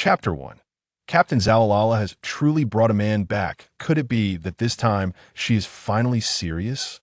Chapter 1. Captain Zalalala has truly brought a man back. Could it be that this time she is finally serious?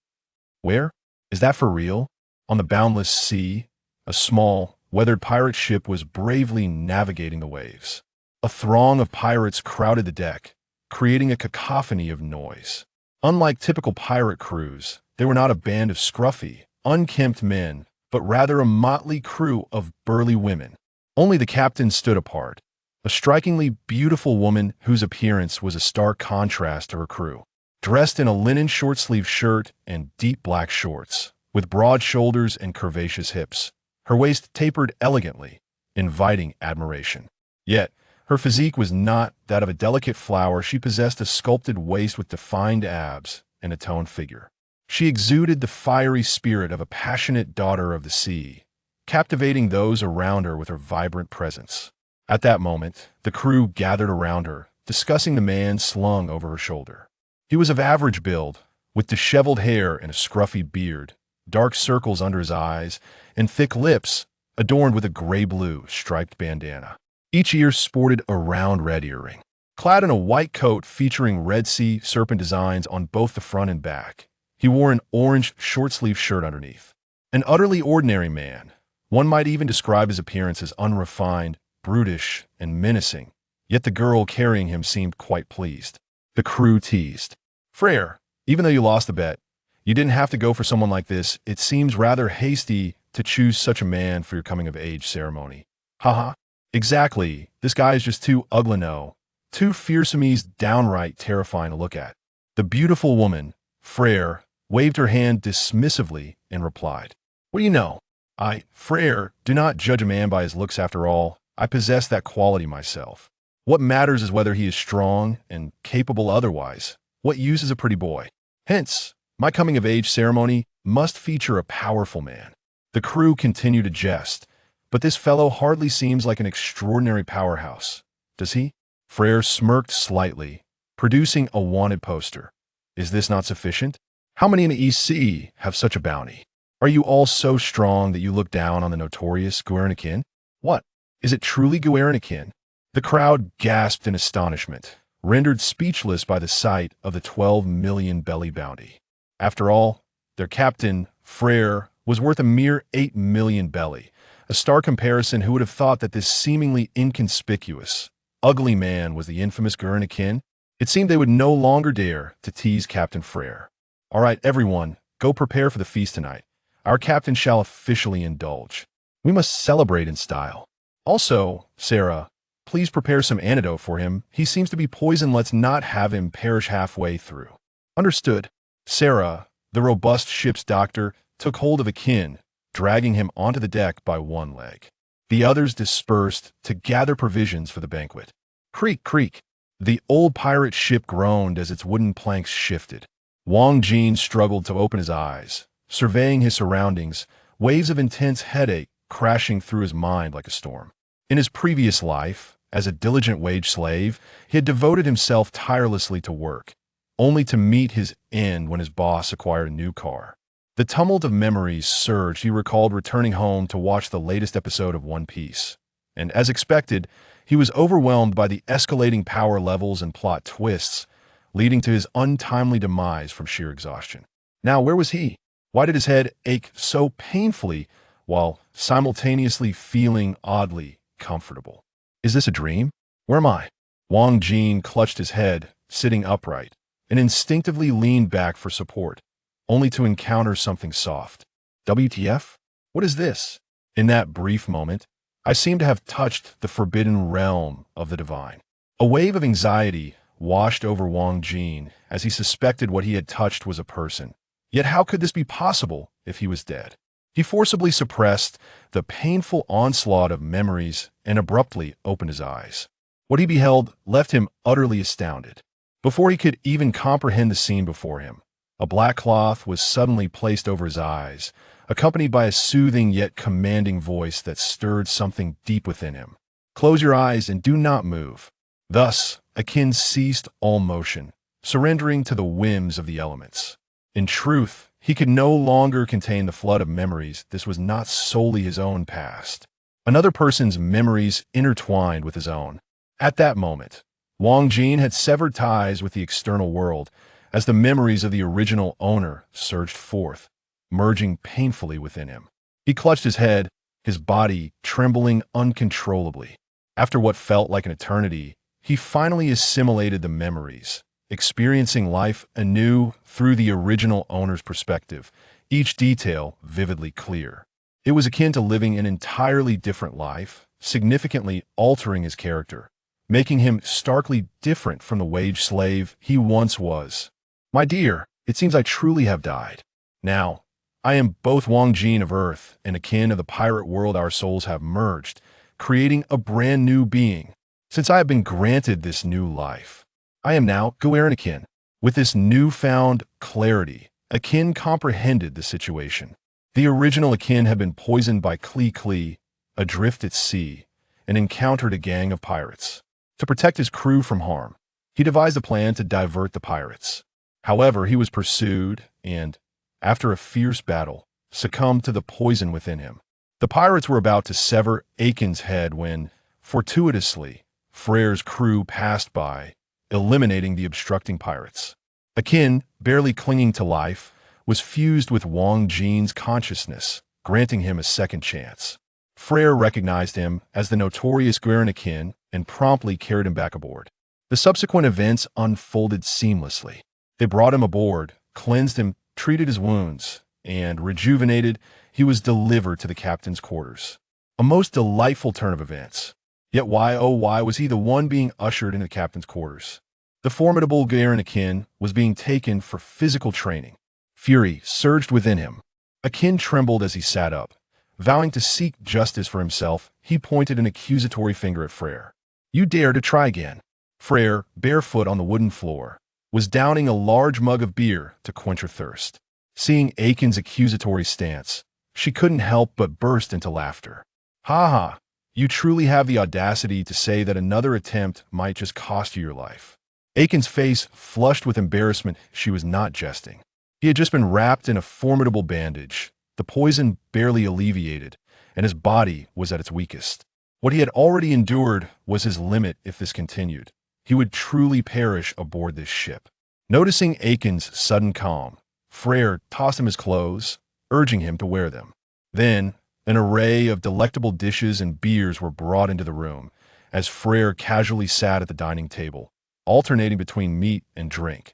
Where? Is that for real? On the boundless sea, a small, weathered pirate ship was bravely navigating the waves. A throng of pirates crowded the deck, creating a cacophony of noise. Unlike typical pirate crews, they were not a band of scruffy, unkempt men, but rather a motley crew of burly women. Only the captain stood apart, a strikingly beautiful woman whose appearance was a stark contrast to her crew. Dressed in a linen short-sleeved shirt and deep black shorts, with broad shoulders and curvaceous hips, her waist tapered elegantly, inviting admiration. Yet, her physique was not that of a delicate flower. She possessed a sculpted waist with defined abs and a toned figure. She exuded the fiery spirit of a passionate daughter of the sea, captivating those around her with her vibrant presence. At that moment, the crew gathered around her, discussing the man slung over her shoulder. He was of average build, with disheveled hair and a scruffy beard, dark circles under his eyes, and thick lips adorned with a gray-blue striped bandana. Each ear sported a round red earring. Clad in a white coat featuring Red Sea serpent designs on both the front and back, he wore an orange short-sleeved shirt underneath. An utterly ordinary man. One might even describe his appearance as unrefined, brutish, and menacing, yet the girl carrying him seemed quite pleased. The crew teased. "Freyra, even though you lost the bet, you didn't have to go for someone like this. It seems rather hasty to choose such a man for your coming-of-age ceremony." "Haha. Exactly. This guy is just too ugly, no. Too fearsome, he's downright terrifying to look at." The beautiful woman, Freyra, waved her hand dismissively and replied, "What do you know? Freyra, do not judge a man by his looks after all. I possess that quality myself. What matters is whether he is strong and capable otherwise. What use is a pretty boy? Hence, my coming-of-age ceremony must feature a powerful man." The crew continued to jest, but this fellow hardly seems like an extraordinary powerhouse, does he? Freyra smirked slightly, producing a wanted poster. "Is this not sufficient? How many in the East Sea have such a bounty? Are you all so strong that you look down on the notorious Akin? What? Is it truly Akin?" The crowd gasped in astonishment, rendered speechless by the sight of the 12 million belly bounty. After all, their captain, Freyra, was worth a mere 8 million belly. A stark comparison. Who would have thought that this seemingly inconspicuous, ugly man was the infamous Akin? It seemed they would no longer dare to tease Captain Freyra. "All right, everyone, go prepare for the feast tonight. Our captain shall officially indulge. We must celebrate in style. Also, Sarah, please prepare some antidote for him. He seems to be poisoned. Let's not have him perish halfway through." "Understood." Sarah, the robust ship's doctor, took hold of Akin, dragging him onto the deck by one leg. The others dispersed to gather provisions for the banquet. Creak, creak. The old pirate ship groaned as its wooden planks shifted. Wang Jin struggled to open his eyes, surveying his surroundings, waves of intense headache crashing through his mind like a storm. In his previous life, as a diligent wage slave, he had devoted himself tirelessly to work, only to meet his end when his boss acquired a new car. The tumult of memories surged. He recalled returning home to watch the latest episode of One Piece, and as expected, he was overwhelmed by the escalating power levels and plot twists, leading to his untimely demise from sheer exhaustion. Now, where was he? Why did his head ache so painfully while simultaneously feeling oddly comfortable? Is this a dream? Where am I? Wang Jin clutched his head, sitting upright, and instinctively leaned back for support, only to encounter something soft. WTF? What is this? In that brief moment, I seemed to have touched the forbidden realm of the divine. A wave of anxiety washed over Wang Jin as he suspected what he had touched was a person. Yet how could this be possible if he was dead? He forcibly suppressed the painful onslaught of memories and abruptly opened his eyes. What he beheld left him utterly astounded. Before he could even comprehend the scene before him, a black cloth was suddenly placed over his eyes, accompanied by a soothing yet commanding voice that stirred something deep within him. "Close your eyes and do not move." Thus, Akin ceased all motion, surrendering to the whims of the elements. In truth, he could no longer contain the flood of memories. This was not solely his own past. Another person's memories intertwined with his own. At that moment, Wang Jin had severed ties with the external world as the memories of the original owner surged forth, merging painfully within him. He clutched his head, his body trembling uncontrollably. After what felt like an eternity, he finally assimilated the memories, experiencing life anew through the original owner's perspective, each detail vividly clear. It was akin to living an entirely different life, significantly altering his character, making him starkly different from the wage slave he once was. My dear, it seems I truly have died. Now, I am both Wang Jin of Earth and Akin of the pirate world. Our souls have merged, creating a brand new being. Since I have been granted this new life, I am now Akin. With this newfound clarity, Akin comprehended the situation. The original Akin had been poisoned by Klee, adrift at sea, and encountered a gang of pirates. To protect his crew from harm, he devised a plan to divert the pirates. However, he was pursued and, after a fierce battle, succumbed to the poison within him. The pirates were about to sever Akin's head when, fortuitously, Freyra's crew passed by, eliminating the obstructing pirates. Akin, barely clinging to life, was fused with Wang Jin's consciousness, granting him a second chance. Freyra recognized him as the notorious Akin and promptly carried him back aboard. The subsequent events unfolded seamlessly. They brought him aboard, cleansed him, treated his wounds, and, rejuvenated, he was delivered to the captain's quarters. A most delightful turn of events. Yet why, oh why, was he the one being ushered into the captain's quarters? The formidable Akin was being taken for physical training. Fury surged within him. Akin trembled as he sat up. Vowing to seek justice for himself, he pointed an accusatory finger at Freyra. You dare to try again. Freyra, barefoot on the wooden floor, was downing a large mug of beer to quench her thirst. Seeing Akin's accusatory stance, she couldn't help but burst into laughter. Ha ha, you truly have the audacity to say that another attempt might just cost you your life. Akin's face flushed with embarrassment. She was not jesting. He had just been wrapped in a formidable bandage, the poison barely alleviated, and his body was at its weakest. What he had already endured was his limit. If this continued, he would truly perish aboard this ship. Noticing Akin's sudden calm, Freyra tossed him his clothes, urging him to wear them. Then, an array of delectable dishes and beers were brought into the room, as Freyra casually sat at the dining table, alternating between meat and drink.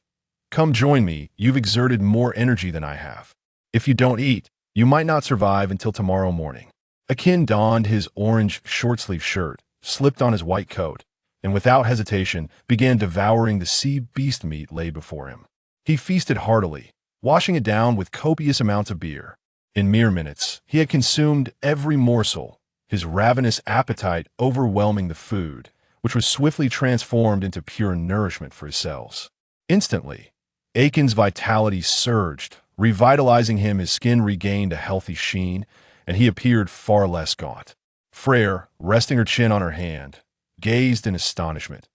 Come join me, you've exerted more energy than I have. If you don't eat, you might not survive until tomorrow morning. Akin donned his orange short-sleeve shirt, slipped on his white coat, and without hesitation began devouring the sea beast meat laid before him. He feasted heartily, washing it down with copious amounts of beer. In mere minutes, he had consumed every morsel, his ravenous appetite overwhelming the food, which was swiftly transformed into pure nourishment for his cells. Instantly, Akin's vitality surged, revitalizing him. His skin regained a healthy sheen, and he appeared far less gaunt. Freyra, resting her chin on her hand, gazed in astonishment.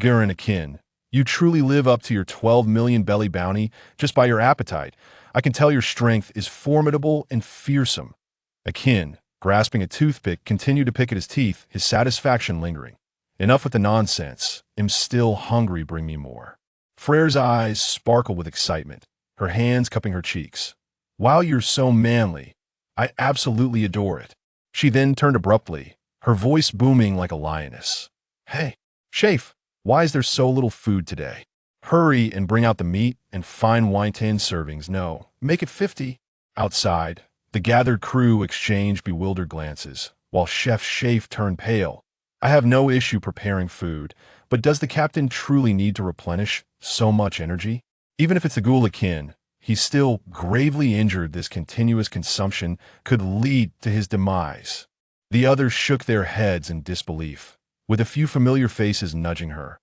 Akin, you truly live up to your 12 million belly bounty just by your appetite. I can tell your strength is formidable and fearsome. Akin, grasping a toothpick, continued to pick at his teeth, his satisfaction lingering. Enough with the nonsense. I'm still hungry, bring me more. Freyra's eyes sparkled with excitement, her hands cupping her cheeks. Wow, you're so manly. I absolutely adore it. She then turned abruptly, her voice booming like a lioness. Hey, Shafe, why is there so little food today? Hurry and bring out the meat and fine wine 10 servings. No, make it 50. Outside, the gathered crew exchanged bewildered glances, while Chef Shafe turned pale. I have no issue preparing food, but does the captain truly need to replenish so much energy? Even if it's the Akin, he's still gravely injured. This continuous consumption could lead to his demise. The others shook their heads in disbelief, with a few familiar faces nudging her.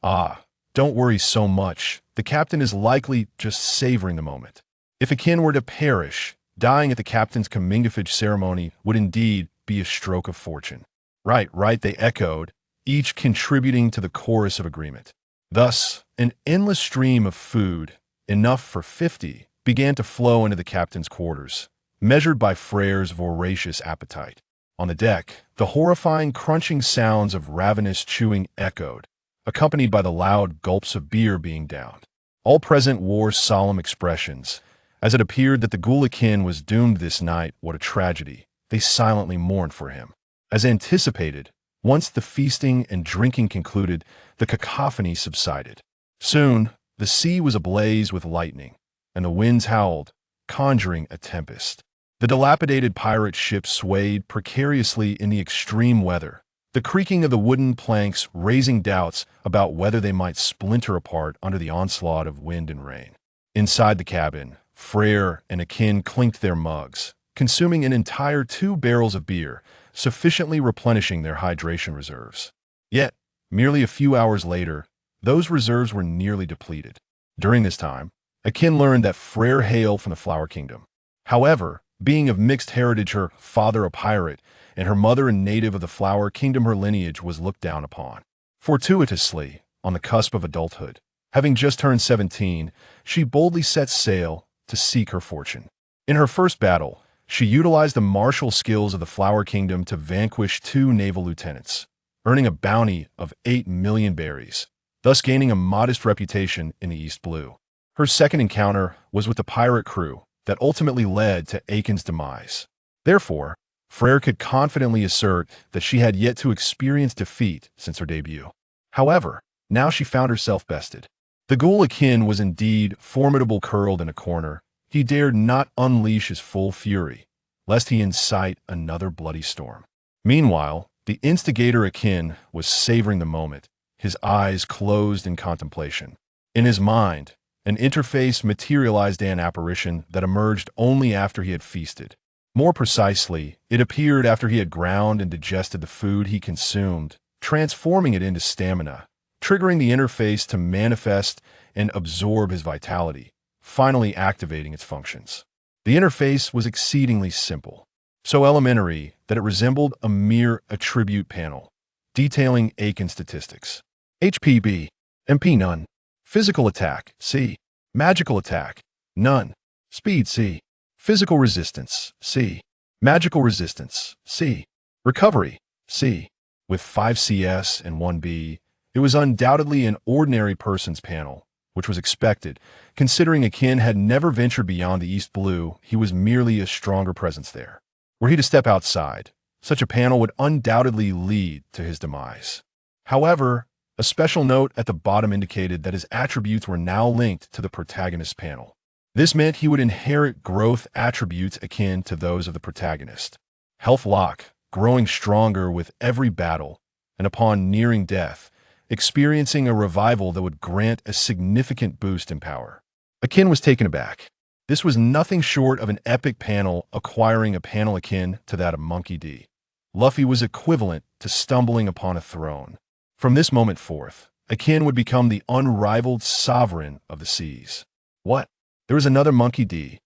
Ah, don't worry so much. The captain is likely just savoring the moment. If Akin were to perish, dying at the captain's comingafage ceremony would indeed be a stroke of fortune. Right, they echoed, each contributing to the chorus of agreement. Thus, an endless stream of food, enough for 50, began to flow into the captain's quarters, measured by Freyra's voracious appetite. On the deck, the horrifying crunching sounds of ravenous chewing echoed, accompanied by the loud gulps of beer being downed. All present wore solemn expressions, as it appeared that the ghoul Akin was doomed this night. What a tragedy. They silently mourned for him. As anticipated, once the feasting and drinking concluded, the cacophony subsided. Soon, the sea was ablaze with lightning, and the winds howled, conjuring a tempest. The dilapidated pirate ship swayed precariously in the extreme weather, the creaking of the wooden planks raising doubts about whether they might splinter apart under the onslaught of wind and rain. Inside the cabin, Freyra and Akin clinked their mugs, consuming an entire 2 barrels of beer, sufficiently replenishing their hydration reserves. Yet, merely a few hours later, those reserves were nearly depleted. During this time, Akin learned that Freyra hailed from the Flower Kingdom. However, being of mixed heritage, her father a pirate, and her mother a native of the Flower Kingdom, her lineage was looked down upon. Fortuitously, on the cusp of adulthood, having just turned 17, she boldly set sail to seek her fortune. In her first battle, she utilized the martial skills of the Flower Kingdom to vanquish 2 naval lieutenants, earning a bounty of 8 million berries, thus gaining a modest reputation in the East Blue. Her second encounter was with the pirate crew that ultimately led to Akin's demise. Therefore, Freyra could confidently assert that she had yet to experience defeat since her debut. However, now she found herself bested. The ghoul Akin was indeed formidable. Curled in a corner, he dared not unleash his full fury, lest he incite another bloody storm. Meanwhile, the instigator Akin was savoring the moment, his eyes closed in contemplation. In his mind, an interface materialized, an apparition that emerged only after he had feasted. More precisely, it appeared after he had ground and digested the food he consumed, transforming it into stamina, triggering the interface to manifest and absorb his vitality, finally activating its functions. The interface was exceedingly simple, so elementary that it resembled a mere attribute panel, detailing Akin statistics. HPB, MP none. Physical attack, C. Magical attack, none. Speed, C. Physical resistance, C. Magical resistance, C. Recovery, C. With 5 CS and 1 B, it was undoubtedly an ordinary person's panel, which was expected, considering Akin had never ventured beyond the East Blue. He was merely a stronger presence there. Were he to step outside, such a panel would undoubtedly lead to his demise. However, a special note at the bottom indicated that his attributes were now linked to the protagonist panel. This meant he would inherit growth attributes akin to those of the protagonist. Health lock, growing stronger with every battle, and upon nearing death, experiencing a revival that would grant a significant boost in power. Akin was taken aback. This was nothing short of an epic panel, acquiring a panel akin to that of Monkey D. Luffy was equivalent to stumbling upon a throne. From this moment forth, Akin would become the unrivaled sovereign of the seas. What? There was another Monkey D.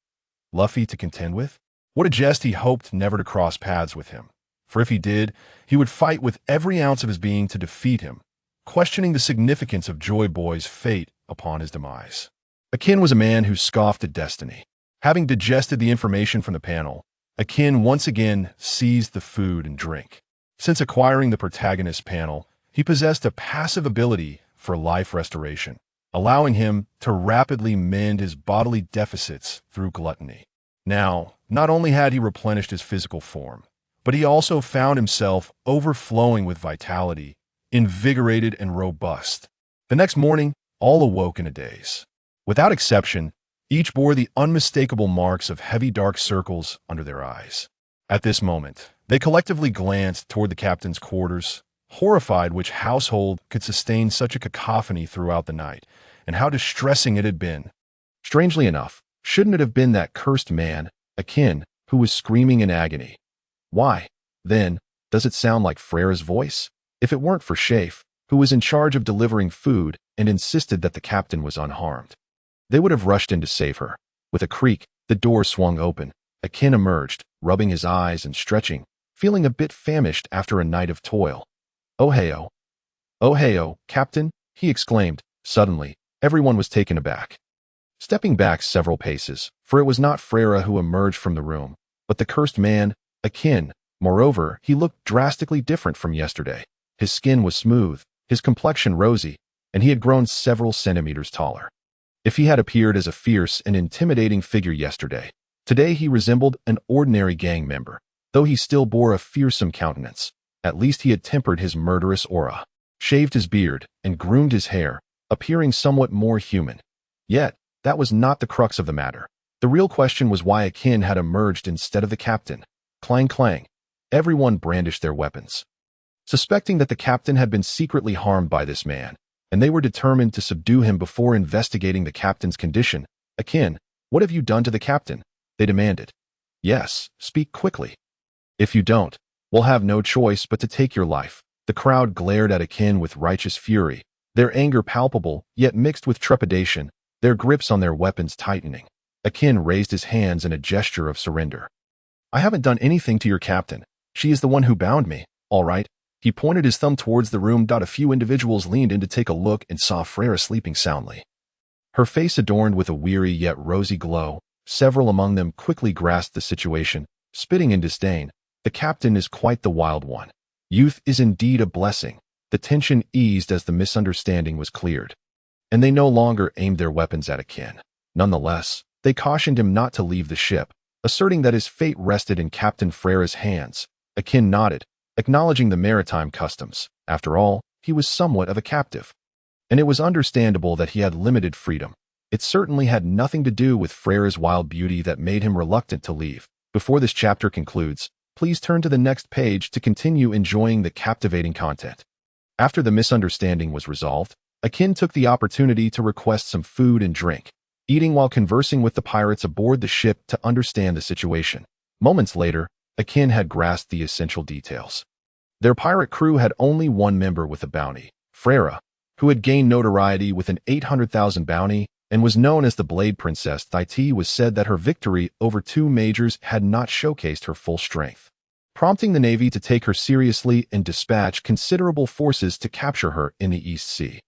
Luffy to contend with? What a jest! He hoped never to cross paths with him, for if he did, he would fight with every ounce of his being to defeat him, questioning the significance of Joy Boy's fate upon his demise. Akin was a man who scoffed at destiny. Having digested the information from the panel, Akin once again seized the food and drink. Since acquiring the protagonist panel, he possessed a passive ability for life restoration, allowing him to rapidly mend his bodily deficits through gluttony. Now, not only had he replenished his physical form, but he also found himself overflowing with vitality, invigorated and robust. The next morning, all awoke in a daze. Without exception, each bore the unmistakable marks of heavy dark circles under their eyes. At this moment, they collectively glanced toward the captain's quarters, horrified which household could sustain such a cacophony throughout the night, and how distressing it had been. Strangely enough, shouldn't it have been that cursed man, Akin, who was screaming in agony? Why, then, does it sound like Freyra's voice? If it weren't for Shafe, who was in charge of delivering food and insisted that the captain was unharmed, they would have rushed in to save her. With a creak, the door swung open. Akin emerged, rubbing his eyes and stretching, feeling a bit famished after a night of toil. "Oh hey-oh. Oh hey-oh, Captain," he exclaimed. Suddenly, everyone was taken aback. Stepping back several paces, for it was not Freyra who emerged from the room, but the cursed man, Akin, Moreover, he looked drastically different from yesterday. His skin was smooth, his complexion rosy, and he had grown several centimeters taller. If he had appeared as a fierce and intimidating figure yesterday, today he resembled an ordinary gang member. Though he still bore a fearsome countenance, at least he had tempered his murderous aura, shaved his beard, and groomed his hair, appearing somewhat more human. Yet, that was not the crux of the matter. The real question was why Akin had emerged instead of the captain. Clang clang. Everyone brandished their weapons, suspecting that the captain had been secretly harmed by this man, and they were determined to subdue him before investigating the captain's condition. Akin, what have you done to the captain? They demanded. Yes, speak quickly. If you don't, we'll have no choice but to take your life. The crowd glared at Akin with righteous fury, their anger palpable, yet mixed with trepidation, their grips on their weapons tightening. Akin raised his hands in a gesture of surrender. I haven't done anything to your captain. She is the one who bound me, all right? He pointed his thumb towards the room. A few individuals leaned in to take a look and saw Freyra sleeping soundly, her face adorned with a weary yet rosy glow. Several among them quickly grasped the situation, spitting in disdain. The captain is quite the wild one. Youth is indeed a blessing. The tension eased as the misunderstanding was cleared, and they no longer aimed their weapons at Akin. Nonetheless, they cautioned him not to leave the ship, asserting that his fate rested in Captain Freyra's hands. Akin nodded, acknowledging the maritime customs. After all, he was somewhat of a captive, and it was understandable that he had limited freedom. It certainly had nothing to do with Freyra's wild beauty that made him reluctant to leave. Before this chapter concludes, please turn to the next page to continue enjoying the captivating content. After the misunderstanding was resolved, Akin took the opportunity to request some food and drink, eating while conversing with the pirates aboard the ship to understand the situation. Moments later, Akin had grasped the essential details. Their pirate crew had only one member with a bounty, Freyra, who had gained notoriety with an 800,000 bounty and was known as the Blade Princess. It was said that her victory over two majors had not showcased her full strength, prompting the Navy to take her seriously and dispatch considerable forces to capture her in the East Sea.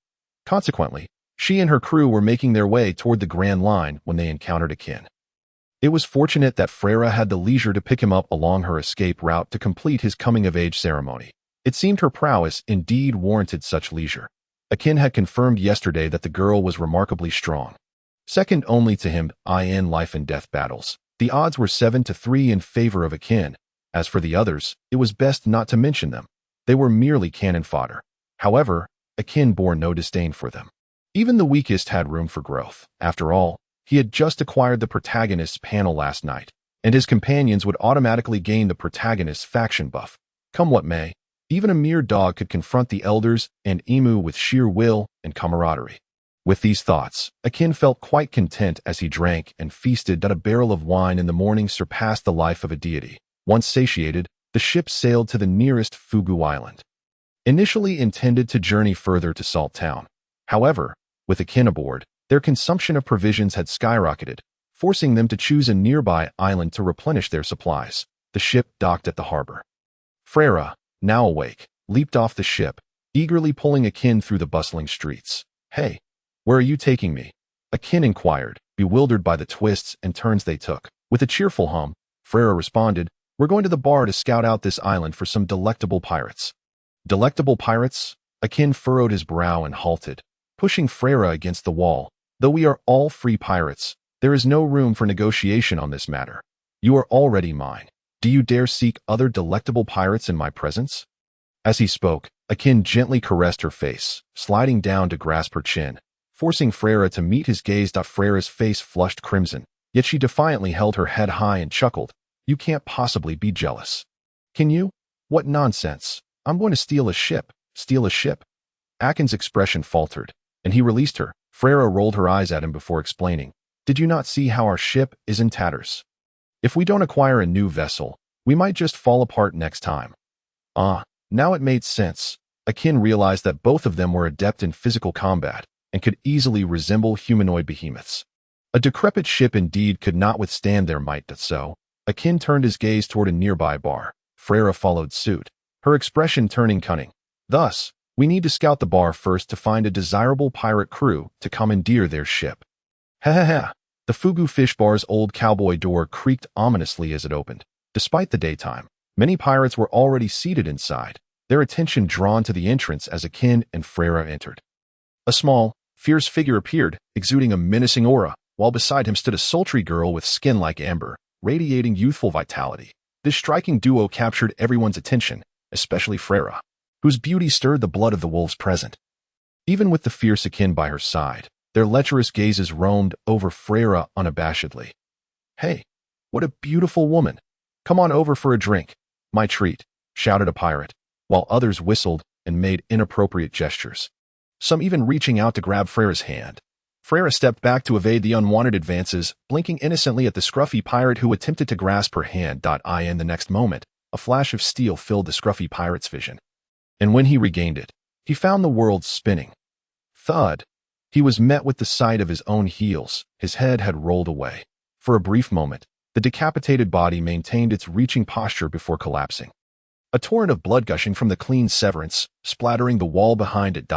Consequently, she and her crew were making their way toward the Grand Line when they encountered Akin. It was fortunate that Freyra had the leisure to pick him up along her escape route to complete his coming-of-age ceremony. It seemed her prowess indeed warranted such leisure. Akin had confirmed yesterday that the girl was remarkably strong, second only to him in life-and-death battles. The odds were 7-3 in favor of Akin. As for the others, it was best not to mention them. They were merely cannon fodder. However, Akin bore no disdain for them. Even the weakest had room for growth. After all, he had just acquired the protagonist's panel last night, and his companions would automatically gain the protagonist's faction buff. Come what may, even a mere dog could confront the elders and Emu with sheer will and camaraderie. With these thoughts, Akin felt quite content as he drank and feasted. A barrel of wine in the morning surpassed the life of a deity. Once satiated, the ship sailed to the nearest Fugu Island, initially intended to journey further to Salt Town. However, with Akin aboard, their consumption of provisions had skyrocketed, forcing them to choose a nearby island to replenish their supplies. The ship docked at the harbor. Freyra, now awake, leaped off the ship, eagerly pulling Akin through the bustling streets. Hey, where are you taking me? Akin inquired, bewildered by the twists and turns they took. With a cheerful hum, Freyra responded, We're going to the bar to scout out this island for some delectable pirates. Delectable pirates? Akin furrowed his brow and halted, pushing Freyra against the wall. Though we are all free pirates, there is no room for negotiation on this matter. You are already mine. Do you dare seek other delectable pirates in my presence? As he spoke, Akin gently caressed her face, sliding down to grasp her chin, forcing Freyra to meet his gaze. Freyra's face flushed crimson, yet she defiantly held her head high and chuckled. You can't possibly be jealous. Can you? What nonsense. I'm going to steal a ship. Steal a ship? Akin's expression faltered, and he released her. Freyra rolled her eyes at him before explaining. Did you not see how our ship is in tatters? If we don't acquire a new vessel, we might just fall apart next time. Now it made sense. Akin realized that both of them were adept in physical combat and could easily resemble humanoid behemoths. A decrepit ship indeed could not withstand their might. So, Akin turned his gaze toward a nearby bar. Freyra followed suit, her expression turning cunning. Thus, we need to scout the bar first to find a desirable pirate crew to commandeer their ship. Ha ha ha. The Fugu Fish Bar's old cowboy door creaked ominously as it opened. Despite the daytime, Many pirates were already seated inside, their attention drawn to the entrance as Akin and Freyra entered. A small, fierce figure appeared, exuding a menacing aura, while beside him stood a sultry girl with skin like amber, radiating youthful vitality. This striking duo captured everyone's attention, especially Freyra, whose beauty stirred the blood of the wolves present. Even with the fierce Akin by her side, their lecherous gazes roamed over Freyra unabashedly. "Hey, what a beautiful woman! Come on over for a drink. My treat," shouted a pirate, while others whistled and made inappropriate gestures, some even reaching out to grab Freyra's hand. Freyra stepped back to evade the unwanted advances, blinking innocently at the scruffy pirate who attempted to grasp her hand. In the next moment, a flash of steel filled the scruffy pirate's vision. And when he regained it, he found the world spinning. Thud! He was met with the sight of his own heels. His head had rolled away. For a brief moment, the decapitated body maintained its reaching posture before collapsing. A torrent of blood gushing from the clean severance, splattering the wall behind it.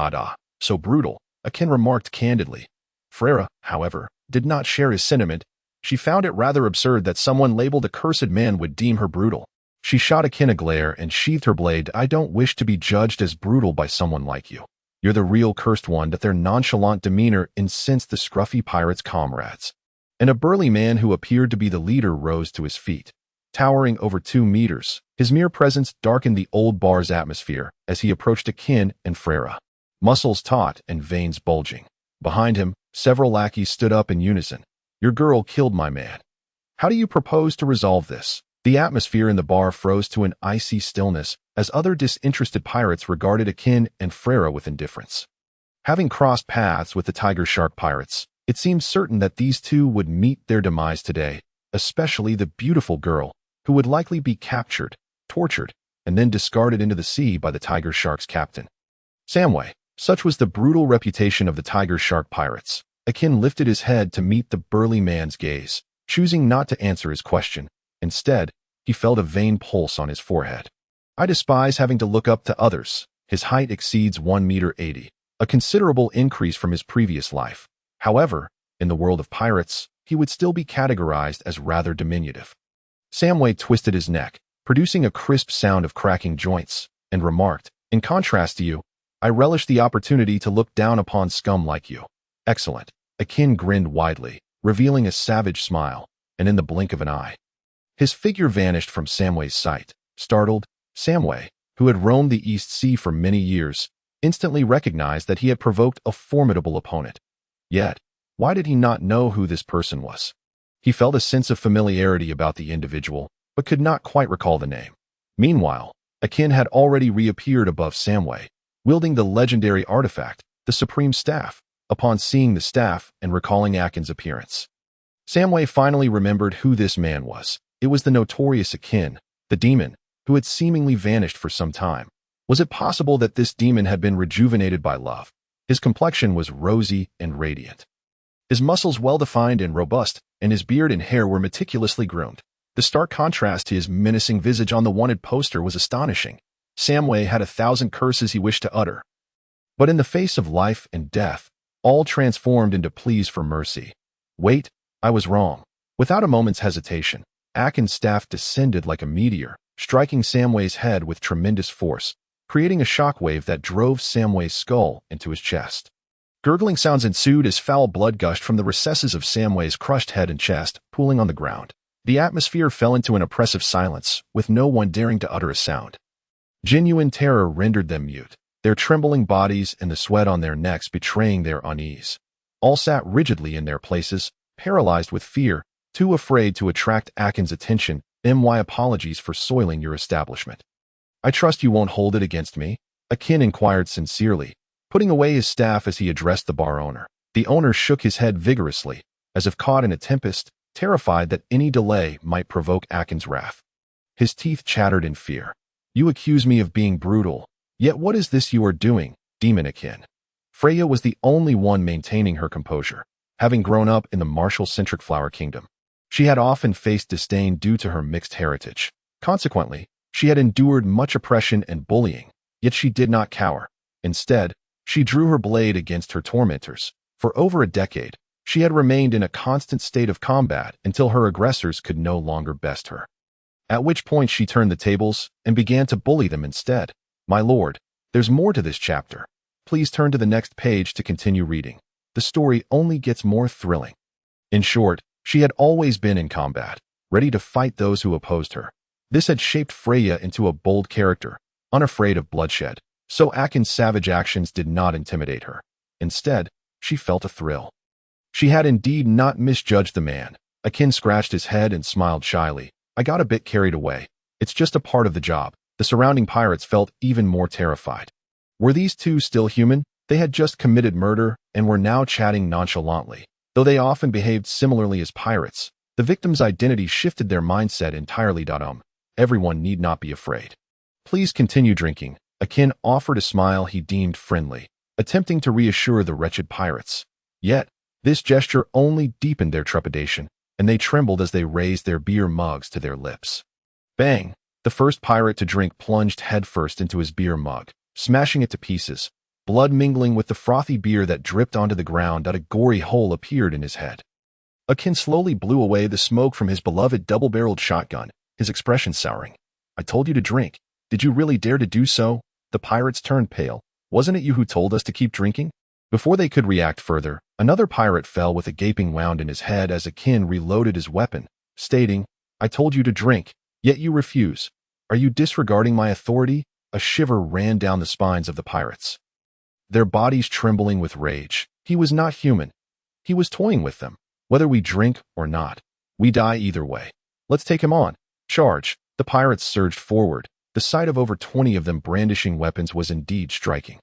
So brutal, Akin remarked candidly. Freyra, however, did not share his sentiment. She found it rather absurd that someone labeled a cursed man would deem her brutal. She shot Akin a glare and sheathed her blade. "I don't wish to be judged as brutal by someone like you. You're the real cursed one." That their nonchalant demeanor incensed the scruffy pirate's comrades. And a burly man who appeared to be the leader rose to his feet. Towering over 2 meters, his mere presence darkened the old bar's atmosphere as he approached Akin and Freyra, muscles taut and veins bulging. Behind him, several lackeys stood up in unison. "Your girl killed my man. How do you propose to resolve this?" The atmosphere in the bar froze to an icy stillness as other disinterested pirates regarded Akin and Freyra with indifference. Having crossed paths with the tiger shark pirates, it seemed certain that these two would meet their demise today, especially the beautiful girl, who would likely be captured, tortured, and then discarded into the sea by the tiger shark's captain. Samway, such was the brutal reputation of the tiger shark pirates. Akin lifted his head to meet the burly man's gaze, choosing not to answer his question. Instead, he felt a vain pulse on his forehead. "I despise having to look up to others." His height exceeds 1.80 meters, a considerable increase from his previous life. However, in the world of pirates, he would still be categorized as rather diminutive. Samway twisted his neck, producing a crisp sound of cracking joints, and remarked, "In contrast to you, I relish the opportunity to look down upon scum like you." "Excellent." Akin grinned widely, revealing a savage smile, and in the blink of an eye, his figure vanished from Samway's sight. Startled, Samway, who had roamed the East Sea for many years, instantly recognized that he had provoked a formidable opponent. Yet, why did he not know who this person was? He felt a sense of familiarity about the individual, but could not quite recall the name. Meanwhile, Akin had already reappeared above Samway, wielding the legendary artifact, the Supreme Staff. Upon seeing the staff and recalling Akin's appearance, Samway finally remembered who this man was. It was the notorious Akin, the demon, who had seemingly vanished for some time. Was it possible that this demon had been rejuvenated by love? His complexion was rosy and radiant, his muscles well-defined and robust, and his beard and hair were meticulously groomed. The stark contrast to his menacing visage on the wanted poster was astonishing. Samway had 1,000 curses he wished to utter. But in the face of life and death, all transformed into pleas for mercy. "Wait, I was wrong." Without a moment's hesitation, Akin's staff descended like a meteor, striking Samway's head with tremendous force, creating a shockwave that drove Samway's skull into his chest. Gurgling sounds ensued as foul blood gushed from the recesses of Samway's crushed head and chest, pooling on the ground. The atmosphere fell into an oppressive silence, with no one daring to utter a sound. Genuine terror rendered them mute, their trembling bodies and the sweat on their necks betraying their unease. All sat rigidly in their places, paralyzed with fear, too afraid to attract Akin's attention. "My apologies for soiling your establishment. I trust you won't hold it against me?" Akin inquired sincerely, putting away his staff as he addressed the bar owner. The owner shook his head vigorously, as if caught in a tempest, terrified that any delay might provoke Akin's wrath. His teeth chattered in fear. "You accuse me of being brutal. Yet what is this you are doing, demon Akin?" Freyra was the only one maintaining her composure, having grown up in the martial-centric Flower Kingdom. She had often faced disdain due to her mixed heritage. Consequently, she had endured much oppression and bullying, yet she did not cower. Instead, she drew her blade against her tormentors. For over a decade, she had remained in a constant state of combat until her aggressors could no longer best her. at which point she turned the tables and began to bully them instead. My lord, there's more to this chapter. Please turn to the next page to continue reading. The story only gets more thrilling. In short, she had always been in combat, ready to fight those who opposed her. This had shaped Freyra into a bold character, unafraid of bloodshed, so Akin's savage actions did not intimidate her. Instead, she felt a thrill. She had indeed not misjudged the man. Akin scratched his head and smiled shyly. I got a bit carried away. It's just a part of the job. The surrounding pirates felt even more terrified. Were these two still human? They had just committed murder and were now chatting nonchalantly. Though they often behaved similarly as pirates, the victim's identity shifted their mindset entirely. Everyone need not be afraid. Please continue drinking. Akin offered a smile he deemed friendly, attempting to reassure the wretched pirates. Yet, this gesture only deepened their trepidation, and they trembled as they raised their beer mugs to their lips. Bang! The first pirate to drink plunged headfirst into his beer mug, smashing it to pieces, blood mingling with the frothy beer that dripped onto the ground. A gory hole appeared in his head. Akin slowly blew away the smoke from his beloved double-barreled shotgun, his expression souring. I told you to drink. Did you really dare to do so? The pirates turned pale. Wasn't it you who told us to keep drinking? Before they could react further, another pirate fell with a gaping wound in his head as Akin reloaded his weapon, stating, I told you to drink, yet you refuse. Are you disregarding my authority? A shiver ran down the spines of the pirates, their bodies trembling with rage. He was not human. He was toying with them. Whether we drink or not, we die either way. Let's take him on. Charge. The pirates surged forward. The sight of over 20 of them brandishing weapons was indeed striking.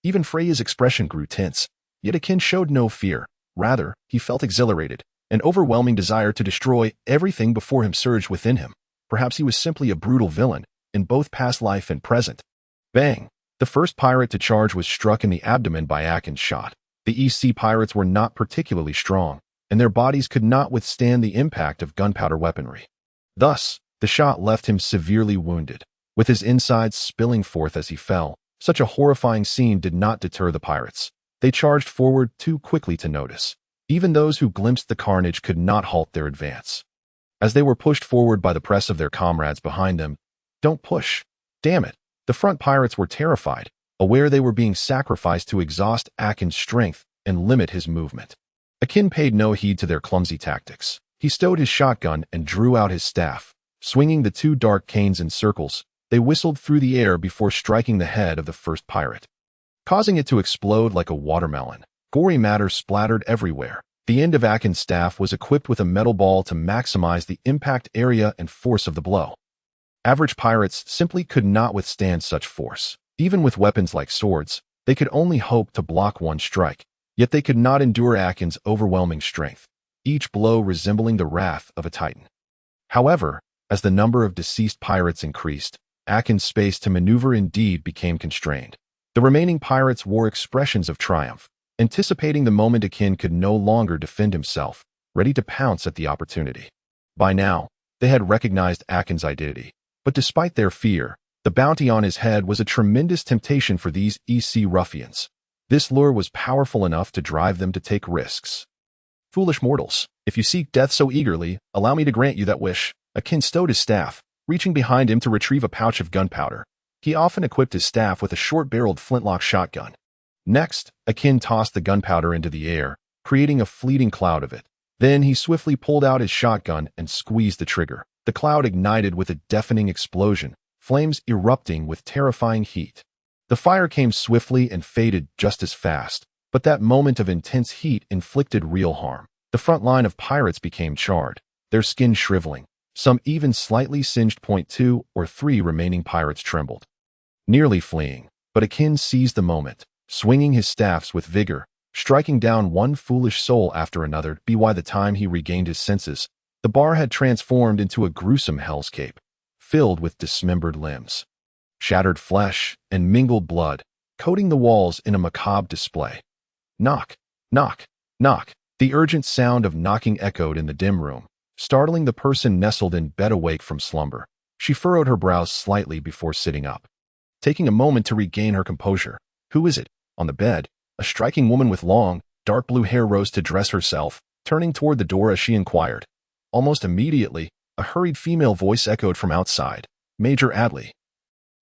Even Freyra's expression grew tense, yet Akin showed no fear. Rather, he felt exhilarated. An overwhelming desire to destroy everything before him surged within him. Perhaps he was simply a brutal villain, in both past life and present. Bang! The first pirate to charge was struck in the abdomen by Akin's shot. The EC pirates were not particularly strong, and their bodies could not withstand the impact of gunpowder weaponry. Thus, the shot left him severely wounded, with his insides spilling forth as he fell. Such a horrifying scene did not deter the pirates. They charged forward too quickly to notice. Even those who glimpsed the carnage could not halt their advance. As they were pushed forward by the press of their comrades behind them, don't push. Damn it. The front pirates were terrified, aware they were being sacrificed to exhaust Akin's strength and limit his movement. Akin paid no heed to their clumsy tactics. He stowed his shotgun and drew out his staff. Swinging the two dark canes in circles, they whistled through the air before striking the head of the first pirate, causing it to explode like a watermelon. Gory matter splattered everywhere. The end of Akin's staff was equipped with a metal ball to maximize the impact area and force of the blow. Average pirates simply could not withstand such force. Even with weapons like swords, they could only hope to block one strike, yet they could not endure Akin's overwhelming strength, each blow resembling the wrath of a titan. However, as the number of deceased pirates increased, Akin's space to maneuver indeed became constrained. The remaining pirates wore expressions of triumph, anticipating the moment Akin could no longer defend himself, ready to pounce at the opportunity. By now, they had recognized Akin's identity, but despite their fear, the bounty on his head was a tremendous temptation for these EC ruffians. This lure was powerful enough to drive them to take risks. Foolish mortals, if you seek death so eagerly, allow me to grant you that wish. Akin stowed his staff, reaching behind him to retrieve a pouch of gunpowder. He often equipped his staff with a short-barreled flintlock shotgun. Next, Akin tossed the gunpowder into the air, creating a fleeting cloud of it. Then he swiftly pulled out his shotgun and squeezed the trigger. The cloud ignited with a deafening explosion, flames erupting with terrifying heat. The fire came swiftly and faded just as fast, but that moment of intense heat inflicted real harm. The front line of pirates became charred, their skin shriveling. Some even slightly singed. 2 or 3 remaining pirates trembled, nearly fleeing, but Akin seized the moment, swinging his staffs with vigor, striking down one foolish soul after another. By the time he regained his senses, the bar had transformed into a gruesome hellscape, filled with dismembered limbs, shattered flesh, and mingled blood, coating the walls in a macabre display. Knock, knock, knock. The urgent sound of knocking echoed in the dim room, startling the person nestled in bed awake from slumber. She furrowed her brows slightly before sitting up, taking a moment to regain her composure. Who is it? On the bed, a striking woman with long, dark blue hair rose to dress herself, turning toward the door as she inquired. Almost immediately, A hurried female voice echoed from outside. Major Adley.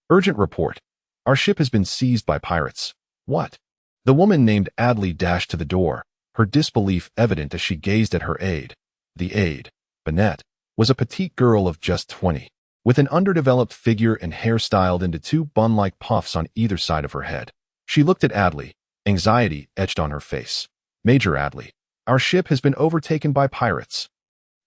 Urgent report. Our ship has been seized by pirates. What? The woman named Adley dashed to the door, her disbelief evident as she gazed at her aide. The aide, Bennett, was a petite girl of just 20, with an underdeveloped figure and hair styled into two bun-like puffs on either side of her head. She looked at Adley, anxiety etched on her face. Major Adley, our ship has been overtaken by pirates.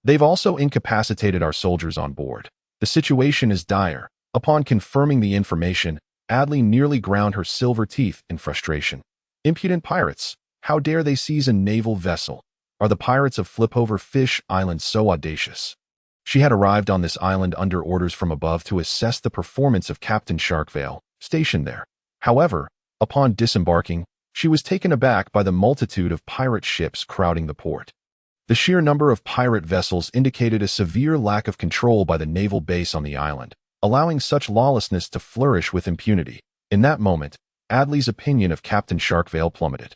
They've also incapacitated our soldiers on board. The situation is dire. Upon confirming the information, Adley nearly ground her silver teeth in frustration. Impudent pirates! How dare they seize a naval vessel? Are the pirates of Flipover Fish Island so audacious? She had arrived on this island under orders from above to assess the performance of Captain Sharkvale, stationed there. However, upon disembarking, she was taken aback by the multitude of pirate ships crowding the port. The sheer number of pirate vessels indicated a severe lack of control by the naval base on the island, allowing such lawlessness to flourish with impunity. In that moment, Adley's opinion of Captain Sharkvale plummeted.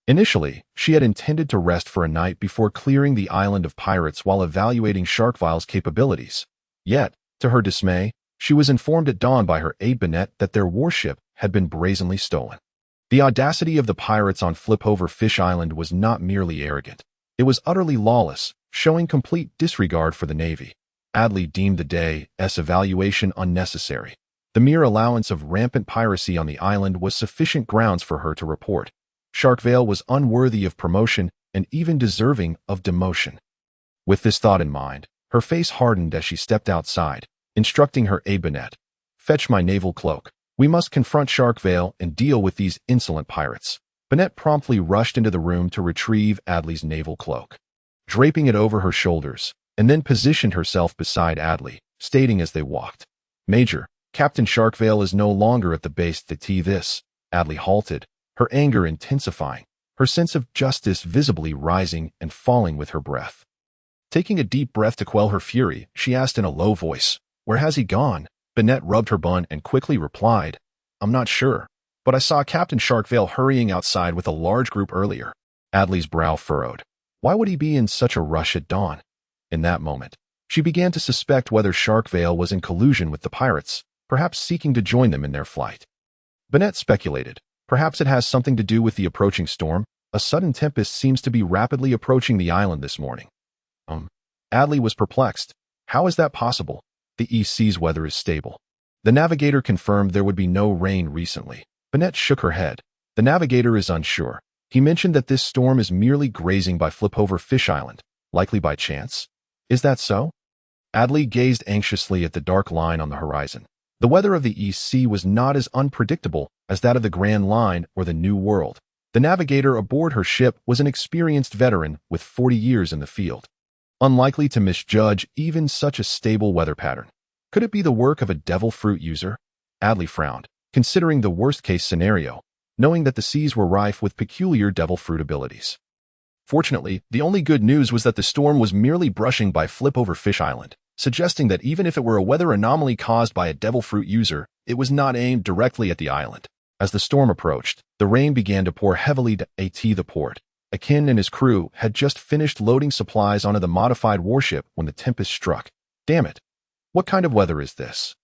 Initially, she had intended to rest for a night before clearing the island of pirates while evaluating Sharkvale's capabilities. Yet, to her dismay, she was informed at dawn by her aide Bennett that their warship had been brazenly stolen. The audacity of the pirates on Flipover Fish Island was not merely arrogant. It was utterly lawless, showing complete disregard for the Navy. Adley deemed the day's evaluation unnecessary. The mere allowance of rampant piracy on the island was sufficient grounds for her to report. Sharkvale was unworthy of promotion and even deserving of demotion. With this thought in mind, her face hardened as she stepped outside, instructing her aide Bennett, "Fetch my naval cloak. We must confront Sharkvale and deal with these insolent pirates." Bennett promptly rushed into the room to retrieve Adley's naval cloak, draping it over her shoulders, and then positioned herself beside Adley, stating as they walked, "Major, Captain Sharkvale is no longer at the base to tea this." Adley halted, her anger intensifying, her sense of justice visibly rising and falling with her breath. Taking a deep breath to quell her fury, she asked in a low voice, "Where has he gone?" Bennett rubbed her bun and quickly replied, "I'm not sure, but I saw Captain Sharkvale hurrying outside with a large group earlier." Adley's brow furrowed. Why would he be in such a rush at dawn? In that moment, she began to suspect whether Sharkvale was in collusion with the pirates, perhaps seeking to join them in their flight. Bennett speculated, perhaps it has something to do with the approaching storm. A sudden tempest seems to be rapidly approaching the island this morning. Adley was perplexed. How is that possible? The East Sea's weather is stable. The navigator confirmed there would be no rain recently. Bennett shook her head. The navigator is unsure. He mentioned that this storm is merely grazing by Flipover Fish Island, likely by chance. Is that so? Adley gazed anxiously at the dark line on the horizon. The weather of the East Sea was not as unpredictable as that of the Grand Line or the New World. The navigator aboard her ship was an experienced veteran with 40 years in the field, unlikely to misjudge even such a stable weather pattern. Could it be the work of a devil fruit user? Adley frowned, considering the worst-case scenario, knowing that the seas were rife with peculiar devil fruit abilities. Fortunately, the only good news was that the storm was merely brushing by Flipover Fish Island, suggesting that even if it were a weather anomaly caused by a devil fruit user, it was not aimed directly at the island. As the storm approached, the rain began to pour heavily to the port. Akin and his crew had just finished loading supplies onto the modified warship when the tempest struck. Damn it! What kind of weather is this?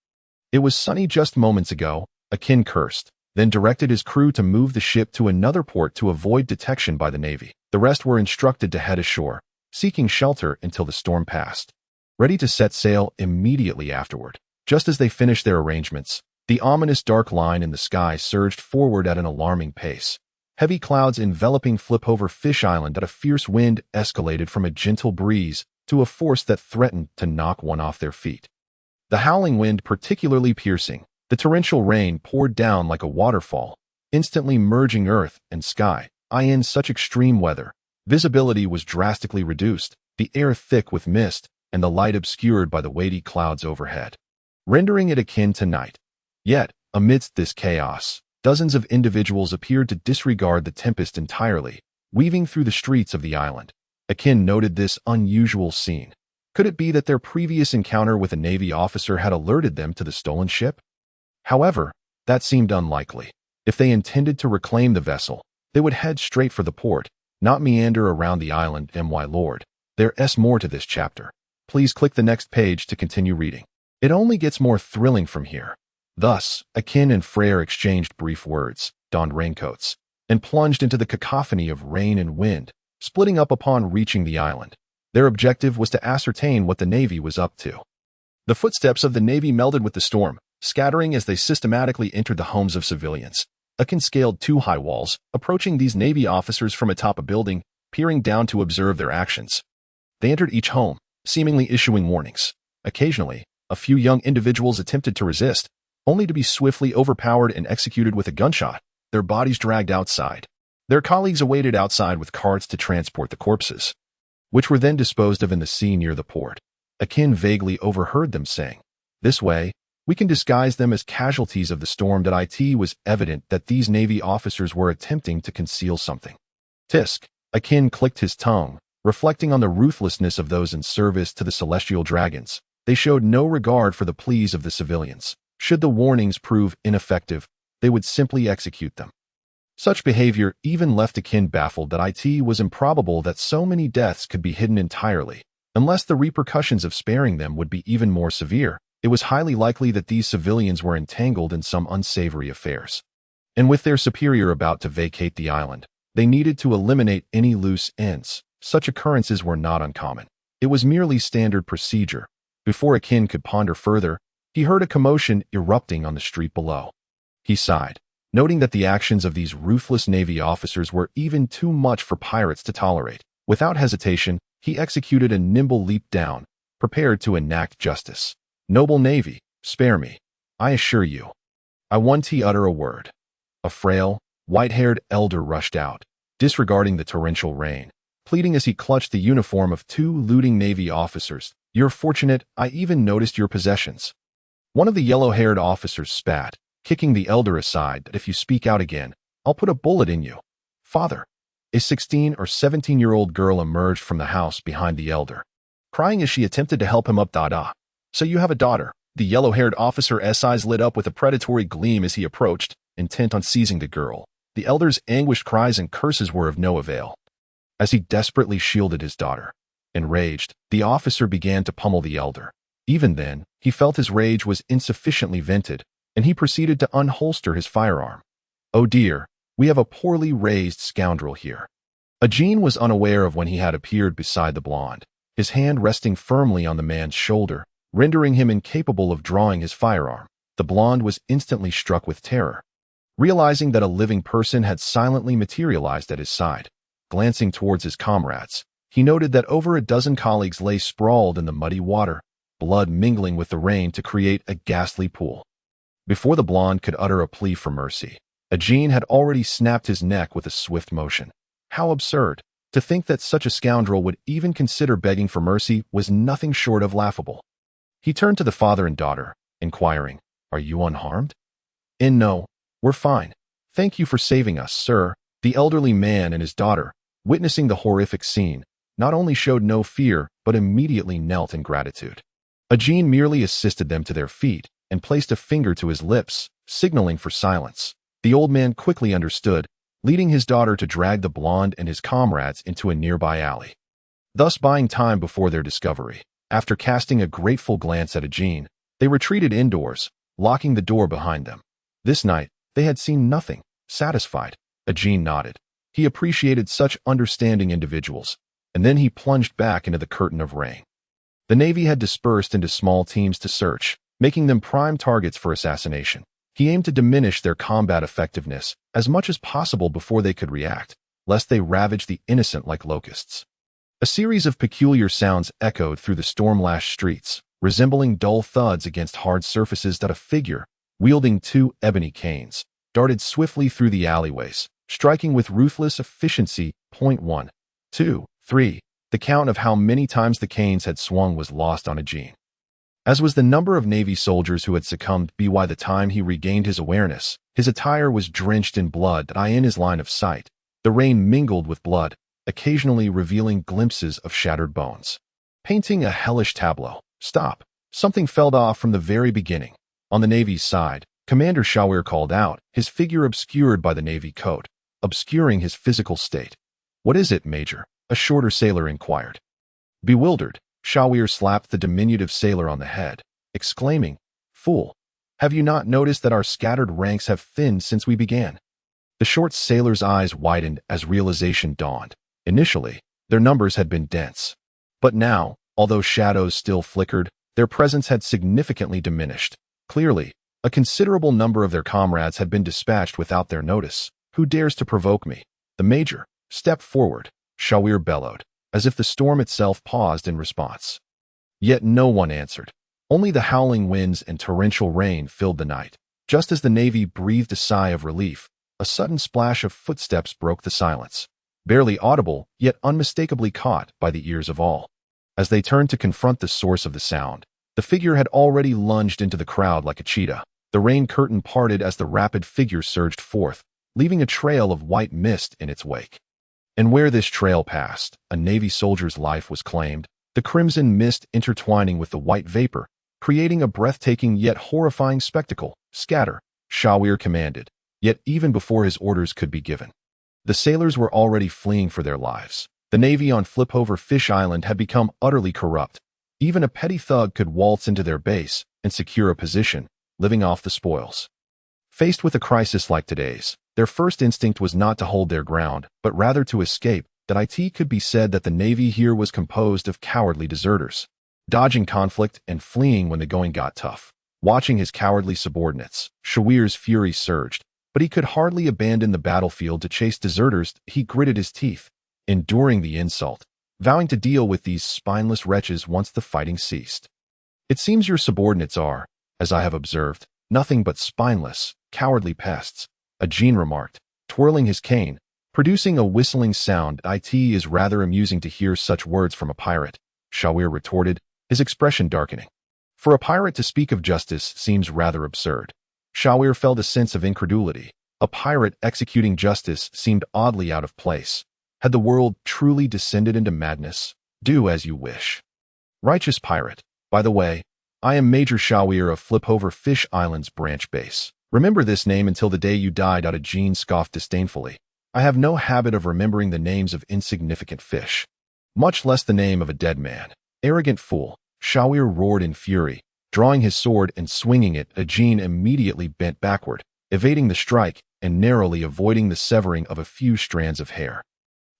It was sunny just moments ago, Akin cursed, then directed his crew to move the ship to another port to avoid detection by the Navy. The rest were instructed to head ashore, seeking shelter until the storm passed, ready to set sail immediately afterward. Just as they finished their arrangements, the ominous dark line in the sky surged forward at an alarming pace. Heavy clouds enveloping Flipover Fish Island, at a fierce wind escalated from a gentle breeze to a force that threatened to knock one off their feet. The howling wind particularly piercing, the torrential rain poured down like a waterfall, instantly merging earth and sky. In such extreme weather, visibility was drastically reduced, the air thick with mist, and the light obscured by the weighty clouds overhead, rendering it akin to night. Yet, amidst this chaos, dozens of individuals appeared to disregard the tempest entirely, weaving through the streets of the island. Akin noted this unusual scene. Could it be that their previous encounter with a Navy officer had alerted them to the stolen ship? However, that seemed unlikely. If they intended to reclaim the vessel, they would head straight for the port, not meander around the island. Lord. There's more to this chapter. Please click the next page to continue reading. It only gets more thrilling from here. Thus, Akin and Freyra exchanged brief words, donned raincoats, and plunged into the cacophony of rain and wind, splitting up upon reaching the island. Their objective was to ascertain what the Navy was up to. The footsteps of the Navy melded with the storm, scattering as they systematically entered the homes of civilians. Akin scaled 2 high walls, approaching these Navy officers from atop a building, peering down to observe their actions. They entered each home, seemingly issuing warnings. Occasionally, a few young individuals attempted to resist, only to be swiftly overpowered and executed with a gunshot, their bodies dragged outside. Their colleagues awaited outside with carts to transport the corpses, which were then disposed of in the sea near the port. Akin vaguely overheard them saying, "This way, we can disguise them as casualties of the storm." It was evident that these Navy officers were attempting to conceal something. Tisk. Akin clicked his tongue, reflecting on the ruthlessness of those in service to the celestial dragons. They showed no regard for the pleas of the civilians. Should the warnings prove ineffective, they would simply execute them. Such behavior even left Akin baffled. It was improbable that so many deaths could be hidden entirely. Unless the repercussions of sparing them would be even more severe, it was highly likely that these civilians were entangled in some unsavory affairs. And with their superior about to vacate the island, they needed to eliminate any loose ends. Such occurrences were not uncommon. It was merely standard procedure. Before Akin could ponder further, he heard a commotion erupting on the street below. He sighed, noting that the actions of these ruthless Navy officers were even too much for pirates to tolerate. Without hesitation, he executed a nimble leap down, prepared to enact justice. "Noble Navy, spare me. I assure you." I won't utter a word. A frail, white-haired elder rushed out, disregarding the torrential rain, pleading as he clutched the uniform of 2 looting Navy officers. "You're fortunate I even noticed your possessions." One of the yellow-haired officers spat, kicking the elder aside, "That if you speak out again, I'll put a bullet in you." "Father." A 16 or 17-year-old girl emerged from the house behind the elder, crying as she attempted to help him up. "So you have a daughter." The yellow-haired officer's eyes lit up with a predatory gleam as he approached, intent on seizing the girl. The elder's anguished cries and curses were of no avail. As he desperately shielded his daughter, enraged, the officer began to pummel the elder. Even then, he felt his rage was insufficiently vented, and he proceeded to unholster his firearm. "Oh dear, we have a poorly raised scoundrel here." Akin was unaware of when he had appeared beside the blonde, his hand resting firmly on the man's shoulder, rendering him incapable of drawing his firearm. The blonde was instantly struck with terror, realizing that a living person had silently materialized at his side. Glancing towards his comrades, he noted that over a dozen colleagues lay sprawled in the muddy water, blood mingling with the rain to create a ghastly pool. Before the blonde could utter a plea for mercy, Akin had already snapped his neck with a swift motion. How absurd! To think that such a scoundrel would even consider begging for mercy was nothing short of laughable. He turned to the father and daughter, inquiring, "Are you unharmed?" "No, we're fine. Thank you for saving us, sir." The elderly man and his daughter, witnessing the horrific scene, not only showed no fear, but immediately knelt in gratitude. Akin merely assisted them to their feet and placed a finger to his lips, signaling for silence. The old man quickly understood, leading his daughter to drag the blonde and his comrades into a nearby alley, thus buying time before their discovery. After casting a grateful glance at Akin, they retreated indoors, locking the door behind them. This night, they had seen nothing. Satisfied, Akin nodded. He appreciated such understanding individuals, and then he plunged back into the curtain of rain. The Navy had dispersed into small teams to search, making them prime targets for assassination. He aimed to diminish their combat effectiveness as much as possible before they could react, lest they ravage the innocent like locusts. A series of peculiar sounds echoed through the storm-lashed streets, resembling dull thuds against hard surfaces. That a figure, wielding 2 ebony canes, darted swiftly through the alleyways, striking with ruthless efficiency. 1, 2, 3. The count of how many times the canes had swung was lost on Akin, as was the number of Navy soldiers who had succumbed. By the time he regained his awareness, his attire was drenched in blood in his line of sight. The rain mingled with blood, occasionally revealing glimpses of shattered bones, painting a hellish tableau. "Stop!" Something fell off from the very beginning. On the Navy's side, Commander Shawir called out, his figure obscured by the Navy coat, obscuring his physical state. "What is it, Major?" a shorter sailor inquired. Bewildered, Shawir slapped the diminutive sailor on the head, exclaiming, "Fool! Have you not noticed that our scattered ranks have thinned since we began?" The short sailor's eyes widened as realization dawned. Initially, their numbers had been dense. But now, although shadows still flickered, their presence had significantly diminished. Clearly, a considerable number of their comrades had been dispatched without their notice. "Who dares to provoke me?" The major stepped forward, Shawir bellowed, as if the storm itself paused in response. Yet no one answered. Only the howling winds and torrential rain filled the night. Just as the Navy breathed a sigh of relief, a sudden splash of footsteps broke the silence, barely audible, yet unmistakably caught by the ears of all. As they turned to confront the source of the sound, the figure had already lunged into the crowd like a cheetah. The rain curtain parted as the rapid figure surged forth, leaving a trail of white mist in its wake. And where this trail passed, a Navy soldier's life was claimed, the crimson mist intertwining with the white vapor, creating a breathtaking yet horrifying spectacle. "Scatter," Shawir commanded, yet even before his orders could be given. The sailors were already fleeing for their lives. The Navy on Flipover Fish Island had become utterly corrupt. Even a petty thug could waltz into their base and secure a position, living off the spoils. Faced with a crisis like today's, their first instinct was not to hold their ground, but rather to escape. That it could be said that the Navy here was composed of cowardly deserters, dodging conflict and fleeing when the going got tough. Watching his cowardly subordinates, Shawir's fury surged, but he could hardly abandon the battlefield to chase deserters. He gritted his teeth, enduring the insult, vowing to deal with these spineless wretches once the fighting ceased. "It seems your subordinates are, as I have observed, nothing but spineless, cowardly pests," Akin remarked, twirling his cane, producing a whistling sound. "It is rather amusing to hear such words from a pirate," Shawir retorted, his expression darkening. "For a pirate to speak of justice seems rather absurd." Shawir felt a sense of incredulity. A pirate executing justice seemed oddly out of place. Had the world truly descended into madness? "Do as you wish." "Righteous pirate. By the way, I am Major Shawir of Flipover Fish Island's branch base. Remember this name until the day you died." Akin scoffed disdainfully. "I have no habit of remembering the names of insignificant fish, much less the name of a dead man." "Arrogant fool," Shawir roared in fury. Drawing his sword and swinging it, Akin immediately bent backward, evading the strike and narrowly avoiding the severing of a few strands of hair.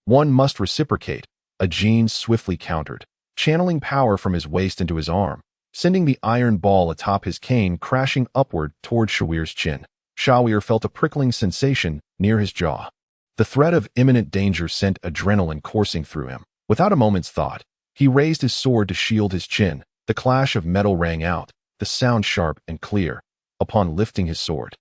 "One must reciprocate," Akin swiftly countered, channeling power from his waist into his arm, sending the iron ball atop his cane crashing upward toward Shawir's chin. Shawir felt a prickling sensation near his jaw. The threat of imminent danger sent adrenaline coursing through him. Without a moment's thought, he raised his sword to shield his chin. The clash of metal rang out, the sound sharp and clear. Upon lifting his sword,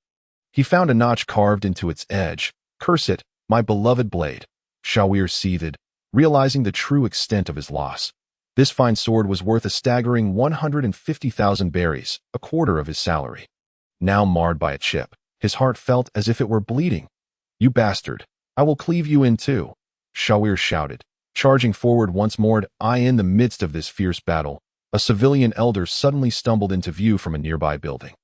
he found a notch carved into its edge. "Curse it, my beloved blade," Shawir seethed, realizing the true extent of his loss. This fine sword was worth a staggering 150,000 berries, a quarter of his salary. Now marred by a chip, his heart felt as if it were bleeding. "You bastard, I will cleave you in two," Shawir shouted, charging forward once more. In the midst of this fierce battle, a civilian elder suddenly stumbled into view from a nearby building.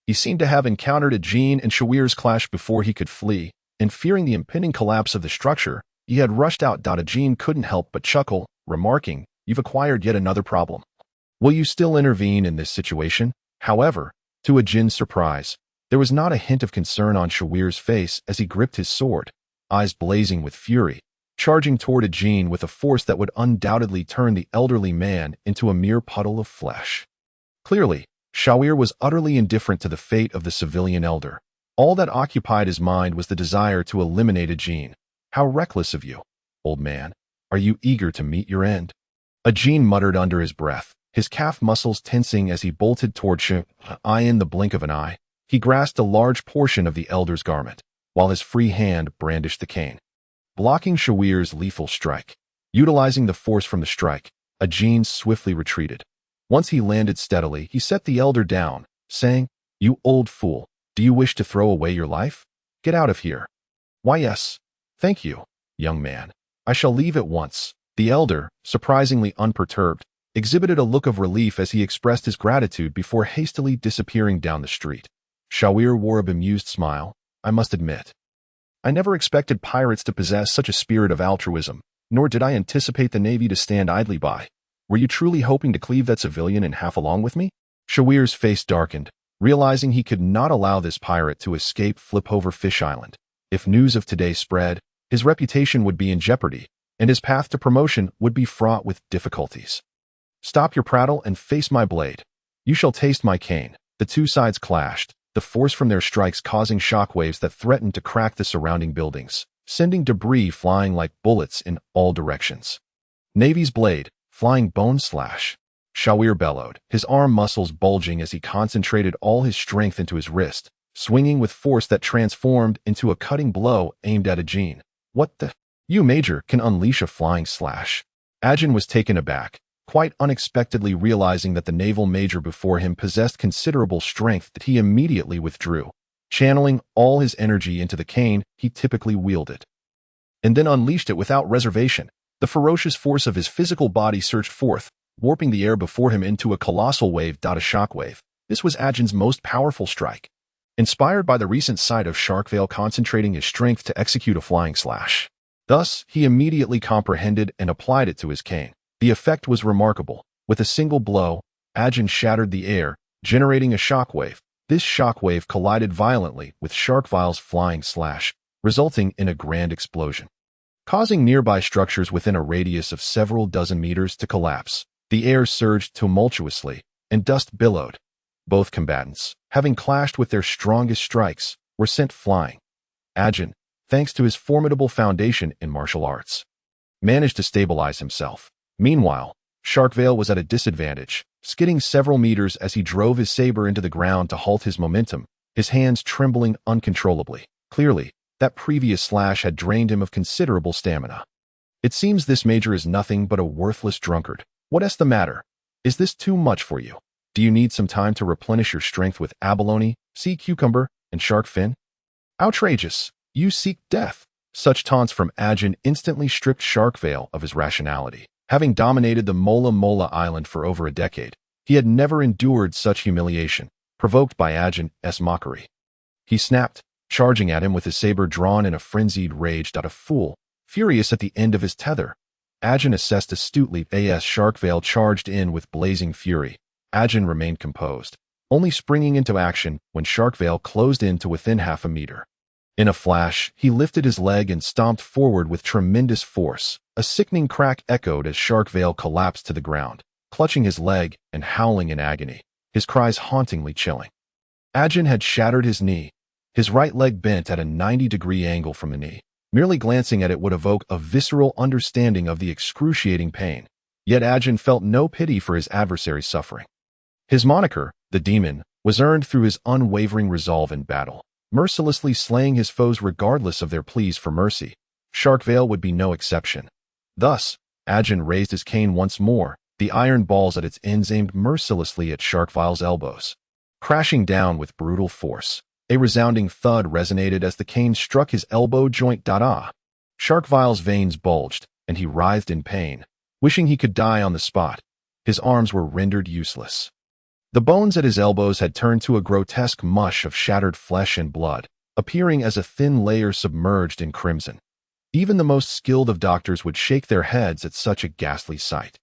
He seemed to have encountered Akin and Shawir's clash before he could flee, and fearing the impending collapse of the structure, he had rushed out. Akin couldn't help but chuckle, remarking, "You've acquired yet another problem. Will you still intervene in this situation?" However, to Akin's surprise, there was not a hint of concern on Shawir's face as he gripped his sword, eyes blazing with fury, charging toward Akin with a force that would undoubtedly turn the elderly man into a mere puddle of flesh. Clearly, Shawir was utterly indifferent to the fate of the civilian elder. All that occupied his mind was the desire to eliminate Akin. "How reckless of you, old man. Are you eager to meet your end?" Akin muttered under his breath, his calf muscles tensing as he bolted toward in the blink of an eye. He grasped a large portion of the elder's garment, while his free hand brandished the cane, blocking Shawir's lethal strike. Utilizing the force from the strike, Akin swiftly retreated. Once he landed steadily, he set the elder down, saying, "You old fool, do you wish to throw away your life? Get out of here." "Why, yes. Thank you, young man. I shall leave at once." The elder, surprisingly unperturbed, exhibited a look of relief as he expressed his gratitude before hastily disappearing down the street. Shawir wore a bemused smile. "I must admit, I never expected pirates to possess such a spirit of altruism, nor did I anticipate the Navy to stand idly by." Were you truly hoping to cleave that civilian in half along with me? Shawir's face darkened, realizing he could not allow this pirate to escape Flip-Over Fish Island. If news of today spread, his reputation would be in jeopardy, and his path to promotion would be fraught with difficulties. Stop your prattle and face my blade. You shall taste my cane. The two sides clashed, the force from their strikes causing shockwaves that threatened to crack the surrounding buildings, sending debris flying like bullets in all directions. Navy's blade, flying bone slash. Shawir bellowed, his arm muscles bulging as he concentrated all his strength into his wrist, swinging with force that transformed into a cutting blow aimed at Akin. What the? You, Major, can unleash a flying slash. Akin was taken aback, quite unexpectedly realizing that the naval major before him possessed considerable strength that he immediately withdrew, channeling all his energy into the cane he typically wielded. And then unleashed it without reservation. The ferocious force of his physical body surged forth, warping the air before him into a colossal wave. A shockwave. This was Akin's most powerful strike. Inspired by the recent sight of Sharkvale concentrating his strength to execute a flying slash. Thus, he immediately comprehended and applied it to his cane. The effect was remarkable. With a single blow, Akin shattered the air, generating a shockwave. This shockwave collided violently with Sharkvale's flying slash, resulting in a grand explosion, causing nearby structures within a radius of several dozen meters to collapse. The air surged tumultuously, and dust billowed. Both combatants, having clashed with their strongest strikes, were sent flying. Akin, thanks to his formidable foundation in martial arts, managed to stabilize himself. Meanwhile, Sharkvale was at a disadvantage, skidding several meters as he drove his saber into the ground to halt his momentum, his hands trembling uncontrollably. Clearly, that previous slash had drained him of considerable stamina. It seems this major is nothing but a worthless drunkard. What's the matter? Is this too much for you? Do you need some time to replenish your strength with abalone, sea cucumber, and shark fin? Outrageous! You seek death! Such taunts from Akin instantly stripped Sharkvale of his rationality. Having dominated the Mola Mola Island for over a decade, he had never endured such humiliation, provoked by Akin's mockery. He snapped, charging at him with his saber drawn in a frenzied rage. A fool, furious at the end of his tether. Akin assessed astutely as Sharkvale charged in with blazing fury. Akin remained composed, only springing into action when Sharkvale closed in to within half a meter. In a flash, he lifted his leg and stomped forward with tremendous force. A sickening crack echoed as Sharkvale collapsed to the ground, clutching his leg and howling in agony, his cries hauntingly chilling. Akin had shattered his knee, his right leg bent at a 90-degree angle from the knee. Merely glancing at it would evoke a visceral understanding of the excruciating pain. Yet Akin felt no pity for his adversary's suffering. His moniker, the Demon, was earned through his unwavering resolve in battle, mercilessly slaying his foes regardless of their pleas for mercy. Sharkvale would be no exception. Thus, Akin raised his cane once more, the iron balls at its ends aimed mercilessly at Sharkvale's elbows. Crashing down with brutal force, a resounding thud resonated as the cane struck his elbow joint. Sharkvale's veins bulged, and he writhed in pain, wishing he could die on the spot. His arms were rendered useless. The bones at his elbows had turned to a grotesque mush of shattered flesh and blood, appearing as a thin layer submerged in crimson. Even the most skilled of doctors would shake their heads at such a ghastly sight.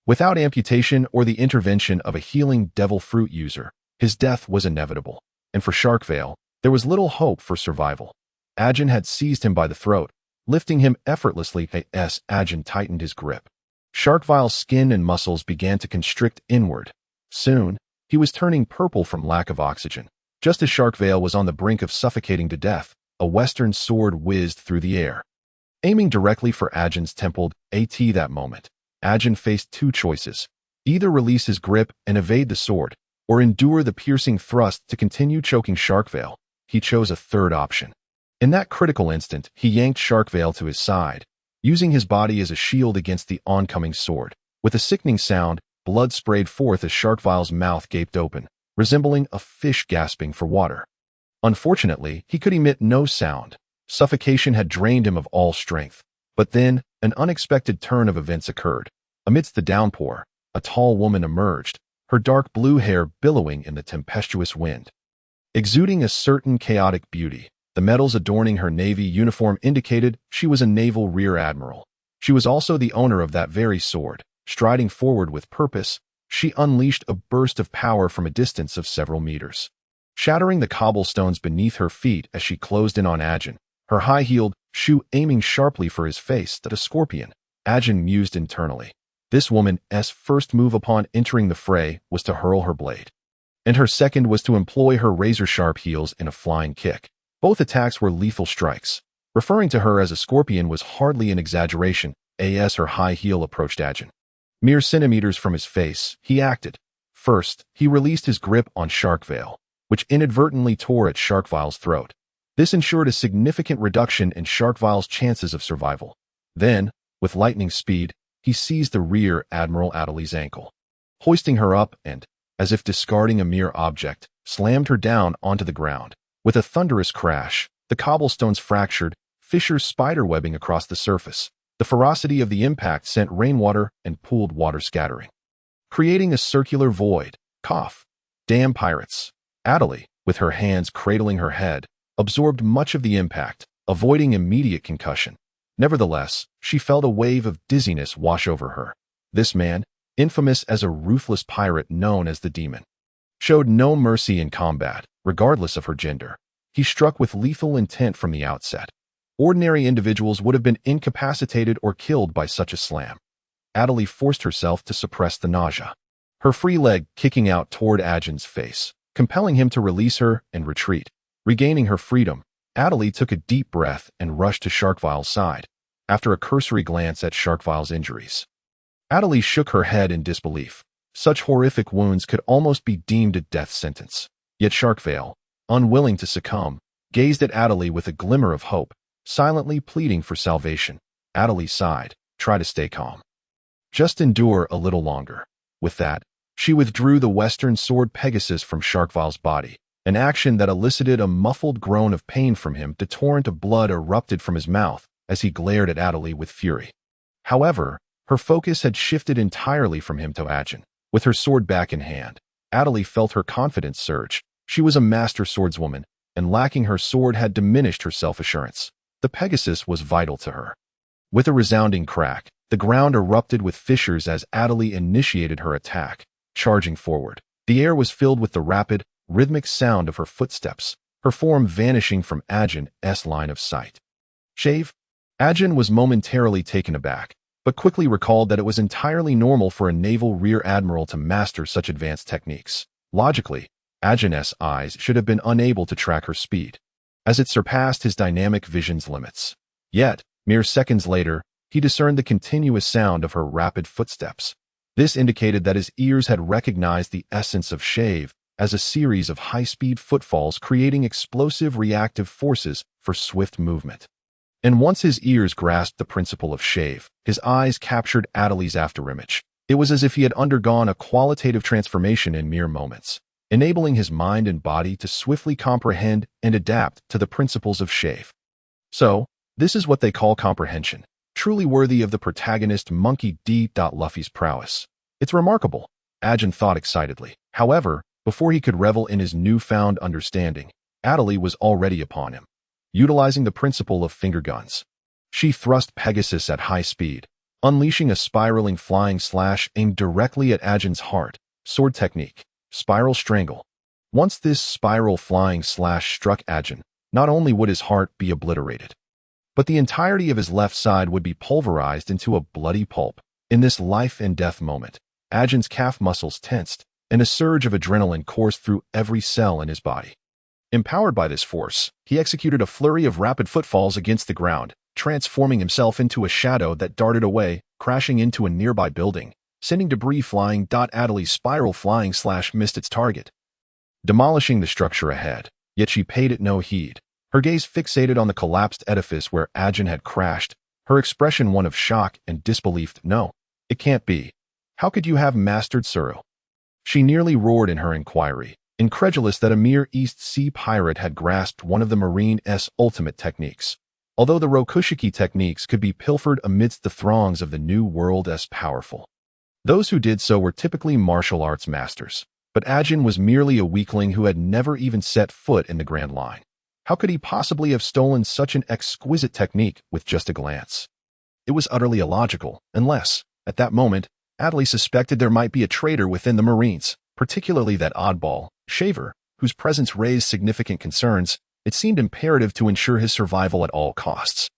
Without amputation or the intervention of a healing devil fruit user, his death was inevitable, and for Sharkvale, there was little hope for survival. Akin had seized him by the throat, lifting him effortlessly as Akin tightened his grip. Sharkvale's skin and muscles began to constrict inward. Soon, he was turning purple from lack of oxygen. Just as Sharkvale was on the brink of suffocating to death, a western sword whizzed through the air, aiming directly for Akin's temple. That moment, Akin faced two choices: either release his grip and evade the sword, or endure the piercing thrust to continue choking Sharkvale. He chose a third option. In that critical instant, he yanked Sharkvale to his side, using his body as a shield against the oncoming sword. With a sickening sound, blood sprayed forth as Sharkvale's mouth gaped open, resembling a fish gasping for water. Unfortunately, he could emit no sound. Suffocation had drained him of all strength. But then, an unexpected turn of events occurred. Amidst the downpour, a tall woman emerged, her dark blue hair billowing in the tempestuous wind. Exuding a certain chaotic beauty, the medals adorning her navy uniform indicated she was a naval rear admiral. She was also the owner of that very sword. Striding forward with purpose, she unleashed a burst of power from a distance of several meters, shattering the cobblestones beneath her feet as she closed in on Akin, her high-heeled shoe aiming sharply for his face. That a scorpion, Akin mused internally. This woman's first move upon entering the fray was to hurl her blade, and her second was to employ her razor-sharp heels in a flying kick. Both attacks were lethal strikes. Referring to her as a scorpion was hardly an exaggeration, as her high heel approached Akin. Mere centimeters from his face, he acted. First, he released his grip on Sharkveil, which inadvertently tore at Sharkveil's throat. This ensured a significant reduction in Sharkveil's chances of survival. Then, with lightning speed, he seized the rear Admiral Adley's ankle, hoisting her up and, as if discarding a mere object, slammed her down onto the ground. With a thunderous crash, the cobblestones fractured, fissures spiderwebbing across the surface. The ferocity of the impact sent rainwater and pooled water scattering, creating a circular void. Cough. Damn pirates. Adley, with her hands cradling her head, absorbed much of the impact, avoiding immediate concussion. Nevertheless, she felt a wave of dizziness wash over her. This man, infamous as a ruthless pirate known as the Demon, showed no mercy in combat, regardless of her gender. He struck with lethal intent from the outset. Ordinary individuals would have been incapacitated or killed by such a slam. Adley forced herself to suppress the nausea, her free leg kicking out toward Akin's face, compelling him to release her and retreat. Regaining her freedom, Adley took a deep breath and rushed to Sharkveil's side. After a cursory glance at Sharkveil's injuries, Adley shook her head in disbelief. Such horrific wounds could almost be deemed a death sentence. Yet Sharkveil, unwilling to succumb, gazed at Adley with a glimmer of hope, silently pleading for salvation. Adley sighed. Try to stay calm. Just endure a little longer. With that, she withdrew the western sword Pegasus from Sharkveil's body, an action that elicited a muffled groan of pain from him. The torrent of blood erupted from his mouth as he glared at Adley with fury. However, her focus had shifted entirely from him to Akin. With her sword back in hand, Adley felt her confidence surge. She was a master swordswoman, and lacking her sword had diminished her self-assurance. The Pegasus was vital to her. With a resounding crack, the ground erupted with fissures as Adley initiated her attack, charging forward. The air was filled with the rapid, rhythmic sound of her footsteps, her form vanishing from Akin's line of sight. Shave? Akin was momentarily taken aback, but quickly recalled that it was entirely normal for a naval rear admiral to master such advanced techniques. Logically, Akin's eyes should have been unable to track her speed, as it surpassed his dynamic vision's limits. Yet, mere seconds later, he discerned the continuous sound of her rapid footsteps. This indicated that his ears had recognized the essence of Shave as a series of high-speed footfalls creating explosive reactive forces for swift movement. And once his ears grasped the principle of Shave, his eyes captured Adley's afterimage. It was as if he had undergone a qualitative transformation in mere moments, enabling his mind and body to swiftly comprehend and adapt to the principles of Shave. So, this is what they call comprehension, truly worthy of the protagonist Monkey D. Luffy's prowess. It's remarkable, Akin thought excitedly. However, before he could revel in his newfound understanding, Adley was already upon him. Utilizing the principle of finger guns, she thrust Pegasus at high speed, unleashing a spiraling flying slash aimed directly at Akin's heart. Sword technique, spiral strangle. Once this spiral flying slash struck Akin, not only would his heart be obliterated, but the entirety of his left side would be pulverized into a bloody pulp. In this life and death moment, Akin's calf muscles tensed, and a surge of adrenaline coursed through every cell in his body. Empowered by this force, he executed a flurry of rapid footfalls against the ground, transforming himself into a shadow that darted away, crashing into a nearby building, sending debris flying. Adley's spiral flying slash missed its target, demolishing the structure ahead, yet she paid it no heed. Her gaze fixated on the collapsed edifice where Akin had crashed, her expression one of shock and disbelief. No, it can't be. How could you have mastered Suru? She nearly roared in her inquiry, incredulous that a mere East Sea pirate had grasped one of the Marine's ultimate techniques. Although the Rokushiki techniques could be pilfered amidst the throngs of the New World's powerful, those who did so were typically martial arts masters. But Akin was merely a weakling who had never even set foot in the Grand Line. How could he possibly have stolen such an exquisite technique with just a glance? It was utterly illogical, unless, at that moment, Adley suspected there might be a traitor within the Marines, particularly that oddball, Shaver, whose presence raised significant concerns. It seemed imperative to ensure his survival at all costs.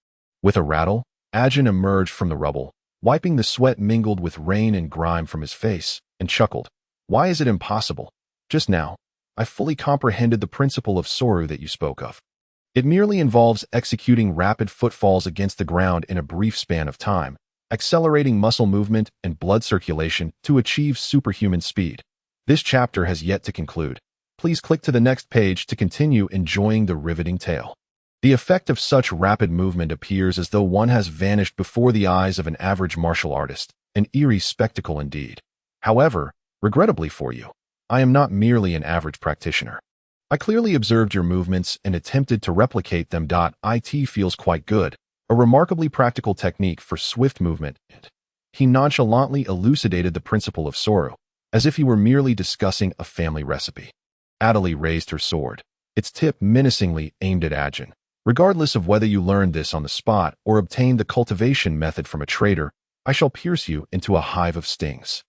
With a rattle, Akin emerged from the rubble, wiping the sweat mingled with rain and grime from his face, and chuckled. Why is it impossible? Just now, I fully comprehended the principle of Soru that you spoke of. It merely involves executing rapid footfalls against the ground in a brief span of time, accelerating muscle movement and blood circulation to achieve superhuman speed. This chapter has yet to conclude. Please click to the next page to continue enjoying the riveting tale. The effect of such rapid movement appears as though one has vanished before the eyes of an average martial artist, an eerie spectacle indeed. However, regrettably for you, I am not merely an average practitioner. I clearly observed your movements and attempted to replicate them. It feels quite good, a remarkably practical technique for swift movement. He nonchalantly elucidated the principle of Soru, as if he were merely discussing a family recipe. Adley raised her sword, its tip menacingly aimed at Akin. Regardless of whether you learned this on the spot or obtained the cultivation method from a trader, I shall pierce you into a hive of stings.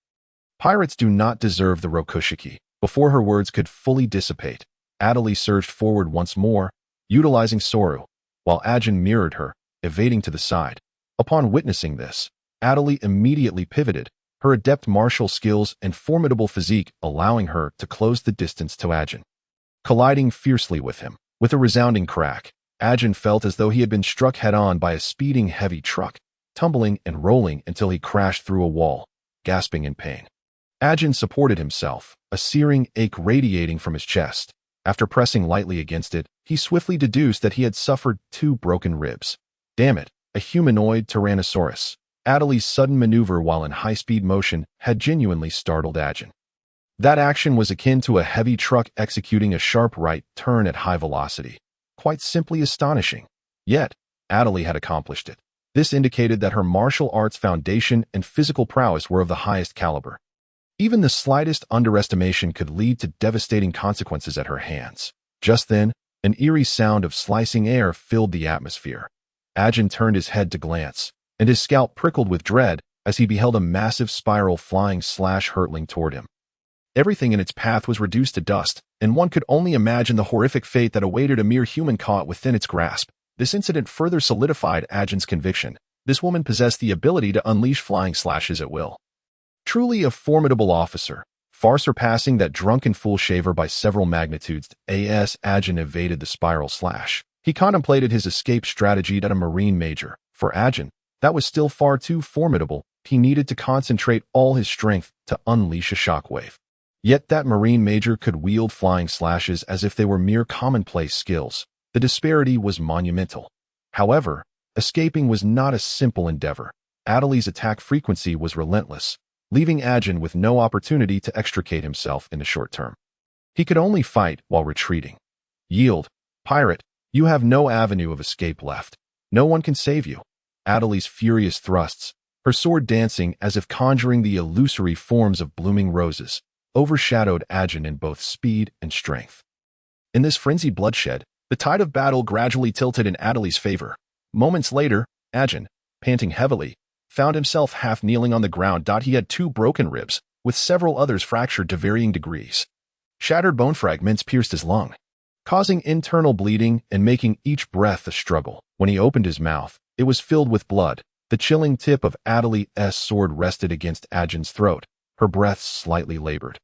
Pirates do not deserve the Rokushiki. Before her words could fully dissipate, Adley surged forward once more, utilizing Soru, while Akin mirrored her, evading to the side. Upon witnessing this, Adley immediately pivoted, her adept martial skills and formidable physique allowing her to close the distance to Akin. Colliding fiercely with him, with a resounding crack, Akin felt as though he had been struck head-on by a speeding heavy truck, tumbling and rolling until he crashed through a wall, gasping in pain. Akin supported himself, a searing ache radiating from his chest. After pressing lightly against it, he swiftly deduced that he had suffered 2 broken ribs. Damn it, a humanoid Tyrannosaurus. Adley's sudden maneuver while in high-speed motion had genuinely startled Akin. That action was akin to a heavy truck executing a sharp right turn at high velocity. Quite simply astonishing. Yet, Adley had accomplished it. This indicated that her martial arts foundation and physical prowess were of the highest caliber. Even the slightest underestimation could lead to devastating consequences at her hands. Just then, an eerie sound of slicing air filled the atmosphere. Akin turned his head to glance, and his scalp prickled with dread as he beheld a massive spiral flying hurtling toward him. Everything in its path was reduced to dust, and one could only imagine the horrific fate that awaited a mere human caught within its grasp. This incident further solidified Akin's conviction. This woman possessed the ability to unleash flying slashes at will. Truly a formidable officer, far surpassing that drunken fool Shaver by several magnitudes. As Akin evaded the spiral slash, he contemplated his escape strategy at a Marine major. For Akin, that was still far too formidable. He needed to concentrate all his strength to unleash a shockwave. Yet that Marine major could wield flying slashes as if they were mere commonplace skills. The disparity was monumental. However, escaping was not a simple endeavor. Adley's attack frequency was relentless, leaving Akin with no opportunity to extricate himself in the short term. He could only fight while retreating. Yield, pirate, you have no avenue of escape left. No one can save you. Adley's furious thrusts, her sword dancing as if conjuring the illusory forms of blooming roses, overshadowed Akin in both speed and strength. In this frenzied bloodshed, the tide of battle gradually tilted in Adley's favor. Moments later, Akin, panting heavily, found himself half kneeling on the ground. He had 2 broken ribs, with several others fractured to varying degrees. Shattered bone fragments pierced his lung, causing internal bleeding and making each breath a struggle. When he opened his mouth, it was filled with blood. The chilling tip of Adley's sword rested against Akin's throat, her breath slightly labored.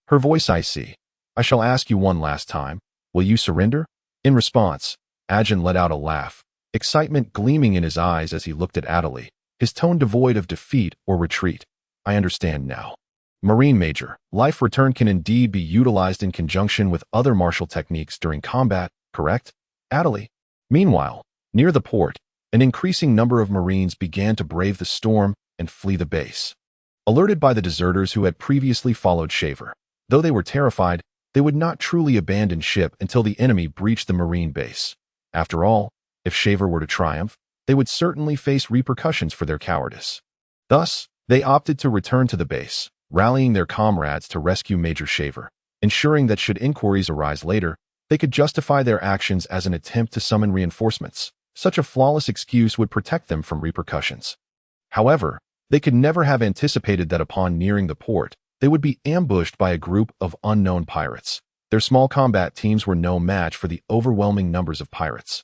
Her voice, I see. I shall ask you one last time. Will you surrender? In response, Akin let out a laugh, excitement gleaming in his eyes as he looked at Adley, his tone devoid of defeat or retreat. I understand now. Marine Major, life return can indeed be utilized in conjunction with other martial techniques during combat, correct? Adley. Meanwhile, near the port, an increasing number of Marines began to brave the storm and flee the base. Alerted by the deserters who had previously followed Shaver, though they were terrified, they would not truly abandon ship until the enemy breached the Marine base. After all, if Shaver were to triumph, they would certainly face repercussions for their cowardice. Thus, they opted to return to the base, rallying their comrades to rescue Major Shaver, ensuring that should inquiries arise later, they could justify their actions as an attempt to summon reinforcements. Such a flawless excuse would protect them from repercussions. However, They could never have anticipated that upon nearing the port, they would be ambushed by a group of unknown pirates. Their small combat teams were no match for the overwhelming numbers of pirates.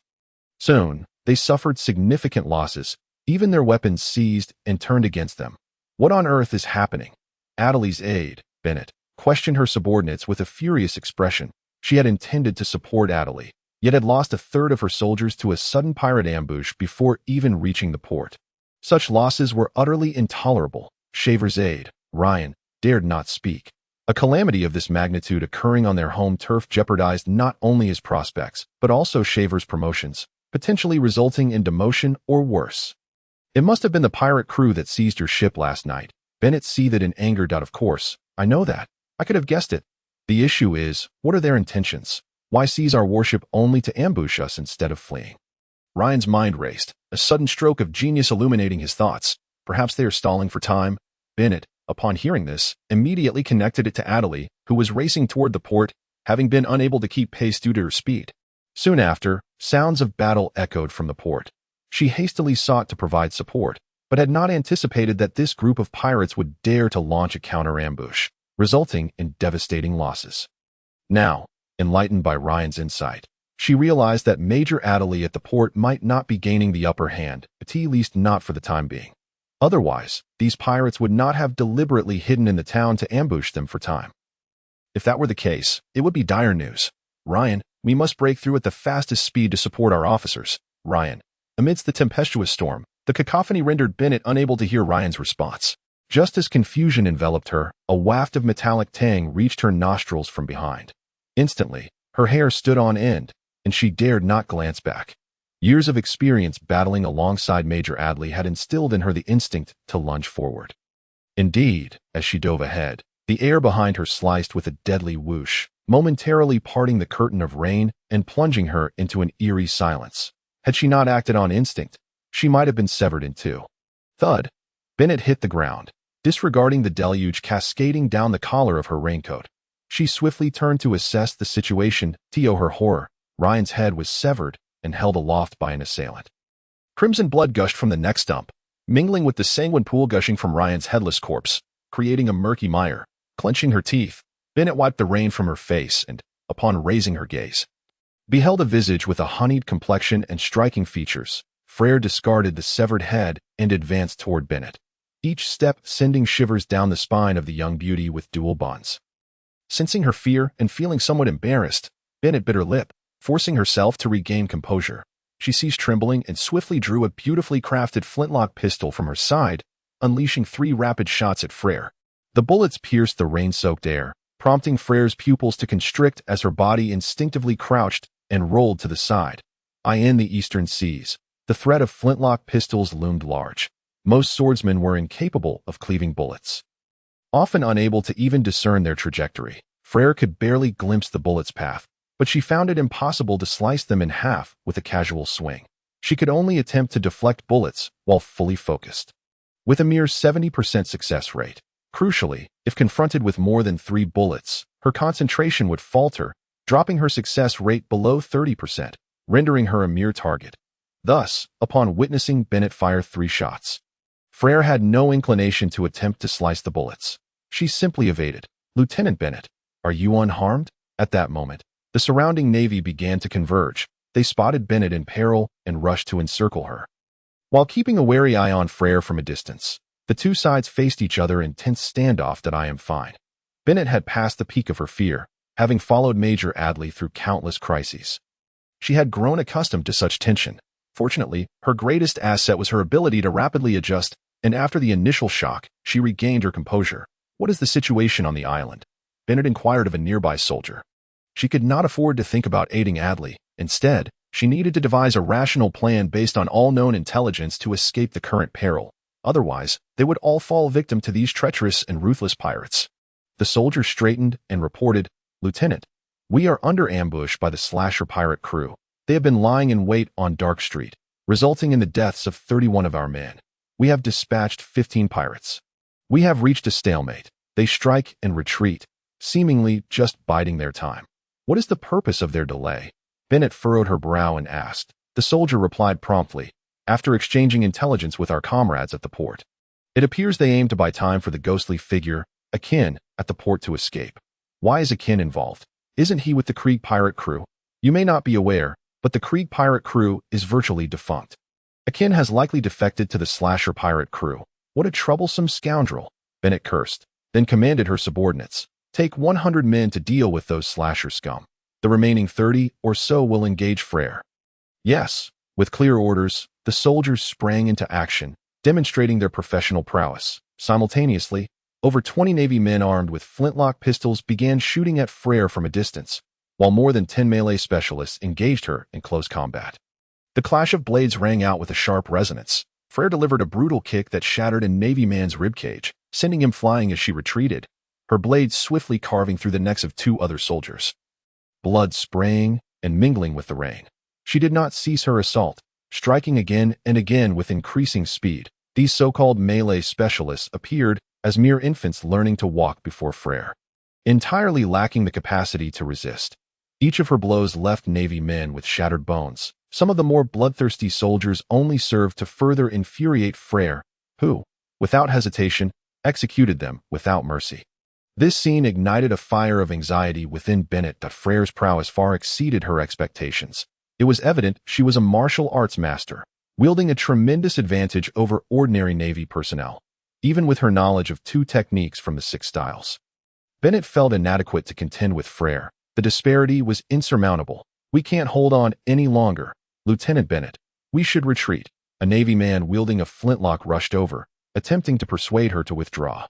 Soon, they suffered significant losses, even their weapons seized and turned against them. What on earth is happening? Adley's aide, Bennett, questioned her subordinates with a furious expression. She had intended to support Adley, yet had lost a third of her soldiers to a sudden pirate ambush before even reaching the port. Such losses were utterly intolerable. Shaver's aide, Ryan, dared not speak. A calamity of this magnitude occurring on their home turf jeopardized not only his prospects, but also Shaver's promotions, potentially resulting in demotion or worse. It must have been the pirate crew that seized your ship last night. Bennett seethed in anger. Of course, I know that. I could have guessed it. The issue is, what are their intentions? Why seize our warship only to ambush us instead of fleeing? Ryan's mind raced, a sudden stroke of genius illuminating his thoughts. Perhaps they are stalling for time. Bennett, upon hearing this, immediately connected it to Adley, who was racing toward the port, having been unable to keep pace due to her speed. Soon after, sounds of battle echoed from the port. She hastily sought to provide support, but had not anticipated that this group of pirates would dare to launch a counter-ambush, resulting in devastating losses. Now, enlightened by Ryan's insight, she realized that Major Adley at the port might not be gaining the upper hand, at least not for the time being. Otherwise, these pirates would not have deliberately hidden in the town to ambush them for time. If that were the case, it would be dire news. Ryan, we must break through at the fastest speed to support our officers. Ryan. Amidst the tempestuous storm, the cacophony rendered Bennett unable to hear Ryan's response. Just as confusion enveloped her, a waft of metallic tang reached her nostrils from behind. Instantly, her hair stood on end, and she dared not glance back. Years of experience battling alongside Major Adley had instilled in her the instinct to lunge forward. Indeed, as she dove ahead, the air behind her sliced with a deadly whoosh, momentarily parting the curtain of rain and plunging her into an eerie silence. Had she not acted on instinct, she might have been severed in two. Thud! Bennett hit the ground, disregarding the deluge cascading down the collar of her raincoat. She swiftly turned to assess the situation. To her horror, Ryan's head was severed and held aloft by an assailant. Crimson blood gushed from the neck stump, mingling with the sanguine pool gushing from Ryan's headless corpse, creating a murky mire. Clenching her teeth, Bennett wiped the rain from her face and, upon raising her gaze, beheld a visage with a honeyed complexion and striking features. Freyra discarded the severed head and advanced toward Bennett, each step sending shivers down the spine of the young beauty with dual bonds. Sensing her fear and feeling somewhat embarrassed, Bennett bit her lip, forcing herself to regain composure. She ceased trembling and swiftly drew a beautifully crafted flintlock pistol from her side, unleashing 3 rapid shots at Freyra. The bullets pierced the rain-soaked air, prompting Freyra's pupils to constrict as her body instinctively crouched and rolled to the side. In the eastern seas, the threat of flintlock pistols loomed large. Most swordsmen were incapable of cleaving bullets. Often unable to even discern their trajectory, Freyra could barely glimpse the bullet's path, but she found it impossible to slice them in half with a casual swing. She could only attempt to deflect bullets while fully focused. With a mere 70% success rate, crucially, if confronted with more than 3 bullets, her concentration would falter, dropping her success rate below 30%, rendering her a mere target. Thus, upon witnessing Bennett fire 3 shots, Freyra had no inclination to attempt to slice the bullets. She simply evaded. "Lieutenant Bennett, are you unharmed?" At that moment, the surrounding navy began to converge. They spotted Bennett in peril and rushed to encircle her. While keeping a wary eye on Freyra from a distance, the two sides faced each other in tense standoff. "I am fine." Bennett had passed the peak of her fear, having followed Major Adley through countless crises. She had grown accustomed to such tension. Fortunately, her greatest asset was her ability to rapidly adjust, and after the initial shock, she regained her composure. "What is the situation on the island?" Bennett inquired of a nearby soldier. She could not afford to think about aiding Adley. Instead, she needed to devise a rational plan based on all known intelligence to escape the current peril. Otherwise, they would all fall victim to these treacherous and ruthless pirates. The soldier straightened and reported, "Lieutenant, we are under ambush by the Slasher pirate crew. They have been lying in wait on Dark Street, resulting in the deaths of 31 of our men. We have dispatched 15 pirates. We have reached a stalemate. They strike and retreat, seemingly just biding their time. What is the purpose of their delay?" Bennett furrowed her brow and asked. The soldier replied promptly, "After exchanging intelligence with our comrades at the port, It appears they aim to buy time for the ghostly figure, Akin, at the port to escape. Why is Akin involved? Isn't he with the Krieg pirate crew? You may not be aware, but the Krieg pirate crew is virtually defunct. Akin has likely defected to the Slasher pirate crew. What a troublesome scoundrel, Bennett cursed, then commanded her subordinates. Take 100 men to deal with those Slasher scum. The remaining 30 or so will engage Freyra. Yes, with clear orders, the soldiers sprang into action, demonstrating their professional prowess. Simultaneously, over 20 Navy men armed with flintlock pistols began shooting at Freyra from a distance, while more than 10 melee specialists engaged her in close combat. The clash of blades rang out with a sharp resonance. Freyra delivered a brutal kick that shattered a Navy man's ribcage, sending him flying as she retreated, her blade swiftly carving through the necks of 2 other soldiers. Blood spraying and mingling with the rain. She did not cease her assault, striking again and again with increasing speed. These so-called melee specialists appeared as mere infants learning to walk before Freyra, entirely lacking the capacity to resist. Each of her blows left Navy men with shattered bones. Some of the more bloodthirsty soldiers only served to further infuriate Freyra, who, without hesitation, executed them without mercy. This scene ignited a fire of anxiety within Bennett that Freyra's prowess far exceeded her expectations. It was evident she was a martial arts master, wielding a tremendous advantage over ordinary Navy personnel, even with her knowledge of 2 techniques from the 6 styles. Bennett felt inadequate to contend with Freyra. The disparity was insurmountable. We can't hold on any longer, Lieutenant Bennett. We should retreat. A Navy man wielding a flintlock rushed over, attempting to persuade her to withdraw.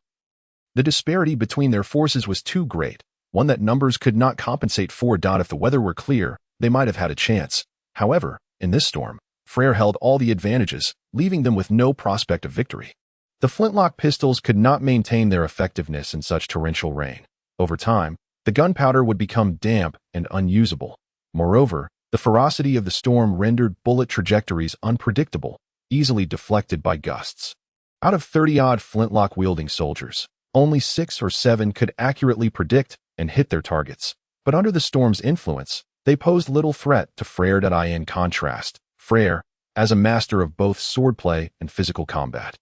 The disparity between their forces was too great, one that numbers could not compensate for. If the weather were clear, they might have had a chance. However, in this storm, Freyra held all the advantages, leaving them with no prospect of victory. The flintlock pistols could not maintain their effectiveness in such torrential rain. Over time, the gunpowder would become damp and unusable. Moreover, the ferocity of the storm rendered bullet trajectories unpredictable, easily deflected by gusts. Out of 30-odd flintlock-wielding soldiers, only 6 or 7 could accurately predict and hit their targets. But under the storm's influence, they posed little threat to Freyra. In contrast, Freyra, as a master of both swordplay and physical combat,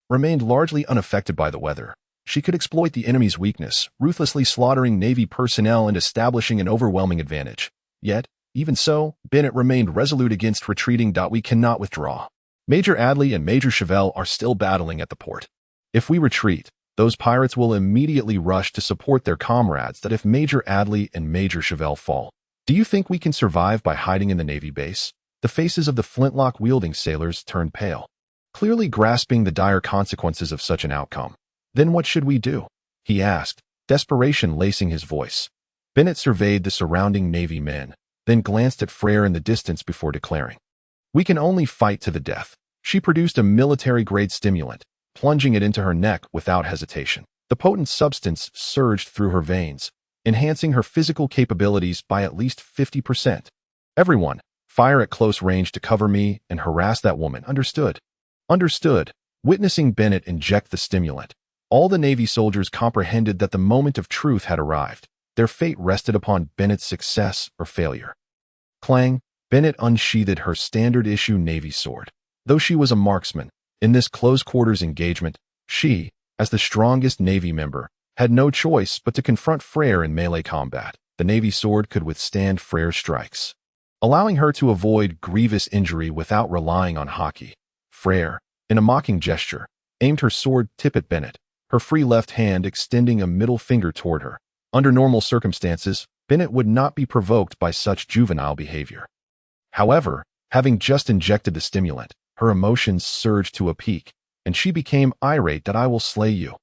remained largely unaffected by the weather. She could exploit the enemy's weakness, ruthlessly slaughtering Navy personnel and establishing an overwhelming advantage. Yet, even so, Bennett remained resolute against retreating. We cannot withdraw. Major Adley and Major Chevelle are still battling at the port. If we retreat, those pirates will immediately rush to support their comrades. If Major Adley and Major Chevelle fall, do you think we can survive by hiding in the Navy base? The faces of the flintlock-wielding sailors turned pale, clearly grasping the dire consequences of such an outcome. Then what should we do? He asked, desperation lacing his voice. Bennett surveyed the surrounding Navy men, then glanced at Freyra in the distance before declaring, "We can only fight to the death." She produced a military-grade stimulant, plunging it into her neck without hesitation. The potent substance surged through her veins, enhancing her physical capabilities by at least 50%. "Everyone, fire at close range to cover me and harass that woman. Understood?" Understood. Witnessing Bennett inject the stimulant, all the Navy soldiers comprehended that the moment of truth had arrived. Their fate rested upon Bennett's success or failure. Clang, Bennett unsheathed her standard-issue Navy sword. Though she was a marksman, in this close-quarters engagement, she, as the strongest Navy member, had no choice but to confront Freyra in melee combat. The Navy sword could withstand Freyra's strikes, allowing her to avoid grievous injury without relying on hockey. Freyra, in a mocking gesture, aimed her sword tip at Bennett, her free left hand extending a middle finger toward her. Under normal circumstances, Bennett would not be provoked by such juvenile behavior. However, having just injected the stimulant, her emotions surged to a peak, and she became irate. "I will slay you."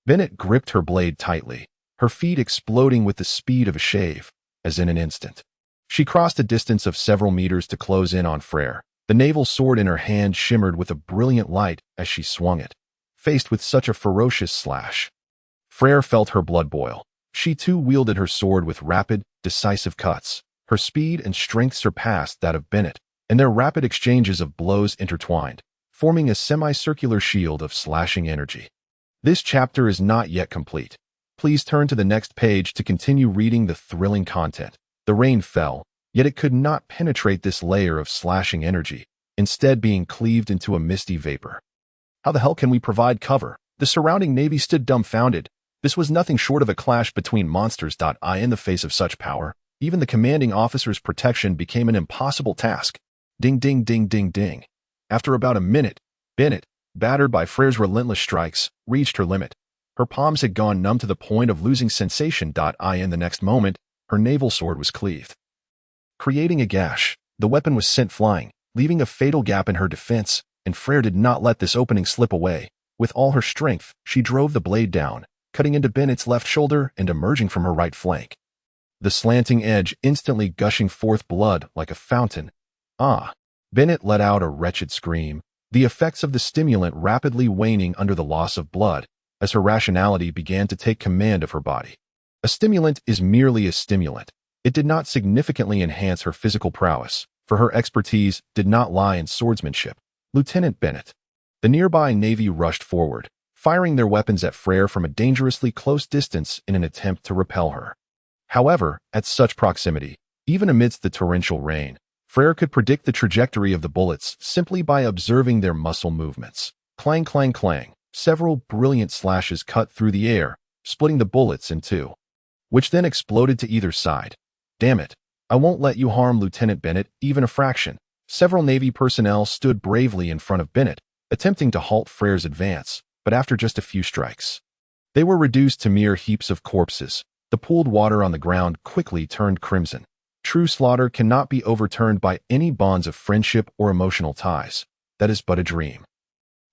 Bennett gripped her blade tightly, her feet exploding with the speed of a shave, as in an instant. She crossed a distance of several meters to close in on Freyra. The naval sword in her hand shimmered with a brilliant light as she swung it, faced with such a ferocious slash. Freyra felt her blood boil. She too wielded her sword with rapid, decisive cuts. Her speed and strength surpassed that of Bennett, and their rapid exchanges of blows intertwined, forming a semicircular shield of slashing energy. This chapter is not yet complete. Please turn to the next page to continue reading the thrilling content. The rain fell, yet it could not penetrate this layer of slashing energy, instead being cleaved into a misty vapor. How the hell can we provide cover? The surrounding navy stood dumbfounded. This was nothing short of a clash between monsters. In the face of such power, even the commanding officer's protection became an impossible task. Ding ding ding ding ding. After about a minute, Bennett, battered by Freyra's relentless strikes, reached her limit. Her palms had gone numb to the point of losing sensation. In the next moment, her naval sword was cleaved. Creating a gash, the weapon was sent flying, leaving a fatal gap in her defense, and Freyra did not let this opening slip away. With all her strength, she drove the blade down, cutting into Bennett's left shoulder and emerging from her right flank. The slanting edge instantly gushing forth blood like a fountain. Ah! Bennett let out a wretched scream, the effects of the stimulant rapidly waning under the loss of blood, as her rationality began to take command of her body. A stimulant is merely a stimulant. It did not significantly enhance her physical prowess, for her expertise did not lie in swordsmanship. Lieutenant Bennett. The nearby navy rushed forward, firing their weapons at Freyra from a dangerously close distance in an attempt to repel her. However, at such proximity, even amidst the torrential rain, Freyra could predict the trajectory of the bullets simply by observing their muscle movements. Clang, clang, clang. Several brilliant slashes cut through the air, splitting the bullets in two, which then exploded to either side. Damn it. I won't let you harm Lieutenant Bennett, even a fraction. Several Navy personnel stood bravely in front of Bennett, attempting to halt Freyra's advance, but after just a few strikes, they were reduced to mere heaps of corpses. The pooled water on the ground quickly turned crimson. True slaughter cannot be overturned by any bonds of friendship or emotional ties. That is but a dream.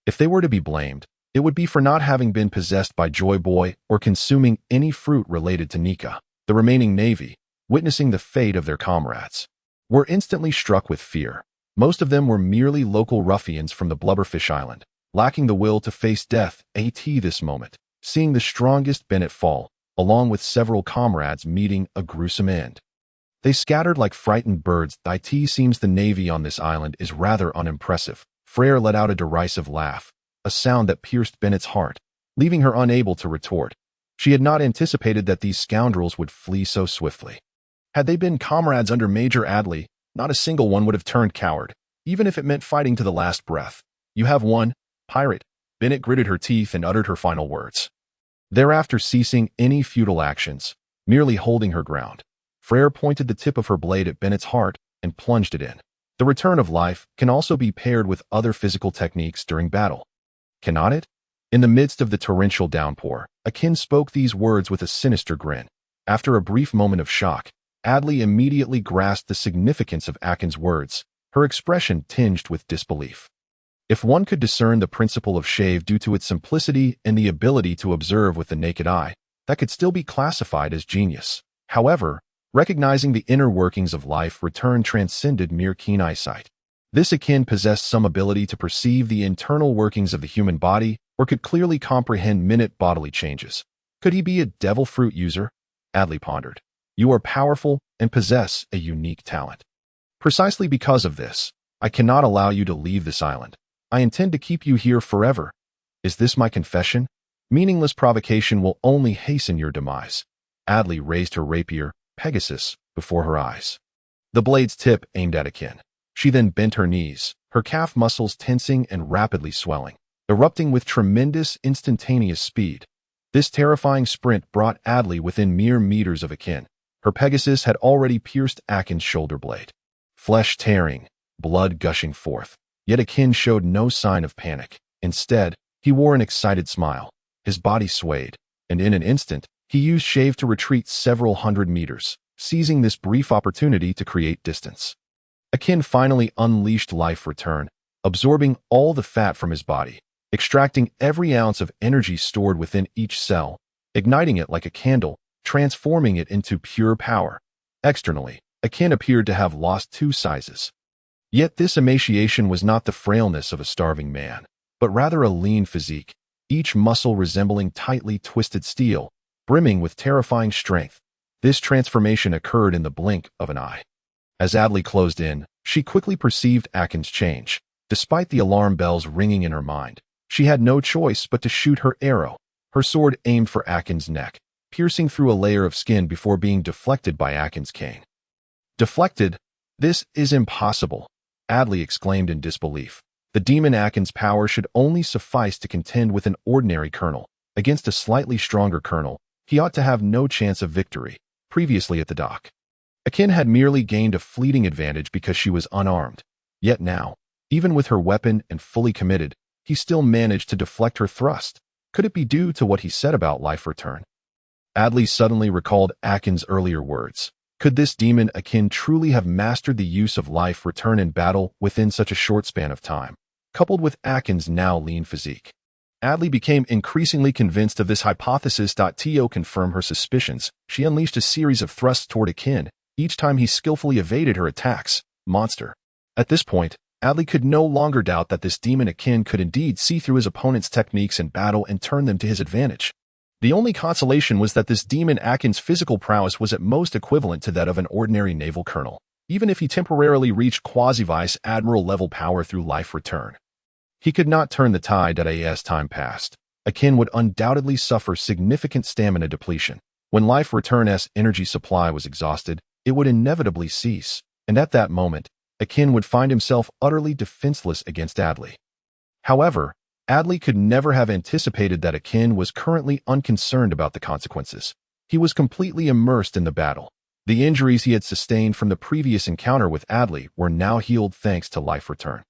If they were to be blamed, it would be for not having been possessed by Joy Boy or consuming any fruit related to Nika. The remaining Navy, witnessing the fate of their comrades, were instantly struck with fear. Most of them were merely local ruffians from the Blubberfish Island, lacking the will to face death this moment, seeing the strongest Bennett fall, along with several comrades meeting a gruesome end. They scattered like frightened birds. It seems the Navy on this island is rather unimpressive. Freyra let out a derisive laugh, a sound that pierced Bennett's heart, leaving her unable to retort. She had not anticipated that these scoundrels would flee so swiftly. Had they been comrades under Major Adley, not a single one would have turned coward, even if it meant fighting to the last breath. You have won, pirate. Bennett gritted her teeth and uttered her final words. Thereafter ceasing any futile actions, merely holding her ground, Freyra pointed the tip of her blade at Bennett's heart and plunged it in. The return of life can also be paired with other physical techniques during battle. Cannot it? In the midst of the torrential downpour, Akin spoke these words with a sinister grin. After a brief moment of shock, Adley immediately grasped the significance of Akin's words, her expression tinged with disbelief. If one could discern the principle of shave due to its simplicity and the ability to observe with the naked eye, that could still be classified as genius. However, recognizing the inner workings of life return transcended mere keen eyesight. This Akin possessed some ability to perceive the internal workings of the human body or could clearly comprehend minute bodily changes. Could he be a devil fruit user? Adley pondered. You are powerful and possess a unique talent. Precisely because of this, I cannot allow you to leave this island. I intend to keep you here forever. Is this my confession? Meaningless provocation will only hasten your demise. Adley raised her rapier, Pegasus, before her eyes. The blade's tip aimed at Akin. She then bent her knees, her calf muscles tensing and rapidly swelling, erupting with tremendous instantaneous speed. This terrifying sprint brought Adley within mere meters of Akin. Her Pegasus had already pierced Akin's shoulder blade. Flesh tearing, blood gushing forth. Yet Akin showed no sign of panic. Instead, he wore an excited smile. His body swayed, and in an instant, he used shave to retreat several hundred meters, seizing this brief opportunity to create distance. Akin finally unleashed life return, absorbing all the fat from his body, extracting every ounce of energy stored within each cell, igniting it like a candle, transforming it into pure power. Externally, Akin appeared to have lost 2 sizes. Yet this emaciation was not the frailness of a starving man, but rather a lean physique, each muscle resembling tightly twisted steel, brimming with terrifying strength. This transformation occurred in the blink of an eye. As Adley closed in, she quickly perceived Akin's change. Despite the alarm bells ringing in her mind, she had no choice but to shoot her arrow, her sword aimed for Akin's neck, piercing through a layer of skin before being deflected by Akin's cane. Deflected? This is impossible, Adley exclaimed in disbelief. The demon Akin's power should only suffice to contend with an ordinary colonel. Against a slightly stronger colonel, he ought to have no chance of victory. Previously at the dock, Akin had merely gained a fleeting advantage because she was unarmed. Yet now, even with her weapon and fully committed, he still managed to deflect her thrust. Could it be due to what he said about life return? Adley suddenly recalled Akin's earlier words. Could this demon Akin truly have mastered the use of life return in battle within such a short span of time? Coupled with Akin's now lean physique, Adley became increasingly convinced of this hypothesis. To confirm her suspicions, she unleashed a series of thrusts toward Akin, each time he skillfully evaded her attacks. Monster. At this point, Adley could no longer doubt that this demon Akin could indeed see through his opponent's techniques in battle and turn them to his advantage. The only consolation was that this demon Akin's physical prowess was at most equivalent to that of an ordinary naval colonel, even if he temporarily reached quasi-vice admiral level power through life return. He could not turn the tide as time passed. Akin would undoubtedly suffer significant stamina depletion. When life return's energy supply was exhausted, it would inevitably cease, and at that moment, Akin would find himself utterly defenseless against Adley. However, Adley could never have anticipated that Akin was currently unconcerned about the consequences. He was completely immersed in the battle. The injuries he had sustained from the previous encounter with Adley were now healed thanks to life return.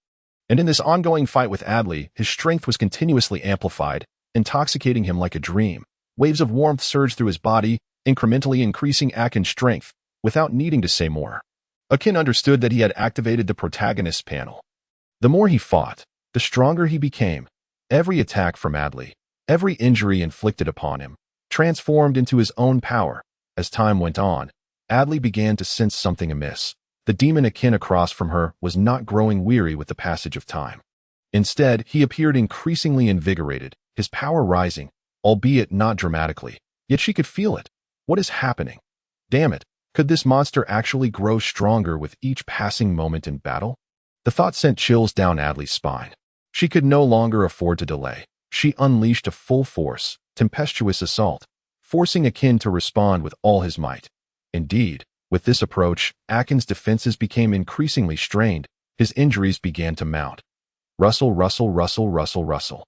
And in this ongoing fight with Adley, his strength was continuously amplified, intoxicating him like a dream. Waves of warmth surged through his body, incrementally increasing Akin's strength, without needing to say more. Akin understood that he had activated the protagonist panel. The more he fought, the stronger he became. Every attack from Adley, every injury inflicted upon him, transformed into his own power. As time went on, Adley began to sense something amiss. The demon Akin across from her was not growing weary with the passage of time. Instead, he appeared increasingly invigorated, his power rising, albeit not dramatically. Yet she could feel it. What is happening? Damn it, could this monster actually grow stronger with each passing moment in battle? The thought sent chills down Adley's spine. She could no longer afford to delay. She unleashed a full-force, tempestuous assault, forcing Akin to respond with all his might. Indeed, with this approach, Akin's defenses became increasingly strained. His injuries began to mount. Rustle, rustle, rustle, rustle, rustle.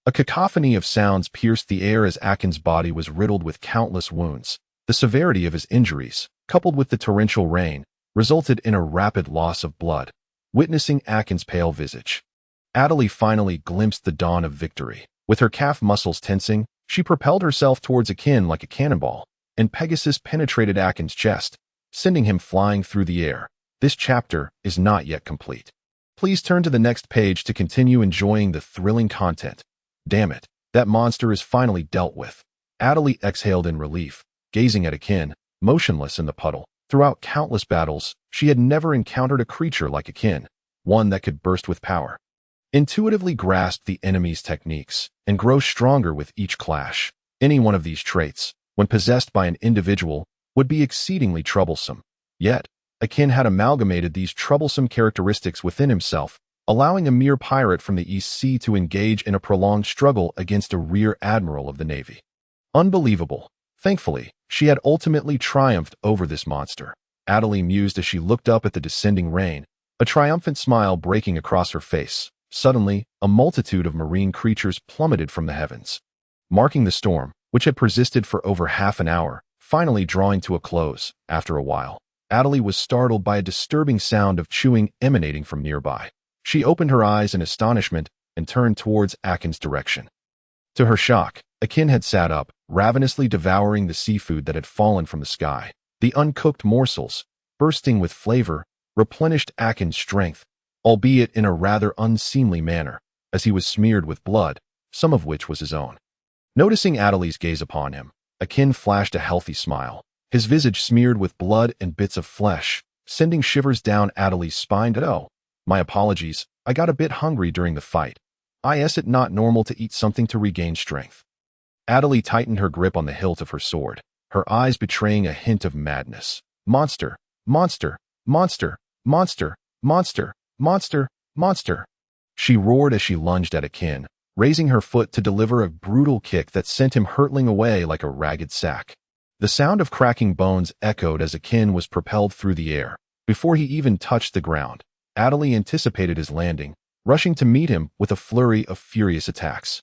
A cacophony of sounds pierced the air as Akin's body was riddled with countless wounds. The severity of his injuries, coupled with the torrential rain, resulted in a rapid loss of blood. Witnessing Akin's pale visage, Adley finally glimpsed the dawn of victory. With her calf muscles tensing, she propelled herself towards Akin like a cannonball, and Pegasus penetrated Akin's chest, sending him flying through the air. This chapter is not yet complete. Please turn to the next page to continue enjoying the thrilling content. Damn it, that monster is finally dealt with. Adley exhaled in relief, gazing at Akin, motionless in the puddle. Throughout countless battles, she had never encountered a creature like Akin, one that could burst with power, intuitively grasp the enemy's techniques, and grow stronger with each clash. Any one of these traits, when possessed by an individual, would be exceedingly troublesome. Yet, Akin had amalgamated these troublesome characteristics within himself, allowing a mere pirate from the East Sea to engage in a prolonged struggle against a rear admiral of the Navy. Unbelievable. Thankfully, she had ultimately triumphed over this monster. Adley mused as she looked up at the descending rain, a triumphant smile breaking across her face. Suddenly, a multitude of marine creatures plummeted from the heavens, marking the storm, which had persisted for over half an hour, finally drawing to a close. After a while, Adley was startled by a disturbing sound of chewing emanating from nearby. She opened her eyes in astonishment and turned towards Akin's direction. To her shock, Akin had sat up, ravenously devouring the seafood that had fallen from the sky. The uncooked morsels, bursting with flavor, replenished Akin's strength, albeit in a rather unseemly manner, as he was smeared with blood, some of which was his own. Noticing Adley's gaze upon him, Akin flashed a healthy smile, his visage smeared with blood and bits of flesh, sending shivers down Adley's spine. Oh, my apologies, I got a bit hungry during the fight. Is it not normal to eat something to regain strength? Adley tightened her grip on the hilt of her sword, her eyes betraying a hint of madness. Monster, monster, monster, monster, monster, monster, monster. She roared as she lunged at Akin, raising her foot to deliver a brutal kick that sent him hurtling away like a ragged sack. The sound of cracking bones echoed as Akin was propelled through the air. Before he even touched the ground, Adley anticipated his landing, rushing to meet him with a flurry of furious attacks.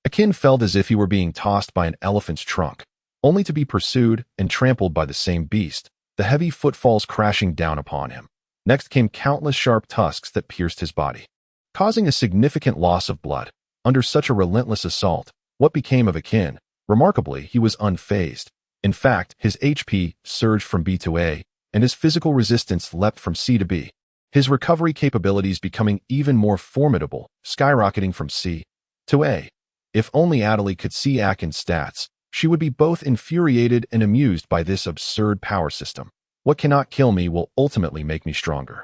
Akin felt as if he were being tossed by an elephant's trunk, only to be pursued and trampled by the same beast, the heavy footfalls crashing down upon him. Next came countless sharp tusks that pierced his body, causing a significant loss of blood. Under such a relentless assault, what became of Akin? Remarkably, he was unfazed. In fact, his HP surged from B to A, and his physical resistance leapt from C to B, his recovery capabilities becoming even more formidable, skyrocketing from C to A. If only Adley could see Akin's stats, she would be both infuriated and amused by this absurd power system. What cannot kill me will ultimately make me stronger.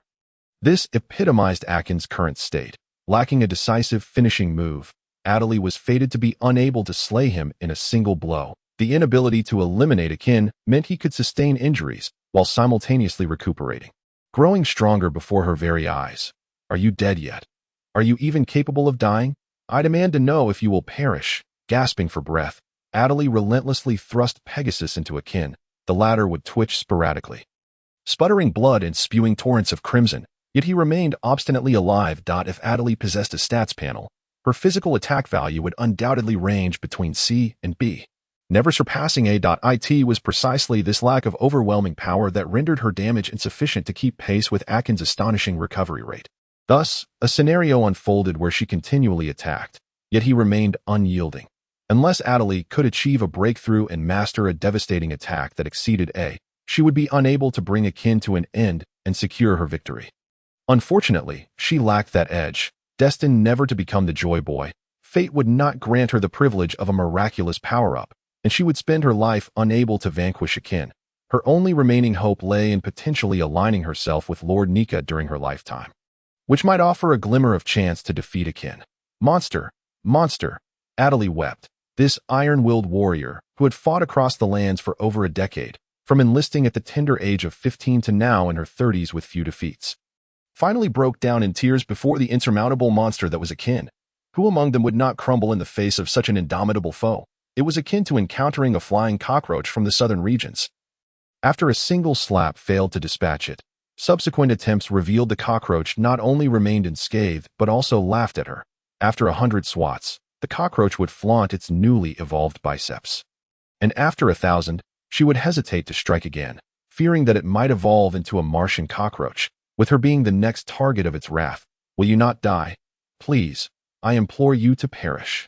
This epitomized Akin's current state. Lacking a decisive finishing move, Adley was fated to be unable to slay him in a single blow. The inability to eliminate Akin meant he could sustain injuries while simultaneously recuperating, growing stronger before her very eyes. Are you dead yet? Are you even capable of dying? I demand to know if you will perish. Gasping for breath, Adley relentlessly thrust Pegasus into Akin. The latter would twitch sporadically, sputtering blood and spewing torrents of crimson, yet he remained obstinately alive. If Adley possessed a stats panel, her physical attack value would undoubtedly range between C and B, never surpassing A. It was precisely this lack of overwhelming power that rendered her damage insufficient to keep pace with Akin's astonishing recovery rate. Thus, a scenario unfolded where she continually attacked, yet he remained unyielding. Unless Adley could achieve a breakthrough and master a devastating attack that exceeded A, she would be unable to bring Akin to an end and secure her victory. Unfortunately, she lacked that edge. Destined never to become the Joy Boy, fate would not grant her the privilege of a miraculous power-up, and she would spend her life unable to vanquish Akin. Her only remaining hope lay in potentially aligning herself with Lord Nika during her lifetime, which might offer a glimmer of chance to defeat Akin. Monster! Monster! Adley wept. This iron-willed warrior, who had fought across the lands for over a decade, from enlisting at the tender age of 15 to now in her 30s with few defeats, finally broke down in tears before the insurmountable monster that was Akin. Who among them would not crumble in the face of such an indomitable foe? It was akin to encountering a flying cockroach from the southern regions. After a single slap failed to dispatch it, subsequent attempts revealed the cockroach not only remained unscathed but also laughed at her. After 100 swats, the cockroach would flaunt its newly evolved biceps. And after 1,000, she would hesitate to strike again, fearing that it might evolve into a Martian cockroach, with her being the next target of its wrath. Will you not die? Please, I implore you to perish.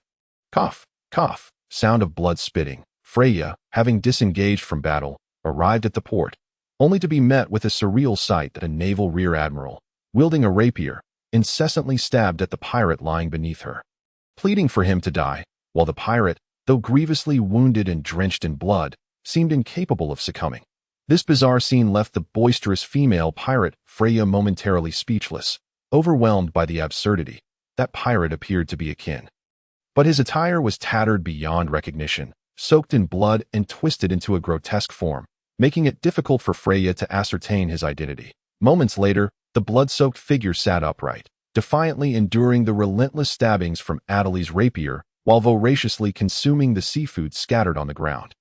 Cough, cough, sound of blood spitting. Freyra, having disengaged from battle, arrived at the port, only to be met with a surreal sight that a naval rear admiral, wielding a rapier, incessantly stabbed at the pirate lying beneath her, pleading for him to die, while the pirate, though grievously wounded and drenched in blood, seemed incapable of succumbing. This bizarre scene left the boisterous female pirate, Freyra, momentarily speechless, overwhelmed by the absurdity. That pirate appeared to be Akin, but his attire was tattered beyond recognition, soaked in blood and twisted into a grotesque form, making it difficult for Freyra to ascertain his identity. Moments later, the blood-soaked figure sat upright, defiantly enduring the relentless stabbings from Adley's rapier while voraciously consuming the seafood scattered on the ground.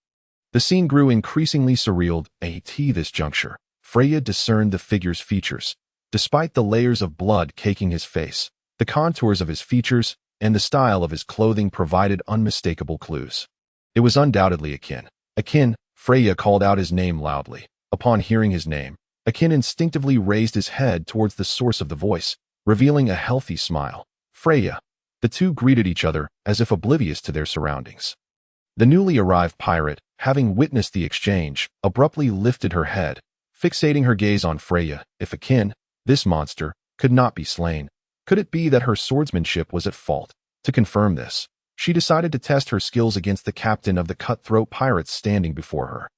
The scene grew increasingly surreal. At this juncture, Freyra discerned the figure's features. Despite the layers of blood caking his face, the contours of his features and the style of his clothing provided unmistakable clues. It was undoubtedly Akin. Akin, Freyra called out his name loudly. Upon hearing his name, Akin instinctively raised his head towards the source of the voice, revealing a healthy smile. Freyra. The two greeted each other as if oblivious to their surroundings. The newly arrived pirate, having witnessed the exchange, abruptly lifted her head, fixating her gaze on Freyra. If Akin, this monster, could not be slain, could it be that her swordsmanship was at fault? To confirm this, she decided to test her skills against the captain of the cutthroat pirates standing before her.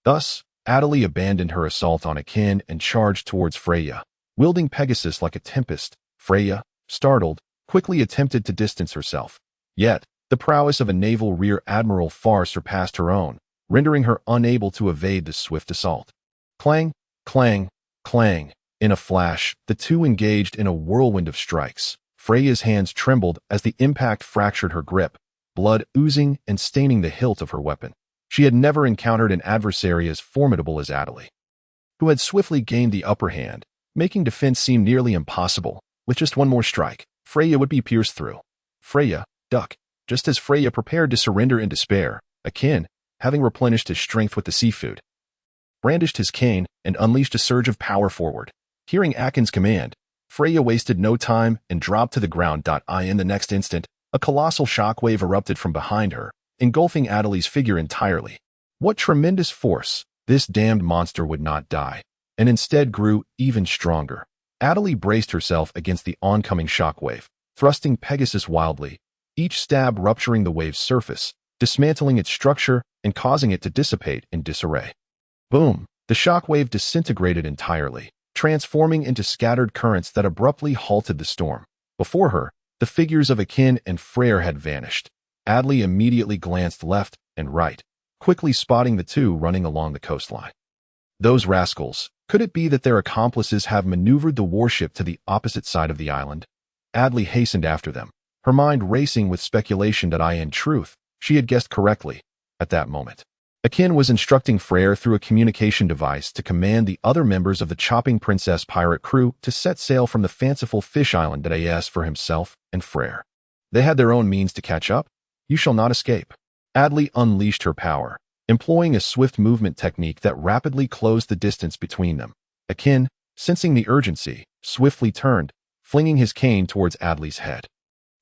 Thus, Adley abandoned her assault on Akin and charged towards Freyra, wielding Pegasus like a tempest. Freyra, startled, quickly attempted to distance herself. Yet, the prowess of a naval rear admiral far surpassed her own, rendering her unable to evade the swift assault. Clang, clang, clang. In a flash, the two engaged in a whirlwind of strikes. Freyra's hands trembled as the impact fractured her grip, blood oozing and staining the hilt of her weapon. She had never encountered an adversary as formidable as Adley, who had swiftly gained the upper hand, making defense seem nearly impossible. With just one more strike, Freyra would be pierced through. Freyra, duck. Just as Freyra prepared to surrender in despair, Akin, having replenished his strength with the seafood, brandished his cane and unleashed a surge of power forward. Hearing Akin's command, Freyra wasted no time and dropped to the ground. In the next instant, a colossal shockwave erupted from behind her, engulfing Adley's figure entirely. What tremendous force! This damned monster would not die, and instead grew even stronger. Adley braced herself against the oncoming shockwave, thrusting Pegasus wildly, each stab rupturing the wave's surface, dismantling its structure and causing it to dissipate in disarray. Boom! The shockwave disintegrated entirely, transforming into scattered currents that abruptly halted the storm. Before her, the figures of Akin and Freyra had vanished. Adley immediately glanced left and right, quickly spotting the two running along the coastline. Those rascals! Could it be that their accomplices have maneuvered the warship to the opposite side of the island? Adley hastened after them, her mind racing with speculation that in truth, she had guessed correctly. At that moment, Akin was instructing Freyra through a communication device to command the other members of the Chopping Princess pirate crew to set sail from the fanciful fish island for himself and Freyra. They had their own means to catch up. You shall not escape. Adley unleashed her power, employing a swift movement technique that rapidly closed the distance between them. Akin, sensing the urgency, swiftly turned, flinging his cane towards Adley's head.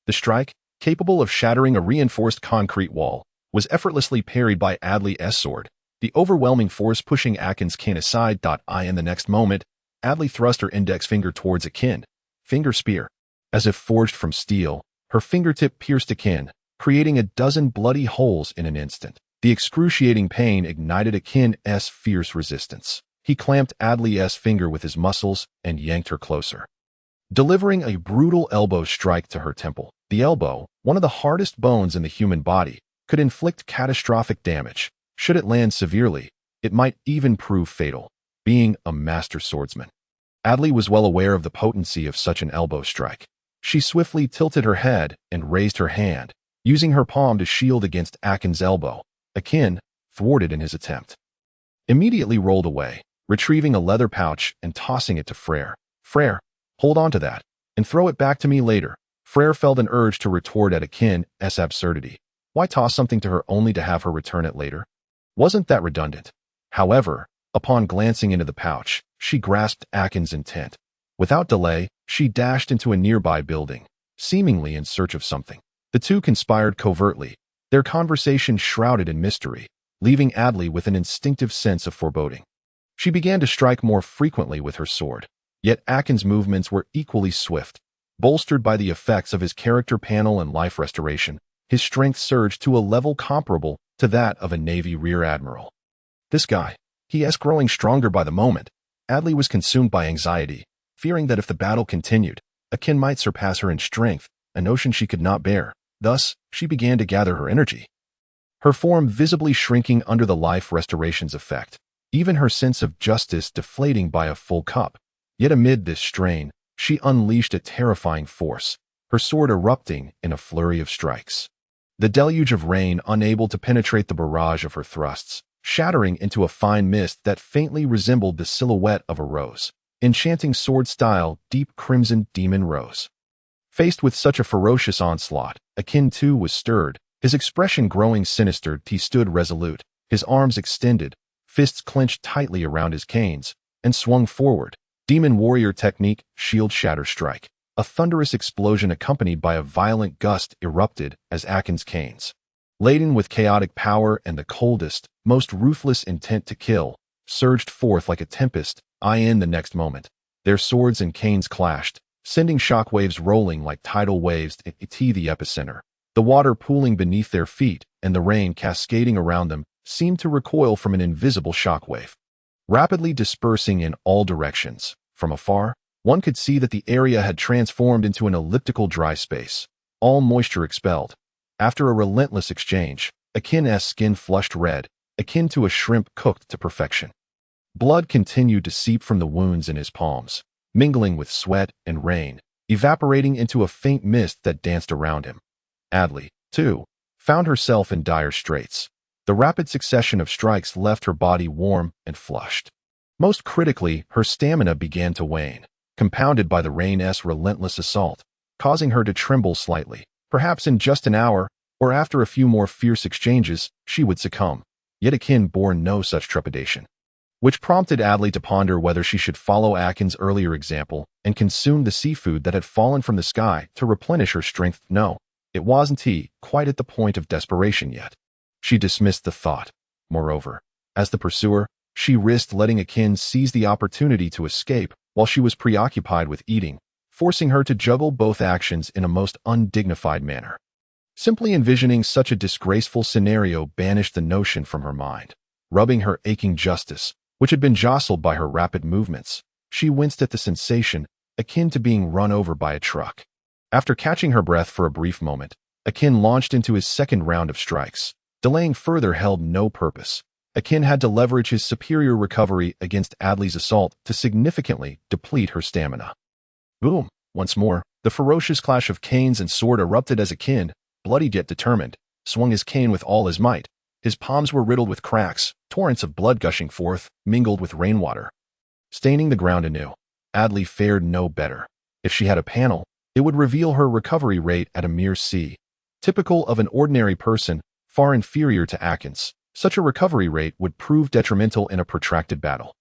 The strike, capable of shattering a reinforced concrete wall, was effortlessly parried by Adley's sword, the overwhelming force pushing Akin's cane aside. In the next moment, Adley thrust her index finger towards Akin, finger spear. As if forged from steel, her fingertip pierced Akin, creating a dozen bloody holes in an instant. The excruciating pain ignited Akin's fierce resistance. He clamped Adley's finger with his muscles and yanked her closer, delivering a brutal elbow strike to her temple. The elbow, one of the hardest bones in the human body, could inflict catastrophic damage. Should it land severely, it might even prove fatal. Being a master swordsman, Adley was well aware of the potency of such an elbow strike. She swiftly tilted her head and raised her hand, using her palm to shield against Akin's elbow. Akin, thwarted in his attempt, immediately rolled away, retrieving a leather pouch and tossing it to Freyra. Freyra, hold on to that, and throw it back to me later. Freyra felt an urge to retort at Akin's absurdity. Why toss something to her only to have her return it later? Wasn't that redundant? However, upon glancing into the pouch, she grasped Akin's intent. Without delay, she dashed into a nearby building, seemingly in search of something. The two conspired covertly, their conversation shrouded in mystery, leaving Adley with an instinctive sense of foreboding. She began to strike more frequently with her sword, yet Akin's movements were equally swift. Bolstered by the effects of his character panel and life restoration, his strength surged to a level comparable to that of a Navy rear admiral. This guy, he's growing stronger by the moment. Adley was consumed by anxiety, fearing that if the battle continued, Akin might surpass her in strength, a notion she could not bear. Thus, she began to gather her energy, her form visibly shrinking under the life restoration's effect, even her sense of justice deflating by a full cup. Yet amid this strain, she unleashed a terrifying force, her sword erupting in a flurry of strikes. The deluge of rain unable to penetrate the barrage of her thrusts, shattering into a fine mist that faintly resembled the silhouette of a rose. Enchanting sword-style, deep crimson demon rose. Faced with such a ferocious onslaught, Akin too was stirred, his expression growing sinister. He stood resolute, his arms extended, fists clenched tightly around his canes, and swung forward. Demon warrior technique, shield shatter strike. A thunderous explosion accompanied by a violent gust erupted as Akin's canes, laden with chaotic power and the coldest, most ruthless intent to kill, surged forth like a tempest. In the next moment, their swords and canes clashed, sending shockwaves rolling like tidal waves to the epicenter. The water pooling beneath their feet and the rain cascading around them seemed to recoil from an invisible shockwave, rapidly dispersing in all directions. From afar, one could see that the area had transformed into an elliptical dry space, all moisture expelled. After a relentless exchange, Akin's skin flushed red, akin to a shrimp cooked to perfection. Blood continued to seep from the wounds in his palms, mingling with sweat and rain, evaporating into a faint mist that danced around him. Adley, too, found herself in dire straits. The rapid succession of strikes left her body warm and flushed. Most critically, her stamina began to wane, compounded by the rain's relentless assault. causing her to tremble slightly. Perhaps in just an hour, or after a few more fierce exchanges, she would succumb. Yet Akin bore no such trepidation, which prompted Adley to ponder whether she should follow Akin's earlier example and consume the seafood that had fallen from the sky to replenish her strength. No, it wasn't quite at the point of desperation yet. She dismissed the thought. Moreover, as the pursuer, she risked letting Akin seize the opportunity to escape while she was preoccupied with eating, forcing her to juggle both actions in a most undignified manner. Simply envisioning such a disgraceful scenario banished the notion from her mind. Rubbing her aching justice, which had been jostled by her rapid movements, she winced at the sensation, akin to being run over by a truck. After catching her breath for a brief moment, Akin launched into his second round of strikes. Delaying further held no purpose. Akin had to leverage his superior recovery against Adley's assault to significantly deplete her stamina. Boom! Once more, the ferocious clash of canes and sword erupted as Akin, bloodied yet determined, swung his cane with all his might. His palms were riddled with cracks, torrents of blood gushing forth, mingled with rainwater, staining the ground anew. Adley fared no better. If she had a panel, it would reveal her recovery rate at a mere C. Typical of an ordinary person, far inferior to Akin's, such a recovery rate would prove detrimental in a protracted battle.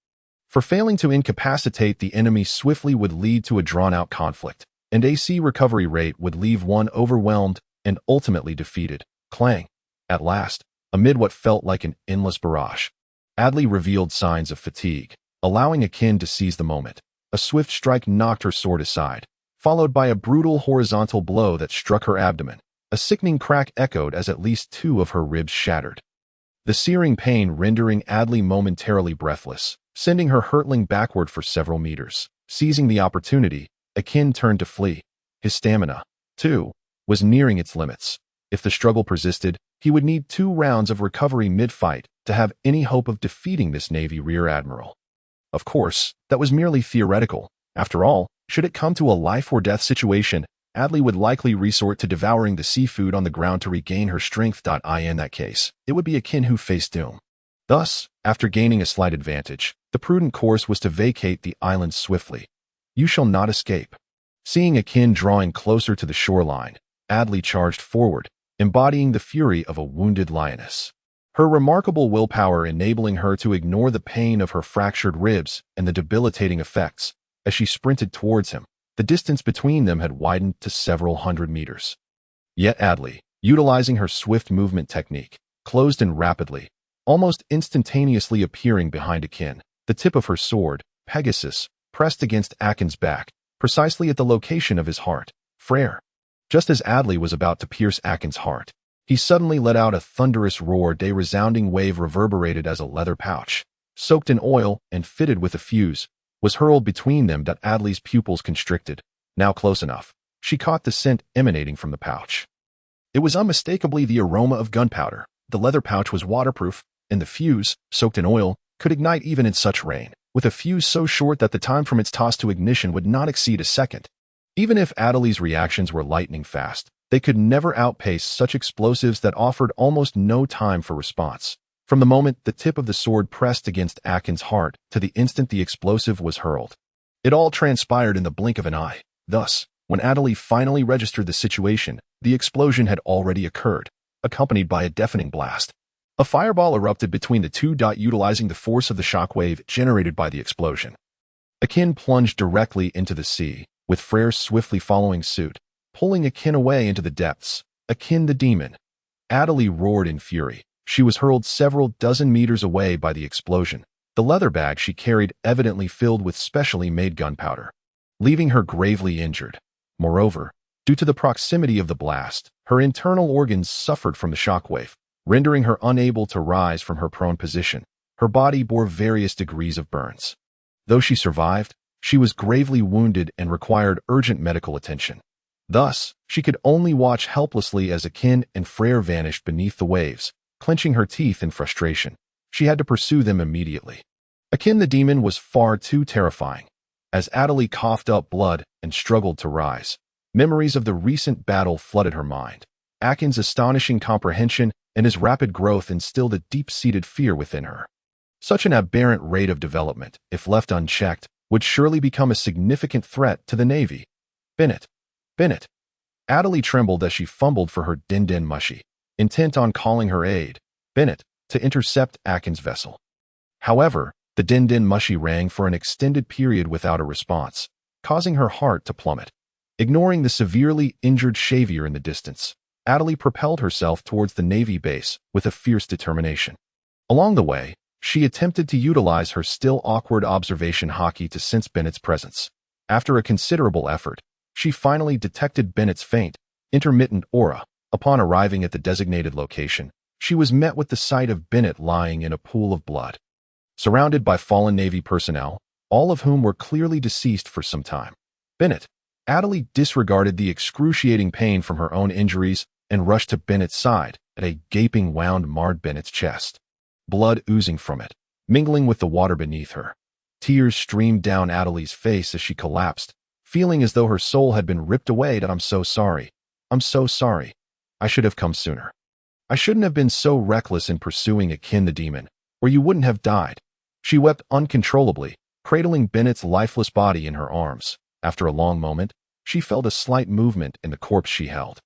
For failing to incapacitate the enemy swiftly would lead to a drawn-out conflict, and a C recovery rate would leave one overwhelmed and ultimately defeated. Clang! At last, amid what felt like an endless barrage, Adley revealed signs of fatigue, allowing Akin to seize the moment. A swift strike knocked her sword aside, followed by a brutal horizontal blow that struck her abdomen. A sickening crack echoed as at least 2 of her ribs shattered. The searing pain rendering Adley momentarily breathless, sending her hurtling backward for several meters. Seizing the opportunity, Akin turned to flee. His stamina, too, was nearing its limits. If the struggle persisted, he would need 2 rounds of recovery mid-fight to have any hope of defeating this Navy Rear Admiral. Of course, that was merely theoretical. After all, should it come to a life-or-death situation, Adley would likely resort to devouring the seafood on the ground to regain her strength. In that case, it would be Akin who faced doom. Thus, after gaining a slight advantage, the prudent course was to vacate the island swiftly. You shall not escape. Seeing Akin drawing closer to the shoreline, Adley charged forward, embodying the fury of a wounded lioness. Her remarkable willpower enabling her to ignore the pain of her fractured ribs and the debilitating effects. As she sprinted towards him, the distance between them had widened to several hundred meters. Yet Adley, utilizing her swift movement technique, closed in rapidly, almost instantaneously appearing behind Akin. The tip of her sword, Pegasus, pressed against Akin's back, precisely at the location of his heart, Freyra. Just as Adley was about to pierce Akin's heart, he suddenly let out a thunderous roar. A resounding wave reverberated as a leather pouch, soaked in oil and fitted with a fuse, was hurled between them. Adley's pupils constricted. Now close enough, she caught the scent emanating from the pouch. It was unmistakably the aroma of gunpowder. The leather pouch was waterproof, and the fuse, soaked in oil, could ignite even in such rain, with a fuse so short that the time from its toss to ignition would not exceed a second. Even if Adley's reactions were lightning fast, they could never outpace such explosives that offered almost no time for response. From the moment the tip of the sword pressed against Akin's heart to the instant the explosive was hurled, it all transpired in the blink of an eye. Thus, when Adley finally registered the situation, the explosion had already occurred, accompanied by a deafening blast. A fireball erupted between the two. Utilizing the force of the shockwave generated by the explosion, Akin plunged directly into the sea, with Freyra swiftly following suit, pulling Akin away into the depths. Akin the demon. Adley roared in fury. She was hurled several dozen meters away by the explosion, the leather bag she carried evidently filled with specially made gunpowder, leaving her gravely injured. Moreover, due to the proximity of the blast, her internal organs suffered from the shockwave, rendering her unable to rise from her prone position. Her body bore various degrees of burns. Though she survived, she was gravely wounded and required urgent medical attention. Thus, she could only watch helplessly as Akin and Freyra vanished beneath the waves. Clenching her teeth in frustration, she had to pursue them immediately. Akin the demon was far too terrifying. As Adley coughed up blood and struggled to rise, memories of the recent battle flooded her mind. Akin's astonishing comprehension and his rapid growth instilled a deep-seated fear within her. Such an aberrant rate of development, if left unchecked, would surely become a significant threat to the Navy. Bennett. Bennett. Adley trembled as she fumbled for her din-din mushy, intent on calling her aide, Bennett, to intercept Akin's vessel. However, the din-din mushy rang for an extended period without a response, causing her heart to plummet. Ignoring the severely injured Xavier in the distance, Adley propelled herself towards the Navy base with a fierce determination. Along the way, she attempted to utilize her still awkward observation hockey to sense Bennett's presence. After a considerable effort, she finally detected Bennett's faint, intermittent aura. Upon arriving at the designated location, she was met with the sight of Bennett lying in a pool of blood. Surrounded by fallen Navy personnel, all of whom were clearly deceased for some time, Bennett, Adley disregarded the excruciating pain from her own injuries and rushed to Bennett's side. At a gaping wound marred Bennett's chest, blood oozing from it, mingling with the water beneath her. Tears streamed down Adley's face as she collapsed, feeling as though her soul had been ripped away. I'm so sorry. I'm so sorry. I should have come sooner. I shouldn't have been so reckless in pursuing Akin the demon, or you wouldn't have died. She wept uncontrollably, cradling Bennett's lifeless body in her arms. After a long moment, she felt a slight movement in the corpse she held.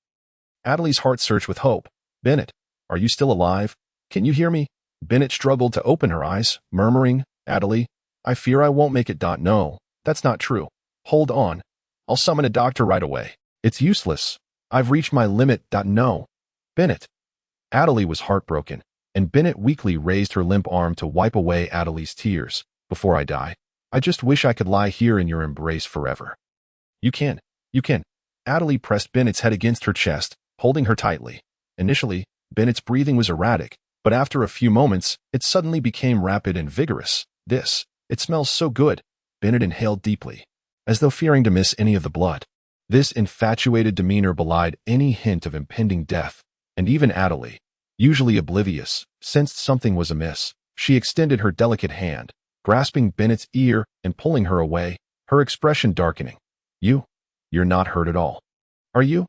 Adley's heart surged with hope. Bennett, are you still alive? Can you hear me? Bennett struggled to open her eyes, murmuring, Adley, I fear I won't make it. No, that's not true. Hold on. I'll summon a doctor right away. It's useless. I've reached my limit. No. Bennett. Adley was heartbroken, and Bennett weakly raised her limp arm to wipe away Adley's tears. Before I die, I just wish I could lie here in your embrace forever. You can. Adley pressed Bennett's head against her chest, holding her tightly. Initially, Bennett's breathing was erratic, but after a few moments, it suddenly became rapid and vigorous. It smells so good. Bennett inhaled deeply, as though fearing to miss any of the blood. This infatuated demeanor belied any hint of impending death, and even Adley, usually oblivious, sensed something was amiss. She extended her delicate hand, grasping Bennett's ear and pulling her away, her expression darkening. You're not hurt at all. Are you?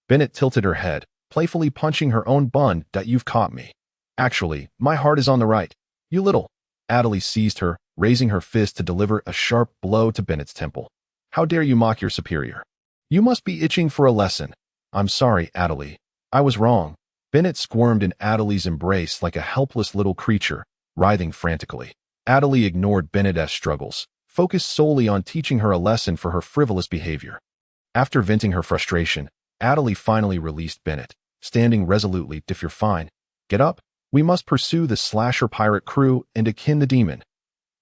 Bennett tilted her head, playfully punching her own bun. You've caught me. Actually, my heart is on the right. You little. Adley seized her, raising her fist to deliver a sharp blow to Bennett's temple. How dare you mock your superior? You must be itching for a lesson. I'm sorry, Adley. I was wrong. Bennett squirmed in Adley's embrace like a helpless little creature, writhing frantically. Adley ignored Bennett's struggles, focused solely on teaching her a lesson for her frivolous behavior. After venting her frustration, Adley finally released Bennett, standing resolutely. If you're fine, get up. We must pursue the slasher pirate crew and Akin the demon.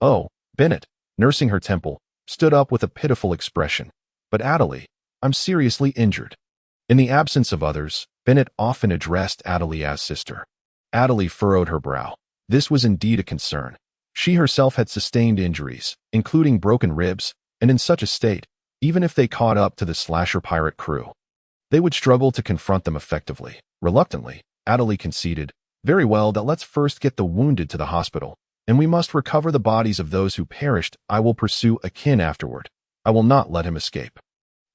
Oh, Bennett, nursing her temple, stood up with a pitiful expression. But Adley, I'm seriously injured. In the absence of others, Bennett often addressed Adley as sister. Adley furrowed her brow. This was indeed a concern. She herself had sustained injuries, including broken ribs, and in such a state, even if they caught up to the slasher pirate crew, they would struggle to confront them effectively. Reluctantly, Adley conceded, Very well, let's first get the wounded to the hospital, and we must recover the bodies of those who perished. I will pursue Akin afterward. I will not let him escape.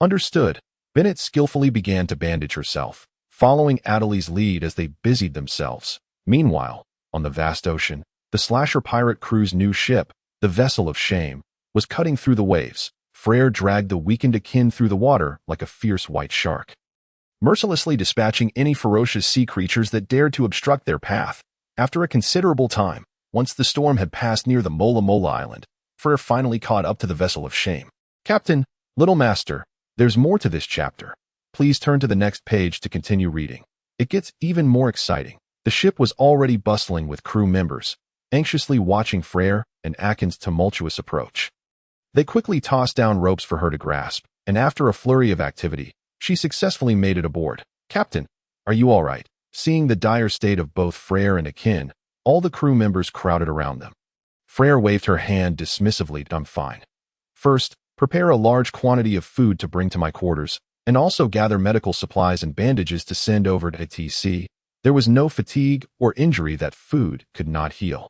Understood. Bennett skillfully began to bandage herself, following Adley's lead as they busied themselves. Meanwhile, on the vast ocean, the slasher pirate crew's new ship, the Vessel of Shame, was cutting through the waves. Freyra dragged the weakened Akin through the water like a fierce white shark, mercilessly dispatching any ferocious sea creatures that dared to obstruct their path. After a considerable time, once the storm had passed near the Mola Mola Island, Freyra finally caught up to the Vessel of Shame. Captain, Little Master, there's more to this chapter. Please turn to the next page to continue reading. It gets even more exciting. The ship was already bustling with crew members, anxiously watching Freyra and Akin's tumultuous approach. They quickly tossed down ropes for her to grasp, and after a flurry of activity, she successfully made it aboard. Captain, are you all right? Seeing the dire state of both Freyra and Akin, all the crew members crowded around them. Freyra waved her hand dismissively. I'm fine. First, prepare a large quantity of food to bring to my quarters, and also gather medical supplies and bandages to send over to ATC. There was no fatigue or injury that food could not heal,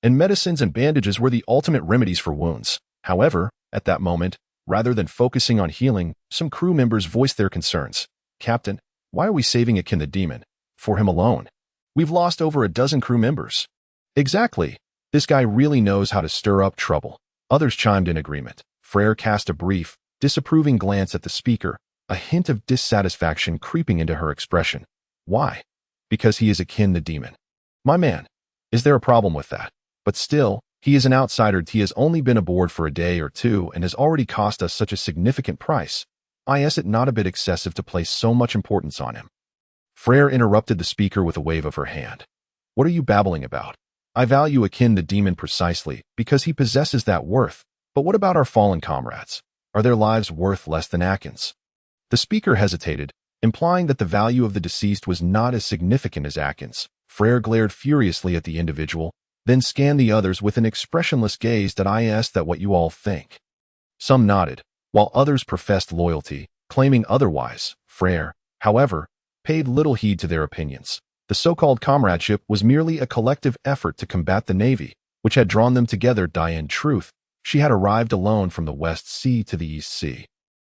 and medicines and bandages were the ultimate remedies for wounds. However, at that moment, rather than focusing on healing, some crew members voiced their concerns. Captain, why are we saving Akin the demon? For him alone. We've lost over a dozen crew members. Exactly. This guy really knows how to stir up trouble. Others chimed in agreement. Freyra cast a brief, disapproving glance at the speaker, a hint of dissatisfaction creeping into her expression. Why? Because he is Akin the demon. My man, is there a problem with that? But still, he is an outsider. He has only been aboard for a day or two and has already cost us such a significant price. Is it not a bit excessive to place so much importance on him? Freyra interrupted the speaker with a wave of her hand. What are you babbling about? I value Akin the demon precisely because he possesses that worth. But what about our fallen comrades? Are their lives worth less than Akin's? The speaker hesitated, implying that the value of the deceased was not as significant as Akin's. Freyra glared furiously at the individual, then scanned the others with an expressionless gaze. That I asked that what you all think. Some nodded, while others professed loyalty, claiming otherwise. Freyra, however, paid little heed to their opinions. The so-called comradeship was merely a collective effort to combat the Navy, which had drawn them together. In truth, she had arrived alone from the West Sea to the East Sea,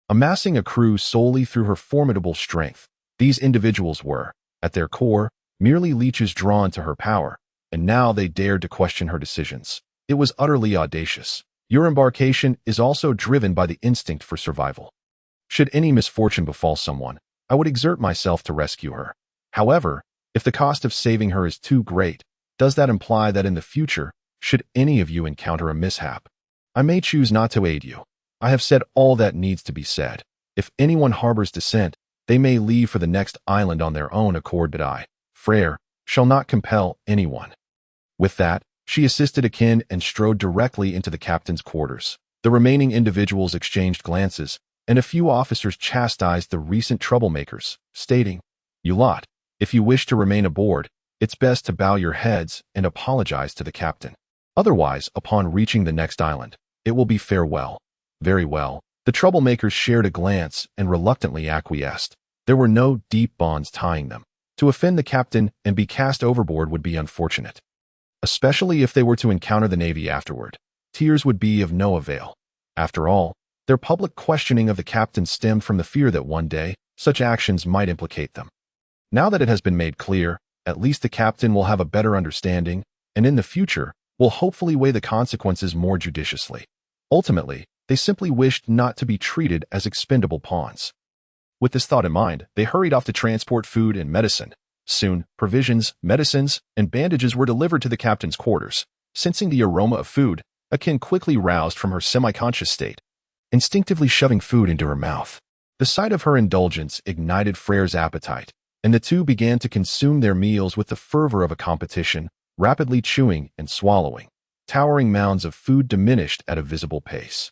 amassing a crew solely through her formidable strength. These individuals were, at their core, merely leeches drawn to her power, and now they dared to question her decisions. It was utterly audacious. Your embarkation is also driven by the instinct for survival. Should any misfortune befall someone, I would exert myself to rescue her. However, if the cost of saving her is too great, does that imply that in the future, should any of you encounter a mishap, I may choose not to aid you? I have said all that needs to be said. If anyone harbors dissent, they may leave for the next island on their own accord. But I, Freyra, shall not compel anyone. With that, she assisted Akin and strode directly into the captain's quarters. The remaining individuals exchanged glances, and a few officers chastised the recent troublemakers, stating, "You lot, if you wish to remain aboard, it's best to bow your heads and apologize to the captain. Otherwise, upon reaching the next island, it will be farewell." Very well. The troublemakers shared a glance and reluctantly acquiesced. There were no deep bonds tying them. To offend the captain and be cast overboard would be unfortunate, especially if they were to encounter the Navy afterward. Tears would be of no avail. After all, their public questioning of the captain stemmed from the fear that one day, such actions might implicate them. Now that it has been made clear, at least the captain will have a better understanding, and in the future, will hopefully weigh the consequences more judiciously. Ultimately, they simply wished not to be treated as expendable pawns. With this thought in mind, they hurried off to transport food and medicine. Soon, provisions, medicines, and bandages were delivered to the captain's quarters. Sensing the aroma of food, Akin quickly roused from her semi-conscious state, instinctively shoving food into her mouth. The sight of her indulgence ignited Freyra's appetite, and the two began to consume their meals with the fervor of a competition, rapidly chewing and swallowing. Towering mounds of food diminished at a visible pace.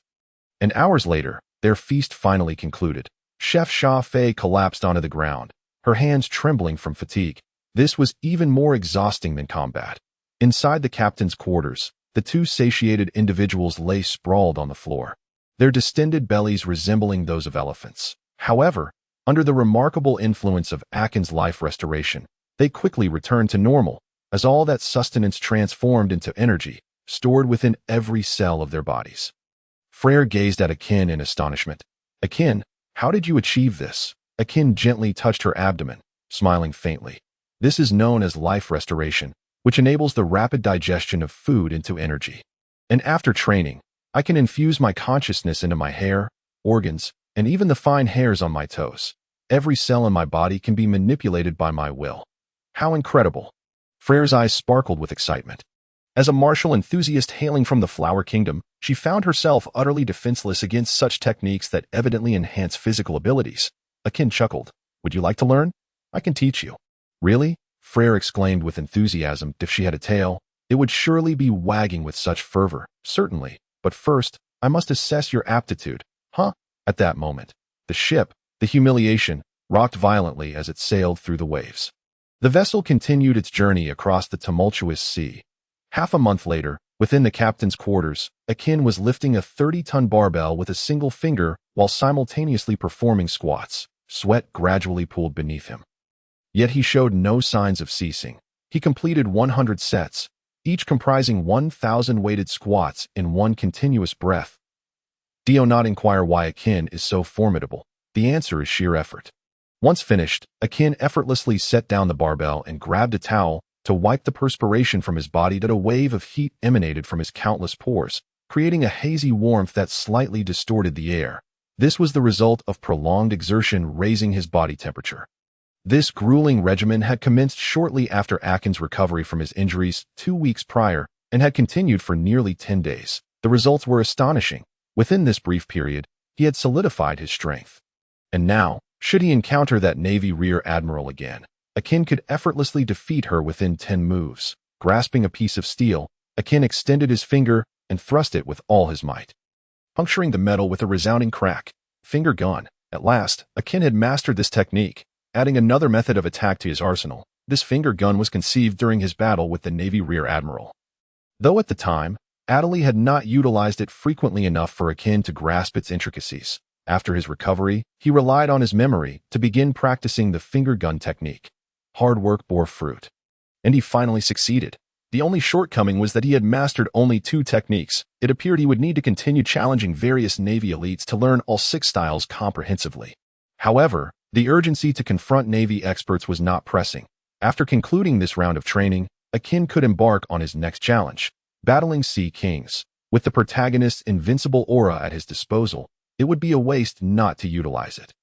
And hours later, their feast finally concluded. Chef Sha Fei collapsed onto the ground, her hands trembling from fatigue. This was even more exhausting than combat. Inside the captain's quarters, the two satiated individuals lay sprawled on the floor, their distended bellies resembling those of elephants. However, under the remarkable influence of Akin's life restoration, they quickly returned to normal, as all that sustenance transformed into energy, stored within every cell of their bodies. Freyra gazed at Akin in astonishment. "Akin, how did you achieve this?" Akin gently touched her abdomen, smiling faintly. "This is known as life restoration, which enables the rapid digestion of food into energy. And after training, I can infuse my consciousness into my hair, organs, and even the fine hairs on my toes. Every cell in my body can be manipulated by my will. How incredible!" Freyra's eyes sparkled with excitement. As a martial enthusiast hailing from the Flower Kingdom, she found herself utterly defenseless against such techniques that evidently enhance physical abilities. Akin chuckled. "Would you like to learn? I can teach you." "Really?" Freyra exclaimed with enthusiasm. If she had a tail, it would surely be wagging with such fervor. "Certainly, but first, I must assess your aptitude." "Huh?" At that moment, the ship, the Humiliation, rocked violently as it sailed through the waves. The vessel continued its journey across the tumultuous sea. Half a month later, within the captain's quarters, Akin was lifting a 30-ton barbell with a single finger while simultaneously performing squats. Sweat gradually pooled beneath him. Yet he showed no signs of ceasing. He completed 100 sets, each comprising 1,000 weighted squats in one continuous breath. Do not inquire why Akin is so formidable. The answer is sheer effort. Once finished, Akin effortlessly set down the barbell and grabbed a towel to wipe the perspiration from his body. A wave of heat emanated from his countless pores, creating a hazy warmth that slightly distorted the air. This was the result of prolonged exertion raising his body temperature. This grueling regimen had commenced shortly after Akin's recovery from his injuries 2 weeks prior and had continued for nearly 10 days. The results were astonishing. Within this brief period, he had solidified his strength. And now, should he encounter that Navy Rear Admiral again, Akin could effortlessly defeat her within 10 moves. Grasping a piece of steel, Akin extended his finger and thrust it with all his might, puncturing the metal with a resounding crack. Finger gun. At last, Akin had mastered this technique, adding another method of attack to his arsenal. This finger gun was conceived during his battle with the Navy Rear Admiral. Though at the time, Adley had not utilized it frequently enough for Akin to grasp its intricacies. After his recovery, he relied on his memory to begin practicing the finger gun technique. Hard work bore fruit, and he finally succeeded. The only shortcoming was that he had mastered only 2 techniques. It appeared he would need to continue challenging various Navy elites to learn all 6 styles comprehensively. However, the urgency to confront Navy experts was not pressing. After concluding this round of training, Akin could embark on his next challenge, battling Sea Kings. With the protagonist's invincible aura at his disposal, it would be a waste not to utilize it.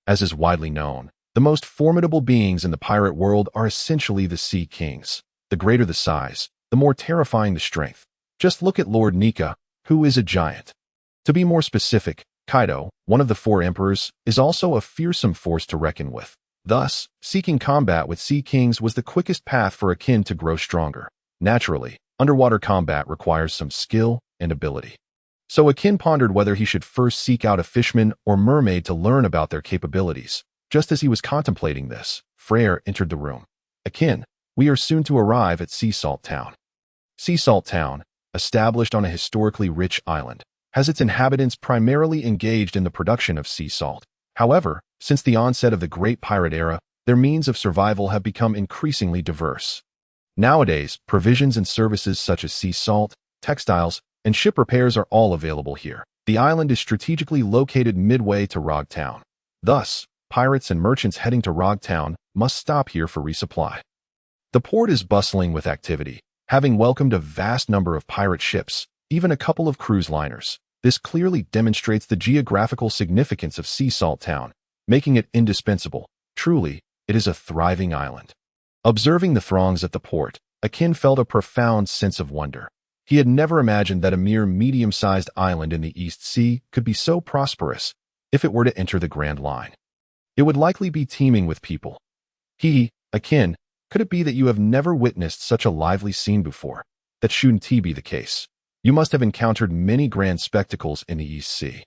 As is widely known, the most formidable beings in the pirate world are essentially the Sea Kings. The greater the size, the more terrifying the strength. Just look at Lord Nika, who is a giant. To be more specific, Kaido, one of the 4 emperors, is also a fearsome force to reckon with. Thus, seeking combat with Sea Kings was the quickest path for Akin to grow stronger. Naturally, underwater combat requires some skill and ability. So Akin pondered whether he should first seek out a fisherman or mermaid to learn about their capabilities. Just as he was contemplating this, Freyra entered the room. Akin, we are soon to arrive at Sea Salt Town. Sea Salt Town, established on a historically rich island, has its inhabitants primarily engaged in the production of sea salt. However, since the onset of the Great Pirate Era, their means of survival have become increasingly diverse. Nowadays, provisions and services such as sea salt, textiles, and ship repairs are all available here. The island is strategically located midway to Rog Town. Thus, pirates and merchants heading to Rog Town must stop here for resupply. The port is bustling with activity, having welcomed a vast number of pirate ships, even a couple of cruise liners. This clearly demonstrates the geographical significance of Sea Salt Town, making it indispensable. Truly, it is a thriving island. Observing the throngs at the port, Akin felt a profound sense of wonder. He had never imagined that a mere medium-sized island in the East Sea could be so prosperous if it were to enter the Grand Line. It would likely be teeming with people. Akin, could it be that you have never witnessed such a lively scene before? That shouldn't be the case. You must have encountered many grand spectacles in the East Sea.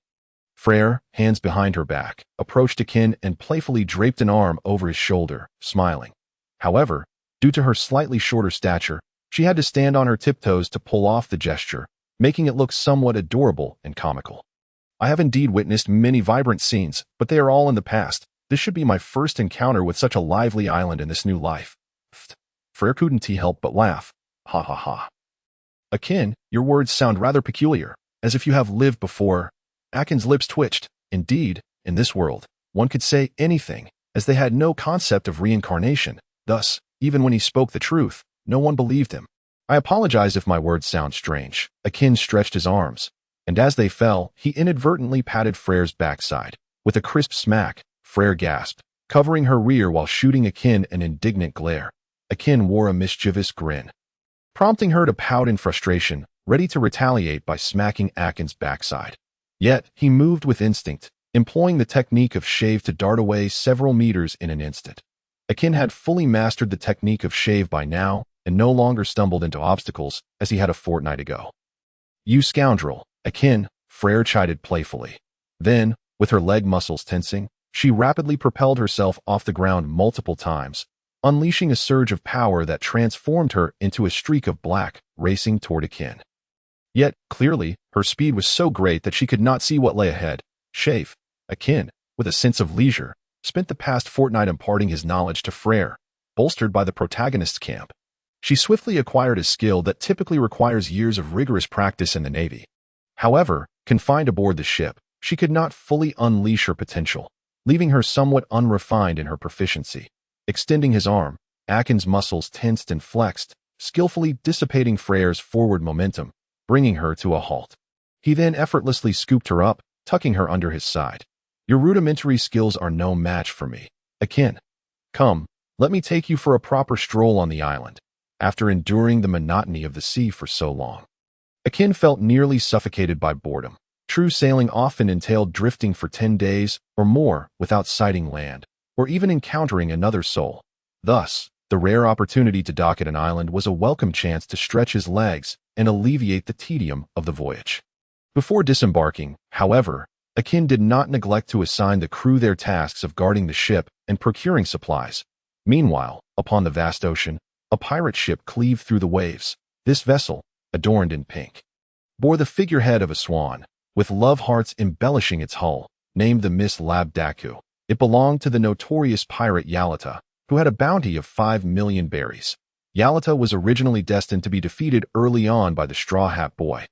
Freyra, hands behind her back, approached Akin and playfully draped an arm over his shoulder, smiling. However, due to her slightly shorter stature, she had to stand on her tiptoes to pull off the gesture, making it look somewhat adorable and comical. I have indeed witnessed many vibrant scenes, but they are all in the past. This should be my first encounter with such a lively island in this new life. Freyra couldn't help but laugh. Ha ha ha. Akin, your words sound rather peculiar, as if you have lived before. Akin's lips twitched. Indeed, in this world, one could say anything, as they had no concept of reincarnation. Thus, even when he spoke the truth, no one believed him. I apologize if my words sound strange. Akin stretched his arms, and as they fell, he inadvertently patted Freyra's backside. With a crisp smack, Freyra gasped, covering her rear while shooting Akin an indignant glare. Akin wore a mischievous grin, prompting her to pout in frustration, ready to retaliate by smacking Akin's backside. Yet, he moved with instinct, employing the technique of shave to dart away several meters in an instant. Akin had fully mastered the technique of shave by now, and no longer stumbled into obstacles as he had a fortnight ago. You scoundrel, Akin, Freyra chided playfully. Then, with her leg muscles tensing, she rapidly propelled herself off the ground multiple times, unleashing a surge of power that transformed her into a streak of black, racing toward Akin. Yet, clearly, her speed was so great that she could not see what lay ahead. Shave. Akin, with a sense of leisure, spent the past fortnight imparting his knowledge to Freyra, bolstered by the protagonist's camp. She swiftly acquired a skill that typically requires years of rigorous practice in the Navy. However, confined aboard the ship, she could not fully unleash her potential, leaving her somewhat unrefined in her proficiency. Extending his arm, Akin's muscles tensed and flexed, skillfully dissipating Freyra's forward momentum, bringing her to a halt. He then effortlessly scooped her up, tucking her under his side. Your rudimentary skills are no match for me. Akin, come, let me take you for a proper stroll on the island. After enduring the monotony of the sea for so long, Akin felt nearly suffocated by boredom. True sailing often entailed drifting for 10 days or more without sighting land, or even encountering another soul. Thus, the rare opportunity to dock at an island was a welcome chance to stretch his legs and alleviate the tedium of the voyage. Before disembarking, however, Akin did not neglect to assign the crew their tasks of guarding the ship and procuring supplies. Meanwhile, upon the vast ocean, a pirate ship cleaved through the waves. This vessel, adorned in pink, bore the figurehead of a swan, with love hearts embellishing its hull, named the Miss Labdaku. It belonged to the notorious pirate Yalata, who had a bounty of 5 million berries. Yalata was originally destined to be defeated early on by the Straw Hat Boy,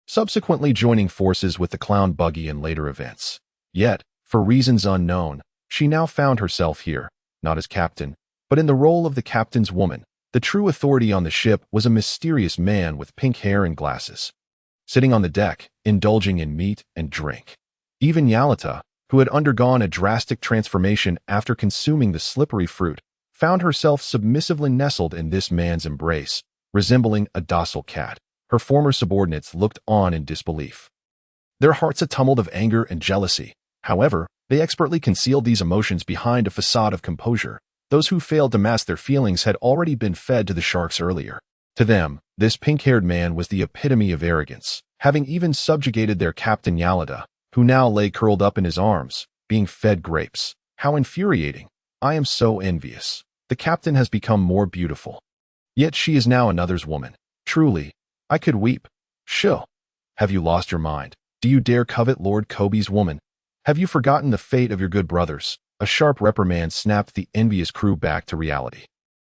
subsequently joining forces with the Clown Buggy in later events. Yet, for reasons unknown, she now found herself here, not as captain, but in the role of the captain's woman. The true authority on the ship was a mysterious man with pink hair and glasses, sitting on the deck, indulging in meat and drink. Even Yalata, who had undergone a drastic transformation after consuming the slippery fruit, found herself submissively nestled in this man's embrace, resembling a docile cat. Her former subordinates looked on in disbelief, their hearts a tumult of anger and jealousy. However, they expertly concealed these emotions behind a facade of composure. Those who failed to mask their feelings had already been fed to the sharks earlier. To them, this pink-haired man was the epitome of arrogance, having even subjugated their captain Yalata, who now lay curled up in his arms, being fed grapes. How infuriating! I am so envious. The captain has become more beautiful. Yet she is now another's woman. Truly, I could weep. Shill. Have you lost your mind? Do you dare covet Lord Kebi's woman? Have you forgotten the fate of your good brothers? A sharp reprimand snapped the envious crew back to reality.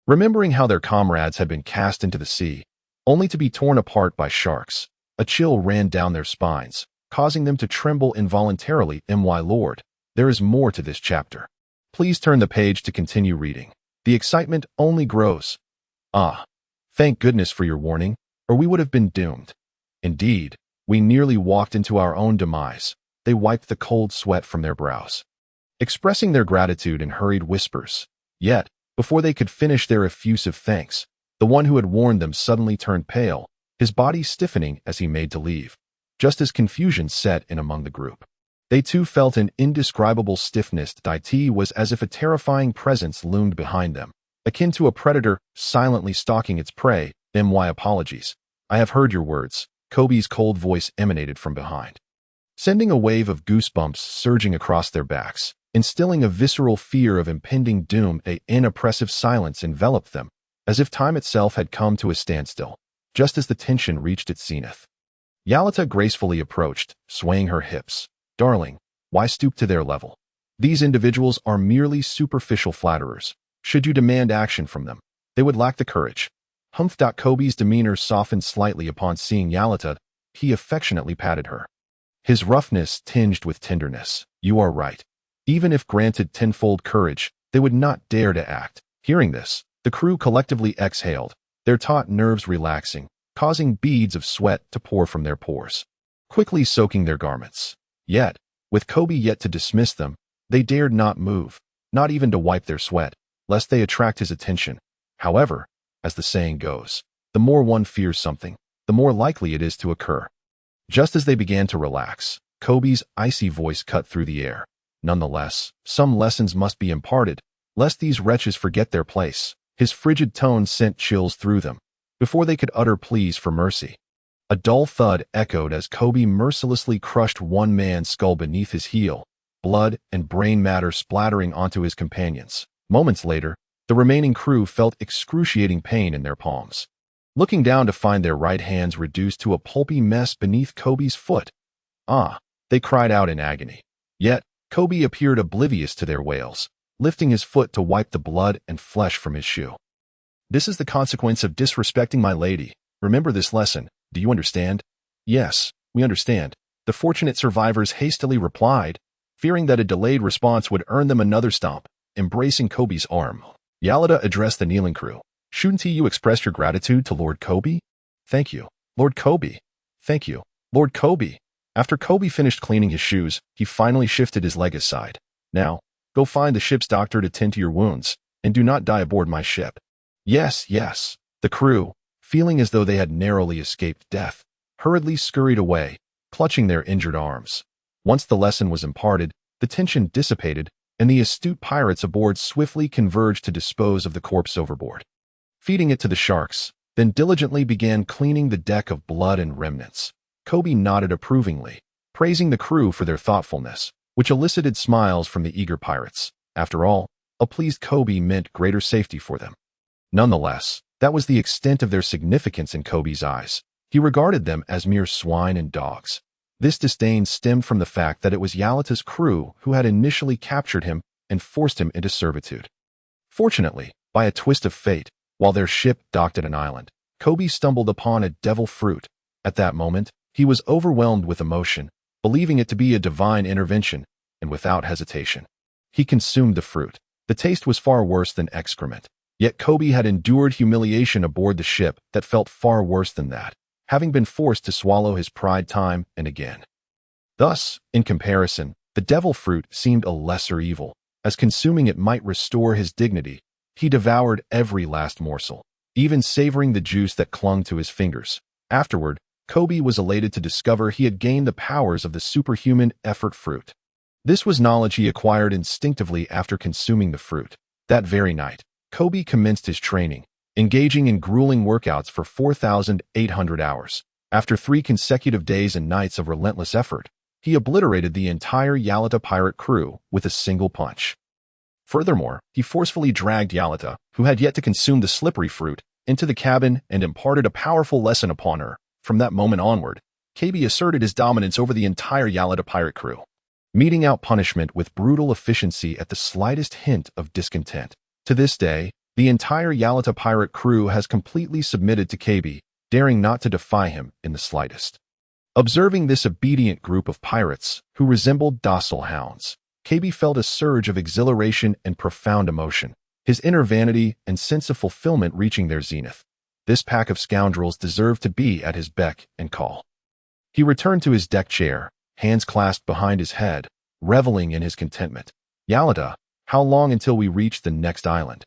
Remembering how their comrades had been cast into the sea, only to be torn apart by sharks, a chill ran down their spines, causing them to tremble involuntarily. My lord, there is more to this chapter. Please turn the page to continue reading. The excitement only grows. Ah, thank goodness for your warning, or we would have been doomed. Indeed, we nearly walked into our own demise. They wiped the cold sweat from their brows, expressing their gratitude in hurried whispers. Yet, before they could finish their effusive thanks, the one who had warned them suddenly turned pale, his body stiffening as he made to leave. Just as confusion set in among the group, they too felt an indescribable stiffness. It was as if a terrifying presence loomed behind them, akin to a predator silently stalking its prey. My apologies. I have heard your words. Kebi's cold voice emanated from behind, sending a wave of goosebumps surging across their backs, instilling a visceral fear of impending doom. An oppressive silence enveloped them, as if time itself had come to a standstill, just as the tension reached its zenith. Yalata gracefully approached, swaying her hips. Darling, why stoop to their level? These individuals are merely superficial flatterers. Should you demand action from them, they would lack the courage. Humph. Kebi's demeanor softened slightly upon seeing Yalata. He affectionately patted her, his roughness tinged with tenderness. You are right. Even if granted tenfold courage, they would not dare to act. Hearing this, the crew collectively exhaled, their taut nerves relaxing, causing beads of sweat to pour from their pores, quickly soaking their garments. Yet, with Kebi yet to dismiss them, they dared not move, not even to wipe their sweat, lest they attract his attention. However, as the saying goes, the more one fears something, the more likely it is to occur. Just as they began to relax, Kebi's icy voice cut through the air. Nonetheless, some lessons must be imparted, lest these wretches forget their place. His frigid tone sent chills through them, before they could utter pleas for mercy. A dull thud echoed as Kebi mercilessly crushed one man's skull beneath his heel, blood and brain matter splattering onto his companions. Moments later, the remaining crew felt excruciating pain in their palms, looking down to find their right hands reduced to a pulpy mess beneath Kebi's foot. Ah, they cried out in agony. Yet, Kebi appeared oblivious to their wails, lifting his foot to wipe the blood and flesh from his shoe. This is the consequence of disrespecting my lady. Remember this lesson. Do you understand? Yes, we understand. The fortunate survivors hastily replied, fearing that a delayed response would earn them another stomp. Embracing Kebi's arm, Yalata addressed the kneeling crew. Shouldn't you express your gratitude to Lord Kebi? Thank you, Lord Kebi. Thank you, Lord Kebi. After Kebi finished cleaning his shoes, he finally shifted his leg aside. Now, go find the ship's doctor to tend to your wounds, and do not die aboard my ship. Yes, yes. The crew, feeling as though they had narrowly escaped death, hurriedly scurried away, clutching their injured arms. Once the lesson was imparted, the tension dissipated, and the astute pirates aboard swiftly converged to dispose of the corpse overboard. Feeding it to the sharks, then diligently began cleaning the deck of blood and remnants. Kebi nodded approvingly, praising the crew for their thoughtfulness, which elicited smiles from the eager pirates. After all, a pleased Kebi meant greater safety for them. Nonetheless, that was the extent of their significance in Kebi's eyes. He regarded them as mere swine and dogs. This disdain stemmed from the fact that it was Yalata's crew who had initially captured him and forced him into servitude. Fortunately, by a twist of fate, while their ship docked at an island, Kebi stumbled upon a devil fruit. At that moment, he was overwhelmed with emotion, believing it to be a divine intervention, and without hesitation, he consumed the fruit. The taste was far worse than excrement. Yet Kebi had endured humiliation aboard the ship that felt far worse than that, having been forced to swallow his pride time and again. Thus, in comparison, the devil fruit seemed a lesser evil, as consuming it might restore his dignity. He devoured every last morsel, even savoring the juice that clung to his fingers. Afterward, Kebi was elated to discover he had gained the powers of the superhuman effort fruit. This was knowledge he acquired instinctively after consuming the fruit. That very night, Kebi commenced his training, engaging in grueling workouts for 4,800 hours. After 3 consecutive days and nights of relentless effort, he obliterated the entire Yalata pirate crew with a single punch. Furthermore, he forcefully dragged Yalata, who had yet to consume the slippery fruit, into the cabin and imparted a powerful lesson upon her. From that moment onward, Kebi asserted his dominance over the entire Yalata pirate crew, meting out punishment with brutal efficiency at the slightest hint of discontent. To this day, the entire Yalata pirate crew has completely submitted to Kebi, daring not to defy him in the slightest. Observing this obedient group of pirates, who resembled docile hounds, Kebi felt a surge of exhilaration and profound emotion, his inner vanity and sense of fulfillment reaching their zenith. This pack of scoundrels deserved to be at his beck and call. He returned to his deck chair, hands clasped behind his head, reveling in his contentment. Yalata, how long until we reach the next island?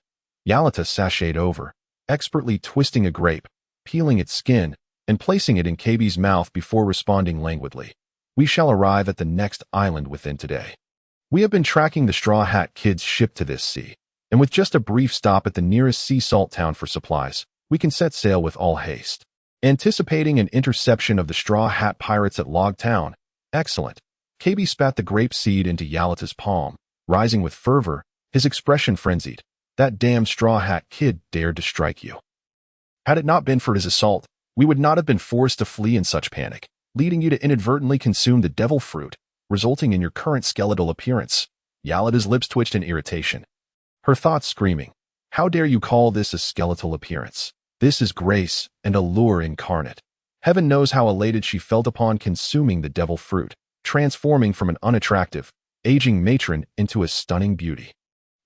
Yalata sashayed over, expertly twisting a grape, peeling its skin, and placing it in Kebi's mouth before responding languidly. We shall arrive at the next island within today. We have been tracking the Straw Hat Kid's ship to this sea, and with just a brief stop at the nearest sea salt town for supplies, we can set sail with all haste. Anticipating an interception of the Straw Hat pirates at Log Town. Excellent. Kebi spat the grape seed into Yalata's palm, rising with fervor, his expression frenzied. That damn Straw Hat Kid dared to strike you. Had it not been for his assault, we would not have been forced to flee in such panic, leading you to inadvertently consume the devil fruit, resulting in your current skeletal appearance. Yalata's lips twitched in irritation, her thoughts screaming, how dare you call this a skeletal appearance? This is grace and allure incarnate. Heaven knows how elated she felt upon consuming the devil fruit, transforming from an unattractive, aging matron into a stunning beauty.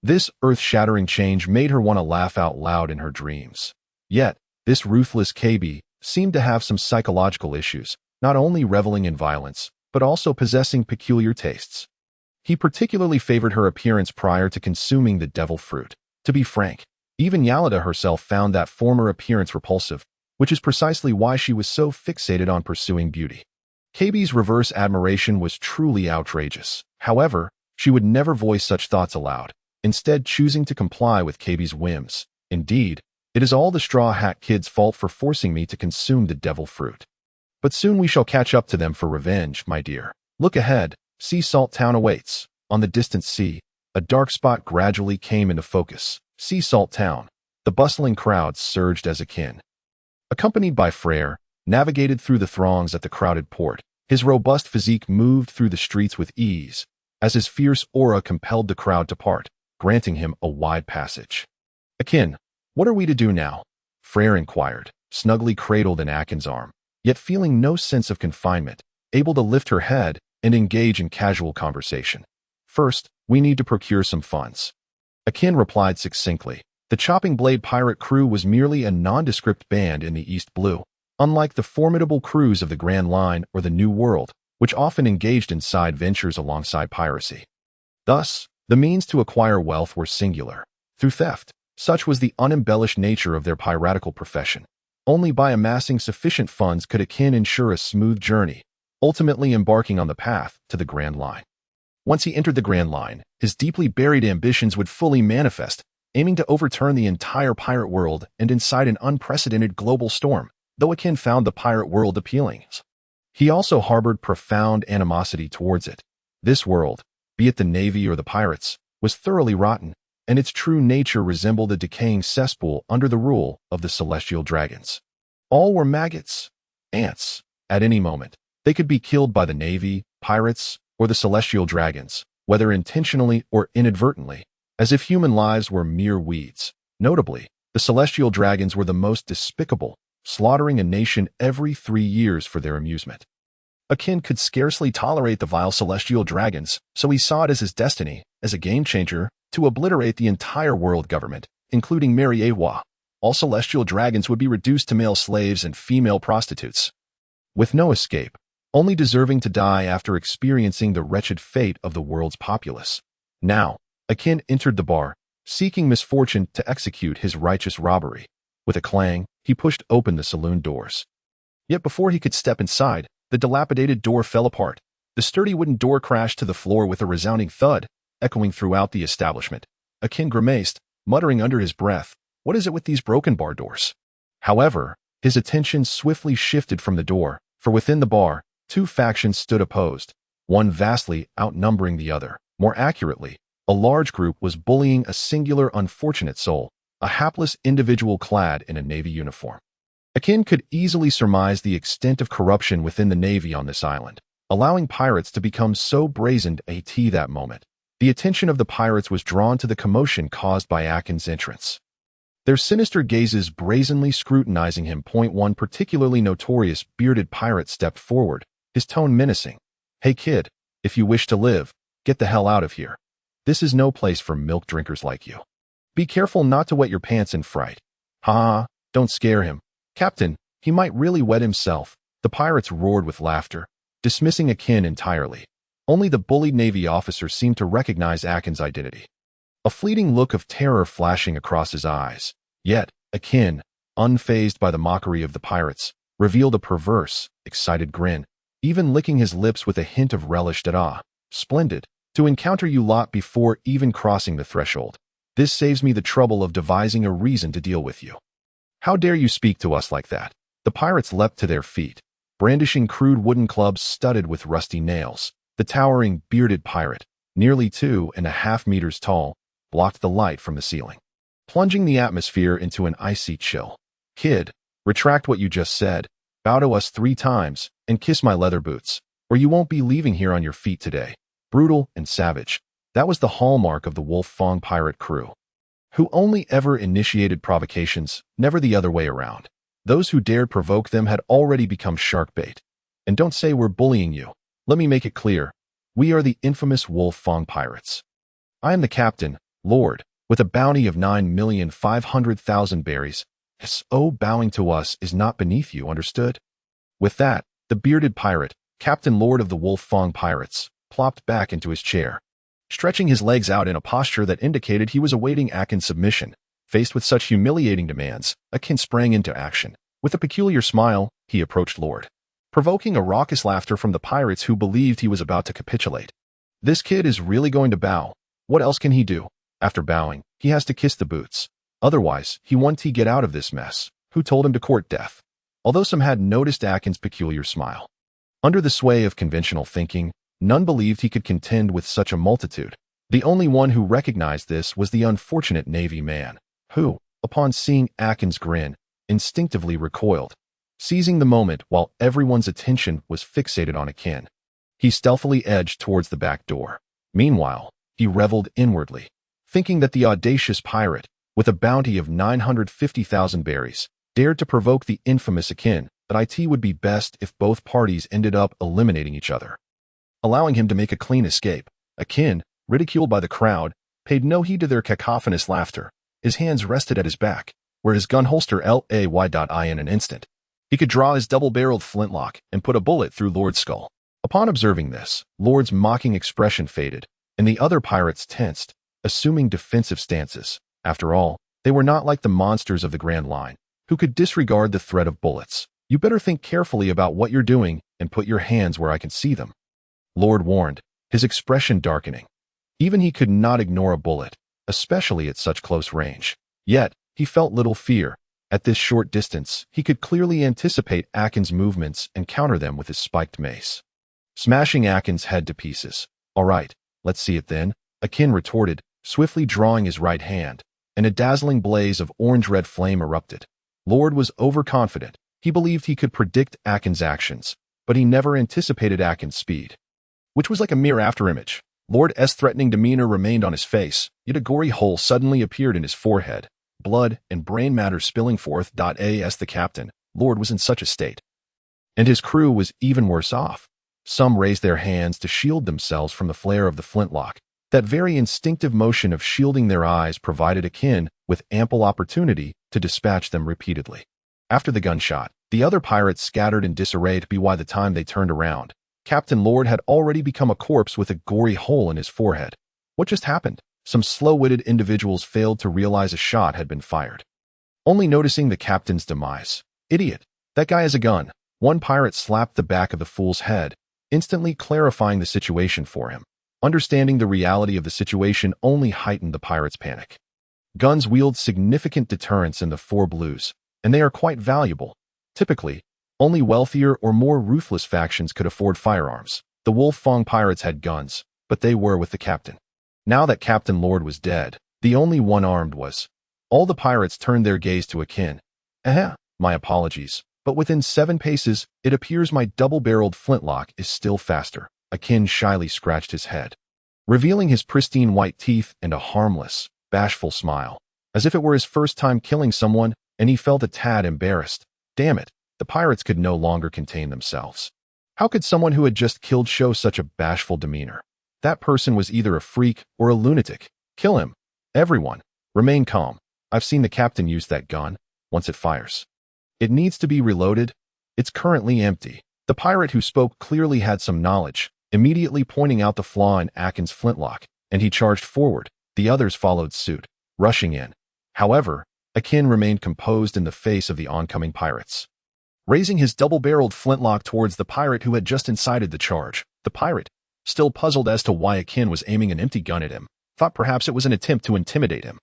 This earth-shattering change made her want to laugh out loud in her dreams. Yet, this ruthless Kebi seemed to have some psychological issues, not only reveling in violence, but also possessing peculiar tastes. He particularly favored her appearance prior to consuming the devil fruit. To be frank, even Yalata herself found that former appearance repulsive, which is precisely why she was so fixated on pursuing beauty. Kebi's reverse admiration was truly outrageous. However, she would never voice such thoughts aloud, instead choosing to comply with Kebi's whims. Indeed, it is all the Straw Hat Kid's fault for forcing me to consume the devil fruit. But soon we shall catch up to them for revenge, my dear. Look ahead, Sea Salt Town awaits. On the distant sea, a dark spot gradually came into focus. Sea Salt Town. The bustling crowds surged as Akin, accompanied by Freyra, navigated through the throngs at the crowded port. His robust physique moved through the streets with ease, as his fierce aura compelled the crowd to part, granting him a wide passage. Akin, what are we to do now? Freyra inquired, snugly cradled in Akin's arm, yet feeling no sense of confinement, able to lift her head and engage in casual conversation. First, we need to procure some funds. Akin replied succinctly. The Chopping Blade pirate crew was merely a nondescript band in the East Blue. Unlike the formidable crews of the Grand Line or the New World, which often engaged in side ventures alongside piracy. Thus, the means to acquire wealth were singular, through theft. Such was the unembellished nature of their piratical profession. Only by amassing sufficient funds could Akin ensure a smooth journey, ultimately embarking on the path to the Grand Line. Once he entered the Grand Line, his deeply buried ambitions would fully manifest, aiming to overturn the entire pirate world and incite an unprecedented global storm. Though Akin found the pirate world appealing, he also harbored profound animosity towards it. This world, be it the Navy or the pirates, was thoroughly rotten, and its true nature resembled a decaying cesspool under the rule of the celestial dragons. All were maggots, ants. At any moment, they could be killed by the Navy, pirates, or the celestial dragons, whether intentionally or inadvertently, as if human lives were mere weeds. Notably, the celestial dragons were the most despicable, slaughtering a nation every 3 years for their amusement. Akin could scarcely tolerate the vile celestial dragons, so he saw it as his destiny, as a game-changer, to obliterate the entire world government, including Mary Awa. All celestial dragons would be reduced to male slaves and female prostitutes, with no escape, only deserving to die after experiencing the wretched fate of the world's populace. Now, Akin entered the bar, seeking misfortune to execute his righteous robbery. With a clang, he pushed open the saloon doors. Yet before he could step inside, the dilapidated door fell apart. The sturdy wooden door crashed to the floor with a resounding thud, echoing throughout the establishment. Akin grimaced, muttering under his breath, "What is it with these broken bar doors?" However, his attention swiftly shifted from the door, for within the bar, 2 factions stood opposed, one vastly outnumbering the other. More accurately, a large group was bullying a singular unfortunate soul, a hapless individual clad in a Navy uniform. Akin could easily surmise the extent of corruption within the Navy on this island, allowing pirates to become so brazened that moment. The attention of the pirates was drawn to the commotion caused by Akin's entrance. Their sinister gazes brazenly scrutinizing him. One particularly notorious bearded pirate stepped forward, his tone menacing. "Hey kid, if you wish to live, get the hell out of here. This is no place for milk drinkers like you. Be careful not to wet your pants in fright." "Ha, don't scare him. Captain, he might really wet himself." The pirates roared with laughter, dismissing Akin entirely. Only the bullied Navy officer seemed to recognize Akin's identity, a fleeting look of terror flashing across his eyes. Yet, Akin, unfazed by the mockery of the pirates, revealed a perverse, excited grin, even licking his lips with a hint of relish. "Splendid. To encounter you lot before even crossing the threshold. This saves me the trouble of devising a reason to deal with you. How dare you speak to us like that?" The pirates leapt to their feet, brandishing crude wooden clubs studded with rusty nails. The towering, bearded pirate, nearly 2.5 meters tall, blocked the light from the ceiling, plunging the atmosphere into an icy chill. "Kid, retract what you just said, bow to us 3 times, and kiss my leather boots, or you won't be leaving here on your feet today." Brutal and savage, that was the hallmark of the Wolf Fong pirate crew, who only ever initiated provocations, never the other way around. Those who dared provoke them had already become shark bait. And don't say we're bullying you. Let me make it clear. We are the infamous Wolf Fong pirates. I am the captain, Lord, with a bounty of 9,500,000 berries. So bowing to us is not beneath you, understood? With that, the bearded pirate, Captain Lord of the Wolf Fong pirates, plopped back into his chair, stretching his legs out in a posture that indicated he was awaiting Akin's submission. Faced with such humiliating demands, Akin sprang into action. With a peculiar smile, he approached Lord, provoking a raucous laughter from the pirates who believed he was about to capitulate. This kid is really going to bow. What else can he do? After bowing, he has to kiss the boots. Otherwise, he won't get out of this mess. Who told him to court death? Although some had noticed Akin's peculiar smile, under the sway of conventional thinking, none believed he could contend with such a multitude. The only one who recognized this was the unfortunate Navy man, who, upon seeing Akin's grin, instinctively recoiled, seizing the moment while everyone's attention was fixated on Akin. He stealthily edged towards the back door. Meanwhile, he reveled inwardly, thinking that the audacious pirate, with a bounty of 950,000 berries, dared to provoke the infamous Akin, that it would be best if both parties ended up eliminating each other, allowing him to make a clean escape. Akin, ridiculed by the crowd, paid no heed to their cacophonous laughter. His hands rested at his back, where his gun holster lay in an instant. He could draw his double-barreled flintlock and put a bullet through Lord's skull. Upon observing this, Lord's mocking expression faded, and the other pirates tensed, assuming defensive stances. After all, they were not like the monsters of the Grand Line, who could disregard the threat of bullets. You better think carefully about what you're doing and put your hands where I can see them, Lord warned, his expression darkening. Even he could not ignore a bullet, especially at such close range. Yet, he felt little fear. At this short distance, he could clearly anticipate Akin's movements and counter them with his spiked mace, smashing Akin's head to pieces. All right, let's see it then, Akin retorted, swiftly drawing his right hand, and a dazzling blaze of orange-red flame erupted. Lord was overconfident. He believed he could predict Akin's actions, but he never anticipated Akin's speed, which was like a mere afterimage. Lord's threatening demeanor remained on his face, yet a gory hole suddenly appeared in his forehead, blood and brain matter spilling forth. As the captain, Lord was in such a state. And his crew was even worse off. Some raised their hands to shield themselves from the flare of the flintlock. That very instinctive motion of shielding their eyes provided Akin with ample opportunity to dispatch them repeatedly. After the gunshot, the other pirates scattered in disarray. By the time they turned around, Captain Lord had already become a corpse with a gory hole in his forehead. What just happened? Some slow-witted individuals failed to realize a shot had been fired, only noticing the captain's demise. Idiot! That guy has a gun. One pirate slapped the back of the fool's head, instantly clarifying the situation for him. Understanding the reality of the situation only heightened the pirate's panic. Guns wield significant deterrence in the Four Blues, and they are quite valuable. Typically, only wealthier or more ruthless factions could afford firearms. The Wolf Fong pirates had guns, but they were with the captain. Now that Captain Lord was dead, the only one armed was. All the pirates turned their gaze to Akin. My apologies, but within 7 paces, it appears my double-barreled flintlock is still faster. Akin shyly scratched his head, revealing his pristine white teeth and a harmless, bashful smile, as if it were his first time killing someone, and he felt a tad embarrassed. Damn it, the pirates could no longer contain themselves. How could someone who had just killed show such a bashful demeanor? That person was either a freak or a lunatic. Kill him. Everyone, remain calm. I've seen the captain use that gun. Once it fires, it needs to be reloaded. It's currently empty. The pirate who spoke clearly had some knowledge, immediately pointing out the flaw in Akin's flintlock, and he charged forward. The others followed suit, rushing in. However, Akin remained composed in the face of the oncoming pirates, raising his double-barreled flintlock towards the pirate who had just incited the charge. The pirate, still puzzled as to why Akin was aiming an empty gun at him, thought perhaps it was an attempt to intimidate him.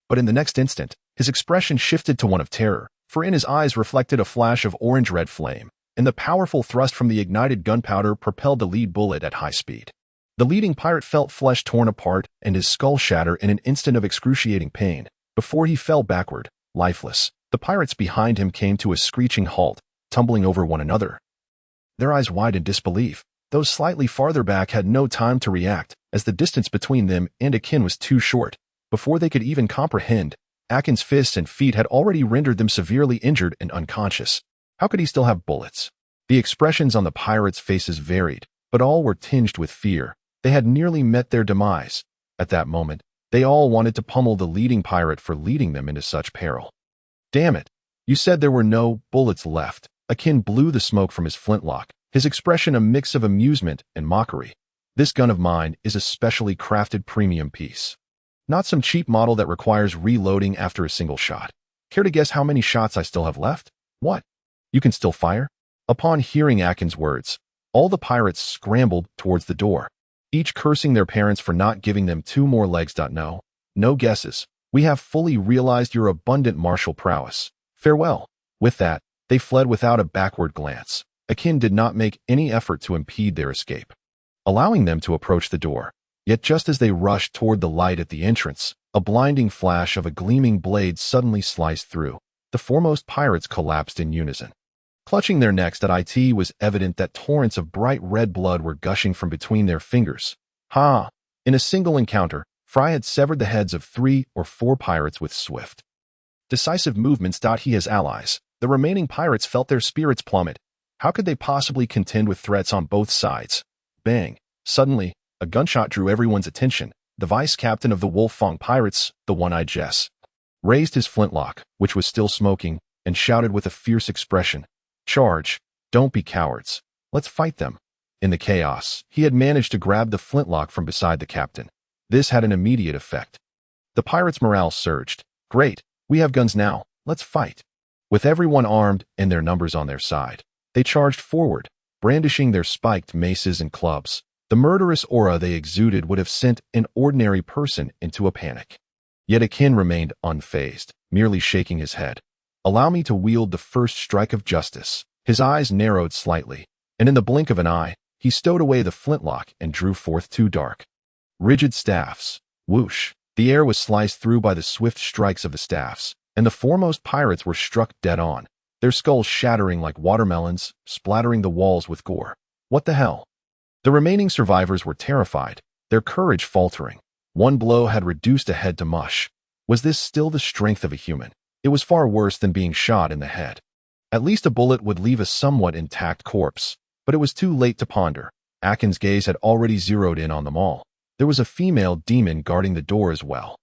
But in the next instant, his expression shifted to one of terror, for in his eyes reflected a flash of orange-red flame, and the powerful thrust from the ignited gunpowder propelled the lead bullet at high speed. The leading pirate felt flesh torn apart and his skull shatter in an instant of excruciating pain, before he fell backward, lifeless. The pirates behind him came to a screeching halt, tumbling over one another, their eyes wide in disbelief. Those slightly farther back had no time to react, as the distance between them and Akin was too short. Before they could even comprehend, Akin's fists and feet had already rendered them severely injured and unconscious. How could he still have bullets? The expressions on the pirates' faces varied, but all were tinged with fear. They had nearly met their demise. At that moment, they all wanted to pummel the leading pirate for leading them into such peril. Damn it! You said there were no bullets left. Akin blew the smoke from his flintlock, his expression a mix of amusement and mockery. This gun of mine is a specially crafted premium piece, not some cheap model that requires reloading after a single shot. Care to guess how many shots I still have left? What? You can still fire? Upon hearing Akin's words, all the pirates scrambled towards the door, each cursing their parents for not giving them 2 more legs. No guesses. We have fully realized your abundant martial prowess. Farewell. With that, they fled without a backward glance. Akin did not make any effort to impede their escape, allowing them to approach the door. Yet just as they rushed toward the light at the entrance, a blinding flash of a gleaming blade suddenly sliced through. The foremost pirates collapsed in unison, clutching their necks. It was evident that torrents of bright red blood were gushing from between their fingers. In a single encounter, Fry had severed the heads of 3 or 4 pirates with swift, decisive movements. He has allies. The remaining pirates felt their spirits plummet. How could they possibly contend with threats on both sides? Bang! Suddenly, a gunshot drew everyone's attention. The vice captain of the Wolf Fong pirates, the one-eyed Jess, raised his flintlock, which was still smoking, and shouted with a fierce expression, "Charge! Don't be cowards. Let's fight them." In the chaos, he had managed to grab the flintlock from beside the captain. This had an immediate effect. The pirates' morale surged. Great, we have guns now, let's fight. With everyone armed and their numbers on their side, they charged forward, brandishing their spiked maces and clubs. The murderous aura they exuded would have sent an ordinary person into a panic. Yet Akin remained unfazed, merely shaking his head. Allow me to wield the first strike of justice. His eyes narrowed slightly, and in the blink of an eye, he stowed away the flintlock and drew forth two dark, rigid staffs. Whoosh! The air was sliced through by the swift strikes of the staffs, and the foremost pirates were struck dead on, their skulls shattering like watermelons, splattering the walls with gore. What the hell? The remaining survivors were terrified, their courage faltering. One blow had reduced a head to mush. Was this still the strength of a human? It was far worse than being shot in the head. At least a bullet would leave a somewhat intact corpse, but it was too late to ponder. Akin's gaze had already zeroed in on them all. There was a female demon guarding the door as well.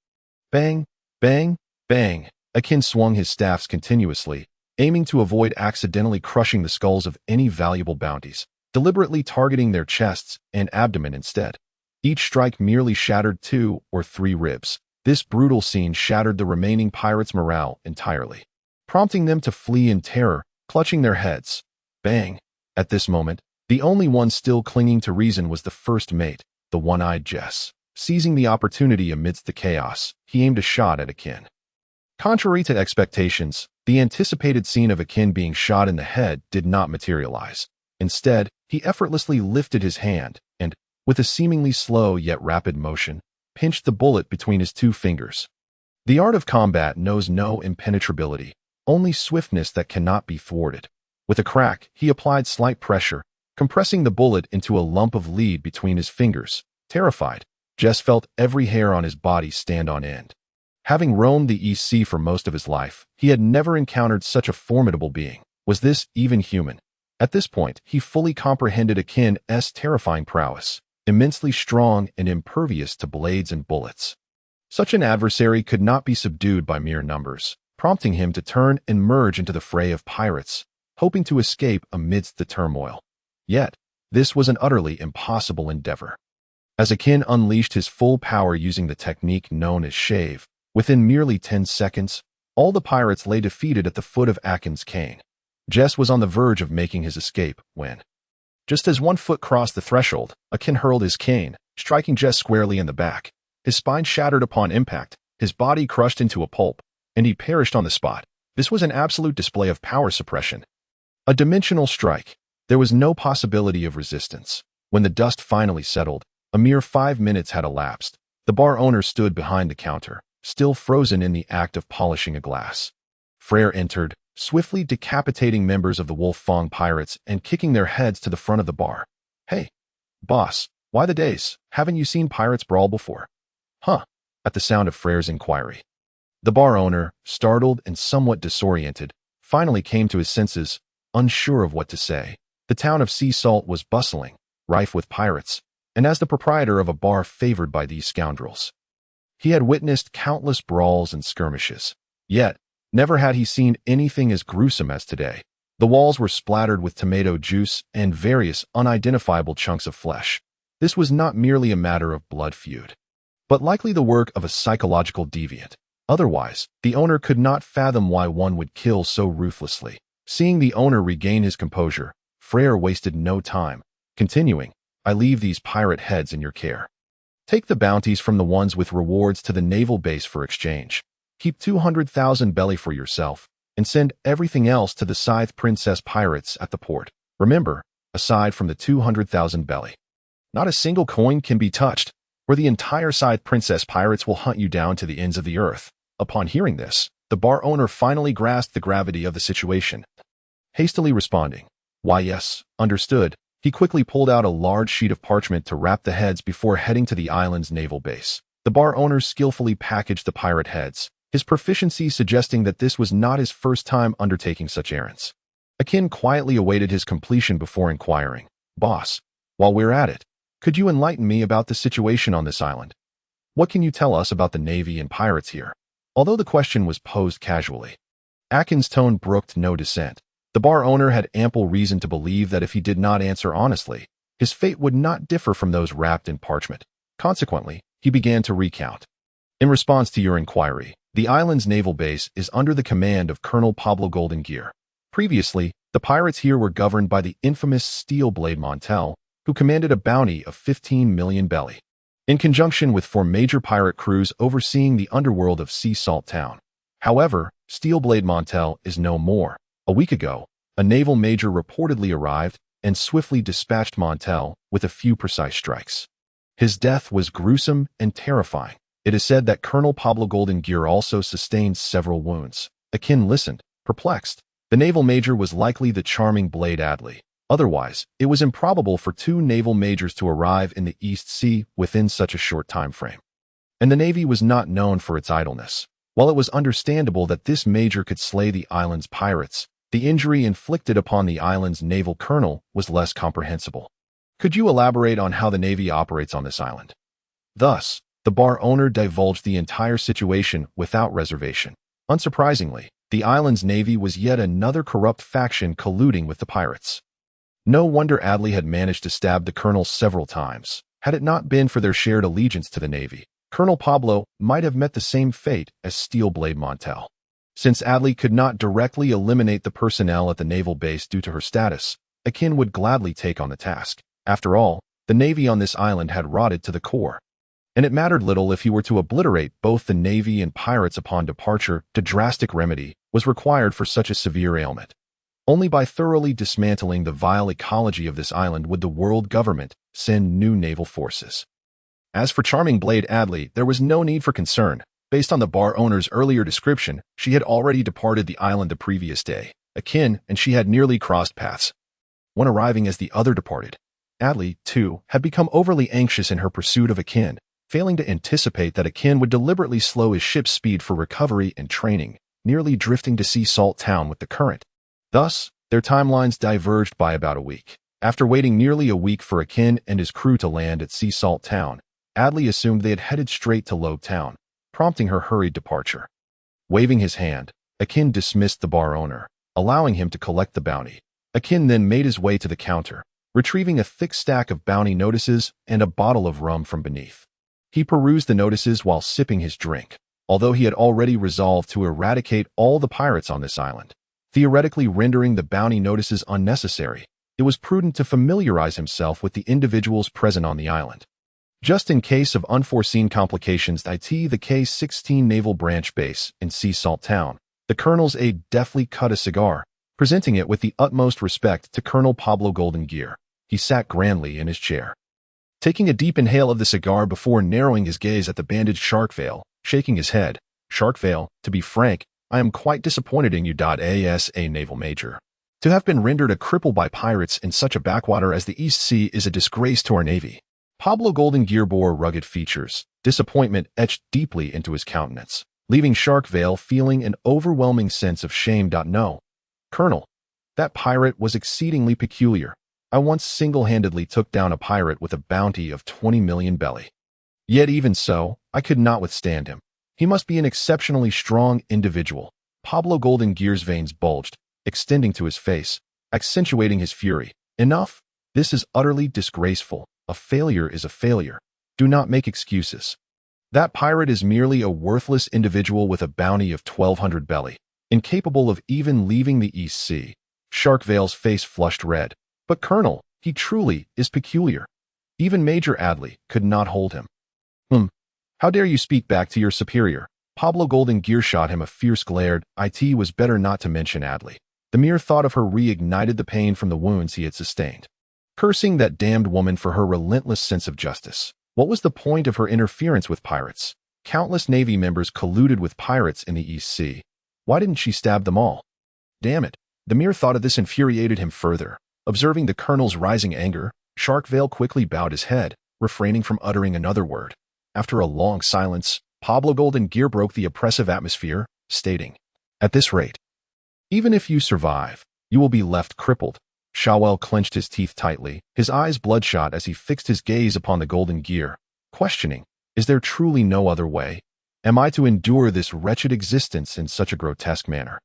Bang, bang, bang. Akin swung his staffs continuously, aiming to avoid accidentally crushing the skulls of any valuable bounties, deliberately targeting their chests and abdomen instead. Each strike merely shattered 2 or 3 ribs. This brutal scene shattered the remaining pirates' morale entirely, prompting them to flee in terror, clutching their heads. Bang! At this moment, the only one still clinging to reason was the first mate, the one-eyed Jess. Seizing the opportunity amidst the chaos, he aimed a shot at Akin. Contrary to expectations, the anticipated scene of Akin being shot in the head did not materialize. Instead, he effortlessly lifted his hand and, with a seemingly slow yet rapid motion, pinched the bullet between his 2 fingers. The art of combat knows no impenetrability, only swiftness that cannot be thwarted. With a crack, he applied slight pressure, compressing the bullet into a lump of lead between his fingers. Terrified, Jess felt every hair on his body stand on end. Having roamed the East Sea for most of his life, he had never encountered such a formidable being. Was this even human? At this point, he fully comprehended Akin's terrifying prowess, immensely strong and impervious to blades and bullets. Such an adversary could not be subdued by mere numbers, prompting him to turn and merge into the fray of pirates, hoping to escape amidst the turmoil. Yet, this was an utterly impossible endeavor. As Akin unleashed his full power using the technique known as shave, within merely 10 seconds, all the pirates lay defeated at the foot of Akin's cane. Jess was on the verge of making his escape when, just as one foot crossed the threshold, Akin hurled his cane, striking Jess squarely in the back. His spine shattered upon impact, his body crushed into a pulp, and he perished on the spot. This was an absolute display of power suppression. A dimensional strike. There was no possibility of resistance. When the dust finally settled, a mere 5 minutes had elapsed. The bar owner stood behind the counter, still frozen in the act of polishing a glass. Freyra entered, swiftly decapitating members of the Wolf Fong pirates and kicking their heads to the front of the bar. Hey, boss, why the days? Haven't you seen pirates brawl before? Huh, at the sound of Freyra's inquiry. The bar owner, startled and somewhat disoriented, finally came to his senses, unsure of what to say. The town of Sea Salt was bustling, rife with pirates, and as the proprietor of a bar favored by these scoundrels, he had witnessed countless brawls and skirmishes. Yet, never had he seen anything as gruesome as today. The walls were splattered with tomato juice and various unidentifiable chunks of flesh. This was not merely a matter of blood feud, but likely the work of a psychological deviant. Otherwise, the owner could not fathom why one would kill so ruthlessly. Seeing the owner regain his composure, Freyra wasted no time, continuing, I leave these pirate heads in your care. Take the bounties from the ones with rewards to the naval base for exchange. Keep 200,000 belly for yourself, and send everything else to the Scythe Princess pirates at the port. Remember, aside from the 200,000 belly, not a single coin can be touched, or the entire Scythe Princess pirates will hunt you down to the ends of the earth. Upon hearing this, the bar owner finally grasped the gravity of the situation. Hastily responding, why yes, understood, he quickly pulled out a large sheet of parchment to wrap the heads before heading to the island's naval base. The bar owner skillfully packaged the pirate heads, his proficiency suggesting that this was not his first time undertaking such errands. Akin quietly awaited his completion before inquiring, boss, while we're at it, could you enlighten me about the situation on this island? What can you tell us about the Navy and pirates here? Although the question was posed casually, Akin's tone brooked no dissent. The bar owner had ample reason to believe that if he did not answer honestly, His fate would not differ from those wrapped in parchment. Consequently, he began to recount. In response to your inquiry, the island's naval base is under the command of Colonel Pablo Goldengear. Previously, the pirates here were governed by the infamous Steelblade Montel, who commanded a bounty of 15 million belly, in conjunction with 4 major pirate crews overseeing the underworld of Sea Salt Town. However, Steelblade Montel is no more. A week ago, a naval major reportedly arrived and swiftly dispatched Montel with a few precise strikes. His death was gruesome and terrifying. It is said that Colonel Pablo Goldengear also sustained several wounds. Akin listened, perplexed. The naval major was likely the charming Blade Adley. Otherwise, it was improbable for 2 naval majors to arrive in the East Sea within such a short time frame. And the Navy was not known for its idleness. While it was understandable that this major could slay the island's pirates, the injury inflicted upon the island's naval colonel was less comprehensible. Could you elaborate on how the Navy operates on this island? Thus, the bar owner divulged the entire situation without reservation. Unsurprisingly, the island's navy was yet another corrupt faction colluding with the pirates. No wonder Adley had managed to stab the colonel several times. Had it not been for their shared allegiance to the Navy, Colonel Pablo might have met the same fate as Steelblade Montel. Since Adley could not directly eliminate the personnel at the naval base due to her status, Akin would gladly take on the task. After all, the Navy on this island had rotted to the core, and it mattered little if he were to obliterate both the Navy and pirates upon departure. A drastic remedy was required for such a severe ailment. Only by thoroughly dismantling the vile ecology of this island would the world government send new naval forces. As for charming Blade Adley, there was no need for concern. Based on the bar owner's earlier description, she had already departed the island the previous day. Akin and she had nearly crossed paths. When arriving as the other departed, Adley, too, had become overly anxious in her pursuit of Akin, failing to anticipate that Akin would deliberately slow his ship's speed for recovery and training, nearly drifting to Sea Salt Town with the current. Thus, their timelines diverged by about a week. After waiting nearly a week for Akin and his crew to land at Sea Salt Town, Adley assumed they had headed straight to Lobe Town, prompting her hurried departure. Waving his hand, Akin dismissed the bar owner, allowing him to collect the bounty. Akin then made his way to the counter, retrieving a thick stack of bounty notices and a bottle of rum from beneath. He perused the notices while sipping his drink. Although he had already resolved to eradicate all the pirates on this island, theoretically rendering the bounty notices unnecessary, it was prudent to familiarize himself with the individuals present on the island. Just in case of unforeseen complications, the K-16 Naval Branch Base in Sea Salt Town, the colonel's aide deftly cut a cigar, presenting it with the utmost respect to Colonel Pablo Goldengear. He sat grandly in his chair, taking a deep inhale of the cigar before narrowing his gaze at the bandaged Sharkvale, shaking his head. Sharkvale, to be frank, I am quite disappointed in you. As a naval major, to have been rendered a cripple by pirates in such a backwater as the East Sea is a disgrace to our Navy. Pablo Goldengear bore rugged features, disappointment etched deeply into his countenance, leaving Sharkvale feeling an overwhelming sense of shame. No, Colonel, that pirate was exceedingly peculiar. I once single-handedly took down a pirate with a bounty of 20 million belly. Yet even so, I could not withstand him. He must be an exceptionally strong individual. Pablo Goldengear's veins bulged, extending to his face, accentuating his fury. Enough! This is utterly disgraceful. A failure is a failure. Do not make excuses. That pirate is merely a worthless individual with a bounty of 1,200 belly, incapable of even leaving the East Sea. Sharkvale's face flushed red. But Colonel, he truly is peculiar. Even Major Adley could not hold him. How dare you speak back to your superior? Pablo Goldengear shot him a fierce glare. It was better not to mention Adley. The mere thought of her reignited the pain from the wounds he had sustained. Cursing that damned woman for her relentless sense of justice. What was the point of her interference with pirates? Countless Navy members colluded with pirates in the East Sea. Why didn't she stab them all? Damn it. The mere thought of this infuriated him further. Observing the colonel's rising anger, Sharkvale quickly bowed his head, refraining from uttering another word. After a long silence, Pablo Goldengear broke the oppressive atmosphere, stating, "At this rate, even if you survive, you will be left crippled." Shawel clenched his teeth tightly, his eyes bloodshot as he fixed his gaze upon the Goldengear, questioning, "Is there truly no other way? Am I to endure this wretched existence in such a grotesque manner?"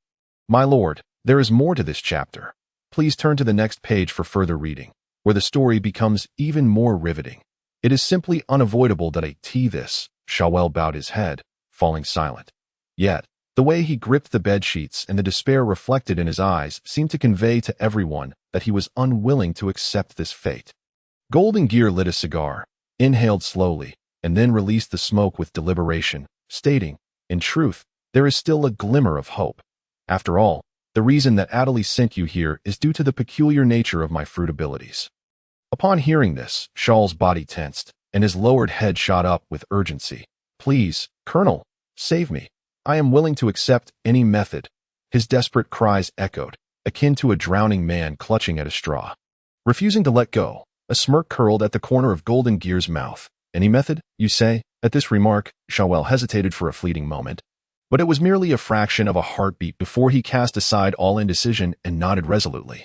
My lord, there is more to this chapter. Please turn to the next page for further reading. where the story becomes even more riveting. It is simply unavoidable that I tee this. Shawel bowed his head, falling silent. Yet, the way he gripped the bedsheets and the despair reflected in his eyes seemed to convey to everyone that he was unwilling to accept this fate. Golden Gear lit a cigar, inhaled slowly, and then released the smoke with deliberation, stating, "In truth, there is still a glimmer of hope. After all, the reason that Adley sent you here is due to the peculiar nature of my fruit abilities." Upon hearing this, Shawl's body tensed, and his lowered head shot up with urgency. "Please, Colonel, save me. I am willing to accept any method." His desperate cries echoed, akin to a drowning man clutching at a straw. Refusing to let go, a smirk curled at the corner of Golden Gear's mouth. "Any method, you say?" At this remark, Shawel hesitated for a fleeting moment, but it was merely a fraction of a heartbeat before he cast aside all indecision and nodded resolutely.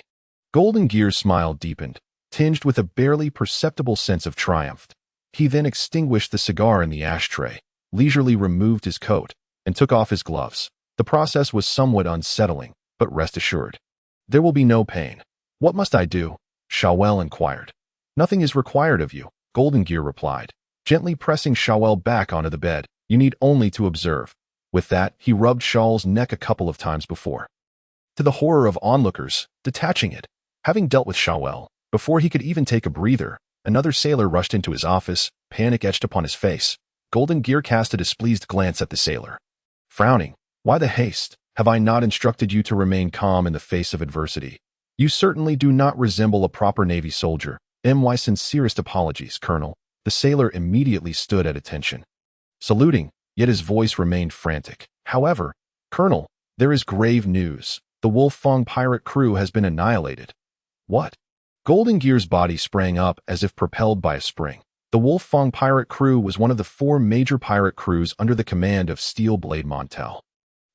Golden Gear's smile deepened, tinged with a barely perceptible sense of triumph. He then extinguished the cigar in the ashtray, leisurely removed his coat, and took off his gloves. The process was somewhat unsettling, but rest assured, there will be no pain. "What must I do?" Shawel inquired. "Nothing is required of you," Golden Gear replied, gently pressing Shawel back onto the bed. "You need only to observe." With that, he rubbed Shawl's neck a couple of times before, to the horror of onlookers, detaching it. Having dealt with Shawel, before he could even take a breather, another sailor rushed into his office, panic etched upon his face. Golden Gear cast a displeased glance at the sailor. Frowning, "Why the haste? Have I not instructed you to remain calm in the face of adversity? You certainly do not resemble a proper Navy soldier. My sincerest apologies, Colonel." The sailor immediately stood at attention, saluting, yet his voice remained frantic. "However, Colonel, there is grave news. The Wolf Fong pirate crew has been annihilated." "What?" Golden Gear's body sprang up as if propelled by a spring. The Wolf Fong pirate crew was one of the 4 major pirate crews under the command of Steel Blade Montel.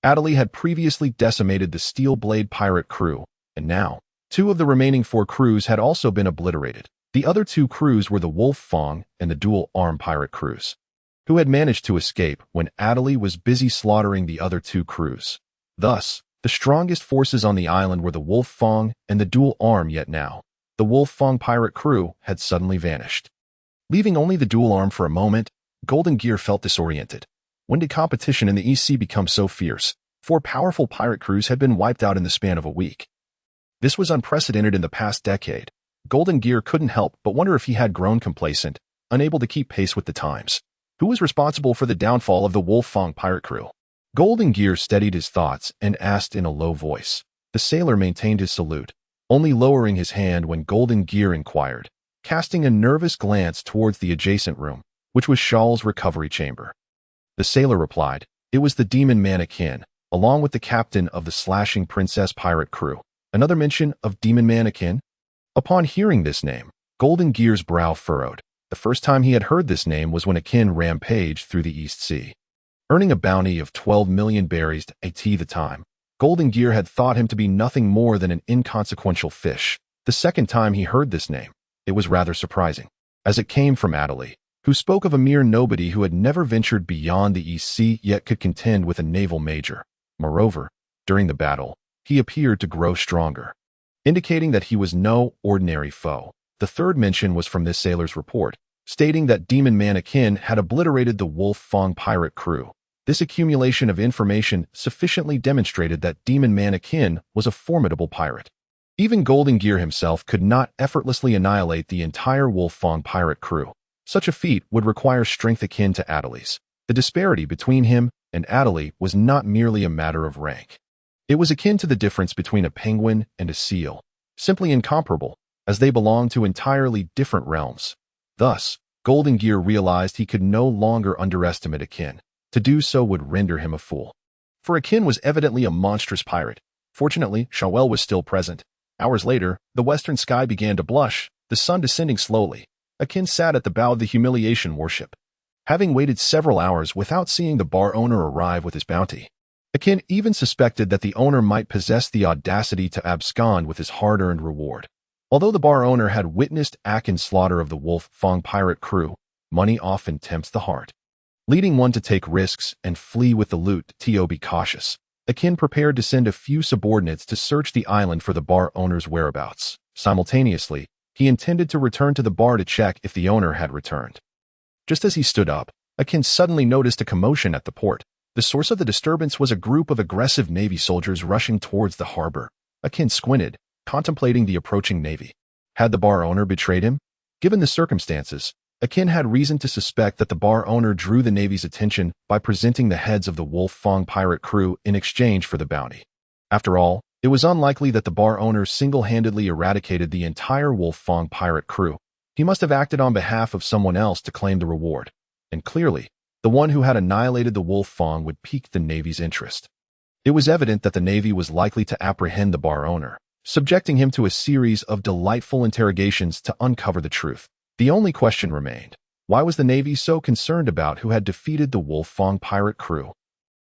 Adley had previously decimated the Steel Blade pirate crew, and now, 2 of the remaining 4 crews had also been obliterated. The other 2 crews were the Wolf Fong and the dual-arm pirate crews, who had managed to escape when Adley was busy slaughtering the other 2 crews. Thus, the strongest forces on the island were the Wolf Fong and the dual-arm, yet now, the Wolf Fong pirate crew had suddenly vanished. Leaving only the dual-arm for a moment, Golden Gear felt disoriented. When did competition in the East Sea become so fierce? 4 powerful pirate crews had been wiped out in the span of a week. This was unprecedented in the past decade. Golden Gear couldn't help but wonder if he had grown complacent, unable to keep pace with the times. Who was responsible for the downfall of the Wolf Fong pirate crew? Golden Gear steadied his thoughts and asked in a low voice. The sailor maintained his salute, only lowering his hand when Golden Gear inquired, casting a nervous glance towards the adjacent room, which was Shawl's recovery chamber. The sailor replied, "It was the demon man Akin, along with the captain of the Slashing Princess pirate crew." Another mention of demon man Akin? Upon hearing this name, Golden Gear's brow furrowed. The first time he had heard this name was when Akin rampaged through the East Sea, earning a bounty of 12 million berries at the time. Golden Gear had thought him to be nothing more than an inconsequential fish. The second time he heard this name, it was rather surprising, as it came from Adley, who spoke of a mere nobody who had never ventured beyond the East Sea yet could contend with a naval major. Moreover, during the battle, he appeared to grow stronger, indicating that he was no ordinary foe. The third mention was from this sailor's report, stating that Demon Man Akin had obliterated the Wolf Fong pirate crew. This accumulation of information sufficiently demonstrated that Demon Man Akin was a formidable pirate. Even Golden Gear himself could not effortlessly annihilate the entire Wolf Fong pirate crew. Such a feat would require strength akin to Adley's. The disparity between him and Adley was not merely a matter of rank. It was akin to the difference between a penguin and a seal, simply incomparable, as they belonged to entirely different realms. Thus, Golden Gear realized he could no longer underestimate Akin. To do so would render him a fool. For Akin was evidently a monstrous pirate. Fortunately, Shawel was still present. Hours later, the western sky began to blush, the sun descending slowly. Akin sat at the bow of the humiliation warship, having waited several hours without seeing the bar owner arrive with his bounty. Akin even suspected that the owner might possess the audacity to abscond with his hard-earned reward. Although the bar owner had witnessed Akin's slaughter of the Wolf Fong pirate crew, money often tempts the heart, leading one to take risks and flee with the loot. To be cautious, Akin prepared to send a few subordinates to search the island for the bar owner's whereabouts. Simultaneously, He intended to return to the bar to check if the owner had returned. Just as he stood up, Akin suddenly noticed a commotion at the port. The source of the disturbance was a group of aggressive Navy soldiers rushing towards the harbor. Akin squinted, contemplating the approaching Navy. Had the bar owner betrayed him? Given the circumstances, Akin had reason to suspect that the bar owner drew the Navy's attention by presenting the heads of the Wolf Fong pirate crew in exchange for the bounty. After all, it was unlikely that the bar owner single-handedly eradicated the entire Wolf Fong pirate crew. He must have acted on behalf of someone else to claim the reward. And clearly, the one who had annihilated the Wolf Fong would pique the Navy's interest. It was evident that the Navy was likely to apprehend the bar owner, subjecting him to a series of delightful interrogations to uncover the truth. The only question remained: why was the Navy so concerned about who had defeated the Wolf Fong pirate crew?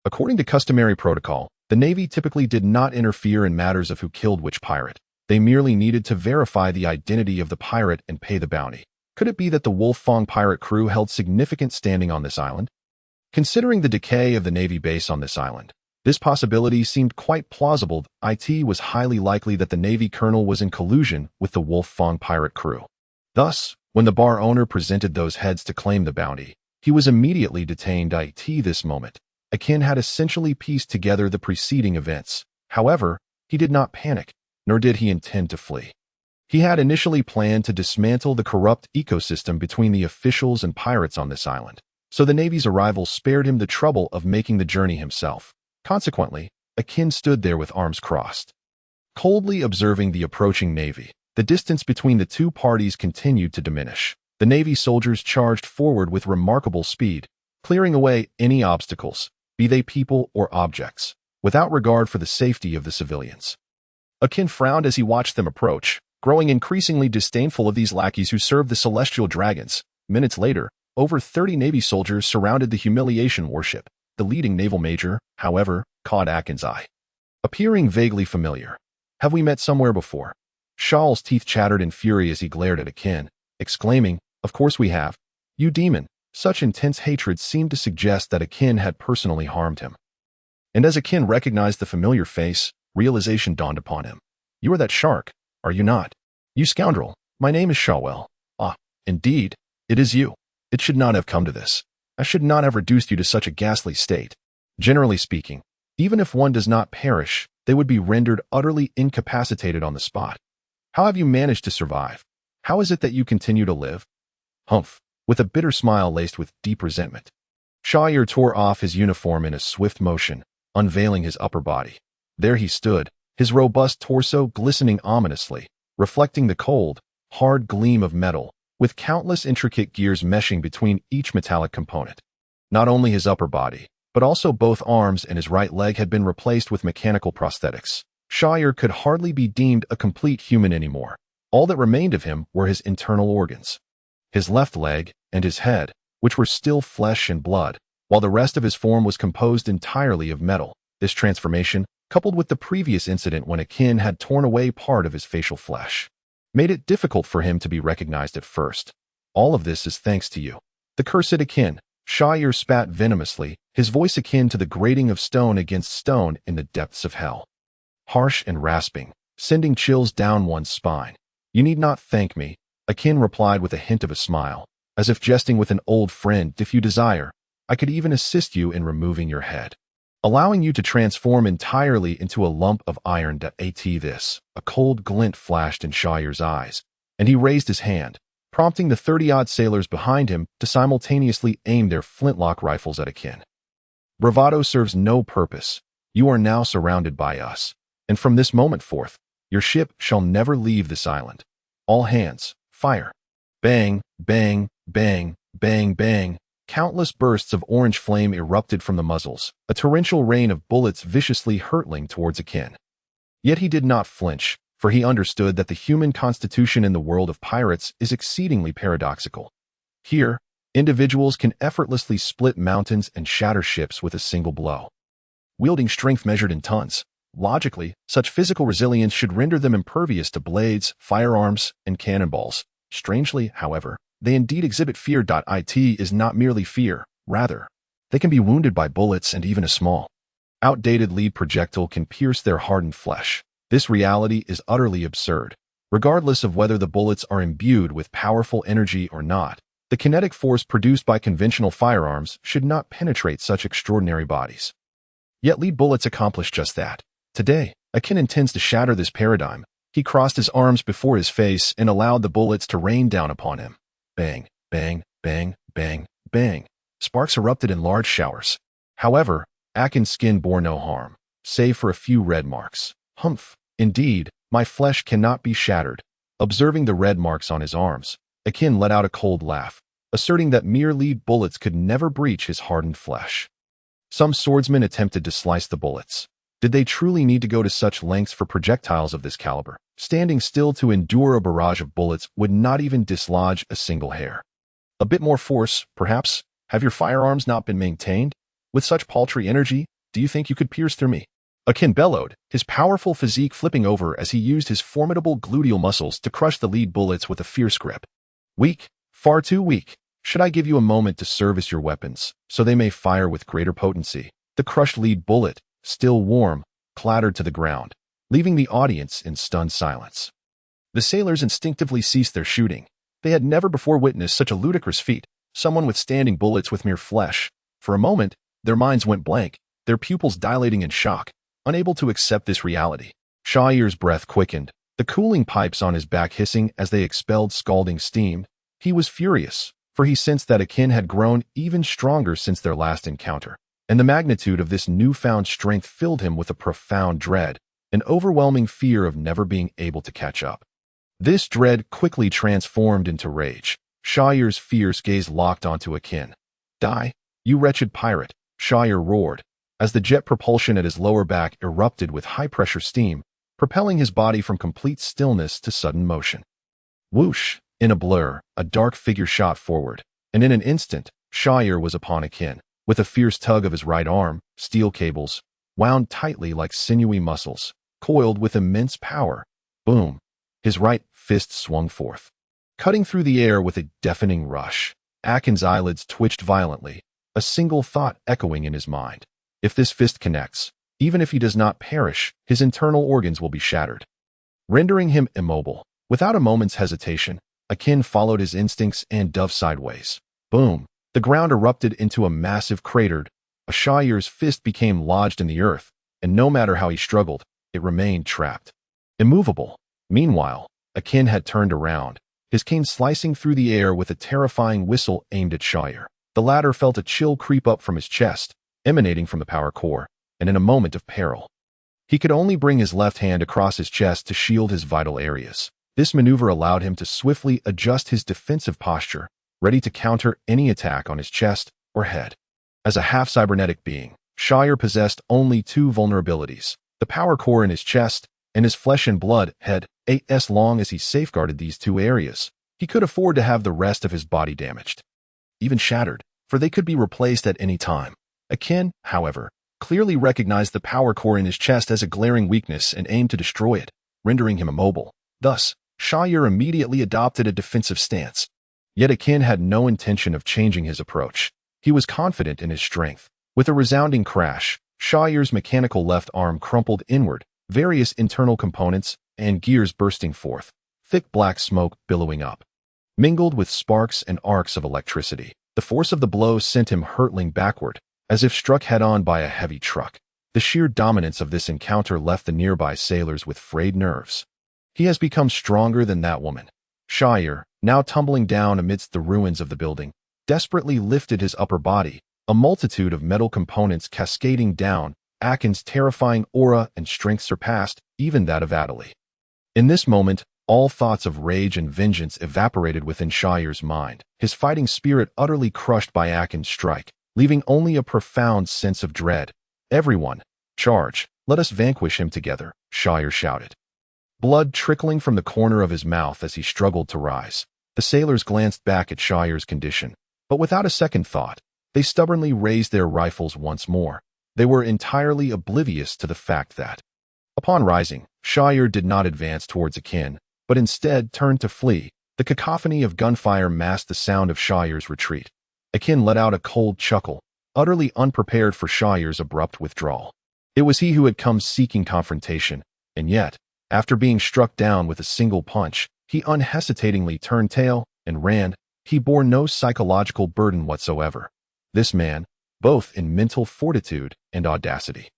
According to customary protocol, the Navy typically did not interfere in matters of who killed which pirate. They merely needed to verify the identity of the pirate and pay the bounty. Could it be that the Wolf Fong pirate crew held significant standing on this island? Considering the decay of the Navy base on this island, this possibility seemed quite plausible. It was highly likely that the Navy colonel was in collusion with the Wolf Fong pirate crew. Thus, when the bar owner presented those heads to claim the bounty, he was immediately detained. This moment, Akin had essentially pieced together the preceding events. However, he did not panic, nor did he intend to flee. He had initially planned to dismantle the corrupt ecosystem between the officials and pirates on this island, so the Navy's arrival spared him the trouble of making the journey himself. Consequently, Akin stood there with arms crossed, coldly observing the approaching Navy. The distance between the two parties continued to diminish. The Navy soldiers charged forward with remarkable speed, clearing away any obstacles, be they people or objects, without regard for the safety of the civilians. Akin frowned as he watched them approach, growing increasingly disdainful of these lackeys who served the celestial dragons. Minutes later, over 30 Navy soldiers surrounded the humiliation warship. The leading naval major, however, caught Akin's eye. Appearing vaguely familiar. Have we met somewhere before? Shaw's teeth chattered in fury as he glared at Akin, exclaiming, "Of course we have. You demon." Such intense hatred seemed to suggest that Akin had personally harmed him. And as Akin recognized the familiar face, realization dawned upon him. "You are that shark, are you not? You scoundrel, my name is Shawwell." "Ah, indeed, it is you. It should not have come to this. I should not have reduced you to such a ghastly state. Generally speaking, even if one does not perish, they would be rendered utterly incapacitated on the spot. How have you managed to survive? How is it that you continue to live?" "Humph," with a bitter smile laced with deep resentment. Shawyer tore off his uniform in a swift motion, unveiling his upper body. There he stood, his robust torso glistening ominously, reflecting the cold, hard gleam of metal, with countless intricate gears meshing between each metallic component. Not only his upper body, but also both arms and his right leg had been replaced with mechanical prosthetics. Shawyer could hardly be deemed a complete human anymore. All that remained of him were his internal organs. His left leg and his head, which were still flesh and blood, while the rest of his form was composed entirely of metal. This transformation, coupled with the previous incident when Akin had torn away part of his facial flesh, made it difficult for him to be recognized at first. "All of this is thanks to you. The cursed Akin." Shawyer spat venomously, his voice akin to the grating of stone against stone in the depths of hell. Harsh and rasping, sending chills down one's spine. "You need not thank me," Akin replied with a hint of a smile, as if jesting with an old friend. "If you desire, I could even assist you in removing your head, allowing you to transform entirely into a lump of iron." This, a cold glint flashed in Shawyer's eyes, and he raised his hand, prompting the 30-odd sailors behind him to simultaneously aim their flintlock rifles at Akin. "Bravado serves no purpose. You are now surrounded by us, and from this moment forth, your ship shall never leave this island. All hands, fire." Bang, bang, bang, bang, bang. Countless bursts of orange flame erupted from the muzzles, a torrential rain of bullets viciously hurtling towards Akin. Yet he did not flinch, for he understood that the human constitution in the world of pirates is exceedingly paradoxical. Here, individuals can effortlessly split mountains and shatter ships with a single blow. Wielding strength measured in tons, logically, such physical resilience should render them impervious to blades, firearms, and cannonballs. Strangely, however, they indeed exhibit fear. It is not merely fear, rather, they can be wounded by bullets, and even a small, outdated lead projectile can pierce their hardened flesh. This reality is utterly absurd. Regardless of whether the bullets are imbued with powerful energy or not, the kinetic force produced by conventional firearms should not penetrate such extraordinary bodies. Yet lead bullets accomplish just that. Today, Akin intends to shatter this paradigm. He crossed his arms before his face and allowed the bullets to rain down upon him. Bang, bang, bang, bang, bang. Sparks erupted in large showers. However, Akin's skin bore no harm, save for a few red marks. Humph! Indeed, my flesh cannot be shattered. Observing the red marks on his arms, Akin let out a cold laugh, asserting that mere lead bullets could never breach his hardened flesh. Some swordsmen attempted to slice the bullets. Did they truly need to go to such lengths for projectiles of this caliber? Standing still to endure a barrage of bullets would not even dislodge a single hair. A bit more force, perhaps? Have your firearms not been maintained? With such paltry energy, do you think you could pierce through me? Akin bellowed, his powerful physique flipping over as he used his formidable gluteal muscles to crush the lead bullets with a fierce grip. Weak, far too weak. Should I give you a moment to service your weapons, so they may fire with greater potency? The crushed lead bullet, still warm, clattered to the ground, leaving the audience in stunned silence. The sailors instinctively ceased their shooting. They had never before witnessed such a ludicrous feat, someone withstanding bullets with mere flesh. For a moment, their minds went blank, their pupils dilating in shock, unable to accept this reality. Shahir's breath quickened, the cooling pipes on his back hissing as they expelled scalding steam. He was furious, for he sensed that Akin had grown even stronger since their last encounter, and the magnitude of this newfound strength filled him with a profound dread, an overwhelming fear of never being able to catch up. This dread quickly transformed into rage. Shahir's fierce gaze locked onto Akin. Die, you wretched pirate, Shahir roared, as the jet propulsion at his lower back erupted with high-pressure steam, propelling his body from complete stillness to sudden motion. Whoosh! In a blur, a dark figure shot forward, and in an instant, Shahir was upon Akin. With a fierce tug of his right arm, steel cables, wound tightly like sinewy muscles, coiled with immense power. Boom! His right fist swung forth, cutting through the air with a deafening rush. Akin's eyelids twitched violently, a single thought echoing in his mind. If this fist connects, even if he does not perish, his internal organs will be shattered, rendering him immobile. Without a moment's hesitation, Akin followed his instincts and dove sideways. Boom! The ground erupted into a massive crater. Shahir's fist became lodged in the earth, and no matter how he struggled, it remained trapped, immovable. Meanwhile, Akin had turned around, his cane slicing through the air with a terrifying whistle aimed at Shahir. The latter felt a chill creep up from his chest, emanating from the power core, and in a moment of peril, he could only bring his left hand across his chest to shield his vital areas. This maneuver allowed him to swiftly adjust his defensive posture, ready to counter any attack on his chest or head. As a half-cybernetic being, Shahir possessed only two vulnerabilities, the power core in his chest and his flesh and blood head. As long as he safeguarded these two areas, he could afford to have the rest of his body damaged, even shattered, for they could be replaced at any time. Akin, however, clearly recognized the power core in his chest as a glaring weakness and aimed to destroy it, rendering him immobile. Thus, Shahir immediately adopted a defensive stance. Yet Akin had no intention of changing his approach. He was confident in his strength. With a resounding crash, Shahir's mechanical left arm crumpled inward, various internal components and gears bursting forth, thick black smoke billowing up. Mingled with sparks and arcs of electricity, the force of the blow sent him hurtling backward, as if struck head-on by a heavy truck. The sheer dominance of this encounter left the nearby sailors with frayed nerves. He has become stronger than that woman. Shahir, now tumbling down amidst the ruins of the building, desperately lifted his upper body, a multitude of metal components cascading down. Akin's terrifying aura and strength surpassed even that of Adley. In this moment, all thoughts of rage and vengeance evaporated within Shahir's mind, his fighting spirit utterly crushed by Akin's strike, leaving only a profound sense of dread. Everyone, charge! Let us vanquish him together, Shahir shouted. Blood trickling from the corner of his mouth as he struggled to rise. The sailors glanced back at Shahir's condition, but without a second thought, they stubbornly raised their rifles once more. They were entirely oblivious to the fact that, upon rising, Shahir did not advance towards Akin, but instead turned to flee. The cacophony of gunfire masked the sound of Shahir's retreat. Akin let out a cold chuckle, utterly unprepared for Shahir's abrupt withdrawal. It was he who had come seeking confrontation, and yet, After being struck down with a single punch, he unhesitatingly turned tail and ran. He bore no psychological burden whatsoever. This man, both in mental fortitude and audacity,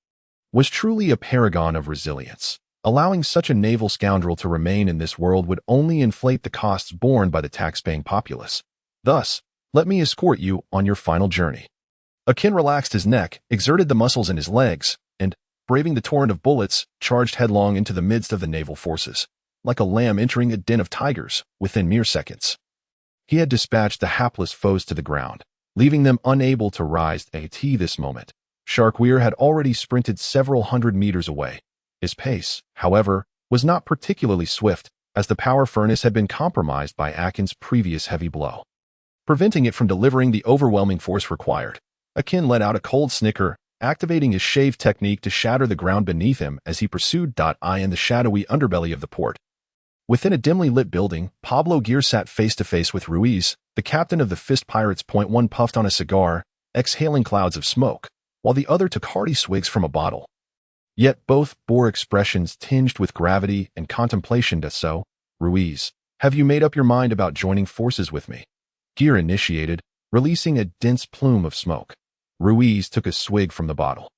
was truly a paragon of resilience. Allowing such a naval scoundrel to remain in this world would only inflate the costs borne by the tax-paying populace. Thus, let me escort you on your final journey. Akin relaxed his neck, exerted the muscles in his legs, and, braving the torrent of bullets, charged headlong into the midst of the naval forces, like a lamb entering a den of tigers within mere seconds. He had dispatched the hapless foes to the ground, leaving them unable to rise at this moment. Sharkweir had already sprinted several hundred meters away. His pace, however, was not particularly swift, as the power furnace had been compromised by Akin's previous heavy blow, preventing it from delivering the overwhelming force required. Akin let out a cold snicker, activating his shave technique to shatter the ground beneath him as he pursued I in the shadowy underbelly of the port. Within a dimly lit building, Pablo Gear sat face-to-face with Ruiz, the captain of the Fist Pirates. One puffed on a cigar, exhaling clouds of smoke, while the other took hearty swigs from a bottle. Yet both bore expressions tinged with gravity and contemplation. So, Ruiz, have you made up your mind about joining forces with me? Gear initiated, releasing a dense plume of smoke. Ruiz took a swig from the bottle,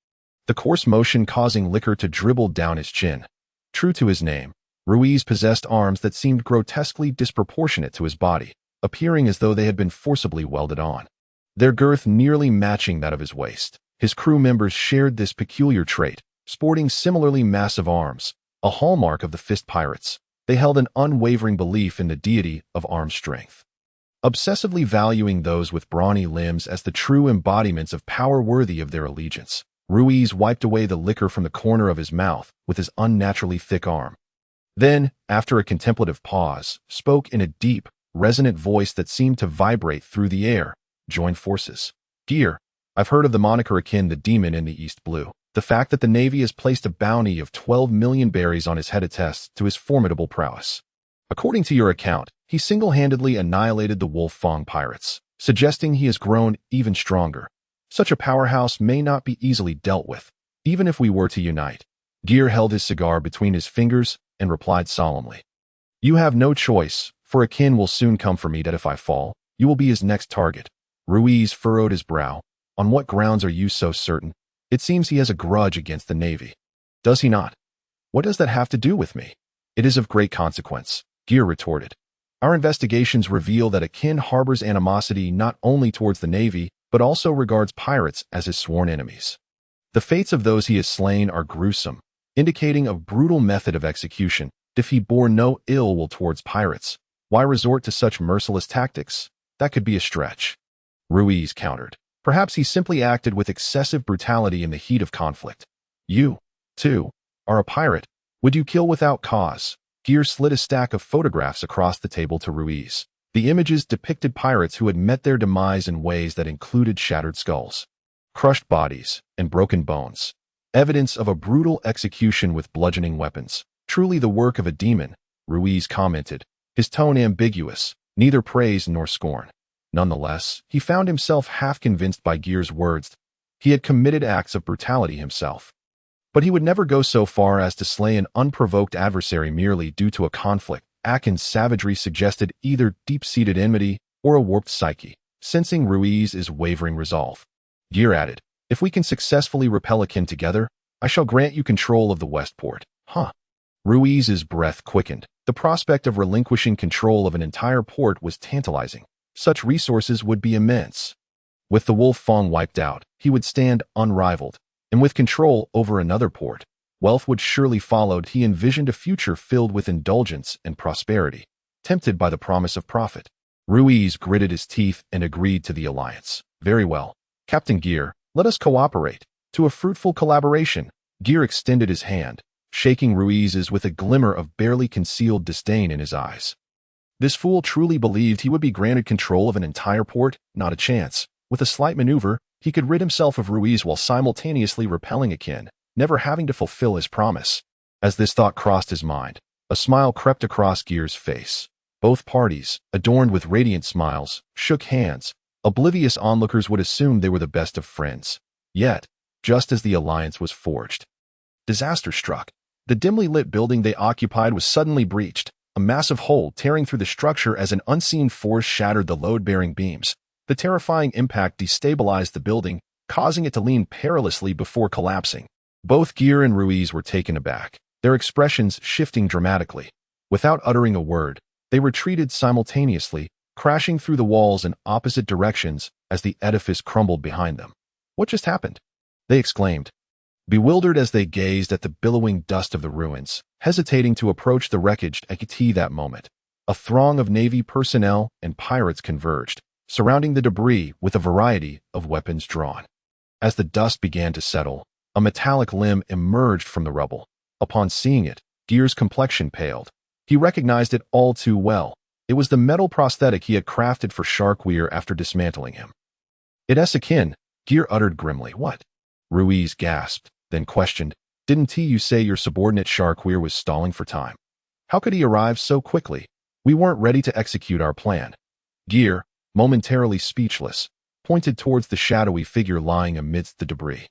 the coarse motion causing liquor to dribble down his chin. True to his name, Ruiz possessed arms that seemed grotesquely disproportionate to his body, appearing as though they had been forcibly welded on, their girth nearly matching that of his waist. His crew members shared this peculiar trait, sporting similarly massive arms, a hallmark of the Fist Pirates. They held an unwavering belief in the deity of arm strength, obsessively valuing those with brawny limbs as the true embodiments of power worthy of their allegiance. Ruiz wiped away the liquor from the corner of his mouth with his unnaturally thick arm. Then, after a contemplative pause, spoke in a deep, resonant voice that seemed to vibrate through the air. Join forces. Gear, I've heard of the moniker Akin the Demon in the East Blue. The fact that the Navy has placed a bounty of 12 million berries on his head attests to his formidable prowess. According to your account, he single-handedly annihilated the Wolf Fong pirates, suggesting he has grown even stronger. Such a powerhouse may not be easily dealt with, even if we were to unite. Gear held his cigar between his fingers and replied solemnly, You have no choice, for Akin will soon come for me that if I fall, you will be his next target. Ruiz furrowed his brow. On what grounds are you so certain? It seems he has a grudge against the Navy. Does he not? What does that have to do with me? It is of great consequence, Gear retorted. Our investigations reveal that Akin harbors animosity not only towards the Navy, but also regards pirates as his sworn enemies. The fates of those he has slain are gruesome, indicating a brutal method of execution. If he bore no ill will towards pirates, why resort to such merciless tactics? That could be a stretch. Ruiz countered. Perhaps he simply acted with excessive brutality in the heat of conflict. You, too, are a pirate. Would you kill without cause? Gear slid a stack of photographs across the table to Ruiz. The images depicted pirates who had met their demise in ways that included shattered skulls, crushed bodies, and broken bones. Evidence of a brutal execution with bludgeoning weapons. Truly the work of a demon, Ruiz commented, his tone ambiguous, neither praise nor scorn. Nonetheless, he found himself half convinced by Gear's words. He had committed acts of brutality himself. But he would never go so far as to slay an unprovoked adversary merely due to a conflict. Akin's savagery suggested either deep-seated enmity or a warped psyche. Sensing Ruiz's wavering resolve, Gear added, If we can successfully repel Akin together, I shall grant you control of the Westport. Huh? Ruiz's breath quickened. The prospect of relinquishing control of an entire port was tantalizing. Such resources would be immense. With the Wolf Fong wiped out, he would stand unrivaled, and with control over another port, wealth would surely follow. He envisioned a future filled with indulgence and prosperity, tempted by the promise of profit. Ruiz gritted his teeth and agreed to the alliance. Very well, Captain Gear, let us cooperate. To a fruitful collaboration. Gear extended his hand, shaking Ruiz's with a glimmer of barely concealed disdain in his eyes. This fool truly believed he would be granted control of an entire port? Not a chance. With a slight maneuver, he could rid himself of Ruiz while simultaneously repelling Akin, never having to fulfill his promise. As this thought crossed his mind, a smile crept across Gear's face. Both parties, adorned with radiant smiles, shook hands. Oblivious onlookers would assume they were the best of friends. Yet, just as the alliance was forged, disaster struck. The dimly lit building they occupied was suddenly breached, a massive hole tearing through the structure as an unseen force shattered the load-bearing beams. The terrifying impact destabilized the building, causing it to lean perilously before collapsing. Both Gear and Ruiz were taken aback, their expressions shifting dramatically. Without uttering a word, they retreated simultaneously, crashing through the walls in opposite directions as the edifice crumbled behind them. "What just happened?" they exclaimed, bewildered as they gazed at the billowing dust of the ruins, hesitating to approach the wreckage at that moment. A throng of Navy personnel and pirates converged, surrounding the debris with a variety of weapons drawn. As the dust began to settle, a metallic limb emerged from the rubble. Upon seeing it, Gear's complexion paled. He recognized it all too well. It was the metal prosthetic he had crafted for Sharkweir after dismantling him. "It's Akin," Gear uttered grimly. "What?" Ruiz gasped, then questioned, "Didn't you say your subordinate Sharkweir was stalling for time? How could he arrive so quickly? We weren't ready to execute our plan." Gear, momentarily speechless, pointed towards the shadowy figure lying amidst the debris.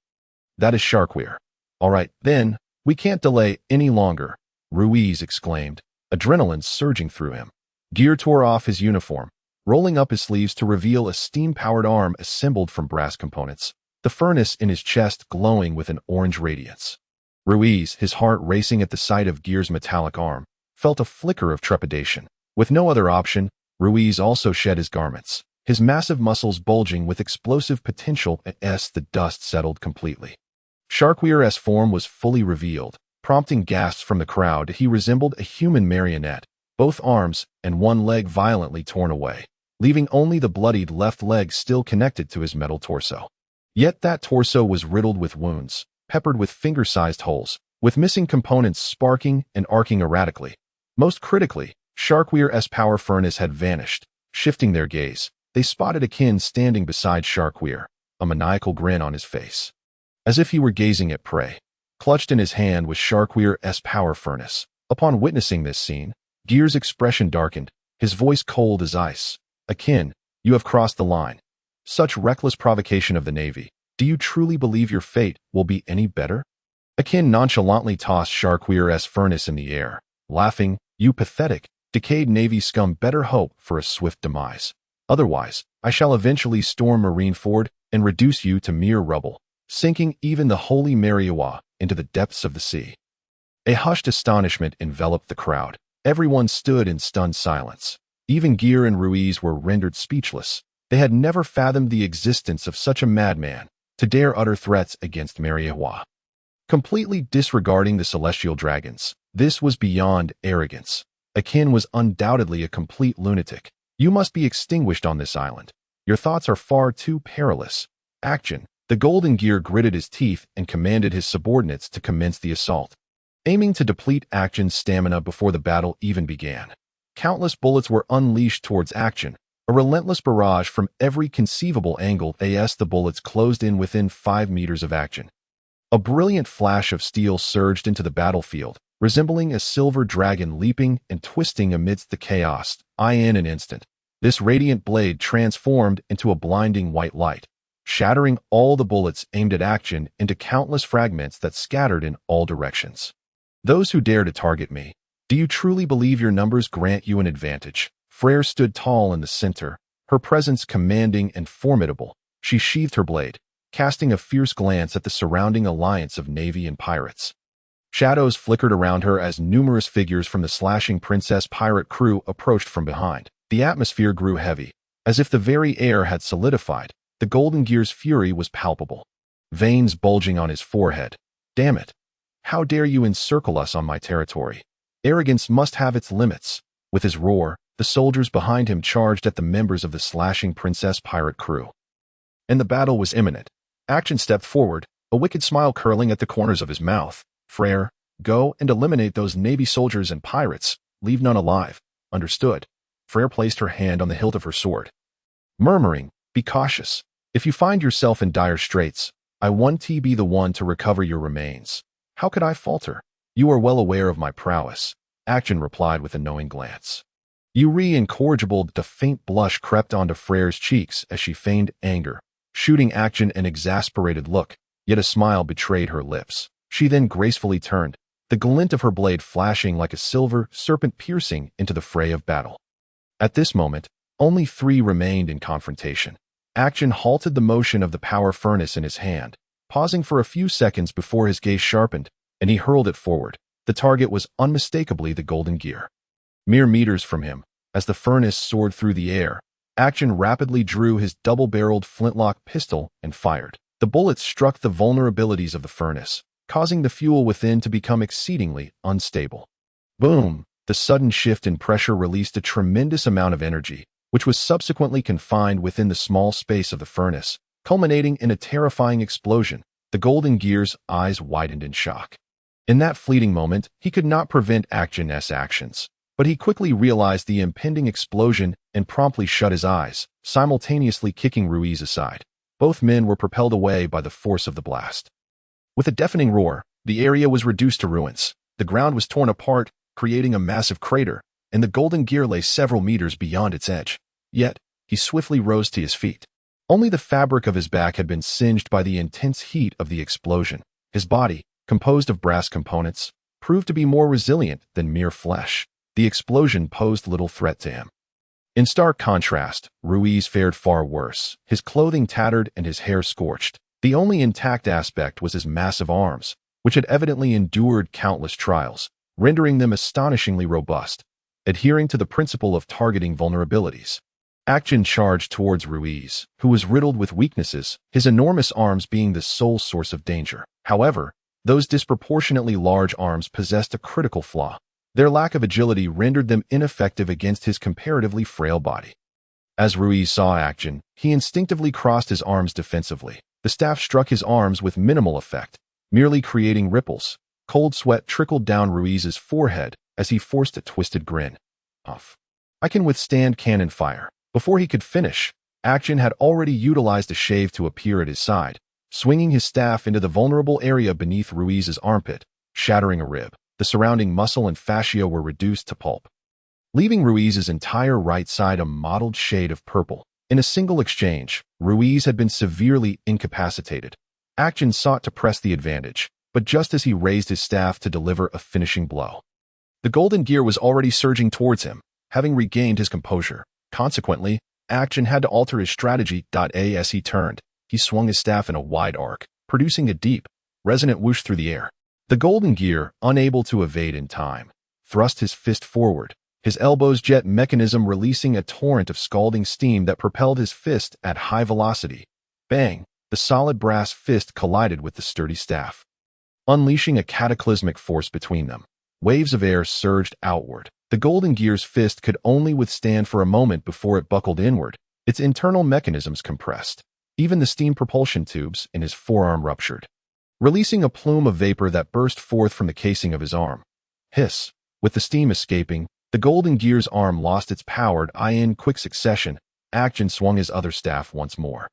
"That is Sharkweir." "All right, then, we can't delay any longer," Ruiz exclaimed, adrenaline surging through him. Gear tore off his uniform, rolling up his sleeves to reveal a steam-powered arm assembled from brass components, the furnace in his chest glowing with an orange radiance. Ruiz, his heart racing at the sight of Gear's metallic arm, felt a flicker of trepidation. With no other option, Ruiz also shed his garments, his massive muscles bulging with explosive potential as the dust settled completely. Sharkweir's form was fully revealed, prompting gasps from the crowd. He resembled a human marionette, both arms and one leg violently torn away, leaving only the bloodied left leg still connected to his metal torso. Yet that torso was riddled with wounds, peppered with finger-sized holes, with missing components sparking and arcing erratically. Most critically, Sharkweir's power furnace had vanished. Shifting their gaze, they spotted Akin standing beside Sharkweir, a maniacal grin on his face, as if he were gazing at prey. Clutched in his hand was Sharkweir's power furnace. Upon witnessing this scene, Gear's expression darkened, his voice cold as ice. "Akin, you have crossed the line. Such reckless provocation of the Navy. Do you truly believe your fate will be any better?" Akin nonchalantly tossed Sharkweir's furnace in the air, laughing. "You pathetic, decayed Navy scum, better hope for a swift demise. Otherwise, I shall eventually storm Marineford and reduce you to mere rubble, sinking even the holy Mariawa into the depths of the sea." A hushed astonishment enveloped the crowd. Everyone stood in stunned silence. Even Gear and Ruiz were rendered speechless. They had never fathomed the existence of such a madman to dare utter threats against Mariawa. Completely disregarding the celestial dragons, this was beyond arrogance. Akin was undoubtedly a complete lunatic. "You must be extinguished on this island. Your thoughts are far too perilous. Action." The Golden Gear gritted his teeth and commanded his subordinates to commence the assault, aiming to deplete Action's stamina before the battle even began. Countless bullets were unleashed towards Action, a relentless barrage from every conceivable angle as the bullets closed in within 5 meters of Action. A brilliant flash of steel surged into the battlefield, resembling a silver dragon leaping and twisting amidst the chaos. In an instant, this radiant blade transformed into a blinding white light, shattering all the bullets aimed at Action into countless fragments that scattered in all directions. "Those who dare to target me, do you truly believe your numbers grant you an advantage?" Freyra stood tall in the center, her presence commanding and formidable. She sheathed her blade, casting a fierce glance at the surrounding alliance of navy and pirates. Shadows flickered around her as numerous figures from the slashing princess pirate crew approached from behind. The atmosphere grew heavy, as if the very air had solidified. The Golden Gear's fury was palpable, veins bulging on his forehead. "Damn it! How dare you encircle us on my territory? Arrogance must have its limits." With his roar, the soldiers behind him charged at the members of the slashing princess pirate crew. And the battle was imminent. Action stepped forward, a wicked smile curling at the corners of his mouth. "Freyra, go and eliminate those Navy soldiers and pirates. Leave none alive. Understood?" Freyra placed her hand on the hilt of her sword, murmuring, "Be cautious. If you find yourself in dire straits, I want to be the one to recover your remains." "How could I falter? You are well aware of my prowess," Action replied with a knowing glance. Incorrigible, the faint blush crept onto Freyra's cheeks as she feigned anger, shooting Action an exasperated look, yet a smile betrayed her lips. She then gracefully turned, the glint of her blade flashing like a silver serpent piercing into the fray of battle. At this moment, only 3 remained in confrontation. Akin halted the motion of the power furnace in his hand, pausing for a few seconds before his gaze sharpened, and he hurled it forward. The target was unmistakably the golden gear. Mere meters from him, as the furnace soared through the air, Akin rapidly drew his double-barreled flintlock pistol and fired. The bullets struck the vulnerabilities of the furnace, causing the fuel within to become exceedingly unstable. Boom! The sudden shift in pressure released a tremendous amount of energy, which was subsequently confined within the small space of the furnace, culminating in a terrifying explosion. The golden gear's eyes widened in shock. In that fleeting moment, he could not prevent Akin's actions, but he quickly realized the impending explosion and promptly shut his eyes, simultaneously kicking Ruiz aside. Both men were propelled away by the force of the blast. With a deafening roar, the area was reduced to ruins. The ground was torn apart, creating a massive crater, and the golden gear lay several meters beyond its edge. Yet, he swiftly rose to his feet. Only the fabric of his back had been singed by the intense heat of the explosion. His body, composed of brass components, proved to be more resilient than mere flesh. The explosion posed little threat to him. In stark contrast, Ruiz fared far worse, his clothing tattered and his hair scorched. The only intact aspect was his massive arms, which had evidently endured countless trials, rendering them astonishingly robust, adhering to the principle of targeting vulnerabilities. Akin charged towards Ruiz, who was riddled with weaknesses, his enormous arms being the sole source of danger. However, those disproportionately large arms possessed a critical flaw. Their lack of agility rendered them ineffective against his comparatively frail body. As Ruiz saw Akin, he instinctively crossed his arms defensively. The staff struck his arms with minimal effect, merely creating ripples. Cold sweat trickled down Ruiz's forehead as he forced a twisted grin. I can withstand cannon fire. Before he could finish, Akin had already utilized a shave to appear at his side, swinging his staff into the vulnerable area beneath Ruiz's armpit, shattering a rib. The surrounding muscle and fascia were reduced to pulp, leaving Ruiz's entire right side a mottled shade of purple. In a single exchange, Ruiz had been severely incapacitated. Akin sought to press the advantage, but just as he raised his staff to deliver a finishing blow, the golden gear was already surging towards him, having regained his composure. Consequently, Akin had to alter his strategy. As he turned, he swung his staff in a wide arc, producing a deep, resonant whoosh through the air. The golden gear, unable to evade in time, thrust his fist forward, his elbow's jet mechanism releasing a torrent of scalding steam that propelled his fist at high velocity. Bang! The solid brass fist collided with the sturdy staff, unleashing a cataclysmic force between them. Waves of air surged outward. The golden gear's fist could only withstand for a moment before it buckled inward, its internal mechanisms compressed. Even the steam propulsion tubes in his forearm ruptured, releasing a plume of vapor that burst forth from the casing of his arm. Hiss! With the steam escaping, the golden gear's arm lost its power. In quick succession, Akin swung his other staff once more,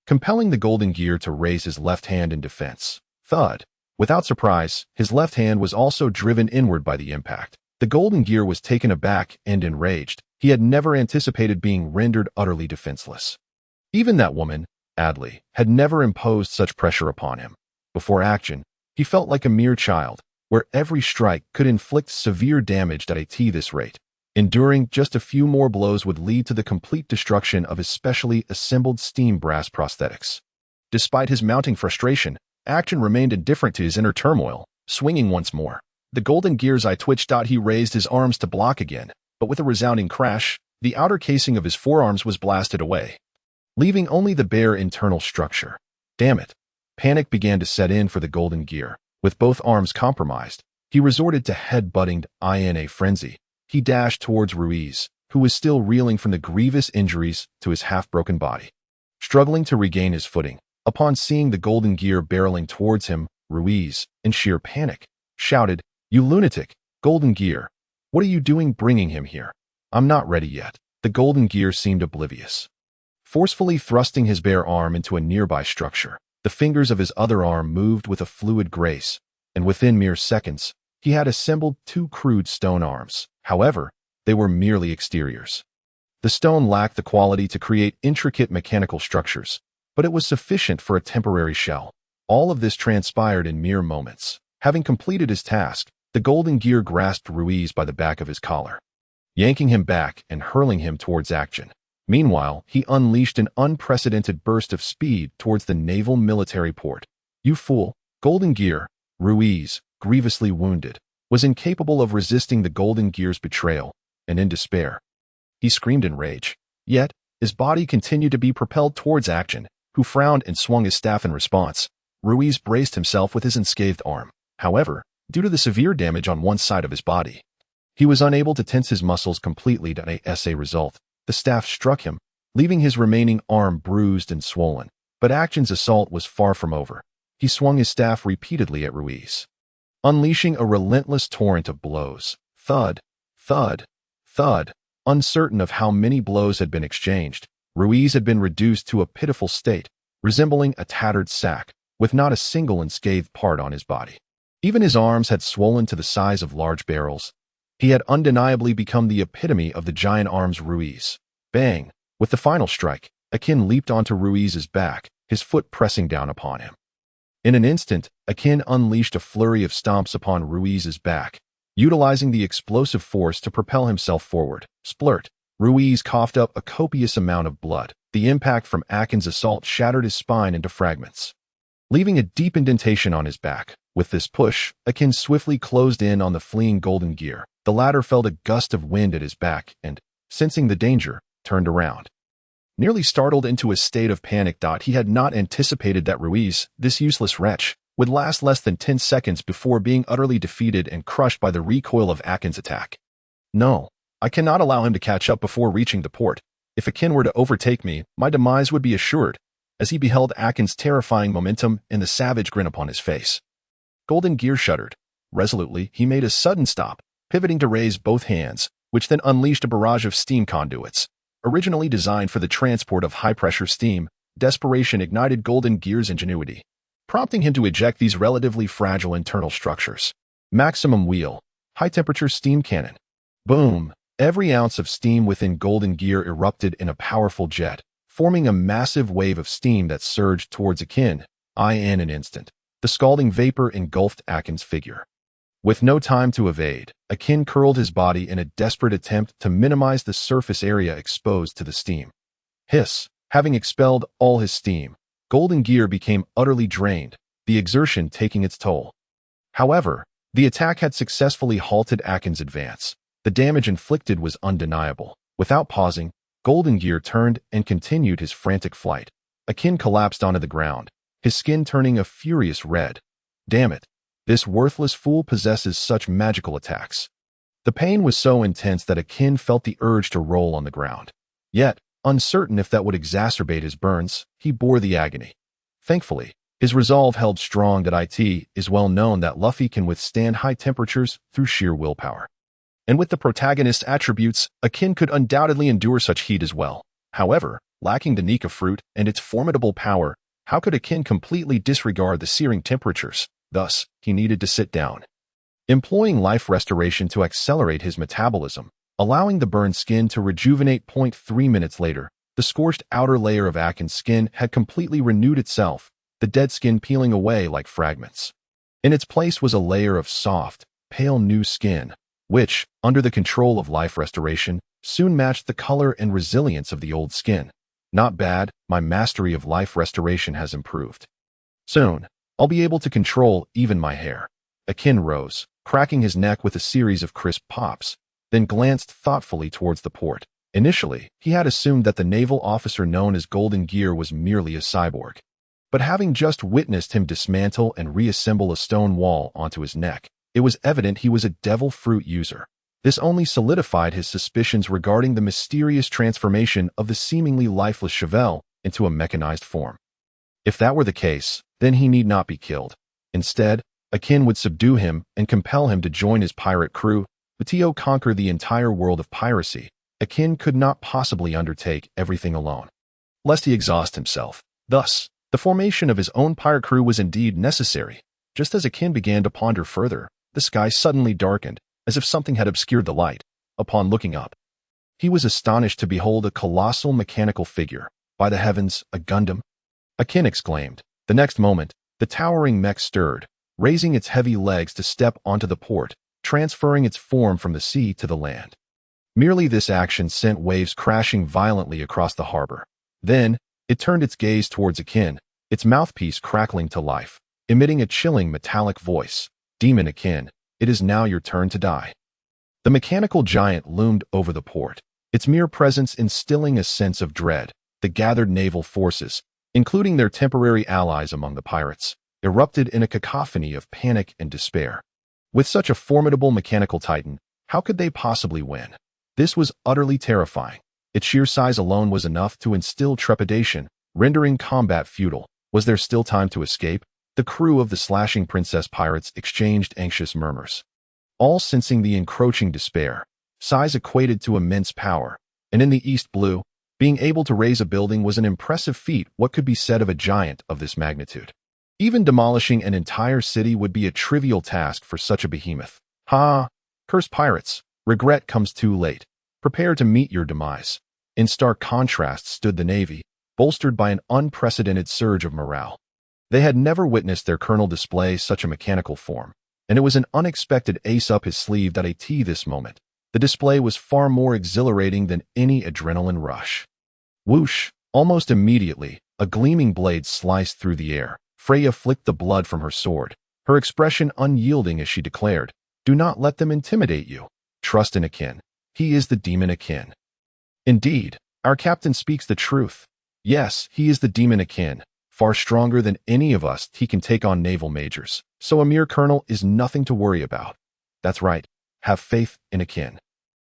compelling the golden gear to raise his left hand in defense. Thud! Without surprise, his left hand was also driven inward by the impact. The golden gear was taken aback and enraged. He had never anticipated being rendered utterly defenseless. Even that woman, Adley, had never imposed such pressure upon him. Before Akin, he felt like a mere child, where every strike could inflict severe damage at this rate. Enduring just a few more blows would lead to the complete destruction of his specially assembled steam brass prosthetics. Despite his mounting frustration, Akin remained indifferent to his inner turmoil, swinging once more. The golden gear's eye twitched. He raised his arms to block again, but with a resounding crash, the outer casing of his forearms was blasted away, leaving only the bare internal structure. Damn it! Panic began to set in for the golden gear. With both arms compromised, he resorted to head-butting. In a frenzy, he dashed towards Ruiz, who was still reeling from the grievous injuries to his half-broken body. Struggling to regain his footing, upon seeing the golden gear barreling towards him, Ruiz, in sheer panic, shouted, "You lunatic! Golden gear! What are you doing bringing him here? I'm not ready yet." The golden gear seemed oblivious, forcefully thrusting his bare arm into a nearby structure. The fingers of his other arm moved with a fluid grace, and within mere seconds, he had assembled 2 crude stone arms. However, they were merely exteriors. The stone lacked the quality to create intricate mechanical structures, but it was sufficient for a temporary shell. All of this transpired in mere moments. Having completed his task, the golden gear grasped Ruiz by the back of his collar, yanking him back and hurling him towards action. Meanwhile, he unleashed an unprecedented burst of speed towards the naval military port. You fool! Golden Gear, Ruiz, grievously wounded, was incapable of resisting the Golden Gear's betrayal, and in despair, he screamed in rage. Yet, his body continued to be propelled towards Akin, who frowned and swung his staff in response. Ruiz braced himself with his unscathed arm. However, due to the severe damage on one side of his body, he was unable to tense his muscles completely. As a result, the staff struck him, leaving his remaining arm bruised and swollen. But Akin's assault was far from over. He swung his staff repeatedly at Ruiz, unleashing a relentless torrent of blows. Thud, thud, thud. Uncertain of how many blows had been exchanged, Ruiz had been reduced to a pitiful state, resembling a tattered sack, with not a single unscathed part on his body. Even his arms had swollen to the size of large barrels. He had undeniably become the epitome of the giant arms Ruiz. Bang! With the final strike, Akin leaped onto Ruiz's back, his foot pressing down upon him. In an instant, Akin unleashed a flurry of stomps upon Ruiz's back, utilizing the explosive force to propel himself forward. Splurt! Ruiz coughed up a copious amount of blood. The impact from Akin's assault shattered his spine into fragments, leaving a deep indentation on his back. With this push, Akin swiftly closed in on the fleeing Golden Gear. The latter felt a gust of wind at his back and, sensing the danger, turned around. Nearly startled into a state of panic. He had not anticipated that Ruiz, this useless wretch, would last less than 10 seconds before being utterly defeated and crushed by the recoil of Akin's attack. No, I cannot allow him to catch up before reaching the port. If Akin were to overtake me, my demise would be assured, as he beheld Akin's terrifying momentum and the savage grin upon his face. Golden Gear shuddered. Resolutely, he made a sudden stop, pivoting to raise both hands, which then unleashed a barrage of steam conduits. Originally designed for the transport of high-pressure steam, desperation ignited Golden Gear's ingenuity, prompting him to eject these relatively fragile internal structures. Maximum wheel, high-temperature steam cannon. Boom! Every ounce of steam within Golden Gear erupted in a powerful jet, forming a massive wave of steam that surged towards Akin. In an instant, the scalding vapor engulfed Akin's figure. With no time to evade, Akin curled his body in a desperate attempt to minimize the surface area exposed to the steam. Hiss! Having expelled all his steam, Golden Gear became utterly drained, the exertion taking its toll. However, the attack had successfully halted Akin's advance. The damage inflicted was undeniable. Without pausing, Golden Gear turned and continued his frantic flight. Akin collapsed onto the ground, his skin turning a furious red. Damn it! This worthless fool possesses such magical attacks. The pain was so intense that Akin felt the urge to roll on the ground. Yet, uncertain if that would exacerbate his burns, he bore the agony. Thankfully, his resolve held strong. It is well known that Luffy can withstand high temperatures through sheer willpower. And with the protagonist's attributes, Akin could undoubtedly endure such heat as well. However, lacking the Nika fruit and its formidable power, how could Akin completely disregard the searing temperatures? Thus, he needed to sit down, employing life restoration to accelerate his metabolism, allowing the burned skin to rejuvenate. 3 minutes later, the scorched outer layer of Akin's skin had completely renewed itself, the dead skin peeling away like fragments. In its place was a layer of soft, pale new skin, which, under the control of life restoration, soon matched the color and resilience of the old skin. Not bad, my mastery of life restoration has improved. Soon, I'll be able to control even my hair. Akin rose, cracking his neck with a series of crisp pops, then glanced thoughtfully towards the port. Initially, he had assumed that the naval officer known as Golden Gear was merely a cyborg. But having just witnessed him dismantle and reassemble a stone wall onto his neck, it was evident he was a devil fruit user. This only solidified his suspicions regarding the mysterious transformation of the seemingly lifeless Chevelle into a mechanized form. If that were the case, then he need not be killed. Instead, Akin would subdue him and compel him to join his pirate crew. To conquer the entire world of piracy, Akin could not possibly undertake everything alone, lest he exhaust himself. Thus, the formation of his own pirate crew was indeed necessary. Just as Akin began to ponder further, the sky suddenly darkened, as if something had obscured the light. Upon looking up, he was astonished to behold a colossal mechanical figure. By the heavens, a Gundam! Akin exclaimed. The next moment, the towering mech stirred, raising its heavy legs to step onto the port, transferring its form from the sea to the land. Merely this action sent waves crashing violently across the harbor. Then, it turned its gaze towards Akin, its mouthpiece crackling to life, emitting a chilling metallic voice. "Demon Akin, it is now your turn to die." The mechanical giant loomed over the port, its mere presence instilling a sense of dread. The gathered naval forces, including their temporary allies among the pirates, erupted in a cacophony of panic and despair. With such a formidable mechanical titan, how could they possibly win? This was utterly terrifying. Its sheer size alone was enough to instill trepidation, rendering combat futile. Was there still time to escape? The crew of the slashing princess pirates exchanged anxious murmurs, all sensing the encroaching despair. Size equated to immense power, and in the East Blue, being able to raise a building was an impressive feat. What could be said of a giant of this magnitude? Even demolishing an entire city would be a trivial task for such a behemoth. Ha! Cursed pirates, regret comes too late. Prepare to meet your demise. In stark contrast stood the Navy, bolstered by an unprecedented surge of morale. They had never witnessed their colonel display such a mechanical form, and it was an unexpected ace up his sleeve that this moment. The display was far more exhilarating than any adrenaline rush. Whoosh! Almost immediately, a gleaming blade sliced through the air. Freyra flicked the blood from her sword, her expression unyielding as she declared, "Do not let them intimidate you. Trust in Akin. He is the demon Akin." Indeed, our captain speaks the truth. Yes, he is the demon Akin, far stronger than any of us. He can take on naval majors, so a mere colonel is nothing to worry about. That's right, have faith in Akin.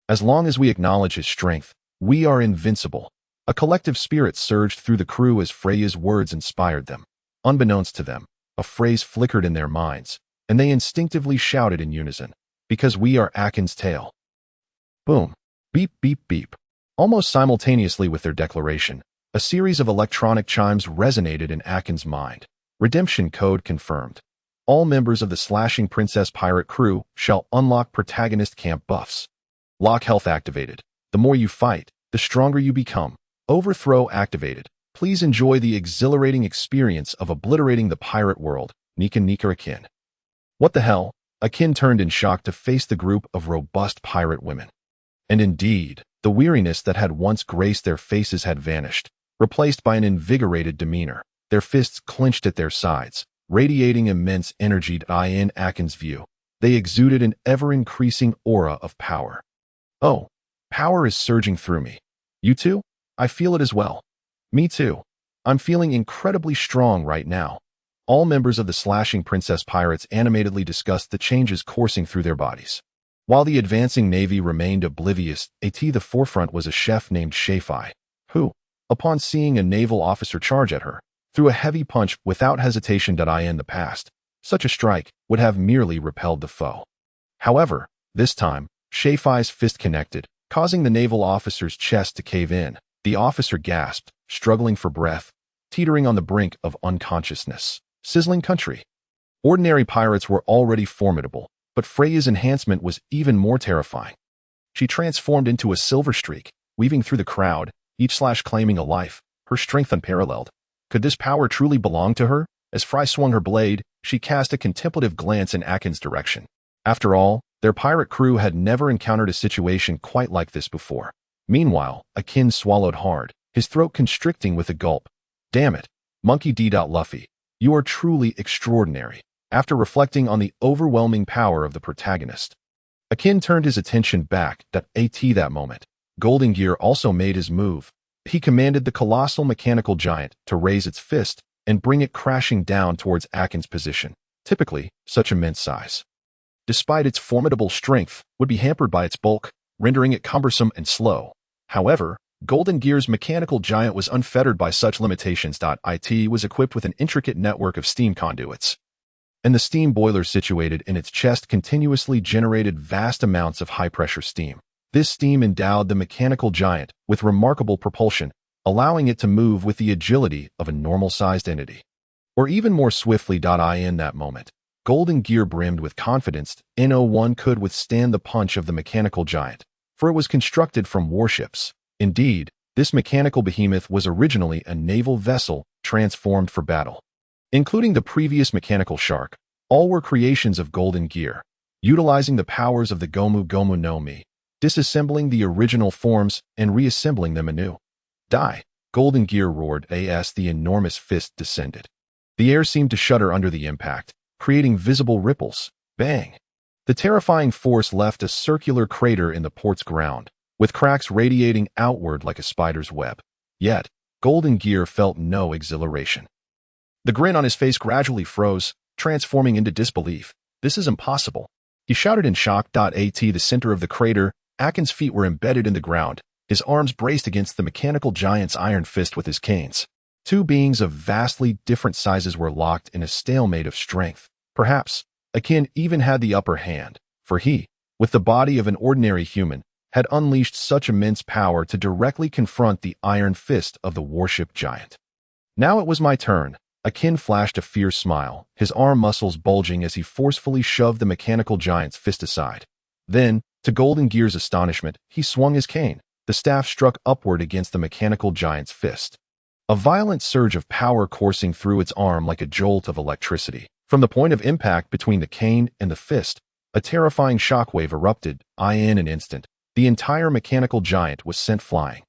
As long as we acknowledge his strength, we are invincible. A collective spirit surged through the crew as Freyra's words inspired them. Unbeknownst to them, a phrase flickered in their minds, and they instinctively shouted in unison, "Because we are Akin's tail." Boom. Beep, beep, beep. Almost simultaneously with their declaration, a series of electronic chimes resonated in Akin's mind. Redemption code confirmed. All members of the slashing princess pirate crew shall unlock protagonist camp buffs. Lock health activated. The more you fight, the stronger you become. Overthrow activated. Please enjoy the exhilarating experience of obliterating the pirate world. Nika Akin. What the hell? Akin turned in shock to face the group of robust pirate women. And indeed, the weariness that had once graced their faces had vanished, replaced by an invigorated demeanor. Their fists clenched at their sides, radiating immense energy. In Akin's view, they exuded an ever-increasing aura of power. Oh, power is surging through me. You too? I feel it as well. Me too. I'm feeling incredibly strong right now. All members of the slashing princess pirates animatedly discussed the changes coursing through their bodies. While the advancing navy remained oblivious, at the forefront was a chef named Shafai, who, upon seeing a naval officer charge at her, threw a heavy punch without hesitation. In the past, such a strike would have merely repelled the foe. However, this time, Shafai's fist connected, causing the naval officer's chest to cave in. The officer gasped, struggling for breath, teetering on the brink of unconsciousness. Sizzling country. Ordinary pirates were already formidable, but Freyra's enhancement was even more terrifying. She transformed into a silver streak, weaving through the crowd, each slash claiming a life, her strength unparalleled. Could this power truly belong to her? As Frey swung her blade, she cast a contemplative glance in Akin's direction. After all, their pirate crew had never encountered a situation quite like this before. Meanwhile, Akin swallowed hard, his throat constricting with a gulp. Damn it, Monkey D. Luffy, you are truly extraordinary. After reflecting on the overwhelming power of the protagonist, Akin turned his attention back at that moment. Golden Gear also made his move. He commanded the colossal mechanical giant to raise its fist and bring it crashing down towards Akin's position. Typically, such immense size, despite its formidable strength, would be hampered by its bulk, rendering it cumbersome and slow. However, Golden Gear's mechanical giant was unfettered by such limitations. It was equipped with an intricate network of steam conduits, and the steam boilers situated in its chest continuously generated vast amounts of high-pressure steam. This steam endowed the mechanical giant with remarkable propulsion, allowing it to move with the agility of a normal-sized entity, or even more swiftly. In that moment, Golden Gear brimmed with confidence. No one could withstand the punch of the mechanical giant, for it was constructed from warships. Indeed, this mechanical behemoth was originally a naval vessel transformed for battle. Including the previous mechanical shark, All were creations of Golden Gear, utilizing the powers of the Gomu Gomu no Mi, disassembling the original forms and reassembling them anew. Die! Golden Gear roared as the enormous fist descended. The air seemed to shudder under the impact, creating visible ripples. Bang! The terrifying force left a circular crater in the port's ground, with cracks radiating outward like a spider's web. Yet, Golden Gear felt no exhilaration. The grin on his face gradually froze, transforming into disbelief. This is impossible. He shouted in shock. At the center of the crater, Akin's feet were embedded in the ground, his arms braced against the mechanical giant's iron fist with his canes. Two beings of vastly different sizes were locked in a stalemate of strength. Perhaps, Akin even had the upper hand, for he, with the body of an ordinary human, had unleashed such immense power to directly confront the iron fist of the warship giant. Now it was my turn. Akin flashed a fierce smile, his arm muscles bulging as he forcefully shoved the mechanical giant's fist aside. Then, to Golden Gear's astonishment, he swung his cane. The staff struck upward against the mechanical giant's fist. A violent surge of power coursing through its arm like a jolt of electricity. From the point of impact between the cane and the fist, a terrifying shockwave erupted. In an instant, the entire mechanical giant was sent flying.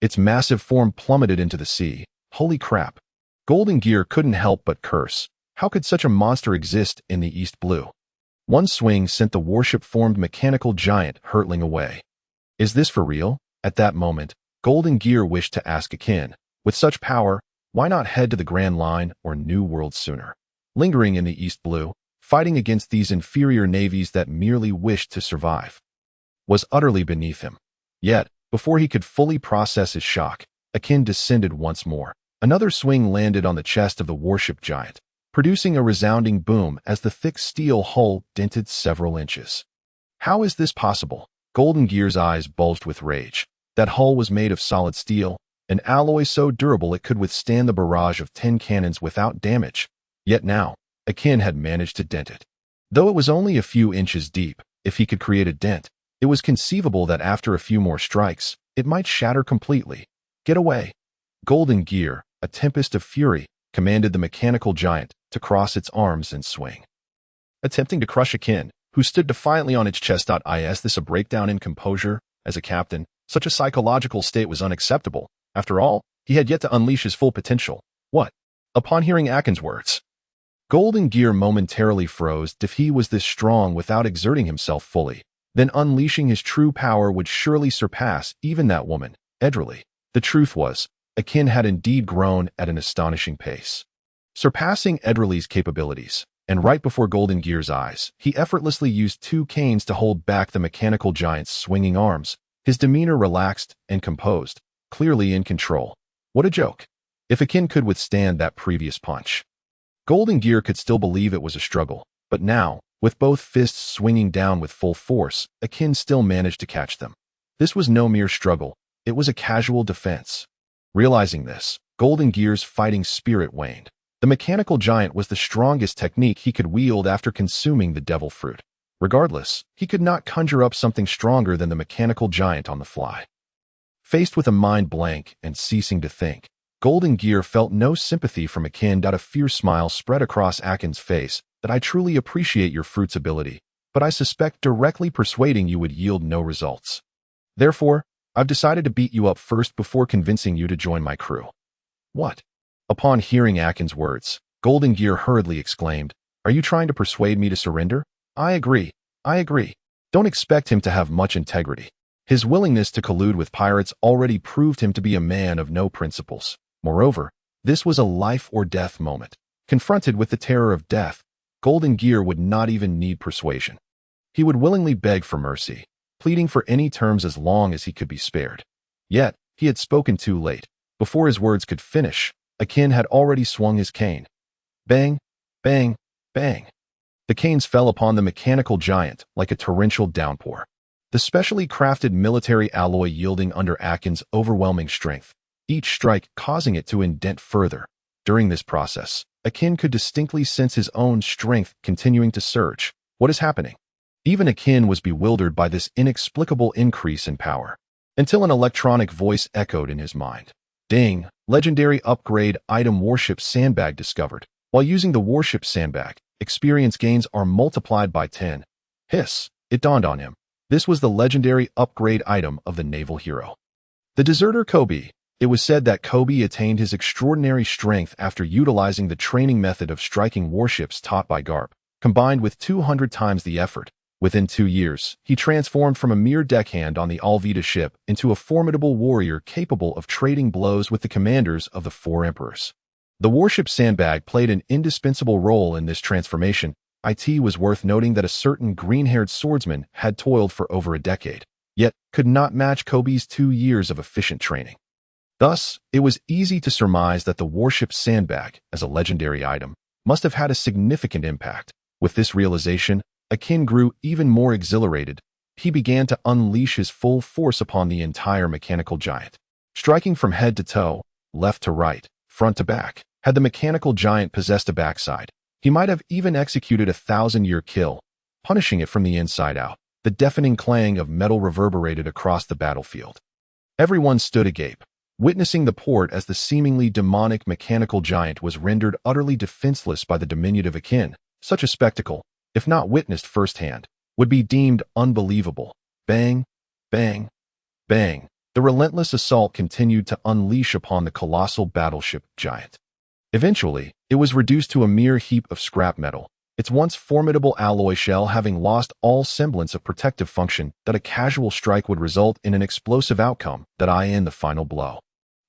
Its massive form plummeted into the sea. Holy crap! Golden Gear couldn't help but curse. How could such a monster exist in the East Blue? One swing sent the warship-formed mechanical giant hurtling away. Is this for real? At that moment, Golden Gear wished to ask Akin, with such power, why not head to the Grand Line or New World sooner? Lingering in the East Blue, fighting against these inferior navies that merely wished to survive, was utterly beneath him. Yet, before he could fully process his shock, Akin descended once more. Another swing landed on the chest of the warship giant, producing a resounding boom as the thick steel hull dented several inches. How is this possible? Golden Gear's eyes bulged with rage. That hull was made of solid steel, an alloy so durable it could withstand the barrage of 10 cannons without damage. Yet now, Akin had managed to dent it. Though it was only a few inches deep, if he could create a dent, it was conceivable that after a few more strikes, it might shatter completely. Get away! Golden Gear, a tempest of fury, commanded the mechanical giant to cross its arms and swing. Attempting to crush Akin, who stood defiantly on its chest. Is this a breakdown in composure? As a captain, such a psychological state was unacceptable. After all, he had yet to unleash his full potential. What? Upon hearing Akin's words, Golden Gear momentarily froze. If he was this strong without exerting himself fully, then unleashing his true power would surely surpass even that woman, Adley. The truth was, Akin had indeed grown at an astonishing pace, surpassing Adley's capabilities, and right before Golden Gear's eyes, he effortlessly used 2 canes to hold back the mechanical giant's swinging arms, his demeanor relaxed and composed, clearly in control. What a joke! If Akin could withstand that previous punch, Golden Gear could still believe it was a struggle, but now, with both fists swinging down with full force, Akin still managed to catch them. This was no mere struggle, it was a casual defense. Realizing this, Golden Gear's fighting spirit waned. The mechanical giant was the strongest technique he could wield after consuming the devil fruit. Regardless, he could not conjure up something stronger than the mechanical giant on the fly. Faced with a mind blank and ceasing to think, Golden Gear felt no sympathy from Akin. A fierce smile spread across Akin's face. That I truly appreciate your fruit's ability, but I suspect directly persuading you would yield no results. Therefore, I've decided to beat you up first before convincing you to join my crew. What? Upon hearing Akin's words, Golden Gear hurriedly exclaimed, Are you trying to persuade me to surrender? I agree. Don't expect him to have much integrity. His willingness to collude with pirates already proved him to be a man of no principles. Moreover, this was a life or death moment. Confronted with the terror of death, Golden Gear would not even need persuasion. He would willingly beg for mercy, pleading for any terms as long as he could be spared. Yet, he had spoken too late. Before his words could finish, Akin had already swung his cane. Bang, bang, bang. The canes fell upon the mechanical giant like a torrential downpour. The specially crafted military alloy yielding under Akin's overwhelming strength, each strike causing it to indent further. During this process, Akin could distinctly sense his own strength continuing to surge. What is happening? Even Akin was bewildered by this inexplicable increase in power, until an electronic voice echoed in his mind. Ding! Legendary upgrade item warship sandbag discovered. While using the warship sandbag, experience gains are multiplied by 10. Hiss, it dawned on him. This was the legendary upgrade item of the naval hero. The deserter Kebi. It was said that Kebi attained his extraordinary strength after utilizing the training method of striking warships taught by Garp, combined with 200 times the effort. Within 2 years, he transformed from a mere deckhand on the Alvita ship into a formidable warrior capable of trading blows with the commanders of the 4 emperors. The warship sandbag played an indispensable role in this transformation. It was worth noting that a certain green-haired swordsman had toiled for over a decade, yet could not match Kebi's 2 years of efficient training. Thus, it was easy to surmise that the warship sandbag, as a legendary item, must have had a significant impact. With this realization, Akin grew even more exhilarated. He began to unleash his full force upon the entire mechanical giant, striking from head to toe, left to right, front to back. Had the mechanical giant possessed a backside, he might have even executed a 1,000-year kill, punishing it from the inside out. The deafening clang of metal reverberated across the battlefield. Everyone stood agape, witnessing the port as the seemingly demonic mechanical giant was rendered utterly defenseless by the diminutive Akin. Such a spectacle, if not witnessed firsthand, would be deemed unbelievable. Bang, bang, bang. The relentless assault continued to unleash upon the colossal battleship giant. Eventually, it was reduced to a mere heap of scrap metal, its once formidable alloy shell having lost all semblance of protective function. That a casual strike would result in an explosive outcome. In the final blow.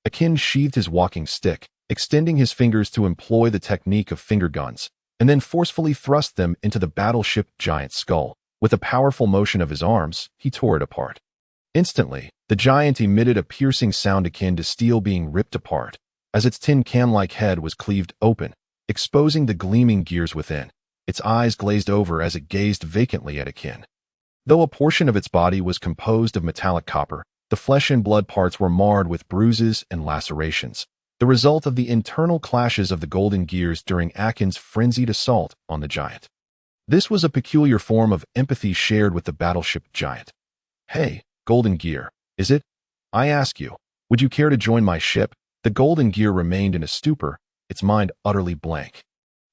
Akin sheathed his walking stick, extending his fingers to employ the technique of finger guns, and then forcefully thrust them into the battleship giant's skull. With a powerful motion of his arms, he tore it apart. Instantly, the giant emitted a piercing sound akin to steel being ripped apart, as its tin can-like head was cleaved open, exposing the gleaming gears within. Its eyes glazed over as it gazed vacantly at Akin. Though a portion of its body was composed of metallic copper, the flesh and blood parts were marred with bruises and lacerations, the result of the internal clashes of the golden gears during Akin's frenzied assault on the giant. This was a peculiar form of empathy shared with the battleship giant. Hey, golden gear, is it? I ask you, would you care to join my ship? The golden gear remained in a stupor, its mind utterly blank.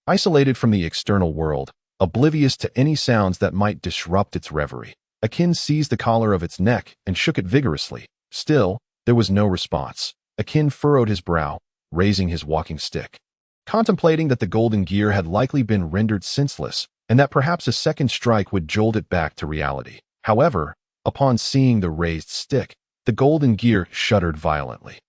Isolated from the external world, oblivious to any sounds that might disrupt its reverie, Akin seized the collar of its neck and shook it vigorously. Still, there was no response. Akin furrowed his brow, raising his walking stick, contemplating that the golden gear had likely been rendered senseless, and that perhaps a second strike would jolt it back to reality. However, upon seeing the raised stick, the golden gear shuddered violently.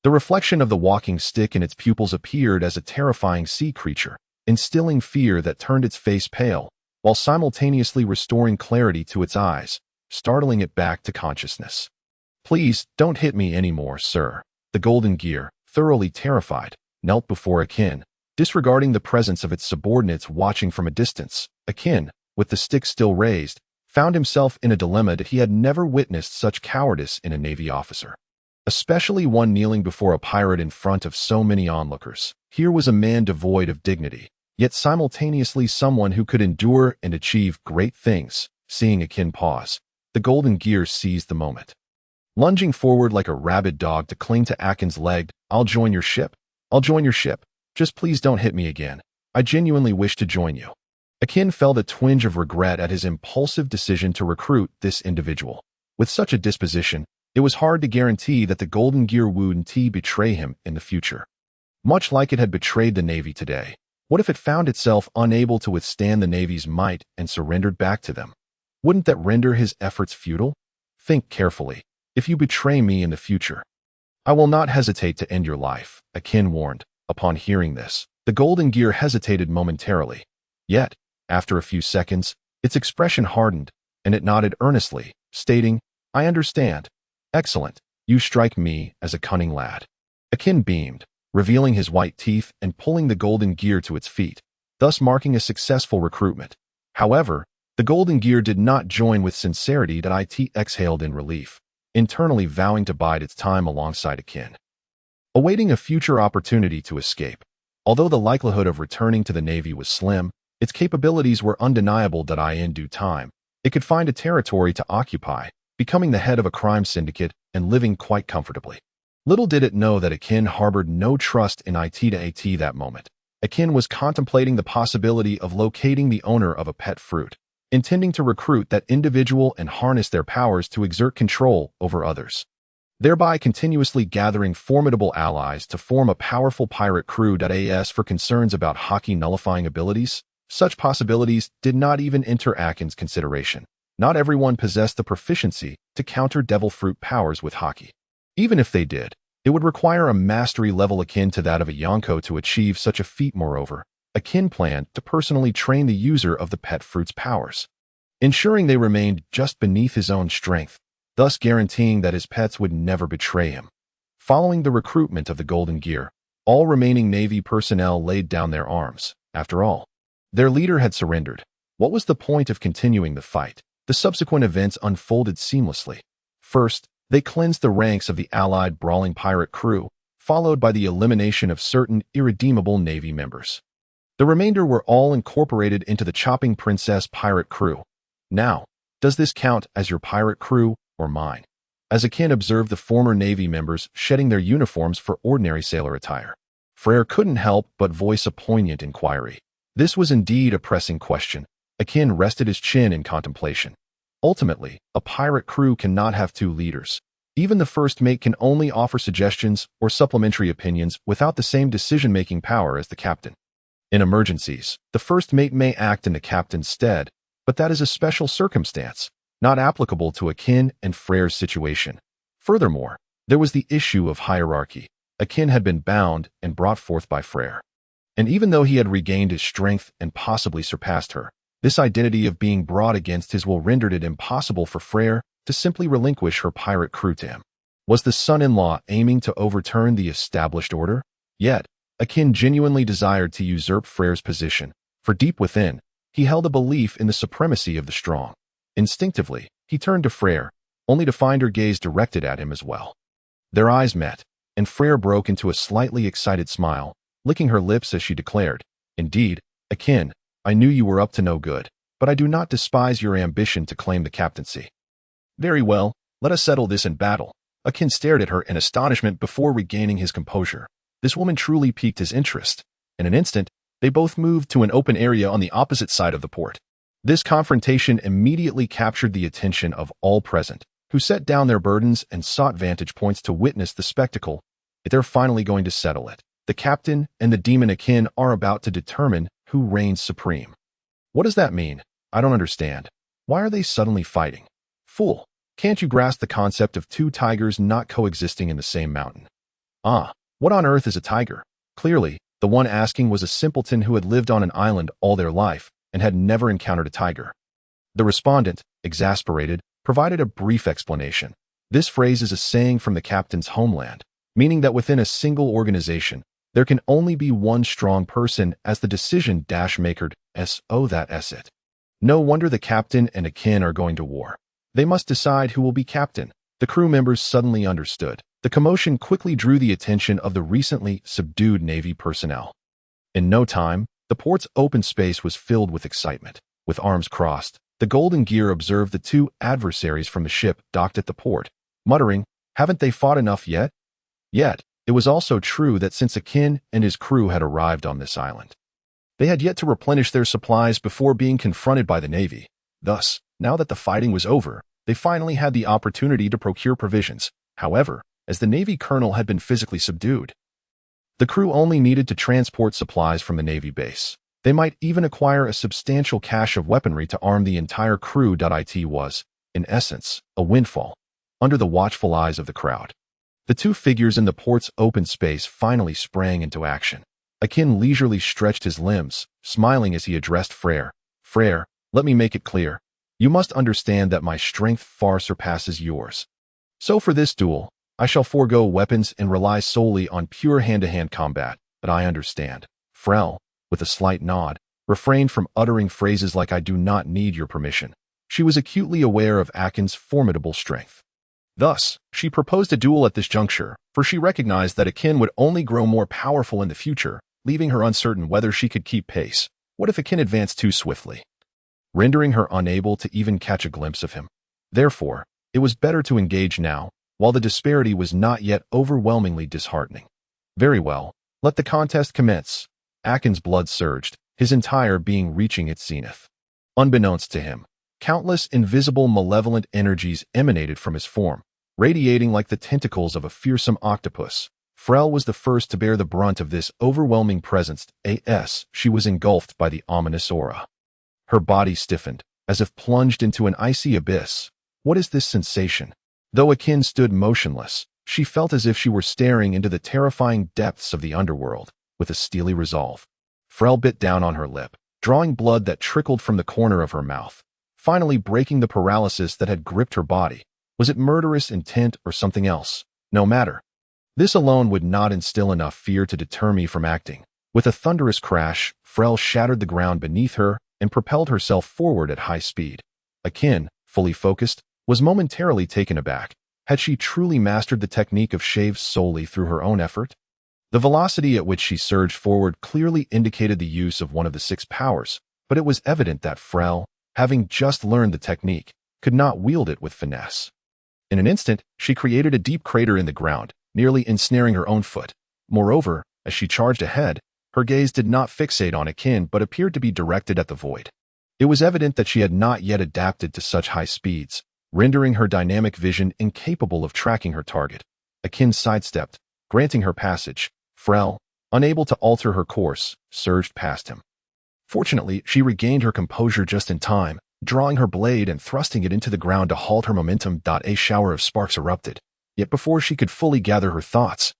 The reflection of the walking stick in its pupils appeared as a terrifying sea creature, instilling fear that turned its face pale, while simultaneously restoring clarity to its eyes, startling it back to consciousness. Please, don't hit me anymore, sir. The golden gear, thoroughly terrified, knelt before Akin, disregarding the presence of its subordinates watching from a distance. Akin, with the stick still raised, found himself in a dilemma that he had never witnessed such cowardice in a Navy officer, especially one kneeling before a pirate in front of so many onlookers. Here was a man devoid of dignity, yet simultaneously someone who could endure and achieve great things. Seeing Akin pause, the golden gear seized the moment. Lunging forward like a rabid dog to cling to Akin's leg, I'll join your ship. I'll join your ship. Just please don't hit me again. I genuinely wish to join you. Akin felt a twinge of regret at his impulsive decision to recruit this individual. With such a disposition, it was hard to guarantee that the golden gear wouldn't betray him in the future. Much like it had betrayed the Navy today. What if it found itself unable to withstand the Navy's might and surrendered back to them? Wouldn't that render his efforts futile? Think carefully. If you betray me in the future, I will not hesitate to end your life, Akin warned. Upon hearing this, the golden gear hesitated momentarily. Yet, after a few seconds, its expression hardened, and it nodded earnestly, stating, I understand. Excellent. You strike me as a cunning lad. Akin beamed, revealing his white teeth and pulling the golden gear to its feet, thus marking a successful recruitment. However, the golden gear did not join with sincerity. It exhaled in relief, internally vowing to bide its time alongside Akin, awaiting a future opportunity to escape. Although the likelihood of returning to the Navy was slim, its capabilities were undeniable. In due time, it could find a territory to occupy, becoming the head of a crime syndicate and living quite comfortably. Little did it know that Akin harbored no trust in it that moment. Akin was contemplating the possibility of locating the owner of a pet fruit, intending to recruit that individual and harness their powers to exert control over others, thereby continuously gathering formidable allies to form a powerful pirate crew. As for concerns about Haki nullifying abilities, such possibilities did not even enter Akin's consideration. Not everyone possessed the proficiency to counter devil fruit powers with Haki. Even if they did, it would require a mastery level akin to that of a Yonko to achieve such a feat. Moreover, Akin planned to personally train the user of the pet fruit's powers, ensuring they remained just beneath his own strength, thus guaranteeing that his pets would never betray him. Following the recruitment of the Golden Gear, all remaining Navy personnel laid down their arms. After all, their leader had surrendered. What was the point of continuing the fight? The subsequent events unfolded seamlessly. First, they cleansed the ranks of the allied brawling pirate crew, followed by the elimination of certain irredeemable Navy members. The remainder were all incorporated into the Chopping Princess pirate crew. Now, does this count as your pirate crew or mine? As Akin observed the former Navy members shedding their uniforms for ordinary sailor attire, Freyra couldn't help but voice a poignant inquiry. This was indeed a pressing question. Akin rested his chin in contemplation. Ultimately, a pirate crew cannot have two leaders. Even the first mate can only offer suggestions or supplementary opinions without the same decision-making power as the captain. In emergencies, the first mate may act in the captain's stead, but that is a special circumstance, not applicable to Akin and Freyra's situation. Furthermore, there was the issue of hierarchy. Akin had been bound and brought forth by Freyra. And even though he had regained his strength and possibly surpassed her, this identity of being brought against his will rendered it impossible for Freyra to simply relinquish her pirate crew to him. Was the son-in-law aiming to overturn the established order? Yet, Akin genuinely desired to usurp Freyra's position, for deep within, he held a belief in the supremacy of the strong. Instinctively, he turned to Freyra, only to find her gaze directed at him as well. Their eyes met, and Freyra broke into a slightly excited smile, licking her lips as she declared, "Indeed, Akin, I knew you were up to no good, but I do not despise your ambition to claim the captaincy." "Very well, let us settle this in battle." Akin stared at her in astonishment before regaining his composure. This woman truly piqued his interest. In an instant, they both moved to an open area on the opposite side of the port. This confrontation immediately captured the attention of all present, who set down their burdens and sought vantage points to witness the spectacle. They're finally going to settle it. The captain and the demon Akin are about to determine who reigns supreme. What does that mean? I don't understand. Why are they suddenly fighting? Fool, can't you grasp the concept of two tigers not coexisting in the same mountain? What on earth is a tiger? Clearly, the one asking was a simpleton who had lived on an island all their life and had never encountered a tiger. The respondent, exasperated, provided a brief explanation. This phrase is a saying from the captain's homeland, meaning that within a single organization, there can only be one strong person as the decision-maker. That's it. No wonder the captain and Akin are going to war. They must decide who will be captain. The crew members suddenly understood. The commotion quickly drew the attention of the recently subdued Navy personnel. In no time, the port's open space was filled with excitement. With arms crossed, the Golden Gear observed the two adversaries from the ship docked at the port, muttering, "Haven't they fought enough yet?" Yet, it was also true that since Akin and his crew had arrived on this island, they had yet to replenish their supplies before being confronted by the Navy. Thus, now that the fighting was over, they finally had the opportunity to procure provisions. However, as the Navy colonel had been physically subdued, the crew only needed to transport supplies from the Navy base. They might even acquire a substantial cache of weaponry to arm the entire crew. It was, in essence, a windfall, under the watchful eyes of the crowd. The two figures in the port's open space finally sprang into action. Akin leisurely stretched his limbs, smiling as he addressed Freyra. "Freyra, let me make it clear. You must understand that my strength far surpasses yours. So for this duel, I shall forego weapons and rely solely on pure hand-to-hand combat, but I understand." Freyra, with a slight nod, refrained from uttering phrases like "I do not need your permission." She was acutely aware of Akin's formidable strength. Thus, she proposed a duel at this juncture, for she recognized that Akin would only grow more powerful in the future, leaving her uncertain whether she could keep pace. What if Akin advanced too swiftly, rendering her unable to even catch a glimpse of him? Therefore, it was better to engage now, while the disparity was not yet overwhelmingly disheartening. "Very well, let the contest commence." Akin's blood surged, his entire being reaching its zenith. Unbeknownst to him, countless invisible malevolent energies emanated from his form, radiating like the tentacles of a fearsome octopus. Freyra was the first to bear the brunt of this overwhelming presence. She was engulfed by the ominous aura. Her body stiffened, as if plunged into an icy abyss. What is this sensation? Though Akin stood motionless, she felt as if she were staring into the terrifying depths of the underworld, with a steely resolve. Freyra bit down on her lip, drawing blood that trickled from the corner of her mouth, finally breaking the paralysis that had gripped her body. Was it murderous intent or something else? No matter. This alone would not instill enough fear to deter me from acting. With a thunderous crash, Freyra shattered the ground beneath her and propelled herself forward at high speed. Akin, fully focused, was momentarily taken aback. Had she truly mastered the technique of shave solely through her own effort? The velocity at which she surged forward clearly indicated the use of one of the 6 powers, but it was evident that Freyra, having just learned the technique, could not wield it with finesse. In an instant, she created a deep crater in the ground, nearly ensnaring her own foot. Moreover, as she charged ahead, her gaze did not fixate on Akin but appeared to be directed at the void. It was evident that she had not yet adapted to such high speeds, rendering her dynamic vision incapable of tracking her target. Akin sidestepped, granting her passage. Freyra, unable to alter her course, surged past him. Fortunately, she regained her composure just in time, drawing her blade and thrusting it into the ground to halt her momentum. A shower of sparks erupted. Yet before she could fully gather her thoughts,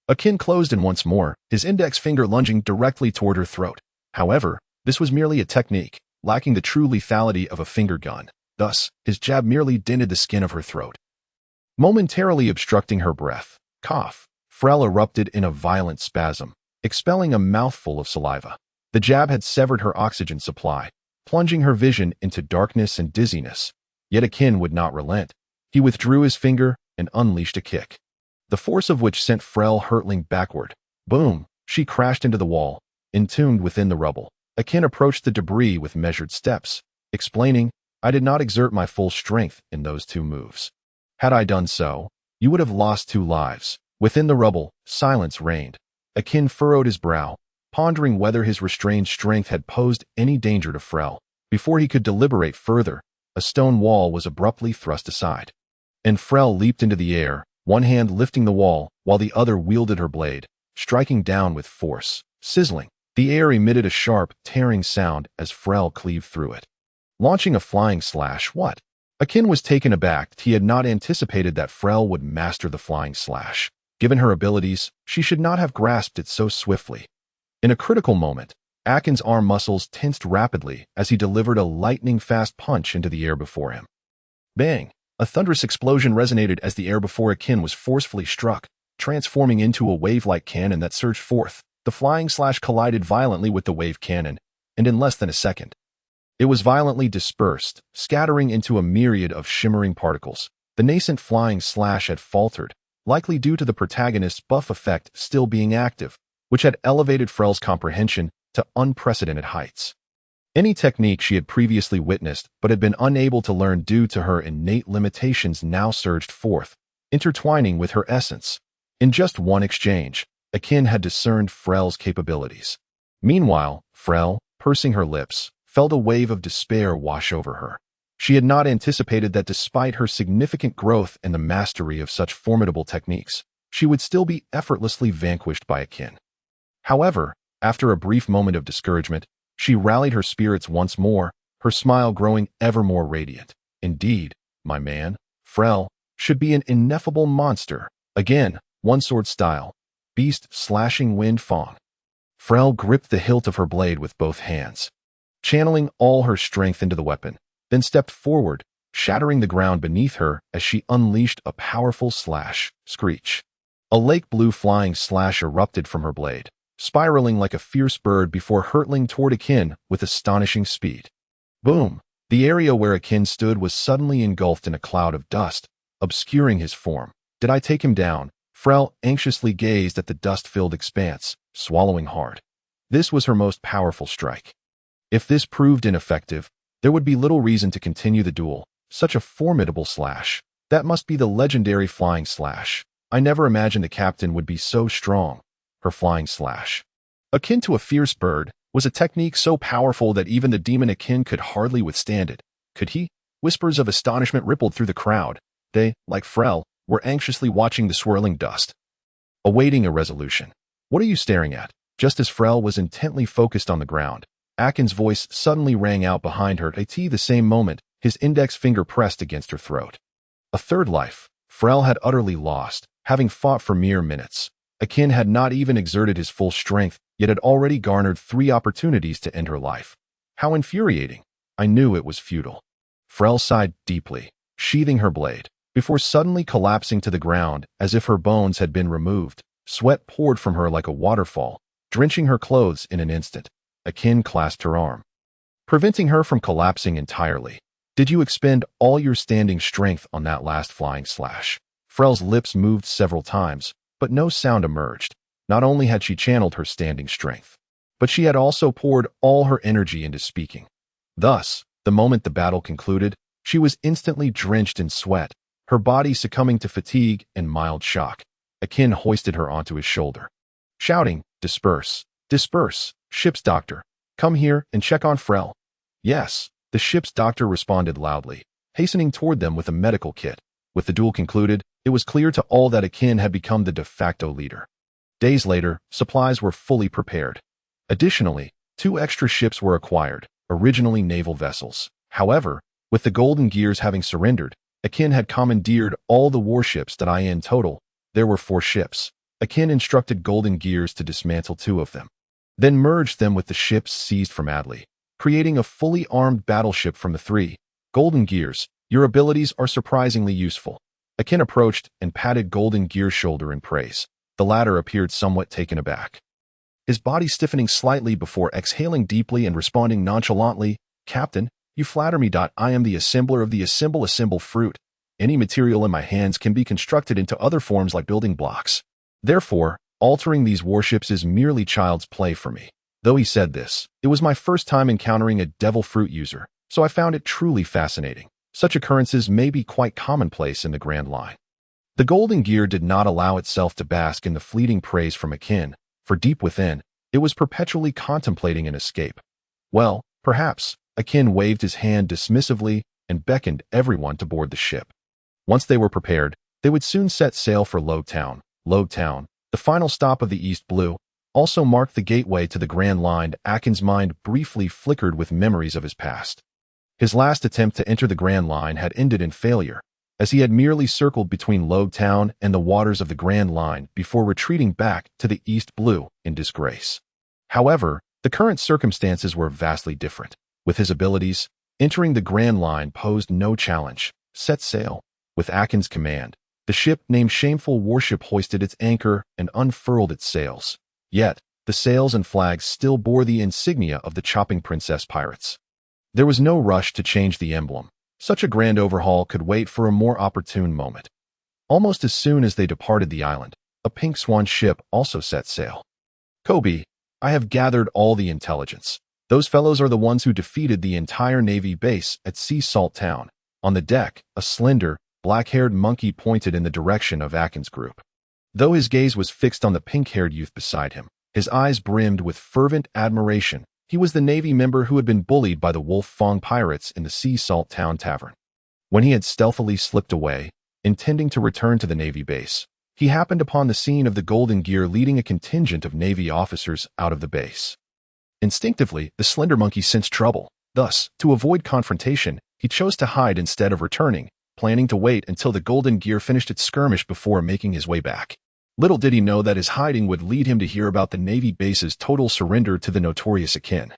Akin closed in once more, his index finger lunging directly toward her throat. However, this was merely a technique, lacking the true lethality of a finger gun. Thus, his jab merely dented the skin of her throat, momentarily obstructing her breath. Cough. Freyra erupted in a violent spasm, expelling a mouthful of saliva. The jab had severed her oxygen supply, plunging her vision into darkness and dizziness. Yet Akin would not relent. He withdrew his finger and unleashed a kick, the force of which sent Freyra hurtling backward. Boom! She crashed into the wall, entombed within the rubble. Akin approached the debris with measured steps, explaining, "I did not exert my full strength in those 2 moves. Had I done so, you would have lost 2 lives." Within the rubble, silence reigned. Akin furrowed his brow, pondering whether his restrained strength had posed any danger to Freyra. Before he could deliberate further, a stone wall was abruptly thrust aside, and Freyra leaped into the air, one hand lifting the wall while the other wielded her blade, striking down with force. Sizzling, the air emitted a sharp, tearing sound as Freyra cleaved through it, launching a flying slash. What? Akin was taken aback. He had not anticipated that Freyra would master the flying slash. Given her abilities, she should not have grasped it so swiftly. In a critical moment, Akin's arm muscles tensed rapidly as he delivered a lightning-fast punch into the air before him. Bang! A thunderous explosion resonated as the air before Akin was forcefully struck, transforming into a wave-like cannon that surged forth. The flying slash collided violently with the wave cannon, and in less than a second, it was violently dispersed, scattering into a myriad of shimmering particles. The nascent flying slash had faltered, likely due to the protagonist's buff effect still being active, which had elevated Freyra's comprehension to unprecedented heights. Any technique she had previously witnessed but had been unable to learn due to her innate limitations now surged forth, intertwining with her essence. In just one exchange, Akin had discerned Freyra's capabilities. Meanwhile, Freyra, pursing her lips, felt a wave of despair wash over her. She had not anticipated that despite her significant growth and the mastery of such formidable techniques, she would still be effortlessly vanquished by Akin. However, after a brief moment of discouragement, she rallied her spirits once more, her smile growing ever more radiant. Indeed, my man, Freyra, should be an ineffable monster. Again, one-sword style, beast slashing wind fang. Freyra gripped the hilt of her blade with both hands, channeling all her strength into the weapon, then stepped forward, shattering the ground beneath her as she unleashed a powerful slash. Screech. A lake blue flying slash erupted from her blade, spiraling like a fierce bird before hurtling toward Akin with astonishing speed. Boom! The area where Akin stood was suddenly engulfed in a cloud of dust, obscuring his form. Did I take him down? Freyra anxiously gazed at the dust-filled expanse, swallowing hard. This was her most powerful strike. If this proved ineffective, there would be little reason to continue the duel. Such a formidable slash. That must be the legendary flying slash. I never imagined the captain would be so strong. Her flying slash. Akin to a fierce bird, was a technique so powerful that even the demon Akin could hardly withstand it. Could he? Whispers of astonishment rippled through the crowd. They, like Freyra, were anxiously watching the swirling dust, awaiting a resolution. What are you staring at? Just as Freyra was intently focused on the ground, Akin's voice suddenly rang out behind her at the same moment, his index finger pressed against her throat. A third life. Freyra had utterly lost, having fought for mere minutes. Akin had not even exerted his full strength, yet had already garnered 3 opportunities to end her life. How infuriating. I knew it was futile. Freyra sighed deeply, sheathing her blade, before suddenly collapsing to the ground as if her bones had been removed. Sweat poured from her like a waterfall, drenching her clothes in an instant. Akin clasped her arm, preventing her from collapsing entirely. Did you expend all your standing strength on that last flying slash? Freyra's lips moved several times, but no sound emerged. Not only had she channeled her standing strength, but she had also poured all her energy into speaking. Thus, the moment the battle concluded, she was instantly drenched in sweat, her body succumbing to fatigue and mild shock. Akin hoisted her onto his shoulder, shouting, "Disperse! Disperse! Ship's doctor! Come here and check on Freyra." "Yes," the ship's doctor responded loudly, hastening toward them with a medical kit. With the duel concluded, it was clear to all that Akin had become the de facto leader. Days later, supplies were fully prepared. Additionally, 2 extra ships were acquired, originally naval vessels. However, with the Golden Gears having surrendered, Akin had commandeered all the warships that in total, there were 4 ships. Akin instructed Golden Gears to dismantle 2 of them, then merged them with the ships seized from Adley, creating a fully armed battleship from the 3. Golden Gears, your abilities are surprisingly useful. Akin approached and patted Golden Gear's shoulder in praise. The latter appeared somewhat taken aback, his body stiffening slightly before exhaling deeply and responding nonchalantly, "Captain, you flatter me. I am the assembler of the assemble fruit. Any material in my hands can be constructed into other forms like building blocks. Therefore, altering these warships is merely child's play for me." Though he said this, it was my first time encountering a devil fruit user, so I found it truly fascinating. Such occurrences may be quite commonplace in the Grand Line. The Golden Gear did not allow itself to bask in the fleeting praise from Akin, for deep within, it was perpetually contemplating an escape. Well, perhaps, Akin waved his hand dismissively and beckoned everyone to board the ship. Once they were prepared, they would soon set sail for Low Town. Low Town, the final stop of the East Blue, also marked the gateway to the Grand Line. Akin's mind briefly flickered with memories of his past. His last attempt to enter the Grand Line had ended in failure, as he had merely circled between Low Town and the waters of the Grand Line before retreating back to the East Blue in disgrace. However, the current circumstances were vastly different. With his abilities, entering the Grand Line posed no challenge. Set sail. With Akin's command, the ship named Shameful Warship hoisted its anchor and unfurled its sails. Yet, the sails and flags still bore the insignia of the Chopping Princess pirates. There was no rush to change the emblem. Such a grand overhaul could wait for a more opportune moment. Almost as soon as they departed the island, a Pink Swan ship also set sail. "Kebi, I have gathered all the intelligence. Those fellows are the ones who defeated the entire Navy base at Sea Salt Town." On the deck, a slender, black-haired monkey pointed in the direction of Akin's group. Though his gaze was fixed on the pink-haired youth beside him, his eyes brimmed with fervent admiration. He was the Navy member who had been bullied by the Wolf Fong pirates in the Sea Salt Town Tavern. When he had stealthily slipped away, intending to return to the Navy base, he happened upon the scene of the Golden Gear leading a contingent of Navy officers out of the base. Instinctively, the slender monkey sensed trouble. Thus, to avoid confrontation, he chose to hide instead of returning, planning to wait until the Golden Gear finished its skirmish before making his way back. Little did he know that his hiding would lead him to hear about the Navy base's total surrender to the notorious Akin.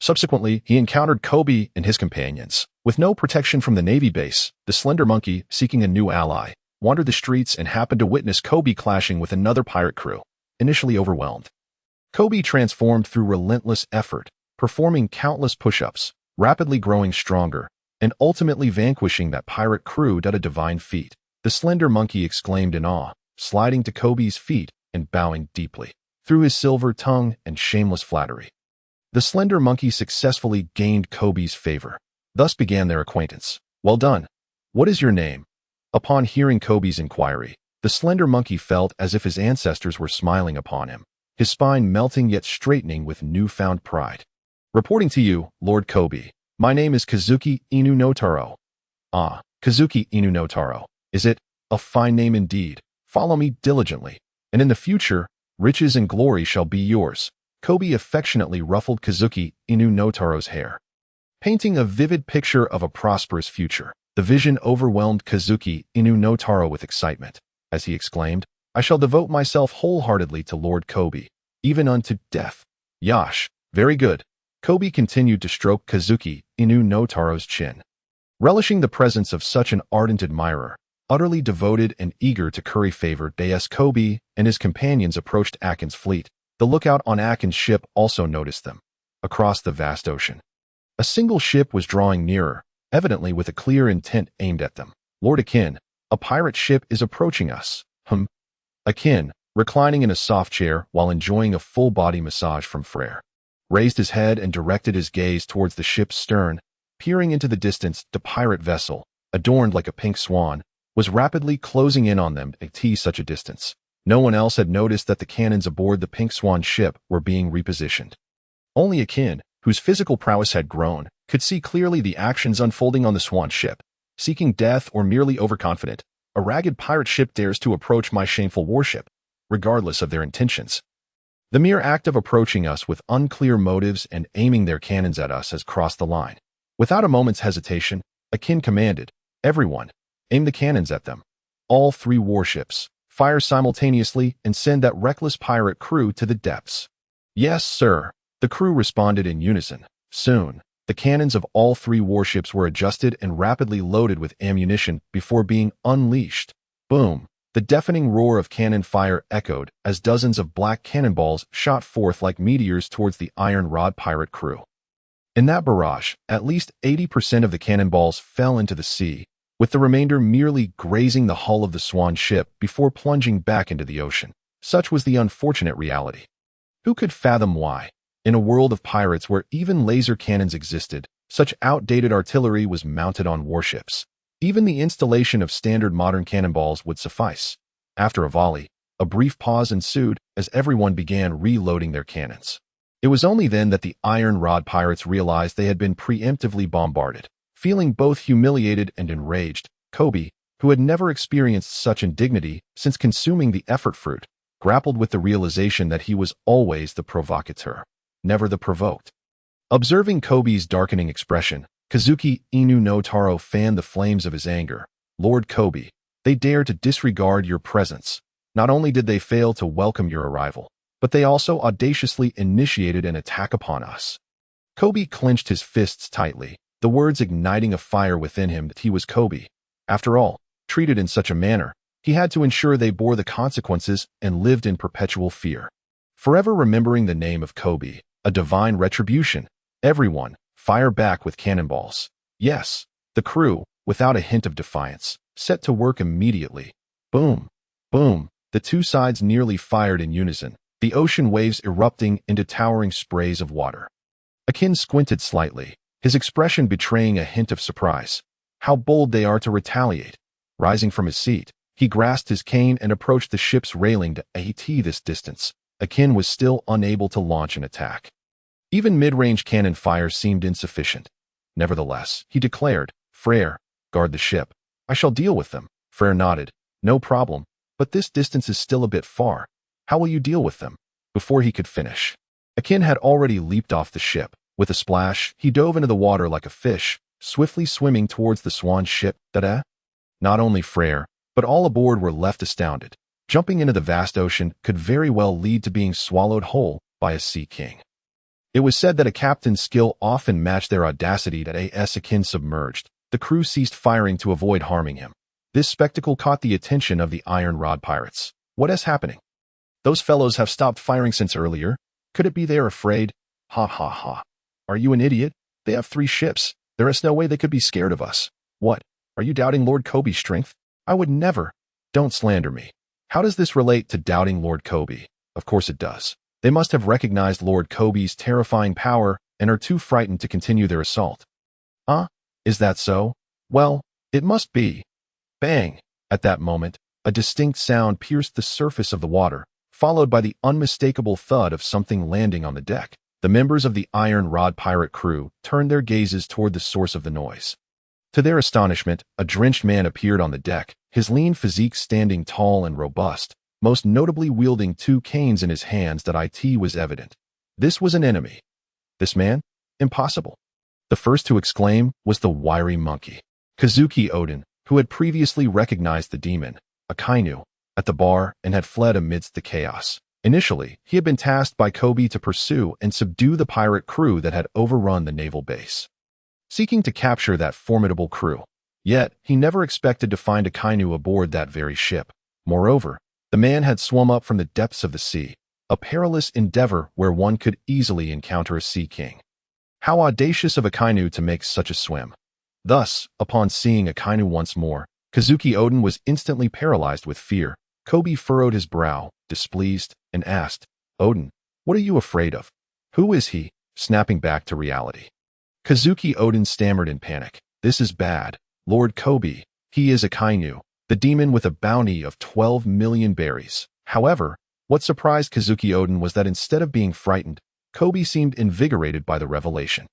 Subsequently, he encountered Kebi and his companions. With no protection from the Navy base, the slender monkey, seeking a new ally, wandered the streets and happened to witness Kebi clashing with another pirate crew. Initially overwhelmed, Kebi transformed through relentless effort, performing countless push-ups, rapidly growing stronger, and ultimately vanquishing that pirate crew at a divine feat. The slender monkey exclaimed in awe, sliding to Kebi's feet and bowing deeply. Through his silver tongue and shameless flattery, the slender monkey successfully gained Kebi's favor. Thus began their acquaintance. "Well done. What is your name?" Upon hearing Kebi's inquiry, the slender monkey felt as if his ancestors were smiling upon him. his spine melting yet straightening with newfound pride. "Reporting to you, Lord Kebi. My name is Kazuki Inu no Taro." "Ah, Kazuki Inu no Taro. Is it? A fine name indeed. Follow me diligently, and in the future, riches and glory shall be yours." Kebi affectionately ruffled Kazuki Inu no Taro's hair, painting a vivid picture of a prosperous future. The vision overwhelmed Kazuki Inu no Taro with excitement, as he exclaimed, "I shall devote myself wholeheartedly to Lord Kebi, even unto death." "Yash, very good." Kebi continued to stroke Kazuki Inu no Taro's chin, relishing the presence of such an ardent admirer. Utterly devoted and eager to curry favor, as Kebi and his companions approached Akin's fleet. The lookout on Akin's ship also noticed them. Across the vast ocean, a single ship was drawing nearer, evidently with a clear intent aimed at them. "Lord Akin, a pirate ship is approaching us." Akin, reclining in a soft chair while enjoying a full-body massage from Freyra, raised his head and directed his gaze towards the ship's stern. Peering into the distance, the pirate vessel, adorned like a pink swan, was rapidly closing in on them at such a distance. No one else had noticed that the cannons aboard the Pink Swan ship were being repositioned. Only Akin, whose physical prowess had grown, could see clearly the actions unfolding on the Swan ship. "Seeking death or merely overconfident, a ragged pirate ship dares to approach my shameful warship, regardless of their intentions. The mere act of approaching us with unclear motives and aiming their cannons at us has crossed the line." Without a moment's hesitation, Akin commanded, "Everyone, aim the cannons at them. All 3 warships. Fire simultaneously and send that reckless pirate crew to the depths." "Yes, sir." The crew responded in unison. Soon, the cannons of all 3 warships were adjusted and rapidly loaded with ammunition before being unleashed. Boom! The deafening roar of cannon fire echoed as dozens of black cannonballs shot forth like meteors towards the iron rod pirate crew. In that barrage, at least 80% of the cannonballs fell into the sea, with the remainder merely grazing the hull of the Swan ship before plunging back into the ocean. Such was the unfortunate reality. Who could fathom why, in a world of pirates where even laser cannons existed, such outdated artillery was mounted on warships? Even the installation of standard modern cannonballs would suffice. After a volley, a brief pause ensued as everyone began reloading their cannons. It was only then that the iron rod pirates realized they had been preemptively bombarded. Feeling both humiliated and enraged, Kebi, who had never experienced such indignity since consuming the effort fruit, grappled with the realization that he was always the provocateur, never the provoked. Observing Kebi's darkening expression, Kazuki Inu no Taro fanned the flames of his anger. "Lord Kebi, they dare to disregard your presence. Not only did they fail to welcome your arrival, but they also audaciously initiated an attack upon us." Kebi clenched his fists tightly, the words igniting a fire within him that he was Kebi. After all, treated in such a manner, he had to ensure they bore the consequences and lived in perpetual fear. Forever remembering the name of Kebi, a divine retribution. "Everyone, fire back with cannonballs." Yes, the crew, without a hint of defiance, set to work immediately. Boom, boom, the 2 sides nearly fired in unison, the ocean waves erupting into towering sprays of water. Akin squinted slightly, his expression betraying a hint of surprise. How bold they are to retaliate. Rising from his seat, he grasped his cane and approached the ship's railing to at this distance. Akin was still unable to launch an attack. Even mid-range cannon fire seemed insufficient. Nevertheless, he declared, "Freyra, guard the ship. I shall deal with them." Freyra nodded. "No problem, but this distance is still a bit far. How will you deal with them?" Before he could finish, Akin had already leaped off the ship. With a splash, he dove into the water like a fish, swiftly swimming towards the Swan ship. Not only Freyra, but all aboard were left astounded. Jumping into the vast ocean could very well lead to being swallowed whole by a sea king. It was said that a captain's skill often matched their audacity. As Akin submerged, the crew ceased firing to avoid harming him. This spectacle caught the attention of the iron rod pirates. "What is happening? Those fellows have stopped firing since earlier. Could it be they are afraid? Ha ha ha. Are you an idiot? They have 3 ships. There is no way they could be scared of us. What? Are you doubting Lord Kebi's strength? I would never. Don't slander me. How does this relate to doubting Lord Kebi? Of course it does. They must have recognized Lord Kebi's terrifying power and are too frightened to continue their assault." Is that so? Well, it must be. Bang! At that moment, a distinct sound pierced the surface of the water, followed by the unmistakable thud of something landing on the deck. The members of the Iron Rod pirate crew turned their gazes toward the source of the noise. To their astonishment, a drenched man appeared on the deck, his lean physique standing tall and robust, most notably wielding two canes in his hands that it was evident. This was an enemy. This man? Impossible. The first to exclaim was the wiry monkey, Kazuki Oden, who had previously recognized the demon, Akainu, at the bar and had fled amidst the chaos. Initially, he had been tasked by Kebi to pursue and subdue the pirate crew that had overrun the naval base, seeking to capture that formidable crew. Yet, he never expected to find Akainu aboard that very ship. Moreover, the man had swum up from the depths of the sea, a perilous endeavor where one could easily encounter a sea king. How audacious of Akainu to make such a swim. Thus, upon seeing Akainu once more, Kazuki Oden was instantly paralyzed with fear. Kebi furrowed his brow, displeased, and asked, "Oden, what are you afraid of? Who is he?" Snapping back to reality. Kazuki Oden stammered in panic. "This is bad, Lord Kebi. He is Akainu, the demon with a bounty of 12 million berries." However, what surprised Kazuki Oden was that instead of being frightened, Kebi seemed invigorated by the revelation.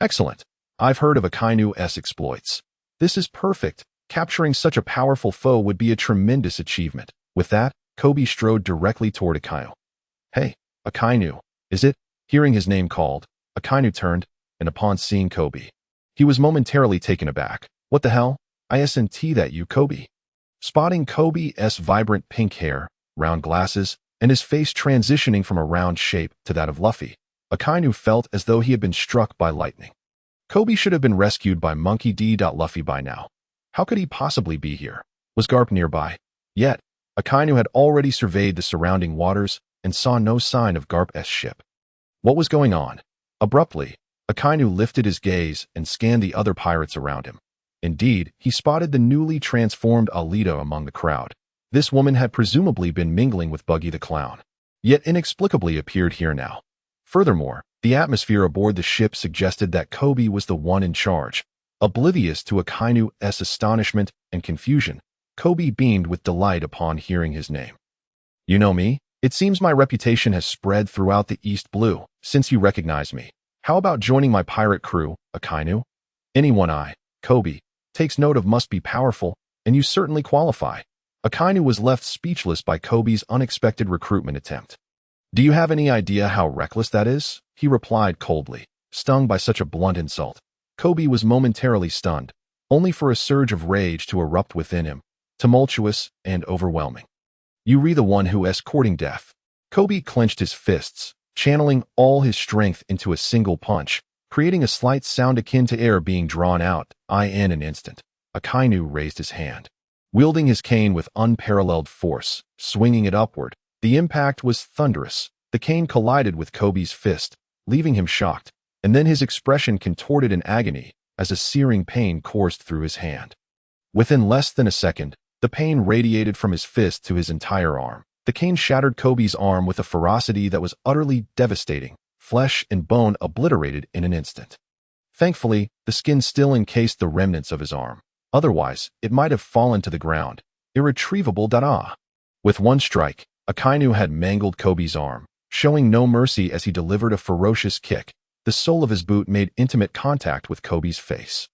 "Excellent. I've heard of Akainu's exploits. This is perfect. Capturing such a powerful foe would be a tremendous achievement." With that, Kebi strode directly toward Akainu. "Hey, Akainu, is it?" Hearing his name called, Akainu turned, and upon seeing Kebi, he was momentarily taken aback. "What the hell? Isn't that you, Kebi?" Spotting Kebi's vibrant pink hair, round glasses, and his face transitioning from a round shape to that of Luffy, Akainu felt as though he had been struck by lightning. Kebi should have been rescued by Monkey D. Luffy by now. How could he possibly be here? Was Garp nearby? Yet, Akainu had already surveyed the surrounding waters and saw no sign of Garp's ship. What was going on? Abruptly, Akainu lifted his gaze and scanned the other pirates around him. Indeed, he spotted the newly transformed Alita among the crowd. This woman had presumably been mingling with Buggy the Clown, yet inexplicably appeared here now. Furthermore, the atmosphere aboard the ship suggested that Kebi was the one in charge. Oblivious to Akainu's astonishment and confusion, Kebi beamed with delight upon hearing his name. "You know me? It seems my reputation has spread throughout the East Blue, since you recognize me. How about joining my pirate crew, Akainu? Anyone Kebi, takes note of must be powerful, and you certainly qualify." Akainu was left speechless by Kebi's unexpected recruitment attempt. "Do you have any idea how reckless that is?" he replied coldly, stung by such a blunt insult. Kebi was momentarily stunned, only for a surge of rage to erupt within him, tumultuous and overwhelming. "You re the one who is courting death." Kebi clenched his fists, channeling all his strength into a single punch, creating a slight sound akin to air being drawn out. In an instant, Akainu raised his hand, wielding his cane with unparalleled force, swinging it upward. The impact was thunderous. The cane collided with Kebi's fist, leaving him shocked, and then his expression contorted in agony as a searing pain coursed through his hand. Within less than a second, the pain radiated from his fist to his entire arm. The cane shattered Kebi's arm with a ferocity that was utterly devastating, flesh and bone obliterated in an instant. Thankfully, the skin still encased the remnants of his arm. Otherwise, it might have fallen to the ground, irretrievable. With one strike, Akainu had mangled Kebi's arm, showing no mercy as he delivered a ferocious kick. The sole of his boot made intimate contact with Kebi's face.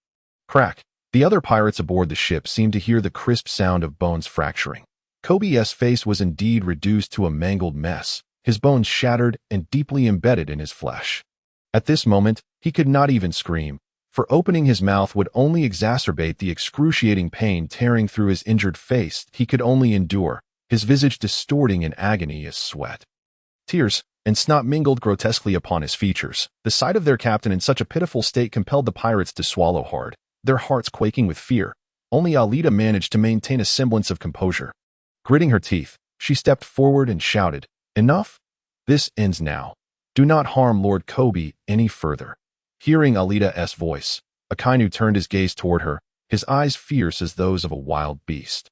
Crack! The other pirates aboard the ship seemed to hear the crisp sound of bones fracturing. Kebi's face was indeed reduced to a mangled mess, his bones shattered and deeply embedded in his flesh. At this moment, he could not even scream, for opening his mouth would only exacerbate the excruciating pain tearing through his injured face. He could only endure, his visage distorting in agony as sweat, tears, and snot mingled grotesquely upon his features. The sight of their captain in such a pitiful state compelled the pirates to swallow hard, their hearts quaking with fear. Only Alita managed to maintain a semblance of composure. Gritting her teeth, she stepped forward and shouted, "Enough? This ends now. Do not harm Lord Kebi any further." Hearing Alita's voice, Akainu turned his gaze toward her, his eyes fierce as those of a wild beast.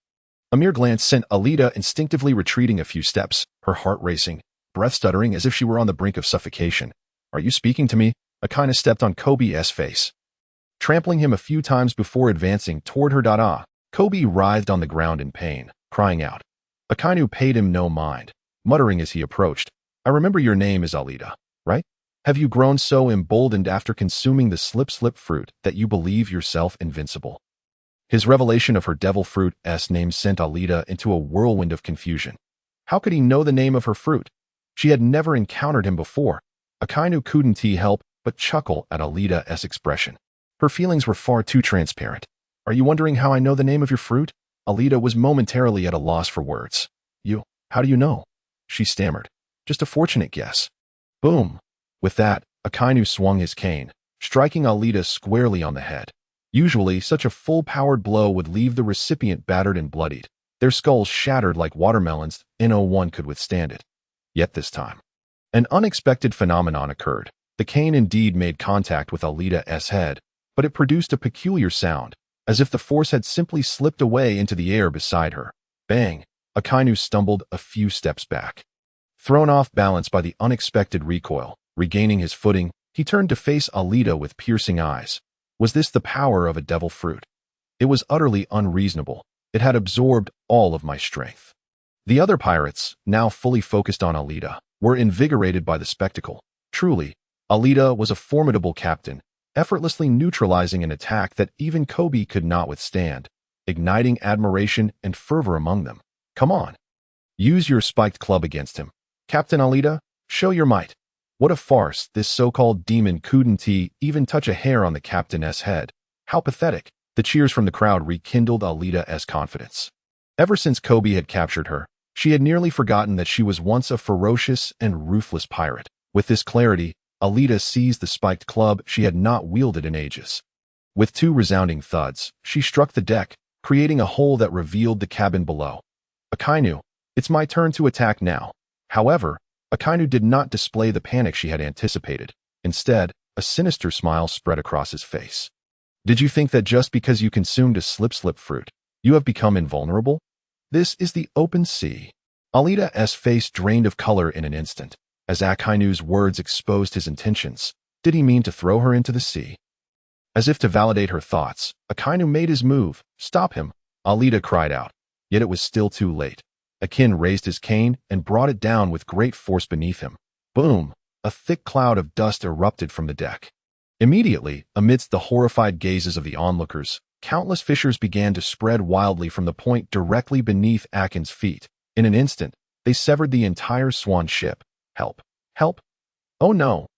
A mere glance sent Alita instinctively retreating a few steps, her heart racing, breath stuttering as if she were on the brink of suffocation. "Are you speaking to me?" Akainu stepped on Kebi's face, trampling him a few times before advancing toward her. Kebi writhed on the ground in pain, crying out. Akainu paid him no mind. muttering as he approached. I remember your name is Alida, right? Have you grown so emboldened after consuming the slip fruit that you believe yourself invincible? His revelation of her devil fruit's name sent Alida into a whirlwind of confusion. How could he know the name of her fruit? She had never encountered him before. Akin couldn't help but chuckle at Alida's expression. Her feelings were far too transparent. Are you wondering how I know the name of your fruit? Alida was momentarily at a loss for words. How do you know? She stammered. Just a fortunate guess. Boom. With that, Akin swung his cane, striking Alida squarely on the head. Usually, such a full-powered blow would leave the recipient battered and bloodied, their skulls shattered like watermelons, and no one could withstand it. Yet this time, an unexpected phenomenon occurred. The cane indeed made contact with Alida's head, but it produced a peculiar sound, as if the force had simply slipped away into the air beside her. Bang! Akin stumbled a few steps back. Thrown off balance by the unexpected recoil, regaining his footing, he turned to face Alida with piercing eyes. Was this the power of a devil fruit? It was utterly unreasonable. It had absorbed all of my strength. The other pirates, now fully focused on Alida, were invigorated by the spectacle. Truly, Alida was a formidable captain, effortlessly neutralizing an attack that even Kebi could not withstand, igniting admiration and fervor among them. Come on. Use your spiked club against him. Captain Alida, show your might. What a farce, this so-called demon couldn't even touch a hair on the captain's head. How pathetic. The cheers from the crowd rekindled Alida's confidence. Ever since Kebi had captured her, she had nearly forgotten that she was once a ferocious and ruthless pirate. With this clarity, Alida seized the spiked club she had not wielded in ages. With two resounding thuds, she struck the deck, creating a hole that revealed the cabin below. Akin, it's my turn to attack now. However, Akin did not display the panic she had anticipated. Instead, a sinister smile spread across his face. Did you think that just because you consumed a slip fruit, you have become invulnerable? This is the open sea. Alida's face drained of color in an instant, as Akin's words exposed his intentions. Did he mean to throw her into the sea? As if to validate her thoughts, Akin made his move. Stop him, Alida cried out. Yet it was still too late. Akin raised his cane and brought it down with great force beneath him. Boom! A thick cloud of dust erupted from the deck. Immediately, amidst the horrified gazes of the onlookers, countless fissures began to spread wildly from the point directly beneath Akin's feet. In an instant, they severed the entire swan ship. Help! Help! Oh no!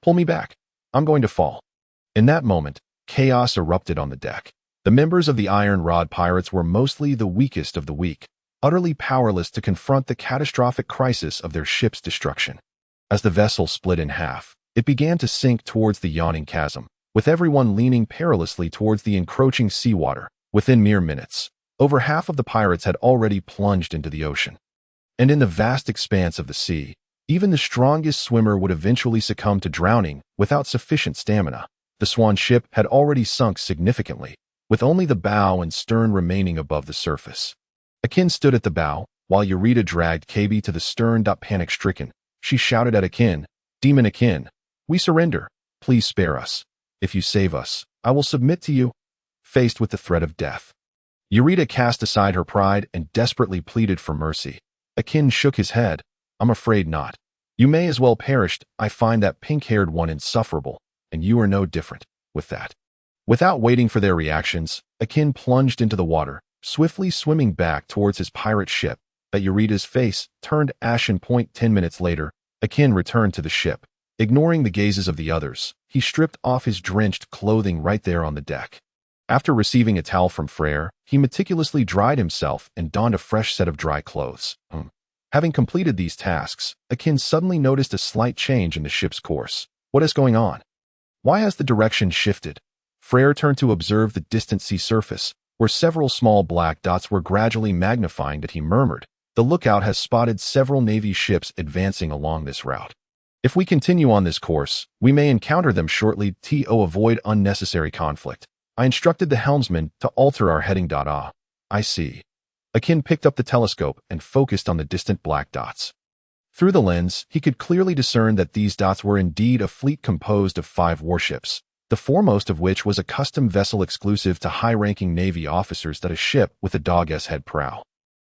Pull me back! I'm going to fall. In that moment, chaos erupted on the deck. The members of the Iron Rod Pirates were mostly the weakest of the weak, utterly powerless to confront the catastrophic crisis of their ship's destruction. As the vessel split in half, it began to sink towards the yawning chasm, with everyone leaning perilously towards the encroaching seawater. Within mere minutes, over half of the pirates had already plunged into the ocean. And in the vast expanse of the sea, even the strongest swimmer would eventually succumb to drowning without sufficient stamina. The swan ship had already sunk significantly, with only the bow and stern remaining above the surface. Akin stood at the bow, while Eureka dragged Kebi to the stern. Panic-stricken, she shouted at Akin, Demon Akin, we surrender. Please spare us. If you save us, I will submit to you. Faced with the threat of death, Eureka cast aside her pride and desperately pleaded for mercy. Akin shook his head. I'm afraid not. You may as well perish. I find that pink-haired one insufferable, and you are no different. With that, without waiting for their reactions, Akin plunged into the water, swiftly swimming back towards his pirate ship. At Eureka's face turned ashen. 10 minutes later, Akin returned to the ship. Ignoring the gazes of the others, he stripped off his drenched clothing right there on the deck. After receiving a towel from Freyra, he meticulously dried himself and donned a fresh set of dry clothes. Having completed these tasks, Akin suddenly noticed a slight change in the ship's course. What is going on? Why has the direction shifted? Freyra turned to observe the distant sea surface, where several small black dots were gradually magnifying. That he murmured, the lookout has spotted several Navy ships advancing along this route. If we continue on this course, we may encounter them shortly. To avoid unnecessary conflict, I instructed the helmsman to alter our heading. I see. Akin picked up the telescope and focused on the distant black dots. Through the lens, he could clearly discern that these dots were indeed a fleet composed of 5 warships, the foremost of which was a custom vessel exclusive to high-ranking Navy officers. That a ship with a dog's head prow.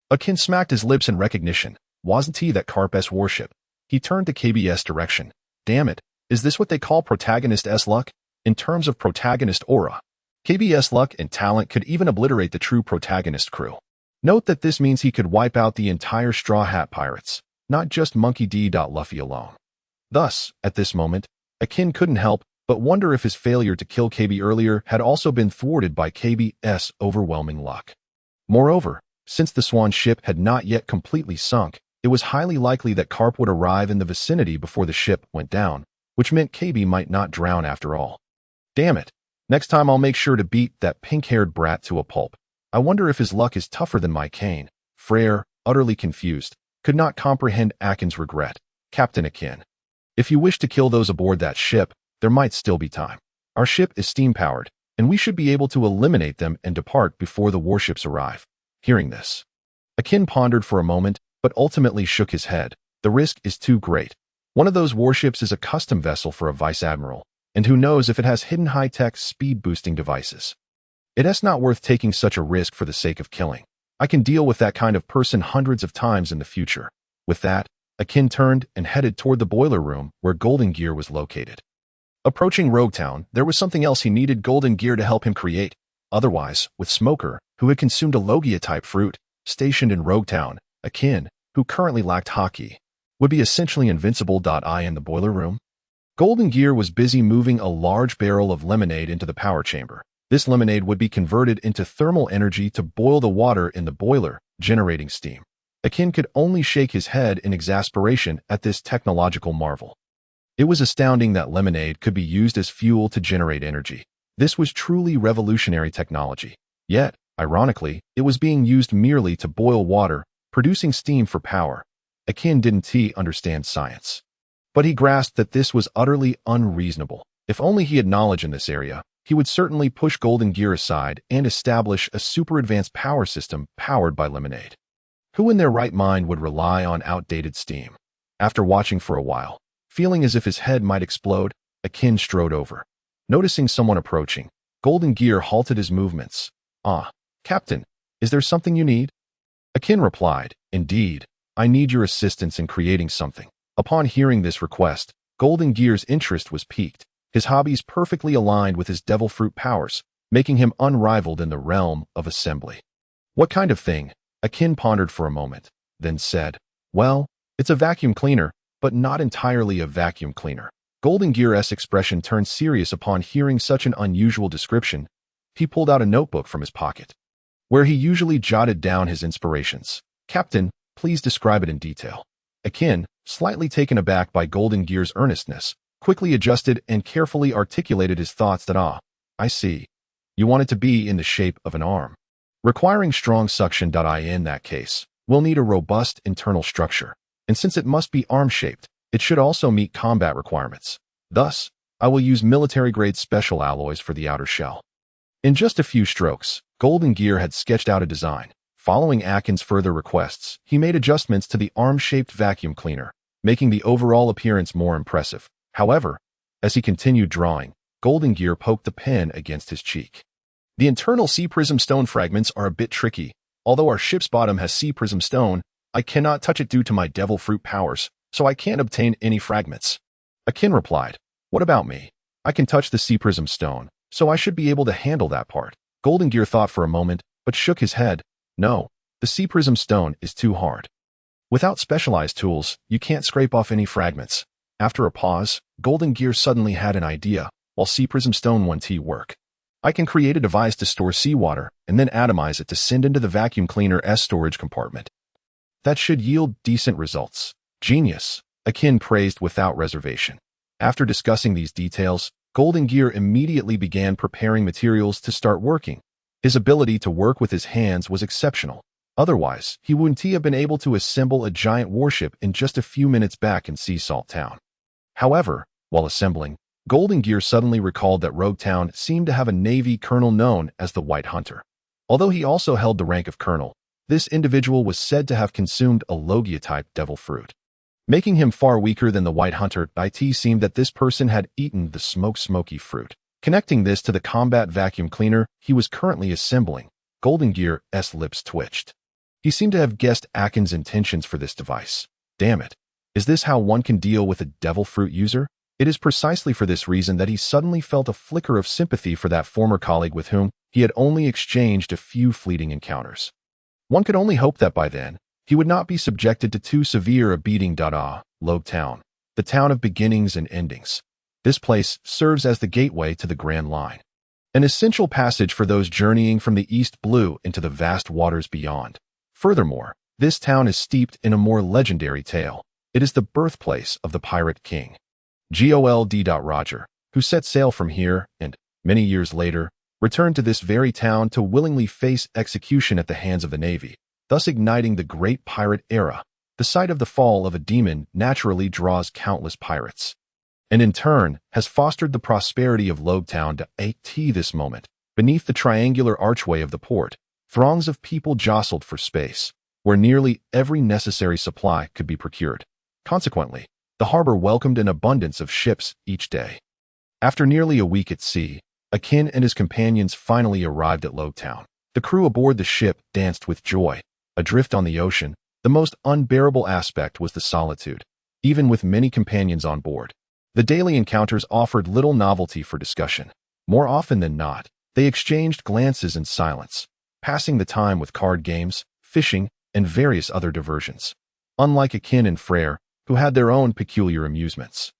Akin smacked his lips in recognition. Wasn't he that Carp's warship? He turned to KB's direction. Damn it, is this what they call protagonist's luck? In terms of protagonist aura, KB's luck and talent could even obliterate the true protagonist crew. Note that this means he could wipe out the entire Straw Hat Pirates, not just Monkey D. Luffy alone. Thus, at this moment, Akin couldn't help but wonder if his failure to kill Kebi earlier had also been thwarted by KB's overwhelming luck. Moreover, since the Swan ship had not yet completely sunk, it was highly likely that Carp would arrive in the vicinity before the ship went down, which meant Kebi might not drown after all. Damn it. Next time I'll make sure to beat that pink-haired brat to a pulp. I wonder if his luck is tougher than my cane. Freyra, utterly confused, could not comprehend Akin's regret. Captain Akin, if you wish to kill those aboard that ship, there might still be time. Our ship is steam-powered, and we should be able to eliminate them and depart before the warships arrive. Hearing this, Akin pondered for a moment, but ultimately shook his head. The risk is too great. One of those warships is a custom vessel for a vice-admiral, and who knows if it has hidden high-tech speed-boosting devices. It's not worth taking such a risk for the sake of killing. I can deal with that kind of person hundreds of times in the future. With that, Akin turned and headed toward the boiler room where Golden Gear was located. Approaching Rogue Town, there was something else he needed Golden Gear to help him create. Otherwise, with Smoker, who had consumed a Logia-type fruit, stationed in Rogue Town, Akin, who currently lacked hockey, would be essentially invincible. In the boiler room, Golden Gear was busy moving a large barrel of lemonade into the power chamber. This lemonade would be converted into thermal energy to boil the water in the boiler, generating steam. Akin could only shake his head in exasperation at this technological marvel. It was astounding that lemonade could be used as fuel to generate energy. This was truly revolutionary technology. Yet, ironically, it was being used merely to boil water, producing steam for power. Akin didn't understand science, but he grasped that this was utterly unreasonable. If only he had knowledge in this area, he would certainly push Golden Gear aside and establish a super-advanced power system powered by lemonade. Who in their right mind would rely on outdated steam? After watching for a while, feeling as if his head might explode, Akin strode over. Noticing someone approaching, Golden Gear halted his movements. "Ah, Captain, is there something you need?" Akin replied, "Indeed, I need your assistance in creating something." Upon hearing this request, Golden Gear's interest was piqued. His hobbies perfectly aligned with his devil fruit powers, making him unrivaled in the realm of assembly. "What kind of thing?" Akin pondered for a moment, then said, "Well, it's a vacuum cleaner, but not entirely a vacuum cleaner." Golden Gear's expression turned serious upon hearing such an unusual description. He pulled out a notebook from his pocket, where he usually jotted down his inspirations. "Captain, please describe it in detail." Akin, slightly taken aback by Golden Gear's earnestness, quickly adjusted and carefully articulated his thoughts that, "I see. You want it to be in the shape of an arm. Requiring strong suction. In that case, we'll need a robust internal structure, and since it must be arm-shaped, it should also meet combat requirements. Thus, I will use military-grade special alloys for the outer shell." In just a few strokes, Golden Gear had sketched out a design. Following Akin's further requests, he made adjustments to the arm-shaped vacuum cleaner, making the overall appearance more impressive. However, as he continued drawing, Golden Gear poked the pen against his cheek. "The internal sea prism stone fragments are a bit tricky. Although our ship's bottom has sea prism stone, I cannot touch it due to my devil fruit powers, so I can't obtain any fragments." Akin replied, "What about me? I can touch the sea prism stone, so I should be able to handle that part." Golden Gear thought for a moment, but shook his head. "No, the sea prism stone is too hard. Without specialized tools, you can't scrape off any fragments." After a pause, Golden Gear suddenly had an idea. "While sea prism stone won't work, I can create a device to store seawater and then atomize it to send into the vacuum cleaner's storage compartment. That should yield decent results." "Genius," Akin praised without reservation. After discussing these details, Golden Gear immediately began preparing materials to start working. His ability to work with his hands was exceptional. Otherwise, he wouldn't have been able to assemble a giant warship in just a few minutes back in Sea Salt Town. However, while assembling, Golden Gear suddenly recalled that Rogue Town seemed to have a Navy colonel known as the White Hunter. Although he also held the rank of colonel, this individual was said to have consumed a Logia-type devil fruit, making him far weaker than the White Hunter. It seemed that this person had eaten the smoky fruit. Connecting this to the combat vacuum cleaner he was currently assembling, Golden Gear's lips twitched. He seemed to have guessed Akin's intentions for this device. Damn it. Is this how one can deal with a devil fruit user? It is precisely for this reason that he suddenly felt a flicker of sympathy for that former colleague with whom he had only exchanged a few fleeting encounters. One could only hope that by then, he would not be subjected to too severe a beating. Logue Town, the town of beginnings and endings. This place serves as the gateway to the Grand Line, an essential passage for those journeying from the East Blue into the vast waters beyond. Furthermore, this town is steeped in a more legendary tale. It is the birthplace of the Pirate King, Gold. Roger, who set sail from here and, many years later, returned to this very town to willingly face execution at the hands of the Navy, thus igniting the Great Pirate Era. The sight of the fall of a demon naturally draws countless pirates, and in turn has fostered the prosperity of Logue Town to at this moment. Beneath the triangular archway of the port, throngs of people jostled for space, where nearly every necessary supply could be procured. Consequently, the harbor welcomed an abundance of ships each day. After nearly a week at sea, Akin and his companions finally arrived at Logue Town. The crew aboard the ship danced with joy. Adrift on the ocean, the most unbearable aspect was the solitude, even with many companions on board. The daily encounters offered little novelty for discussion. More often than not, they exchanged glances in silence, passing the time with card games, fishing, and various other diversions. Unlike Akin and Freyra, who had their own peculiar amusements,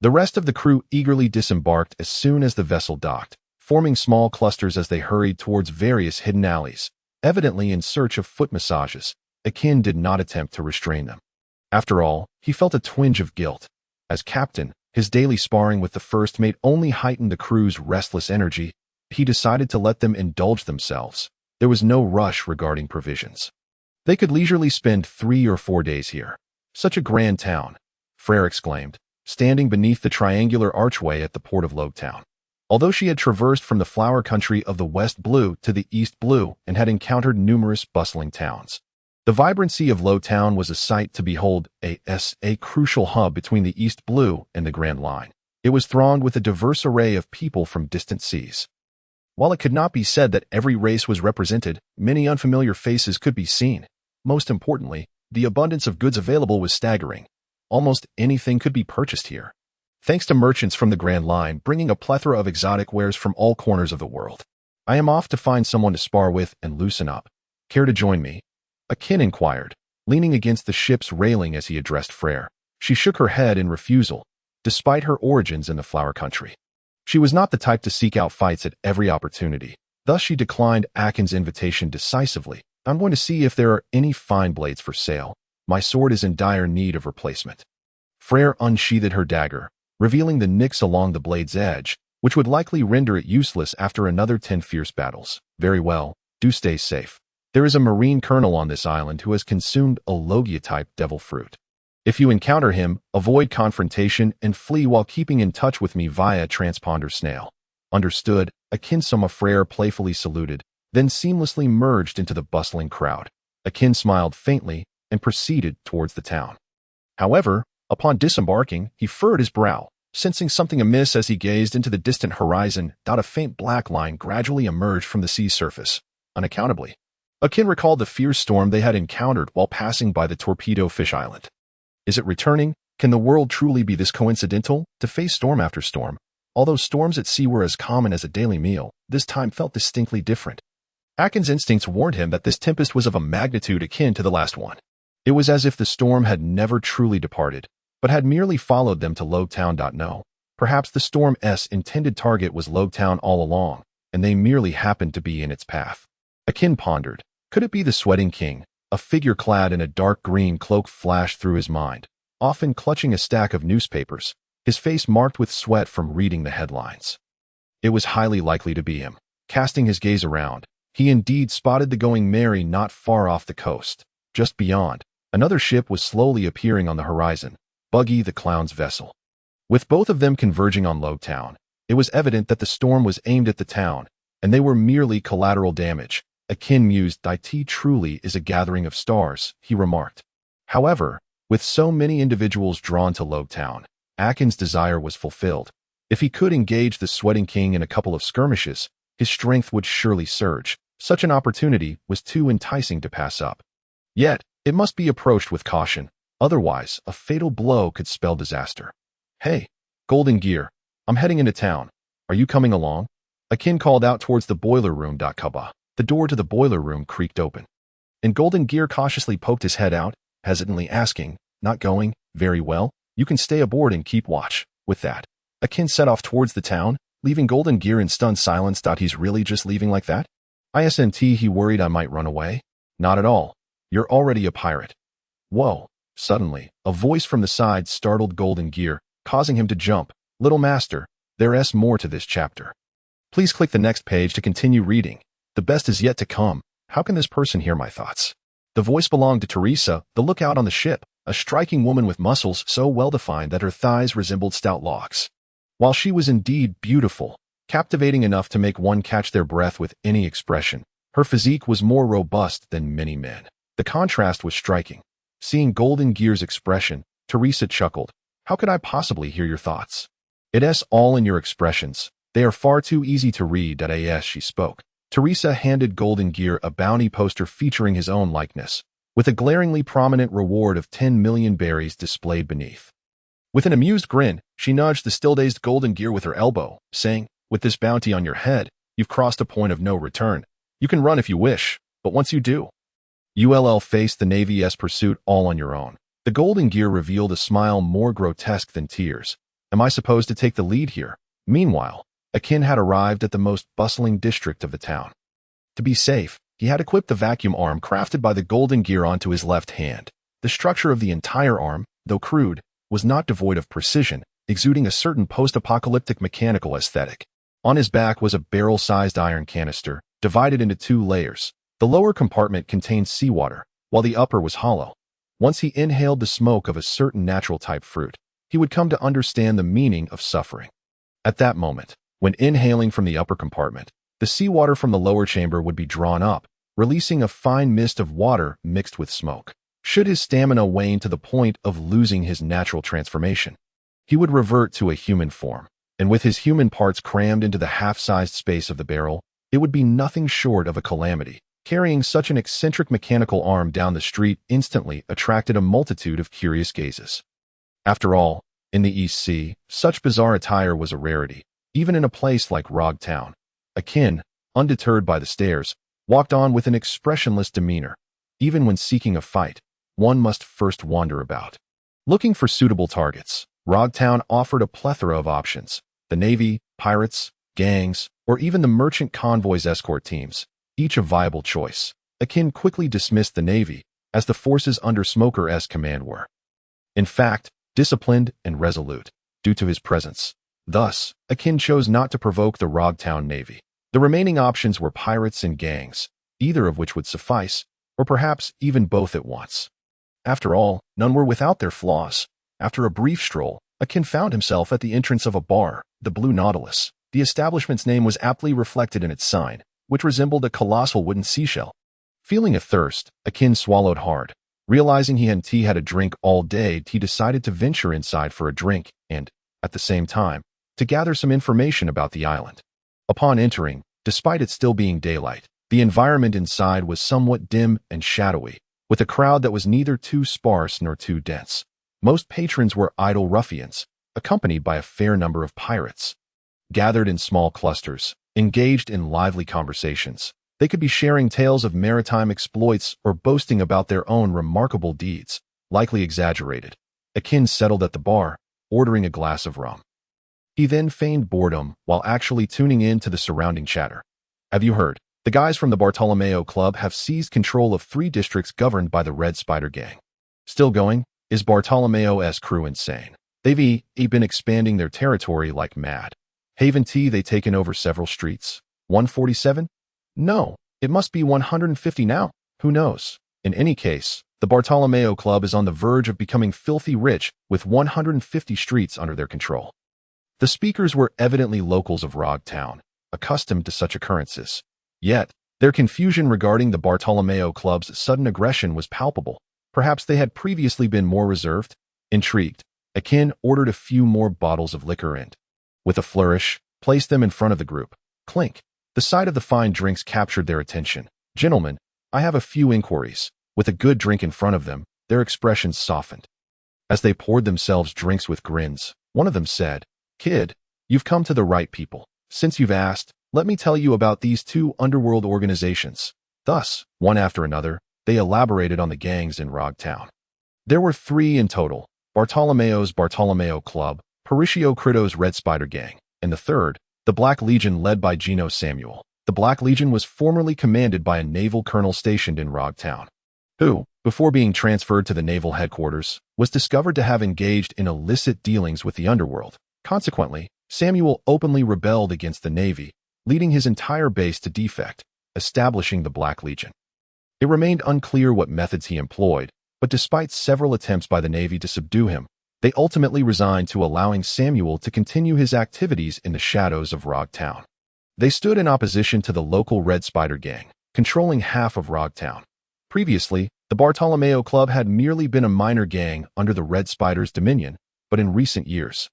the rest of the crew eagerly disembarked as soon as the vessel docked, forming small clusters as they hurried towards various hidden alleys, evidently in search of foot massages. Akin did not attempt to restrain them. After all, he felt a twinge of guilt. As captain, his daily sparring with the first mate only heightened the crew's restless energy. He decided to let them indulge themselves. There was no rush regarding provisions. They could leisurely spend 3 or 4 days here. Such a grand town, Freyra exclaimed, standing beneath the triangular archway at the port of Logue Town. Although she had traversed from the flower country of the West Blue to the East Blue and had encountered numerous bustling towns, the vibrancy of Logue Town was a sight to behold. A crucial hub between the East Blue and the Grand Line. It was thronged with a diverse array of people from distant seas. While it could not be said that every race was represented, many unfamiliar faces could be seen. Most importantly, the abundance of goods available was staggering. Almost anything could be purchased here, thanks to merchants from the Grand Line bringing a plethora of exotic wares from all corners of the world. I am off to find someone to spar with and loosen up. Care to join me? Akin inquired, leaning against the ship's railing as he addressed Freyra. She shook her head in refusal, despite her origins in the flower country. She was not the type to seek out fights at every opportunity. Thus she declined Akin's invitation decisively. I'm going to see if there are any fine blades for sale. My sword is in dire need of replacement. Freyra unsheathed her dagger, revealing the nicks along the blade's edge, which would likely render it useless after another 10 fierce battles. Very well, do stay safe. There is a marine colonel on this island who has consumed a Logia-type devil fruit. If you encounter him, avoid confrontation and flee while keeping in touch with me via transponder snail. Understood. Akin Freyra playfully saluted, then seamlessly merged into the bustling crowd. Akin smiled faintly and proceeded towards the town. However, upon disembarking, he furrowed his brow, sensing something amiss as he gazed into the distant horizon. A faint black line gradually emerged from the sea's surface, unaccountably. Akin recalled the fierce storm they had encountered while passing by the Torpedo Fish Island. Is it returning? Can the world truly be this coincidental? To face storm after storm, although storms at sea were as common as a daily meal, this time felt distinctly different. Akin's instincts warned him that this tempest was of a magnitude akin to the last one. It was as if the storm had never truly departed, but had merely followed them to Logue Town. No, perhaps the storm's intended target was Logue Town all along, and they merely happened to be in its path. Akin pondered. Could it be the Sweating King? A figure clad in a dark green cloak flashed through his mind, often clutching a stack of newspapers, his face marked with sweat from reading the headlines. It was highly likely to be him. Casting his gaze around, he indeed spotted the Going Merry not far off the coast. Just beyond, another ship was slowly appearing on the horizon, Buggy the Clown's vessel. With both of them converging on Logue Town, it was evident that the storm was aimed at the town, and they were merely collateral damage. Akin mused. It truly is a gathering of stars, he remarked. However, with so many individuals drawn to Logue Town, Akin's desire was fulfilled. If he could engage the Sweating King in a couple of skirmishes, his strength would surely surge. Such an opportunity was too enticing to pass up. Yet, it must be approached with caution, otherwise a fatal blow could spell disaster. Hey, Golden Gear, I'm heading into town. Are you coming along? Akin called out towards the boiler room. Kaba. The door to the boiler room creaked open, and Golden Gear cautiously poked his head out, hesitantly asking, "Not going? Very well. You can stay aboard and keep watch." With that, Akin set off towards the town, leaving Golden Gear in stunned silence. He's really just leaving like that? Isn't he worried I might run away? Not at all. You're already a pirate. Whoa. Suddenly, a voice from the side startled Golden Gear, causing him to jump. Little master, there's more to this chapter. Please click the next page to continue reading. The best is yet to come. How can this person hear my thoughts? The voice belonged to Teresa, the lookout on the ship, a striking woman with muscles so well-defined that her thighs resembled stout logs. While she was indeed beautiful, captivating enough to make one catch their breath with any expression, her physique was more robust than many men. The contrast was striking. Seeing Golden Gear's expression, Teresa chuckled. How could I possibly hear your thoughts? It's all in your expressions. They are far too easy to read. As she spoke, Teresa handed Golden Gear a bounty poster featuring his own likeness, with a glaringly prominent reward of 10 million berries displayed beneath. With an amused grin, she nudged the still-dazed Golden Gear with her elbow, saying, "With this bounty on your head, you've crossed a point of no return. You can run if you wish, but once you do, you'll face the Navy's pursuit all on your own." The Golden Gear revealed a smile more grotesque than tears. Am I supposed to take the lead here? Meanwhile, Akin had arrived at the most bustling district of the town. To be safe, he had equipped the vacuum arm crafted by the Golden Gear onto his left hand. The structure of the entire arm, though crude, was not devoid of precision, exuding a certain post-apocalyptic mechanical aesthetic. On his back was a barrel-sized iron canister, divided into 2 layers. The lower compartment contained seawater, while the upper was hollow. Once he inhaled the smoke of a certain natural-type fruit, he would come to understand the meaning of suffering. At that moment, when inhaling from the upper compartment, the seawater from the lower chamber would be drawn up, releasing a fine mist of water mixed with smoke. Should his stamina wane to the point of losing his natural transformation, he would revert to a human form, and with his human parts crammed into the half-sized space of the barrel, it would be nothing short of a calamity. Carrying such an eccentric mechanical arm down the street instantly attracted a multitude of curious gazes. After all, in the East Sea, such bizarre attire was a rarity, even in a place like Rog Town. Akin, undeterred by the stares, walked on with an expressionless demeanor. Even when seeking a fight, one must first wander about, looking for suitable targets. Rog Town offered a plethora of options: the Navy, pirates, gangs, or even the merchant convoys escort teams, each a viable choice. Akin quickly dismissed the Navy, as the forces under Smoker's command were, in fact, disciplined and resolute, due to his presence. Thus, Akin chose not to provoke the Rog Town Navy. The remaining options were pirates and gangs, either of which would suffice, or perhaps even both at once. After all, none were without their flaws. After a brief stroll, Akin found himself at the entrance of a bar, the Blue Nautilus. The establishment's name was aptly reflected in its sign, which resembled a colossal wooden seashell. Feeling a thirst, Akin swallowed hard. Realizing he hadn't had a drink all day, he decided to venture inside for a drink and, at the same time, to gather some information about the island. Upon entering, despite it still being daylight, the environment inside was somewhat dim and shadowy, with a crowd that was neither too sparse nor too dense. Most patrons were idle ruffians, accompanied by a fair number of pirates. Gathered in small clusters, engaged in lively conversations, they could be sharing tales of maritime exploits or boasting about their own remarkable deeds, likely exaggerated. Akin settled at the bar, ordering a glass of rum. He then feigned boredom while actually tuning in to the surrounding chatter. Have you heard? The guys from the Bartolomeo Club have seized control of 3 districts governed by the Red Spider Gang. Still going? Is Bartolomeo's crew insane? They've been expanding their territory like mad. Haven't they taken over several streets? 147? No, it must be 150 now. Who knows? In any case, the Bartolomeo Club is on the verge of becoming filthy rich with 150 streets under their control. The speakers were evidently locals of Rog Town, accustomed to such occurrences. Yet, their confusion regarding the Bartolomeo Club's sudden aggression was palpable. Perhaps they had previously been more reserved. Intrigued, Akin ordered a few more bottles of liquor and, with a flourish, placed them in front of the group. Clink. The sight of the fine drinks captured their attention. Gentlemen, I have a few inquiries. With a good drink in front of them, their expressions softened. As they poured themselves drinks with grins, one of them said, "Kid, you've come to the right people. Since you've asked, let me tell you about these two underworld organizations." Thus, one after another, they elaborated on the gangs in Rog Town. There were 3 in total: Bartolomeo's Bartolomeo Club, Parisio Crito's Red Spider Gang, and the third, the Black Legion led by Gino Samuel. The Black Legion was formerly commanded by a naval colonel stationed in Rog Town, who, before being transferred to the naval headquarters, was discovered to have engaged in illicit dealings with the underworld. Consequently, Samuel openly rebelled against the Navy, leading his entire base to defect, establishing the Black Legion. It remained unclear what methods he employed, but despite several attempts by the Navy to subdue him, they ultimately resigned to allowing Samuel to continue his activities in the shadows of Rog Town. They stood in opposition to the local Red Spider Gang, controlling half of Rog Town. Previously, the Bartolomeo Club had merely been a minor gang under the Red Spider's dominion, but in recent years,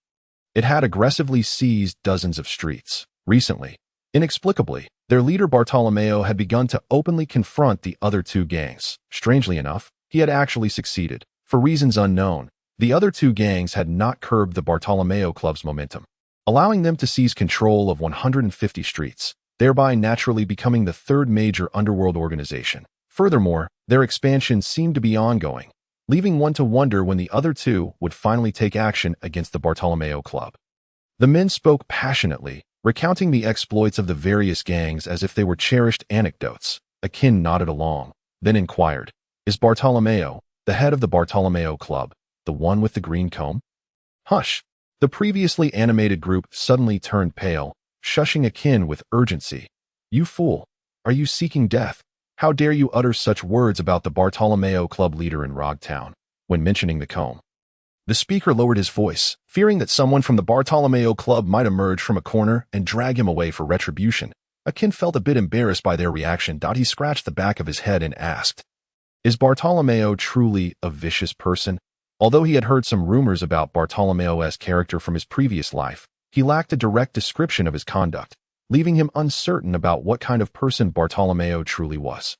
it had aggressively seized dozens of streets. Recently, inexplicably, their leader Bartolomeo had begun to openly confront the other 2 gangs. Strangely enough, he had actually succeeded. For reasons unknown, the other 2 gangs had not curbed the Bartolomeo Club's momentum, allowing them to seize control of 150 streets, thereby naturally becoming the 3rd major underworld organization. Furthermore, their expansion seemed to be ongoing, leaving one to wonder when the other 2 would finally take action against the Bartolomeo Club. The men spoke passionately, recounting the exploits of the various gangs as if they were cherished anecdotes. Akin nodded along, then inquired, "Is Bartolomeo, the head of the Bartolomeo Club, the one with the green comb?" "Hush!" The previously animated group suddenly turned pale, shushing Akin with urgency. "You fool! Are you seeking death? How dare you utter such words about the Bartolomeo Club leader in Rog Town?" When mentioning the comb, the speaker lowered his voice, fearing that someone from the Bartolomeo Club might emerge from a corner and drag him away for retribution. Akin felt a bit embarrassed by their reaction. He scratched the back of his head and asked, "Is Bartolomeo truly a vicious person?" Although he had heard some rumors about Bartolomeo's character from his previous life, he lacked a direct description of his conduct, leaving him uncertain about what kind of person Bartolomeo truly was.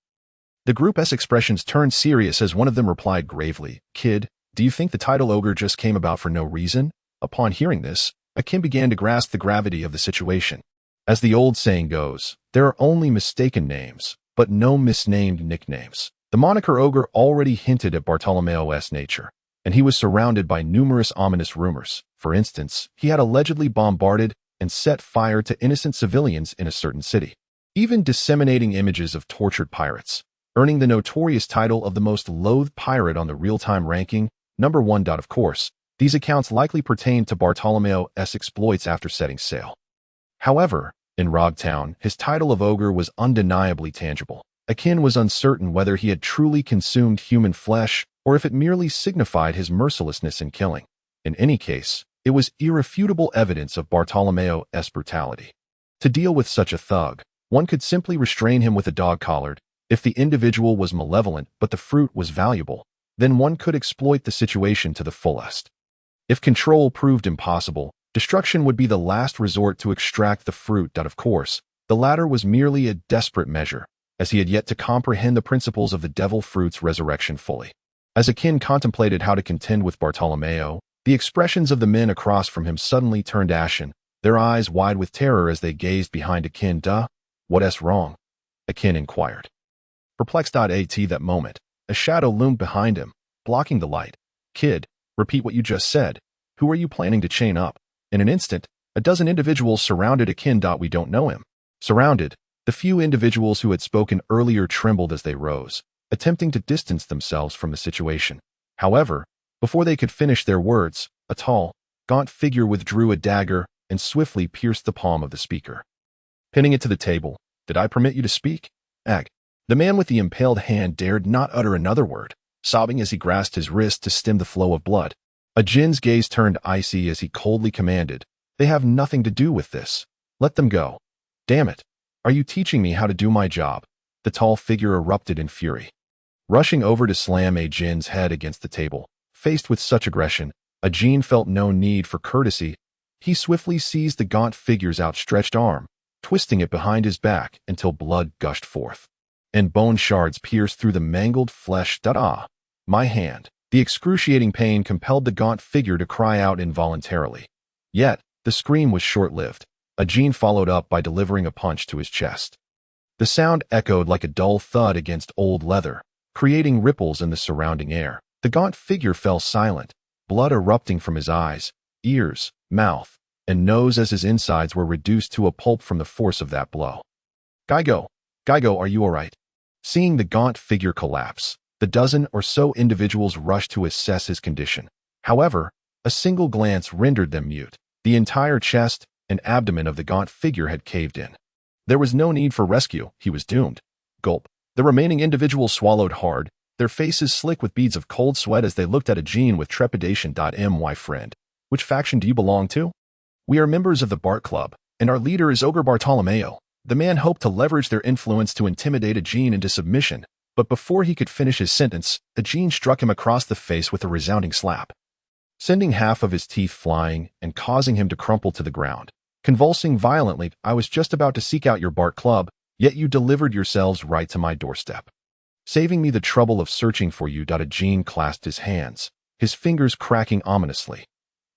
The group's expressions turned serious as one of them replied gravely, "Kid, do you think the title ogre just came about for no reason?" Upon hearing this, Akin began to grasp the gravity of the situation. As the old saying goes, there are only mistaken names, but no misnamed nicknames. The moniker ogre already hinted at Bartolomeo's nature, and he was surrounded by numerous ominous rumors. For instance, he had allegedly bombarded and set fire to innocent civilians in a certain city, even disseminating images of tortured pirates, earning the notorious title of the most loathed pirate on the real-time ranking, number 1. Of course, these accounts likely pertained to Bartolomeo's exploits after setting sail. However, in Rog Town, his title of ogre was undeniably tangible. Akin was uncertain whether he had truly consumed human flesh or if it merely signified his mercilessness in killing. In any case, it was irrefutable evidence of Bartolomeo's brutality. To deal with such a thug, one could simply restrain him with a dog collared. If the individual was malevolent but the fruit was valuable, then one could exploit the situation to the fullest. If control proved impossible, destruction would be the last resort to extract the fruit. Of course, the latter was merely a desperate measure, as he had yet to comprehend the principles of the devil fruit's resurrection fully. As Akin contemplated how to contend with Bartolomeo, the expressions of the men across from him suddenly turned ashen, their eyes wide with terror as they gazed behind Akin. "What's wrong?" Akin inquired. Perplexed. At that moment, a shadow loomed behind him, blocking the light. "Kid, repeat what you just said. Who are you planning to chain up?" In an instant, a dozen individuals surrounded Akin. "We don't know him." Surrounded, the few individuals who had spoken earlier trembled as they rose, attempting to distance themselves from the situation. However, before they could finish their words, a tall, gaunt figure withdrew a dagger and swiftly pierced the palm of the speaker, pinning it to the table. "Did I permit you to speak?" "Ag." The man with the impaled hand dared not utter another word, sobbing as he grasped his wrist to stem the flow of blood. Ajin's gaze turned icy as he coldly commanded, "They have nothing to do with this. Let them go." "Damn it. Are you teaching me how to do my job?" The tall figure erupted in fury, rushing over to slam Ajin's head against the table. Faced with such aggression, Ajin felt no need for courtesy. He swiftly seized the gaunt figure's outstretched arm, twisting it behind his back until blood gushed forth. and bone shards pierced through the mangled flesh. My hand. The excruciating pain compelled the gaunt figure to cry out involuntarily. Yet, the scream was short-lived. Akin followed up by delivering a punch to his chest. The sound echoed like a dull thud against old leather, creating ripples in the surrounding air. The gaunt figure fell silent, blood erupting from his eyes, ears, mouth, and nose as his insides were reduced to a pulp from the force of that blow. Gaigo, are you all right? Seeing the gaunt figure collapse, the dozen or so individuals rushed to assess his condition. However, a single glance rendered them mute. The entire chest and abdomen of the gaunt figure had caved in. There was no need for rescue. He was doomed. Gulp. The remaining individuals swallowed hard, their faces slick with beads of cold sweat as they looked at Akin with trepidation. My friend, which faction do you belong to? We are members of the Bart Club, and our leader is Ogre Bartolomeo. The man hoped to leverage their influence to intimidate Akin into submission, but before he could finish his sentence, Akin struck him across the face with a resounding slap, sending half of his teeth flying and causing him to crumple to the ground. Convulsing violently, I was just about to seek out your Bart Club, yet you delivered yourselves right to my doorstep, saving me the trouble of searching for you. Akin clasped his hands, his fingers cracking ominously.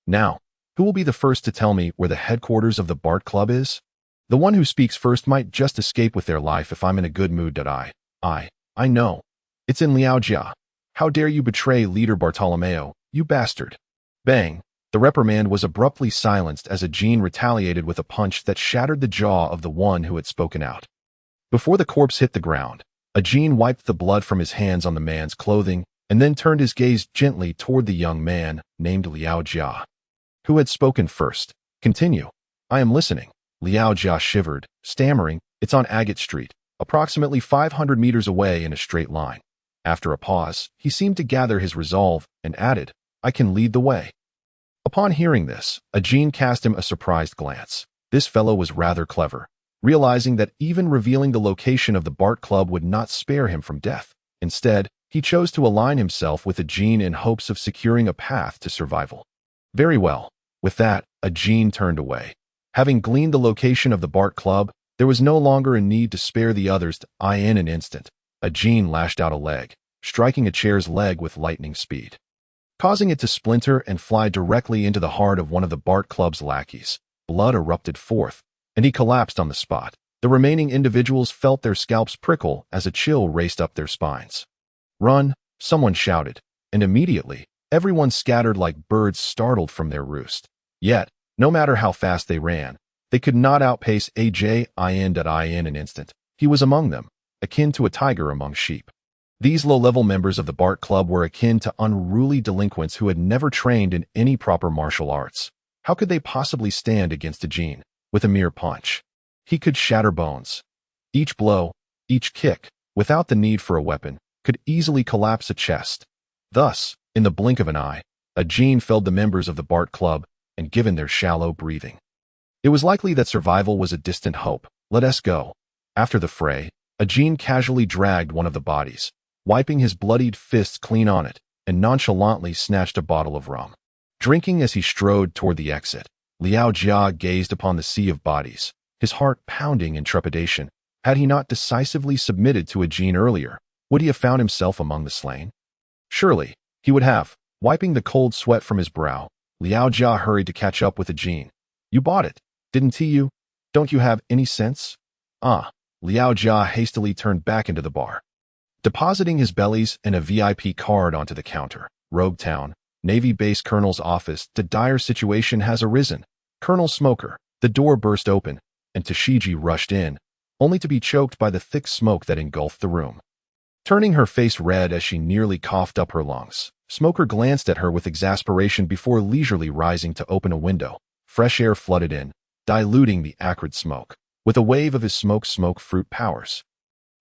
Now, who will be the first to tell me where the headquarters of the Bart Club is? The one who speaks first might just escape with their life if I'm in a good mood. I know. It's in Liaojia. How dare you betray leader Bartolomeo, you bastard. Bang. The reprimand was abruptly silenced as Akin retaliated with a punch that shattered the jaw of the one who had spoken out. Before the corpse hit the ground, Akin wiped the blood from his hands on the man's clothing and then turned his gaze gently toward the young man named Liaojia, who had spoken first. Continue. I am listening. Liaojia shivered, stammering, It's on Agate Street, approximately 500 meters away in a straight line. After a pause, he seemed to gather his resolve and added, I can lead the way. Upon hearing this, Akin cast him a surprised glance. This fellow was rather clever, realizing that even revealing the location of the Bart Club would not spare him from death. Instead, he chose to align himself with Akin in hopes of securing a path to survival. Very well. With that, Akin turned away. Having gleaned the location of the Bart Club, there was no longer a need to spare the others. In an instant, Akin lashed out a leg, striking a chair's leg with lightning speed, causing it to splinter and fly directly into the heart of one of the Bart Club's lackeys. Blood erupted forth, and he collapsed on the spot. The remaining individuals felt their scalps prickle as a chill raced up their spines. Run, someone shouted, and immediately, everyone scattered like birds startled from their roost. Yet, no matter how fast they ran, they could not outpace Akin. In an instant, he was among them, akin to a tiger among sheep. These low-level members of the Bart Club were akin to unruly delinquents who had never trained in any proper martial arts. How could they possibly stand against Akin with a mere punch? He could shatter bones. Each blow, each kick, without the need for a weapon, could easily collapse a chest. Thus, in the blink of an eye, Akin felled the members of the Bart Club and given their shallow breathing. It was likely that survival was a distant hope. Let us go. After the fray, Akin casually dragged one of the bodies, wiping his bloodied fists clean on it, and nonchalantly snatched a bottle of rum. Drinking as he strode toward the exit, Liaojia gazed upon the sea of bodies, his heart pounding in trepidation. Had he not decisively submitted to Akin earlier, would he have found himself among the slain? Surely, he would have. Wiping the cold sweat from his brow, Liaojia hurried to catch up with Akin. You bought it, didn't you? Don't you have any sense? Liaojia hastily turned back into the bar, depositing his bellies and a VIP card onto the counter. Rogue Town, Navy Base Colonel's office. The dire situation has arisen. Colonel Smoker. The door burst open, and Tashigi rushed in, only to be choked by the thick smoke that engulfed the room. Turning her face red as she nearly coughed up her lungs, Smoker glanced at her with exasperation before leisurely rising to open a window. Fresh air flooded in, diluting the acrid smoke. With a wave of his smoke fruit powers,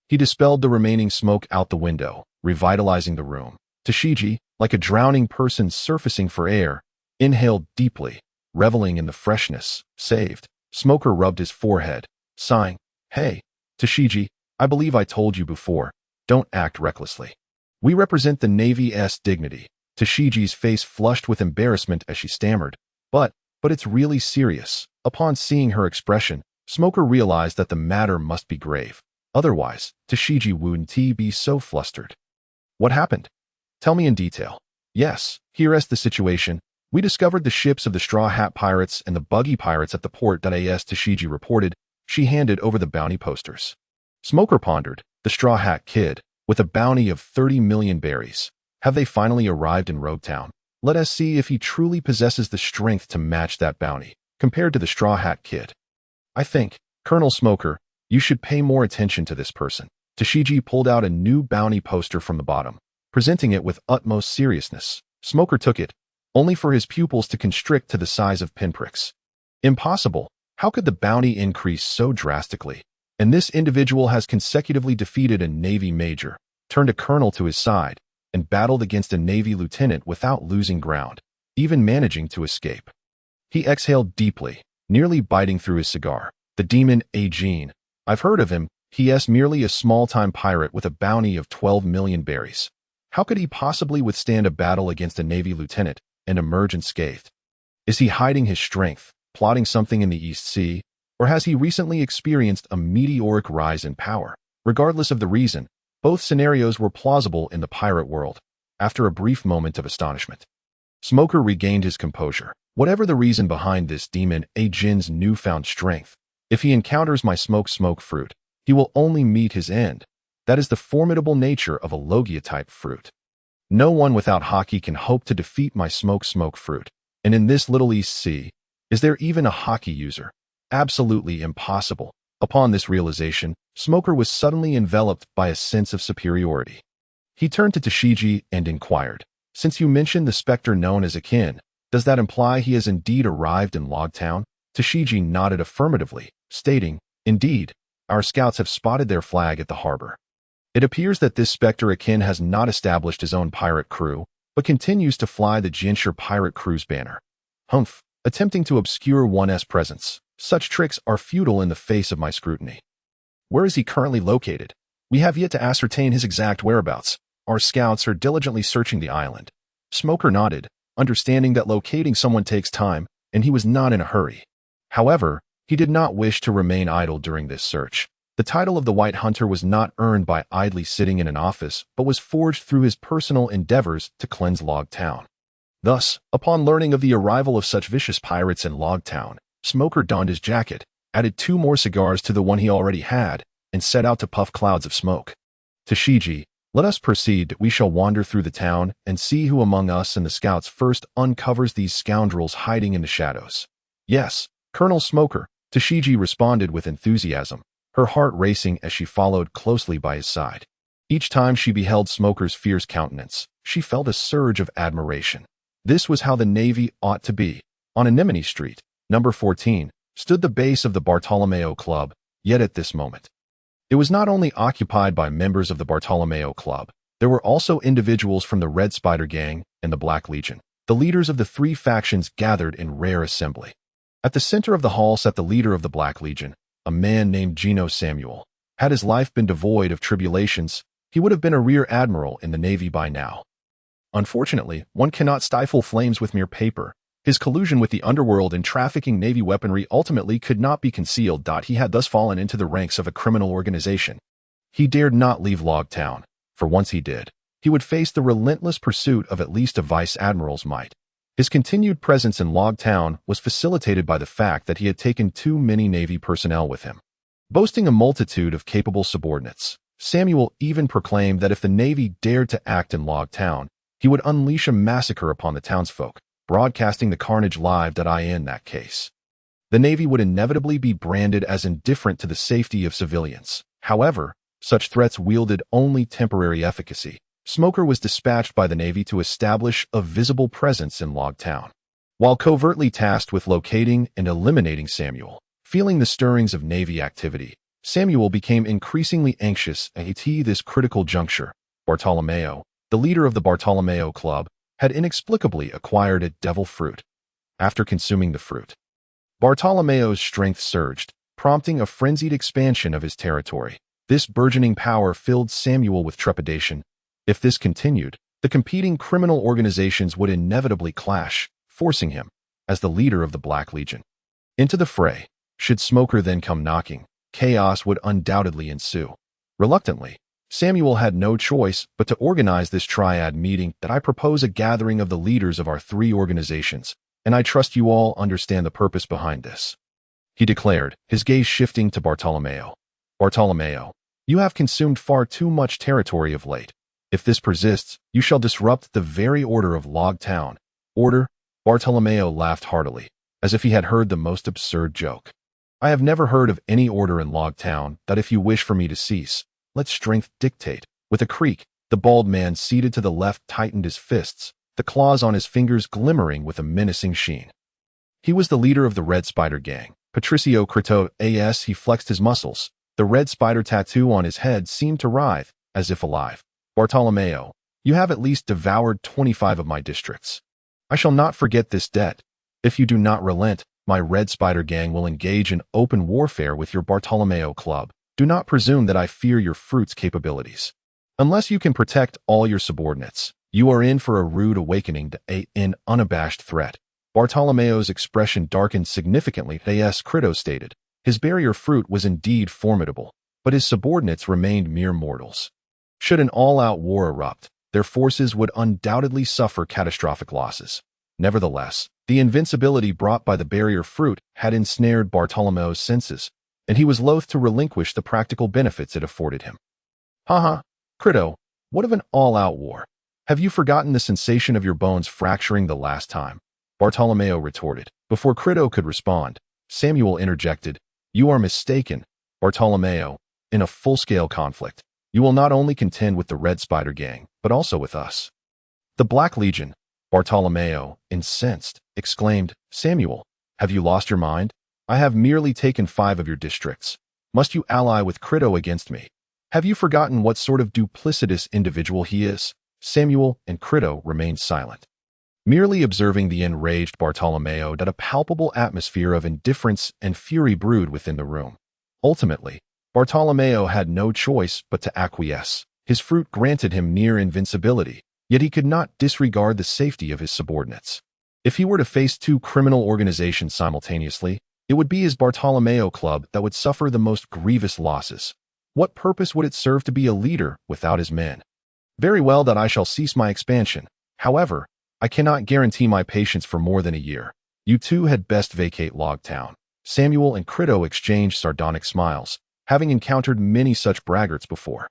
he dispelled the remaining smoke out the window, revitalizing the room. Tashigi, like a drowning person surfacing for air, inhaled deeply, reveling in the freshness. Saved. Smoker rubbed his forehead, sighing. Hey, Tashigi, I believe I told you before, don't act recklessly. We represent the Navy's dignity. Tashigi's face flushed with embarrassment as she stammered. But it's really serious. Upon seeing her expression, Smoker realized that the matter must be grave. Otherwise, Tashigi wouldn't be so flustered. What happened? Tell me in detail. Yes, here's the situation. We discovered the ships of the Straw Hat Pirates and the Buggy Pirates at the port. As Tashigi reported, she handed over the bounty posters. Smoker pondered. The Straw Hat Kid, with a bounty of 30 million berries. Have they finally arrived in Rogue Town? Let us see if he truly possesses the strength to match that bounty, compared to the Straw Hat Kid. I think, Colonel Smoker, you should pay more attention to this person. Tashigi pulled out a new bounty poster from the bottom, presenting it with utmost seriousness. Smoker took it, only for his pupils to constrict to the size of pinpricks. Impossible. How could the bounty increase so drastically? And this individual has consecutively defeated a Navy major, turned a colonel to his side, and battled against a Navy lieutenant without losing ground, even managing to escape. He exhaled deeply, nearly biting through his cigar. The demon Akin. I've heard of him. He is merely a small-time pirate with a bounty of 12 million berries. How could he possibly withstand a battle against a Navy lieutenant and emerge unscathed? Is he hiding his strength, plotting something in the East Sea, or has he recently experienced a meteoric rise in power? Regardless of the reason, both scenarios were plausible in the pirate world. After a brief moment of astonishment, Smoker regained his composure. Whatever the reason behind this demon Akin's newfound strength, if he encounters my smoke fruit, he will only meet his end. That is the formidable nature of a Logia-type fruit. No one without hockey can hope to defeat my smoke fruit. And in this little East Sea, is there even a hockey user? Absolutely impossible. Upon this realization, Smoker was suddenly enveloped by a sense of superiority. He turned to Tashigi and inquired, since you mentioned the specter known as Akin, does that imply he has indeed arrived in Logtown? Tashigi nodded affirmatively, stating, indeed, our scouts have spotted their flag at the harbor. It appears that this specter Akin has not established his own pirate crew, but continues to fly the Gensher pirate crew's banner. Humph, attempting to obscure one's presence. Such tricks are futile in the face of my scrutiny. Where is he currently located? We have yet to ascertain his exact whereabouts. Our scouts are diligently searching the island. Smoker nodded, understanding that locating someone takes time, and he was not in a hurry. However, he did not wish to remain idle during this search. The title of the White Hunter was not earned by idly sitting in an office, but was forged through his personal endeavors to cleanse Log Town. Thus, upon learning of the arrival of such vicious pirates in Log Town, Smoker donned his jacket, added 2 more cigars to the one he already had, and set out to puff clouds of smoke. Tashigi, let us proceed. We shall wander through the town and see who among us and the scouts first uncovers these scoundrels hiding in the shadows. Yes, Colonel Smoker, Tashigi responded with enthusiasm, her heart racing as she followed closely by his side. Each time she beheld Smoker's fierce countenance, she felt a surge of admiration. This was how the Navy ought to be. On Anemone Street, number 14, stood the base of the Bartolomeo Club, yet at this moment, it was not only occupied by members of the Bartolomeo Club, there were also individuals from the Red Spider Gang and the Black Legion. The leaders of the 3 factions gathered in rare assembly. At the center of the hall sat the leader of the Black Legion, a man named Gino Samuel. Had his life been devoid of tribulations, he would have been a rear admiral in the Navy by now. Unfortunately, one cannot stifle flames with mere paper. His collusion with the underworld and trafficking Navy weaponry ultimately could not be concealed. He had thus fallen into the ranks of a criminal organization. He dared not leave Log Town, for once he did, he would face the relentless pursuit of at least a vice admiral's might. His continued presence in Log Town was facilitated by the fact that he had taken too many Navy personnel with him. Boasting a multitude of capable subordinates, Samuel even proclaimed that if the Navy dared to act in Log Town, he would unleash a massacre upon the townsfolk, broadcasting the carnage live. In that case, the Navy would inevitably be branded as indifferent to the safety of civilians. However, such threats wielded only temporary efficacy. Smoker was dispatched by the Navy to establish a visible presence in Log Town. While covertly tasked with locating and eliminating Samuel, feeling the stirrings of Navy activity, Samuel became increasingly anxious at this critical juncture. Bartolomeo, the leader of the Bartolomeo Club, had inexplicably acquired a devil fruit. After consuming the fruit, Bartolomeo's strength surged, prompting a frenzied expansion of his territory. This burgeoning power filled Samuel with trepidation. If this continued, the competing criminal organizations would inevitably clash, forcing him, as the leader of the Black Legion, into the fray. Should Smoker then come knocking, chaos would undoubtedly ensue. Reluctantly, Samuel had no choice but to organize this triad meeting that I propose a gathering of the leaders of our 3 organizations, and I trust you all understand the purpose behind this," he declared, his gaze shifting to Bartolomeo. "Bartolomeo, you have consumed far too much territory of late. If this persists, you shall disrupt the very order of Log Town." "Order?" Bartolomeo laughed heartily, as if he had heard the most absurd joke. "I have never heard of any order in Log Town that if you wish for me to cease, let strength dictate." With a creak, the bald man seated to the left tightened his fists, the claws on his fingers glimmering with a menacing sheen. He was the leader of the Red Spider Gang, Patricio Crito. As he flexed his muscles, the red spider tattoo on his head seemed to writhe, as if alive. "Bartolomeo, you have at least devoured 25 of my districts. I shall not forget this debt. If you do not relent, my Red Spider Gang will engage in open warfare with your Bartolomeo Club. Do not presume that I fear your fruit's capabilities. Unless you can protect all your subordinates, you are in for a rude awakening to an unabashed threat." Bartolomeo's expression darkened significantly. As Crito stated, his barrier fruit was indeed formidable, but his subordinates remained mere mortals. Should an all-out war erupt, their forces would undoubtedly suffer catastrophic losses. Nevertheless, the invincibility brought by the barrier fruit had ensnared Bartolomeo's senses, and he was loath to relinquish the practical benefits it afforded him. "Haha, Crito, what of an all-out war? Have you forgotten the sensation of your bones fracturing the last time?" Bartolomeo retorted. Before Crito could respond, Samuel interjected, "You are mistaken, Bartolomeo. In a full-scale conflict, you will not only contend with the Red Spider Gang, but also with us." "The Black Legion," Bartolomeo, incensed, exclaimed. "Samuel, have you lost your mind? I have merely taken 5 of your districts. Must you ally with Crito against me? Have you forgotten what sort of duplicitous individual he is?" Samuel and Crito remained silent, merely observing the enraged Bartolomeo. That a palpable atmosphere of indifference and fury brewed within the room. Ultimately, Bartolomeo had no choice but to acquiesce. His fruit granted him near invincibility, yet he could not disregard the safety of his subordinates. If he were to face 2 criminal organizations simultaneously, it would be his Bartolomeo Club that would suffer the most grievous losses. What purpose would it serve to be a leader without his men? "Very well, that I shall cease my expansion. However, I cannot guarantee my patience for more than a year. You 2 had best vacate Log Town." Samuel and Crito exchanged sardonic smiles, having encountered many such braggarts before.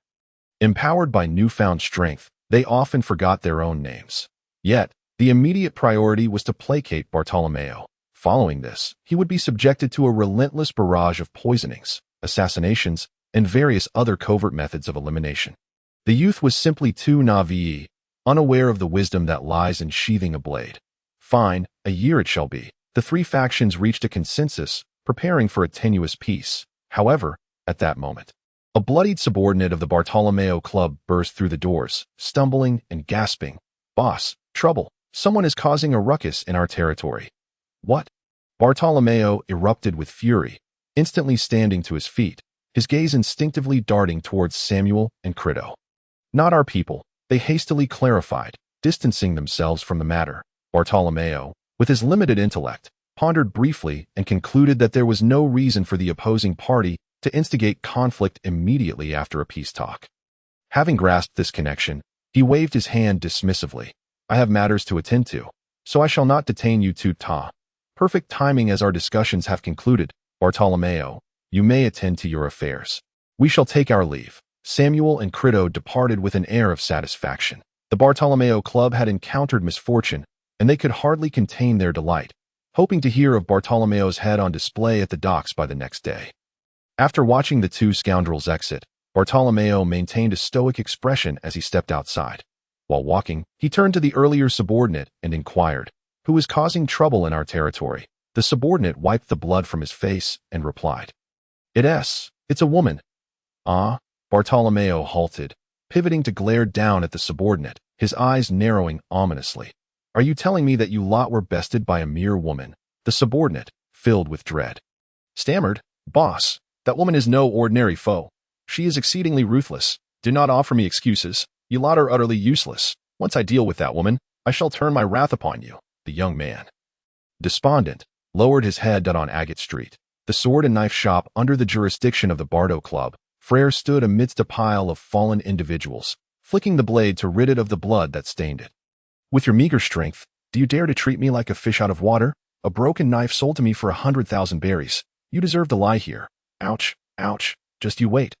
Empowered by newfound strength, they often forgot their own names. Yet, the immediate priority was to placate Bartolomeo. Following this, he would be subjected to a relentless barrage of poisonings, assassinations, and various other covert methods of elimination. The youth was simply too naive, unaware of the wisdom that lies in sheathing a blade. "Fine, a year it shall be." The 3 factions reached a consensus, preparing for a tenuous peace. However, at that moment, a bloodied subordinate of the Bartolomeo Club burst through the doors, stumbling and gasping. "Boss, trouble. Someone is causing a ruckus in our territory." "What?" Bartolomeo erupted with fury, instantly standing to his feet, his gaze instinctively darting towards Samuel and Crito. "Not our people," they hastily clarified, distancing themselves from the matter. Bartolomeo, with his limited intellect, pondered briefly and concluded that there was no reason for the opposing party to instigate conflict immediately after a peace talk. Having grasped this connection, he waved his hand dismissively. "I have matters to attend to, so I shall not detain you two. Perfect timing, as our discussions have concluded. Bartolomeo, you may attend to your affairs. We shall take our leave." Samuel and Crito departed with an air of satisfaction. The Bartolomeo Club had encountered misfortune, and they could hardly contain their delight, hoping to hear of Bartolomeo's head on display at the docks by the next day. After watching the 2 scoundrels exit, Bartolomeo maintained a stoic expression as he stepped outside. While walking, he turned to the earlier subordinate and inquired, "Who is causing trouble in our territory?" The subordinate wiped the blood from his face and replied, "It's a woman." "Ah?" Bartolomeo halted, pivoting to glare down at the subordinate, his eyes narrowing ominously. "Are you telling me that you lot were bested by a mere woman?" The subordinate, filled with dread, stammered, "Boss, that woman is no ordinary foe. She is exceedingly ruthless. Do not offer me excuses. You lot are utterly useless. Once I deal with that woman, I shall turn my wrath upon you." The young man, despondent, lowered his head on Agate Street. the sword and knife shop under the jurisdiction of the Bardo Club, Freyra stood amidst a pile of fallen individuals, flicking the blade to rid it of the blood that stained it. With your meager strength, do you dare to treat me like a fish out of water? A broken knife sold to me for 100,000 berries. You deserve to lie here. Ouch, ouch, just you wait.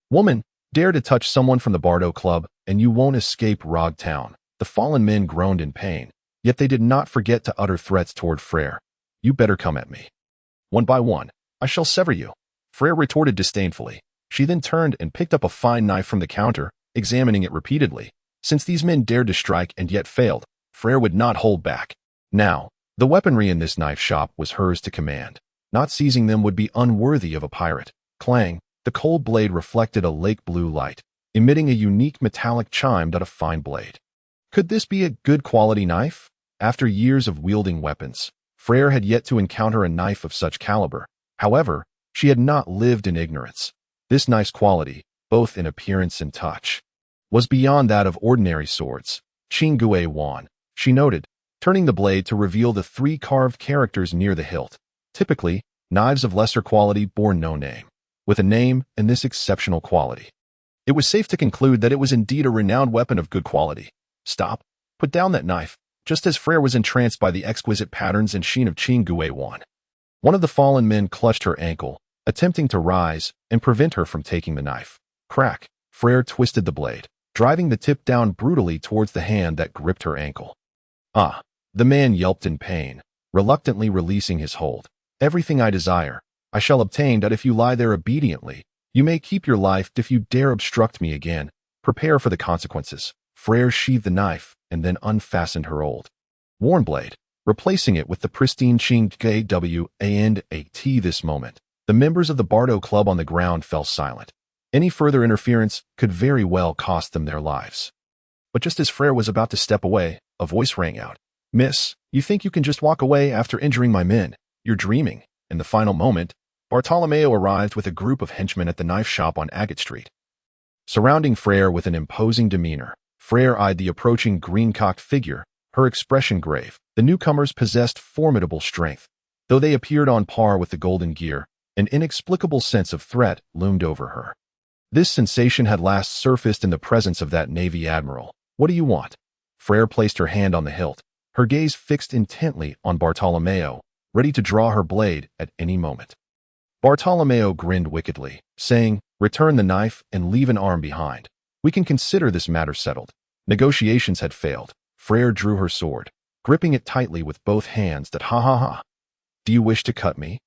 Woman, dare to touch someone from the Bardo Club, and you won't escape Rog Town. The fallen men groaned in pain, yet they did not forget to utter threats toward Freyra. You better come at me. One by one, I shall sever you. Freyra retorted disdainfully. She then turned and picked up a fine knife from the counter, examining it repeatedly. Since these men dared to strike and yet failed, Freyra would not hold back. Now, the weaponry in this knife shop was hers to command. Not seizing them would be unworthy of a pirate. Clang, the cold blade reflected a lake blue light, emitting a unique metallic chime that a fine blade. Could this be a good quality knife? After years of wielding weapons, Freyra had yet to encounter a knife of such caliber. However, she had not lived in ignorance. This knife's quality, both in appearance and touch, was beyond that of ordinary swords. Chingue Wan, she noted, turning the blade to reveal the 3 carved characters near the hilt. Typically, knives of lesser quality bore no name. With a name and this exceptional quality, it was safe to conclude that it was indeed a renowned weapon of good quality. Stop. Put down that knife, just as Freyra was entranced by the exquisite patterns and sheen of Chingue Wan. One of the fallen men clutched her ankle, attempting to rise and prevent her from taking the knife. Crack. Freyra twisted the blade, driving the tip down brutally towards the hand that gripped her ankle. Ah! The man yelped in pain, reluctantly releasing his hold. Everything I desire, I shall obtain that if you lie there obediently. You may keep your life if you dare obstruct me again. Prepare for the consequences. Freyra sheathed the knife and then unfastened her old worn blade, replacing it with the pristine Chingue Wan. This moment, the members of the Bardo Club on the ground fell silent. Any further interference could very well cost them their lives. But just as Freyra was about to step away, a voice rang out. Miss, you think you can just walk away after injuring my men? You're dreaming. In the final moment, Bartolomeo arrived with a group of henchmen at the knife shop on Agate Street. Surrounding Freyra with an imposing demeanor, Freyra eyed the approaching green-cocked figure, her expression grave. The newcomers possessed formidable strength. Though they appeared on par with the Golden Gear, an inexplicable sense of threat loomed over her. This sensation had last surfaced in the presence of that Navy admiral. What do you want? Freyra placed her hand on the hilt, her gaze fixed intently on Bartolomeo, ready to draw her blade at any moment. Bartolomeo grinned wickedly, saying, Return the knife and leave an arm behind. We can consider this matter settled. Negotiations had failed. Freyra drew her sword, gripping it tightly with both hands. That ha ha ha. Do you wish to cut me?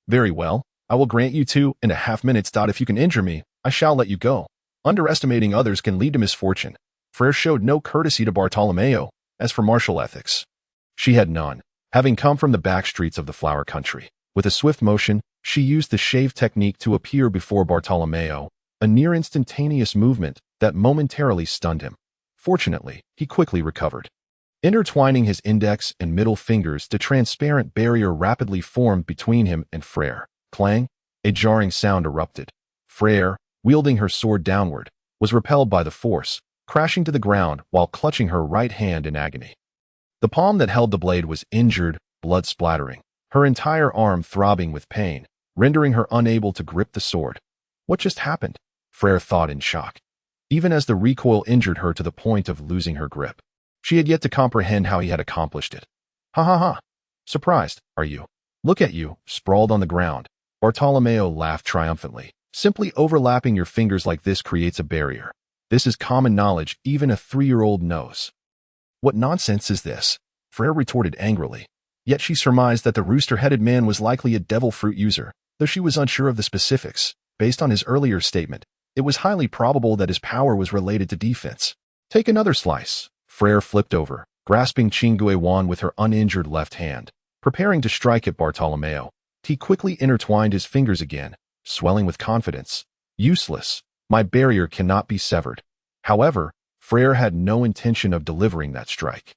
Very well. I will grant you 2.5 minutes. If you can injure me, I shall let you go. Underestimating others can lead to misfortune. Freyra showed no courtesy to Bartolomeo. As for martial ethics, she had none, having come from the back streets of the Flower Country. With a swift motion, she used the shave technique to appear before Bartolomeo, a near instantaneous movement that momentarily stunned him. Fortunately, he quickly recovered. Intertwining his index and middle fingers, the transparent barrier rapidly formed between him and Freyra. Clang! A jarring sound erupted. Freyra, wielding her sword downward, was repelled by the force, crashing to the ground while clutching her right hand in agony. The palm that held the blade was injured, blood splattering, her entire arm throbbing with pain, rendering her unable to grip the sword. What just happened? Freyra thought in shock. Even as the recoil injured her to the point of losing her grip, she had yet to comprehend how he had accomplished it. Ha ha ha! Surprised, are you? Look at you, sprawled on the ground. Bartolomeo laughed triumphantly. Simply overlapping your fingers like this creates a barrier. This is common knowledge, even a 3-year-old knows. What nonsense is this? Freyra retorted angrily. Yet she surmised that the rooster-headed man was likely a devil fruit user, though she was unsure of the specifics. Based on his earlier statement, it was highly probable that his power was related to defense. Take another slice. Freyra flipped over, grasping Chingue Wan with her uninjured left hand, preparing to strike at Bartolomeo. He quickly intertwined his fingers again, swelling with confidence. Useless. My barrier cannot be severed. However, Freyra had no intention of delivering that strike.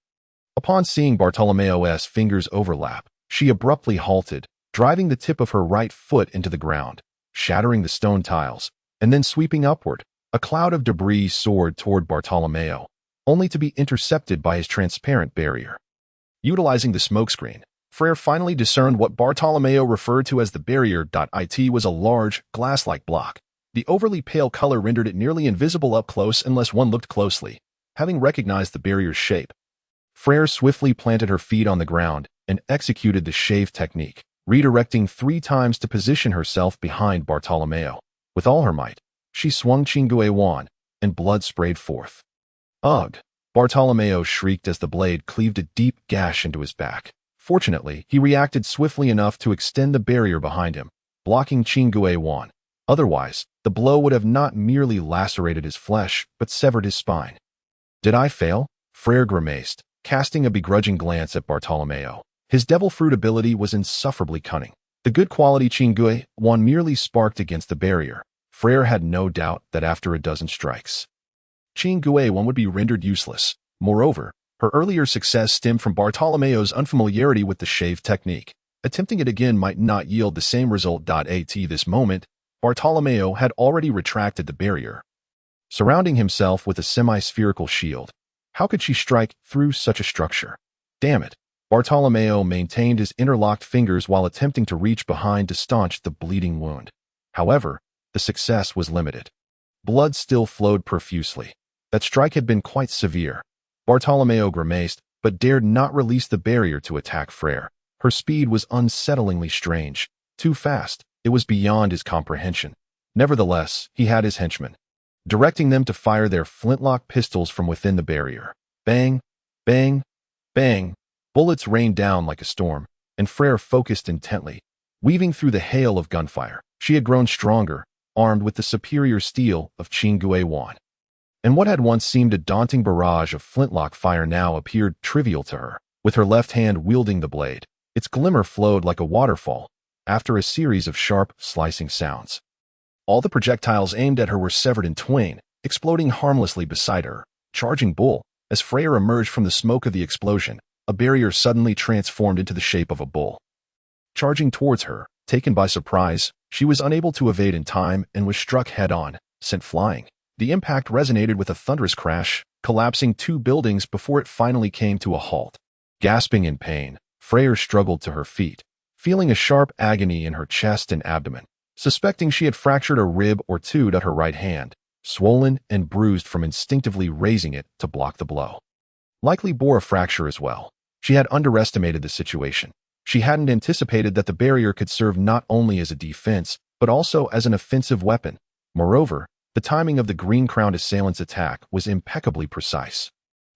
Upon seeing Bartolomeo's fingers overlap, she abruptly halted, driving the tip of her right foot into the ground, shattering the stone tiles, and then sweeping upward. A cloud of debris soared toward Bartolomeo, only to be intercepted by his transparent barrier. Utilizing the smokescreen, Freyra finally discerned what Bartolomeo referred to as the barrier. It was a large, glass-like block. The overly pale color rendered it nearly invisible up close unless one looked closely. Having recognized the barrier's shape, Freyra swiftly planted her feet on the ground and executed the shave technique, redirecting 3 times to position herself behind Bartolomeo. With all her might, she swung Chingue Wan, and blood sprayed forth. Ugh! Bartolomeo shrieked as the blade cleaved a deep gash into his back. Fortunately, he reacted swiftly enough to extend the barrier behind him, blocking Chingue Wan. Otherwise, the blow would have not merely lacerated his flesh, but severed his spine. Did I fail? Freyra grimaced, casting a begrudging glance at Bartolomeo. His devil fruit ability was insufferably cunning. The good quality Chingue Wan merely sparked against the barrier. Freyra had no doubt that after a dozen strikes, Chingue Wan would be rendered useless. Moreover, her earlier success stemmed from Bartolomeo's unfamiliarity with the shave technique. Attempting it again might not yield the same result. At this moment, Bartolomeo had already retracted the barrier, surrounding himself with a semi-spherical shield. How could she strike through such a structure? Damn it! Bartolomeo maintained his interlocked fingers while attempting to reach behind to staunch the bleeding wound. However, the success was limited. Blood still flowed profusely. That strike had been quite severe. Bartolomeo grimaced, but dared not release the barrier to attack Freyra. Her speed was unsettlingly strange. Too fast, it was beyond his comprehension. Nevertheless, he had his henchmen, directing them to fire their flintlock pistols from within the barrier. Bang, bang, bang. Bullets rained down like a storm, and Freyra focused intently, weaving through the hail of gunfire. She had grown stronger, armed with the superior steel of Chingue Wan. And what had once seemed a daunting barrage of flintlock fire now appeared trivial to her. With her left hand wielding the blade, its glimmer flowed like a waterfall, after a series of sharp, slicing sounds. All the projectiles aimed at her were severed in twain, exploding harmlessly beside her. Charging bull! As Freyra emerged from the smoke of the explosion, a barrier suddenly transformed into the shape of a bull. Charging towards her, taken by surprise, she was unable to evade in time and was struck head-on, sent flying. The impact resonated with a thunderous crash, collapsing 2 buildings before it finally came to a halt. Gasping in pain, Freyra struggled to her feet, feeling a sharp agony in her chest and abdomen. Suspecting she had fractured a rib or 2 at her right hand, swollen and bruised from instinctively raising it to block the blow. Likely bore a fracture as well. She had underestimated the situation. She hadn't anticipated that the barrier could serve not only as a defense, but also as an offensive weapon. Moreover, the timing of the green-crowned assailant's attack was impeccably precise,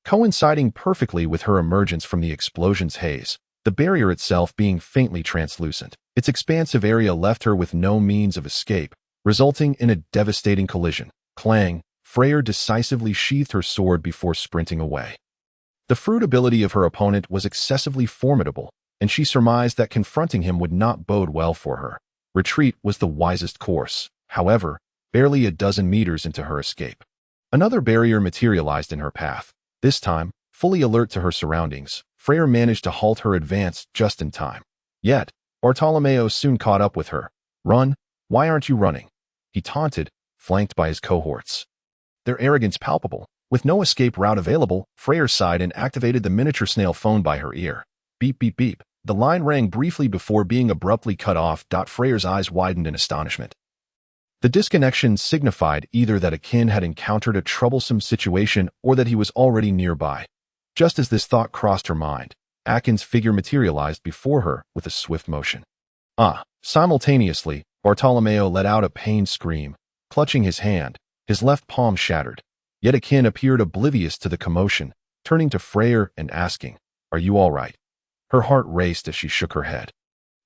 coinciding perfectly with her emergence from the explosion's haze, the barrier itself being faintly translucent. Its expansive area left her with no means of escape, resulting in a devastating collision. Clang! Freyra decisively sheathed her sword before sprinting away. The fruit ability of her opponent was excessively formidable, and she surmised that confronting him would not bode well for her. Retreat was the wisest course. However, barely a dozen meters into her escape, another barrier materialized in her path. This time, fully alert to her surroundings, Freyra managed to halt her advance just in time. Yet, Bartolomeo soon caught up with her. Run? Why aren't you running? He taunted, flanked by his cohorts. Their arrogance palpable. With no escape route available, Freyra sighed and activated the miniature snail phone by her ear. Beep beep beep. The line rang briefly before being abruptly cut off. Freyra's eyes widened in astonishment. The disconnection signified either that Akin had encountered a troublesome situation or that he was already nearby. Just as this thought crossed her mind, Akin's figure materialized before her with a swift motion. Simultaneously, Bartolomeo let out a pained scream, clutching his hand, his left palm shattered. Yet Akin appeared oblivious to the commotion, turning to Freyra and asking, "Are you all right?" Her heart raced as she shook her head.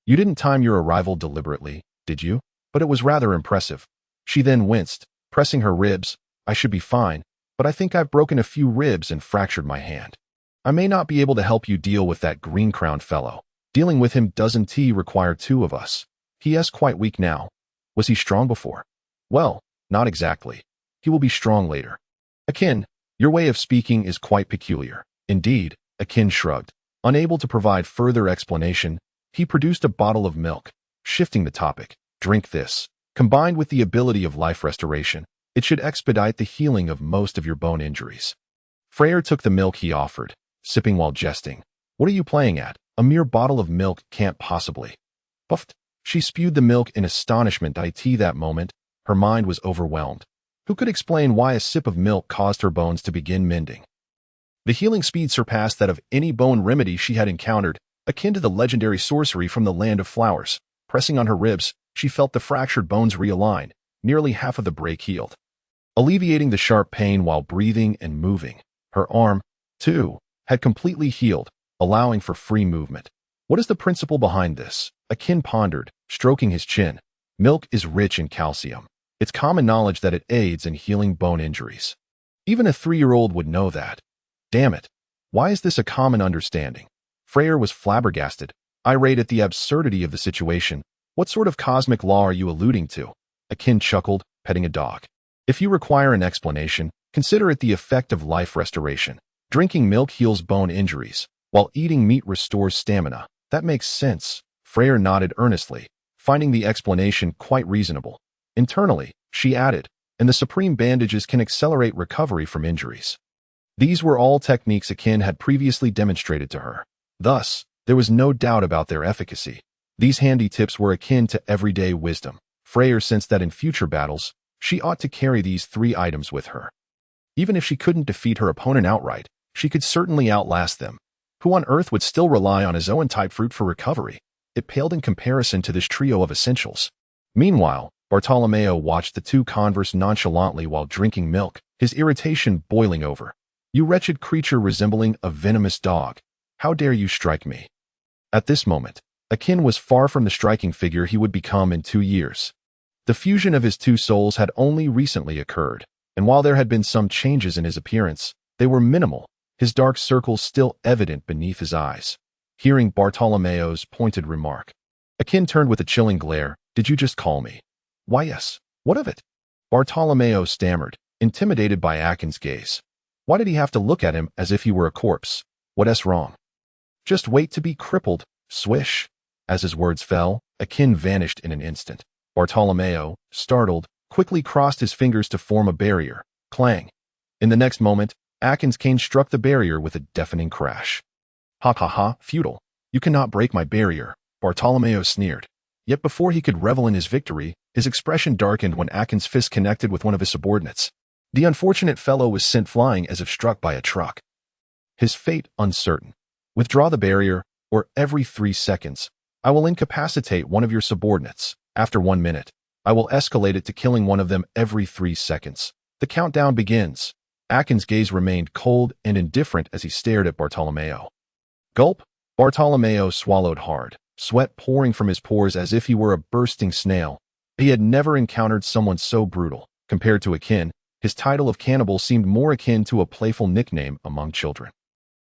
"You didn't time your arrival deliberately, did you?" But it was rather impressive. She then winced, pressing her ribs. "I should be fine, but I think I've broken a few ribs and fractured my hand. I may not be able to help you deal with that green-crowned fellow. Dealing with him doesn't require 2 of us. He is quite weak now. Was he strong before?" "Well, not exactly. He will be strong later." "Akin, your way of speaking is quite peculiar." "Indeed," Akin shrugged. Unable to provide further explanation, he produced a bottle of milk, shifting the topic. "Drink this. Combined with the ability of life restoration, it should expedite the healing of most of your bone injuries." Freyra took the milk he offered, sipping while jesting. "What are you playing at? A mere bottle of milk can't possibly. Puffed. She spewed the milk in astonishment. That moment, her mind was overwhelmed. Who could explain why a sip of milk caused her bones to begin mending? The healing speed surpassed that of any bone remedy she had encountered, akin to the legendary sorcery from the Land of Flowers. Pressing on her ribs, she felt the fractured bones realign, nearly half of the break healed. Alleviating the sharp pain while breathing and moving, her arm, too, had completely healed, allowing for free movement. What is the principle behind this? Akin pondered, stroking his chin. Milk is rich in calcium. It's common knowledge that it aids in healing bone injuries. Even a 3-year-old would know that. Damn it. Why is this a common understanding? Freyra was flabbergasted, irate at the absurdity of the situation. What sort of cosmic law are you alluding to? Akin chuckled, petting a dog. If you require an explanation, consider it the effect of life restoration. Drinking milk heals bone injuries, while eating meat restores stamina. That makes sense. Freyra nodded earnestly, finding the explanation quite reasonable. Internally, she added, and the supreme bandages can accelerate recovery from injuries. These were all techniques Akin had previously demonstrated to her. Thus, there was no doubt about their efficacy. These handy tips were akin to everyday wisdom. Freyra sensed that in future battles, she ought to carry these 3 items with her. Even if she couldn't defeat her opponent outright, she could certainly outlast them. Who on earth would still rely on a Zoan-type fruit for recovery? It paled in comparison to this trio of essentials. Meanwhile, Bartolomeo watched the two converse nonchalantly while drinking milk, his irritation boiling over. You wretched creature resembling a venomous dog. How dare you strike me? At this moment, Akin was far from the striking figure he would become in 2 years. The fusion of his 2 souls had only recently occurred, and while there had been some changes in his appearance, they were minimal, his dark circles still evident beneath his eyes. Hearing Bartolomeo's pointed remark, Akin turned with a chilling glare. Did you just call me? Why yes. What of it? Bartolomeo stammered, intimidated by Akin's gaze. Why did he have to look at him as if he were a corpse? What's wrong? Just wait to be crippled. Swish. As his words fell, Akin vanished in an instant. Bartolomeo, startled, quickly crossed his fingers to form a barrier. Clang. In the next moment, Akin's cane struck the barrier with a deafening crash. Ha ha ha, futile. You cannot break my barrier, Bartolomeo sneered. Yet before he could revel in his victory, his expression darkened when Akin's fist connected with one of his subordinates. The unfortunate fellow was sent flying as if struck by a truck. His fate uncertain. Withdraw the barrier, or every 3 seconds, I will incapacitate one of your subordinates. After 1 minute, I will escalate it to killing one of them every 3 seconds. The countdown begins. Akin's gaze remained cold and indifferent as he stared at Bartolomeo. Gulp. Bartolomeo swallowed hard, sweat pouring from his pores as if he were a bursting snail. He had never encountered someone so brutal. Compared to Akin, his title of cannibal seemed more akin to a playful nickname among children.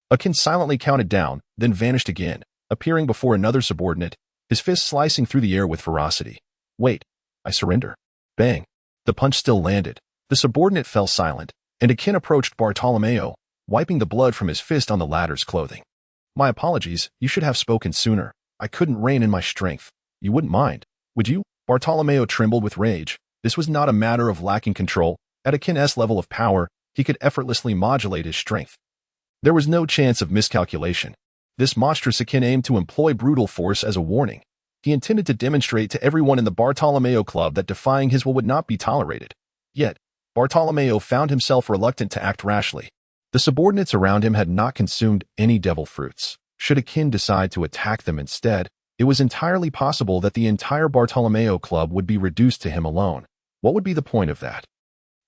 Akin silently counted down, then vanished again, appearing before another subordinate, his fist slicing through the air with ferocity. Wait, I surrender. Bang. The punch still landed. The subordinate fell silent, and Akin approached Bartolomeo, wiping the blood from his fist on the latter's clothing. My apologies, you should have spoken sooner. I couldn't rein in my strength. You wouldn't mind, would you? Bartolomeo trembled with rage. This was not a matter of lacking control. At Akin's level of power, he could effortlessly modulate his strength. There was no chance of miscalculation. This monstrous Akin aimed to employ brutal force as a warning. He intended to demonstrate to everyone in the Bartolomeo Club that defying his will would not be tolerated. Yet, Bartolomeo found himself reluctant to act rashly. The subordinates around him had not consumed any devil fruits. Should Akin decide to attack them instead, it was entirely possible that the entire Bartolomeo Club would be reduced to him alone. What would be the point of that?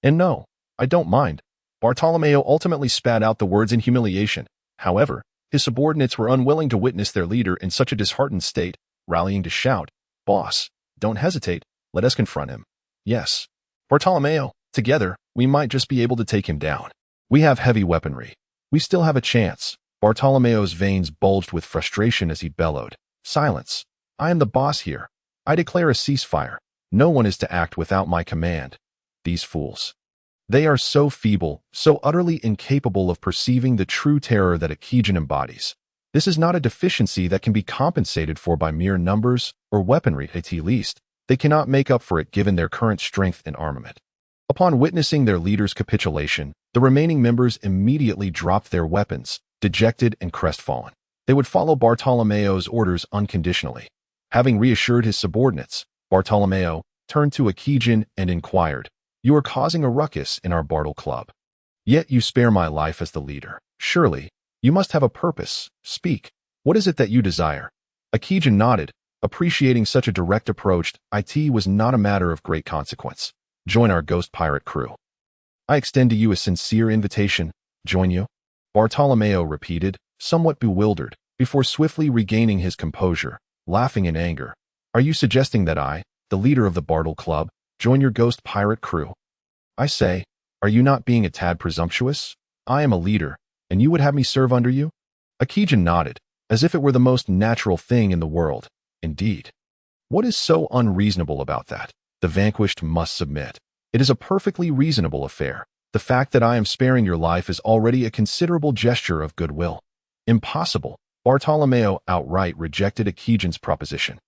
And no, I don't mind. Bartolomeo ultimately spat out the words in humiliation. However, his subordinates were unwilling to witness their leader in such a disheartened state, rallying to shout, Boss, don't hesitate, let us confront him. Yes. Bartolomeo, together, we might just be able to take him down. We have heavy weaponry. We still have a chance. Bartolomeo's veins bulged with frustration as he bellowed. Silence. I am the boss here. I declare a ceasefire. No one is to act without my command. These fools. They are so feeble, so utterly incapable of perceiving the true terror that Akin embodies. This is not a deficiency that can be compensated for by mere numbers or weaponry. At least, they cannot make up for it given their current strength and armament. Upon witnessing their leader's capitulation, the remaining members immediately dropped their weapons, dejected and crestfallen. They would follow Bartolomeo's orders unconditionally. Having reassured his subordinates, Bartolomeo turned to Akin and inquired, "You are causing a ruckus in our Bartle Club. Yet you spare my life as the leader. Surely, you must have a purpose. Speak. What is it that you desire?" Akin nodded, appreciating such a direct approach. It was not a matter of great consequence. "Join our ghost pirate crew. I extend to you a sincere invitation." "Join you?" Bartolomeo repeated, somewhat bewildered, before swiftly regaining his composure, laughing in anger. "Are you suggesting that I, the leader of the Bartle Club, join your ghost pirate crew? I say, are you not being a tad presumptuous? I am a leader, and you would have me serve under you?" Akin nodded, as if it were the most natural thing in the world. "Indeed. What is so unreasonable about that? The vanquished must submit. It is a perfectly reasonable affair. The fact that I am sparing your life is already a considerable gesture of goodwill." "Impossible." Bartolomeo outright rejected Akin's proposition.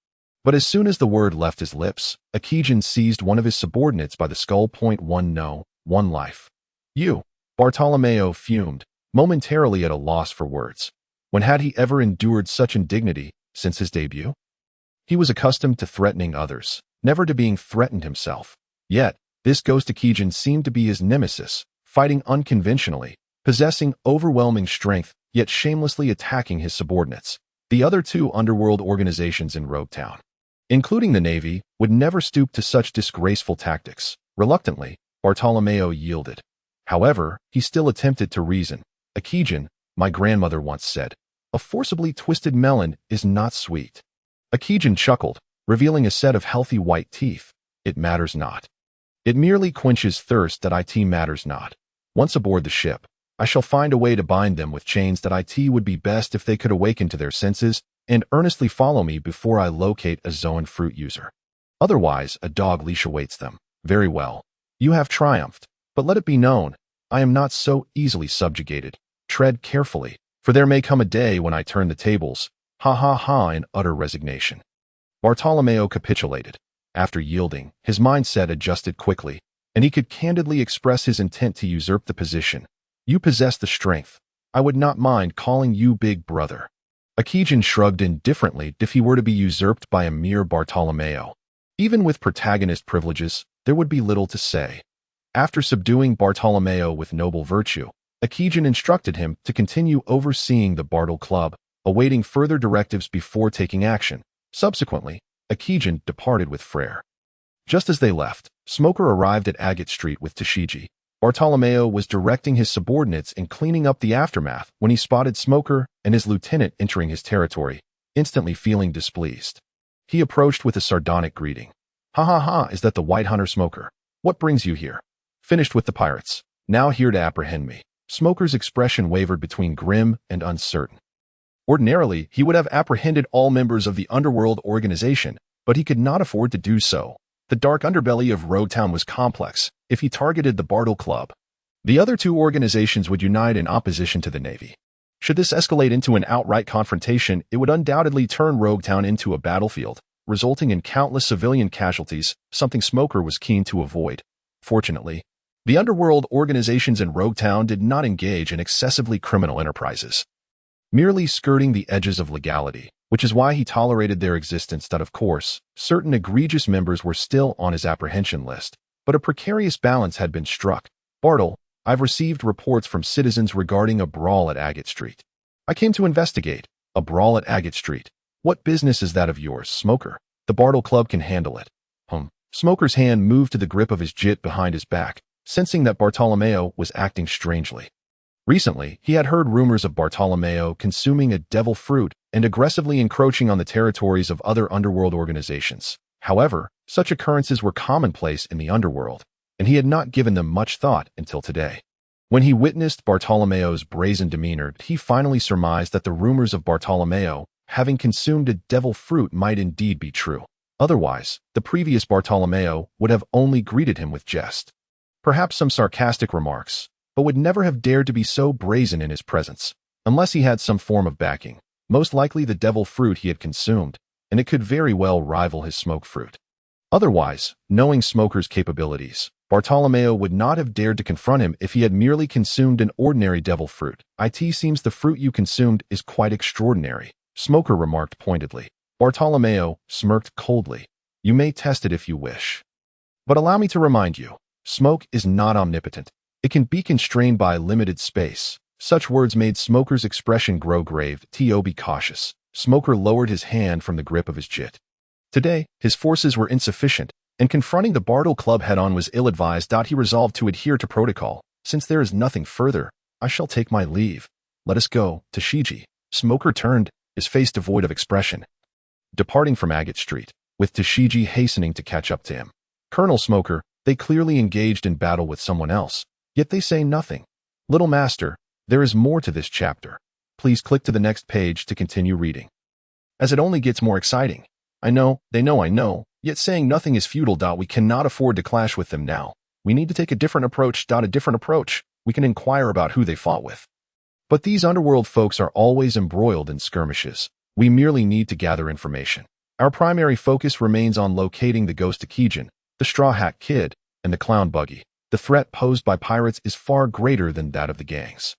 But as soon as the word left his lips, Akin seized one of his subordinates by the skull. "No, one life." "You." Bartolomeo fumed, momentarily at a loss for words. When had he ever endured such indignity since his debut? He was accustomed to threatening others, never to being threatened himself. Yet, this ghost Akin seemed to be his nemesis, fighting unconventionally, possessing overwhelming strength, yet shamelessly attacking his subordinates. The other two underworld organizations in Rogue Town, including the Navy, would never stoop to such disgraceful tactics. Reluctantly, Bartolomeo yielded. However, he still attempted to reason. "Akin, my grandmother once said, a forcibly twisted melon is not sweet." Akin chuckled, revealing a set of healthy white teeth. "It matters not. It merely quenches thirst. That it matters not. Once aboard the ship, I shall find a way to bind them with chains. That it would be best if they could awaken to their senses and earnestly follow me before I locate a Zoan fruit user. Otherwise, a dog leash awaits them. Very well. You have triumphed, but let it be known, I am not so easily subjugated. Tread carefully, for there may come a day when I turn the tables. Ha ha ha," in utter resignation. Bartolomeo capitulated. After yielding, his mindset adjusted quickly, and he could candidly express his intent to usurp the position. "You possess the strength. I would not mind calling you Big Brother." Akin shrugged indifferently if he were to be usurped by a mere Bartolomeo. Even with protagonist privileges, there would be little to say. After subduing Bartolomeo with noble virtue, Akin instructed him to continue overseeing the Bartle Club, awaiting further directives before taking action. Subsequently, Akin departed with Freyra. Just as they left, Smoker arrived at Agate Street with Tashigi. Bartolomeo was directing his subordinates in cleaning up the aftermath when he spotted Smoker and his lieutenant entering his territory, instantly feeling displeased. He approached with a sardonic greeting. "Ha ha ha, is that the White Hunter Smoker? What brings you here?" "Finished with the pirates. Now here to apprehend me." Smoker's expression wavered between grim and uncertain. Ordinarily, he would have apprehended all members of the Underworld organization, but he could not afford to do so. The dark underbelly of Rogue Town was complex. If he targeted the Bartle Club, the other two organizations would unite in opposition to the Navy. Should this escalate into an outright confrontation, it would undoubtedly turn Rogue Town into a battlefield, resulting in countless civilian casualties, something Smoker was keen to avoid. Fortunately, the Underworld organizations in Rogue Town did not engage in excessively criminal enterprises, merely skirting the edges of legality, which is why he tolerated their existence. That, of course, certain egregious members were still on his apprehension list, but a precarious balance had been struck. "Bartle, I've received reports from citizens regarding a brawl at Agate Street. I came to investigate." "A brawl at Agate Street? What business is that of yours, Smoker? The Bartle Club can handle it." Smoker's hand moved to the grip of his jit behind his back, sensing that Bartolomeo was acting strangely. Recently, he had heard rumors of Bartolomeo consuming a devil fruit and aggressively encroaching on the territories of other underworld organizations. However, such occurrences were commonplace in the underworld, and he had not given them much thought until today. When he witnessed Bartolomeo's brazen demeanor, he finally surmised that the rumors of Bartolomeo having consumed a devil fruit might indeed be true. Otherwise, the previous Bartolomeo would have only greeted him with jest, perhaps some sarcastic remarks, but would never have dared to be so brazen in his presence, unless he had some form of backing, most likely the devil fruit he had consumed, and it could very well rival his smoke fruit. Otherwise, knowing Smoker's capabilities, Bartolomeo would not have dared to confront him if he had merely consumed an ordinary devil fruit. It seems the fruit you consumed is quite extraordinary, Smoker remarked pointedly. Bartolomeo smirked coldly. You may test it if you wish. But allow me to remind you, smoke is not omnipotent. It can be constrained by limited space. Such words made Smoker's expression grow grave. Be cautious. Smoker lowered his hand from the grip of his jit. Today, his forces were insufficient, and confronting the Bartle Club head-on was ill-advised. He resolved to adhere to protocol. Since there is nothing further, I shall take my leave. Let us go, Tashigi. Smoker turned, his face devoid of expression, departing from Agate Street, with Tashigi hastening to catch up to him. Colonel Smoker, they clearly engaged in battle with someone else, yet they say nothing. Little Master, there is more to this chapter. Please click to the next page to continue reading. As it only gets more exciting. I know, I know, yet saying nothing is futile. We cannot afford to clash with them now. We need to take a different approach. We can inquire about who they fought with. But these underworld folks are always embroiled in skirmishes. We merely need to gather information. Our primary focus remains on locating the ghost Akin, the Straw Hat Kid, and the clown buggy. The threat posed by pirates is far greater than that of the gangs.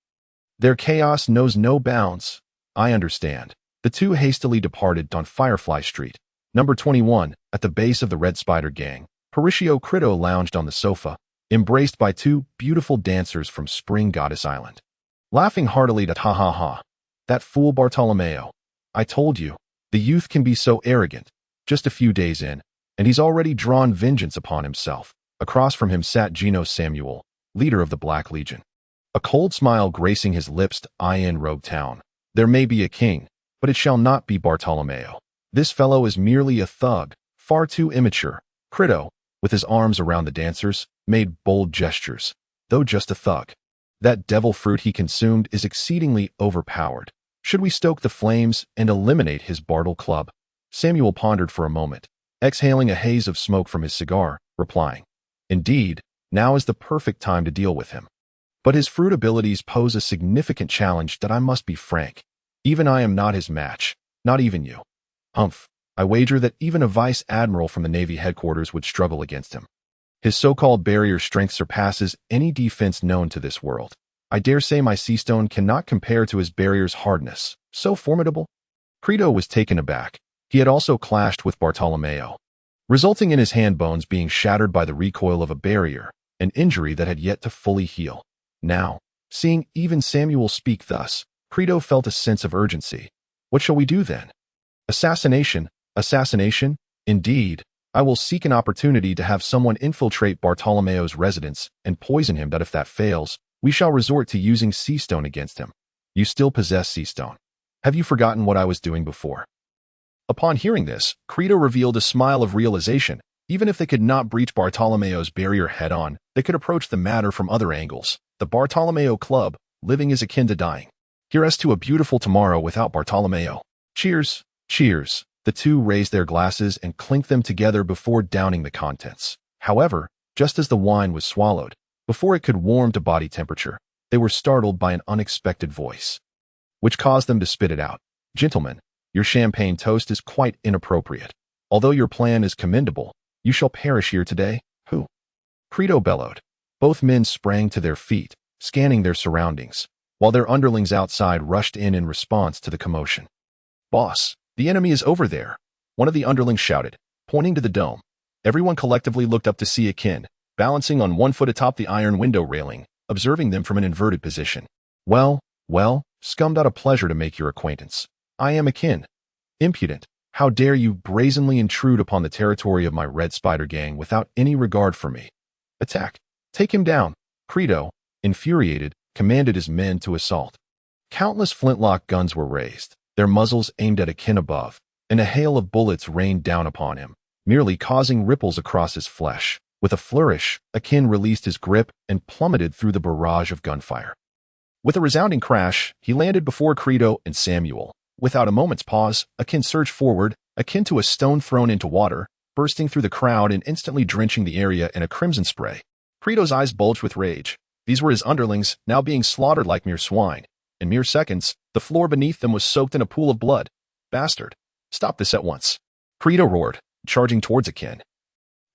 Their chaos knows no bounds. I understand. The two hastily departed on Firefly Street, number 21, at the base of the Red Spider gang. Horatio Crito lounged on the sofa, embraced by two beautiful dancers from Spring Goddess Island. Laughing heartily at ha ha ha. That fool Bartolomeo. I told you, the youth can be so arrogant. Just a few days in, and he's already drawn vengeance upon himself. Across from him sat Gino Samuel, leader of the Black Legion. A cold smile gracing his lips. In Rogue Town. There may be a king, but it shall not be Bartolomeo. This fellow is merely a thug, far too immature. Crito, with his arms around the dancers, made bold gestures. Though just a thug, that devil fruit he consumed is exceedingly overpowered. Should we stoke the flames and eliminate his Bartle Club? Samuel pondered for a moment, exhaling a haze of smoke from his cigar, replying, Indeed, now is the perfect time to deal with him. But his fruit abilities pose a significant challenge. I must be frank. Even I am not his match, not even you. Humph, I wager that even a vice admiral from the Navy headquarters would struggle against him. His so-called barrier strength surpasses any defense known to this world. I dare say my sea stone cannot compare to his barrier's hardness. So formidable? Crito was taken aback. He had also clashed with Bartolomeo, resulting in his hand bones being shattered by the recoil of a barrier, an injury that had yet to fully heal. Now, seeing even Samuel speak thus, Crito felt a sense of urgency. What shall we do then? Assassination? Indeed, I will seek an opportunity to have someone infiltrate Bartolomeo's residence and poison him. If that fails, we shall resort to using sea stone against him. You still possess sea stone. Have you forgotten what I was doing before? Upon hearing this, Crito revealed a smile of realization. Even if they could not breach Bartolomeo's barrier head-on, they could approach the matter from other angles. The Bartolomeo Club, living is akin to dying. Here's to a beautiful tomorrow without Bartolomeo. Cheers, cheers. The two raised their glasses and clinked them together before downing the contents. However, just as the wine was swallowed, before it could warm to body temperature, they were startled by an unexpected voice, which caused them to spit it out. Gentlemen, your champagne toast is quite inappropriate. Although your plan is commendable, you shall perish here today. Who? Crito bellowed. Both men sprang to their feet, scanning their surroundings, while their underlings outside rushed in response to the commotion. Boss, the enemy is over there, one of the underlings shouted, pointing to the dome. Everyone collectively looked up to see Akin, balancing on one foot atop the iron window railing, observing them from an inverted position. Well, scummed, out a pleasure to make your acquaintance. I am Akin. Impudent, how dare you brazenly intrude upon the territory of my Red Spider gang without any regard for me? Attack. Take him down. Crito, infuriated, commanded his men to assault. Countless flintlock guns were raised, their muzzles aimed at Akin above, and a hail of bullets rained down upon him, merely causing ripples across his flesh. With a flourish, Akin released his grip and plummeted through the barrage of gunfire. With a resounding crash, he landed before Crito and Samuel. Without a moment's pause, Akin surged forward, akin to a stone thrown into water, bursting through the crowd and instantly drenching the area in a crimson spray. Crito's eyes bulged with rage. These were his underlings, now being slaughtered like mere swine. In mere seconds, the floor beneath them was soaked in a pool of blood. Bastard. Stop this at once. Crito roared, charging towards Akin.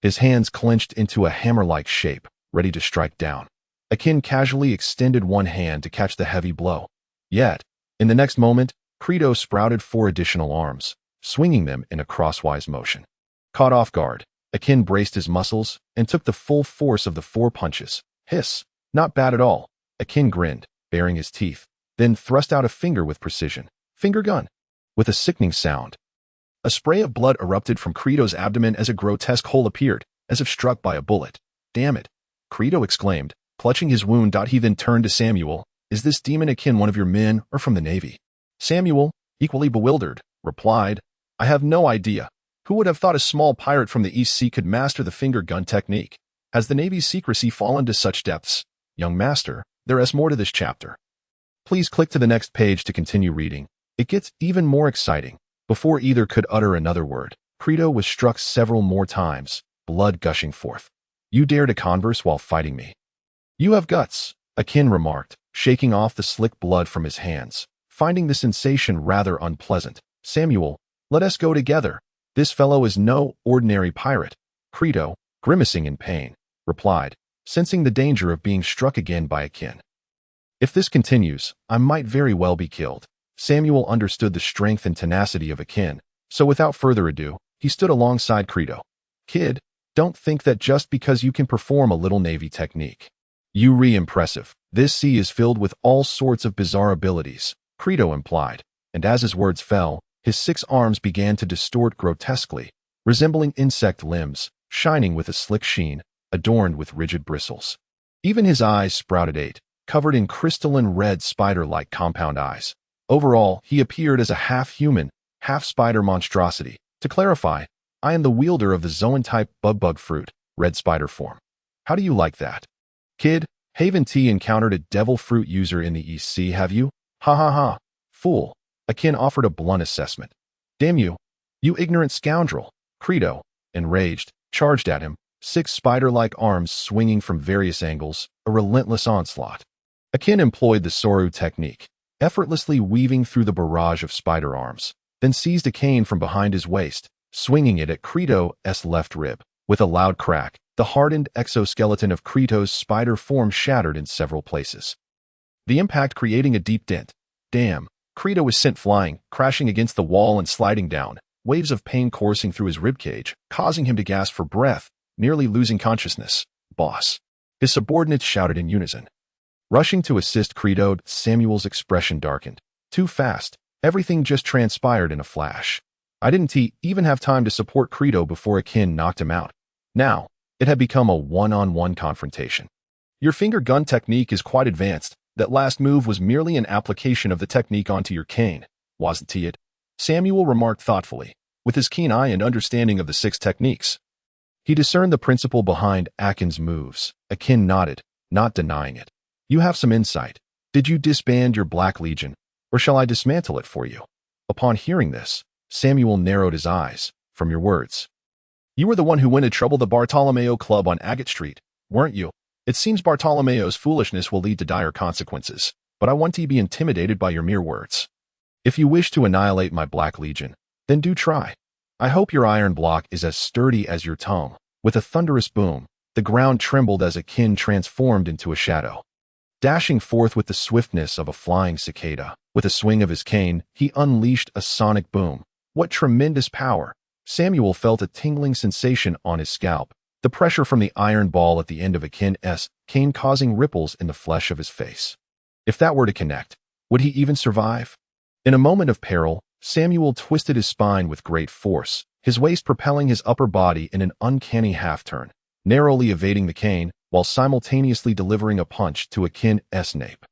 his hands clenched into a hammer-like shape, ready to strike down. Akin casually extended one hand to catch the heavy blow. Yet, in the next moment, Credo sprouted 4 additional arms, swinging them in a crosswise motion. Caught off guard, Akin braced his muscles and took the full force of the 4 punches. Hiss! Not bad at all. Akin grinned, baring his teeth, then thrust out a finger with precision. Finger gun! With a sickening sound. A spray of blood erupted from Credo's abdomen as a grotesque hole appeared, as if struck by a bullet. Damn it! Credo exclaimed, clutching his wound. He then turned to Samuel. Is this demon Akin one of your men or from the Navy? Samuel, equally bewildered, replied, I have no idea. Who would have thought a small pirate from the East Sea could master the finger gun technique? Has the Navy's secrecy fallen to such depths? Young master, there is more to this chapter. Please click to the next page to continue reading. It gets even more exciting. Before either could utter another word, Credo was struck several more times, blood gushing forth. You dare to converse while fighting me? You have guts, Akin remarked, shaking off the slick blood from his hands, finding the sensation rather unpleasant. Samuel, let us go together. This fellow is no ordinary pirate. Credo, grimacing in pain, replied, sensing the danger of being struck again by Akin. If this continues, I might very well be killed. Samuel understood the strength and tenacity of Akin, so without further ado, he stood alongside Credo. Kid, don't think that just because you can perform a little Navy technique. You impressive. This sea is filled with all sorts of bizarre abilities, Credo implied, and as his words fell, his 6 arms began to distort grotesquely, resembling insect limbs, shining with a slick sheen, adorned with rigid bristles. Even his eyes sprouted 8, covered in crystalline red spider-like compound eyes. Overall, he appeared as a half-human, half-spider monstrosity. To clarify, I am the wielder of the Zoan-type bug fruit, red spider form. How do you like that? Kid, Haven T encountered a devil fruit user in the East Sea, have you? Ha ha ha. Fool. Akin offered a blunt assessment. Damn you. You ignorant scoundrel. Credo, enraged, charged at him, 6 spider-like arms swinging from various angles, a relentless onslaught. Akin employed the Soru technique, effortlessly weaving through the barrage of spider arms, then seized a cane from behind his waist, swinging it at Credo's left rib. With a loud crack, the hardened exoskeleton of Credo's spider form shattered in several places, the impact creating a deep dent. Damn, Credo was sent flying, crashing against the wall and sliding down, waves of pain coursing through his ribcage, causing him to gasp for breath, nearly losing consciousness. Boss. His subordinates shouted in unison. Rushing to assist Credo, Samuel's expression darkened. Too fast. Everything just transpired in a flash. I didn't even have time to support Credo before Akin knocked him out. Now, it had become a one-on-one confrontation. Your finger gun technique is quite advanced. That last move was merely an application of the technique onto your cane, wasn't it? Samuel remarked thoughtfully, with his keen eye and understanding of the 6 techniques. He discerned the principle behind Akin's moves. Akin nodded, not denying it. You have some insight. Did you disband your Black Legion, or shall I dismantle it for you? Upon hearing this, Samuel narrowed his eyes. From your words, you were the one who went to trouble the Bartolomeo Club on Agate Street, weren't you? It seems Bartolomeo's foolishness will lead to dire consequences, but I want to be intimidated by your mere words. If you wish to annihilate my Black Legion, then do try. I hope your iron block is as sturdy as your tongue. With a thunderous boom, the ground trembled as Akin transformed into a shadow. Dashing forth with the swiftness of a flying cicada, with a swing of his cane, he unleashed a sonic boom. What tremendous power! Samuel felt a tingling sensation on his scalp, the pressure from the iron ball at the end of Akin's cane causing ripples in the flesh of his face. If that were to connect, would he even survive? In a moment of peril, Samuel twisted his spine with great force, his waist propelling his upper body in an uncanny half-turn, narrowly evading the cane, while simultaneously delivering a punch to Akin's nape.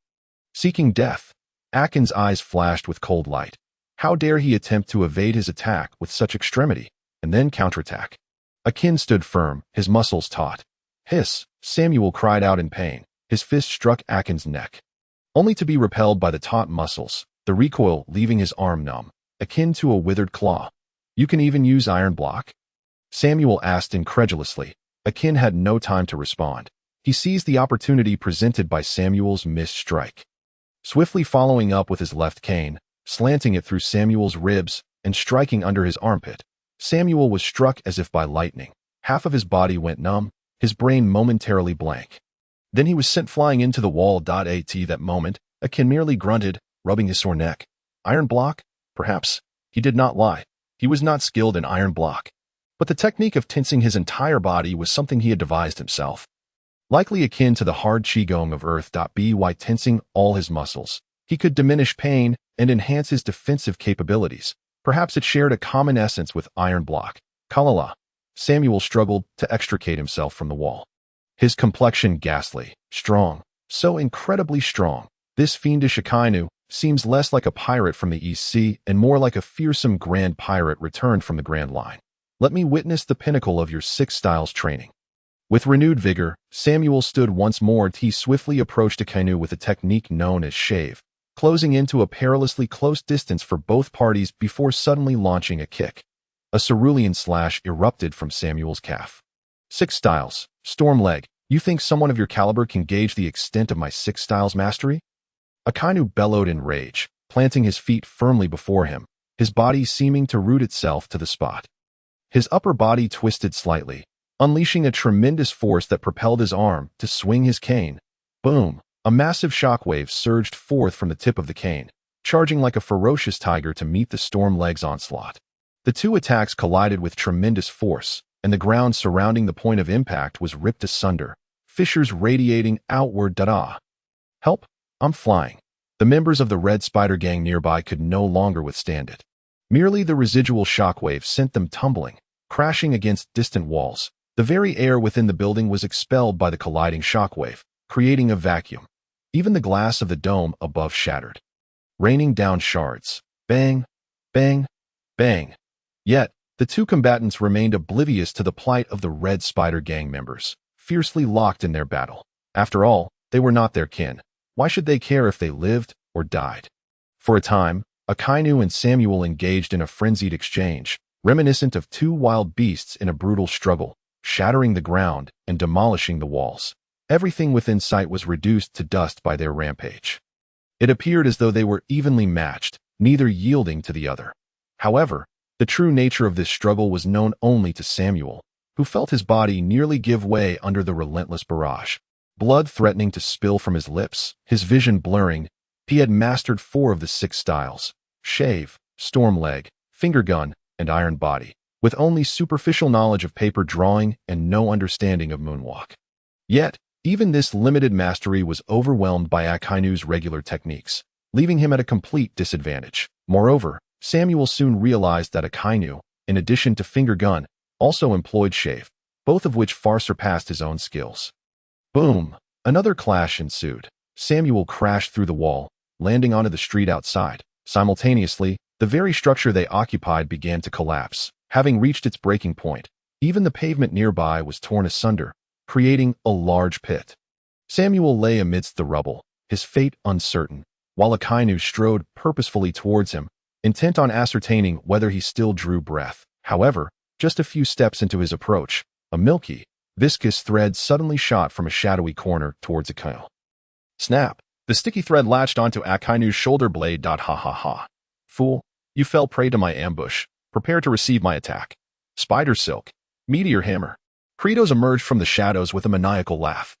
Seeking death, Akin's eyes flashed with cold light. How dare he attempt to evade his attack with such extremity, and then counterattack? Akin stood firm, his muscles taut. Hiss! Samuel cried out in pain. His fist struck Akin's neck, only to be repelled by the taut muscles, the recoil leaving his arm numb, akin to a withered claw. You can even use iron block? Samuel asked incredulously. Akin had no time to respond. He seized the opportunity presented by Samuel's missed strike, swiftly following up with his left cane, slanting it through Samuel's ribs and striking under his armpit. Samuel was struck as if by lightning. Half of his body went numb, his brain momentarily blank. Then he was sent flying into the wall. At that moment, Akin merely grunted, rubbing his sore neck. Iron block? Perhaps. He did not lie. He was not skilled in iron block. But the technique of tensing his entire body was something he had devised himself. Likely akin to the hard qigong of earth. By tensing all his muscles, he could diminish pain and enhance his defensive capabilities. Perhaps it shared a common essence with iron block. Kalala. Samuel struggled to extricate himself from the wall. His complexion ghastly, strong, so incredibly strong. This fiendish Akainu seems less like a pirate from the East Sea and more like a fearsome grand pirate returned from the Grand Line. Let me witness the pinnacle of your 6 styles training. With renewed vigor, Samuel stood once more. He swiftly approached Akainu with a technique known as shave, closing into a perilously close distance for both parties before suddenly launching a kick. A cerulean slash erupted from Samuel's calf. 6 styles. Storm leg. You think someone of your caliber can gauge the extent of my 6 styles mastery? Akainu bellowed in rage, planting his feet firmly before him, his body seeming to root itself to the spot. His upper body twisted slightly, unleashing a tremendous force that propelled his arm to swing his cane. Boom! A massive shockwave surged forth from the tip of the cane, charging like a ferocious tiger to meet the storm leg's onslaught. The 2 attacks collided with tremendous force, and the ground surrounding the point of impact was ripped asunder, fissures radiating outward. Help! I'm flying. The members of the Red Spider gang nearby could no longer withstand it. Merely the residual shockwave sent them tumbling, crashing against distant walls. The very air within the building was expelled by the colliding shockwave, creating a vacuum. Even the glass of the dome above shattered, raining down shards. Bang! Bang! Bang! Yet, the 2 combatants remained oblivious to the plight of the Red Spider gang members, fiercely locked in their battle. After all, they were not their kin. Why should they care if they lived or died? For a time, Akainu and Samuel engaged in a frenzied exchange, reminiscent of 2 wild beasts in a brutal struggle, shattering the ground and demolishing the walls. Everything within sight was reduced to dust by their rampage. It appeared as though they were evenly matched, neither yielding to the other. However, the true nature of this struggle was known only to Samuel, who felt his body nearly give way under the relentless barrage. Blood threatening to spill from his lips, his vision blurring, he had mastered 4 of the 6 styles: shave, storm leg, finger gun, and iron body, with only superficial knowledge of paper drawing and no understanding of moonwalk. Yet, even this limited mastery was overwhelmed by Akainu's regular techniques, leaving him at a complete disadvantage. Moreover, Samuel soon realized that Akainu, in addition to finger gun, also employed shave, both of which far surpassed his own skills. Boom! Another clash ensued. Samuel crashed through the wall, landing onto the street outside. Simultaneously, the very structure they occupied began to collapse. Having reached its breaking point, even the pavement nearby was torn asunder, creating a large pit. Samuel lay amidst the rubble, his fate uncertain, while Akainu strode purposefully towards him, intent on ascertaining whether he still drew breath. However, just a few steps into his approach, a milky, viscous thread suddenly shot from a shadowy corner towards Akainu. Snap! The sticky thread latched onto Akainu's shoulder blade. Ha ha ha. Fool, you fell prey to my ambush. Prepare to receive my attack. Spider silk. Meteor hammer. Kratos emerged from the shadows with a maniacal laugh,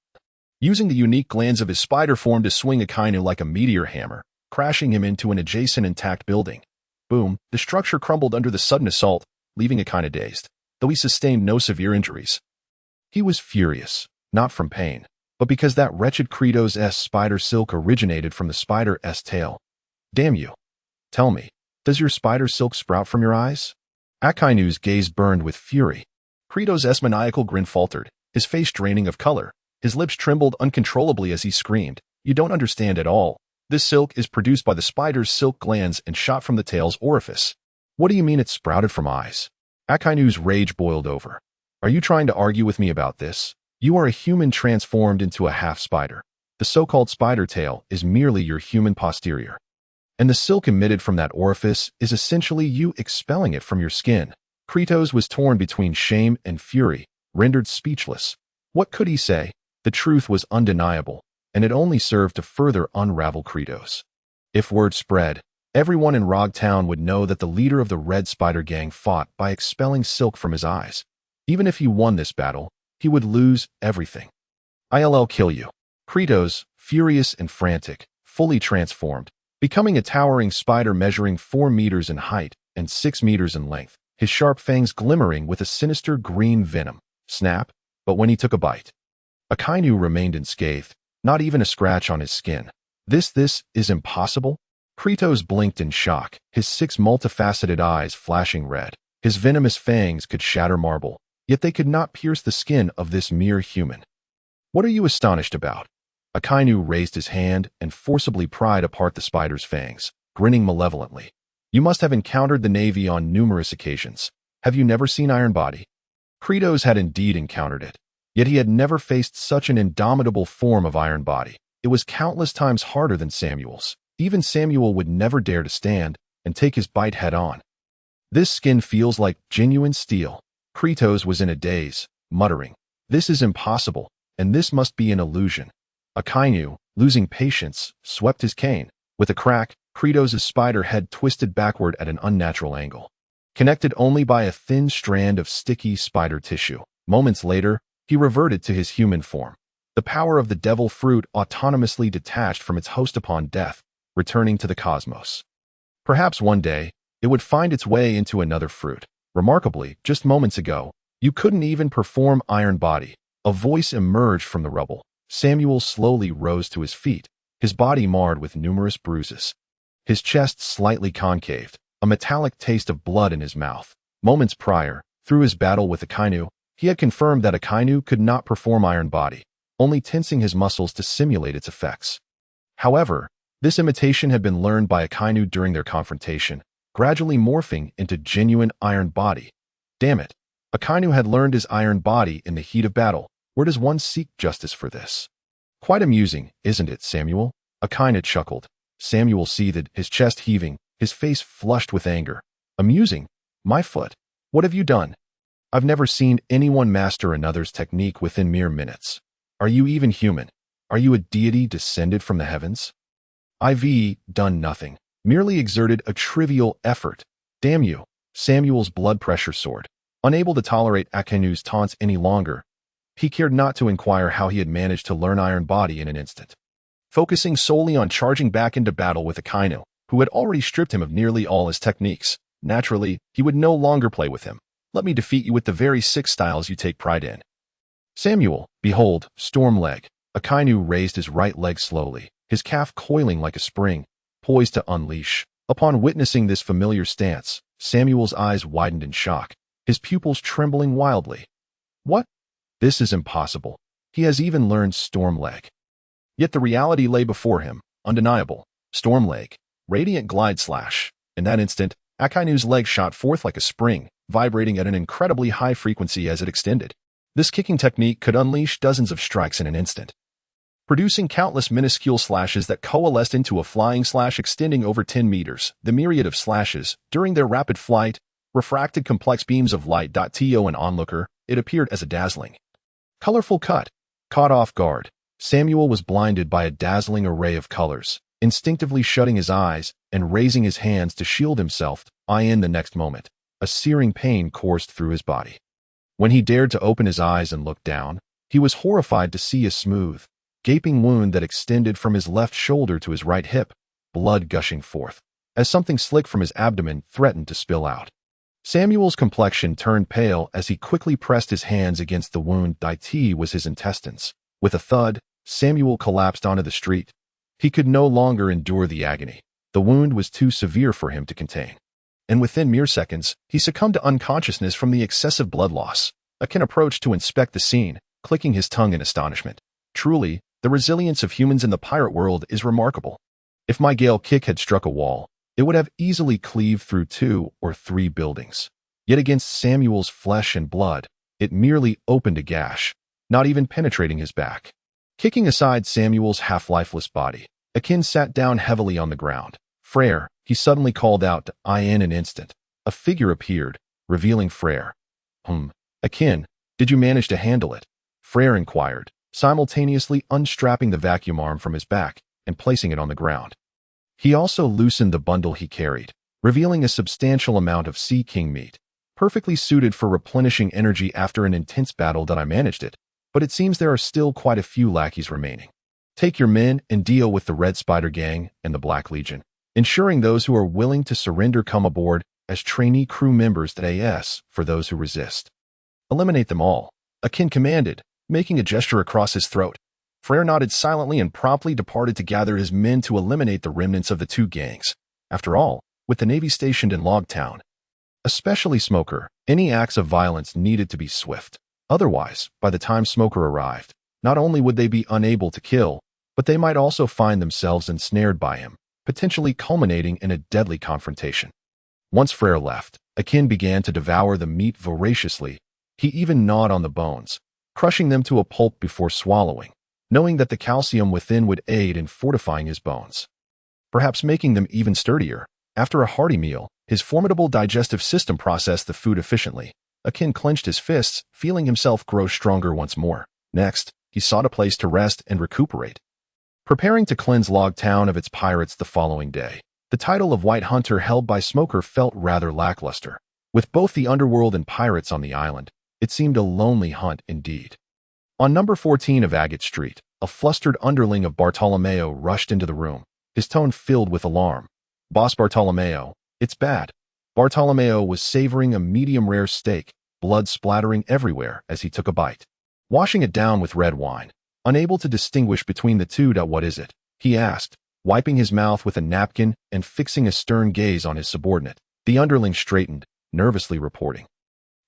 using the unique glands of his spider form to swing Akainu like a meteor hammer, crashing him into an adjacent intact building. Boom, the structure crumbled under the sudden assault, leaving Akainu dazed, though he sustained no severe injuries. He was furious, not from pain, but because that wretched Kratos' spider silk originated from the spider's tail. Damn you. Tell me, does your spider silk sprout from your eyes? Akainu's gaze burned with fury. Kratos' maniacal grin faltered, his face draining of color. His lips trembled uncontrollably as he screamed, "You don't understand at all. This silk is produced by the spider's silk glands and shot from the tail's orifice." "What do you mean it sprouted from eyes?" Akainu's rage boiled over. "Are you trying to argue with me about this? You are a human transformed into a half-spider. The so-called spider tail is merely your human posterior. And the silk emitted from that orifice is essentially you expelling it from your skin." Kratos was torn between shame and fury, rendered speechless. What could he say? The truth was undeniable, and it only served to further unravel Kratos. If word spread, everyone in Rog Town would know that the leader of the Red Spider Gang fought by expelling silk from his eyes. Even if he won this battle, he would lose everything. I'll kill you. Kratos, furious and frantic, fully transformed, becoming a towering spider measuring 4 meters in height and 6 meters in length, his sharp fangs glimmering with a sinister green venom. Snap, but when he took a bite, Akainu remained unscathed, not even a scratch on his skin. This is impossible? Kratos blinked in shock, his 6 multifaceted eyes flashing red. His venomous fangs could shatter marble, yet they could not pierce the skin of this mere human. What are you astonished about? Akainu raised his hand and forcibly pried apart the spider's fangs, grinning malevolently. You must have encountered the Navy on numerous occasions. Have you never seen Iron Body? Kratos had indeed encountered it, yet he had never faced such an indomitable form of Iron Body. It was countless times harder than Samuel's. Even Samuel would never dare to stand and take his bite head on. This skin feels like genuine steel. Kratos was in a daze, muttering, "This is impossible, and this must be an illusion." Akainu, losing patience, swept his cane. With a crack, Kratos' spider head twisted backward at an unnatural angle, connected only by a thin strand of sticky spider tissue. Moments later, he reverted to his human form. The power of the devil fruit autonomously detached from its host upon death, returning to the cosmos. Perhaps one day, it would find its way into another fruit. Remarkably, just moments ago, you couldn't even perform Iron Body. A voice emerged from the rubble. Samuel slowly rose to his feet, his body marred with numerous bruises. His chest slightly concaved, a metallic taste of blood in his mouth. Moments prior, through his battle with Akainu, he had confirmed that Akainu could not perform Iron Body, only tensing his muscles to simulate its effects. However, this imitation had been learned by Akainu during their confrontation, gradually morphing into genuine Iron Body. Damn it, Akainu had learned his Iron Body in the heat of battle. Where does one seek justice for this? Quite amusing, isn't it, Samuel? Akainu chuckled. Samuel seethed, his chest heaving, his face flushed with anger. Amusing? My foot. What have you done? I've never seen anyone master another's technique within mere minutes. Are you even human? Are you a deity descended from the heavens? I've done nothing, merely exerted a trivial effort. Damn you. Samuel's blood pressure soared. Unable to tolerate Akainu's taunts any longer, he cared not to inquire how he had managed to learn Iron Body in an instant. Focusing solely on charging back into battle with Akainu, who had already stripped him of nearly all his techniques. Naturally, he would no longer play with him. Let me defeat you with the very 6 styles you take pride in. Samuel, behold, storm leg. Akainu raised his right leg slowly, his calf coiling like a spring, poised to unleash. Upon witnessing this familiar stance, Samuel's eyes widened in shock, his pupils trembling wildly. What? This is impossible. He has even learned storm leg. Yet the reality lay before him, undeniable. Storm leg. Radiant glide slash. In that instant, Akainu's leg shot forth like a spring, vibrating at an incredibly high frequency as it extended. This kicking technique could unleash dozens of strikes in an instant, producing countless minuscule slashes that coalesced into a flying slash extending over 10 meters. The myriad of slashes, during their rapid flight, refracted complex beams of light. To an onlooker, it appeared as a dazzling, colorful cut. Caught off guard, Samuel was blinded by a dazzling array of colors, instinctively shutting his eyes and raising his hands to shield himself. In the next moment, a searing pain coursed through his body. When he dared to open his eyes and look down, he was horrified to see a smooth, gaping wound that extended from his left shoulder to his right hip, blood gushing forth, as something slick from his abdomen threatened to spill out. Samuel's complexion turned pale as he quickly pressed his hands against the wound. It was his intestines. With a thud, Samuel collapsed onto the street. He could no longer endure the agony. The wound was too severe for him to contain. And within mere seconds, he succumbed to unconsciousness from the excessive blood loss. Akin approached to inspect the scene, clicking his tongue in astonishment. Truly, the resilience of humans in the pirate world is remarkable. If my gale kick had struck a wall, it would have easily cleaved through 2 or 3 buildings. Yet against Samuel's flesh and blood, it merely opened a gash, not even penetrating his back. Kicking aside Samuel's half-lifeless body, Akin sat down heavily on the ground. Freyra, he suddenly called out. In an instant, a figure appeared, revealing Freyra. Akin, did you manage to handle it? Freyra inquired, simultaneously unstrapping the vacuum arm from his back and placing it on the ground. He also loosened the bundle he carried, revealing a substantial amount of sea king meat. perfectly suited for replenishing energy after an intense battle that I managed it, but it seems there are still quite a few lackeys remaining. Take your men and deal with the Red Spider Gang and the Black Legion, ensuring those who are willing to surrender come aboard as trainee crew members at AS for those who resist. Eliminate them all, Akin commanded, making a gesture across his throat. Freyra nodded silently and promptly departed to gather his men to eliminate the remnants of the two gangs. After all, with the Navy stationed in Logtown, especially Smoker, any acts of violence needed to be swift. Otherwise, by the time Smoker arrived, not only would they be unable to kill, but they might also find themselves ensnared by him, potentially culminating in a deadly confrontation. Once Freyra left, Akin began to devour the meat voraciously. He even gnawed on the bones, crushing them to a pulp before swallowing, knowing that the calcium within would aid in fortifying his bones, perhaps making them even sturdier. After a hearty meal, his formidable digestive system processed the food efficiently. Akin clenched his fists, feeling himself grow stronger once more. Next, he sought a place to rest and recuperate, preparing to cleanse Logtown of its pirates the following day. The title of White Hunter held by Smoker felt rather lackluster. With both the underworld and pirates on the island, it seemed a lonely hunt indeed. On number 14 of Agate Street, a flustered underling of Bartolomeo rushed into the room, his tone filled with alarm. "Boss Bartolomeo, it's bad." Bartolomeo was savoring a medium-rare steak, blood splattering everywhere as he took a bite, washing it down with red wine. Unable to distinguish between the two, "What is it?" he asked, wiping his mouth with a napkin and fixing a stern gaze on his subordinate. The underling straightened, nervously reporting.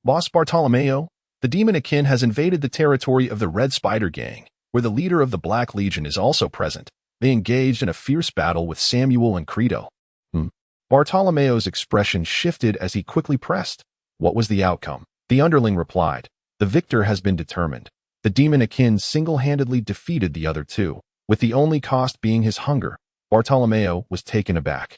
"Boss Bartolomeo, the demon Akin has invaded the territory of the Red Spider Gang, where the leader of the Black Legion is also present. They engaged in a fierce battle with Samuel and Credo." Bartolomeo's expression shifted as he quickly pressed. "What was the outcome?" The underling replied. "The victor has been determined. The demon Akin single-handedly defeated the other two, with the only cost being his hunger." Bartolomeo was taken aback.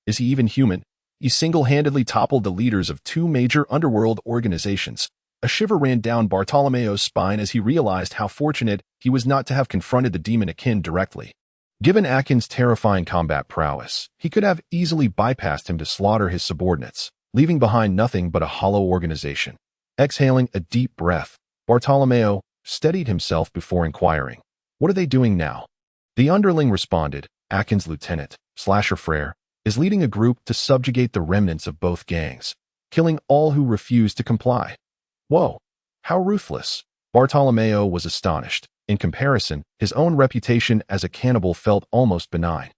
"Is he even human? He single-handedly toppled the leaders of two major underworld organizations." A shiver ran down Bartolomeo's spine as he realized how fortunate he was not to have confronted the demon Akin directly. Given Akin's terrifying combat prowess, he could have easily bypassed him to slaughter his subordinates, leaving behind nothing but a hollow organization. Exhaling a deep breath, Bartolomeo steadied himself before inquiring, "What are they doing now?" The underling responded, "Akin's lieutenant, Slasher Freyra, is leading a group to subjugate the remnants of both gangs, killing all who refuse to comply." Whoa, how ruthless. Bartolomeo was astonished. In comparison, his own reputation as a cannibal felt almost benign.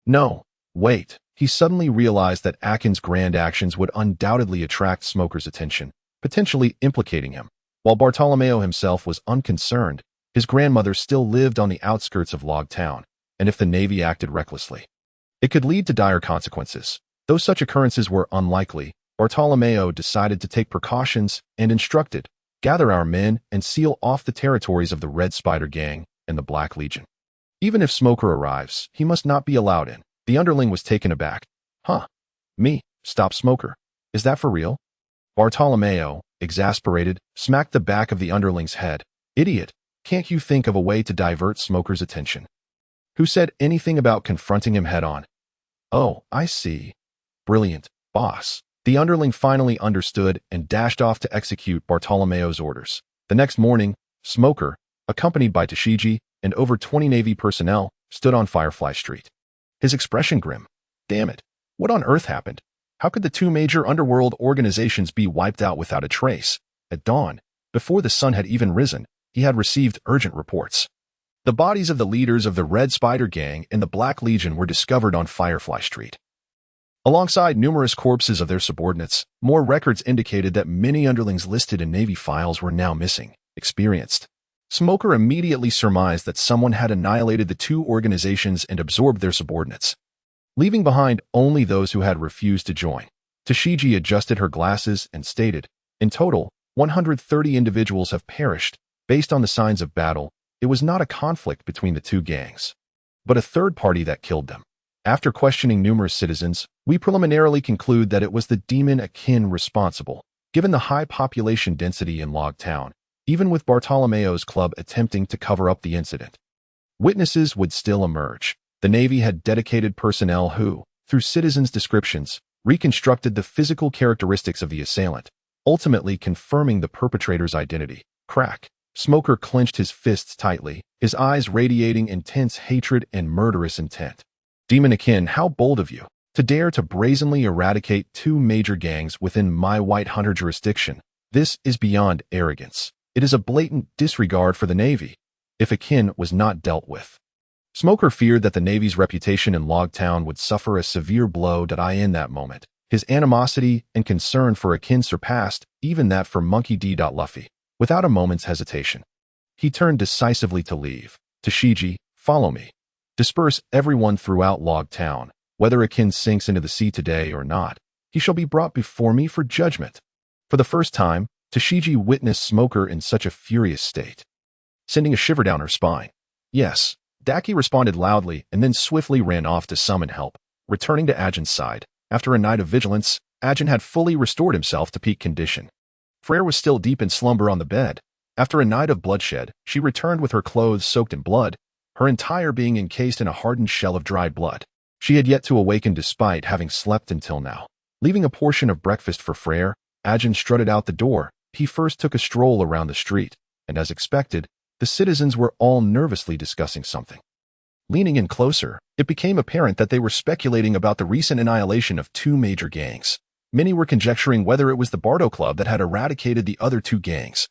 No, wait. He suddenly realized that Akin's grand actions would undoubtedly attract Smoker's attention, potentially implicating him. While Bartolomeo himself was unconcerned, his grandmother still lived on the outskirts of Logtown, and if the Navy acted recklessly, it could lead to dire consequences. Though such occurrences were unlikely, Bartolomeo decided to take precautions and instructed, "Gather our men and seal off the territories of the Red Spider Gang and the Black Legion. Even if Smoker arrives, he must not be allowed in." The underling was taken aback. Me? Stop Smoker? Is that for real?" Bartolomeo, exasperated, smacked the back of the underling's head. "Idiot, can't you think of a way to divert Smoker's attention? Who said anything about confronting him head-on?" "Oh, I see. Brilliant, boss." The underling finally understood and dashed off to execute Bartolomeo's orders. The next morning, Smoker, accompanied by Tashigi and over 20 Navy personnel, stood on Firefly Street. His expression grim. Damn it, what on earth happened? How could the two major underworld organizations be wiped out without a trace? At dawn, before the sun had even risen, he had received urgent reports. The bodies of the leaders of the Red Spider Gang and the Black Legion were discovered on Firefly Street. Alongside numerous corpses of their subordinates, more records indicated that many underlings listed in Navy files were now missing. Experienced. Smoker immediately surmised that someone had annihilated the two organizations and absorbed their subordinates, leaving behind only those who had refused to join. Tashigi adjusted her glasses and stated, "In total, 130 individuals have perished. Based on the signs of battle, it was not a conflict between the two gangs, but a third party that killed them. After questioning numerous citizens, we preliminarily conclude that it was the demon Akin responsible, given the high population density in Logtown, even with Bartolomeo's club attempting to cover up the incident. Witnesses would still emerge. The Navy had dedicated personnel who, through citizens' descriptions, reconstructed the physical characteristics of the assailant. ultimately confirming the perpetrator's identity. Crack. Smoker clenched his fists tightly, his eyes radiating intense hatred and murderous intent. Demon Akin, how bold of you to dare to brazenly eradicate two major gangs within my White Hunter jurisdiction. This is beyond arrogance. It is a blatant disregard for the Navy. If Akin was not dealt with. Smoker feared that the Navy's reputation in Logtown would suffer a severe blow. In that moment, his animosity and concern for Akin surpassed even that for Monkey D. Luffy. Without a moment's hesitation, he turned decisively to leave. Tashigi, follow me. Disperse everyone throughout Logtown. Whether Akin sinks into the sea today or not, he shall be brought before me for judgment. For the first time, Tashigi witnessed Smoker in such a furious state, sending a shiver down her spine. Yes, Daki responded loudly and then swiftly ran off to summon help. Returning to Ajin's side, after a night of vigilance, Ajin had fully restored himself to peak condition. Freyra was still deep in slumber on the bed. After a night of bloodshed, she returned with her clothes soaked in blood, her entire being encased in a hardened shell of dried blood. She had yet to awaken despite having slept until now. Leaving a portion of breakfast for Freyra, Ajin strutted out the door. He first took a stroll around the street, and as expected, the citizens were all nervously discussing something. Leaning in closer, it became apparent that they were speculating about the recent annihilation of two major gangs. Many were conjecturing whether it was the Bardo Club that had eradicated the other two gangs,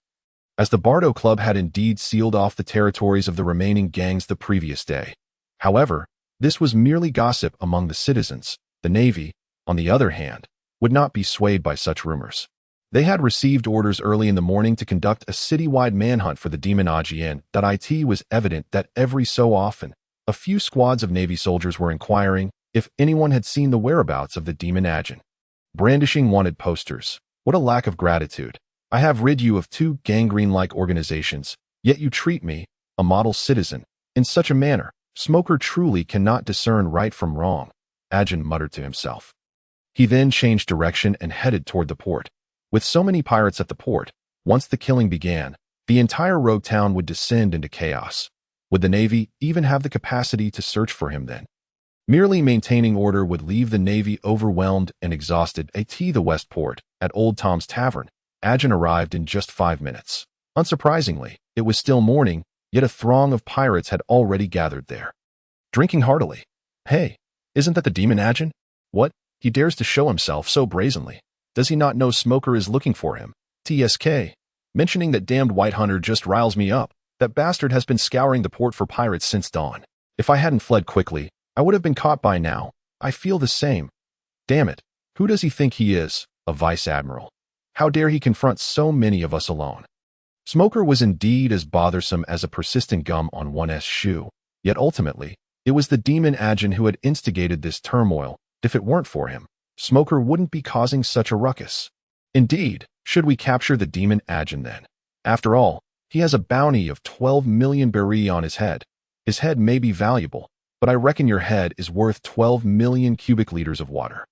as the Bardo Club had indeed sealed off the territories of the remaining gangs the previous day. However, this was merely gossip among the citizens. The Navy, on the other hand, would not be swayed by such rumors. They had received orders early in the morning to conduct a citywide manhunt for the demon Ajin. It was evident that every so often, a few squads of Navy soldiers were inquiring if anyone had seen the whereabouts of the demon Ajin. Brandishing wanted posters. What a lack of gratitude. I have rid you of two gangrene-like organizations, yet you treat me, a model citizen, in such a manner. Smoker truly cannot discern right from wrong, Ajin muttered to himself. He then changed direction and headed toward the port. With so many pirates at the port, once the killing began, the entire rogue town would descend into chaos. Would the Navy even have the capacity to search for him then? Merely maintaining order would leave the Navy overwhelmed and exhausted. At the West Port, at Old Tom's Tavern, Ajin arrived in just 5 minutes. Unsurprisingly, it was still morning, yet a throng of pirates had already gathered there, drinking heartily. Hey, isn't that the demon Ajin? What? He dares to show himself so brazenly. Does he not know Smoker is looking for him? TSK. Mentioning that damned White Hunter just riles me up. That bastard has been scouring the port for pirates since dawn. If I hadn't fled quickly, I would have been caught by now. I feel the same. Damn it. Who does he think he is? A vice admiral. How dare he confront so many of us alone? Smoker was indeed as bothersome as a persistent gum on one's shoe. Yet ultimately, it was the demon Ajin who had instigated this turmoil. If it weren't for him, Smoker wouldn't be causing such a ruckus. Indeed, should we capture the demon Ajin then? After all, he has a bounty of 12 million beri on his head. His head may be valuable, but I reckon your head is worth 12 million cubic liters of water.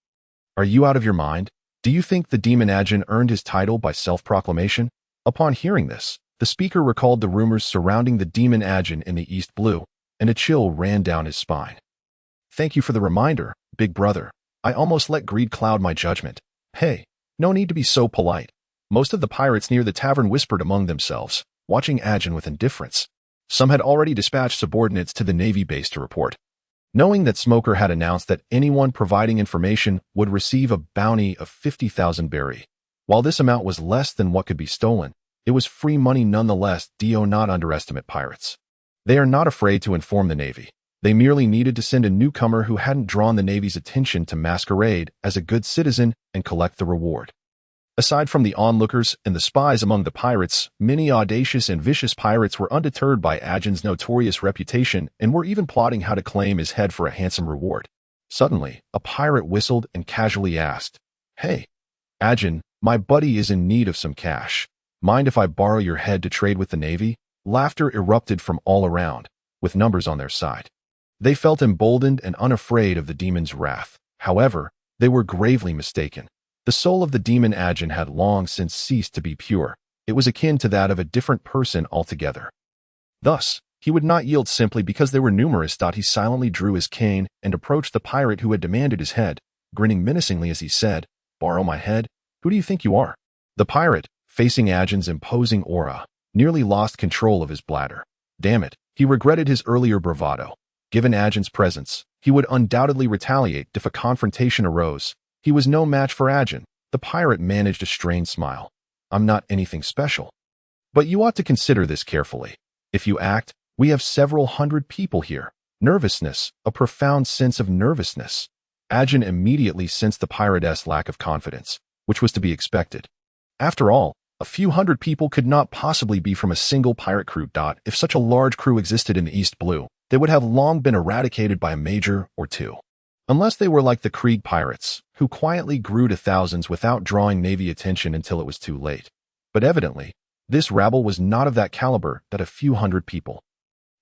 Are you out of your mind? Do you think the demon Ajin earned his title by self-proclamation? Upon hearing this, the speaker recalled the rumors surrounding the demon Ajin in the East Blue, and a chill ran down his spine. Thank you for the reminder, big brother. I almost let greed cloud my judgment. Hey, no need to be so polite. Most of the pirates near the tavern whispered among themselves, watching Ajin with indifference. Some had already dispatched subordinates to the Navy base to report. Knowing that Smoker had announced that anyone providing information would receive a bounty of 50,000 beri. While this amount was less than what could be stolen, it was free money nonetheless. Do not underestimate pirates. They are not afraid to inform the Navy. They merely needed to send a newcomer who hadn't drawn the Navy's attention to masquerade as a good citizen and collect the reward. Aside from the onlookers and the spies among the pirates, many audacious and vicious pirates were undeterred by Ajin's notorious reputation and were even plotting how to claim his head for a handsome reward. Suddenly, a pirate whistled and casually asked, Hey, Ajin, my buddy is in need of some cash. Mind if I borrow your head to trade with the Navy? Laughter erupted from all around, with numbers on their side. They felt emboldened and unafraid of the demon's wrath. However, they were gravely mistaken. The soul of the demon Ajin had long since ceased to be pure. It was akin to that of a different person altogether. Thus, he would not yield simply because they were numerous. He silently drew his cane and approached the pirate who had demanded his head, grinning menacingly as he said, Borrow my head? Who do you think you are? The pirate, facing Akin's imposing aura, nearly lost control of his bladder. Damn it, he regretted his earlier bravado. Given Akin's presence, he would undoubtedly retaliate if a confrontation arose. He was no match for Akin. The pirate managed a strained smile. I'm not anything special. But you ought to consider this carefully. If you act, we have several hundred people here. Nervousness, a profound sense of nervousness. Akin immediately sensed the pirate's lack of confidence, which was to be expected. After all, a few hundred people could not possibly be from a single pirate crew. If such a large crew existed in the East Blue, they would have long been eradicated by a major or two. Unless they were like the Krieg pirates, who quietly grew to thousands without drawing Navy attention until it was too late. But evidently, this rabble was not of that caliber that a few hundred people.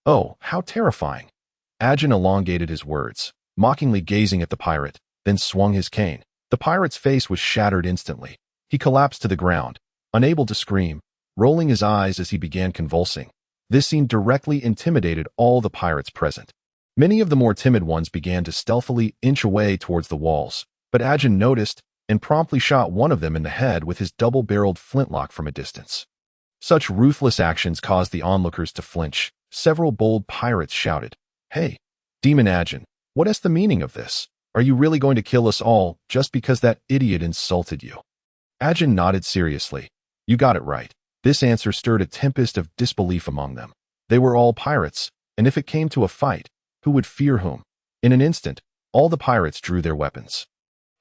Oh, how terrifying. Akin elongated his words, mockingly gazing at the pirate, then swung his cane. The pirate's face was shattered instantly. He collapsed to the ground, unable to scream, rolling his eyes as he began convulsing. This scene directly intimidated all the pirates present. Many of the more timid ones began to stealthily inch away towards the walls, but Akin noticed and promptly shot one of them in the head with his double-barreled flintlock from a distance. Such ruthless actions caused the onlookers to flinch. Several bold pirates shouted, "Hey, Demon Akin, what is the meaning of this? Are you really going to kill us all just because that idiot insulted you?" Akin nodded seriously. You got it right. This answer stirred a tempest of disbelief among them. They were all pirates, and if it came to a fight, who would fear whom? In an instant, all the pirates drew their weapons.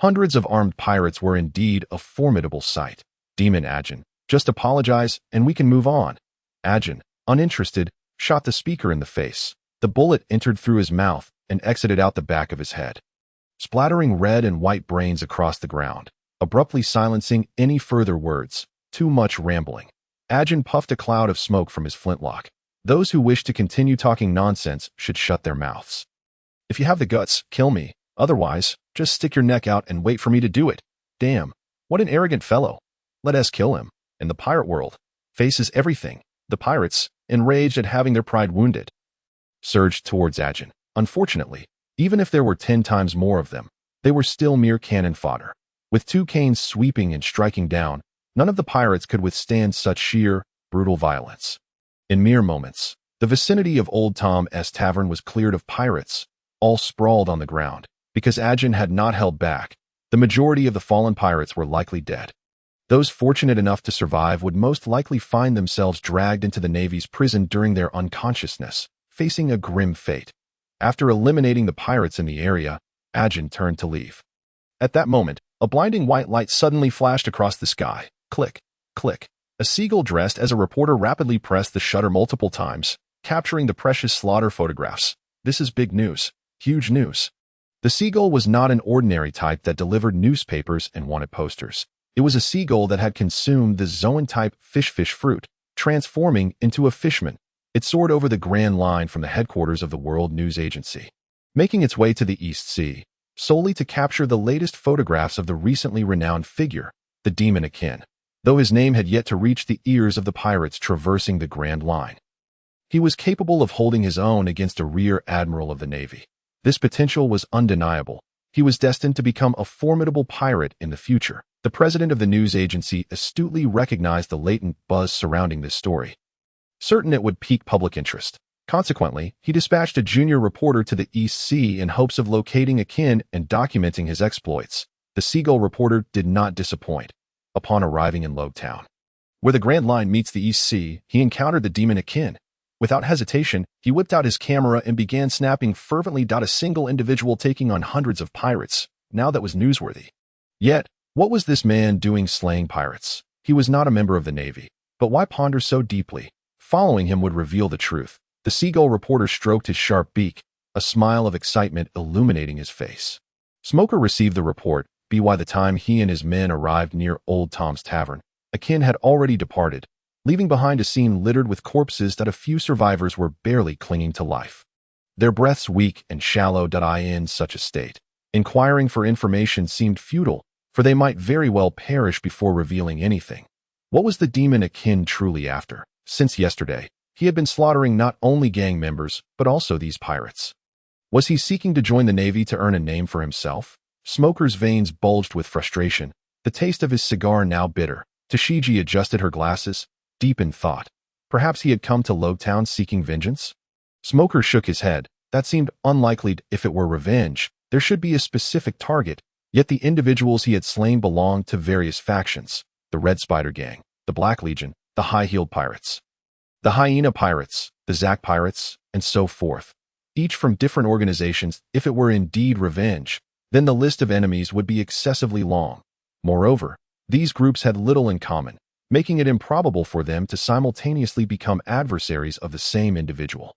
Hundreds of armed pirates were indeed a formidable sight. Demon Akin, just apologize and we can move on. Akin, uninterested, shot the speaker in the face. The bullet entered through his mouth and exited out the back of his head, splattering red and white brains across the ground, abruptly silencing any further words. Too much rambling. Akin puffed a cloud of smoke from his flintlock. Those who wish to continue talking nonsense should shut their mouths. If you have the guts, kill me. Otherwise, just stick your neck out and wait for me to do it. Damn, what an arrogant fellow. Let us kill him. And the pirate world faces everything. The pirates, enraged at having their pride wounded, surged towards Akin. Unfortunately, even if there were 10 times more of them, they were still mere cannon fodder. With 2 canes sweeping and striking down, none of the pirates could withstand such sheer, brutal violence. In mere moments, the vicinity of Old Tom's tavern was cleared of pirates, all sprawled on the ground. Because Akin had not held back, the majority of the fallen pirates were likely dead. Those fortunate enough to survive would most likely find themselves dragged into the Navy's prison during their unconsciousness, facing a grim fate. After eliminating the pirates in the area, Akin turned to leave. At that moment, a blinding white light suddenly flashed across the sky. Click, click. A seagull dressed as a reporter rapidly pressed the shutter multiple times, capturing the precious slaughter photographs. This is big news. Huge news. The seagull was not an ordinary type that delivered newspapers and wanted posters. It was a seagull that had consumed the zoan-type fish fruit, transforming into a fishman. It soared over the Grand Line from the headquarters of the World News Agency, making its way to the East Sea, solely to capture the latest photographs of the recently renowned figure, the demon Akin, though his name had yet to reach the ears of the pirates traversing the Grand Line. He was capable of holding his own against a rear admiral of the Navy. This potential was undeniable. He was destined to become a formidable pirate in the future. The president of the news agency astutely recognized the latent buzz surrounding this story, certain it would pique public interest. Consequently, he dispatched a junior reporter to the East Sea in hopes of locating Akin and documenting his exploits. The Seagull reporter did not disappoint. Upon arriving in Logue Town, where the Grand Line meets the East Sea, he encountered the demon Akin. Without hesitation, he whipped out his camera and began snapping fervently. A single individual taking on hundreds of pirates. Now that was newsworthy. Yet, what was this man doing slaying pirates? He was not a member of the Navy. But why ponder so deeply? Following him would reveal the truth. The Seagull reporter stroked his sharp beak, a smile of excitement illuminating his face. Smoker received the report. By the time he and his men arrived near Old Tom's Tavern, Akin had already departed, leaving behind a scene littered with corpses that a few survivors were barely clinging to life. Their breaths weak and shallow. In such a state, inquiring for information seemed futile, for they might very well perish before revealing anything. What was the demon Akin truly after? Since yesterday, he had been slaughtering not only gang members, but also these pirates. Was he seeking to join the Navy to earn a name for himself? Smoker's veins bulged with frustration, the taste of his cigar now bitter. Tashigi adjusted her glasses, deep in thought. Perhaps he had come to Logtown seeking vengeance? Smoker shook his head. That seemed unlikely. If it were revenge, there should be a specific target, yet the individuals he had slain belonged to various factions: the Red Spider Gang, the Black Legion, the High-Heeled Pirates, the Hyena Pirates, the Zack Pirates, and so forth. Each from different organizations. If it were indeed revenge, then the list of enemies would be excessively long. Moreover, these groups had little in common, making it improbable for them to simultaneously become adversaries of the same individual.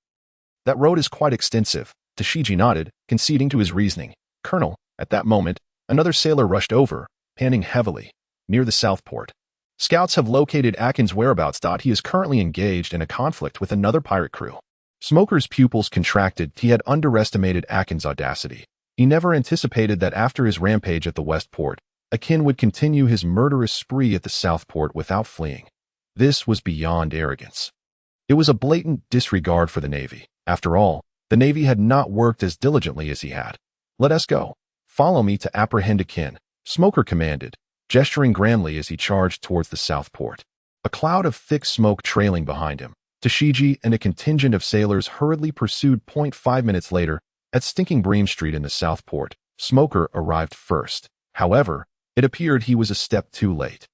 That road is quite extensive, Tashigi nodded, conceding to his reasoning. Colonel, at that moment, another sailor rushed over, panting heavily, near the Southport. Scouts have located Akin's whereabouts. He is currently engaged in a conflict with another pirate crew. Smoker's pupils contracted. He had underestimated Akin's audacity. He never anticipated that after his rampage at the Westport, Akin would continue his murderous spree at the Southport without fleeing. This was beyond arrogance. It was a blatant disregard for the Navy. After all, the Navy had not worked as diligently as he had. Let us go. Follow me to apprehend Akin, Smoker commanded, gesturing grandly as he charged towards the Southport. A cloud of thick smoke trailing behind him, Tashigi and a contingent of sailors hurriedly pursued. 5 minutes later, at Stinking Bream Street in the Southport, Smoker arrived first. However, it appeared he was a step too late.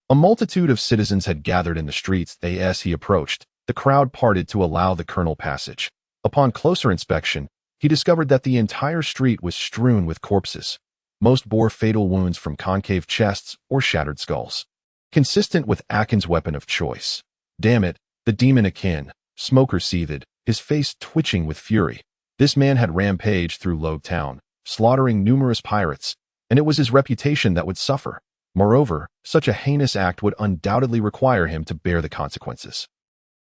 A multitude of citizens had gathered in the streets. As he approached, the crowd parted to allow the colonel passage. Upon closer inspection, he discovered that the entire street was strewn with corpses. Most bore fatal wounds from concave chests or shattered skulls, consistent with Akin's weapon of choice. Damn it, the demon Akin, Smoker seethed, his face twitching with fury. This man had rampaged through Logtown, slaughtering numerous pirates, and it was his reputation that would suffer. Moreover, such a heinous act would undoubtedly require him to bear the consequences.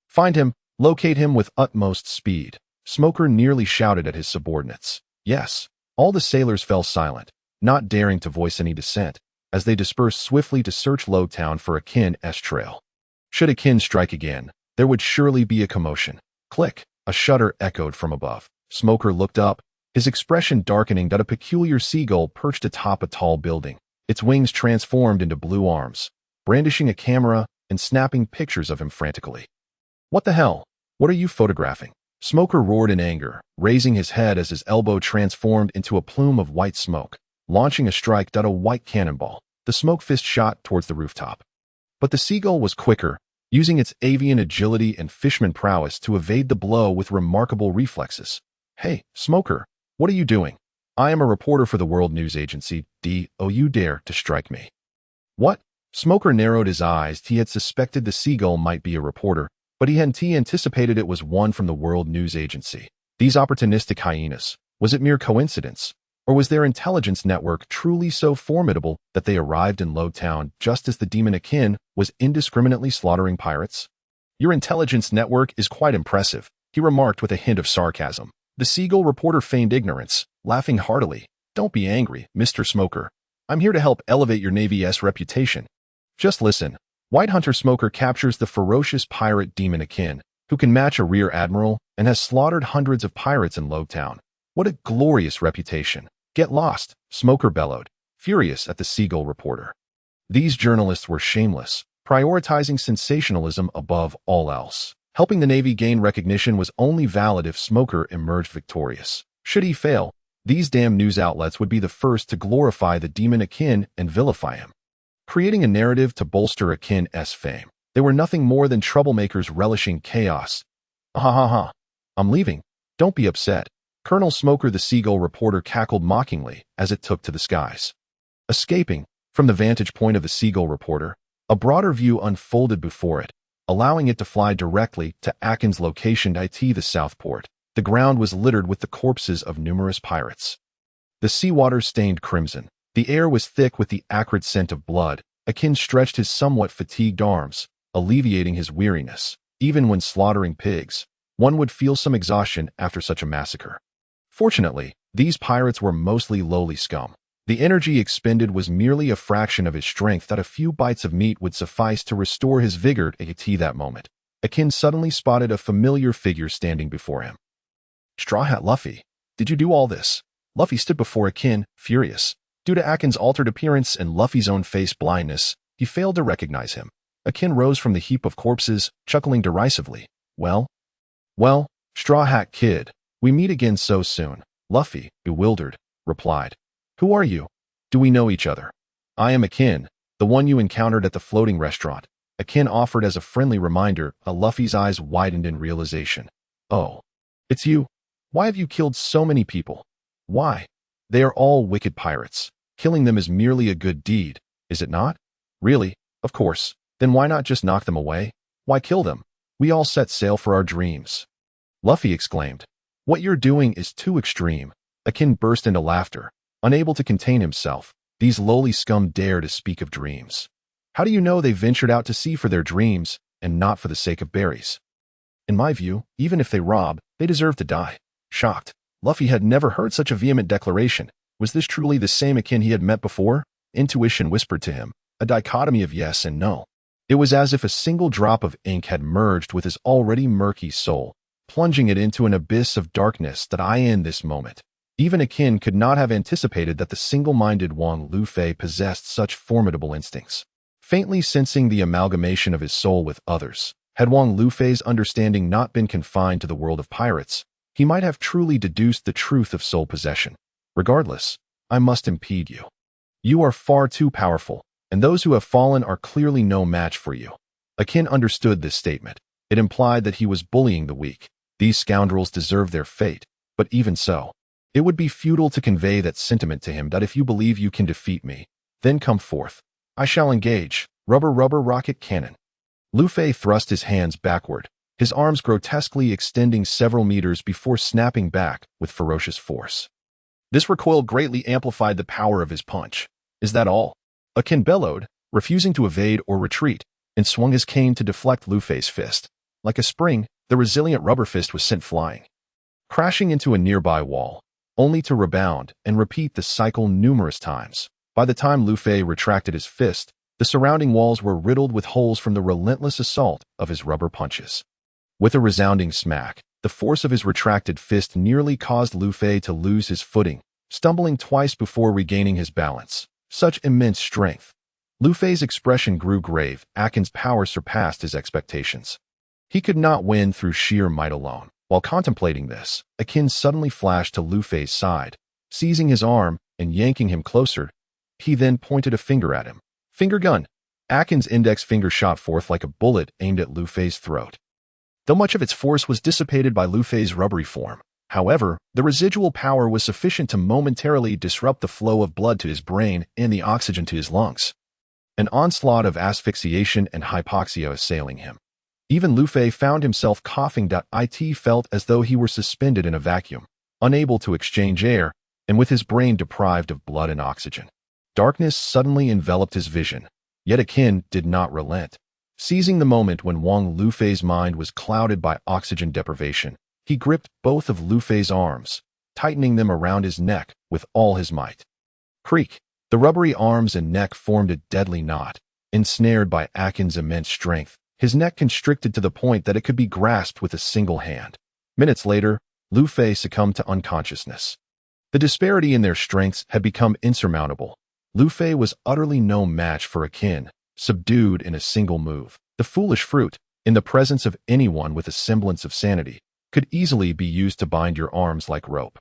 Find him, locate him with utmost speed, Smoker nearly shouted at his subordinates. Yes, all the sailors fell silent, not daring to voice any dissent, as they dispersed swiftly to search Logtown for Akin's trail. Should Akin strike again, there would surely be a commotion. Click, a shudder echoed from above. Smoker looked up, his expression darkening. A peculiar seagull perched atop a tall building, its wings transformed into blue arms, brandishing a camera and snapping pictures of him frantically. What the hell? What are you photographing? Smoker roared in anger, raising his head as his elbow transformed into a plume of white smoke, launching a strike. A white cannonball. The smoke fist shot towards the rooftop. But the seagull was quicker, using its avian agility and fishman prowess to evade the blow with remarkable reflexes. Hey, Smoker, what are you doing? I am a reporter for the World News Agency. You dare to strike me? What? Smoker narrowed his eyes. He had suspected the seagull might be a reporter, but he hadn't anticipated it was one from the World News Agency. These opportunistic hyenas, was it mere coincidence? Or was their intelligence network truly so formidable that they arrived in Logtown just as the demon Akin was indiscriminately slaughtering pirates? Your intelligence network is quite impressive, he remarked with a hint of sarcasm. The seagull reporter feigned ignorance, laughing heartily. Don't be angry, Mr. Smoker. I'm here to help elevate your Navy's reputation. Just listen. White Hunter Smoker captures the ferocious pirate demon Akin, who can match a rear admiral and has slaughtered hundreds of pirates in Logtown. What a glorious reputation. Get lost, Smoker bellowed, furious at the seagull reporter. These journalists were shameless, prioritizing sensationalism above all else. Helping the Navy gain recognition was only valid if Smoker emerged victorious. Should he fail, these damn news outlets would be the first to glorify the demon Akin and vilify him, creating a narrative to bolster Akin's fame. They were nothing more than troublemakers relishing chaos. Ha ha ha. I'm leaving. Don't be upset. Colonel Smoker the seagull reporter cackled mockingly as it took to the skies. Escaping, from the vantage point of the seagull reporter, a broader view unfolded before it, allowing it to fly directly to Akin's location, the Southport. The ground was littered with the corpses of numerous pirates. The seawater stained crimson. The air was thick with the acrid scent of blood. Akin stretched his somewhat fatigued arms, alleviating his weariness. Even when slaughtering pigs, one would feel some exhaustion after such a massacre. Fortunately, these pirates were mostly lowly scum. The energy expended was merely a fraction of his strength. A few bites of meat would suffice to restore his vigor at that moment. Akin suddenly spotted a familiar figure standing before him. Straw Hat Luffy, did you do all this? Luffy stood before Akin, furious. Due to Akin's altered appearance and Luffy's own face blindness, He failed to recognize him. Akin rose from the heap of corpses, chuckling derisively. Well, Straw Hat Kid, we meet again so soon. Luffy, bewildered, replied. Who are you? Do we know each other? I am Akin, the one you encountered at the floating restaurant. Akin offered as a friendly reminder. Luffy's eyes widened in realization. Oh, it's you. Why have you killed so many people? Why? They are all wicked pirates. Killing them is merely a good deed, is it not? Really? Of course. Then why not just knock them away? Why kill them? We all set sail for our dreams. Luffy exclaimed. What you're doing is too extreme. Akin burst into laughter, unable to contain himself. These lowly scum dare to speak of dreams. How do you know they ventured out to sea for their dreams, and not for the sake of berries? In my view, even if they rob, they deserve to die. Shocked, Luffy had never heard such a vehement declaration. Was this truly the same Akin he had met before? Intuition whispered to him, a dichotomy of yes and no. It was as if a single drop of ink had merged with his already murky soul, plunging it into an abyss of darkness that in this moment. Even Akin could not have anticipated that the single-minded Wang Luffy possessed such formidable instincts. Faintly sensing the amalgamation of his soul with others, had Wang Luffy's understanding not been confined to the world of pirates, he might have truly deduced the truth of soul possession. Regardless, I must impede you. You are far too powerful, and those who have fallen are clearly no match for you. Akin understood this statement. It implied that he was bullying the weak. These scoundrels deserve their fate, but even so, it would be futile to convey that sentiment to him that if you believe you can defeat me, then come forth. I shall engage. Rubber rocket cannon. Luffy thrust his hands backward, his arms grotesquely extending several meters before snapping back with ferocious force. This recoil greatly amplified the power of his punch. Is that all? Akin bellowed, refusing to evade or retreat, and swung his cane to deflect Luffy's fist. Like a spring, the resilient rubber fist was sent flying, crashing into a nearby wall, only to rebound and repeat the cycle numerous times. By the time Luffy retracted his fist, the surrounding walls were riddled with holes from the relentless assault of his rubber punches. With a resounding smack, the force of his retracted fist nearly caused Luffy to lose his footing, stumbling twice before regaining his balance. Such immense strength. Luffy's expression grew grave. Akin's power surpassed his expectations. He could not win through sheer might alone. While contemplating this, Akin suddenly flashed to Luffy's side, seizing his arm and yanking him closer. He then pointed a finger at him. Finger gun. Akin's index finger shot forth like a bullet aimed at Luffy's throat. Though much of its force was dissipated by Luffy's rubbery form, however, the residual power was sufficient to momentarily disrupt the flow of blood to his brain and the oxygen to his lungs. An onslaught of asphyxiation and hypoxia assailing him. Even Luffy found himself coughing. It felt as though he were suspended in a vacuum, unable to exchange air, and with his brain deprived of blood and oxygen. Darkness suddenly enveloped his vision, yet Akin did not relent. Seizing the moment when Wang Luffy's mind was clouded by oxygen deprivation, he gripped both of Luffy's arms, tightening them around his neck with all his might. Creak! The rubbery arms and neck formed a deadly knot. Ensnared by Akin's immense strength, his neck constricted to the point that it could be grasped with a single hand. Minutes later, Luffy succumbed to unconsciousness. The disparity in their strengths had become insurmountable. Luffy was utterly no match for Akin, subdued in a single move. The foolish fruit, in the presence of anyone with a semblance of sanity, could easily be used to bind your arms like rope,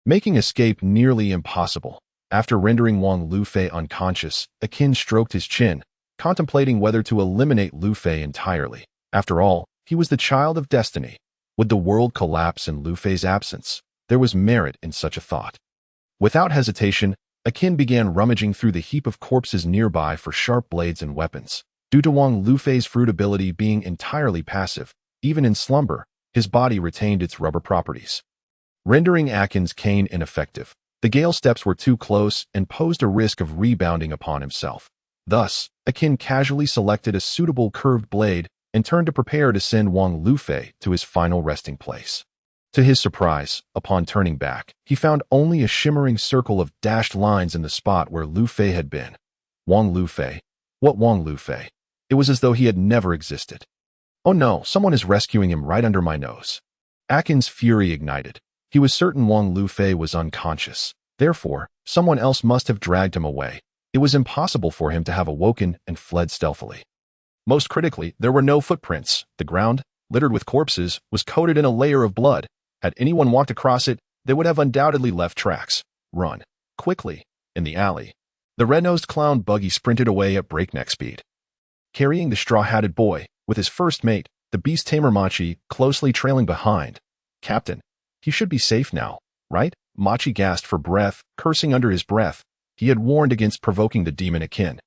making escape nearly impossible. After rendering Wang Luffy unconscious, Akin stroked his chin, contemplating whether to eliminate Luffy entirely. After all, he was the child of destiny. Would the world collapse in Luffy's absence? There was merit in such a thought. Without hesitation, Akin began rummaging through the heap of corpses nearby for sharp blades and weapons. Due to Wang Luffy's fruit ability being entirely passive, even in slumber, his body retained its rubber properties, rendering Akin's cane ineffective. The gale steps were too close and posed a risk of rebounding upon himself. Thus, Akin casually selected a suitable curved blade and turned to prepare to send Wang Luffy to his final resting place. To his surprise, upon turning back, he found only a shimmering circle of dashed lines in the spot where Luffy had been. Wang Luffy? What Wang Luffy? It was as though he had never existed. Oh no, someone is rescuing him right under my nose. Akin's fury ignited. He was certain Wang Luffy was unconscious. Therefore, someone else must have dragged him away. It was impossible for him to have awoken and fled stealthily. Most critically, there were no footprints. The ground, littered with corpses, was coated in a layer of blood. Had anyone walked across it, they would have undoubtedly left tracks. Run. Quickly. In the alley. The red-nosed clown buggy sprinted away at breakneck speed. Carrying the straw-hatted boy, with his first mate, the beast tamer Machi, closely trailing behind. Captain, he should be safe now, right? Machi gasped for breath, cursing under his breath. He had warned against provoking the demon Akin.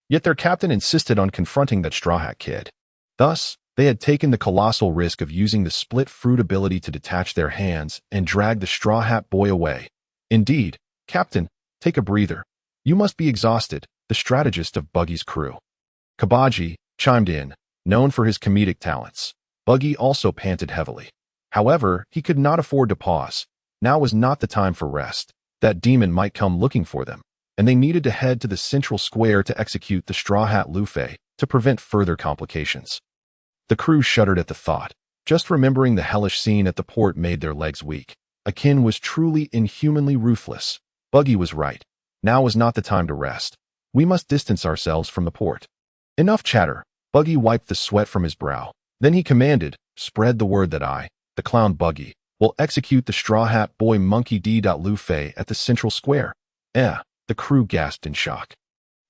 Yet their captain insisted on confronting that Straw Hat kid. Thus, they had taken the colossal risk of using the split fruit ability to detach their hands and drag the Straw Hat boy away. Indeed, Captain, take a breather. You must be exhausted, the strategist of Buggy's crew. Kabaji chimed in, known for his comedic talents. Buggy also panted heavily. However, he could not afford to pause. Now was not the time for rest. That demon might come looking for them, and they needed to head to the central square to execute the Straw Hat Luffy to prevent further complications. The crew shuddered at the thought. Just remembering the hellish scene at the port made their legs weak. Akin was truly inhumanly ruthless. Buggy was right. Now was not the time to rest. We must distance ourselves from the port. Enough chatter. Buggy wiped the sweat from his brow. Then he commanded, spread the word that I, the clown Buggy, will execute the Straw Hat boy Monkey D. Luffy at the central square. The crew gasped in shock.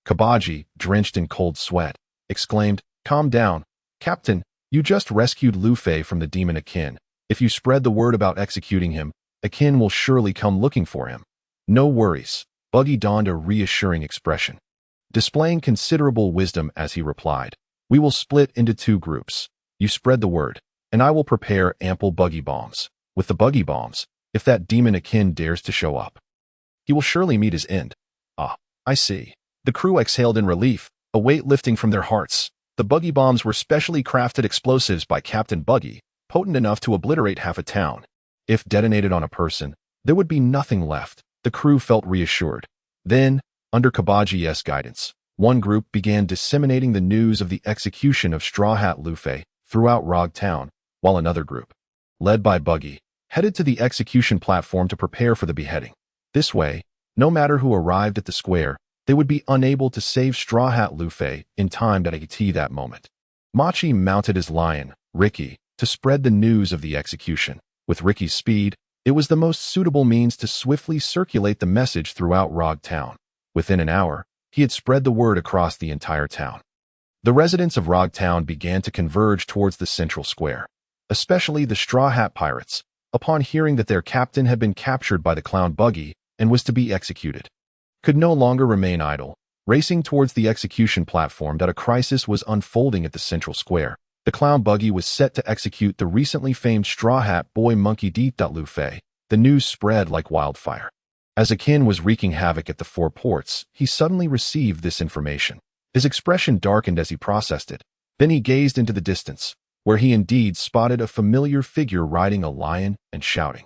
Kabaji, drenched in cold sweat, exclaimed, calm down. Captain, you just rescued Luffy from the demon Akin. If you spread the word about executing him, Akin will surely come looking for him. No worries. Buggy donned a reassuring expression, displaying considerable wisdom as he replied, we will split into 2 groups. You spread the word, and I will prepare ample buggy bombs. With the buggy bombs, if that demon Akin dares to show up, he will surely meet his end. Ah, I see. The crew exhaled in relief, a weight lifting from their hearts. The buggy bombs were specially crafted explosives by Captain Buggy, potent enough to obliterate half a town. If detonated on a person, there would be nothing left. The crew felt reassured. Then, under Kabaji's guidance, one group began disseminating the news of the execution of Straw Hat Luffy throughout Rog Town, while another group, led by Buggy, headed to the execution platform to prepare for the beheading. This way, no matter who arrived at the square, they would be unable to save Straw Hat Luffy in time to get that moment. Machi mounted his lion, Ricky, to spread the news of the execution. With Ricky's speed, it was the most suitable means to swiftly circulate the message throughout Rog Town. Within an hour, he had spread the word across the entire town. The residents of Rog Town began to converge towards the central square, especially the Straw Hat Pirates, upon hearing that their captain had been captured by the clown Buggy and was to be executed. Could no longer remain idle, racing towards the execution platform that a crisis was unfolding at the central square. The clown Buggy was set to execute the recently famed Straw Hat boy Monkey D. Luffy. The news spread like wildfire. As Akin was wreaking havoc at the 4 ports, he suddenly received this information. His expression darkened as he processed it. Then he gazed into the distance, where he indeed spotted a familiar figure riding a lion and shouting.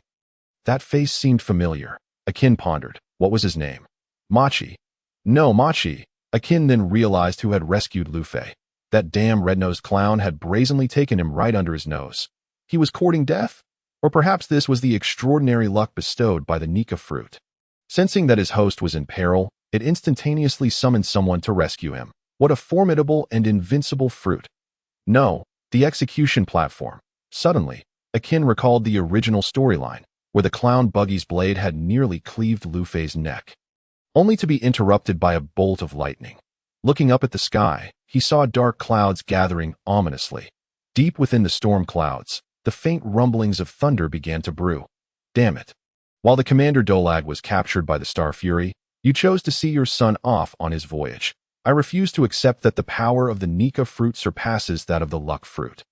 That face seemed familiar. Akin pondered. What was his name? Machi. No, Machi. Akin then realized who had rescued Luffy. That damn red-nosed clown had brazenly taken him right under his nose. He was courting death? Or perhaps this was the extraordinary luck bestowed by the Nika fruit. Sensing that his host was in peril, it instantaneously summoned someone to rescue him. What a formidable and invincible fruit. No, the execution platform. Suddenly, Akin recalled the original storyline, where the clown Buggy's blade had nearly cleaved Luffy's neck, only to be interrupted by a bolt of lightning. Looking up at the sky, he saw dark clouds gathering ominously. Deep within the storm clouds, the faint rumblings of thunder began to brew. Damn it. While the Commander Dolag was captured by the Star Fury, you chose to see your son off on his voyage. I refuse to accept that the power of the Nika fruit surpasses that of the luck fruit.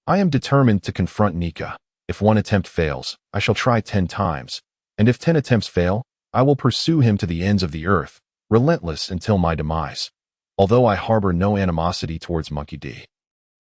I am determined to confront Nika. If 1 attempt fails, I shall try 10 times. And if 10 attempts fail, I will pursue him to the ends of the earth, relentless until my demise. Although I harbor no animosity towards Monkey D.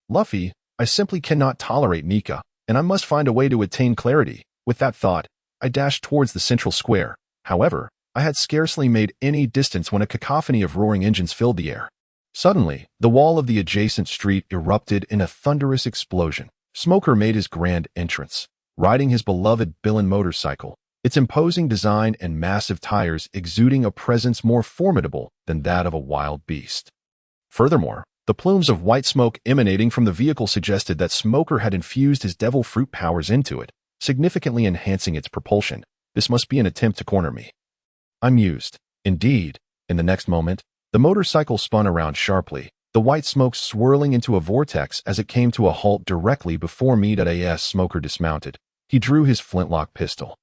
Luffy, I simply cannot tolerate Nika, and I must find a way to attain clarity. With that thought, I dashed towards the central square. However, I had scarcely made any distance when a cacophony of roaring engines filled the air. Suddenly, the wall of the adjacent street erupted in a thunderous explosion. Smoker made his grand entrance, riding his beloved Billin motorcycle. its imposing design and massive tires exuding a presence more formidable than that of a wild beast. Furthermore, the plumes of white smoke emanating from the vehicle suggested that Smoker had infused his devil fruit powers into it, significantly enhancing its propulsion. This must be an attempt to corner me. I mused. Indeed, in the next moment, the motorcycle spun around sharply, the white smoke swirling into a vortex as it came to a halt directly before me. As Smoker dismounted, he drew his flintlock pistol.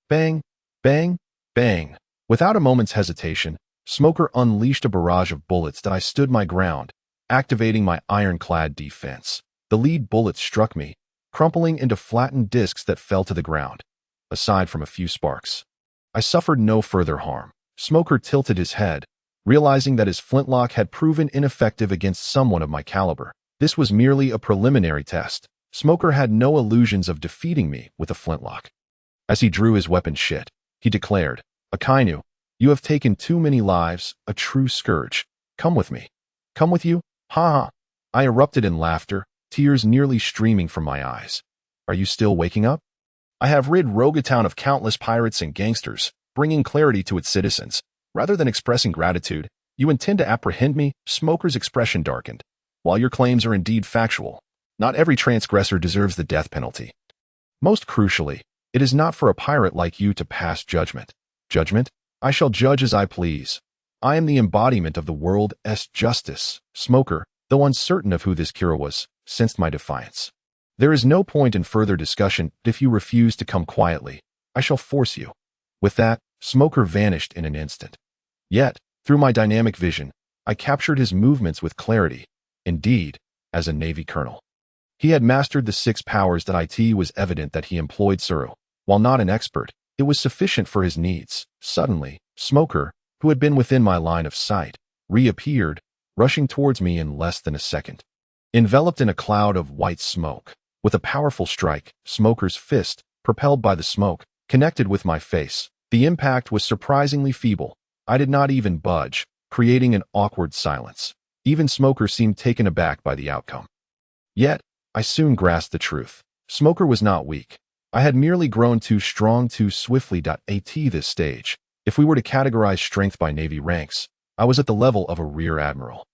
Bang, bang, bang. Without a moment's hesitation, Smoker unleashed a barrage of bullets that I stood my ground, activating my ironclad defense. The lead bullets struck me, crumpling into flattened discs that fell to the ground. Aside from a few sparks, I suffered no further harm. Smoker tilted his head, realizing that his flintlock had proven ineffective against someone of my caliber. This was merely a preliminary test. Smoker had no illusions of defeating me with a flintlock. As he drew his weapon sheath, he declared, "Akainu, you have taken too many lives, a true scourge. Come with me." "Come with you? Ha ha." I erupted in laughter, tears nearly streaming from my eyes. "Are you still waking up? I have rid Rogatown of countless pirates and gangsters, bringing clarity to its citizens. Rather than expressing gratitude, you intend to apprehend me?" Smoker's expression darkened. "While your claims are indeed factual, not every transgressor deserves the death penalty. Most crucially, it is not for a pirate like you to pass judgment. Judgment? I shall judge as I please. I am the embodiment of the world's justice." Smoker, though uncertain of who this Kira was, sensed my defiance. "There is no point in further discussion. If you refuse to come quietly, I shall force you." With that, Smoker vanished in an instant. Yet, through my dynamic vision, I captured his movements with clarity. Indeed, as a Navy colonel, he had mastered the 6 powers that it was evident that he employed Suru. While not an expert, it was sufficient for his needs. Suddenly, Smoker, who had been within my line of sight, reappeared, rushing towards me in less than a second. Enveloped in a cloud of white smoke, with a powerful strike, Smoker's fist, propelled by the smoke, connected with my face. The impact was surprisingly feeble. I did not even budge, creating an awkward silence. Even Smoker seemed taken aback by the outcome. Yet, I soon grasped the truth. Smoker was not weak. I had merely grown too strong too swiftly. At this stage, if we were to categorize strength by Navy ranks, I was at the level of a rear admiral,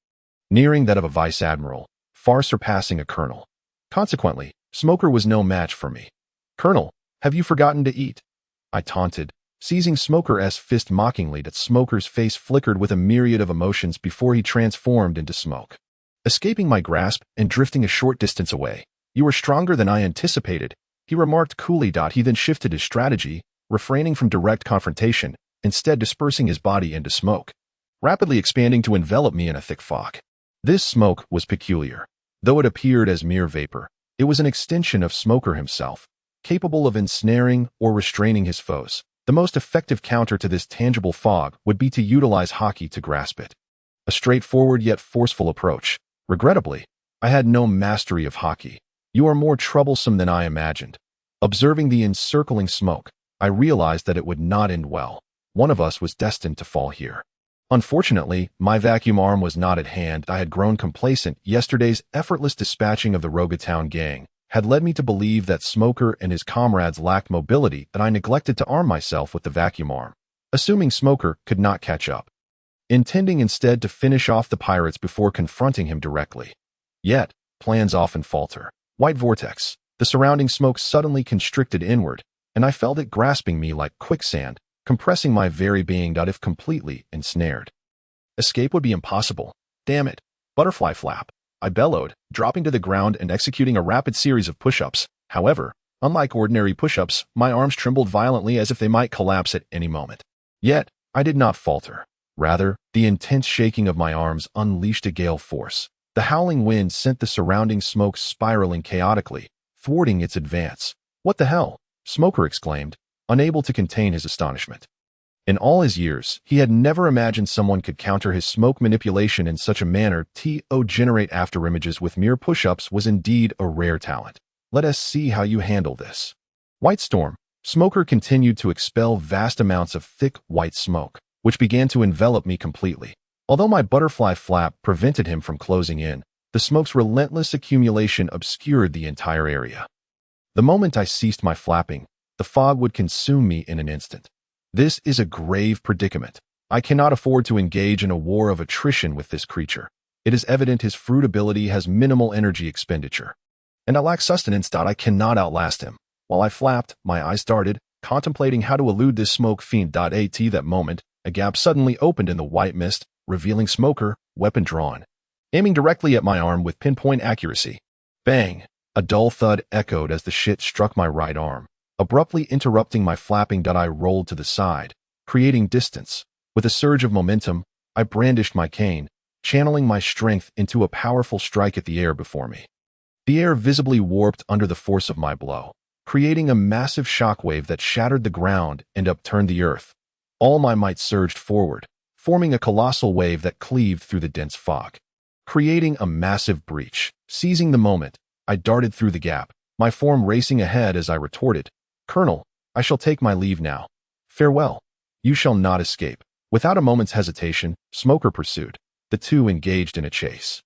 nearing that of a vice admiral, far surpassing a colonel. Consequently, Smoker was no match for me. "Colonel, have you forgotten to eat?" I taunted, seizing Smoker's fist mockingly. That Smoker's face flickered with a myriad of emotions before he transformed into smoke, escaping my grasp and drifting a short distance away. "You are stronger than I anticipated," he remarked coolly. He then shifted his strategy, refraining from direct confrontation, instead dispersing his body into smoke, rapidly expanding to envelop me in a thick fog. This smoke was peculiar. Though it appeared as mere vapor, it was an extension of Smoker himself, capable of ensnaring or restraining his foes. The most effective counter to this tangible fog would be to utilize Haki to grasp it. A straightforward yet forceful approach. Regrettably, I had no mastery of Haki. "You are more troublesome than I imagined." Observing the encircling smoke, I realized that it would not end well. One of us was destined to fall here. Unfortunately, my vacuum arm was not at hand. I had grown complacent. Yesterday's effortless dispatching of the Rogatown gang had led me to believe that Smoker and his comrades lacked mobility, and I neglected to arm myself with the vacuum arm, assuming Smoker could not catch up, intending instead to finish off the pirates before confronting him directly. Yet, plans often falter. White vortex. The surrounding smoke suddenly constricted inward, and I felt it grasping me like quicksand, compressing my very being. If completely ensnared, escape would be impossible. "Damn it. Butterfly flap," I bellowed, dropping to the ground and executing a rapid series of push-ups. However, unlike ordinary push-ups, my arms trembled violently as if they might collapse at any moment. Yet, I did not falter. Rather, the intense shaking of my arms unleashed a gale force. The howling wind sent the surrounding smoke spiraling chaotically, thwarting its advance. "What the hell?" Smoker exclaimed, unable to contain his astonishment. In all his years, he had never imagined someone could counter his smoke manipulation in such a manner. To generate afterimages with mere push-ups was indeed a rare talent. "Let us see how you handle this." White storm. Smoker continued to expel vast amounts of thick white smoke, which began to envelop me completely. Although my butterfly flap prevented him from closing in, the smoke's relentless accumulation obscured the entire area. The moment I ceased my flapping, the fog would consume me in an instant. This is a grave predicament. I cannot afford to engage in a war of attrition with this creature. It is evident his fruit ability has minimal energy expenditure. And I lack sustenance. I cannot outlast him. While I flapped, my eyes darted, contemplating how to elude this smoke fiend. At that moment, a gap suddenly opened in the white mist, revealing Smoker, weapon drawn, aiming directly at my arm with pinpoint accuracy. Bang! A dull thud echoed as the shit struck my right arm, abruptly interrupting my flapping. I rolled to the side, creating distance. With a surge of momentum, I brandished my cane, channeling my strength into a powerful strike at the air before me. The air visibly warped under the force of my blow, creating a massive shockwave that shattered the ground and upturned the earth. All my might surged forward, forming a colossal wave that cleaved through the dense fog, creating a massive breach. Seizing the moment, I darted through the gap, my form racing ahead as I retorted, "Colonel, I shall take my leave now. Farewell. You shall not escape." Without a moment's hesitation, Smoker pursued. The two engaged in a chase.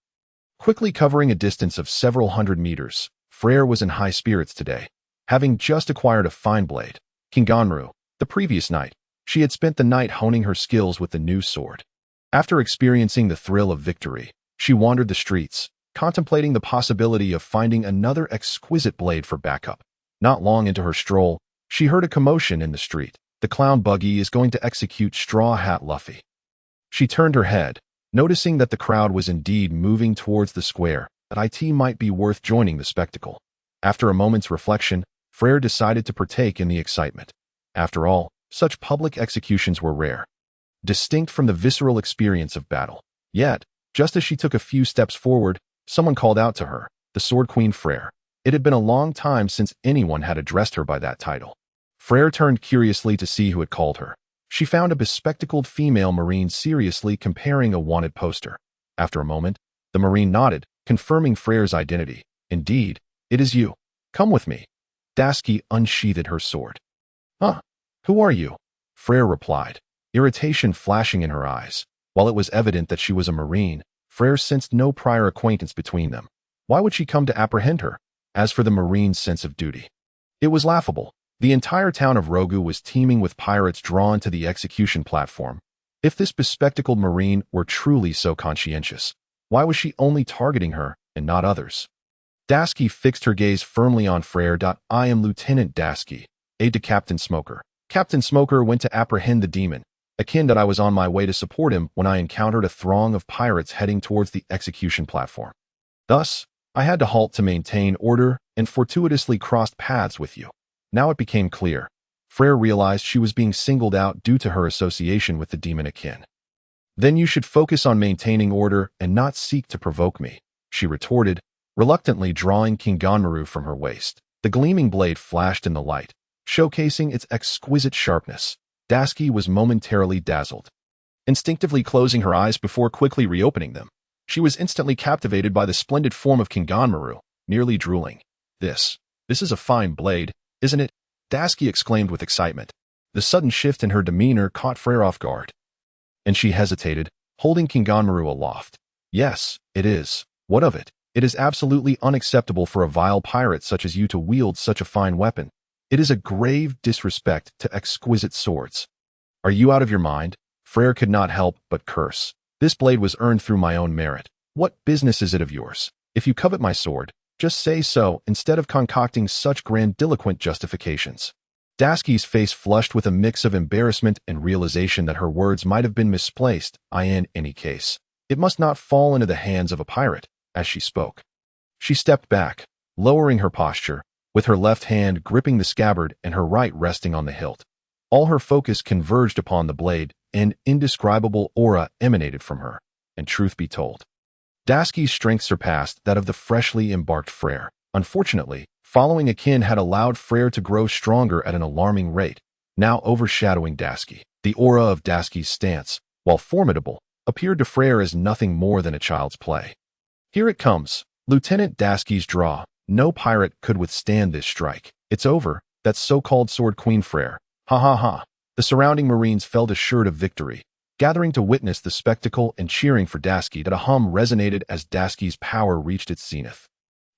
Quickly covering a distance of several hundred meters, Freyra was in high spirits today. Having just acquired a fine blade, King Kebi, the previous night, she had spent the night honing her skills with the new sword. After experiencing the thrill of victory, she wandered the streets, contemplating the possibility of finding another exquisite blade for backup. Not long into her stroll, she heard a commotion in the street. The clown buggy is going to execute Straw Hat Luffy. She turned her head, noticing that the crowd was indeed moving towards the square, that it might be worth joining the spectacle. After a moment's reflection, Freyra decided to partake in the excitement. After all, such public executions were rare, distinct from the visceral experience of battle. Yet, just as she took a few steps forward, someone called out to her, the Sword Queen Freyra. It had been a long time since anyone had addressed her by that title. Freyra turned curiously to see who had called her. She found a bespectacled female Marine seriously comparing a wanted poster. After a moment, the Marine nodded, confirming Freyra's identity. "Indeed, it is you. Come with me." Dasky unsheathed her sword. "Huh? Who are you?" Freyra replied, irritation flashing in her eyes. While it was evident that she was a Marine, Freyra sensed no prior acquaintance between them. Why would she come to apprehend her? As for the Marine's sense of duty, it was laughable. The entire town of Rogu was teeming with pirates drawn to the execution platform. If this bespectacled Marine were truly so conscientious, why was she only targeting her and not others? Dasky fixed her gaze firmly on Freyra. "I am Lieutenant Dasky, aide to Captain Smoker. Captain Smoker went to apprehend the demon. Akin. I was on my way to support him when I encountered a throng of pirates heading towards the execution platform. Thus, I had to halt to maintain order and fortuitously crossed paths with you." Now it became clear. Freyra realized she was being singled out due to her association with the demon Akin. "Then you should focus on maintaining order and not seek to provoke me," she retorted, reluctantly drawing King Kebi from her waist. The gleaming blade flashed in the light, showcasing its exquisite sharpness. Dasky was momentarily dazzled, instinctively closing her eyes before quickly reopening them. She was instantly captivated by the splendid form of King Kebi, nearly drooling. This is a fine blade, isn't it?" Dasky exclaimed with excitement. The sudden shift in her demeanor caught Freyra off guard, and she hesitated, holding King Kebi aloft. "Yes, it is. What of it? It is absolutely unacceptable for a vile pirate such as you to wield such a fine weapon. It is a grave disrespect to exquisite swords." "Are you out of your mind?" Freyra could not help but curse. "This blade was earned through my own merit. What business is it of yours? If you covet my sword, just say so instead of concocting such grandiloquent justifications." Dasky's face flushed with a mix of embarrassment and realization that her words might have been misplaced. In any case, it must not fall into the hands of a pirate. As she spoke, she stepped back, lowering her posture, with her left hand gripping the scabbard and her right resting on the hilt. All her focus converged upon the blade. An indescribable aura emanated from her, and truth be told, Dasky's strength surpassed that of the freshly embarked Freyra. Unfortunately, following Akin had allowed Freyra to grow stronger at an alarming rate, now overshadowing Dasky. The aura of Dasky's stance, while formidable, appeared to Freyra as nothing more than a child's play. "Here it comes." Lieutenant Dasky's draw. No pirate could withstand this strike. "It's over, that so-called Sword Queen Freyra. Ha ha ha." The surrounding Marines felt assured of victory, gathering to witness the spectacle and cheering for Dasky. That a hum resonated as Dasky's power reached its zenith.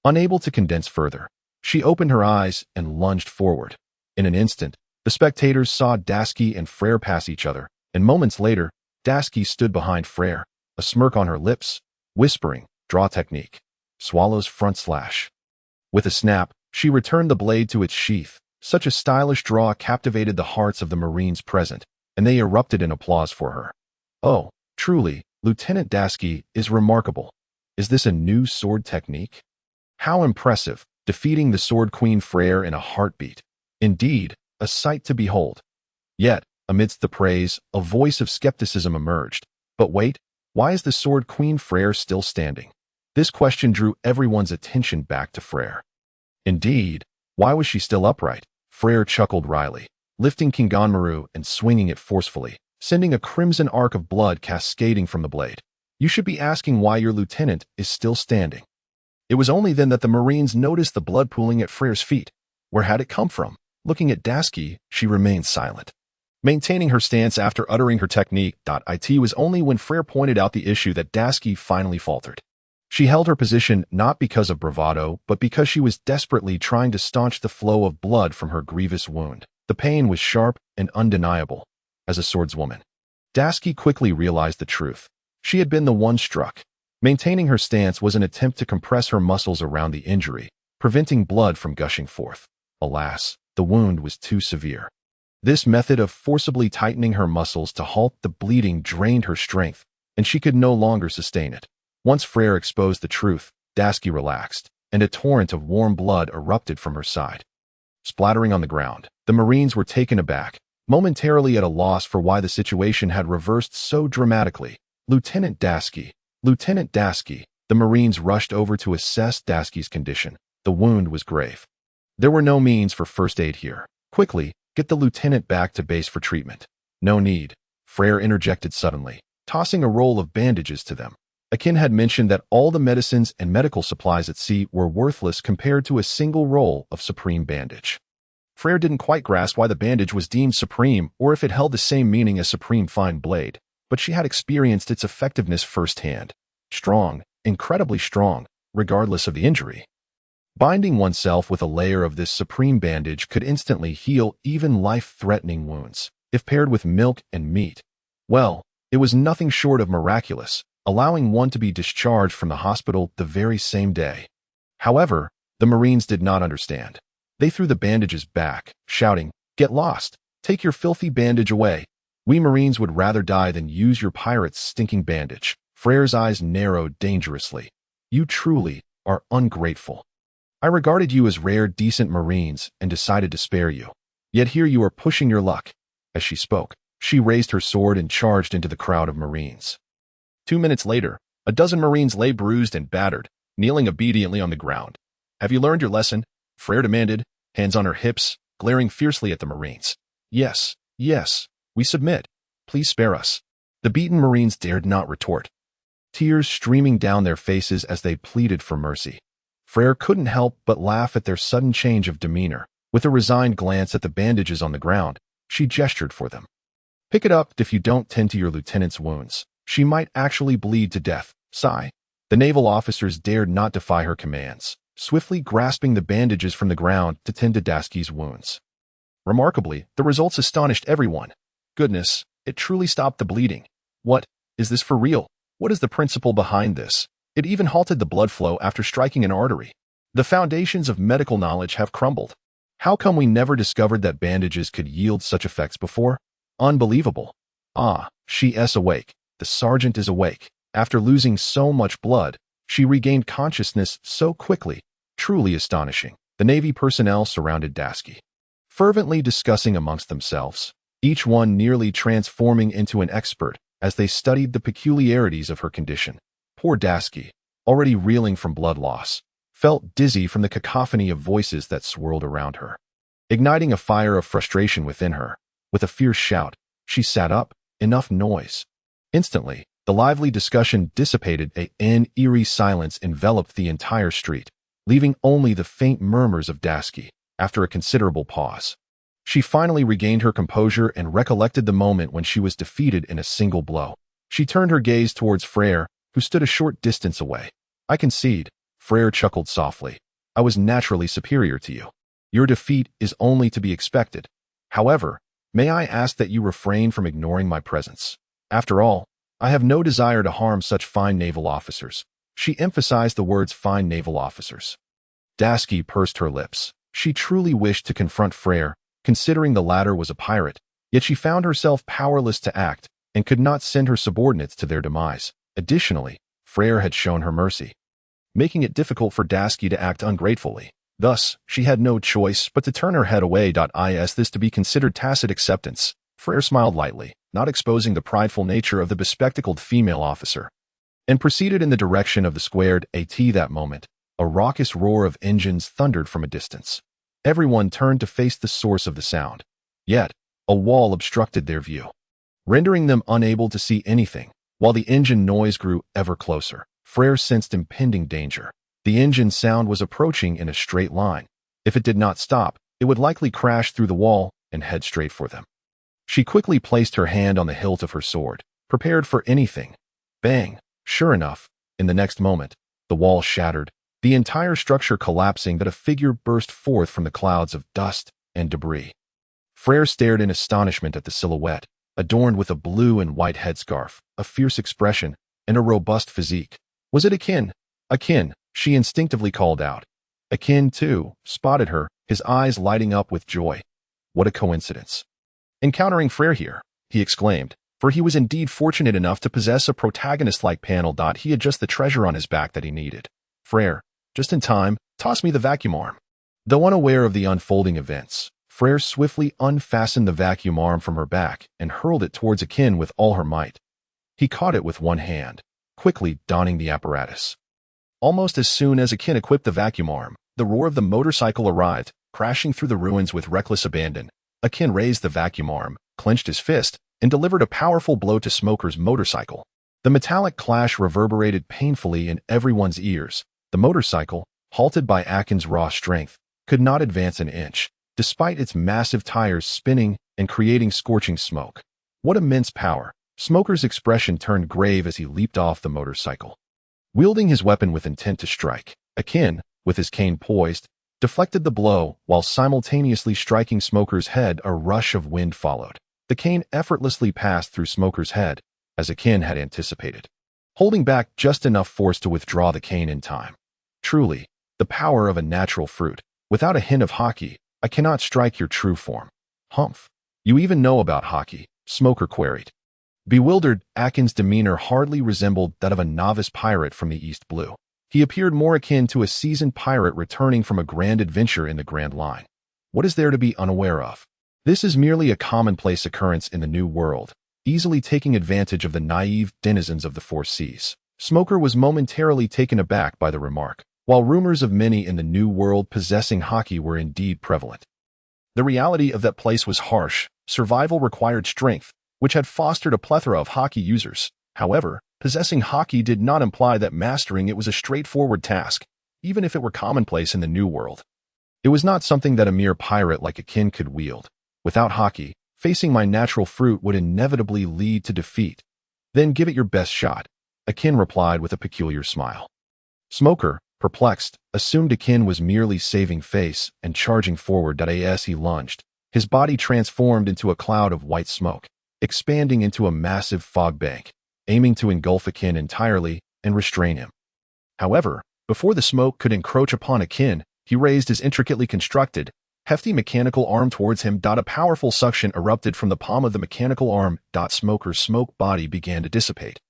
Unable to condense further, she opened her eyes and lunged forward. In an instant, the spectators saw Dasky and Freyra pass each other, and moments later, Dasky stood behind Freyra, a smirk on her lips, whispering, "Draw technique. Swallows front slash." With a snap, she returned the blade to its sheath. Such a stylish draw captivated the hearts of the Marines present, and they erupted in applause for her. "Oh, truly, Lieutenant Dasky is remarkable. Is this a new sword technique? How impressive, defeating the Sword Queen Freyra in a heartbeat. Indeed, a sight to behold." Yet, amidst the praise, a voice of skepticism emerged. "But wait, why is the Sword Queen Freyra still standing?" This question drew everyone's attention back to Freyra. Indeed, why was she still upright? Freyra chuckled wryly, lifting Kinganmaru and swinging it forcefully, sending a crimson arc of blood cascading from the blade. "You should be asking why your lieutenant is still standing." It was only then that the Marines noticed the blood pooling at Freyra's feet. Where had it come from? Looking at Dasky, she remained silent, maintaining her stance after uttering her technique. It was only when Freyra pointed out the issue that Dasky finally faltered. She held her position not because of bravado, but because she was desperately trying to staunch the flow of blood from her grievous wound. The pain was sharp and undeniable. As a swordswoman, Dasky quickly realized the truth. She had been the one struck. Maintaining her stance was an attempt to compress her muscles around the injury, preventing blood from gushing forth. Alas, the wound was too severe. This method of forcibly tightening her muscles to halt the bleeding drained her strength, and she could no longer sustain it. Once Freyra exposed the truth, Dasky relaxed, and a torrent of warm blood erupted from her side. Splattering on the ground, the Marines were taken aback, momentarily at a loss for why the situation had reversed so dramatically. "Lieutenant Dasky! Lieutenant Dasky!" The Marines rushed over to assess Dasky's condition. The wound was grave. There were no means for first aid here. "Quickly, get the lieutenant back to base for treatment." "No need," Freyra interjected suddenly, tossing a roll of bandages to them. Akin had mentioned that all the medicines and medical supplies at sea were worthless compared to a single roll of supreme bandage. Freyra didn't quite grasp why the bandage was deemed supreme or if it held the same meaning as supreme fine blade, but she had experienced its effectiveness firsthand. Strong, incredibly strong, regardless of the injury. Binding oneself with a layer of this supreme bandage could instantly heal even life-threatening wounds, if paired with milk and meat. Well, it was nothing short of miraculous, allowing one to be discharged from the hospital the very same day. However, the Marines did not understand. They threw the bandages back, shouting, "Get lost! Take your filthy bandage away! We Marines would rather die than use your pirate's stinking bandage." Freyra's eyes narrowed dangerously. "You truly are ungrateful. I regarded you as rare, decent Marines and decided to spare you. Yet here you are pushing your luck." As she spoke, she raised her sword and charged into the crowd of Marines. 2 minutes later, a dozen Marines lay bruised and battered, kneeling obediently on the ground. "Have you learned your lesson?" Freyra demanded, hands on her hips, glaring fiercely at the Marines. Yes, we submit. Please spare us." The beaten Marines dared not retort, tears streaming down their faces as they pleaded for mercy. Freyra couldn't help but laugh at their sudden change of demeanor. With a resigned glance at the bandages on the ground, she gestured for them. "Pick it up if you don't tend to your lieutenant's wounds. She might actually bleed to death." Sigh. The naval officers dared not defy her commands, swiftly grasping the bandages from the ground to tend to Dasky's wounds. Remarkably, the results astonished everyone. Goodness, it truly stopped the bleeding. What? Is this for real? What is the principle behind this? It even halted the blood flow after striking an artery. The foundations of medical knowledge have crumbled. How come we never discovered that bandages could yield such effects before? Unbelievable. Ah, she is awake. The sergeant is awake. After losing so much blood, she regained consciousness so quickly. Truly astonishing. The Navy personnel surrounded Dasky, fervently discussing amongst themselves, each one nearly transforming into an expert as they studied the peculiarities of her condition. Poor Dasky, already reeling from blood loss, felt dizzy from the cacophony of voices that swirled around her. Igniting a fire of frustration within her, with a fierce shout, she sat up. Enough noise. Instantly, the lively discussion dissipated. An eerie silence enveloped the entire street, leaving only the faint murmurs of Dasky. After a considerable pause, she finally regained her composure and recollected the moment when she was defeated in a single blow. She turned her gaze towards Freyra, who stood a short distance away. "I concede," Freyra chuckled softly. "I was naturally superior to you. Your defeat is only to be expected. However, may I ask that you refrain from ignoring my presence? After all, I have no desire to harm such fine naval officers." She emphasized the words fine naval officers. Dasky pursed her lips. She truly wished to confront Freyra, considering the latter was a pirate, yet she found herself powerless to act and could not send her subordinates to their demise. Additionally, Freyra had shown her mercy, making it difficult for Dasky to act ungratefully. Thus, she had no choice but to turn her head away. Is this to be considered tacit acceptance? Freyra smiled lightly, not exposing the prideful nature of the bespectacled female officer, and proceeded in the direction of the squared AT. That moment, a raucous roar of engines thundered from a distance. Everyone turned to face the source of the sound. Yet, a wall obstructed their view, rendering them unable to see anything. While the engine noise grew ever closer, Freyra sensed impending danger. The engine sound was approaching in a straight line. If it did not stop, it would likely crash through the wall and head straight for them. She quickly placed her hand on the hilt of her sword, prepared for anything. Bang! Sure enough, in the next moment, the wall shattered, the entire structure collapsing. That a figure burst forth from the clouds of dust and debris. Freyra stared in astonishment at the silhouette, adorned with a blue and white headscarf, a fierce expression, and a robust physique. Was it Akin? Akin, she instinctively called out. Akin, too, spotted her, his eyes lighting up with joy. What a coincidence. Encountering Freyra here, he exclaimed, for he was indeed fortunate enough to possess a protagonist-like panel. He had just the treasure on his back that he needed. Freyra, just in time, toss me the vacuum arm. Though unaware of the unfolding events, Freyra swiftly unfastened the vacuum arm from her back and hurled it towards Akin with all her might. He caught it with one hand, quickly donning the apparatus. Almost as soon as Akin equipped the vacuum arm, the roar of the motorcycle arrived, crashing through the ruins with reckless abandon. Akin raised the vacuum arm, clenched his fist, and delivered a powerful blow to Smoker's motorcycle. The metallic clash reverberated painfully in everyone's ears. The motorcycle, halted by Akin's raw strength, could not advance an inch, despite its massive tires spinning and creating scorching smoke. What immense power! Smoker's expression turned grave as he leaped off the motorcycle. Wielding his weapon with intent to strike, Akin, with his cane poised, deflected the blow while simultaneously striking Smoker's head. A rush of wind followed. The cane effortlessly passed through Smoker's head, as Akin had anticipated, holding back just enough force to withdraw the cane in time. Truly, the power of a natural fruit. Without a hint of hockey, I cannot strike your true form. Humph. You even know about hockey? Smoker queried. Bewildered, Akin's demeanor hardly resembled that of a novice pirate from the East Blue. He appeared more akin to a seasoned pirate returning from a grand adventure in the Grand Line. What is there to be unaware of? This is merely a commonplace occurrence in the New World, easily taking advantage of the naive denizens of the Four Seas. Smoker was momentarily taken aback by the remark. While rumors of many in the New World possessing hockey were indeed prevalent, the reality of that place was harsh. Survival required strength, which had fostered a plethora of hockey users. However, possessing hockey did not imply that mastering it was a straightforward task, even if it were commonplace in the New World. It was not something that a mere pirate like Akin could wield. Without hockey, facing my natural fruit would inevitably lead to defeat. Then give it your best shot, Akin replied with a peculiar smile. Smoker, perplexed, assumed Akin was merely saving face and charging forward. As he lunged, his body transformed into a cloud of white smoke, expanding into a massive fog bank, aiming to engulf Akin entirely and restrain him. However, before the smoke could encroach upon Akin, he raised his intricately constructed, hefty mechanical arm towards him. A powerful suction erupted from the palm of the mechanical arm. Smoker's smoke body began to dissipate,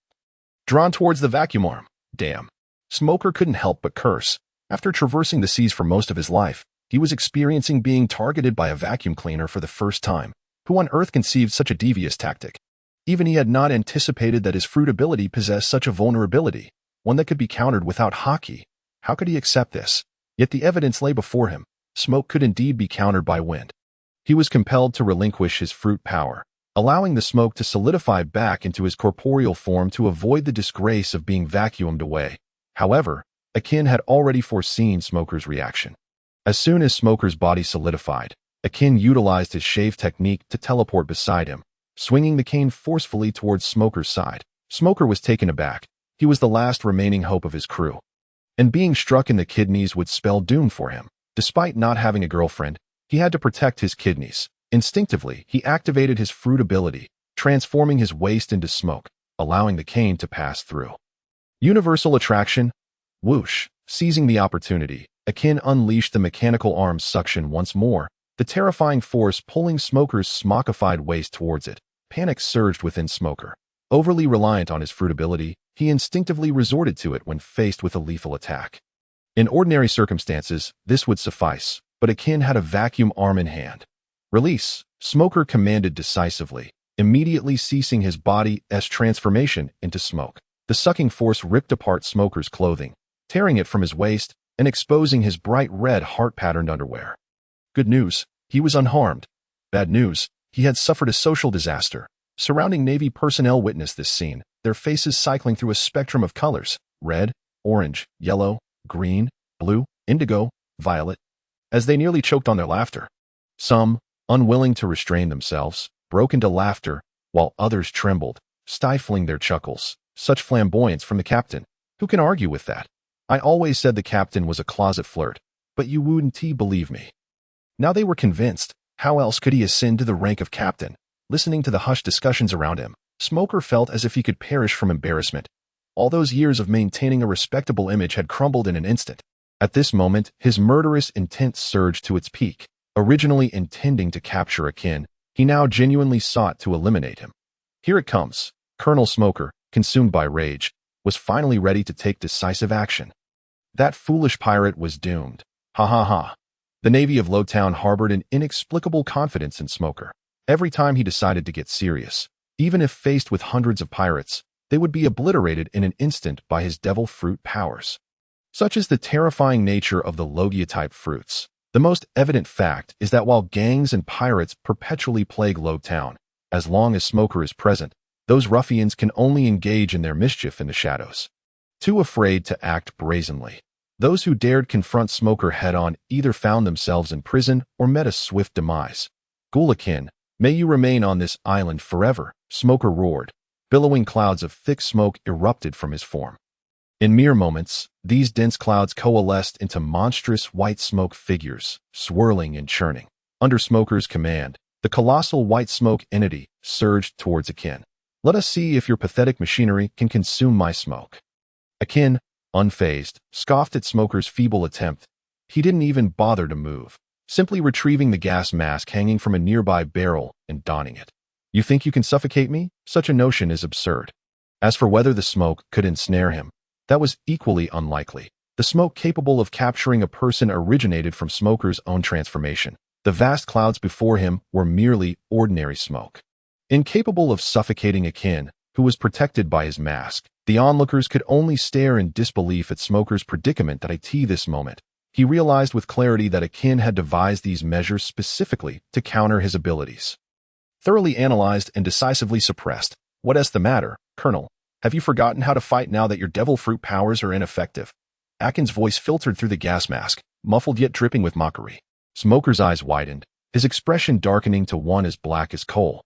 drawn towards the vacuum arm. Damn. Smoker couldn't help but curse. After traversing the seas for most of his life, he was experiencing being targeted by a vacuum cleaner for the first time. Who on earth conceived such a devious tactic? Even he had not anticipated that his fruit ability possessed such a vulnerability, one that could be countered without hockey. How could he accept this? Yet the evidence lay before him. Smoke could indeed be countered by wind. He was compelled to relinquish his fruit power, allowing the smoke to solidify back into his corporeal form to avoid the disgrace of being vacuumed away. However, Akin had already foreseen Smoker's reaction. As soon as Smoker's body solidified, Akin utilized his shave technique to teleport beside him, swinging the cane forcefully towards Smoker's side. Smoker was taken aback. He was the last remaining hope of his crew, and being struck in the kidneys would spell doom for him. Despite not having a girlfriend, he had to protect his kidneys. Instinctively, he activated his fruit ability, transforming his waste into smoke, allowing the cane to pass through. Universal attraction. Whoosh. Seizing the opportunity, Akin unleashed the mechanical arm's suction once more, the terrifying force pulling Smoker's smockified waist towards it. Panic surged within Smoker. Overly reliant on his fruit ability, he instinctively resorted to it when faced with a lethal attack. In ordinary circumstances, this would suffice, but Akin had a vacuum arm in hand. Release, Smoker commanded decisively, immediately ceasing his body's transformation into smoke. The sucking force ripped apart Smoker's clothing, tearing it from his waist and exposing his bright red heart-patterned underwear. Good news, he was unharmed. Bad news, he had suffered a social disaster. Surrounding Navy personnel witnessed this scene, their faces cycling through a spectrum of colors: red, orange, yellow, green, blue, indigo, violet, as they nearly choked on their laughter. Some, unwilling to restrain themselves, broke into laughter, while others trembled, stifling their chuckles. Such flamboyance from the captain. Who can argue with that? I always said the captain was a closet flirt, but you wouldn't believe me. Now they were convinced. How else could he ascend to the rank of captain? Listening to the hushed discussions around him, Smoker felt as if he could perish from embarrassment. All those years of maintaining a respectable image had crumbled in an instant. At this moment, his murderous intent surged to its peak. Originally intending to capture Akin, he now genuinely sought to eliminate him. Here it comes. Colonel Smoker, consumed by rage, was finally ready to take decisive action. That foolish pirate was doomed. Ha ha ha. The Navy of Lowtown harbored an inexplicable confidence in Smoker. Every time he decided to get serious, even if faced with hundreds of pirates, they would be obliterated in an instant by his devil fruit powers. Such is the terrifying nature of the Logia-type fruits. The most evident fact is that while gangs and pirates perpetually plague Lowtown, as long as Smoker is present, those ruffians can only engage in their mischief in the shadows. Too afraid to act brazenly, those who dared confront Smoker head-on either found themselves in prison or met a swift demise. Akin, may you remain on this island forever, Smoker roared. Billowing clouds of thick smoke erupted from his form. In mere moments, these dense clouds coalesced into monstrous white smoke figures, swirling and churning. Under Smoker's command, the colossal white smoke entity surged towards Akin. Let us see if your pathetic machinery can consume my smoke. Akin, unfazed, scoffed at Smoker's feeble attempt. He didn't even bother to move, simply retrieving the gas mask hanging from a nearby barrel and donning it. You think you can suffocate me? Such a notion is absurd. As for whether the smoke could ensnare him, that was equally unlikely. The smoke capable of capturing a person originated from Smoker's own transformation. The vast clouds before him were merely ordinary smoke. Incapable of suffocating Akin, who was protected by his mask, the onlookers could only stare in disbelief at Smoker's predicament at this moment. He realized with clarity that Akin had devised these measures specifically to counter his abilities. Thoroughly analyzed and decisively suppressed. What is the matter, Colonel? Have you forgotten how to fight now that your devil fruit powers are ineffective? Akin's voice filtered through the gas mask, muffled yet dripping with mockery. Smoker's eyes widened, his expression darkening to one as black as coal.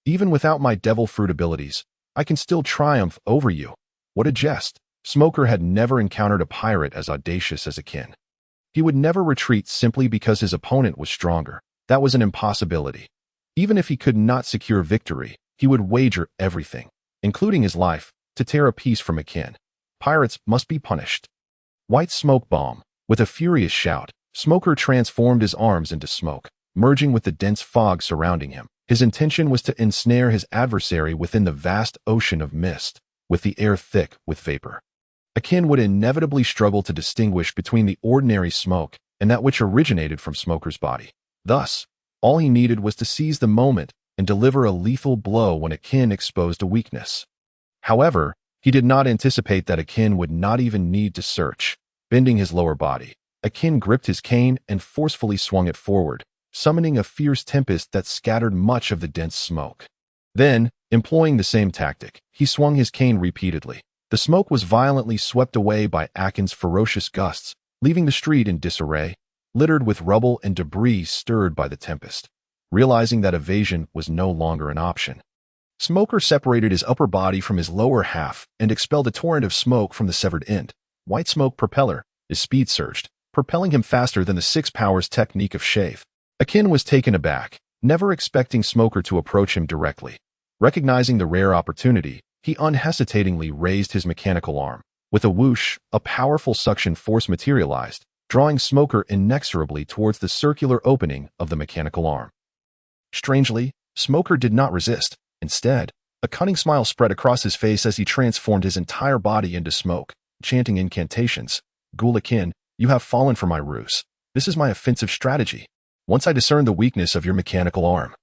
Even without my devil fruit abilities, I can still triumph over you. What a jest. Smoker had never encountered a pirate as audacious as Akin. He would never retreat simply because his opponent was stronger. That was an impossibility. Even if he could not secure victory, he would wager everything, including his life, to tear a piece from Akin. Pirates must be punished. White smoke bomb. With a furious shout, Smoker transformed his arms into smoke, merging with the dense fog surrounding him. His intention was to ensnare his adversary within the vast ocean of mist, with the air thick with vapor. Akin would inevitably struggle to distinguish between the ordinary smoke and that which originated from Smoker's body. Thus, all he needed was to seize the moment and deliver a lethal blow when Akin exposed a weakness. However, he did not anticipate that Akin would not even need to search. Bending his lower body, Akin gripped his cane and forcefully swung it forward, summoning a fierce tempest that scattered much of the dense smoke. Then, employing the same tactic, he swung his cane repeatedly. The smoke was violently swept away by Akin's ferocious gusts, leaving the street in disarray, littered with rubble and debris stirred by the tempest. Realizing that evasion was no longer an option, Smoker separated his upper body from his lower half and expelled a torrent of smoke from the severed end. White smoke propeller. His speed surged, propelling him faster than the Six Powers technique of shave. Akin was taken aback, never expecting Smoker to approach him directly. Recognizing the rare opportunity, he unhesitatingly raised his mechanical arm. With a whoosh, a powerful suction force materialized, drawing Smoker inexorably towards the circular opening of the mechanical arm. Strangely, Smoker did not resist. Instead, a cunning smile spread across his face as he transformed his entire body into smoke, chanting incantations. Ghoul Akin, you have fallen for my ruse. This is my offensive strategy. Once I discern the weakness of your mechanical arm,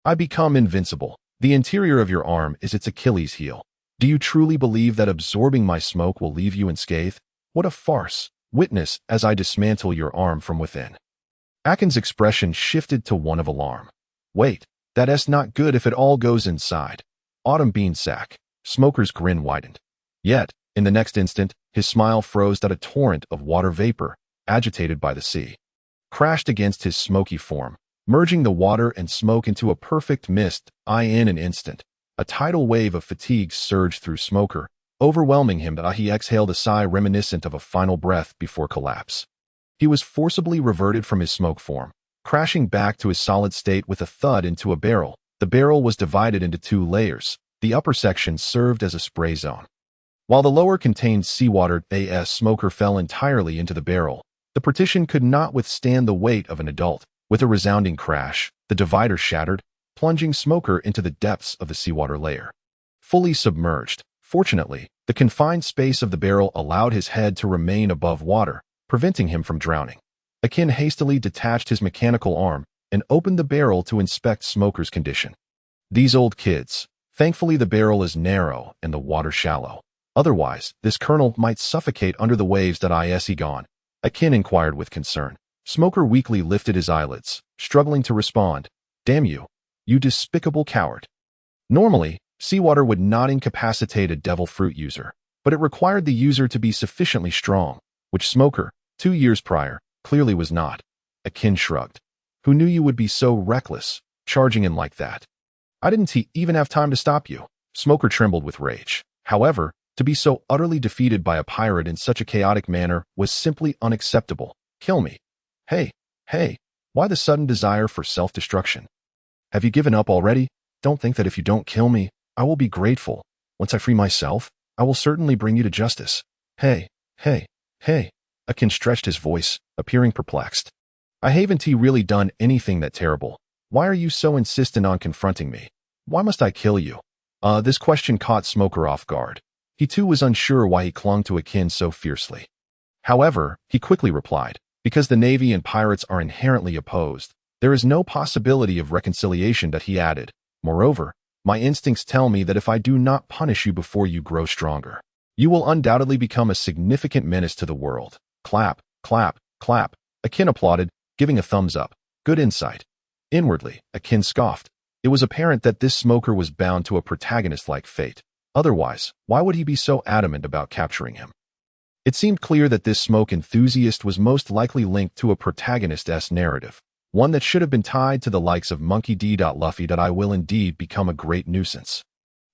I become invincible. The interior of your arm is its Achilles heel. Do you truly believe that absorbing my smoke will leave you unscathed? What a farce. Witness as I dismantle your arm from within. Akin's expression shifted to one of alarm. Wait, that's not good if it all goes inside. Autumn bean sack. Smoker's grin widened. Yet, in the next instant, his smile froze at a torrent of water vapor, agitated by the sea, crashed against his smoky form, merging the water and smoke into a perfect mist. In an instant, a tidal wave of fatigue surged through Smoker, overwhelming him. He exhaled a sigh reminiscent of a final breath before collapse. He was forcibly reverted from his smoke form, crashing back to his solid state with a thud into a barrel. The barrel was divided into two layers. The upper section served as a spray zone, while the lower contained seawater. As Smoker fell entirely into the barrel, the partition could not withstand the weight of an adult. With a resounding crash, the divider shattered, plunging Smoker into the depths of the seawater layer. Fully submerged, fortunately, the confined space of the barrel allowed his head to remain above water, preventing him from drowning. Akin hastily detached his mechanical arm and opened the barrel to inspect Smoker's condition. These old kids. Thankfully the barrel is narrow and the water shallow. Otherwise, this colonel might suffocate under the waves. Is he gone? Akin inquired with concern. Smoker weakly lifted his eyelids, struggling to respond. Damn you, you despicable coward. Normally, seawater would not incapacitate a devil fruit user, but it required the user to be sufficiently strong, which Smoker, 2 years prior, clearly was not. Akin shrugged. Who knew you would be so reckless, charging in like that? I didn't even have time to stop you. Smoker trembled with rage. However, to be so utterly defeated by a pirate in such a chaotic manner was simply unacceptable. Kill me. Hey, why the sudden desire for self-destruction? Have you given up already? Don't think that if you don't kill me, I will be grateful. Once I free myself, I will certainly bring you to justice. Hey. Akin stretched his voice, appearing perplexed. I haven't really done anything that terrible. Why are you so insistent on confronting me? Why must I kill you? This question caught Smoker off guard. He too was unsure why he clung to Akin so fiercely. However, he quickly replied, because the Navy and pirates are inherently opposed, there is no possibility of reconciliation. He added, moreover, my instincts tell me that if I do not punish you before you grow stronger, you will undoubtedly become a significant menace to the world. Clap, clap, clap. Akin applauded, giving a thumbs up. Good insight. Inwardly, Akin scoffed. It was apparent that this Smoker was bound to a protagonist-like fate. Otherwise, why would he be so adamant about capturing him? It seemed clear that this smoke enthusiast was most likely linked to a protagonist-esque narrative, one that should have been tied to the likes of Monkey D. Luffy. I will indeed become a great nuisance.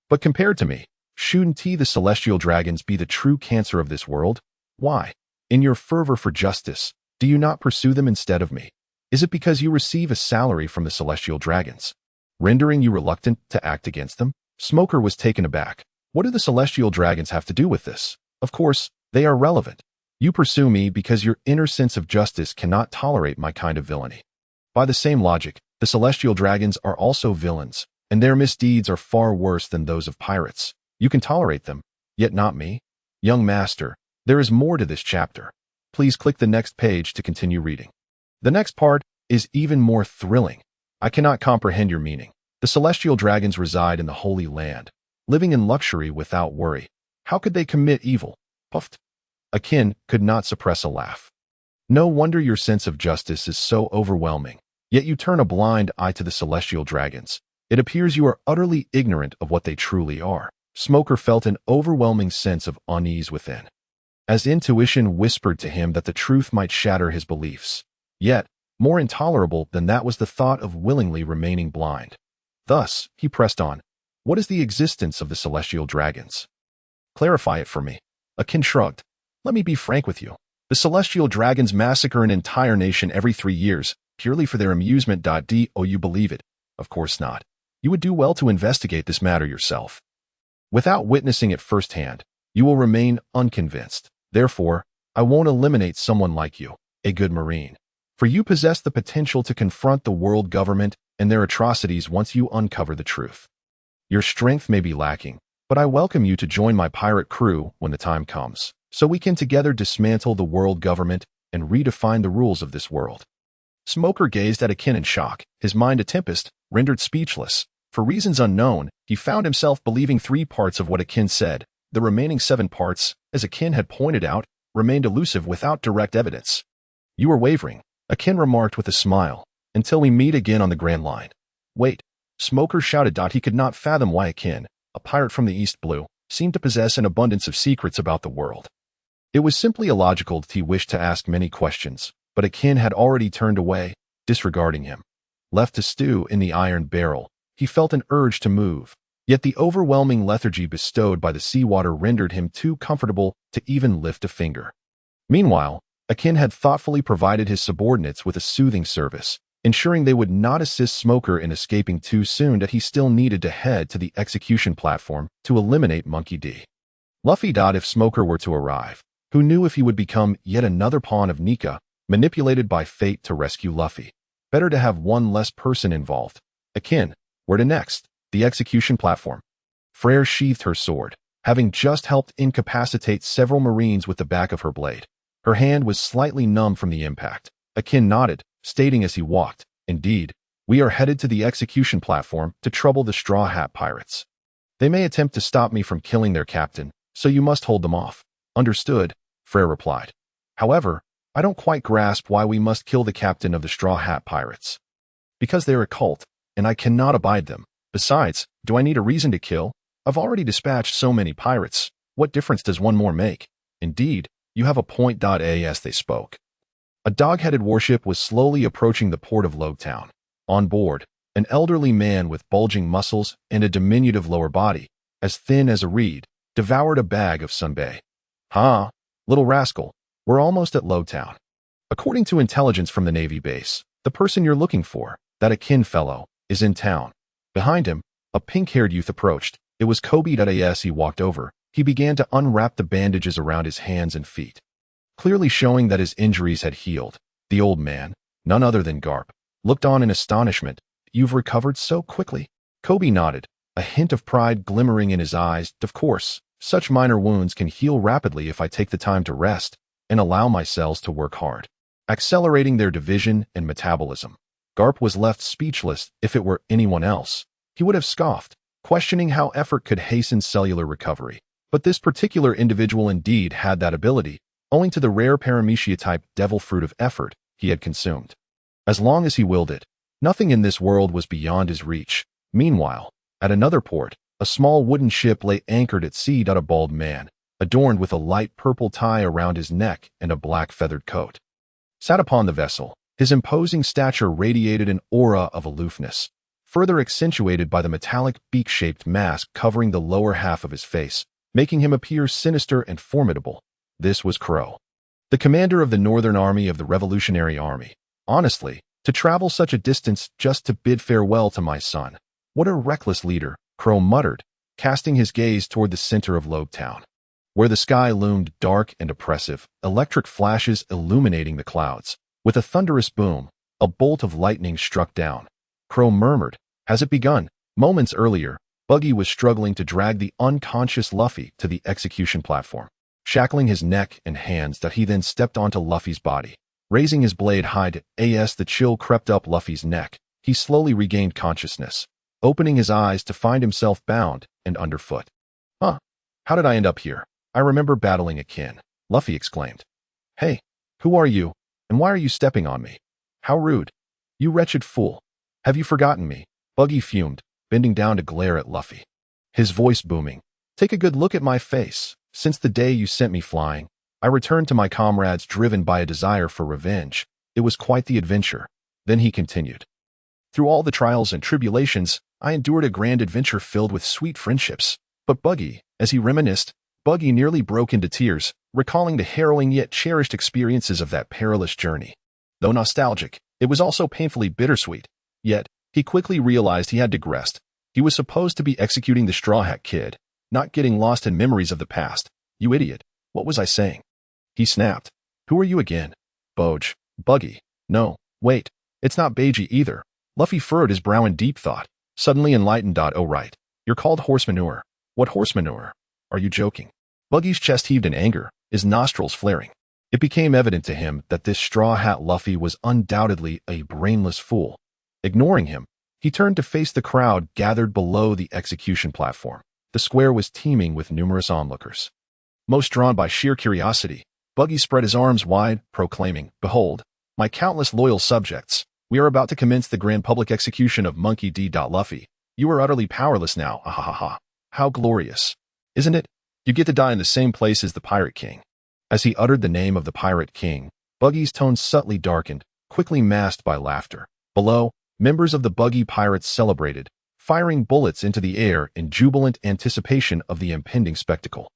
But compared to me, shouldn't the celestial dragons be the true cancer of this world? Why, in your fervor for justice, do you not pursue them instead of me? Is it because you receive a salary from the celestial dragons, rendering you reluctant to act against them? Smoker was taken aback. What do the celestial dragons have to do with this? Of course, they are relevant. You pursue me because your inner sense of justice cannot tolerate my kind of villainy. By the same logic, the celestial dragons are also villains, and their misdeeds are far worse than those of pirates. You can tolerate them, yet not me. Young master, there is more to this chapter. Please click the next page to continue reading. The next part is even more thrilling. I cannot comprehend your meaning. The celestial dragons reside in the Holy Land, living in luxury without worry. How could they commit evil? Puffed. Akin could not suppress a laugh. No wonder your sense of justice is so overwhelming, yet you turn a blind eye to the celestial dragons. It appears you are utterly ignorant of what they truly are. Smoker felt an overwhelming sense of unease within, as intuition whispered to him that the truth might shatter his beliefs. Yet, more intolerable than that was the thought of willingly remaining blind. Thus, he pressed on. What is the existence of the celestial dragons? Clarify it for me. Akin shrugged. Let me be frank with you. The celestial dragons massacre an entire nation every 3 years, purely for their amusement. Do you believe it? Of course not. You would do well to investigate this matter yourself. Without witnessing it firsthand, you will remain unconvinced. Therefore, I won't eliminate someone like you, a good Marine. For you possess the potential to confront the world government and their atrocities once you uncover the truth. Your strength may be lacking, but I welcome you to join my pirate crew when the time comes, so we can together dismantle the world government and redefine the rules of this world. Smoker gazed at Akin in shock, his mind a tempest, rendered speechless. For reasons unknown, he found himself believing 3 parts of what Akin said. The remaining 7 parts, as Akin had pointed out, remained elusive without direct evidence. You are wavering, Akin remarked with a smile, until we meet again on the Grand Line. Wait, Smoker shouted. He could not fathom why Akin, a pirate from the East Blue, seemed to possess an abundance of secrets about the world. It was simply illogical that he wished to ask many questions, but Akin had already turned away, disregarding him. Left to stew in the iron barrel, he felt an urge to move, yet the overwhelming lethargy bestowed by the seawater rendered him too comfortable to even lift a finger. Meanwhile, Akin had thoughtfully provided his subordinates with a soothing service, ensuring they would not assist Smoker in escaping too soon. That he still needed to head to the execution platform to eliminate Monkey D. Luffy. If Smoker were to arrive, who knew if he would become yet another pawn of Nika, manipulated by fate to rescue Luffy? Better to have one less person involved. Akin, where to next? The execution platform. Freyra sheathed her sword, having just helped incapacitate several Marines with the back of her blade. Her hand was slightly numb from the impact. Akin nodded, stating as he walked, "Indeed, we are headed to the execution platform to trouble the Straw Hat Pirates. They may attempt to stop me from killing their captain, so you must hold them off." "Understood," Freyra replied. "However, I don't quite grasp why we must kill the captain of the Straw Hat Pirates." "Because they're a cult, and I cannot abide them. Besides, do I need a reason to kill? I've already dispatched so many pirates. What difference does one more make?" "Indeed, you have a point." As they spoke, a dog-headed warship was slowly approaching the port of Logtown. On board, an elderly man with bulging muscles and a diminutive lower body, as thin as a reed, devoured a bag of sunbae. "Huh, little rascal, we're almost at Logtown. According to intelligence from the Navy base, the person you're looking for, that Akin fellow, is in town." Behind him, a pink-haired youth approached. It was Kebi. As he walked over, he began to unwrap the bandages around his hands and feet, clearly showing that his injuries had healed. The old man, none other than Garp, looked on in astonishment. "You've recovered so quickly?" Kebi nodded, a hint of pride glimmering in his eyes. "Of course, such minor wounds can heal rapidly if I take the time to rest and allow my cells to work hard, accelerating their division and metabolism." Garp was left speechless. If it were anyone else, he would have scoffed, questioning how effort could hasten cellular recovery. But this particular individual indeed had that ability, owing to the rare paramecia-type devil fruit of effort he had consumed. As long as he willed it, nothing in this world was beyond his reach. Meanwhile, at another port, a small wooden ship lay anchored at sea. A bald man, adorned with a light purple tie around his neck and a black feathered coat, sat upon the vessel. His imposing stature radiated an aura of aloofness, further accentuated by the metallic beak-shaped mask covering the lower half of his face, making him appear sinister and formidable. This was Crow, the commander of the Northern Army of the Revolutionary Army. "Honestly, to travel such a distance just to bid farewell to my son. What a reckless leader," Crow muttered, casting his gaze toward the center of Logtown, where the sky loomed dark and oppressive, electric flashes illuminating the clouds. With a thunderous boom, a bolt of lightning struck down. Crow murmured, "Has it begun?" Moments earlier, Buggy was struggling to drag the unconscious Luffy to the execution platform, shackling his neck and hands. He then stepped onto Luffy's body, raising his blade high. As the chill crept up Luffy's neck, he slowly regained consciousness, opening his eyes to find himself bound and underfoot. "Huh, how did I end up here? I remember battling Akin," Luffy exclaimed. "Hey, who are you? And why are you stepping on me? How rude. You wretched fool. Have you forgotten me?" Buggy fumed, bending down to glare at Luffy, his voice booming. "Take a good look at my face. Since the day you sent me flying, I returned to my comrades driven by a desire for revenge. It was quite the adventure." Then he continued, "Through all the trials and tribulations, I endured a grand adventure filled with sweet friendships." But Buggy, as he reminisced, Buggy nearly broke into tears, recalling the harrowing yet cherished experiences of that perilous journey. Though nostalgic, it was also painfully bittersweet. Yet, he quickly realized he had digressed. He was supposed to be executing the Straw Hat Kid, not getting lost in memories of the past. You idiot. What was I saying? He snapped. Who are you again? Boj. Buggy. No, wait. It's not Beiji either. Luffy furrowed his brow in deep thought, suddenly enlightened. Oh right. You're called horse manure. What horse manure? Are you joking? Buggy's chest heaved in anger, his nostrils flaring. It became evident to him that this Straw Hat Luffy was undoubtedly a brainless fool. Ignoring him, he turned to face the crowd gathered below the execution platform. The square was teeming with numerous onlookers. Most drawn by sheer curiosity, Buggy spread his arms wide, proclaiming, "Behold, my countless loyal subjects, we are about to commence the grand public execution of Monkey D. Luffy. You are utterly powerless now, ahahaha. How glorious. Isn't it? You get to die in the same place as the Pirate King." As he uttered the name of the Pirate King, Buggy's tone subtly darkened, quickly masked by laughter. Below, members of the Buggy Pirates celebrated, firing bullets into the air in jubilant anticipation of the impending spectacle.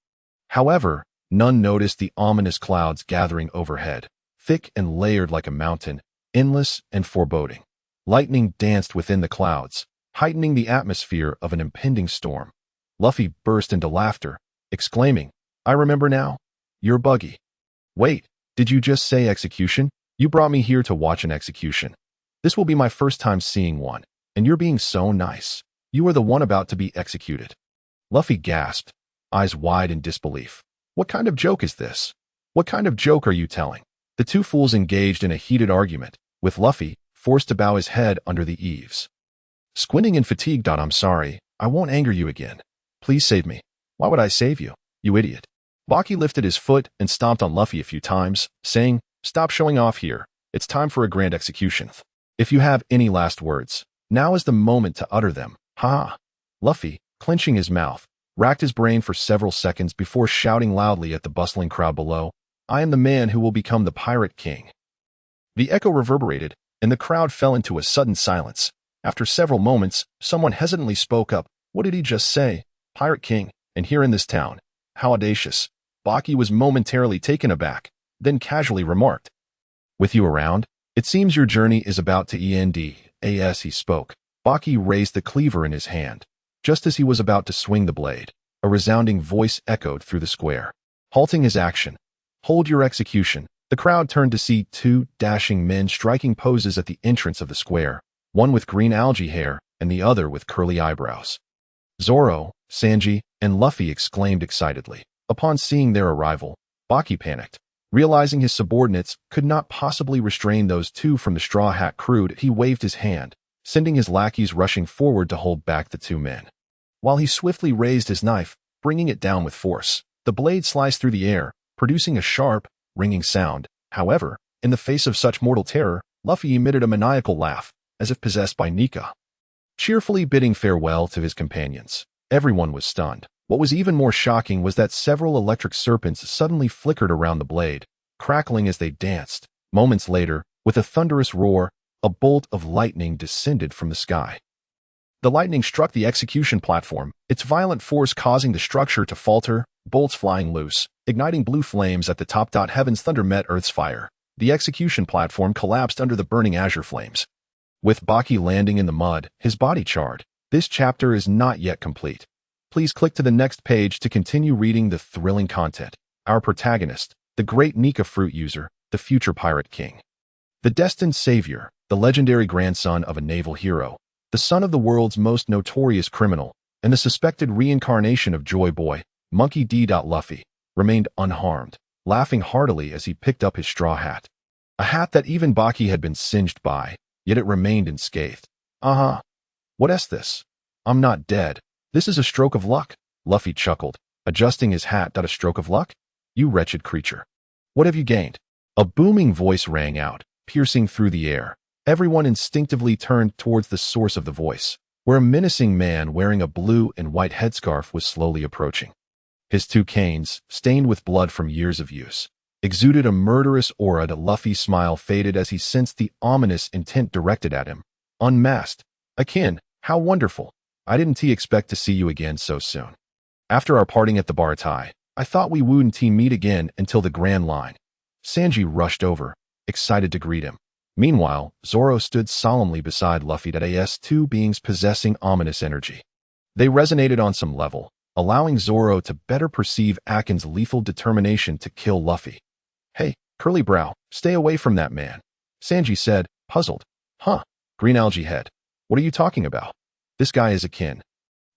However, none noticed the ominous clouds gathering overhead, thick and layered like a mountain, endless and foreboding. Lightning danced within the clouds, heightening the atmosphere of an impending storm. Luffy burst into laughter, exclaiming, "I remember now. You're Buggy. Wait, did you just say execution? You brought me here to watch an execution. This will be my first time seeing one, and you're being so nice. You are the one about to be executed." Luffy gasped, eyes wide in disbelief. What kind of joke is this? What kind of joke are you telling? The two fools engaged in a heated argument, with Luffy forced to bow his head under the eaves. Squinting and fatigued. "I'm sorry, I won't anger you again. Please save me." "Why would I save you, you idiot?" Baki lifted his foot and stomped on Luffy a few times, saying, "Stop showing off here. It's time for a grand execution. If you have any last words, now is the moment to utter them. Ha!" Luffy, clenching his mouth, racked his brain for several seconds before shouting loudly at the bustling crowd below, "I am the man who will become the Pirate King." The echo reverberated, and the crowd fell into a sudden silence. After several moments, someone hesitantly spoke up. "What did he just say? Pirate King, and here in this town? How audacious." Baki was momentarily taken aback, then casually remarked, "With you around, it seems your journey is about to end." As he spoke, Baki raised the cleaver in his hand. Just as he was about to swing the blade, a resounding voice echoed through the square, halting his action. "Hold your execution." The crowd turned to see two dashing men striking poses at the entrance of the square, one with green algae hair and the other with curly eyebrows. Zoro, Sanji, and Luffy exclaimed excitedly. Upon seeing their arrival, Baki panicked. Realizing his subordinates could not possibly restrain those two from the Straw Hat crew, he waved his hand, sending his lackeys rushing forward to hold back the two men. While he swiftly raised his knife, bringing it down with force, the blade sliced through the air, producing a sharp, ringing sound. However, in the face of such mortal terror, Luffy emitted a maniacal laugh, as if possessed by Nika. Cheerfully bidding farewell to his companions, everyone was stunned. What was even more shocking was that several electric serpents suddenly flickered around the blade, crackling as they danced. Moments later, with a thunderous roar, a bolt of lightning descended from the sky. The lightning struck the execution platform, its violent force causing the structure to falter, bolts flying loose, igniting blue flames at the top. Heaven's thunder met Earth's fire. The execution platform collapsed under the burning azure flames. With Baki landing in the mud, his body charred. This chapter is not yet complete. Please click to the next page to continue reading the thrilling content. Our protagonist, the great Nika fruit user, the future Pirate King. The destined savior, the legendary grandson of a naval hero, the son of the world's most notorious criminal, and the suspected reincarnation of Joy Boy, Monkey D. Luffy, remained unharmed, laughing heartily as he picked up his straw hat. A hat that even Baki had been singed by, yet it remained unscathed. What's this? I'm not dead. This is a stroke of luck, Luffy chuckled, adjusting his hat. A stroke of luck? You wretched creature. What have you gained? A booming voice rang out, piercing through the air. Everyone instinctively turned towards the source of the voice, where a menacing man wearing a blue and white headscarf was slowly approaching. His two canes, stained with blood from years of use, exuded a murderous aura. Luffy's smile faded as he sensed the ominous intent directed at him. Unmasked. Akin, how wonderful. I didn't expect to see you again so soon. After our parting at the Baratai, I thought we wouldn't meet again until the grand line. Sanji rushed over, excited to greet him. Meanwhile, Zoro stood solemnly beside Luffy, as two beings possessing ominous energy. They resonated on some level, allowing Zoro to better perceive Akin's lethal determination to kill Luffy. Hey, Curly Brow, stay away from that man, Sanji said, puzzled. Huh, Green Algae Head. What are you talking about? This guy is Akin.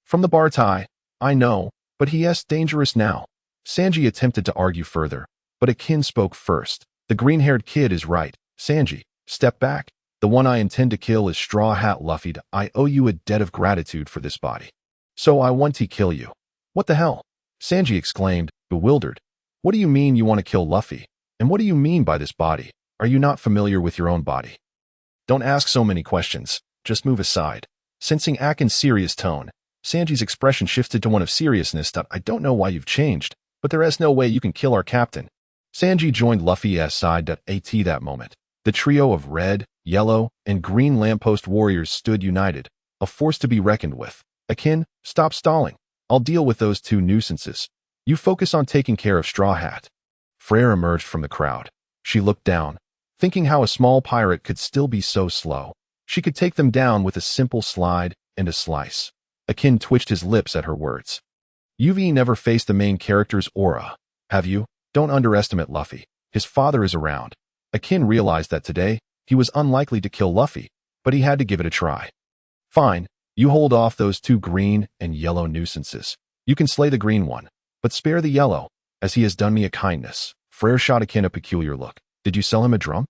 From the Bartai, I know, but he is dangerous now. Sanji attempted to argue further, but Akin spoke first. The green-haired kid is right, Sanji. Step back. The one I intend to kill is Straw Hat Luffy. I owe you a debt of gratitude for this body. So I want to kill you. What the hell? Sanji exclaimed, bewildered. What do you mean you want to kill Luffy? And what do you mean by this body? Are you not familiar with your own body? Don't ask so many questions. Just move aside. Sensing Akin's serious tone, Sanji's expression shifted to one of seriousness. I don't know why you've changed, but there is no way you can kill our captain. Sanji joined Luffy's side at that moment. The trio of red, yellow, and green lamppost warriors stood united, a force to be reckoned with. Akin, stop stalling. I'll deal with those two nuisances. You focus on taking care of Straw Hat. Freyra emerged from the crowd. She looked down, thinking how a small pirate could still be so slow. She could take them down with a simple slide and a slice. Akin twitched his lips at her words. You've never faced the main character's aura, have you? Don't underestimate Luffy. His father is around. Akin realized that today, he was unlikely to kill Luffy, but he had to give it a try. Fine, you hold off those two green and yellow nuisances. You can slay the green one, but spare the yellow, as he has done me a kindness. Freyra shot Akin a peculiar look. Did you sell him a drum?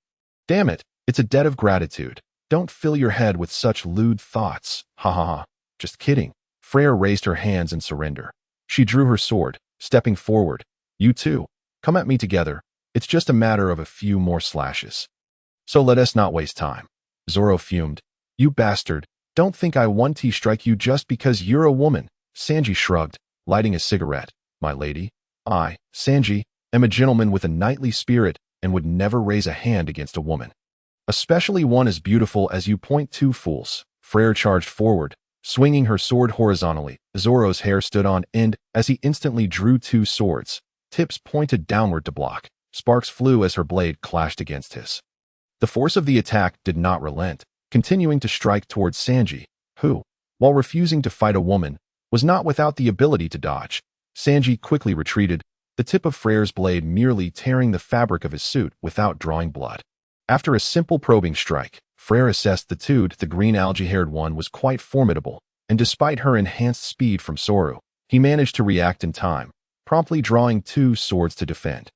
Damn it, it's a debt of gratitude. Don't fill your head with such lewd thoughts. Ha ha ha. Just kidding. Freyra raised her hands in surrender. She drew her sword, stepping forward. You two, come at me together. It's just a matter of a few more slashes. So let us not waste time. Zoro fumed. You bastard. Don't think I want to strike you just because you're a woman. Sanji shrugged, lighting a cigarette. My lady, I, Sanji, am a gentleman with a knightly spirit and would never raise a hand against a woman. Especially one as beautiful as you. Two fools. Freyra charged forward, swinging her sword horizontally. Zoro's hair stood on end as he instantly drew two swords, tips pointed downward to block. Sparks flew as her blade clashed against his. The force of the attack did not relent, continuing to strike towards Sanji, who, while refusing to fight a woman, was not without the ability to dodge. Sanji quickly retreated, the tip of Freyra's blade merely tearing the fabric of his suit without drawing blood. After a simple probing strike, Freyra assessed the green algae-haired one was quite formidable, and despite her enhanced speed from Zoro, he managed to react in time, promptly drawing two swords to defend.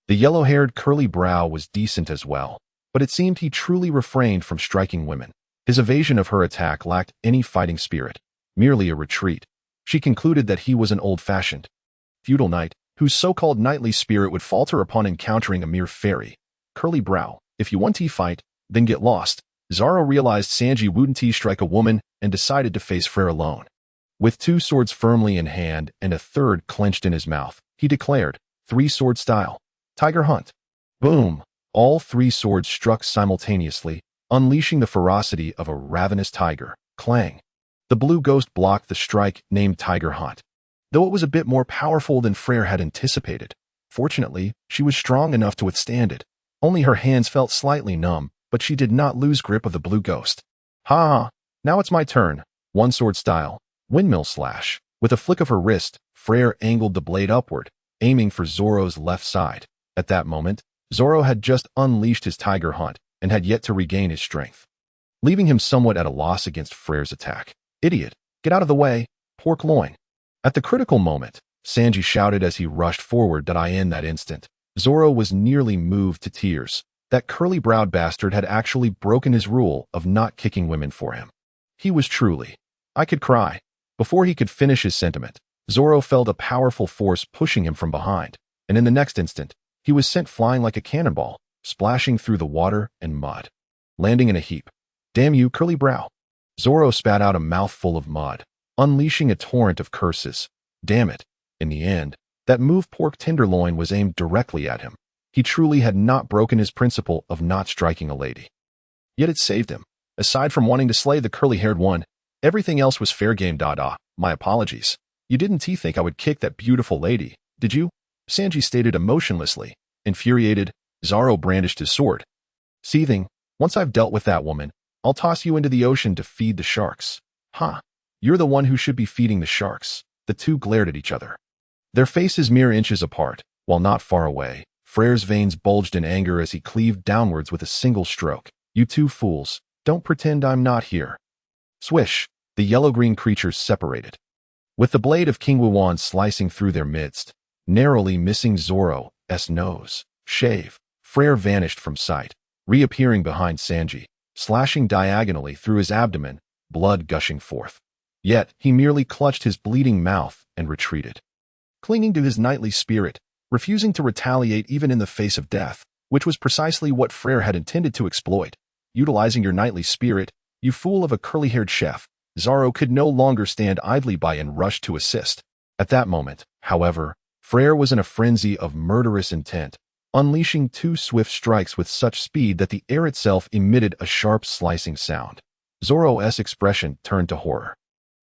The yellow-haired curly brow was decent as well, but it seemed he truly refrained from striking women. His evasion of her attack lacked any fighting spirit, merely a retreat. She concluded that he was an old-fashioned, feudal knight, whose so-called knightly spirit would falter upon encountering a mere fairy. Curly brow, if you want to fight, then get lost. Zoro realized Sanji wouldn't strike a woman and decided to face Freyra alone. With two swords firmly in hand and a third clenched in his mouth, he declared, three-sword style. Tiger Hunt. Boom! All three swords struck simultaneously, unleashing the ferocity of a ravenous tiger. Clang! The blue ghost blocked the strike named Tiger Hunt, though it was a bit more powerful than Freyra had anticipated. Fortunately, she was strong enough to withstand it. Only her hands felt slightly numb, but she did not lose grip of the blue ghost. Ha ha! Now it's my turn. One sword style. Windmill slash. With a flick of her wrist, Freyra angled the blade upward, aiming for Zoro's left side. At that moment, Zoro had just unleashed his Tiger Hunt and had yet to regain his strength, leaving him somewhat at a loss against Freyra's attack. Idiot! Get out of the way, pork loin! At the critical moment, Sanji shouted as he rushed forward. In that instant, Zoro was nearly moved to tears. That curly-browed bastard had actually broken his rule of not kicking women for him. He was truly, I could cry. Before he could finish his sentiment, Zoro felt a powerful force pushing him from behind, and in the next instant, he was sent flying like a cannonball, splashing through the water and mud, landing in a heap. Damn you, curly brow! Zoro spat out a mouthful of mud, unleashing a torrent of curses. Damn it! In the end, that move pork tenderloin was aimed directly at him. He truly had not broken his principle of not striking a lady. Yet it saved him. Aside from wanting to slay the curly-haired one, everything else was fair game. My apologies. You didn't think I would kick that beautiful lady, did you? Sanji stated emotionlessly. Infuriated, Zoro brandished his sword. Seething, once I've dealt with that woman, I'll toss you into the ocean to feed the sharks. Huh. You're the one who should be feeding the sharks. The two glared at each other. Their faces mere inches apart, while not far away. Freyra's veins bulged in anger as he cleaved downwards with a single stroke. You two fools, don't pretend I'm not here. Swish, the yellow-green creatures separated. With the blade of King Wuan slicing through their midst, narrowly missing Zoro's nose. Shave. Freyra vanished from sight, reappearing behind Sanji, slashing diagonally through his abdomen, blood gushing forth. Yet, he merely clutched his bleeding mouth and retreated. Clinging to his knightly spirit, refusing to retaliate even in the face of death, which was precisely what Freyra had intended to exploit. Utilizing your knightly spirit, you fool of a curly-haired chef, Zoro could no longer stand idly by and rushed to assist. At that moment, however, Freyra was in a frenzy of murderous intent, unleashing two swift strikes with such speed that the air itself emitted a sharp slicing sound. Zoro's expression turned to horror.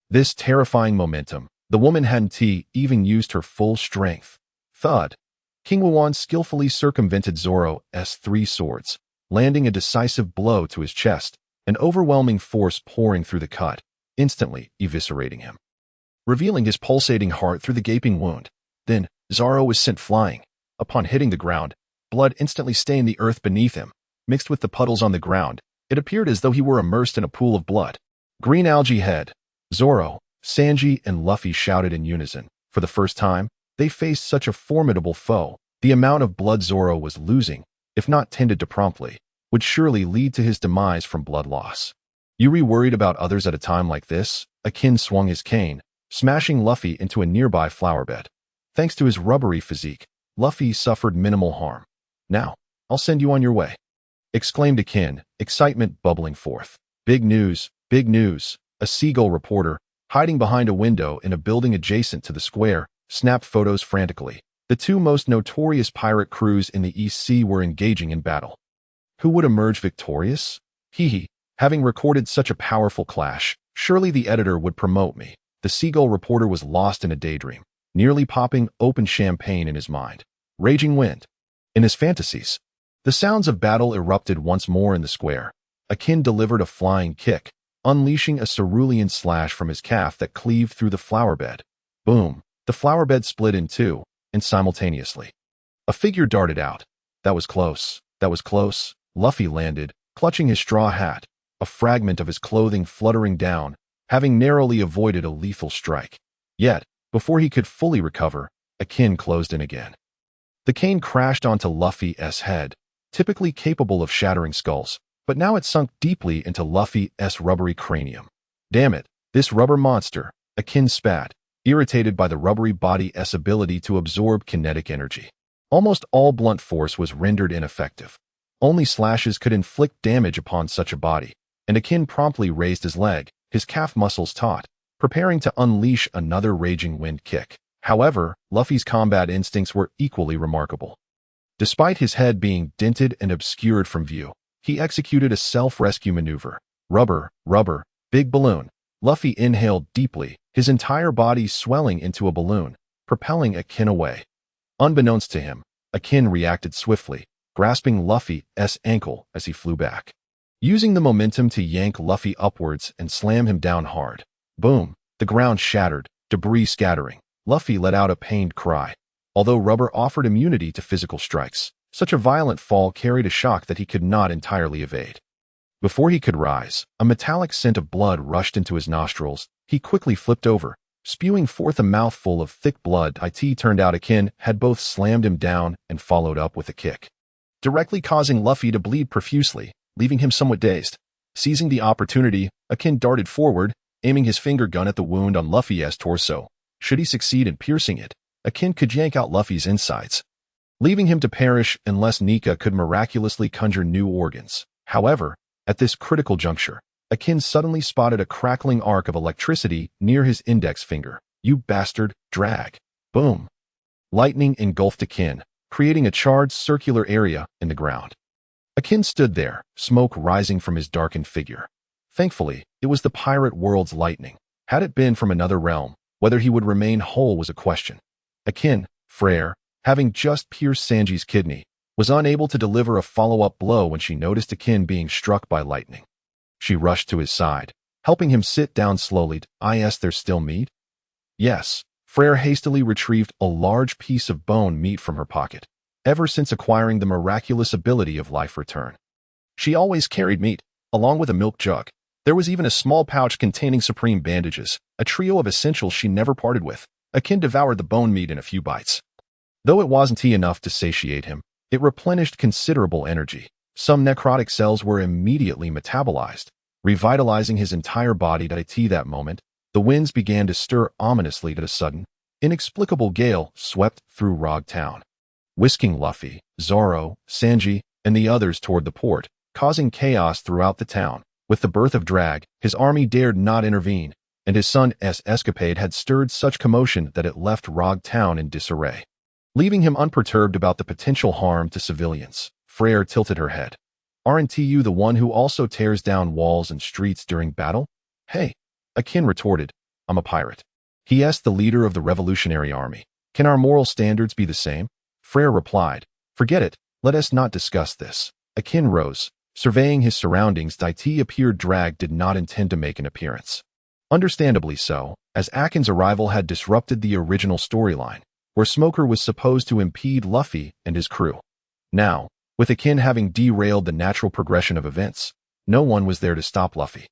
This terrifying momentum, the woman hadn't even used her full strength. Thud. King Wuan skillfully circumvented Zoro's three swords, landing a decisive blow to his chest, an overwhelming force pouring through the cut, instantly eviscerating him, revealing his pulsating heart through the gaping wound. Then, Zoro was sent flying. Upon hitting the ground, blood instantly stained the earth beneath him. Mixed with the puddles on the ground, it appeared as though he were immersed in a pool of blood. Green algae head. Zoro, Sanji, and Luffy shouted in unison. For the first time, they faced such a formidable foe. The amount of blood Zoro was losing, if not tended to promptly, would surely lead to his demise from blood loss. You worried about others at a time like this? Akin swung his cane, smashing Luffy into a nearby flower bed. Thanks to his rubbery physique, Luffy suffered minimal harm. Now, I'll send you on your way, exclaimed Akin, excitement bubbling forth. Big news, big news. A seagull reporter, hiding behind a window in a building adjacent to the square, snapped photos frantically. The two most notorious pirate crews in the East Sea were engaging in battle. Who would emerge victorious? Having recorded such a powerful clash, surely the editor would promote me. The seagull reporter was lost in a daydream, nearly popping open champagne in his mind. Raging wind. In his fantasies, the sounds of battle erupted once more in the square. Akin delivered a flying kick, unleashing a cerulean slash from his calf that cleaved through the flower bed. Boom! The flower bed split in two, and simultaneously, a figure darted out. That was close. That was close. Luffy landed, clutching his straw hat, a fragment of his clothing fluttering down, having narrowly avoided a lethal strike. Yet, before he could fully recover, Akin closed in again. The cane crashed onto Luffy's head, typically capable of shattering skulls, but now it sunk deeply into Luffy's rubbery cranium. Damn it, this rubber monster, Akin spat, irritated by the rubbery body's ability to absorb kinetic energy. Almost all blunt force was rendered ineffective. Only slashes could inflict damage upon such a body, and Akin promptly raised his leg, his calf muscles taut, preparing to unleash another raging wind kick. However, Luffy's combat instincts were equally remarkable. Despite his head being dented and obscured from view, he executed a self-rescue maneuver. Rubber, big balloon. Luffy inhaled deeply, his entire body swelling into a balloon, propelling Akin away. Unbeknownst to him, Akin reacted swiftly, grasping Luffy's ankle as he flew back, using the momentum to yank Luffy upwards and slam him down hard. Boom! The ground shattered, debris scattering. Luffy let out a pained cry. Although rubber offered immunity to physical strikes, such a violent fall carried a shock that he could not entirely evade. Before he could rise, a metallic scent of blood rushed into his nostrils. He quickly flipped over, spewing forth a mouthful of thick blood. It turned out Akin had both slammed him down and followed up with a kick, directly causing Luffy to bleed profusely, leaving him somewhat dazed. Seizing the opportunity, Akin darted forward, aiming his finger gun at the wound on Luffy's torso. Should he succeed in piercing it, Akin could yank out Luffy's insides, leaving him to perish unless Nika could miraculously conjure new organs. However, at this critical juncture, Akin suddenly spotted a crackling arc of electricity near his index finger. You bastard, drag. Boom. Lightning engulfed Akin, creating a charged circular area in the ground. Akin stood there, smoke rising from his darkened figure. Thankfully, it was the pirate world's lightning. Had it been from another realm, whether he would remain whole was a question. Akin, Freyra, having just pierced Sanji's kidney, was unable to deliver a follow-up blow when she noticed Akin being struck by lightning. She rushed to his side, helping him sit down slowly. There's still meat? Yes. Freyra hastily retrieved a large piece of bone meat from her pocket. Ever since acquiring the miraculous ability of life return, she always carried meat, along with a milk jug. There was even a small pouch containing supreme bandages, a trio of essentials she never parted with. Akin devoured the bone meat in a few bites. Though it wasn't enough to satiate him, it replenished considerable energy. Some necrotic cells were immediately metabolized, revitalizing his entire body. At that moment, the winds began to stir ominously. A sudden, inexplicable gale swept through Rog Town, whisking Luffy, Zoro, Sanji, and the others toward the port, causing chaos throughout the town. With the birth of Drag, his army dared not intervene, and his son's escapade had stirred such commotion that it left Rog Town in disarray, leaving him unperturbed about the potential harm to civilians. Freyra tilted her head. Aren't you the one who also tears down walls and streets during battle? Hey, Akin retorted, I'm a pirate. He asked the leader of the revolutionary army. Can our moral standards be the same? Freyra replied, forget it, let us not discuss this. Akin rose, surveying his surroundings. It appeared Drag did not intend to make an appearance. Understandably so, as Akin's arrival had disrupted the original storyline, where Smoker was supposed to impede Luffy and his crew. Now, with Akin having derailed the natural progression of events, no one was there to stop Luffy,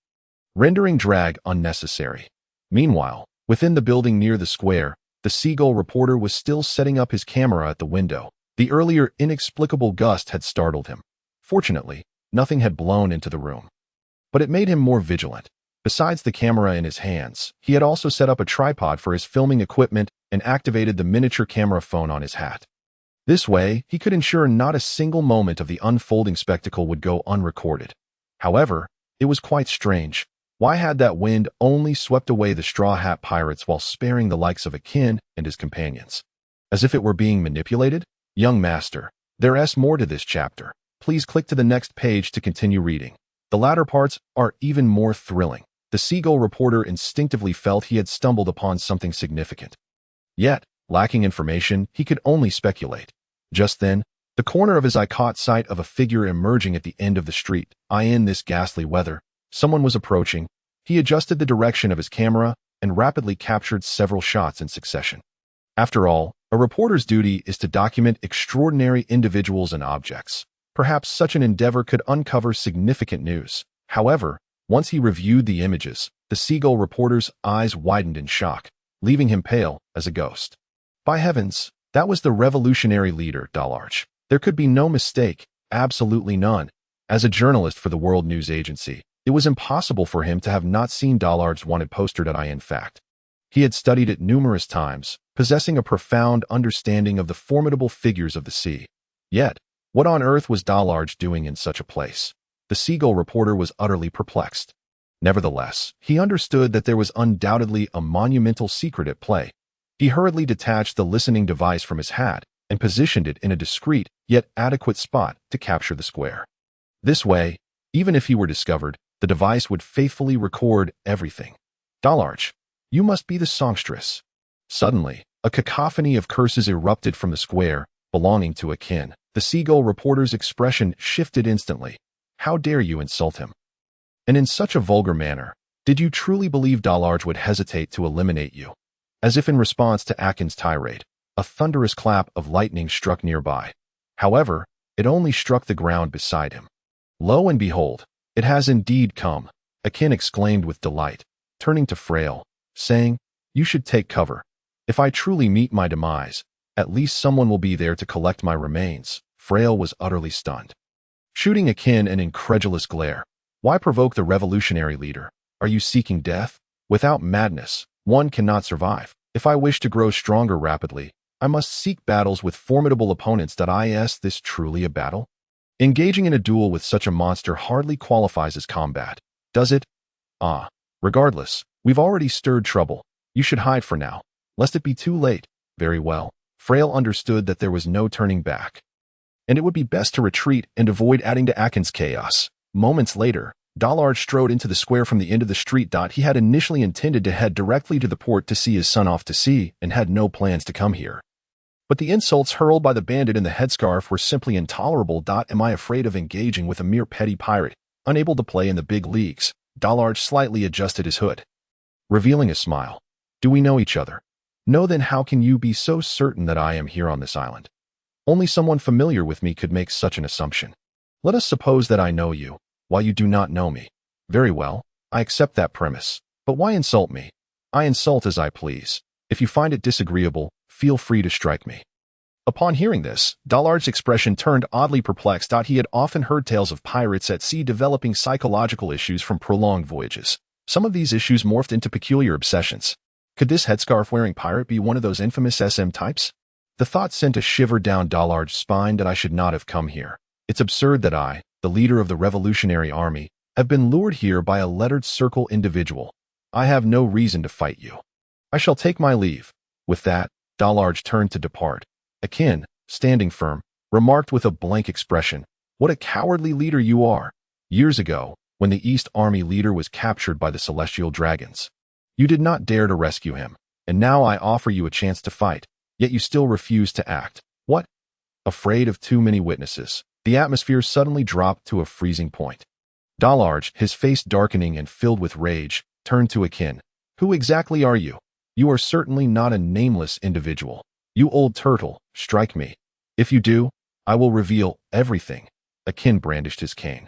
rendering Drag unnecessary. Meanwhile, within the building near the square, the Seagull reporter was still setting up his camera at the window. The earlier inexplicable gust had startled him. Fortunately, nothing had blown into the room, but it made him more vigilant. Besides the camera in his hands, he had also set up a tripod for his filming equipment and activated the miniature camera phone on his hat. This way, he could ensure not a single moment of the unfolding spectacle would go unrecorded. However, it was quite strange. Why had that wind only swept away the Straw Hat Pirates while sparing the likes of Akin and his companions? As if it were being manipulated? Young master, there's more to this chapter. Please click to the next page to continue reading. The latter parts are even more thrilling. The Seagull reporter instinctively felt he had stumbled upon something significant. Yet, lacking information, he could only speculate. Just then, the corner of his eye caught sight of a figure emerging at the end of the street. In this ghastly weather, someone was approaching. He adjusted the direction of his camera and rapidly captured several shots in succession. After all, a reporter's duty is to document extraordinary individuals and objects. Perhaps such an endeavor could uncover significant news. However, once he reviewed the images, the Seagull reporter's eyes widened in shock, leaving him pale as a ghost. By heavens, that was the revolutionary leader, Dallarge. There could be no mistake, absolutely none. As a journalist for the World News Agency, it was impossible for him to have not seen Dallarge's wanted poster. In fact, he had studied it numerous times, possessing a profound understanding of the formidable figures of the sea. Yet, what on earth was Dallarge doing in such a place? The Seagull reporter was utterly perplexed. Nevertheless, he understood that there was undoubtedly a monumental secret at play. He hurriedly detached the listening device from his hat and positioned it in a discreet yet adequate spot to capture the square. This way, even if he were discovered, the device would faithfully record everything. Dallarge, you must be the songstress. Suddenly, a cacophony of curses erupted from the square, belonging to Akin. The Seagull reporter's expression shifted instantly. How dare you insult him? And in such a vulgar manner, did you truly believe Dallarge would hesitate to eliminate you? As if in response to Akin's tirade, a thunderous clap of lightning struck nearby. However, it only struck the ground beside him. Lo and behold, it has indeed come, Akin exclaimed with delight, turning to Freyra, saying, you should take cover. If I truly meet my demise, at least someone will be there to collect my remains. Freyra was utterly stunned, shooting Akin an incredulous glare. Why provoke the revolutionary leader? Are you seeking death? Without madness, one cannot survive. If I wish to grow stronger rapidly, I must seek battles with formidable opponents. Is this truly a battle? Engaging in a duel with such a monster hardly qualifies as combat, does it? Regardless, we've already stirred trouble. You should hide for now, lest it be too late. Very well. Freyra understood that there was no turning back, and it would be best to retreat and avoid adding to Akin's chaos. Moments later, Dallarge strode into the square from the end of the street. He had initially intended to head directly to the port to see his son off to sea and had no plans to come here. But the insults hurled by the bandit in the headscarf were simply intolerable. Am I afraid of engaging with a mere petty pirate, unable to play in the big leagues? Dallarge slightly adjusted his hood, revealing a smile. Do we know each other? No, then how can you be so certain that I am here on this island? Only someone familiar with me could make such an assumption. Let us suppose that I know you, while you do not know me. Very well, I accept that premise. But why insult me? I insult as I please. If you find it disagreeable, feel free to strike me. Upon hearing this, Dallarge's expression turned oddly perplexed. He had often heard tales of pirates at sea developing psychological issues from prolonged voyages. Some of these issues morphed into peculiar obsessions. Could this headscarf-wearing pirate be one of those infamous SM types? The thought sent a shiver down Dallarge's spine that I should not have come here. It's absurd that I, the leader of the Revolutionary Army, have been lured here by a lettered circle individual. I have no reason to fight you. I shall take my leave. With that, Dallarge turned to depart. Akin, standing firm, remarked with a blank expression, "What a cowardly leader you are. Years ago, when the East Army leader was captured by the Celestial Dragons, you did not dare to rescue him, and now I offer you a chance to fight, yet you still refuse to act. What? Afraid of too many witnesses." The atmosphere suddenly dropped to a freezing point. Dallarge, his face darkening and filled with rage, turned to Akin. "Who exactly are you? You are certainly not a nameless individual. You old turtle, strike me. If you do, I will reveal everything." Akin brandished his cane,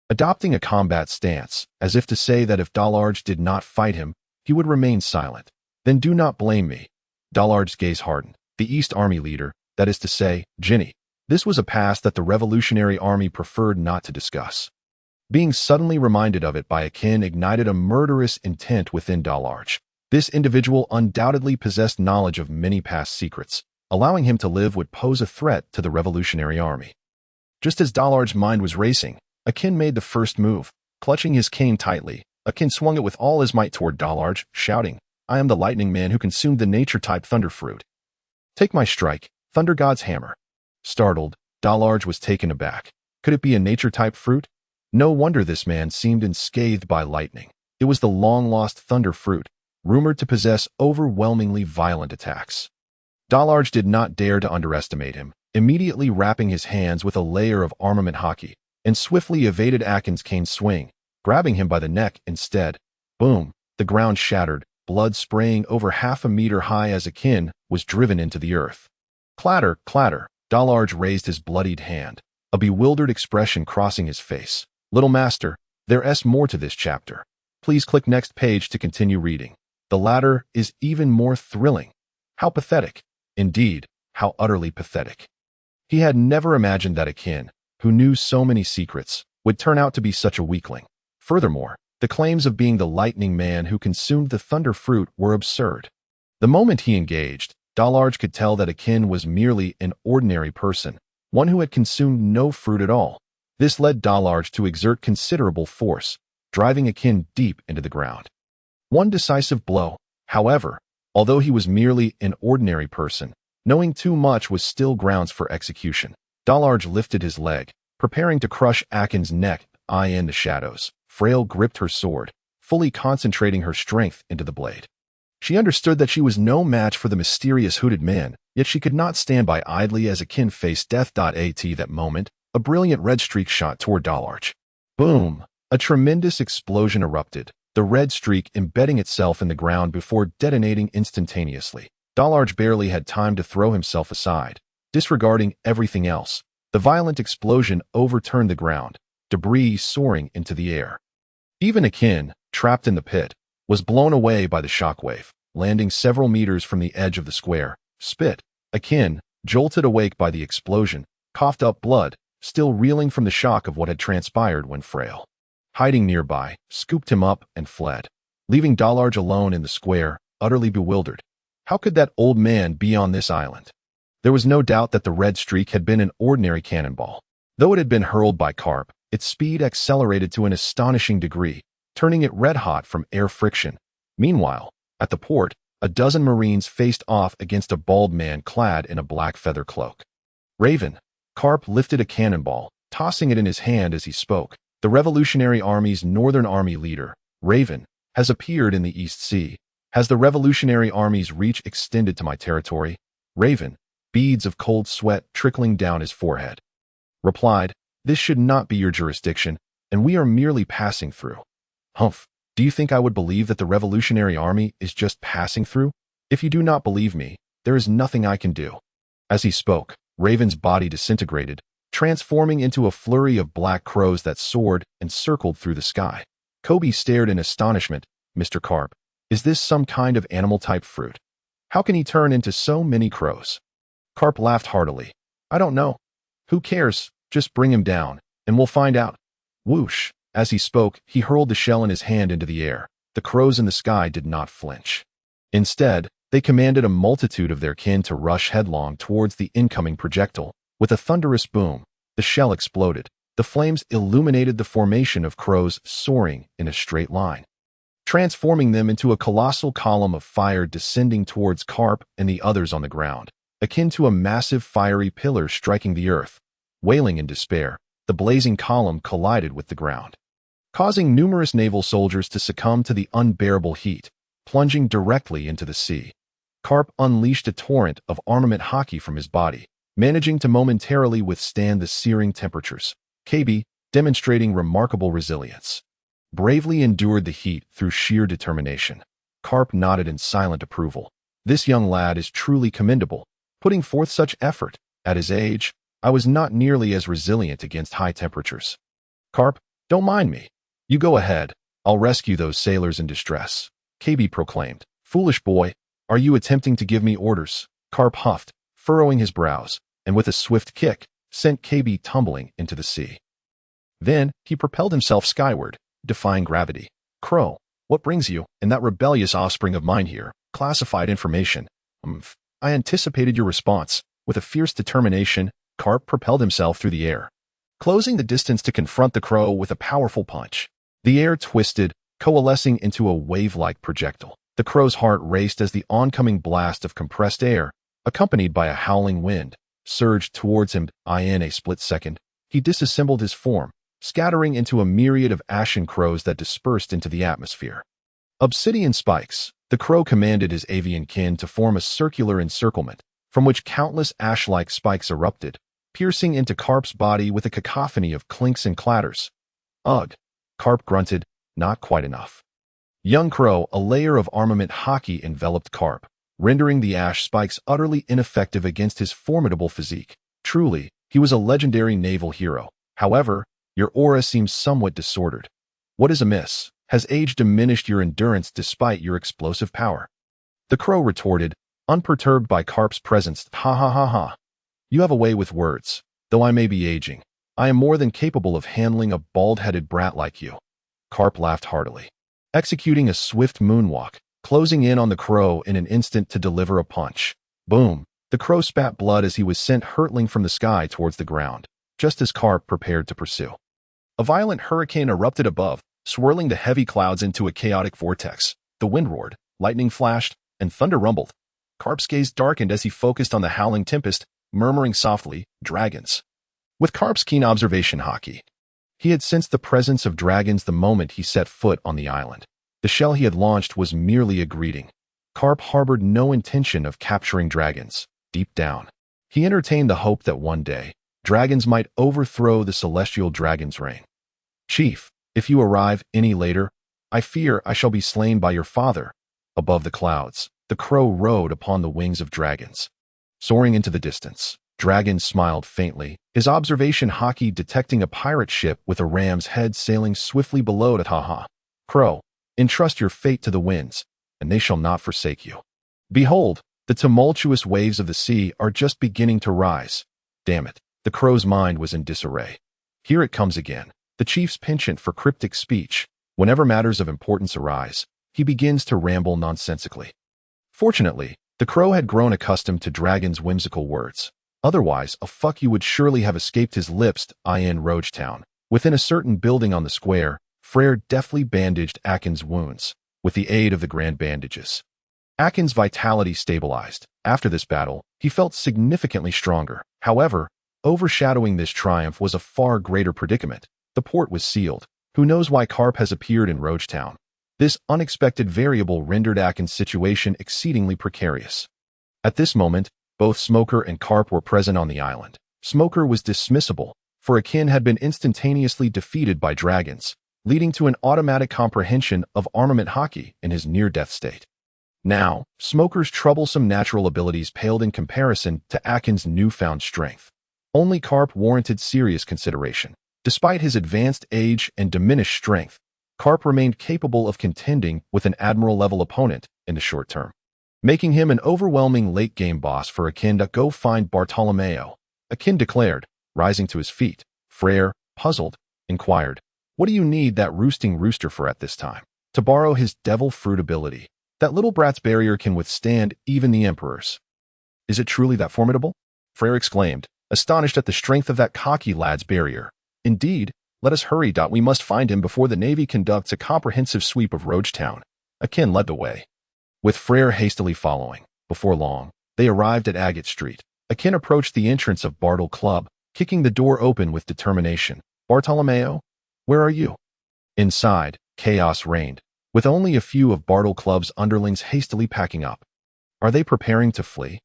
adopting a combat stance, as if to say that if Dallarge did not fight him, he would remain silent. "Then do not blame me." Dallarge's gaze hardened. The East Army leader, that is to say, Ginny. This was a past that the Revolutionary Army preferred not to discuss. Being suddenly reminded of it by Akin ignited a murderous intent within Dallarge. This individual undoubtedly possessed knowledge of many past secrets. Allowing him to live would pose a threat to the Revolutionary Army. Just as Dallarge's mind was racing, Akin made the first move. Clutching his cane tightly, Akin swung it with all his might toward Dallarge, shouting, "I am the lightning man who consumed the nature-type thunder fruit. Take my strike, Thunder God's hammer." Startled, Dallarge was taken aback. Could it be a nature-type fruit? No wonder this man seemed unscathed by lightning. It was the long-lost thunder fruit, rumored to possess overwhelmingly violent attacks. Dallarge did not dare to underestimate him, immediately wrapping his hands with a layer of armament hockey, and swiftly evaded Akin's cane swing, grabbing him by the neck instead. Boom! The ground shattered, blood spraying over 1/2 meter high as Akin was driven into the earth. Clatter, clatter! Dallarge raised his bloodied hand, a bewildered expression crossing his face. "Little master, there's more to this chapter. Please click next page to continue reading. The latter is even more thrilling." How pathetic. Indeed, how utterly pathetic. He had never imagined that Akin, who knew so many secrets, would turn out to be such a weakling. Furthermore, the claims of being the lightning man who consumed the thunder fruit were absurd. The moment he engaged, Dallarge could tell that Akin was merely an ordinary person, one who had consumed no fruit at all. This led Dallarge to exert considerable force, driving Akin deep into the ground. One decisive blow, however, although he was merely an ordinary person, knowing too much was still grounds for execution. Dallarge lifted his leg, preparing to crush Akin's neck. In the shadows, Freyra gripped her sword, fully concentrating her strength into the blade. She understood that she was no match for the mysterious hooded man, yet she could not stand by idly as Akin faced death. At that moment, a brilliant red streak shot toward Dallarge. Boom! A tremendous explosion erupted, the red streak embedding itself in the ground before detonating instantaneously. Dallarge barely had time to throw himself aside. Disregarding everything else, the violent explosion overturned the ground, debris soaring into the air. Even Akin, trapped in the pit, was blown away by the shockwave, landing several meters from the edge of the square. Spit. Akin, jolted awake by the explosion, coughed up blood, still reeling from the shock of what had transpired when Freyra, hiding nearby, scooped him up and fled, leaving Dallarge alone in the square, utterly bewildered. How could that old man be on this island? There was no doubt that the red streak had been an ordinary cannonball. Though it had been hurled by Carp, its speed accelerated to an astonishing degree, turning it red-hot from air friction. Meanwhile, at the port, a dozen Marines faced off against a bald man clad in a black feather cloak. "Raven." Carp lifted a cannonball, tossing it in his hand as he spoke. "The Revolutionary Army's Northern Army leader, Raven, has appeared in the East Sea. Has the Revolutionary Army's reach extended to my territory? Raven, beads of cold sweat trickling down his forehead. Replied, "This should not be your jurisdiction, and we are merely passing through." Humph, do you think I would believe that the Revolutionary Army is just passing through? If you do not believe me, there is nothing I can do. As he spoke, Raven's body disintegrated, transforming into a flurry of black crows that soared and circled through the sky. Kebi stared in astonishment. "Mr. Carp, is this some kind of animal-type fruit? How can he turn into so many crows?" Carp laughed heartily. "I don't know. Who cares? Just bring him down, and we'll find out." Whoosh! As he spoke, he hurled the shell in his hand into the air. The crows in the sky did not flinch. Instead, they commanded a multitude of their kin to rush headlong towards the incoming projectile. With a thunderous boom, the shell exploded. The flames illuminated the formation of crows soaring in a straight line, transforming them into a colossal column of fire descending towards Carp and the others on the ground, akin to a massive fiery pillar striking the earth. Wailing in despair, the blazing column collided with the ground, causing numerous naval soldiers to succumb to the unbearable heat, plunging directly into the sea. Carp unleashed a torrent of armament hockey from his body, managing to momentarily withstand the searing temperatures. Kebi, demonstrating remarkable resilience, bravely endured the heat through sheer determination. Carp nodded in silent approval. This young lad is truly commendable, putting forth such effort. At his age, I was not nearly as resilient against high temperatures. Carp, don't mind me. You go ahead. I'll rescue those sailors in distress, Kebi proclaimed. Foolish boy, are you attempting to give me orders? Carp huffed, furrowing his brows, and with a swift kick, sent Kebi tumbling into the sea. Then, he propelled himself skyward, defying gravity. Crow, what brings you and that rebellious offspring of mine here? Classified information. I anticipated your response. With a fierce determination, Carp propelled himself through the air, closing the distance to confront the crow with a powerful punch. The air twisted, coalescing into a wave-like projectile. The crow's heart raced as the oncoming blast of compressed air, accompanied by a howling wind, surged towards him. In a split second, he disassembled his form, scattering into a myriad of ashen crows that dispersed into the atmosphere. Obsidian spikes. The crow commanded his avian kin to form a circular encirclement, from which countless ash-like spikes erupted, piercing into Carp's body with a cacophony of clinks and clatters. Ugh! Carp grunted, not quite enough. Young crow, a layer of armament hockey enveloped Carp, rendering the ash spikes utterly ineffective against his formidable physique. Truly, he was a legendary naval hero. However, your aura seems somewhat disordered. What is amiss? Has age diminished your endurance despite your explosive power? The crow retorted, unperturbed by Carp's presence. Ha ha ha ha. You have a way with words. Though I may be aging, I am more than capable of handling a bald-headed brat like you. Carp laughed heartily, executing a swift moonwalk, closing in on the crow in an instant to deliver a punch. Boom! The crow spat blood as he was sent hurtling from the sky towards the ground, just as Carp prepared to pursue. A violent hurricane erupted above, swirling the heavy clouds into a chaotic vortex. The wind roared, lightning flashed, and thunder rumbled. Carp's gaze darkened as he focused on the howling tempest, murmuring softly, "Dragons." With Carp's keen observation hockey, he had sensed the presence of dragons the moment he set foot on the island. The shell he had launched was merely a greeting. Carp harbored no intention of capturing dragons. Deep down, he entertained the hope that one day, dragons might overthrow the celestial dragon's reign. "Chief, if you arrive any later, I fear I shall be slain by your father." Above the clouds, the crow rode upon the wings of dragons. Soaring into the distance, Dragon smiled faintly, his observation hockey detecting a pirate ship with a ram's head sailing swiftly below it. Ha. Crow, entrust your fate to the winds, and they shall not forsake you. Behold, the tumultuous waves of the sea are just beginning to rise. Damn it, the crow's mind was in disarray. Here it comes again, the chief's penchant for cryptic speech. Whenever matters of importance arise, he begins to ramble nonsensically. Fortunately, the crow had grown accustomed to Dragon's whimsical words. Otherwise, a fuck you would surely have escaped his lips. In Rogetown, within a certain building on the square, Freyra deftly bandaged Akin's wounds, with the aid of the grand bandages. Akin's vitality stabilized. After this battle, he felt significantly stronger. However, overshadowing this triumph was a far greater predicament. The port was sealed. Who knows why Carp has appeared in Rogetown? This unexpected variable rendered Akin's situation exceedingly precarious. At this moment, Both Smoker and Carp were present on the island. Smoker was dismissible, for Akin had been instantaneously defeated by dragons, leading to an automatic comprehension of armament hockey in his near-death state. Now, Smoker's troublesome natural abilities paled in comparison to Akin's newfound strength. Only Carp warranted serious consideration. Despite his advanced age and diminished strength, Carp remained capable of contending with an admiral-level opponent in the short term, making him an overwhelming late-game boss for Akin to go find Bartolomeo. Akin declared, rising to his feet. Freyra, puzzled, inquired, "What do you need that roosting rooster for at this time?" "To borrow his devil fruit ability. That little brat's barrier can withstand even the Emperor's." "Is it truly that formidable?" Freyra exclaimed, astonished at the strength of that cocky lad's barrier. "Indeed, let us hurry. We must find him before the Navy conducts a comprehensive sweep of Rogetown." Akin led the way, with Freyra hastily following. Before long, they arrived at Agate Street. Akin approached the entrance of Bartle Club, kicking the door open with determination. "Bartolomeo, where are you?" Inside, chaos reigned, with only a few of Bartle Club's underlings hastily packing up. Are they preparing to flee?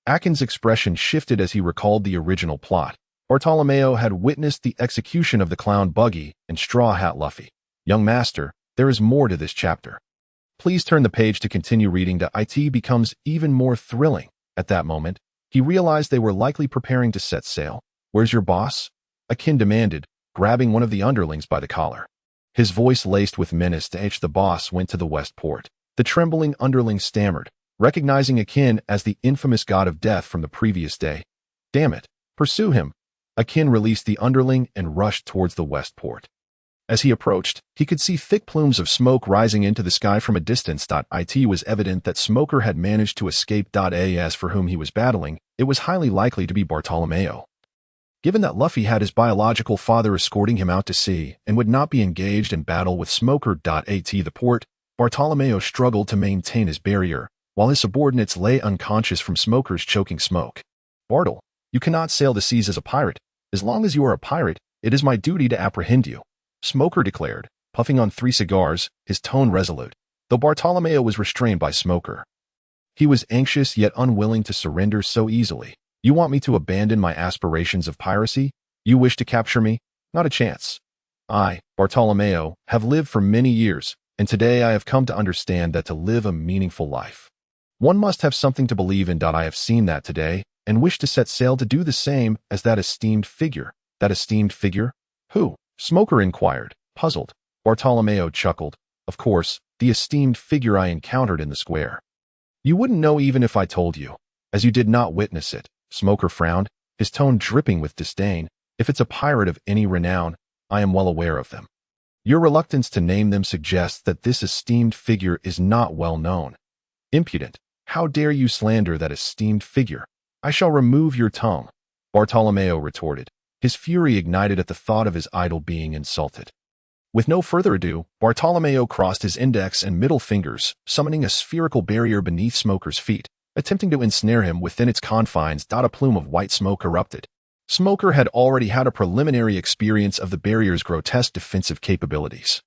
Akin's expression shifted as he recalled the original plot. Bartolomeo had witnessed the execution of the clown Buggy and Straw Hat Luffy. "Young master, there is more to this chapter. Please turn the page to continue reading." It becomes even more thrilling. At that moment, he realized they were likely preparing to set sail. "Where's your boss?" Akin demanded, grabbing one of the underlings by the collar. His voice laced with menace. The boss went to the West Port. The trembling underling stammered, recognizing Akin as the infamous god of death from the previous day. "Damn it, pursue him." Akin released the underling and rushed towards the West Port. As he approached, he could see thick plumes of smoke rising into the sky from a distance. It was evident that Smoker had managed to escape. As for whom he was battling, it was highly likely to be Bartolomeo. Given that Luffy had his biological father escorting him out to sea and would not be engaged in battle with Smoker. At the port, Bartolomeo struggled to maintain his barrier, while his subordinates lay unconscious from Smoker's choking smoke. "Bartle, you cannot sail the seas as a pirate. As long as you are a pirate, it is my duty to apprehend you," Smoker declared, puffing on 3 cigars, his tone resolute, though Bartolomeo was restrained by Smoker. He was anxious yet unwilling to surrender so easily. "You want me to abandon my aspirations of piracy? You wish to capture me? Not a chance. I, Bartolomeo, have lived for many years, and today I have come to understand that to live a meaningful life, one must have something to believe in. I have seen that today, and wish to set sail to do the same as that esteemed figure." "That esteemed figure? Who?" Smoker inquired, puzzled. Bartolomeo chuckled. "Of course, the esteemed figure I encountered in the square. You wouldn't know even if I told you, as you did not witness it." Smoker frowned, his tone dripping with disdain. "If it's a pirate of any renown, I am well aware of them. Your reluctance to name them suggests that this esteemed figure is not well known. Impudent! How dare you slander that esteemed figure? I shall remove your tongue," Bartolomeo retorted, his fury ignited at the thought of his idol being insulted. With no further ado, Bartolomeo crossed his index and middle fingers, summoning a spherical barrier beneath Smoker's feet. Attempting to ensnare him within its confines. A plume of white smoke erupted. Smoker had already had a preliminary experience of the barrier's grotesque defensive capabilities.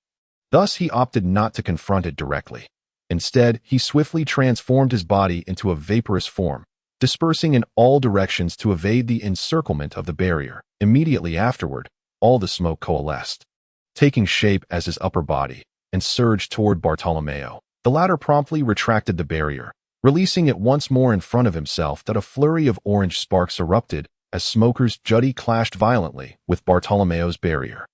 Thus, he opted not to confront it directly. Instead, he swiftly transformed his body into a vaporous form, dispersing in all directions to evade the encirclement of the barrier. Immediately afterward, all the smoke coalesced, taking shape as his upper body, and surged toward Bartolomeo. The latter promptly retracted the barrier, releasing it once more in front of himself. A flurry of orange sparks erupted as Smoker's jutty clashed violently with Bartolomeo's barrier.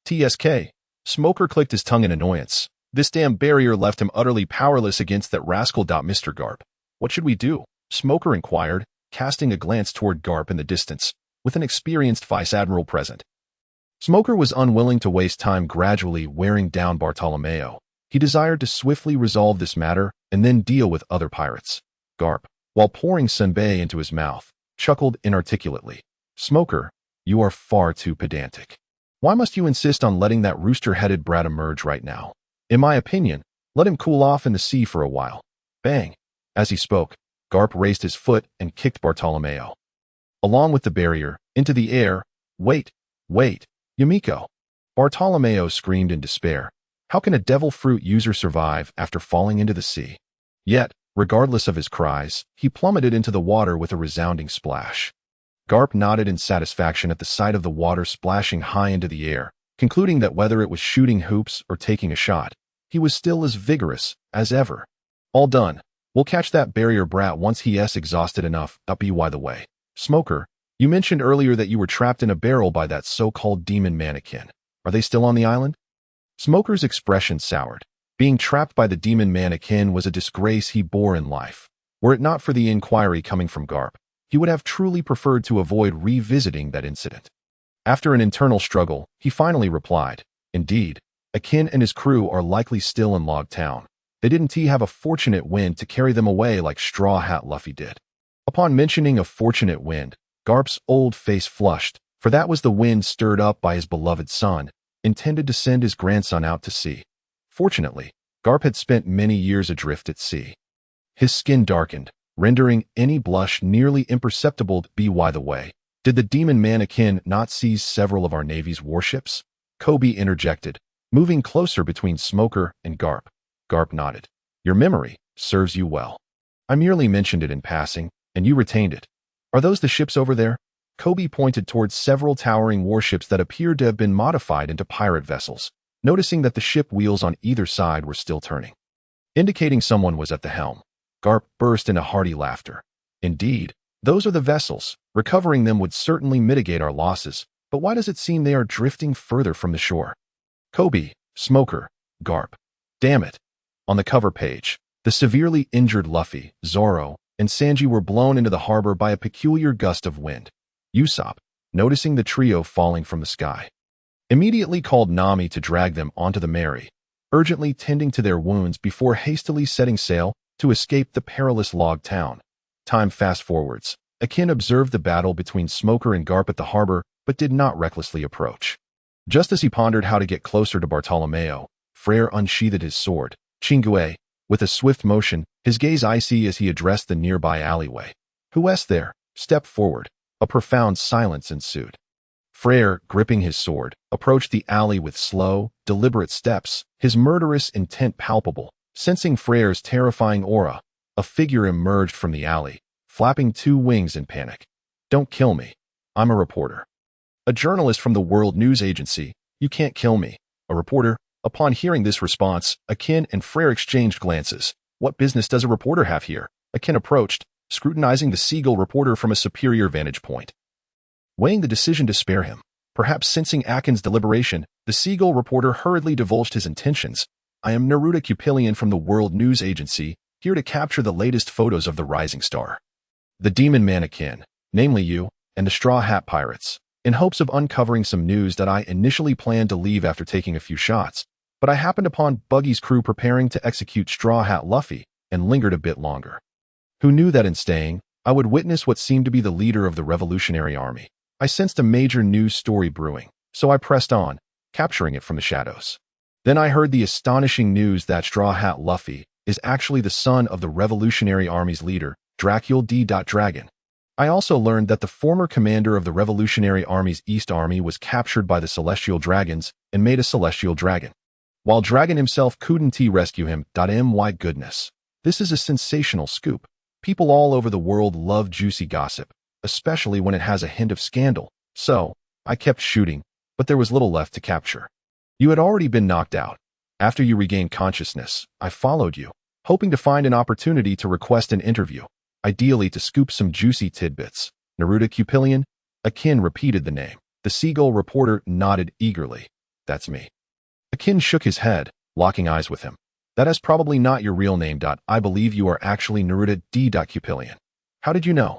"TSK." Smoker clicked his tongue in annoyance. This damn barrier left him utterly powerless against that rascal. "Mr. Garp, what should we do?" Smoker inquired, casting a glance toward Garp in the distance, with an experienced vice admiral present. Smoker was unwilling to waste time gradually wearing down Bartolomeo. He desired to swiftly resolve this matter and then deal with other pirates. Garp, while pouring senbei into his mouth, chuckled inarticulately. "Smoker, you are far too pedantic. Why must you insist on letting that rooster-headed brat emerge right now? In my opinion, let him cool off in the sea for a while." Bang! As he spoke, Garp raised his foot and kicked Bartolomeo, along with the barrier, into the air. Wait, Yumiko!" Bartolomeo screamed in despair. How can a devil fruit user survive after falling into the sea? Yet, Regardless of his cries, he plummeted into the water with a resounding splash. Garp nodded in satisfaction at the sight of the water splashing high into the air, concluding that whether it was shooting hoops or taking a shot, he was still as vigorous as ever. All done. We'll catch that barrier brat once he's exhausted enough. By the way, Smoker, you mentioned earlier that you were trapped in a barrel by that so-called demon mannequin. Are they still on the island? Smoker's expression soured. Being trapped by the demon mannequin was a disgrace he bore in life. Were it not for the inquiry coming from Garp, he would have truly preferred to avoid revisiting that incident. After an internal struggle, he finally replied, "Indeed, Akin and his crew are likely still in Log Town. They didn't have a fortunate wind to carry them away like Straw Hat Luffy did." Upon mentioning a fortunate wind, Garp's old face flushed, for that was the wind stirred up by his beloved son, intended to send his grandson out to sea. Fortunately, Garp had spent many years adrift at sea. His skin darkened, rendering any blush nearly imperceptible. By the way, did the demon mannequin not seize several of our Navy's warships? Kebi interjected, moving closer between Smoker and Garp. Garp nodded. Your memory serves you well. I merely mentioned it in passing, and you retained it. Are those the ships over there? Kebi pointed towards several towering warships that appeared to have been modified into pirate vessels, noticing that the ship wheels on either side were still turning. Indicating someone was at the helm, Garp burst into hearty laughter. Indeed, those are the vessels. Recovering them would certainly mitigate our losses, but why does it seem they are drifting further from the shore? Kebi, Smoker, Garp. Damn it. On the cover page, the severely injured Luffy, Zoro, and Sanji were blown into the harbor by a peculiar gust of wind. Usopp, noticing the trio falling from the sky, immediately called Nami to drag them onto the Mary, urgently tending to their wounds before hastily setting sail to escape the perilous log town. Time fast forwards. Akin observed the battle between Smoker and Garp at the harbor, but did not recklessly approach. Just as he pondered how to get closer to Bartolomeo, Freyra unsheathed his sword, Chingue, with a swift motion, his gaze icy as he addressed the nearby alleyway. Who's there? Stepped forward. A profound silence ensued. Freyra, gripping his sword, approached the alley with slow, deliberate steps, his murderous intent palpable. Sensing Freyra's terrifying aura, a figure emerged from the alley, flapping two wings in panic. Don't kill me. I'm a reporter. A journalist from the World News Agency. You can't kill me. A reporter. Upon hearing this response, Akin and Freyra exchanged glances. What business does a reporter have here? Akin approached, scrutinizing the seagull reporter from a superior vantage point. Weighing the decision to spare him, perhaps sensing Akin's deliberation, the seagull reporter hurriedly divulged his intentions. I am Naruto Cupilian from the World News Agency, here to capture the latest photos of the rising star. The demon mannequin, namely you, and the Straw Hat Pirates, in hopes of uncovering some news that I initially planned to leave after taking a few shots, but I happened upon Buggy's crew preparing to execute Straw Hat Luffy, and lingered a bit longer. Who knew that in staying, I would witness what seemed to be the leader of the Revolutionary Army. I sensed a major news story brewing, so I pressed on, capturing it from the shadows. Then I heard the astonishing news that Straw Hat Luffy is actually the son of the Revolutionary Army's leader, Dracula D. Dragon. I also learned that the former commander of the Revolutionary Army's East Army was captured by the Celestial Dragons and made a Celestial Dragon, while Dragon himself couldn't rescue him. My goodness. This is a sensational scoop. People all over the world love juicy gossip, especially when it has a hint of scandal. So, I kept shooting, but there was little left to capture. You had already been knocked out. After you regained consciousness, I followed you, hoping to find an opportunity to request an interview, ideally to scoop some juicy tidbits. Naruto Cupilian? Akin repeated the name. The seagull reporter nodded eagerly. That's me. Akin shook his head, locking eyes with him. That is probably not your real name. I believe you are actually Naruto D. Cupilian. How did you know?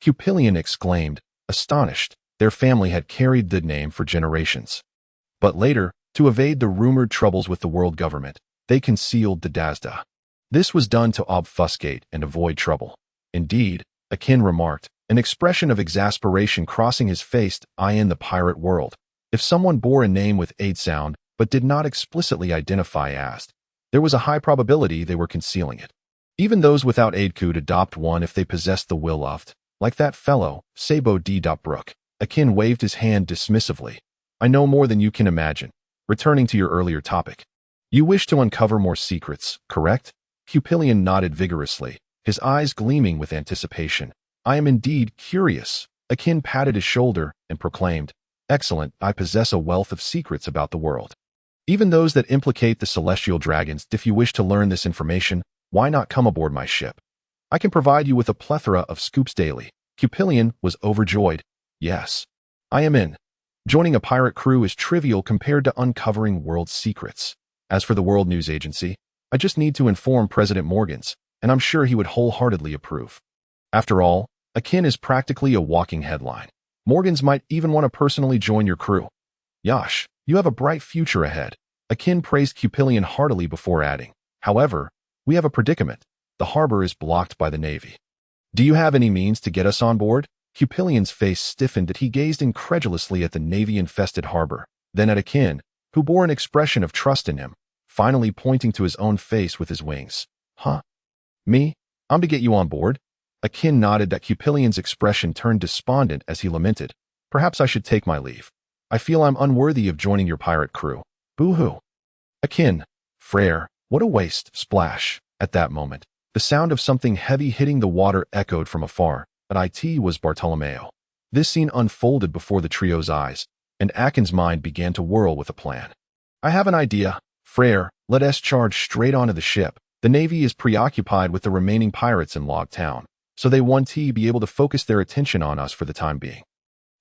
Cupilian exclaimed, astonished. Their family had carried the name for generations. But later, to evade the rumored troubles with the world government, they concealed the Dazda. This was done to obfuscate and avoid trouble. Indeed, Akin remarked, an expression of exasperation crossing his face. I in the pirate world. If someone bore a name with aid sound, but did not explicitly identify as, there was a high probability they were concealing it. Even those without aid could adopt one if they possessed the will of, like that fellow, Sabo D. Brook. Akin waved his hand dismissively. I know more than you can imagine. Returning to your earlier topic. You wish to uncover more secrets, correct? Cupilion nodded vigorously, his eyes gleaming with anticipation. I am indeed curious. Akin patted his shoulder and proclaimed, Excellent, I possess a wealth of secrets about the world. Even those that implicate the celestial dragons. If you wish to learn this information, why not come aboard my ship? I can provide you with a plethora of scoops daily. Cupilion was overjoyed. Yes, I am in. Joining a pirate crew is trivial compared to uncovering world secrets. As for the World News Agency, I just need to inform President Morgans, and I'm sure he would wholeheartedly approve. After all, Akin is practically a walking headline. Morgans might even want to personally join your crew. Yash, you have a bright future ahead. Akin praised Cupilion heartily before adding, However, we have a predicament. The harbor is blocked by the Navy. Do you have any means to get us on board? Cupilion's face stiffened as he gazed incredulously at the Navy-infested harbor, then at Akin, who bore an expression of trust in him, finally pointing to his own face with his wings. Huh? Me? I'm to get you on board? Akin nodded. That Cupilion's expression turned despondent as he lamented, Perhaps I should take my leave. I feel I'm unworthy of joining your pirate crew. Boo-hoo. Akin. Freyra, what a waste. Splash. At that moment, the sound of something heavy hitting the water echoed from afar, but it was Bartolomeo. This scene unfolded before the trio's eyes, and Akin's mind began to whirl with a plan. I have an idea. Freyra, let us charge straight onto the ship. The Navy is preoccupied with the remaining pirates in Log Town, so they want to be able to focus their attention on us for the time being.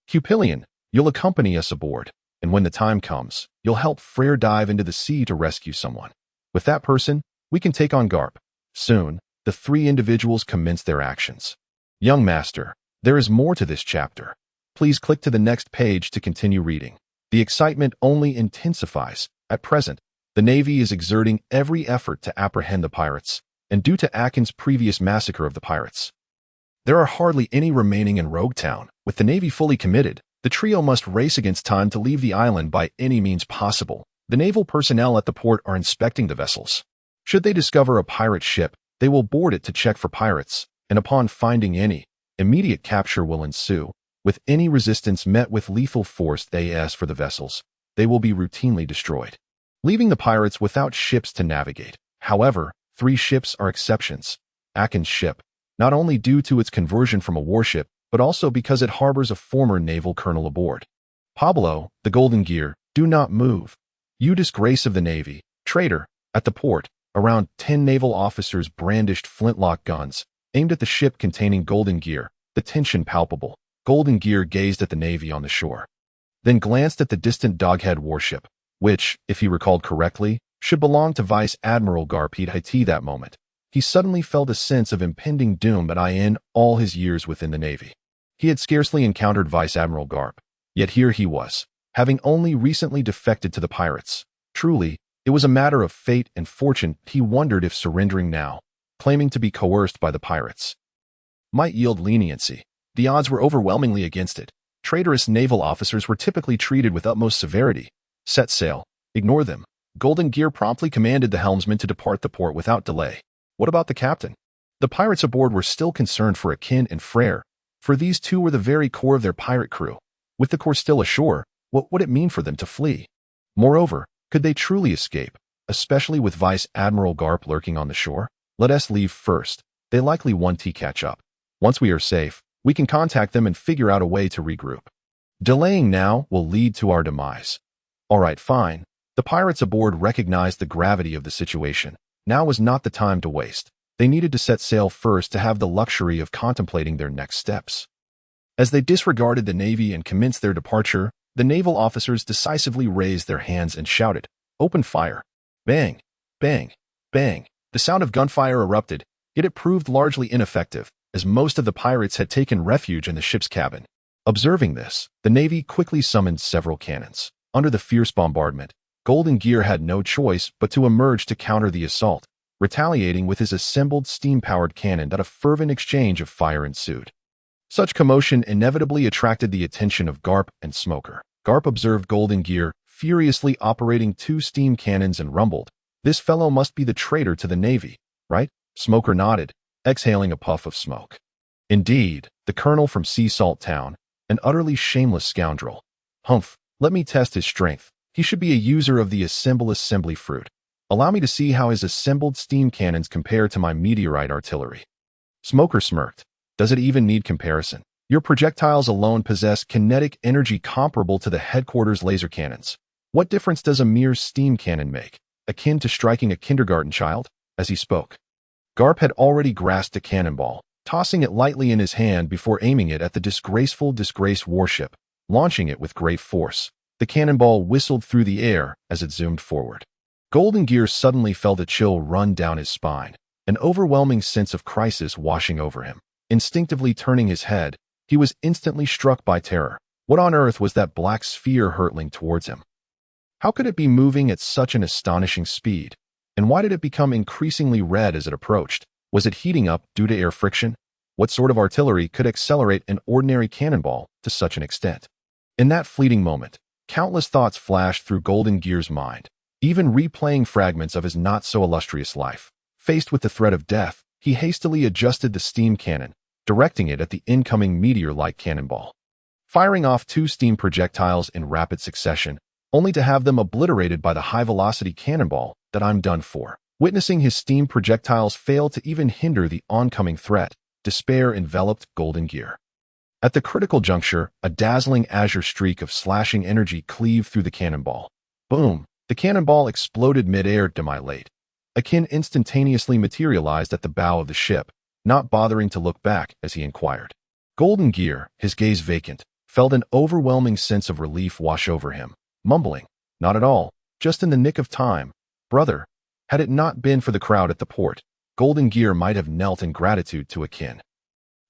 Cupilion, you'll accompany us aboard, and when the time comes, you'll help Freyra dive into the sea to rescue someone. With that person, we can take on Garp. Soon, the three individuals commenced their actions. Young master, there is more to this chapter. Please click to the next page to continue reading. The excitement only intensifies. At present, the Navy is exerting every effort to apprehend the pirates, and due to Akin's previous massacre of the pirates, there are hardly any remaining in Rogue Town. With the Navy fully committed, the trio must race against time to leave the island by any means possible. The naval personnel at the port are inspecting the vessels. Should they discover a pirate ship, they will board it to check for pirates, and upon finding any, immediate capture will ensue. With any resistance met with lethal force as for the vessels, they will be routinely destroyed, leaving the pirates without ships to navigate. However, 3 ships are exceptions. Akin's ship, not only due to its conversion from a warship, but also because it harbors a former naval colonel aboard. Pablo, the Golden Gear, do not move. You disgrace of the Navy, traitor. At the port, around 10 naval officers brandished flintlock guns, aimed at the ship containing Golden Gear, the tension palpable. Golden Gear gazed at the Navy on the shore, then glanced at the distant Doghead warship, which, if he recalled correctly, should belong to Vice Admiral Garp. That moment, he suddenly felt a sense of impending doom. But in all his years within the Navy, he had scarcely encountered Vice Admiral Garp, yet here he was, having only recently defected to the pirates. Truly, it was a matter of fate and fortune. He wondered if surrendering now, claiming to be coerced by the pirates, might yield leniency. The odds were overwhelmingly against it. Traitorous naval officers were typically treated with utmost severity. Set sail. Ignore them. Golden Gear promptly commanded the helmsman to depart the port without delay. What about the captain? The pirates aboard were still concerned for Akin and Freyra, for these two were the very core of their pirate crew. With the core still ashore, what would it mean for them to flee? Moreover, could they truly escape, especially with Vice Admiral Garp lurking on the shore? Let us leave first. They likely want to catch up. Once we are safe, we can contact them and figure out a way to regroup. Delaying now will lead to our demise. All right, fine. The pirates aboard recognized the gravity of the situation. Now was not the time to waste. They needed to set sail first to have the luxury of contemplating their next steps. As they disregarded the Navy and commenced their departure, the naval officers decisively raised their hands and shouted, "Open fire!" Bang! Bang! Bang! The sound of gunfire erupted, yet it proved largely ineffective, as most of the pirates had taken refuge in the ship's cabin. Observing this, the Navy quickly summoned several cannons. Under the fierce bombardment, Golden Gear had no choice but to emerge to counter the assault, retaliating with his assembled steam-powered cannon. A fervent exchange of fire ensued. Such commotion inevitably attracted the attention of Garp and Smoker. Garp observed Golden Gear furiously operating 2 steam cannons and rumbled, "This fellow must be the traitor to the Navy, right?" Smoker nodded, exhaling a puff of smoke. "Indeed, the colonel from Sea Salt Town, an utterly shameless scoundrel. Humph, let me test his strength. He should be a user of the assembly fruit." Allow me to see how his assembled steam cannons compare to my meteorite artillery." Smoker smirked. "Does it even need comparison? Your projectiles alone possess kinetic energy comparable to the headquarters laser cannons. What difference does a mere steam cannon make, akin to striking a kindergarten child?" As he spoke, Garp had already grasped a cannonball, tossing it lightly in his hand before aiming it at the disgrace warship, launching it with great force. The cannonball whistled through the air as it zoomed forward. Golden Gear suddenly felt a chill run down his spine, an overwhelming sense of crisis washing over him. Instinctively turning his head, he was instantly struck by terror. What on earth was that black sphere hurtling towards him? How could it be moving at such an astonishing speed? And why did it become increasingly red as it approached? Was it heating up due to air friction? What sort of artillery could accelerate an ordinary cannonball to such an extent? In that fleeting moment, countless thoughts flashed through Golden Gear's mind, even replaying fragments of his not-so-illustrious life. Faced with the threat of death, he hastily adjusted the steam cannon, directing it at the incoming meteor-like cannonball. Firing off 2 steam projectiles in rapid succession, only to have them obliterated by the high-velocity cannonball, that I'm done for. Witnessing his steam projectiles fail to even hinder the oncoming threat, despair enveloped Golden Gear. At the critical juncture, a dazzling azure streak of slashing energy cleaved through the cannonball. Boom! The cannonball exploded mid-air. Late. Akin instantaneously materialized at the bow of the ship, not bothering to look back as he inquired. Golden Gear, his gaze vacant, felt an overwhelming sense of relief wash over him, mumbling, "Not at all, just in the nick of time. Brother." Had it not been for the crowd at the port, Golden Gear might have knelt in gratitude to Akin,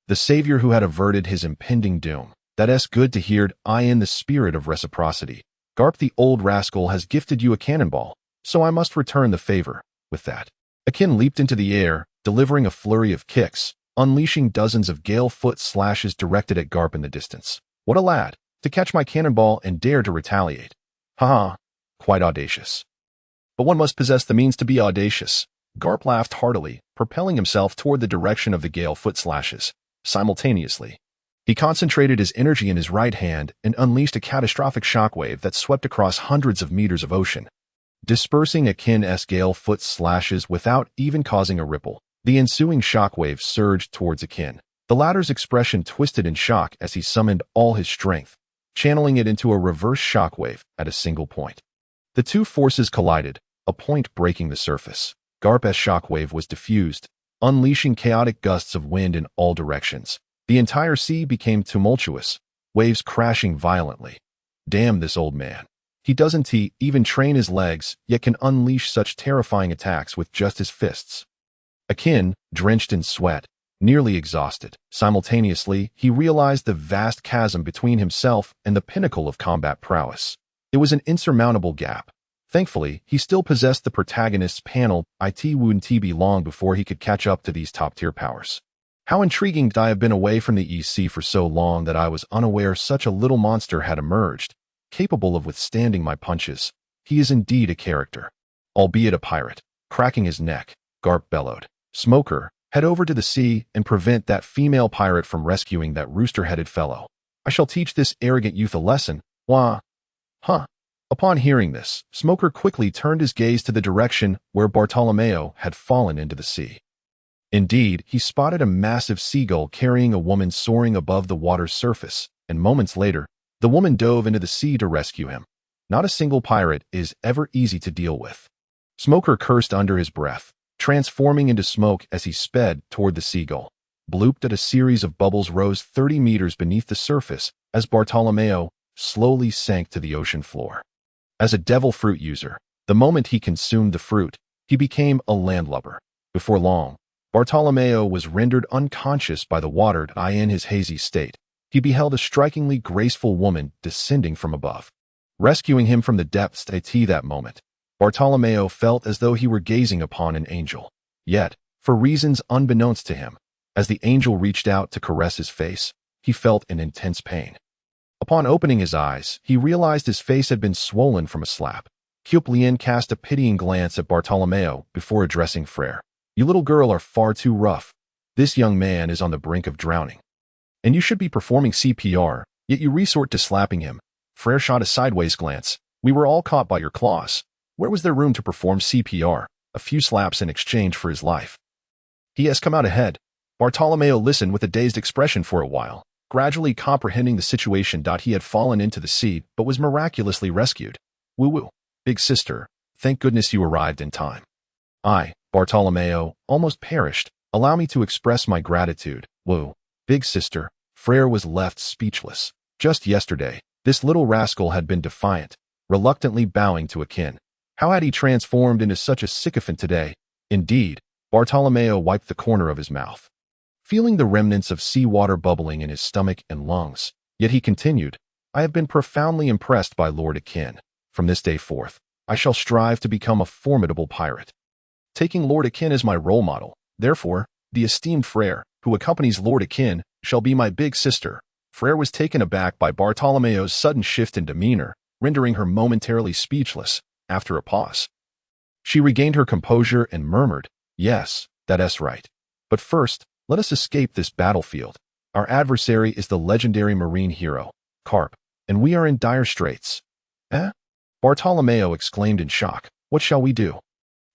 the savior who had averted his impending doom. "That's good to hear. I in the spirit of reciprocity. Garp the old rascal has gifted you a cannonball, so I must return the favor." With that, Akin leaped into the air, delivering a flurry of kicks, unleashing dozens of gale-foot slashes directed at Garp in the distance. "What a lad, to catch my cannonball and dare to retaliate. Ha! Quite audacious. But one must possess the means to be audacious." Garp laughed heartily, propelling himself toward the direction of the gale-foot slashes. Simultaneously, he concentrated his energy in his right hand and unleashed a catastrophic shockwave that swept across hundreds of meters of ocean, dispersing Akin's gale-foot slashes without even causing a ripple. The ensuing shockwave surged towards Akin. The latter's expression twisted in shock as he summoned all his strength, channeling it into a reverse shockwave at a single point. The two forces collided, a point breaking the surface. Garp's shockwave was diffused, unleashing chaotic gusts of wind in all directions. The entire sea became tumultuous, waves crashing violently. Damn this old man. He doesn't even train his legs, yet can unleash such terrifying attacks with just his fists. Akin, drenched in sweat, nearly exhausted. Simultaneously, he realized the vast chasm between himself and the pinnacle of combat prowess. It was an insurmountable gap. Thankfully, he still possessed the protagonist's panel. It wouldn't be long before he could catch up to these top-tier powers. How intriguing I have been away from the EC for so long that I was unaware such a little monster had emerged, capable of withstanding my punches. He is indeed a character, albeit a pirate. Cracking his neck, Garp bellowed, "Smoker, head over to the sea and prevent that female pirate from rescuing that rooster-headed fellow. I shall teach this arrogant youth a lesson." Wah. Huh. Upon hearing this, Smoker quickly turned his gaze to the direction where Bartolomeo had fallen into the sea. Indeed, he spotted a massive seagull carrying a woman soaring above the water's surface, and moments later, the woman dove into the sea to rescue him. Not a single pirate is ever easy to deal with. Smoker cursed under his breath, transforming into smoke as he sped toward the seagull. Blooped at a series of bubbles rose 30 meters beneath the surface as Bartolomeo slowly sank to the ocean floor. As a devil fruit user, the moment he consumed the fruit, he became a landlubber. Before long, Bartolomeo was rendered unconscious by the water. In his hazy state, he beheld a strikingly graceful woman descending from above, rescuing him from the depths. That moment, Bartolomeo felt as though he were gazing upon an angel. Yet, for reasons unbeknownst to him, as the angel reached out to caress his face, he felt an intense pain. Upon opening his eyes, he realized his face had been swollen from a slap. Lien cast a pitying glance at Bartolomeo before addressing Freyra. "You little girl are far too rough. This young man is on the brink of drowning, and you should be performing CPR, yet you resort to slapping him." Freyra shot a sideways glance. "We were all caught by your claws. Where was there room to perform CPR, a few slaps in exchange for his life? He has come out ahead. Bartolomeo listened with a dazed expression for a while, gradually comprehending the situation. He had fallen into the sea, but was miraculously rescued. Woo-woo. Big sister, thank goodness you arrived in time. I, Bartolomeo, almost perished. Allow me to express my gratitude. Woo. Big sister. Freyra was left speechless. Just yesterday, this little rascal had been defiant, reluctantly bowing to Akin. How had he transformed into such a sycophant today? Indeed, Bartolomeo wiped the corner of his mouth, feeling the remnants of seawater bubbling in his stomach and lungs. Yet he continued, I have been profoundly impressed by Lord Akin. From this day forth, I shall strive to become a formidable pirate, taking Lord Akin as my role model. Therefore, the esteemed Freyra, who accompanies Lord Akin, shall be my big sister. Freyra was taken aback by Bartolomeo's sudden shift in demeanor, rendering her momentarily speechless. After a pause, she regained her composure and murmured, Yes, that's right. But first, let us escape this battlefield. Our adversary is the legendary marine hero, Carp, and we are in dire straits. Eh? Bartolomeo exclaimed in shock. What shall we do?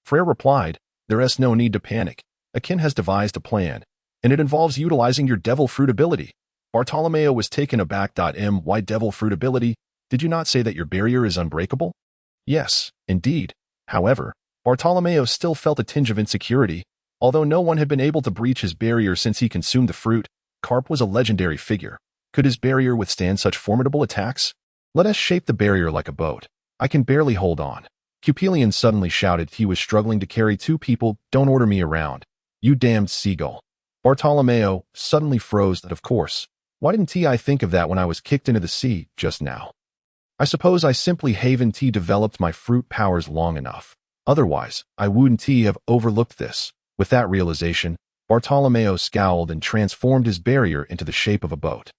Freyra replied, There is no need to panic. Akin has devised a plan, and it involves utilizing your devil fruit ability. Bartolomeo was taken aback. Why devil fruit ability? Did you not say that your barrier is unbreakable? Yes, indeed. However, Bartolomeo still felt a tinge of insecurity. Although no one had been able to breach his barrier since he consumed the fruit, Carp was a legendary figure. Could his barrier withstand such formidable attacks? Let us shape the barrier like a boat. I can barely hold on. Cupelian suddenly shouted. He was struggling to carry two people. Don't order me around. You damned seagull. Bartolomeo suddenly froze. Of course. Why didn't I think of that when I was kicked into the sea just now? I suppose I simply haven't developed my fruit powers long enough. Otherwise, I wouldn't have overlooked this. With that realization, Bartolomeo scowled and transformed his barrier into the shape of a boat.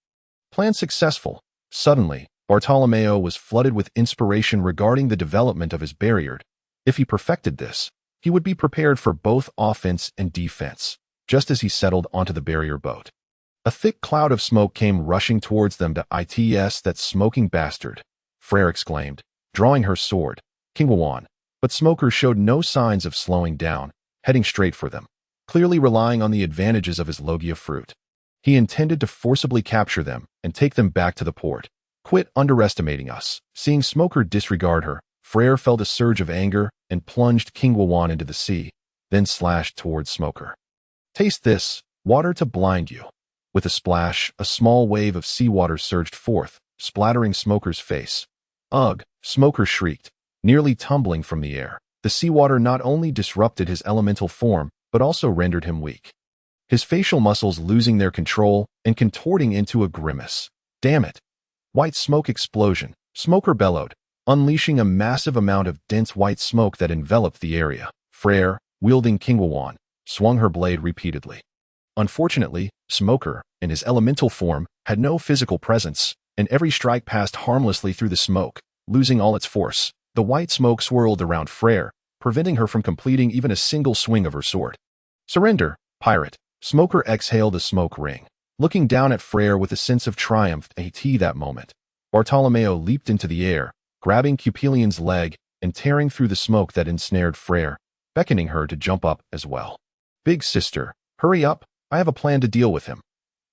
Plan successful. Suddenly, Bartolomeo was flooded with inspiration regarding the development of his barrier. If he perfected this, he would be prepared for both offense and defense. Just as he settled onto the barrier boat, a thick cloud of smoke came rushing towards them. It's that smoking bastard, Freyra exclaimed, drawing her sword. King Kebi. But Smoker showed no signs of slowing down, heading straight for them, clearly relying on the advantages of his Logia fruit. He intended to forcibly capture them and take them back to the port. Quit underestimating us. Seeing Smoker disregard her, Freyra felt a surge of anger and plunged King Kebi into the sea, then slashed towards Smoker. Taste this, water to blind you. With a splash, a small wave of seawater surged forth, splattering Smoker's face. Ugh, Smoker shrieked, nearly tumbling from the air. The seawater not only disrupted his elemental form, but also rendered him weak, his facial muscles losing their control and contorting into a grimace. Damn it! White smoke explosion. Smoker bellowed, unleashing a massive amount of dense white smoke that enveloped the area. Freyra, wielding King Kebi, swung her blade repeatedly. Unfortunately, Smoker, in his elemental form, had no physical presence, and every strike passed harmlessly through the smoke, losing all its force. The white smoke swirled around Freyra, preventing her from completing even a single swing of her sword. Surrender, pirate. Smoker exhaled a smoke ring, looking down at Freyra with a sense of triumph. At that moment, Bartolomeo leaped into the air, grabbing Cupelian's leg and tearing through the smoke that ensnared Freyra, beckoning her to jump up as well. Big sister, hurry up, I have a plan to deal with him.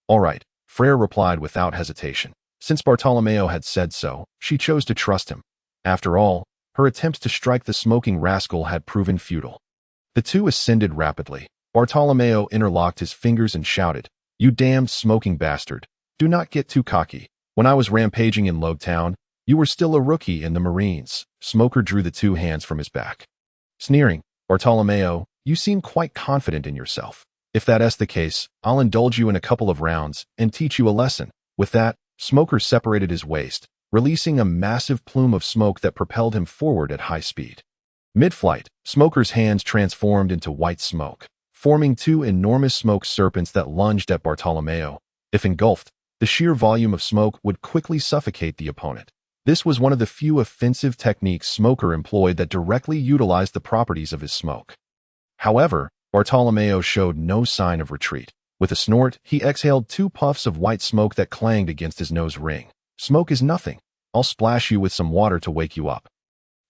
All right, Freyra replied without hesitation. Since Bartolomeo had said so, she chose to trust him. After all, her attempts to strike the smoking rascal had proven futile. The two ascended rapidly. Bartolomeo interlocked his fingers and shouted, You damned smoking bastard. Do not get too cocky. When I was rampaging in Logtown, you were still a rookie in the Marines. Smoker drew the two hands from his back, sneering, Bartolomeo, you seem quite confident in yourself. If that's the case, I'll indulge you in a couple of rounds and teach you a lesson. With that, Smoker separated his waist, releasing a massive plume of smoke that propelled him forward at high speed. Mid-flight, Smoker's hands transformed into white smoke, forming two enormous smoke serpents that lunged at Bartolomeo. If engulfed, the sheer volume of smoke would quickly suffocate the opponent. This was one of the few offensive techniques Smoker employed that directly utilized the properties of his smoke. However, Bartolomeo showed no sign of retreat. With a snort, he exhaled two puffs of white smoke that clanged against his nose ring. Smoke is nothing. I'll splash you with some water to wake you up.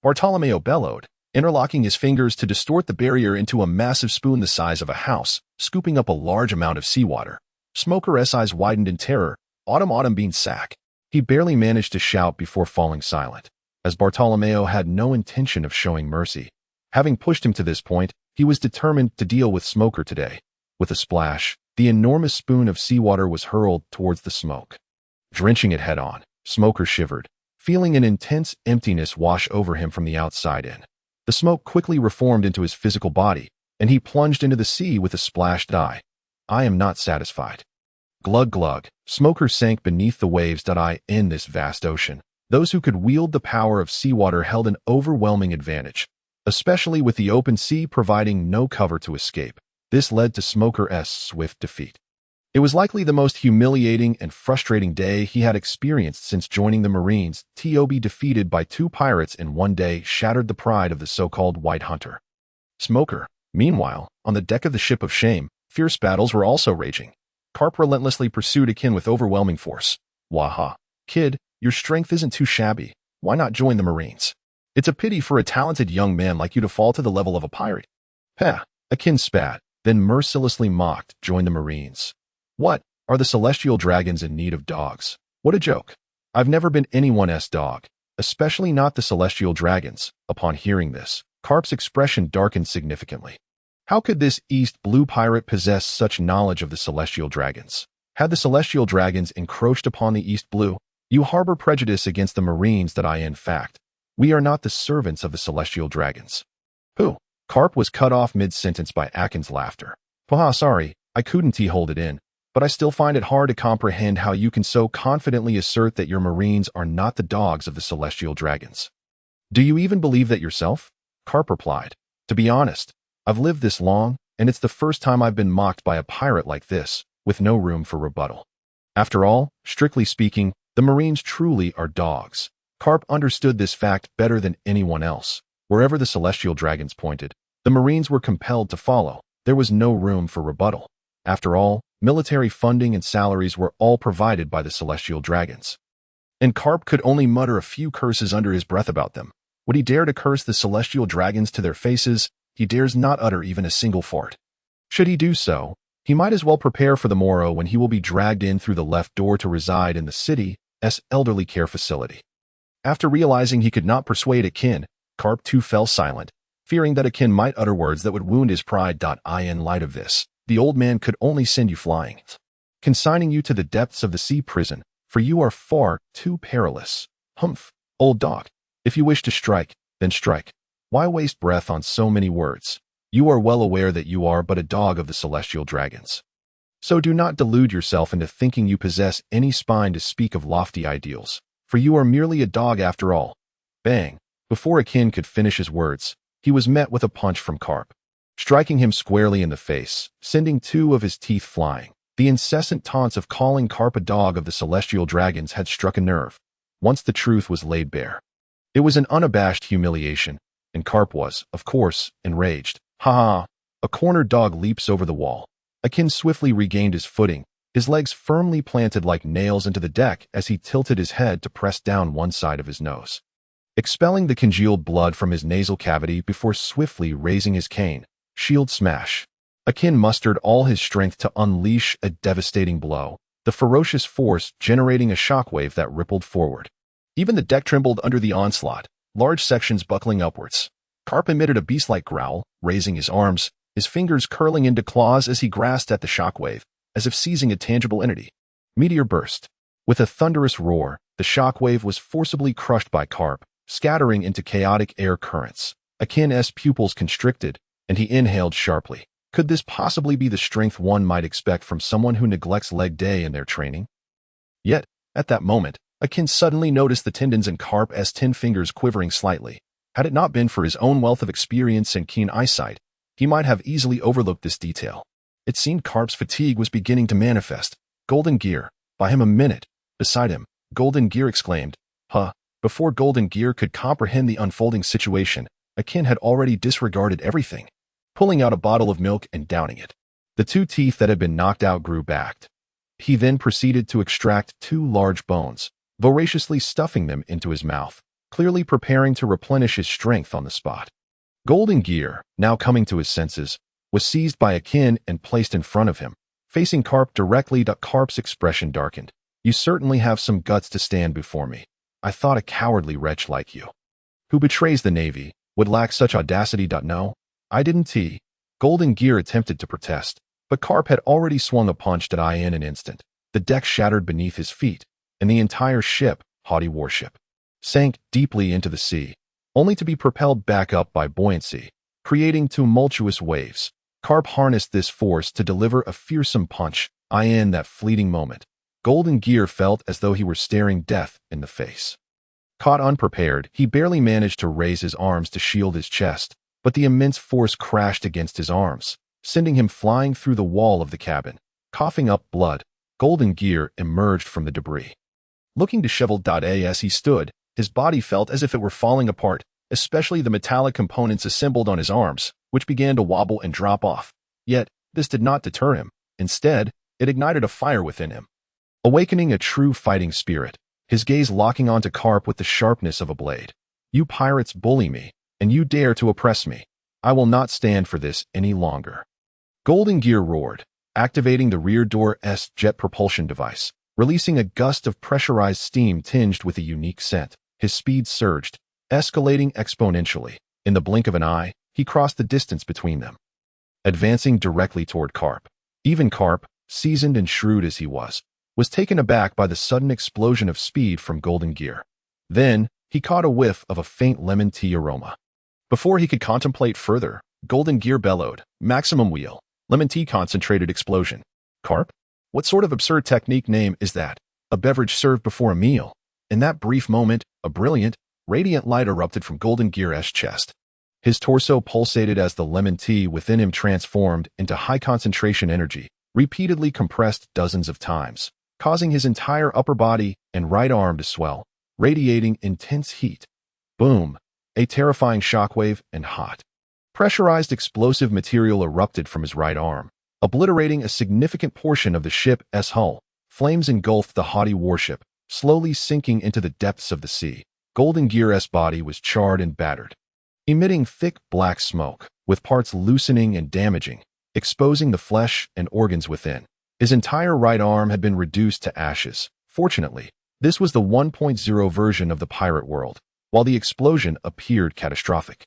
Bartolomeo bellowed, interlocking his fingers to distort the barrier into a massive spoon the size of a house, scooping up a large amount of seawater. Smoker's eyes widened in terror. Autumn bean sack. He barely managed to shout before falling silent, as Bartolomeo had no intention of showing mercy. Having pushed him to this point, he was determined to deal with Smoker today. With a splash, the enormous spoon of seawater was hurled towards the smoke. Drenching it head-on, Smoker shivered, feeling an intense emptiness wash over him from the outside in. The smoke quickly reformed into his physical body, and he plunged into the sea with a splashed eye. I am not satisfied. Glug glug, Smoker sank beneath the waves. In this vast ocean, those who could wield the power of seawater held an overwhelming advantage, especially with the open sea providing no cover to escape. This led to Smoker's swift defeat. It was likely the most humiliating and frustrating day he had experienced since joining the Marines. To be defeated by 2 pirates in one day shattered the pride of the so-called White Hunter. Smoker, meanwhile, on the deck of the Ship of Shame, fierce battles were also raging. Carp relentlessly pursued Akin with overwhelming force. Waha. Kid, your strength isn't too shabby. Why not join the Marines? It's a pity for a talented young man like you to fall to the level of a pirate. Pah. Akin spat, then mercilessly mocked, join the Marines. What? Are the celestial dragons in need of dogs? What a joke. I've never been anyone's dog, especially not the celestial dragons. Upon hearing this, Carp's expression darkened significantly. How could this East Blue pirate possess such knowledge of the celestial dragons? Had the celestial dragons encroached upon the East Blue? You harbor prejudice against the Marines. In fact, we are not the servants of the celestial dragons. Who? Carp was cut off mid-sentence by Akin's laughter. Sorry, I couldn't hold it in. But I still find it hard to comprehend how you can so confidently assert that your Marines are not the dogs of the celestial dragons. Do you even believe that yourself? Carp replied. To be honest, I've lived this long, and it's the first time I've been mocked by a pirate like this, with no room for rebuttal. After all, strictly speaking, the Marines truly are dogs. Carp understood this fact better than anyone else. Wherever the celestial dragons pointed, the Marines were compelled to follow. There was no room for rebuttal. After all, military funding and salaries were all provided by the celestial dragons. And Carp could only mutter a few curses under his breath about them. Would he dare to curse the celestial dragons to their faces? He dares not utter even a single fart. Should he do so, he might as well prepare for the morrow when he will be dragged in through the left door to reside in the city's elderly care facility. After realizing he could not persuade Akin, Carp too fell silent, fearing that Akin might utter words that would wound his pride. In light of this, the old man could only send you flying, consigning you to the depths of the sea prison, for you are far too perilous. Humph, old dog. If you wish to strike, then strike. Why waste breath on so many words? You are well aware that you are but a dog of the celestial dragons. So do not delude yourself into thinking you possess any spine to speak of lofty ideals, for you are merely a dog after all. Bang! Before Akin could finish his words, he was met with a punch from Carp, striking him squarely in the face, sending 2 of his teeth flying. The incessant taunts of calling Carp a dog of the celestial dragons had struck a nerve. Once the truth was laid bare, it was an unabashed humiliation, and Carp was, of course, enraged. Ha ha! A cornered dog leaps over the wall. Akin swiftly regained his footing, his legs firmly planted like nails into the deck as he tilted his head to press down one side of his nose, expelling the congealed blood from his nasal cavity before swiftly raising his cane. Shield smash. Akin mustered all his strength to unleash a devastating blow, the ferocious force generating a shockwave that rippled forward. Even the deck trembled under the onslaught, large sections buckling upwards. Carp emitted a beast-like growl, raising his arms, his fingers curling into claws as he grasped at the shockwave, as if seizing a tangible entity. Meteor burst. With a thunderous roar, the shockwave was forcibly crushed by Carp, scattering into chaotic air currents. Akin's pupils constricted, and he inhaled sharply. Could this possibly be the strength one might expect from someone who neglects leg day in their training? Yet, at that moment, Akin suddenly noticed the tendons in Carp's 10 fingers quivering slightly. Had it not been for his own wealth of experience and keen eyesight, he might have easily overlooked this detail. It seemed Carp's fatigue was beginning to manifest. Golden Gear, by him a minute. Beside him, Golden Gear exclaimed, Huh. Before Golden Gear could comprehend the unfolding situation, Akin had already disregarded everything, pulling out a bottle of milk and downing it. The 2 teeth that had been knocked out grew back. He then proceeded to extract 2 large bones, voraciously stuffing them into his mouth. clearly preparing to replenish his strength on the spot. Golden Gear, now coming to his senses, was seized by Akin and placed in front of him. Facing Carp directly, Carp's expression darkened. "You certainly have some guts to stand before me. I thought a cowardly wretch like you, who betrays the Navy, would lack such audacity. No, I didn't." Golden Gear attempted to protest, but Carp had already swung a punch that in an instant. The deck shattered beneath his feet, and the entire ship, haughty warship, sank deeply into the sea, only to be propelled back up by buoyancy, creating tumultuous waves. Carp harnessed this force to deliver a fearsome punch. In that fleeting moment, Golden Gear felt as though he were staring death in the face. Caught unprepared, he barely managed to raise his arms to shield his chest, but the immense force crashed against his arms, sending him flying through the wall of the cabin. Coughing up blood, Golden Gear emerged from the debris. Looking disheveled. As he stood, his body felt as if it were falling apart, especially the metallic components assembled on his arms, which began to wobble and drop off. Yet, this did not deter him. Instead, it ignited a fire within him, awakening a true fighting spirit, his gaze locking onto Carp with the sharpness of a blade. "You pirates bully me, and you dare to oppress me. I will not stand for this any longer." Golden Gear roared, activating the rear door's jet propulsion device, releasing a gust of pressurized steam tinged with a unique scent. His speed surged, escalating exponentially. In the blink of an eye, he crossed the distance between them, advancing directly toward Carp. Even Carp, seasoned and shrewd as he was taken aback by the sudden explosion of speed from Golden Gear. Then, he caught a whiff of a faint lemon tea aroma. Before he could contemplate further, Golden Gear bellowed, "Maximum wheel, lemon tea concentrated explosion." "Carp? What sort of absurd technique name is that? A beverage served before a meal?" In that brief moment, a brilliant, radiant light erupted from Golden Gear's chest. His torso pulsated as the lemon tea within him transformed into high-concentration energy, repeatedly compressed dozens of times, causing his entire upper body and right arm to swell, radiating intense heat. Boom! A terrifying shockwave and hot, pressurized explosive material erupted from his right arm, obliterating a significant portion of the ship's hull. Flames engulfed the haughty warship, slowly sinking into the depths of the sea. Golden Gear's body was charred and battered, emitting thick black smoke, with parts loosening and damaging, exposing the flesh and organs within. His entire right arm had been reduced to ashes. Fortunately, this was the 1.0 version of the pirate world, while the explosion appeared catastrophic.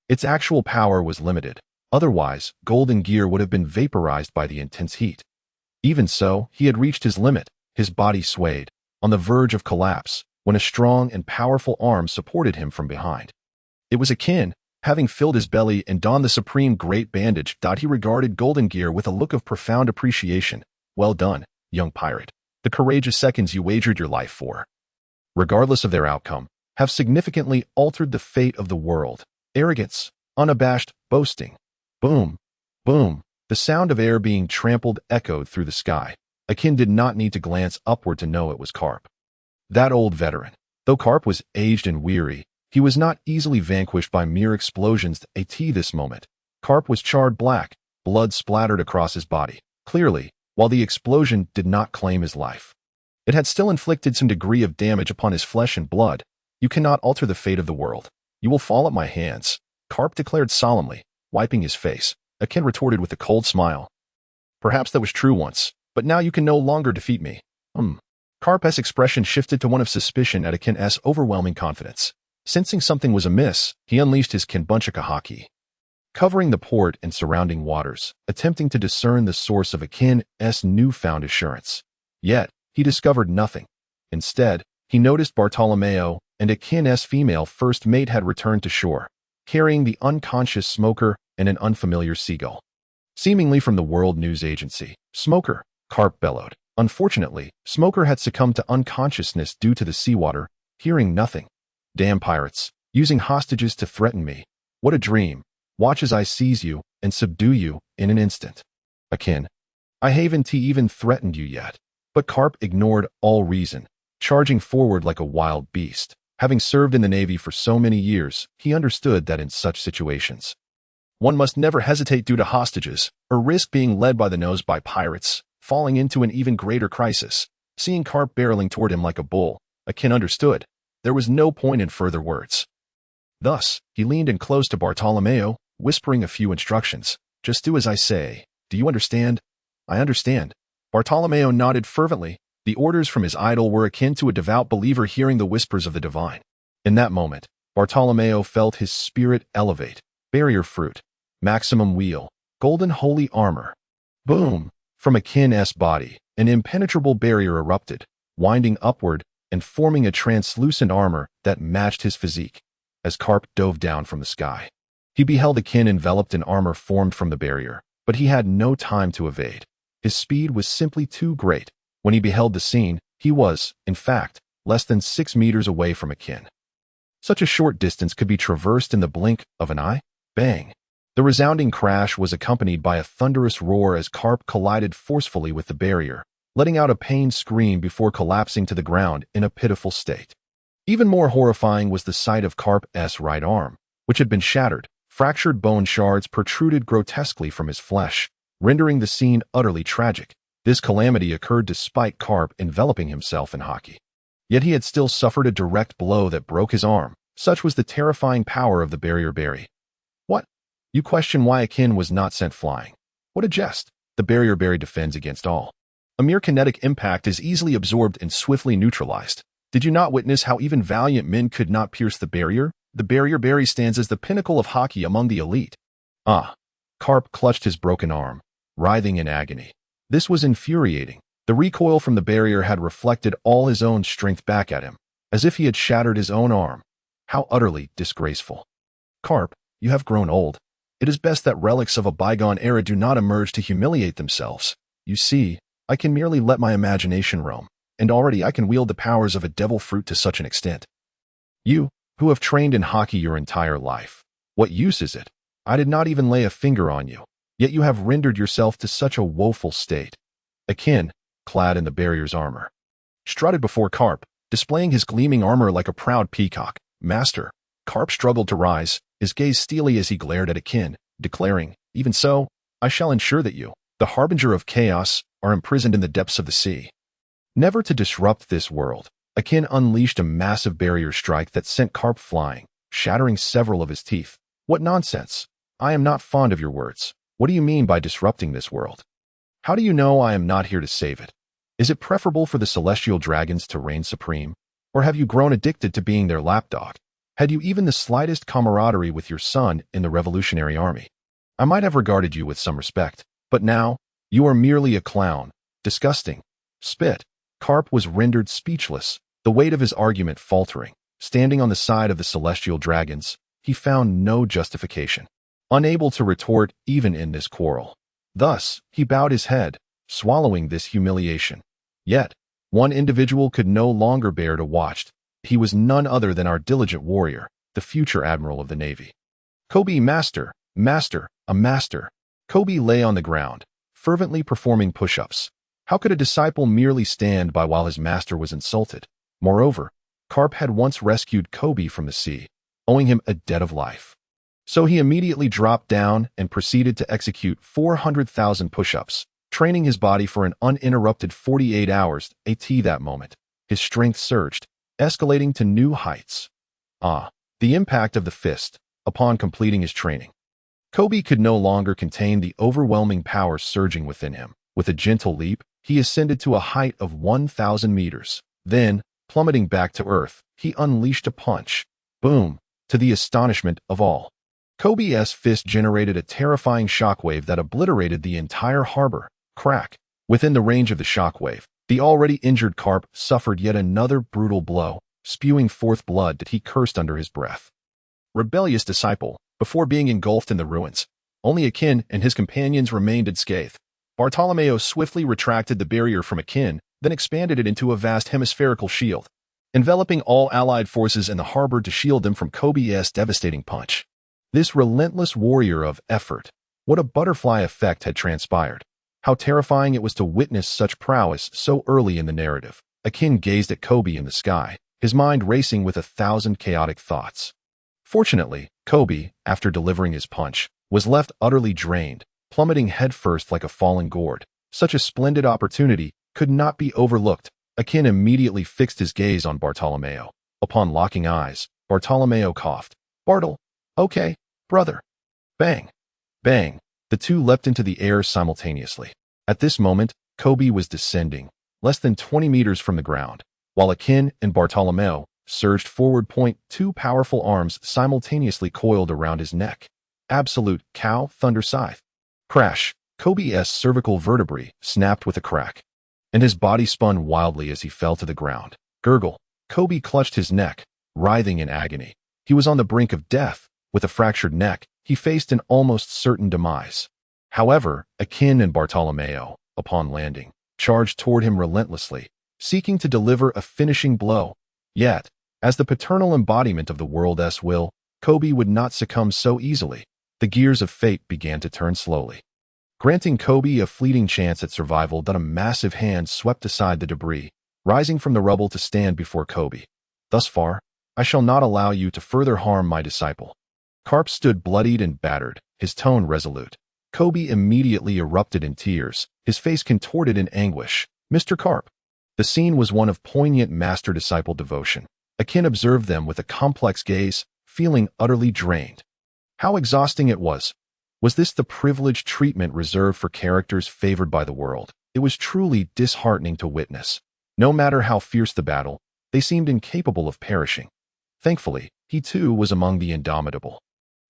Its actual power was limited. Otherwise, Golden Gear would have been vaporized by the intense heat. Even so, he had reached his limit. His body swayed, on the verge of collapse, when a strong and powerful arm supported him from behind. It was Akin, having filled his belly and donned the supreme great bandage. He regarded Golden Gear with a look of profound appreciation. "Well done, young pirate. The courageous seconds you wagered your life for, regardless of their outcome, have significantly altered the fate of the world." Arrogance, unabashed boasting. Boom, boom. The sound of air being trampled echoed through the sky. Akin did not need to glance upward to know it was Carp. That old veteran. Though Carp was aged and weary, he was not easily vanquished by mere explosions. This moment, Carp was charred black, blood splattered across his body. Clearly, while the explosion did not claim his life, it had still inflicted some degree of damage upon his flesh and blood. "You cannot alter the fate of the world. You will fall at my hands," Carp declared solemnly, wiping his face. Akin retorted with a cold smile. "Perhaps that was true once, but now you can no longer defeat me." Carp's expression shifted to one of suspicion at Akin's overwhelming confidence. Sensing something was amiss, he unleashed his Kinbunchika haki, covering the port and surrounding waters, attempting to discern the source of Akin's newfound assurance. Yet, he discovered nothing. Instead, he noticed Bartolomeo and Akin's female first mate had returned to shore, carrying the unconscious Smoker and an unfamiliar seagull, seemingly from the World News Agency. "Smoker," Carp bellowed. Unfortunately, Smoker had succumbed to unconsciousness due to the seawater, hearing nothing. "Damn pirates, using hostages to threaten me. What a dream. Watch as I seize you and subdue you in an instant." "Akin, I haven't even threatened you yet." But Carp ignored all reason, charging forward like a wild beast. Having served in the Navy for so many years, he understood that in such situations, one must never hesitate due to hostages, or risk being led by the nose by pirates, falling into an even greater crisis. Seeing Carp barreling toward him like a bull, Akin understood. There was no point in further words. Thus, he leaned in close to Bartolomeo, whispering a few instructions. "Just do as I say. Do you understand?" "I understand." Bartolomeo nodded fervently. The orders from his idol were akin to a devout believer hearing the whispers of the divine. In that moment, Bartolomeo felt his spirit elevate. Barrier fruit. Maximum wheel. Golden holy armor. Boom! From Akin's body, an impenetrable barrier erupted, winding upward and forming a translucent armor that matched his physique. As Carp dove down from the sky, he beheld Akin enveloped in armor formed from the barrier, but he had no time to evade. His speed was simply too great. When he beheld the scene, he was, in fact, less than 6 meters away from Akin. Such a short distance could be traversed in the blink of an eye. Bang! The resounding crash was accompanied by a thunderous roar as Carp collided forcefully with the barrier, letting out a pained scream before collapsing to the ground in a pitiful state. Even more horrifying was the sight of Carp's right arm, which had been shattered. Fractured bone shards protruded grotesquely from his flesh, rendering the scene utterly tragic. This calamity occurred despite Carp enveloping himself in hockey. Yet he had still suffered a direct blow that broke his arm. Such was the terrifying power of the barrier berry. What? You question why Akin was not sent flying. What a jest. The barrier berry defends against all. A mere kinetic impact is easily absorbed and swiftly neutralized. Did you not witness how even valiant men could not pierce the barrier? The barrier berry stands as the pinnacle of hockey among the elite. Ah! Carp clutched his broken arm, writhing in agony. This was infuriating. The recoil from the barrier had reflected all his own strength back at him, as if he had shattered his own arm. How utterly disgraceful. Carp, you have grown old. It is best that relics of a bygone era do not emerge to humiliate themselves. You see, I can merely let my imagination roam, and already I can wield the powers of a devil fruit to such an extent. You, who have trained in hockey your entire life, what use is it? I did not even lay a finger on you, yet you have rendered yourself to such a woeful state. Akin, clad in the barrier's armor, strutted before Carp, displaying his gleaming armor like a proud peacock. Master, Carp struggled to rise, his gaze steely as he glared at Akin, declaring, "Even so, I shall ensure that you, the harbinger of chaos, are imprisoned in the depths of the sea." Never to disrupt this world, Akin unleashed a massive barrier strike that sent Carp flying, shattering several of his teeth. What nonsense! I am not fond of your words. What do you mean by disrupting this world? How do you know I am not here to save it? Is it preferable for the celestial dragons to reign supreme? Or have you grown addicted to being their lapdog? Had you even the slightest camaraderie with your son in the Revolutionary Army? I might have regarded you with some respect, but now, you are merely a clown. Disgusting. Spit. Carp was rendered speechless, the weight of his argument faltering. Standing on the side of the celestial dragons, he found no justification. Unable to retort even in this quarrel. Thus, he bowed his head, swallowing this humiliation. Yet, one individual could no longer bear to watch. He was none other than our diligent warrior, the future admiral of the Navy. Kebi, master, a master. Kebi lay on the ground, fervently performing push-ups. How could a disciple merely stand by while his master was insulted? Moreover, Carp had once rescued Kebi from the sea, owing him a debt of life. So he immediately dropped down and proceeded to execute 400,000 push-ups, training his body for an uninterrupted 48 hours. That moment, his strength surged, escalating to new heights. Ah, the impact of the fist, upon completing his training. Kebi could no longer contain the overwhelming power surging within him. With a gentle leap, he ascended to a height of 1,000 meters. Then, plummeting back to earth, he unleashed a punch. Boom! To the astonishment of all. Kebi's fist generated a terrifying shockwave that obliterated the entire harbor. Crack! Within the range of the shockwave, the already injured Carp suffered yet another brutal blow, spewing forth blood that he cursed under his breath. Rebellious disciple, before being engulfed in the ruins, only Akin and his companions remained unscathed. Bartolomeo swiftly retracted the barrier from Akin, then expanded it into a vast hemispherical shield, enveloping all allied forces in the harbor to shield them from Kebi's devastating punch. This relentless warrior of effort, what a butterfly effect had transpired. How terrifying it was to witness such prowess so early in the narrative. Akin gazed at Kebi in the sky, his mind racing with 1,000 chaotic thoughts. Fortunately, Kebi, after delivering his punch, was left utterly drained, plummeting headfirst like a falling gourd. Such a splendid opportunity could not be overlooked. Akin immediately fixed his gaze on Bartolomeo. Upon locking eyes, Bartolomeo coughed. Bartle, okay, brother. Bang. Bang. The two leapt into the air simultaneously. At this moment, Kebi was descending, less than 20 meters from the ground, while Akin and Bartolomeo surged forward. Two powerful arms simultaneously coiled around his neck. Absolute cow thunder scythe. Crash. Kebi's cervical vertebrae snapped with a crack, and his body spun wildly as he fell to the ground. Gurgle. Kebi clutched his neck, writhing in agony. He was on the brink of death. With a fractured neck, he faced an almost certain demise. However, Akin and Bartolomeo, upon landing, charged toward him relentlessly, seeking to deliver a finishing blow. Yet, as the paternal embodiment of the world's will, Kebi would not succumb so easily. The gears of fate began to turn slowly, granting Kebi a fleeting chance at survival. Then a massive hand swept aside the debris, rising from the rubble to stand before Kebi. Thus far, I shall not allow you to further harm my disciple. Karp stood bloodied and battered, his tone resolute. Kebi immediately erupted in tears, his face contorted in anguish. Mr. Karp. The scene was one of poignant master-disciple devotion. Akin observed them with a complex gaze, feeling utterly drained. How exhausting it was. Was this the privileged treatment reserved for characters favored by the world? It was truly disheartening to witness. No matter how fierce the battle, they seemed incapable of perishing. Thankfully, he too was among the indomitable.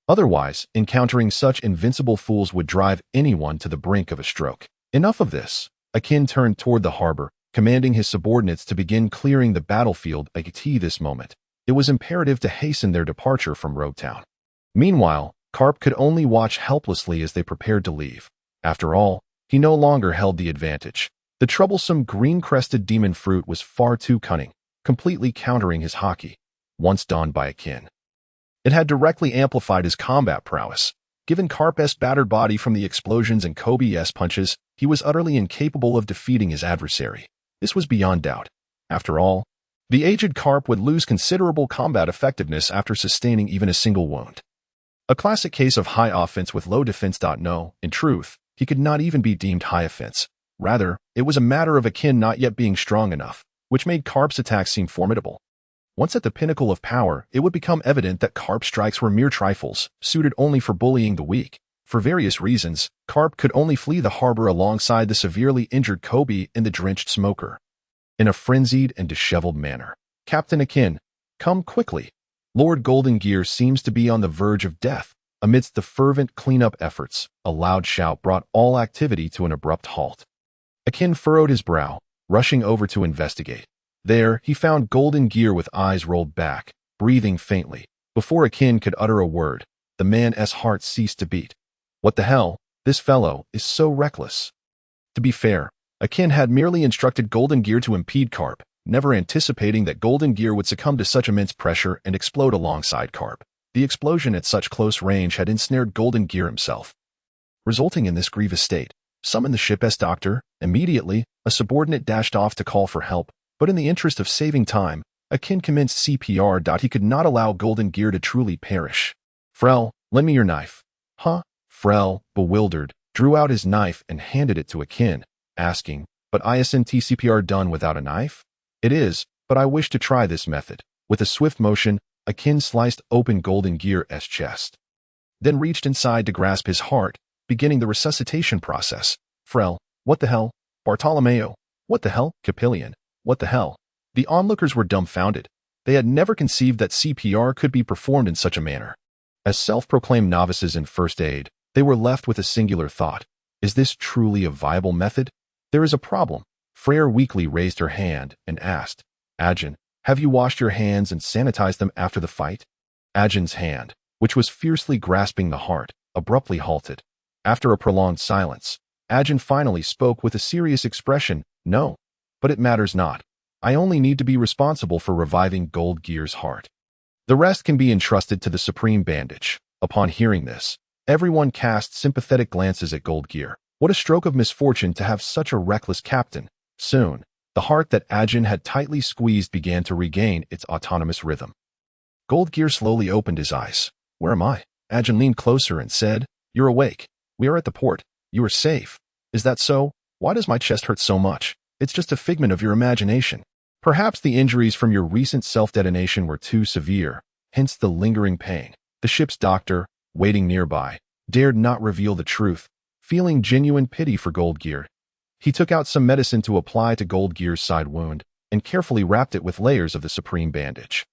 Otherwise, encountering such invincible fools would drive anyone to the brink of a stroke. Enough of this. Akin turned toward the harbor, commanding his subordinates to begin clearing the battlefield at this moment. It was imperative to hasten their departure from Rogue Town. Meanwhile, Karp could only watch helplessly as they prepared to leave. After all, he no longer held the advantage. The troublesome green-crested demon fruit was far too cunning, completely countering his haki, once donned by Akin. It had directly amplified his combat prowess. Given Karp's battered body from the explosions and Kebi's punches, he was utterly incapable of defeating his adversary. This was beyond doubt. After all, the aged Karp would lose considerable combat effectiveness after sustaining even a single wound. A classic case of high offense with low defense. No, in truth, he could not even be deemed high offense. Rather, it was a matter of Akin not yet being strong enough, which made Karp's attacks seem formidable. Once at the pinnacle of power, it would become evident that Karp's strikes were mere trifles, suited only for bullying the weak. For various reasons, Karp could only flee the harbor alongside the severely injured Kebi in the drenched smoker. In a frenzied and disheveled manner, Captain Akin, come quickly. Lord Golden Gear seems to be on the verge of death. Amidst the fervent cleanup efforts, a loud shout brought all activity to an abrupt halt. Akin furrowed his brow, rushing over to investigate. There, he found Golden Gear with eyes rolled back, breathing faintly. Before Akin could utter a word, the man's heart ceased to beat. What the hell? This fellow is so reckless. To be fair, Akin had merely instructed Golden Gear to impede Karp, never anticipating that Golden Gear would succumb to such immense pressure and explode alongside Karp. The explosion at such close range had ensnared Golden Gear himself, resulting in this grievous state. Summon the ship's doctor. Immediately, a subordinate dashed off to call for help, but in the interest of saving time, Akin commenced CPR. He could not allow Golden Gear to truly perish. Frel, lend me your knife. Huh? Frel, bewildered, drew out his knife and handed it to Akin, asking, but isn't CPR done without a knife? It is, but I wish to try this method. With a swift motion, Akin sliced open Golden Gear's chest, then reached inside to grasp his heart, beginning the resuscitation process. Frel, what the hell? Bartolomeo, what the hell? Capillion, what the hell? The onlookers were dumbfounded. They had never conceived that CPR could be performed in such a manner. As self-proclaimed novices in first aid, they were left with a singular thought. Is this truly a viable method? There is a problem. Freyra weakly raised her hand and asked, Akin, have you washed your hands and sanitized them after the fight? Akin's hand, which was fiercely grasping the heart, abruptly halted. After a prolonged silence, Akin finally spoke with a serious expression. No, but it matters not. I only need to be responsible for reviving Gold Gear's heart. The rest can be entrusted to the Supreme Bandage. Upon hearing this, everyone cast sympathetic glances at Gold Gear. What a stroke of misfortune to have such a reckless captain. Soon, the heart that Akin had tightly squeezed began to regain its autonomous rhythm. Gold Gear slowly opened his eyes. Where am I? Akin leaned closer and said, You're awake. We are at the port. You are safe. Is that so? Why does my chest hurt so much? It's just a figment of your imagination. Perhaps the injuries from your recent self-detonation were too severe, hence the lingering pain. The ship's doctor, waiting nearby, dared not reveal the truth, feeling genuine pity for Goldgear. He took out some medicine to apply to Goldgear's side wound and carefully wrapped it with layers of the supreme bandage.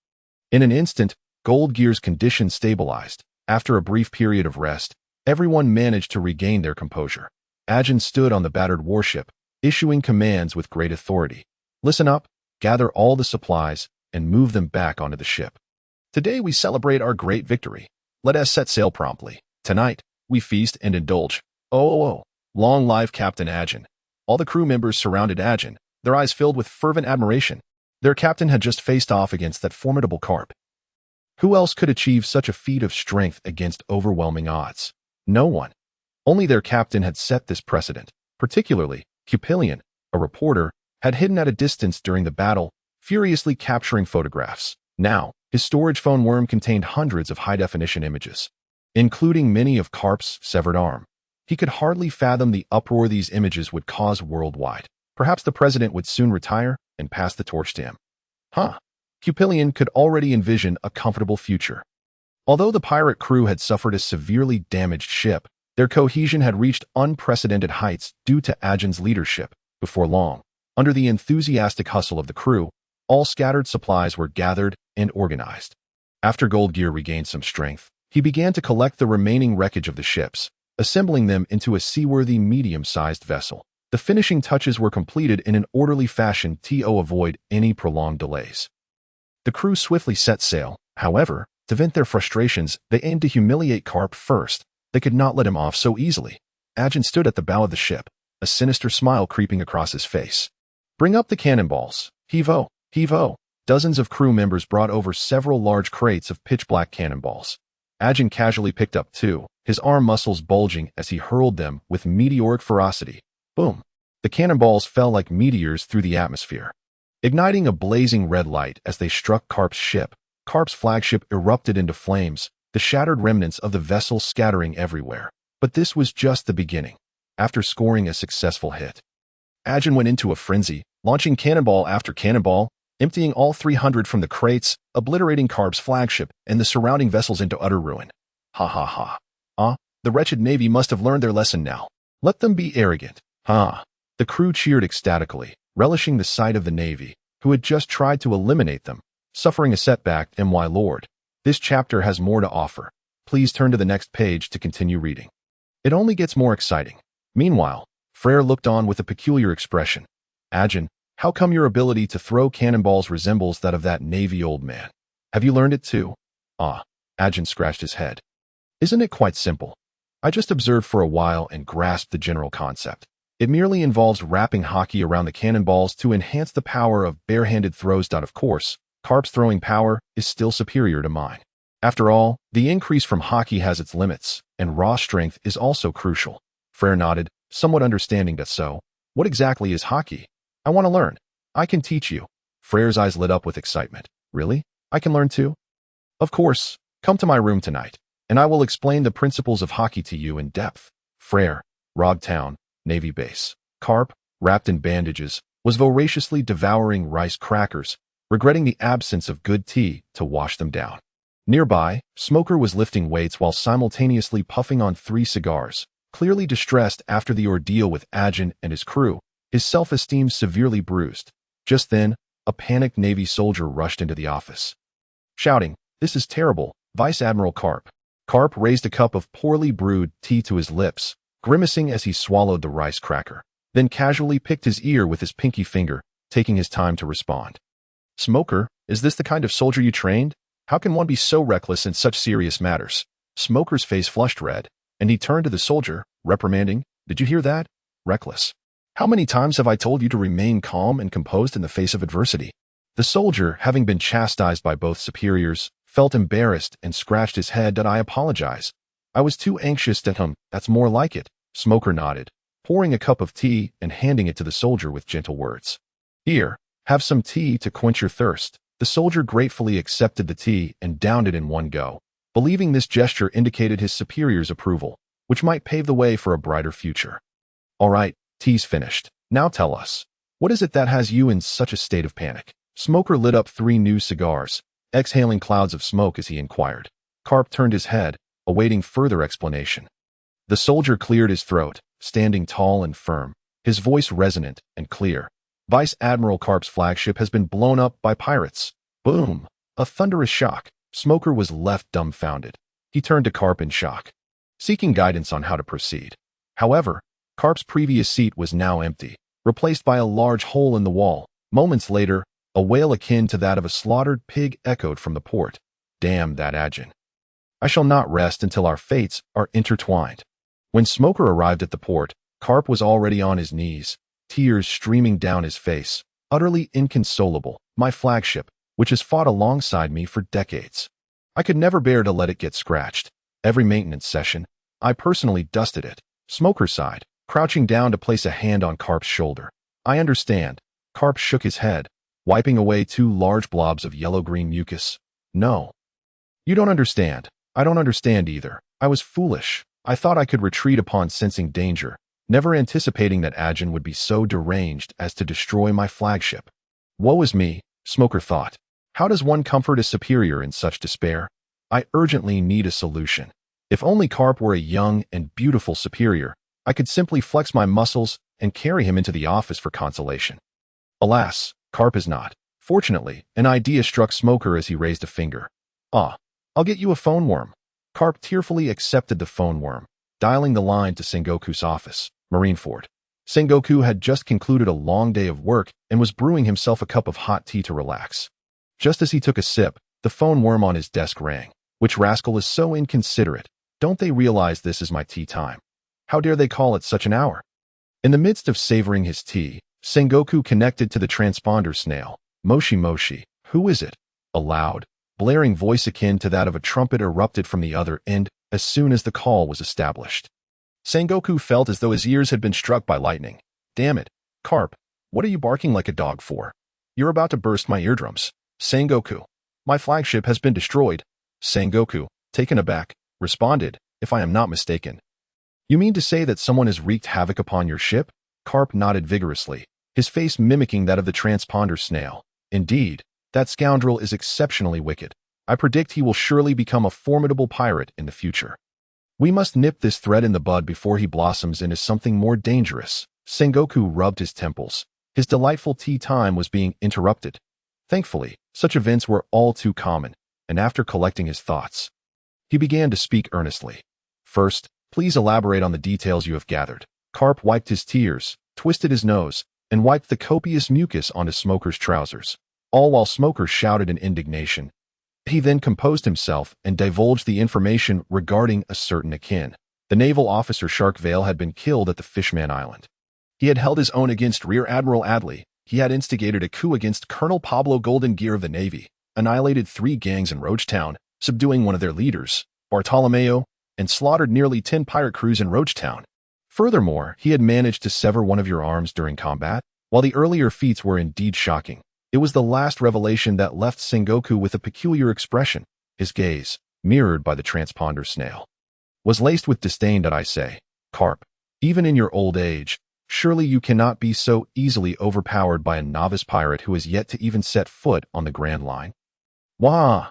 In an instant, Goldgear's condition stabilized. After a brief period of rest, everyone managed to regain their composure. Akin stood on the battered warship, issuing commands with great authority. Listen up, gather all the supplies, and move them back onto the ship. Today we celebrate our great victory. Let us set sail promptly. Tonight, we feast and indulge. Oh, long live Captain Akin. All the crew members surrounded Akin, their eyes filled with fervent admiration. Their captain had just faced off against that formidable carp. Who else could achieve such a feat of strength against overwhelming odds? No one. Only their captain had set this precedent. Particularly, Kebi, a reporter, had hidden at a distance during the battle, furiously capturing photographs. Now, his storage phone worm contained hundreds of high-definition images, including many of Carp's severed arm. He could hardly fathom the uproar these images would cause worldwide. Perhaps the president would soon retire and pass the torch to him. Kebi could already envision a comfortable future. Although the pirate crew had suffered a severely damaged ship, their cohesion had reached unprecedented heights due to Akin's leadership. Before long, under the enthusiastic hustle of the crew, all scattered supplies were gathered and organized. After Goldgear regained some strength, he began to collect the remaining wreckage of the ships, assembling them into a seaworthy medium-sized vessel. The finishing touches were completed in an orderly fashion to avoid any prolonged delays. The crew swiftly set sail. However, to vent their frustrations, they aimed to humiliate Carp first. They could not let him off so easily. Akin stood at the bow of the ship, a sinister smile creeping across his face. Bring up the cannonballs. Heave-o, heave-o. Dozens of crew members brought over several large crates of pitch-black cannonballs. Akin casually picked up two, his arm muscles bulging as he hurled them with meteoric ferocity. Boom! The cannonballs fell like meteors through the atmosphere, igniting a blazing red light as they struck Carp's ship. Carp's flagship erupted into flames, the shattered remnants of the vessel scattering everywhere. But this was just the beginning. After scoring a successful hit, Akin went into a frenzy, launching cannonball after cannonball, emptying all 300 from the crates, obliterating Carp's flagship and the surrounding vessels into utter ruin. Ha ha ha. The wretched Navy must have learned their lesson now. Let them be arrogant. The crew cheered ecstatically, relishing the sight of the Navy, who had just tried to eliminate them, suffering a setback. My lord, this chapter has more to offer. Please turn to the next page to continue reading. It only gets more exciting. Meanwhile, Freyra looked on with a peculiar expression. Akin, how come your ability to throw cannonballs resembles that of that Navy old man? Have you learned it too? Akin scratched his head. Isn't it quite simple? I just observed for a while and grasped the general concept. It merely involves wrapping hockey around the cannonballs to enhance the power of barehanded throws. Of course, Carp's throwing power is still superior to mine. After all, the increase from hockey has its limits, and raw strength is also crucial. Freyra nodded, somewhat understanding that. So, what exactly is hockey? I want to learn. I can teach you. Freyra's eyes lit up with excitement. Really? I can learn too? Of course. Come to my room tonight, and I will explain the principles of hockey to you in depth. Freyra, Rog Town, Navy base. Carp, wrapped in bandages, was voraciously devouring rice crackers, regretting the absence of good tea to wash them down. Nearby, Smoker was lifting weights while simultaneously puffing on 3 cigars, clearly distressed after the ordeal with Akin and his crew, his self-esteem severely bruised. Just then, a panicked Navy soldier rushed into the office, shouting, "This is terrible, Vice Admiral Carp." Carp raised a cup of poorly brewed tea to his lips, grimacing as he swallowed the rice cracker, then casually picked his ear with his pinky finger, taking his time to respond. "Smoker, is this the kind of soldier you trained? How can one be so reckless in such serious matters?" Smoker's face flushed red, and he turned to the soldier, reprimanding, "Did you hear that? Reckless. How many times have I told you to remain calm and composed in the face of adversity?" The soldier, having been chastised by both superiors, felt embarrassed and scratched his head. "I apologize. I was too anxious to him. That's more like it." Smoker nodded, pouring a cup of tea and handing it to the soldier with gentle words. "Here, have some tea to quench your thirst." The soldier gratefully accepted the tea and downed it in one go, believing this gesture indicated his superior's approval, which might pave the way for a brighter future. "All right, tea's finished. Now tell us, what is it that has you in such a state of panic?" Smoker lit up 3 new cigars, exhaling clouds of smoke as he inquired. Carp turned his head, awaiting further explanation. The soldier cleared his throat, standing tall and firm, his voice resonant and clear. Vice Admiral Carp's flagship has been blown up by pirates. Boom! A thunderous shock. Smoker was left dumbfounded. He turned to Carp in shock, seeking guidance on how to proceed. However, Carp's previous seat was now empty, replaced by a large hole in the wall. Moments later, a wail akin to that of a slaughtered pig echoed from the port. Damn that Akin. I shall not rest until our fates are intertwined. When Smoker arrived at the port, Carp was already on his knees, tears streaming down his face, utterly inconsolable. My flagship, which has fought alongside me for decades. I could never bear to let it get scratched. Every maintenance session, I personally dusted it. Smoker sighed, crouching down to place a hand on Carp's shoulder. I understand. Carp shook his head, wiping away 2 large blobs of yellow-green mucus. No. You don't understand. I don't understand either. I was foolish. I thought I could retreat upon sensing danger, never anticipating that Akin would be so deranged as to destroy my flagship. Woe is me, Smoker thought. How does one comfort a superior in such despair? I urgently need a solution. If only Carp were a young and beautiful superior, I could simply flex my muscles and carry him into the office for consolation. Alas, Carp is not. Fortunately, an idea struck Smoker as he raised a finger. I'll get you a phone worm. Carp tearfully accepted the phone worm, dialing the line to Sengoku's office, Marineford. Sengoku had just concluded a long day of work and was brewing himself a cup of hot tea to relax. Just as he took a sip, the phone worm on his desk rang. Which rascal is so inconsiderate? Don't they realize this is my tea time? How dare they call at such an hour? In the midst of savoring his tea, Sengoku connected to the transponder snail. Moshi Moshi, who is it? A loud, blaring voice akin to that of a trumpet erupted from the other end as soon as the call was established. Sengoku felt as though his ears had been struck by lightning. Damn it, Carp, what are you barking like a dog for? You're about to burst my eardrums. Sengoku, my flagship has been destroyed. Sengoku, taken aback, responded, if I am not mistaken. You mean to say that someone has wreaked havoc upon your ship? Carp nodded vigorously, his face mimicking that of the transponder snail. Indeed, that scoundrel is exceptionally wicked. I predict he will surely become a formidable pirate in the future. We must nip this thread in the bud before he blossoms into something more dangerous. Sengoku rubbed his temples. His delightful tea time was being interrupted. Thankfully, such events were all too common, and after collecting his thoughts, he began to speak earnestly. First, please elaborate on the details you have gathered. Carp wiped his tears, twisted his nose, and wiped the copious mucus onto Smoker's trousers, all while Smoker shouted in indignation. He then composed himself and divulged the information regarding a certain Akin. The naval officer Shark Vale had been killed at the Fishman Island. He had held his own against Rear Admiral Adley. He had instigated a coup against Colonel Pablo Golden Gear of the Navy, annihilated 3 gangs in Roachtown, subduing one of their leaders, Bartolomeo, and slaughtered nearly 10 pirate crews in Roachtown. Furthermore, he had managed to sever one of your arms during combat. While the earlier feats were indeed shocking, it was the last revelation that left Sengoku with a peculiar expression. His gaze, mirrored by the transponder snail, was laced with disdain. That I say, Carp, even in your old age, surely you cannot be so easily overpowered by a novice pirate who has yet to even set foot on the Grand Line. Wah!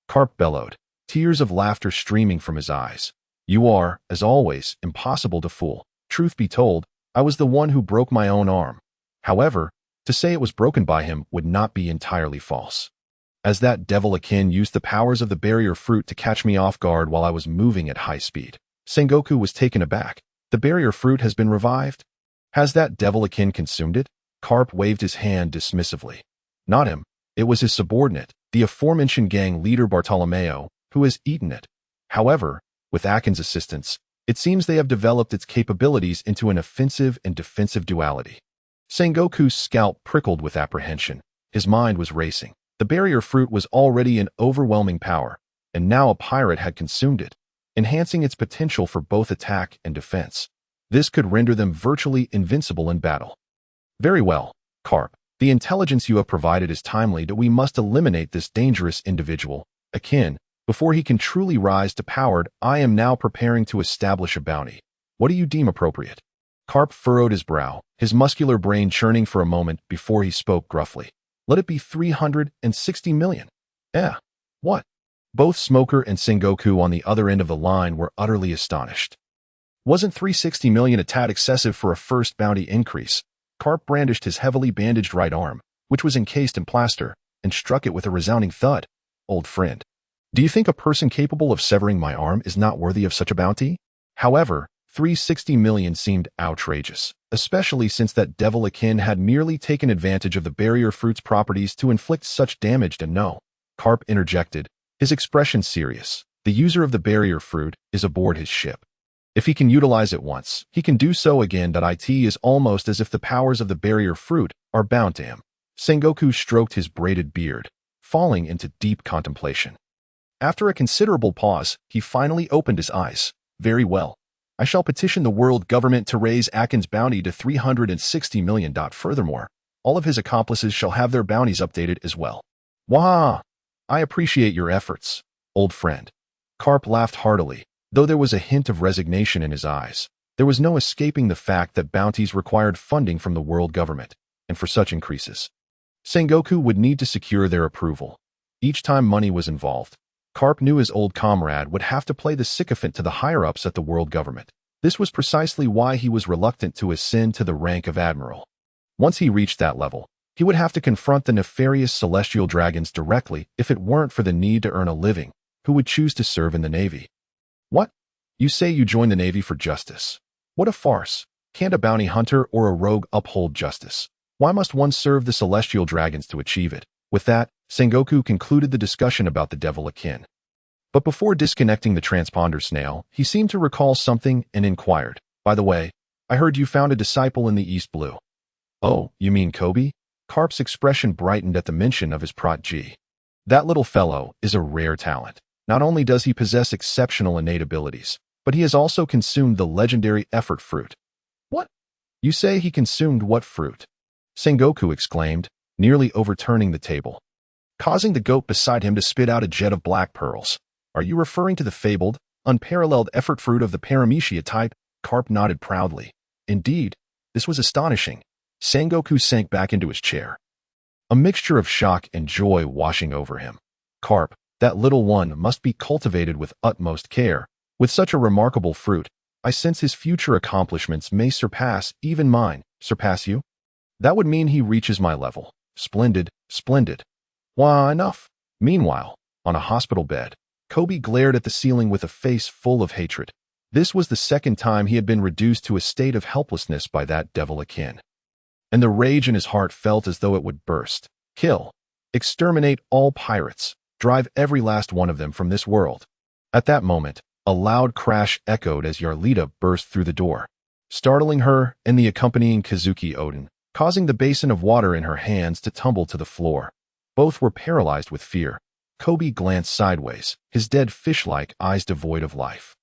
Carp bellowed, tears of laughter streaming from his eyes. You are, as always, impossible to fool. Truth be told, I was the one who broke my own arm. However, to say it was broken by him would not be entirely false, as that devil Akin used the powers of the barrier fruit to catch me off guard while I was moving at high speed. Sengoku was taken aback. The barrier fruit has been revived? Has that devil Akin consumed it? Carp waved his hand dismissively. Not him. It was his subordinate, the aforementioned gang leader Bartolomeo, who has eaten it. However, with Akin's assistance, it seems they have developed its capabilities into an offensive and defensive duality. Sengoku's scalp prickled with apprehension. His mind was racing. The barrier fruit was already in overwhelming power, and now a pirate had consumed it, enhancing its potential for both attack and defense. This could render them virtually invincible in battle. Very well, Carp. The intelligence you have provided is timely that we must eliminate this dangerous individual, Akin, before he can truly rise to power. I am now preparing to establish a bounty. What do you deem appropriate? Carp furrowed his brow, his muscular brain churning for a moment before he spoke gruffly. Let it be 360 million. Eh, what? Both Smoker and Sengoku on the other end of the line were utterly astonished. Wasn't 360 million a tad excessive for a first bounty increase? Carp brandished his heavily bandaged right arm, which was encased in plaster, and struck it with a resounding thud. Old friend, do you think a person capable of severing my arm is not worthy of such a bounty? However, 360 million seemed outrageous, especially since that devil Akin had merely taken advantage of the barrier fruit's properties to inflict such damage. And no, Carp interjected, his expression serious. The user of the barrier fruit is aboard his ship. If he can utilize it once, he can do so again. It is almost as if the powers of the barrier fruit are bound to him. Sengoku stroked his braided beard, falling into deep contemplation. After a considerable pause, he finally opened his eyes. Very well. I shall petition the world government to raise Akin's bounty to 360 million. Furthermore, all of his accomplices shall have their bounties updated as well. Wah! I appreciate your efforts, old friend. Carp laughed heartily, though there was a hint of resignation in his eyes. There was no escaping the fact that bounties required funding from the world government, and for such increases, Sengoku would need to secure their approval. Each time money was involved, Carp knew his old comrade would have to play the sycophant to the higher-ups at the world government. This was precisely why he was reluctant to ascend to the rank of admiral. Once he reached that level, he would have to confront the nefarious celestial dragons directly if it weren't for the need to earn a living, who would choose to serve in the Navy. What? You say you joined the Navy for justice? What a farce. Can't a bounty hunter or a rogue uphold justice? Why must one serve the celestial dragons to achieve it? With that, Sengoku concluded the discussion about the devil Akin. But before disconnecting the transponder snail, he seemed to recall something and inquired, by the way, I heard you found a disciple in the East Blue. Oh, you mean Kebi? Carp's expression brightened at the mention of his protege. That little fellow is a rare talent. Not only does he possess exceptional innate abilities, but he has also consumed the legendary effort fruit. What? You say he consumed what fruit? Sengoku exclaimed, nearly overturning the table, causing the goat beside him to spit out a jet of black pearls. Are you referring to the fabled, unparalleled effort fruit of the paramecia type? Carp nodded proudly. Indeed, this was astonishing. Sengoku sank back into his chair, a mixture of shock and joy washing over him. Carp, that little one must be cultivated with utmost care. With such a remarkable fruit, I sense his future accomplishments may surpass even mine. Surpass you? That would mean he reaches my level. Splendid, splendid. Why, enough. Meanwhile, on a hospital bed, Kebi glared at the ceiling with a face full of hatred. This was the second time he had been reduced to a state of helplessness by that devil Akin. And the rage in his heart felt as though it would burst. Kill. Exterminate all pirates. Drive every last one of them from this world. At that moment, a loud crash echoed as Yarlita burst through the door, startling her and the accompanying Kazuki Oden, causing the basin of water in her hands to tumble to the floor. Both were paralyzed with fear. Kebi glanced sideways, his dead fish-like eyes devoid of life.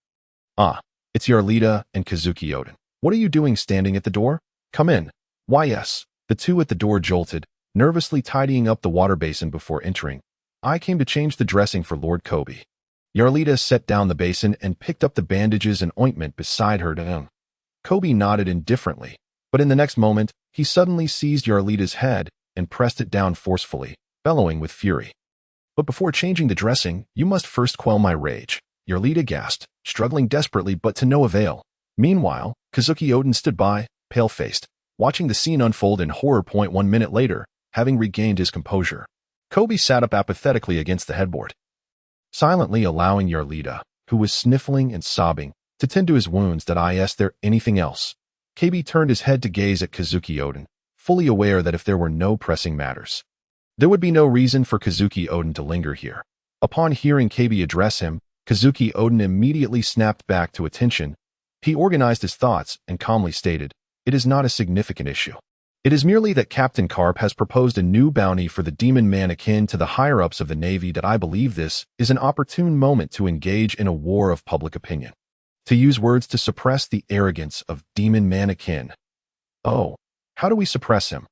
Ah, it's Yarlita and Kazuki Oden. What are you doing standing at the door? Come in. Why yes. The two at the door jolted, nervously tidying up the water basin before entering. I came to change the dressing for Lord Kebi. Yarlita set down the basin and picked up the bandages and ointment beside her. Kebi nodded indifferently, but in the next moment, he suddenly seized Yarlita's head and pressed it down forcefully, bellowing with fury. But before changing the dressing, you must first quell my rage. Yarlita gasped, struggling desperately but to no avail. Meanwhile, Kazuki Oden stood by, pale-faced, watching the scene unfold in horror. 1 minute later, having regained his composure, Kebi sat up apathetically against the headboard, silently allowing Yarlita, who was sniffling and sobbing, to tend to his wounds. Is there anything else? Kebi turned his head to gaze at Kazuki Oden, fully aware that if there were no pressing matters, there would be no reason for Kazuki Oden to linger here. Upon hearing Kebi address him, Kazuki Oden immediately snapped back to attention. He organized his thoughts and calmly stated, it is not a significant issue. It is merely that Captain Carp has proposed a new bounty for the demon man Akin to the higher-ups of the Navy. I believe this is an opportune moment to engage in a war of public opinion, to use words to suppress the arrogance of demon man Akin. Oh, how do we suppress him?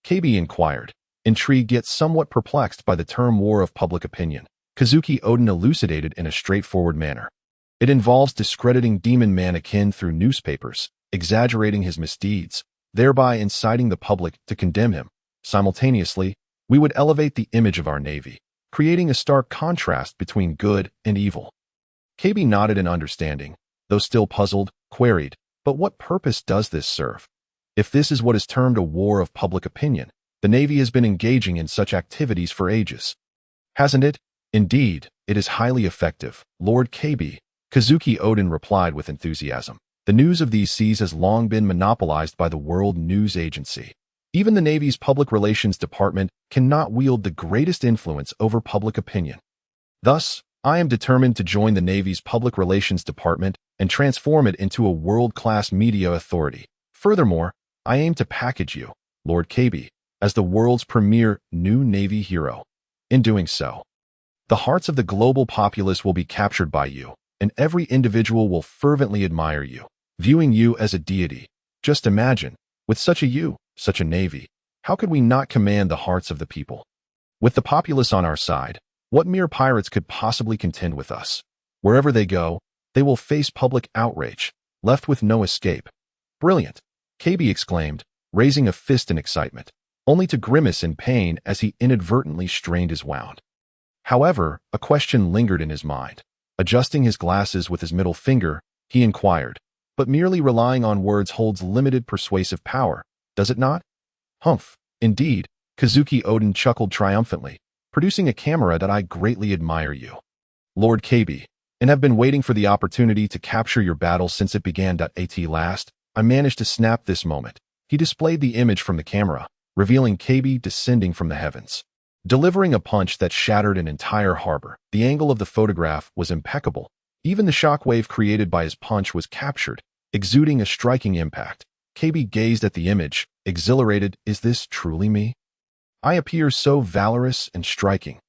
Kebi inquired, intrigued yet somewhat perplexed by the term war of public opinion. Kazuki Oden elucidated in a straightforward manner. It involves discrediting demon man Akin through newspapers, exaggerating his misdeeds, thereby inciting the public to condemn him. Simultaneously, We would elevate the image of our Navy, creating a stark contrast between good and evil. Kebi nodded in understanding, though still puzzled, queried, "But what purpose does this serve? If this is what is termed a war of public opinion, the Navy has been engaging in such activities for ages. Hasn't it? Indeed, it is highly effective, Lord Kebi," Kazuki Odin replied with enthusiasm. "The news of these seas has long been monopolized by the World News Agency. Even the Navy's Public Relations Department cannot wield the greatest influence over public opinion. Thus, I am determined to join the Navy's Public Relations Department and transform it into a world-class media authority. Furthermore, I aim to package you, Lord Kebi, as the world's premier new Navy hero. In doing so, the hearts of the global populace will be captured by you, and every individual will fervently admire you, viewing you as a deity. Just imagine, with such a Navy, how could we not command the hearts of the people? With the populace on our side, what mere pirates could possibly contend with us? Wherever they go, they will face public outrage, left with no escape." "Brilliant," Kebi exclaimed, raising a fist in excitement, only to grimace in pain as he inadvertently strained his wound. However, a question lingered in his mind. Adjusting his glasses with his middle finger, he inquired, "But merely relying on words holds limited persuasive power, does it not?" "Humph, indeed," Kazuki Odin chuckled triumphantly, "producing a camera that I greatly admire you, Lord Kebi, and have been waiting for the opportunity to capture your battle since it began. At last, I managed to snap this moment." He displayed the image from the camera, revealing Kebi descending from the heavens, delivering a punch that shattered an entire harbor. The angle of the photograph was impeccable. Even the shockwave created by his punch was captured, exuding a striking impact. Kebi gazed at the image, exhilarated. "Is this truly me? I appear so valorous and striking."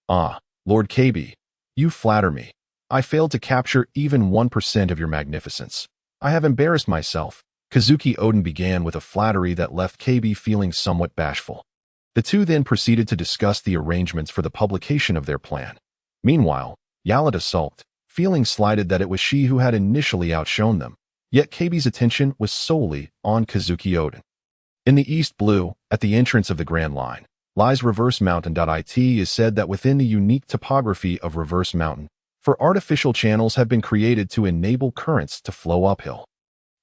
"Ah, Lord Kebi, you flatter me. I failed to capture even 1% of your magnificence. I have embarrassed myself." Kazuki Odin began with a flattery that left Kebi feeling somewhat bashful. The two then proceeded to discuss the arrangements for the publication of their plan. Meanwhile, Yalada sulked, feeling slighted that it was she who had initially outshone them. Yet Kebi's attention was solely on Kazuki Odin. In the East Blue, at the entrance of the Grand Line, lies Reverse Mountain. It is said that within the unique topography of Reverse Mountain, artificial channels have been created to enable currents to flow uphill.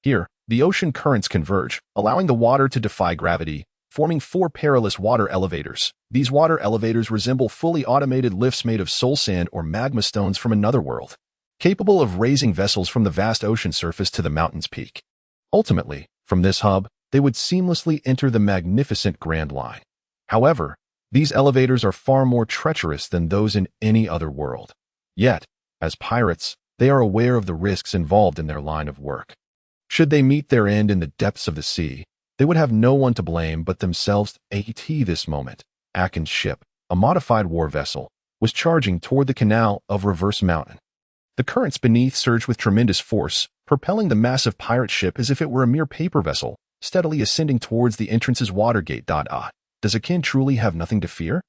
Here, the ocean currents converge, allowing the water to defy gravity, forming 4 perilous water elevators. These water elevators resemble fully automated lifts made of soul sand or magma stones from another world, capable of raising vessels from the vast ocean surface to the mountain's peak. Ultimately, from this hub, they would seamlessly enter the magnificent Grand Line. However, these elevators are far more treacherous than those in any other world. Yet, as pirates, they are aware of the risks involved in their line of work. Should they meet their end in the depths of the sea, they would have no one to blame but themselves. At this moment, Akin's ship, a modified war vessel, was charging toward the canal of Reverse Mountain. The currents beneath surged with tremendous force, propelling the massive pirate ship as if it were a mere paper vessel, steadily ascending towards the entrance's water gate. Does Akin truly have nothing to fear?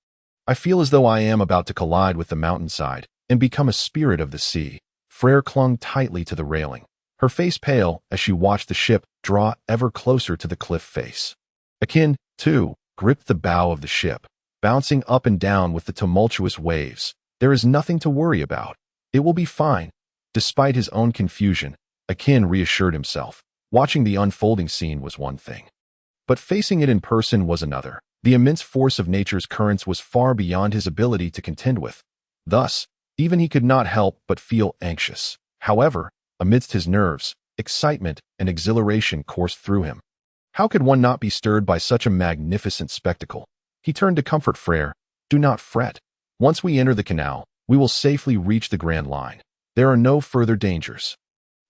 I feel as though I am about to collide with the mountainside and become a spirit of the sea. Freyra clung tightly to the railing, her face pale as she watched the ship draw ever closer to the cliff face. Akin, too, gripped the bow of the ship, bouncing up and down with the tumultuous waves. There is nothing to worry about. It will be fine. Despite his own confusion, Akin reassured himself. Watching the unfolding scene was one thing, but facing it in person was another. The immense force of nature's currents was far beyond his ability to contend with. Thus, even he could not help but feel anxious. However, amidst his nerves, excitement and exhilaration coursed through him. How could one not be stirred by such a magnificent spectacle? He turned to comfort Freyra. "Do not fret. Once we enter the canal, we will safely reach the Grand Line. There are no further dangers."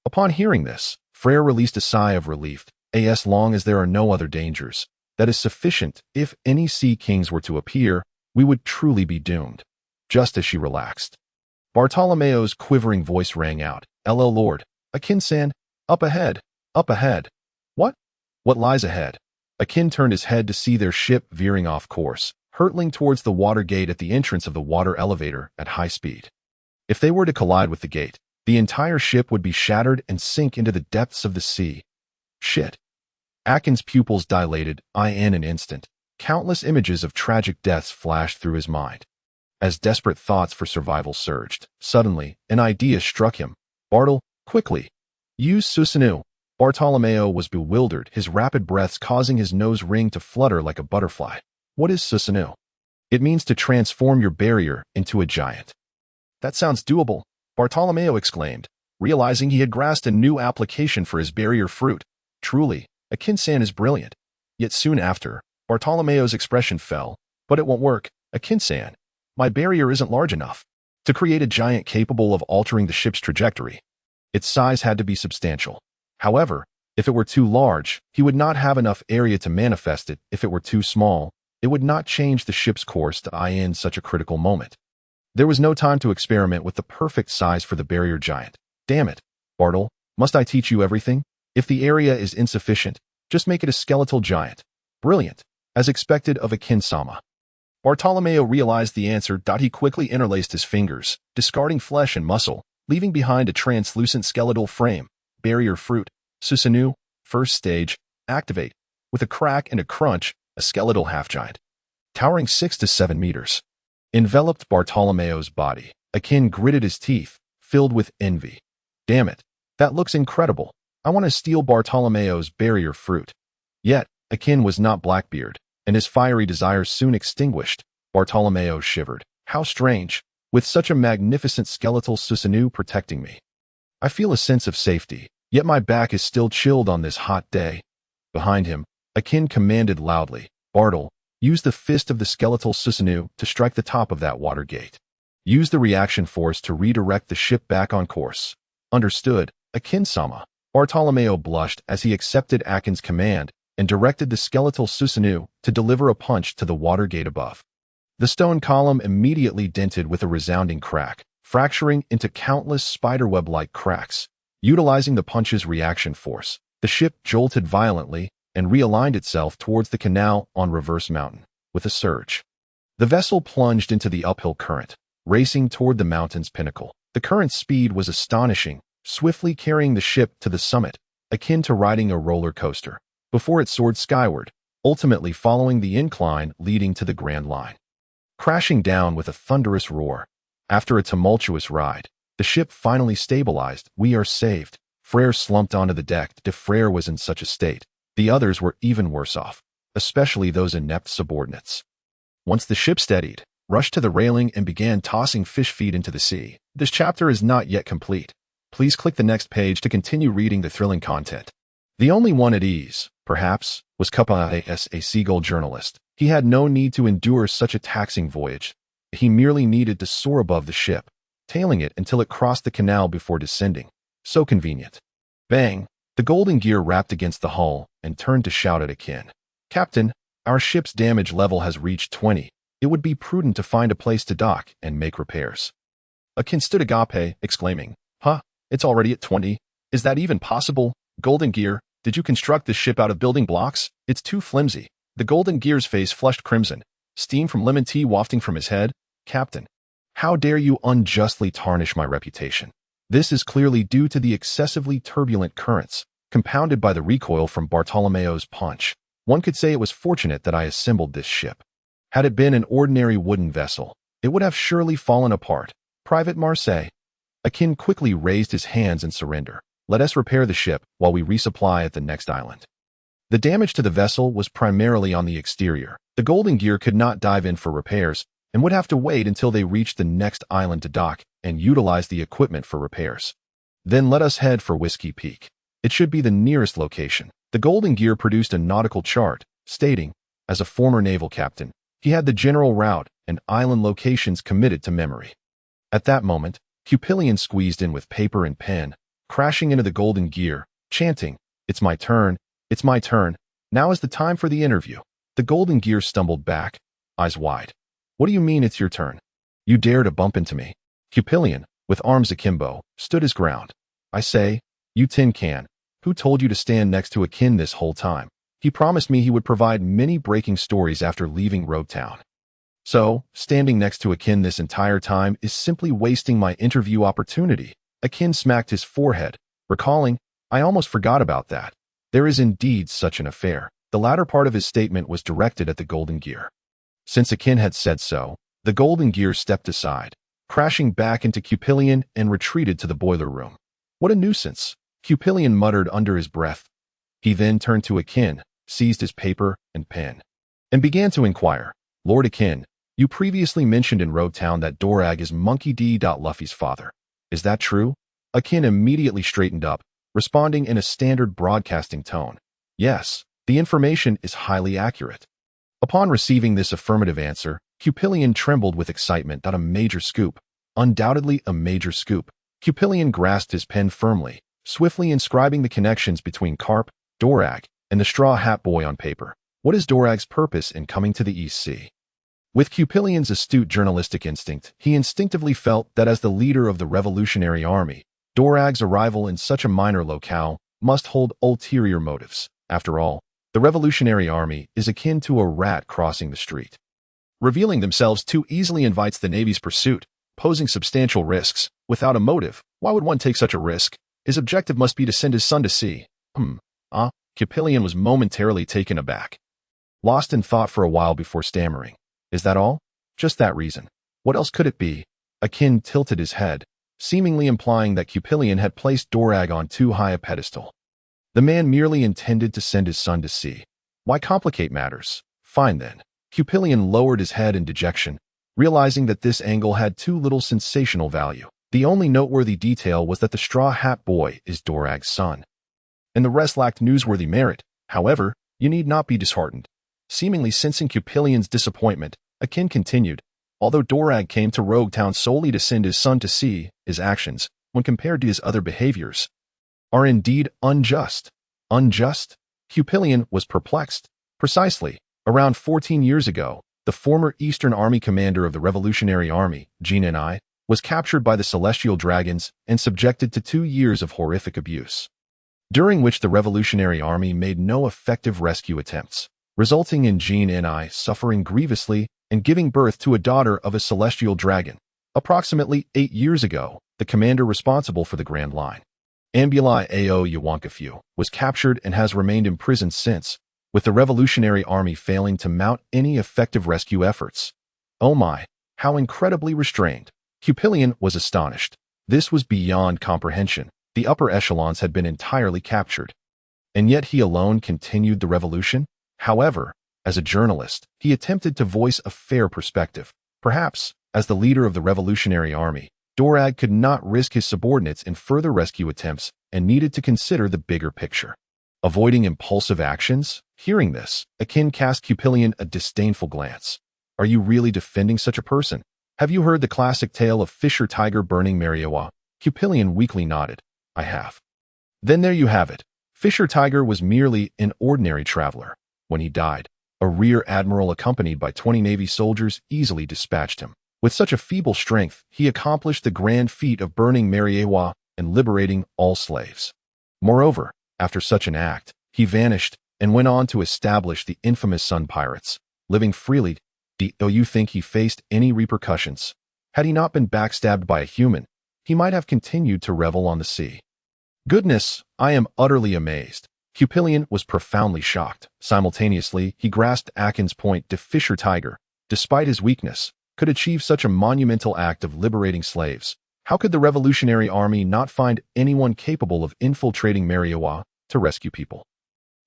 Upon hearing this, Freyra released a sigh of relief. As long as there are no other dangers, that is sufficient. If any sea kings were to appear, we would truly be doomed. Just as she relaxed, Bartolomeo's quivering voice rang out. "Hello, Lord. Akin-san, up ahead, up ahead." "What? What lies ahead?" Akin turned his head to see their ship veering off course, hurtling towards the water gate at the entrance of the water elevator at high speed. If they were to collide with the gate, the entire ship would be shattered and sink into the depths of the sea. Shit. Akin's pupils dilated. In an instant, Countless images of tragic deaths flashed through his mind. As desperate thoughts for survival surged, suddenly, an idea struck him. Bartle, quickly! Use Susanoo. Bartolomeo was bewildered, his rapid breaths causing his nose ring to flutter like a butterfly. What is Susanoo? It means to transform your barrier into a giant. That sounds doable, Bartolomeo exclaimed, realizing he had grasped a new application for his barrier fruit. Truly, Akin-san is brilliant. Yet soon after, Bartolomeo's expression fell. But it won't work, Akin-san. My barrier isn't large enough to create a giant capable of altering the ship's trajectory. Its size had to be substantial. However, if it were too large, he would not have enough area to manifest it. If it were too small, it would not change the ship's course to in such a critical moment. There was no time to experiment with the perfect size for the barrier giant. Damn it, Bartle, must I teach you everything? If the area is insufficient, just make it a skeletal giant. Brilliant, as expected of Akin-sama. Bartolomeo realized the answer. He quickly interlaced his fingers, discarding flesh and muscle, leaving behind a translucent skeletal frame. Barrier fruit, Susanoo, first stage, activate. With a crack and a crunch, a skeletal half-giant, towering 6 to 7 meters, enveloped Bartolomeo's body. Akin gritted his teeth, filled with envy. Damn it, that looks incredible. I want to steal Bartolomeo's barrier fruit. Yet, Akin was not Blackbeard, and his fiery desires soon extinguished. Bartolomeo shivered. How strange, with such a magnificent skeletal Susanoo protecting me. I feel a sense of safety, yet my back is still chilled on this hot day. Behind him, Akin commanded loudly, Bartle, use the fist of the skeletal Susanoo to strike the top of that water gate. Use the reaction force to redirect the ship back on course. Understood, Akin-sama. Bartolomeo blushed as he accepted Akin's command and directed the skeletal Susanoo to deliver a punch to the water gate above. The stone column immediately dented with a resounding crack, fracturing into countless spiderweb-like cracks. Utilizing the punch's reaction force, the ship jolted violently and realigned itself towards the canal on Reverse Mountain. With a surge, the vessel plunged into the uphill current, racing toward the mountain's pinnacle. The current's speed was astonishing, swiftly carrying the ship to the summit, akin to riding a roller coaster, before it soared skyward, ultimately following the incline leading to the Grand Line. Crashing down with a thunderous roar. After a tumultuous ride, the ship finally stabilized. We are saved. Freyra slumped onto the deck. Freyra was in such a state. The others were even worse off, especially those inept subordinates. Once the ship steadied, rushed to the railing and began tossing fish feed into the sea. This chapter is not yet complete. Please click the next page to continue reading the thrilling content. The only one at ease, perhaps, was Kebi, a seagull journalist. He had no need to endure such a taxing voyage. He merely needed to soar above the ship, tailing it until it crossed the canal before descending. So convenient. Bang! The golden gear rapped against the hull and turned to shout at Akin. Captain, our ship's damage level has reached 20. It would be prudent to find a place to dock and make repairs. Akin stood agape, exclaiming, Huh, it's already at 20. Is that even possible? Golden gear, did you construct this ship out of building blocks? It's too flimsy. The golden gear's face flushed crimson, steam from lemon tea wafting from his head. Captain, how dare you unjustly tarnish my reputation? This is clearly due to the excessively turbulent currents, compounded by the recoil from Bartolomeo's punch. One could say it was fortunate that I assembled this ship. Had it been an ordinary wooden vessel, it would have surely fallen apart. Private Marseille. Akin quickly raised his hands in surrender. Let us repair the ship while we resupply at the next island. The damage to the vessel was primarily on the exterior. The golden gear could not dive in for repairs and would have to wait until they reached the next island to dock and utilize the equipment for repairs. Then let us head for Whiskey Peak. It should be the nearest location. The golden gear produced a nautical chart, stating, as a former naval captain, he had the general route and island locations committed to memory. At that moment, Cupilion squeezed in with paper and pen, crashing into the golden gear, chanting, It's my turn, it's my turn, now is the time for the interview. The golden gear stumbled back, eyes wide. What do you mean it's your turn? You dare to bump into me? Cupilion, with arms akimbo, stood his ground. I say, you tin can, who told you to stand next to Akin this whole time? He promised me he would provide many breaking stories after leaving Rogue Town. So, standing next to Akin this entire time is simply wasting my interview opportunity. Akin smacked his forehead, recalling, I almost forgot about that. There is indeed such an affair. The latter part of his statement was directed at the golden gear. Since Akin had said so, the golden gear stepped aside, crashing back into Cupilion and retreated to the boiler room. What a nuisance, Cupilion muttered under his breath. He then turned to Akin, seized his paper and pen, and began to inquire. Lord Akin, you previously mentioned in Rogue Town that Dorag is Monkey D. Luffy's father. Is that true? Akin immediately straightened up, responding in a standard broadcasting tone. Yes, the information is highly accurate. Upon receiving this affirmative answer, Cupilion trembled with excitement. A major scoop. Undoubtedly a major scoop. Cupilion grasped his pen firmly, swiftly inscribing the connections between Carp, Dorag, and the Straw Hat Boy on paper. What is Dorag's purpose in coming to the East Sea? With Cupilion's astute journalistic instinct, he instinctively felt that as the leader of the Revolutionary Army, Dorag's arrival in such a minor locale must hold ulterior motives. After all, the Revolutionary Army is akin to a rat crossing the street. Revealing themselves too easily invites the Navy's pursuit, posing substantial risks. Without a motive, why would one take such a risk? His objective must be to send his son to sea. Cupilion was momentarily taken aback, lost in thought for a while before stammering. Is that all? Just that reason. What else could it be? Akin tilted his head, seemingly implying that Cupilion had placed Dorag on too high a pedestal. The man merely intended to send his son to sea. Why complicate matters? Fine then. Cupilion lowered his head in dejection, realizing that this angle had too little sensational value. The only noteworthy detail was that the Straw Hat Boy is Dorag's son, and the rest lacked newsworthy merit. However, you need not be disheartened. Seemingly sensing Cupilion's disappointment, Akin continued, although Dorag came to Rogue Town solely to send his son to sea, his actions, when compared to his other behaviors, are indeed unjust. Unjust? Cupilion was perplexed. Precisely. Around 14 years ago, the former Eastern Army commander of the Revolutionary Army, Jean Ni, was captured by the Celestial Dragons and subjected to 2 years of horrific abuse, during which the Revolutionary Army made no effective rescue attempts, resulting in Jean Ni suffering grievously and giving birth to a daughter of a Celestial Dragon. Approximately 8 years ago, the commander responsible for the Grand Line, Ambuli Ao Yawankafu, was captured and has remained imprisoned since, with the Revolutionary Army failing to mount any effective rescue efforts. Oh my, how incredibly restrained. Cupilion was astonished. This was beyond comprehension. The upper echelons had been entirely captured, and yet he alone continued the revolution? However, as a journalist, he attempted to voice a fair perspective. Perhaps, as the leader of the Revolutionary Army, Dorag could not risk his subordinates in further rescue attempts and needed to consider the bigger picture. Avoiding impulsive actions? Hearing this, Akin cast Cupilion a disdainful glance. Are you really defending such a person? Have you heard the classic tale of Fisher Tiger burning Mariewa? Cupilion weakly nodded. I have. Then there you have it. Fisher Tiger was merely an ordinary traveler. When he died, a rear admiral accompanied by 20 Navy soldiers easily dispatched him. With such a feeble strength, he accomplished the grand feat of burning Mariewa and liberating all slaves. Moreover, after such an act, he vanished and went on to establish the infamous Sun Pirates, living freely. Do you think he faced any repercussions? Had he not been backstabbed by a human, he might have continued to revel on the sea. Goodness, I am utterly amazed. Cupilion was profoundly shocked. Simultaneously, he grasped Akin's point. The Fisher Tiger, despite his weakness, could achieve such a monumental act of liberating slaves. How could the Revolutionary Army not find anyone capable of infiltrating Mariewa to rescue people?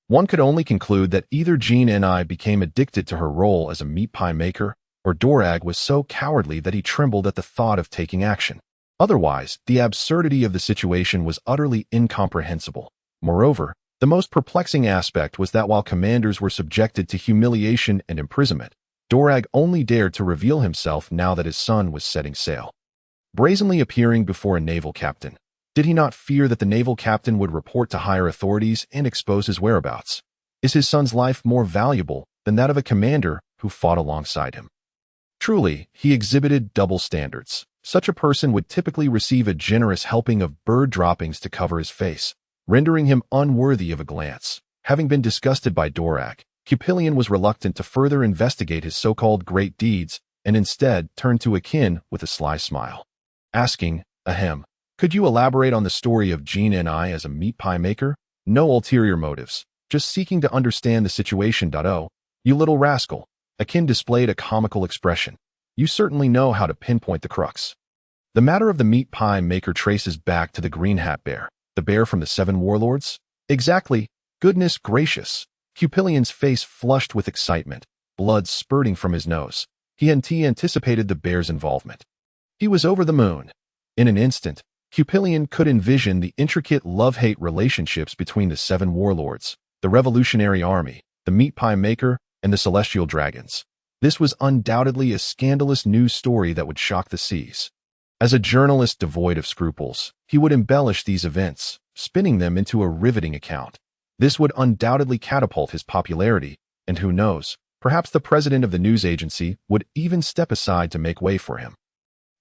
One could only conclude that either Jean Ni became addicted to her role as a meat pie maker, or Dorag was so cowardly that he trembled at the thought of taking action. Otherwise, the absurdity of the situation was utterly incomprehensible. Moreover, the most perplexing aspect was that while commanders were subjected to humiliation and imprisonment, Dorag only dared to reveal himself now that his son was setting sail, brazenly appearing before a naval captain. Did he not fear that the naval captain would report to higher authorities and expose his whereabouts? Is his son's life more valuable than that of a commander who fought alongside him? Truly, he exhibited double standards. Such a person would typically receive a generous helping of bird droppings to cover his face, rendering him unworthy of a glance. Having been disgusted by Dorag, Cupilion was reluctant to further investigate his so-called great deeds and instead turned to Akin with a sly smile, asking, could you elaborate on the story of Jean Ni as a meat pie maker? No ulterior motives, just seeking to understand the situation. Oh, you little rascal. Akin displayed a comical expression. You certainly know how to pinpoint the crux. The matter of the meat pie maker traces back to the green hat bear, the bear from the 7 warlords? Exactly. Goodness gracious. Cupillion's face flushed with excitement, blood spurting from his nose. He anticipated the bear's involvement. He was over the moon. In an instant, Cupillion could envision the intricate love-hate relationships between the 7 warlords, the Revolutionary Army, the meat pie maker, and the celestial dragons. This was undoubtedly a scandalous news story that would shock the seas. As a journalist devoid of scruples, he would embellish these events, spinning them into a riveting account. This would undoubtedly catapult his popularity, and who knows, perhaps the president of the news agency would even step aside to make way for him.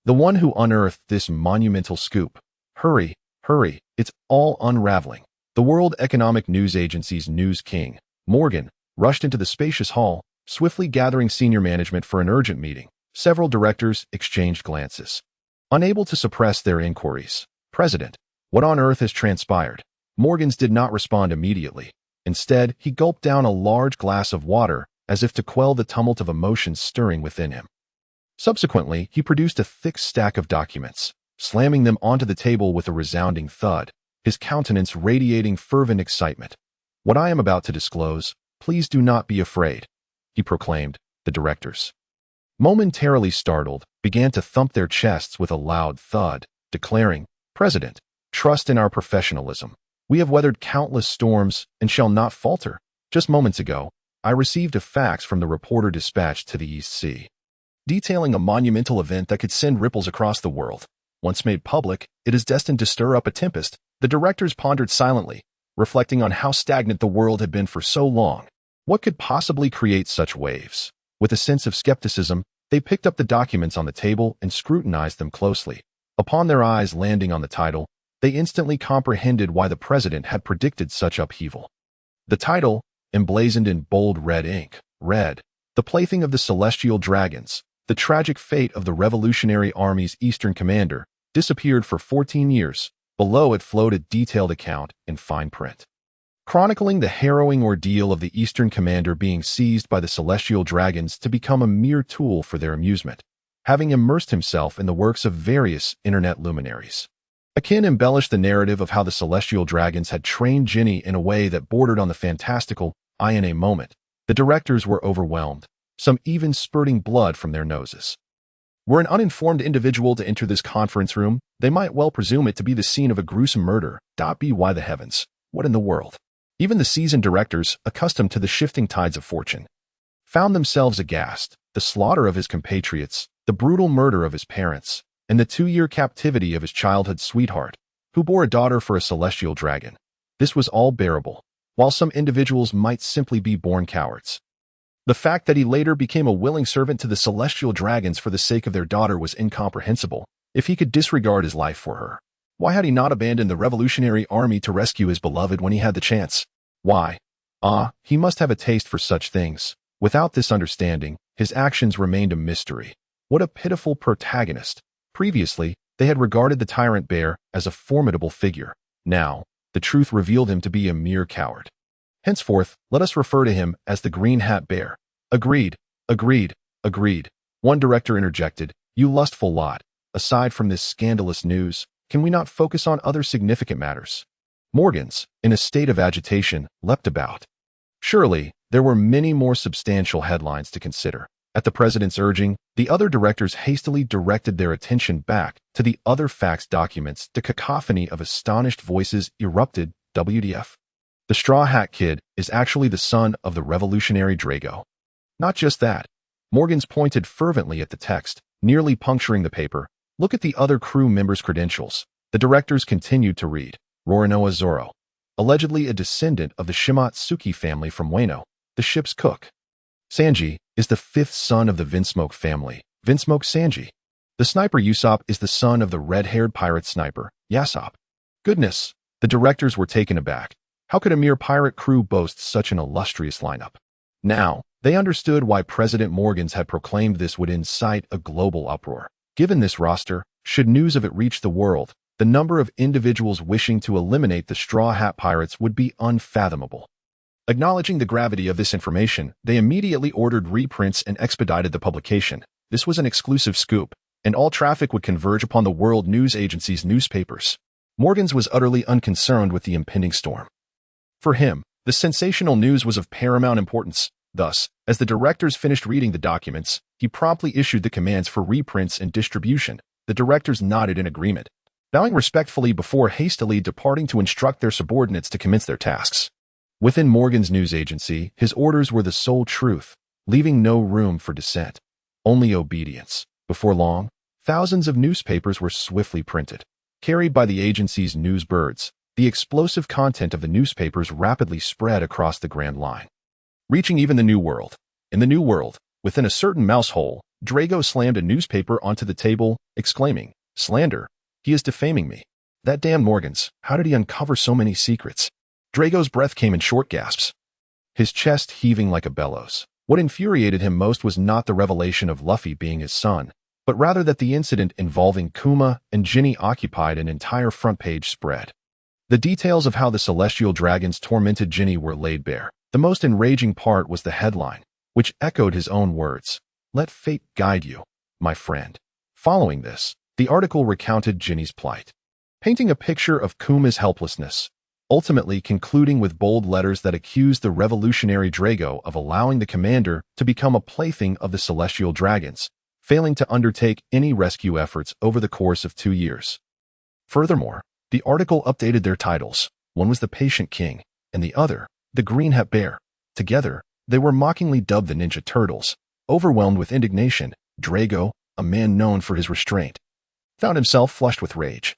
The one who unearthed this monumental scoop. Hurry, hurry, it's all unraveling. The World Economic News Agency's news king, Morgan, rushed into the spacious hall, swiftly gathering senior management for an urgent meeting. Several directors exchanged glances. Unable to suppress their inquiries. President, what on earth has transpired? Morgans did not respond immediately. Instead, he gulped down a large glass of water, as if to quell the tumult of emotions stirring within him. Subsequently, he produced a thick stack of documents, slamming them onto the table with a resounding thud, his countenance radiating fervent excitement. What I am about to disclose, please do not be afraid, he proclaimed. The directors, momentarily startled, began to thump their chests with a loud thud, declaring, President, trust in our professionalism. We have weathered countless storms and shall not falter. Just moments ago, I received a fax from the reporter dispatched to the East Sea, detailing a monumental event that could send ripples across the world. Once made public, it is destined to stir up a tempest. The directors pondered silently, reflecting on how stagnant the world had been for so long. What could possibly create such waves? With a sense of skepticism, they picked up the documents on the table and scrutinized them closely. Upon their eyes landing on the title, they instantly comprehended why the president had predicted such upheaval. The title, emblazoned in bold red ink, read, The Plaything of the Celestial Dragons, the tragic fate of the Revolutionary Army's Eastern commander, disappeared for 14 years. Below it flowed a detailed account in fine print, chronicling the harrowing ordeal of the Eastern commander being seized by the Celestial Dragons to become a mere tool for their amusement, having immersed himself in the works of various internet luminaries. Akin embellished the narrative of how the Celestial Dragons had trained Ginny in a way that bordered on the fantastical. In a moment, the directors were overwhelmed, some even spurting blood from their noses. Were an uninformed individual to enter this conference room, they might well presume it to be the scene of a gruesome murder. Why the heavens? What in the world? Even the seasoned directors, accustomed to the shifting tides of fortune, found themselves aghast. The slaughter of his compatriots, the brutal murder of his parents, and the 2-year captivity of his childhood sweetheart, who bore a daughter for a celestial dragon. This was all bearable, while some individuals might simply be born cowards. The fact that he later became a willing servant to the celestial dragons for the sake of their daughter was incomprehensible. If he could disregard his life for her, why had he not abandoned the Revolutionary Army to rescue his beloved when he had the chance? Why? He must have a taste for such things. Without this understanding, his actions remained a mystery. What a pitiful protagonist. Previously, they had regarded the tyrant bear as a formidable figure. Now, the truth revealed him to be a mere coward. Henceforth, let us refer to him as the Green Hat Bear. Agreed, agreed, agreed. One director interjected, You lustful lot. Aside from this scandalous news, can we not focus on other significant matters? Morgans, in a state of agitation, leapt about. Surely, there were many more substantial headlines to consider. At the president's urging, the other directors hastily directed their attention back to the other fax documents. The cacophony of astonished voices erupted. WTF? The Straw Hat Kid is actually the son of the revolutionary Drago. Not just that. Morgans pointed fervently at the text, nearly puncturing the paper. Look at the other crew members' credentials. The directors continued to read. Rorinoa Zoro, allegedly a descendant of the Shimatsuki family from Wano, the ship's cook. Sanji is the 5th son of the Vinsmoke family, Vinsmoke Sanji. The sniper Usopp is the son of the red-haired pirate sniper, Yasop. Goodness, the directors were taken aback. How could a mere pirate crew boast such an illustrious lineup? Now, they understood why President Morgans had proclaimed this would incite a global uproar. Given this roster, should news of it reach the world, the number of individuals wishing to eliminate the Straw Hat Pirates would be unfathomable. Acknowledging the gravity of this information, they immediately ordered reprints and expedited the publication. This was an exclusive scoop, and all traffic would converge upon the World News Agency's newspapers. Morgans was utterly unconcerned with the impending storm. For him, the sensational news was of paramount importance. Thus, as the directors finished reading the documents, he promptly issued the commands for reprints and distribution. The directors nodded in agreement, bowing respectfully before hastily departing to instruct their subordinates to commence their tasks. Within Morgan's news agency, his orders were the sole truth, leaving no room for dissent, only obedience. Before long, thousands of newspapers were swiftly printed. Carried by the agency's news birds, the explosive content of the newspapers rapidly spread across the Grand Line, reaching even the New World. In the New World, within a certain mouse hole, Drago slammed a newspaper onto the table, exclaiming, "Slander! He is defaming me. That damned Morgans, how did he uncover so many secrets?" Drago's breath came in short gasps, his chest heaving like a bellows. What infuriated him most was not the revelation of Luffy being his son, but rather that the incident involving Kuma and Ginny occupied an entire front-page spread. The details of how the celestial dragons tormented Ginny were laid bare. The most enraging part was the headline, which echoed his own words, "Let fate guide you, my friend." Following this, the article recounted Ginny's plight, painting a picture of Kuma's helplessness, ultimately concluding with bold letters that accused the revolutionary Drago of allowing the commander to become a plaything of the celestial dragons, failing to undertake any rescue efforts over the course of 2 years. Furthermore, the article updated their titles. One was the Patient King, and the other, the Green Hat Bear. Together, they were mockingly dubbed the Ninja Turtles. Overwhelmed with indignation, Drago, a man known for his restraint, found himself flushed with rage.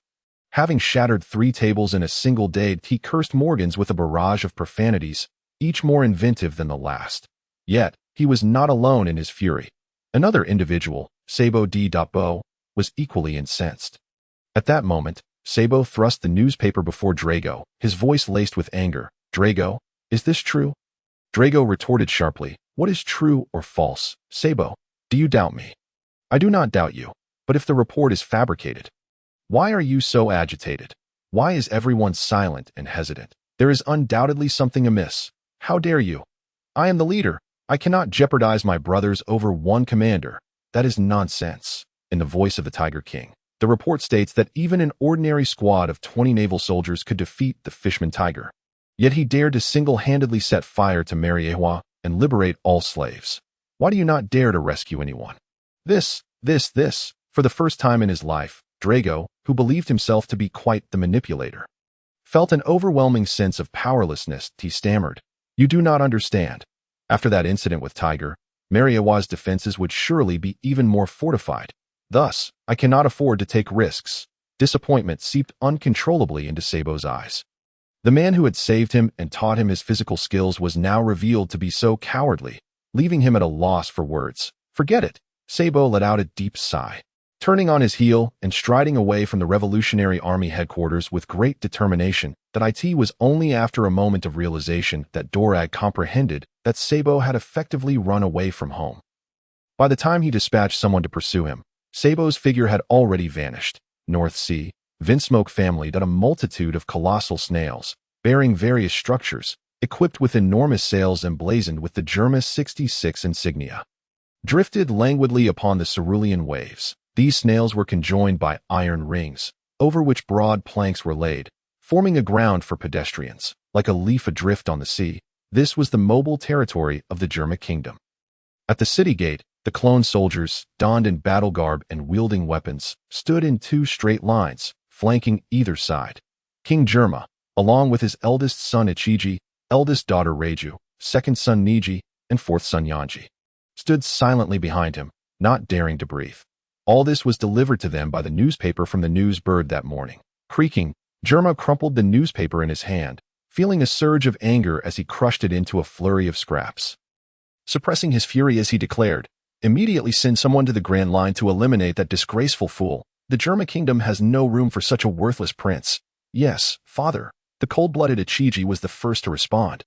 Having shattered 3 tables in a single day, he cursed Morgans with a barrage of profanities, each more inventive than the last. Yet, he was not alone in his fury. Another individual, Sabo D. Bo, was equally incensed. At that moment, Sabo thrust the newspaper before Drago, his voice laced with anger. "Drago, is this true?" Drago retorted sharply, "What is true or false, Sabo? Do you doubt me?" "I do not doubt you, but if the report is fabricated, why are you so agitated? Why is everyone silent and hesitant? There is undoubtedly something amiss. How dare you? I am the leader. I cannot jeopardize my brothers over one commander. That is nonsense." In the voice of the Tiger King, the report states that even an ordinary squad of 20 naval soldiers could defeat the Fishman Tiger. Yet he dared to single-handedly set fire to Mariewa and liberate all slaves. Why do you not dare to rescue anyone? This. For the first time in his life, Drago, who believed himself to be quite the manipulator, felt an overwhelming sense of powerlessness. He stammered, "You do not understand. After that incident with Tiger, Mariewa's defenses would surely be even more fortified. Thus, I cannot afford to take risks." Disappointment seeped uncontrollably into Sabo's eyes. The man who had saved him and taught him his physical skills was now revealed to be so cowardly, leaving him at a loss for words. "Forget it." Sabo let out a deep sigh, turning on his heel and striding away from the Revolutionary Army headquarters with great determination. That it was only after a moment of realization that Dorag comprehended that Sabo had effectively run away from home. By the time he dispatched someone to pursue him, Sabo's figure had already vanished. North Sea, Vinsmoke family that a multitude of colossal snails, bearing various structures, equipped with enormous sails emblazoned with the Germa 66 insignia, drifted languidly upon the cerulean waves. These snails were conjoined by iron rings, over which broad planks were laid, forming a ground for pedestrians. Like a leaf adrift on the sea, this was the mobile territory of the Germa kingdom. At the city gate, the clone soldiers, donned in battle garb and wielding weapons, stood in 2 straight lines, flanking either side. King Germa, along with his eldest son Ichiji, eldest daughter Reiju, second son Niji, and fourth son Yanji, stood silently behind him, not daring to breathe. All this was delivered to them by the newspaper from the news bird that morning. Creaking, Germa crumpled the newspaper in his hand, feeling a surge of anger as he crushed it into a flurry of scraps. Suppressing his fury as he declared, "Immediately send someone to the Grand Line to eliminate that disgraceful fool. The Germa kingdom has no room for such a worthless prince." "Yes, father." The cold-blooded Ichiji was the first to respond,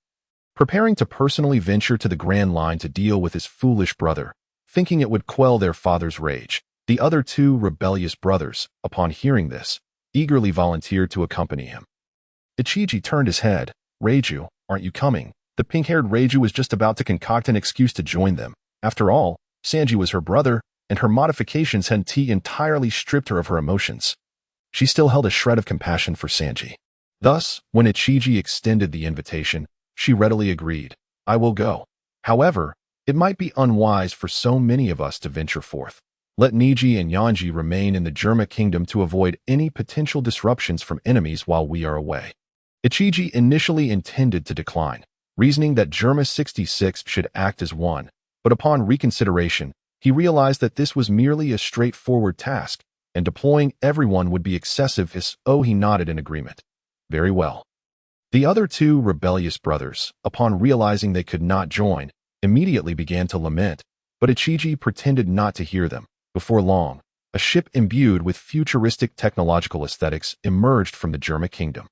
preparing to personally venture to the Grand Line to deal with his foolish brother, thinking it would quell their father's rage. The other 2 rebellious brothers, upon hearing this, eagerly volunteered to accompany him. Ichiji turned his head. "Reiju, aren't you coming?" The pink-haired Reiju was just about to concoct an excuse to join them. After all, Sanji was her brother, and her modifications had entirely stripped her of her emotions. She still held a shred of compassion for Sanji. Thus, when Ichiji extended the invitation, she readily agreed. I will go. However, it might be unwise for so many of us to venture forth. Let Niji and Yanji remain in the Germa kingdom to avoid any potential disruptions from enemies while we are away. Ichiji initially intended to decline, reasoning that Germa 66 should act as one, but upon reconsideration, he realized that this was merely a straightforward task, and deploying everyone would be excessive. He nodded in agreement. Very well. The other two rebellious brothers, upon realizing they could not join, immediately began to lament, but Ichiji pretended not to hear them. Before long, a ship imbued with futuristic technological aesthetics emerged from the Germa kingdom.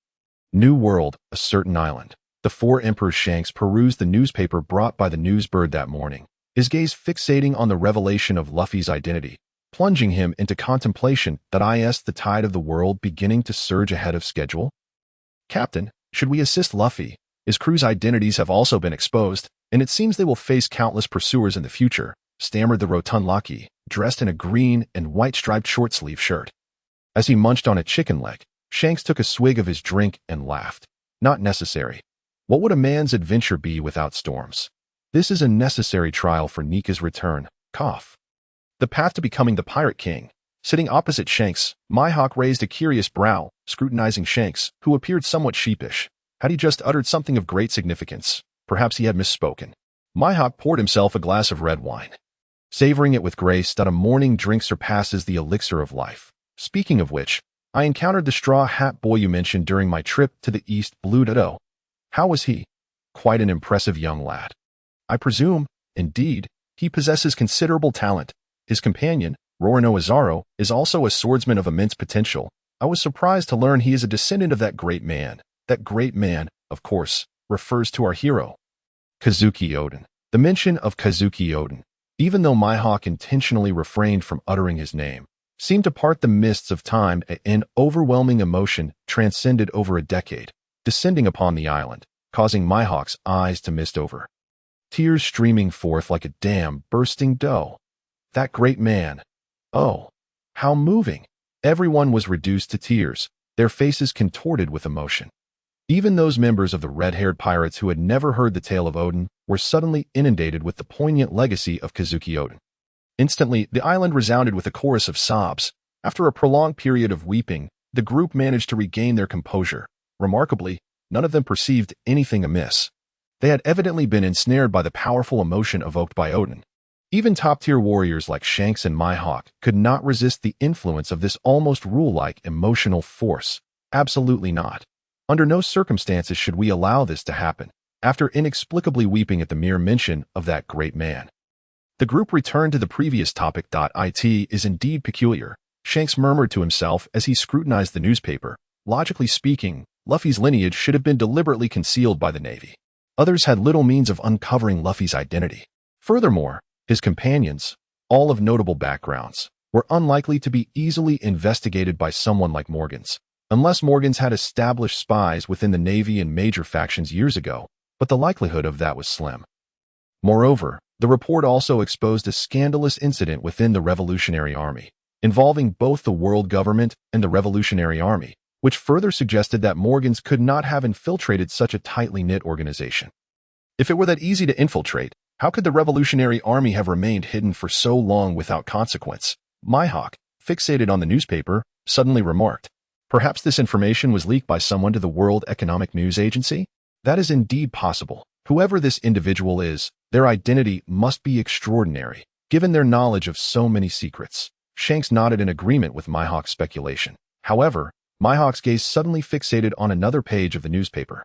New World, a certain island. The four emperors. Shanks perused the newspaper brought by the newsbird that morning, his gaze fixating on the revelation of Luffy's identity, plunging him into contemplation. The tide of the world beginning to surge ahead of schedule? Captain, should we assist Luffy? His crew's identities have also been exposed, and it seems they will face countless pursuers in the future, stammered the rotund Lucky, dressed in a green and white striped short-sleeve shirt. As he munched on a chicken leg, Shanks took a swig of his drink and laughed. Not necessary. What would a man's adventure be without storms? This is a necessary trial for Nika's return. Cough. The path to becoming the Pirate King. Sitting opposite Shanks, Mihawk raised a curious brow, scrutinizing Shanks, who appeared somewhat sheepish. Had he just uttered something of great significance? Perhaps he had misspoken. Mihawk poured himself a glass of red wine, savoring it with grace. A morning drink surpasses the elixir of life. Speaking of which, I encountered the straw hat boy you mentioned during my trip to the East Blue Dodo. How was he? Quite an impressive young lad. I presume, indeed, he possesses considerable talent. His companion, Rorino Azaro, is also a swordsman of immense potential. I was surprised to learn he is a descendant of that great man. That great man, of course, refers to our hero, Kazuki Oden. The mention of Kazuki Oden, even though Mihawk intentionally refrained from uttering his name, seemed to part the mists of time. An overwhelming emotion transcended over a decade, descending upon the island, causing Mihawk's eyes to mist over, tears streaming forth like a dam bursting dough. That great man. Oh, how moving. Everyone was reduced to tears, their faces contorted with emotion. Even those members of the red-haired pirates who had never heard the tale of Oden were suddenly inundated with the poignant legacy of Kazuki Oden. Instantly, the island resounded with a chorus of sobs. After a prolonged period of weeping, the group managed to regain their composure. Remarkably, none of them perceived anything amiss. They had evidently been ensnared by the powerful emotion evoked by Oden. Even top-tier warriors like Shanks and Mihawk could not resist the influence of this almost rule-like emotional force. Absolutely not. Under no circumstances should we allow this to happen. After inexplicably weeping at the mere mention of that great man, the group returned to the previous topic. It is indeed peculiar, Shanks murmured to himself as he scrutinized the newspaper. Logically speaking, Luffy's lineage should have been deliberately concealed by the Navy. Others had little means of uncovering Luffy's identity. Furthermore, his companions, all of notable backgrounds, were unlikely to be easily investigated by someone like Morgans, unless Morgans had established spies within the Navy and major factions years ago, but the likelihood of that was slim. Moreover, the report also exposed a scandalous incident within the Revolutionary Army, involving both the world government and the Revolutionary Army, which further suggested that Morgans could not have infiltrated such a tightly knit organization. If it were that easy to infiltrate, how could the Revolutionary Army have remained hidden for so long without consequence? Mihawk, fixated on the newspaper, suddenly remarked. Perhaps this information was leaked by someone to the World Economic News Agency? That is indeed possible. Whoever this individual is, their identity must be extraordinary, given their knowledge of so many secrets. Shanks nodded in agreement with Mihawk's speculation. However, Mihawk's gaze suddenly fixated on another page of the newspaper,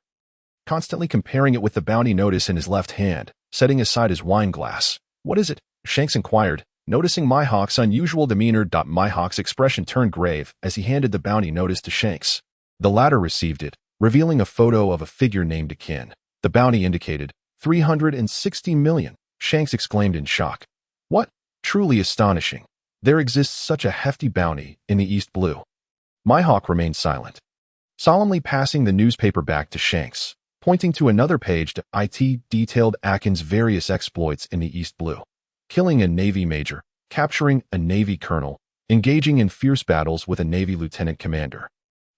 constantly comparing it with the bounty notice in his left hand, setting aside his wine glass. What is it? Shanks inquired, noticing Mihawk's unusual demeanor. Mihawk's expression turned grave as he handed the bounty notice to Shanks. The latter received it, revealing a photo of a figure named Akin. The bounty indicated 360 million. Shanks exclaimed in shock. What? Truly astonishing. There exists such a hefty bounty in the East Blue. Mihawk remained silent, solemnly passing the newspaper back to Shanks. Pointing to another page, it detailed Akin's various exploits in the East Blue. Killing a Navy major, capturing a Navy colonel, engaging in fierce battles with a Navy lieutenant commander,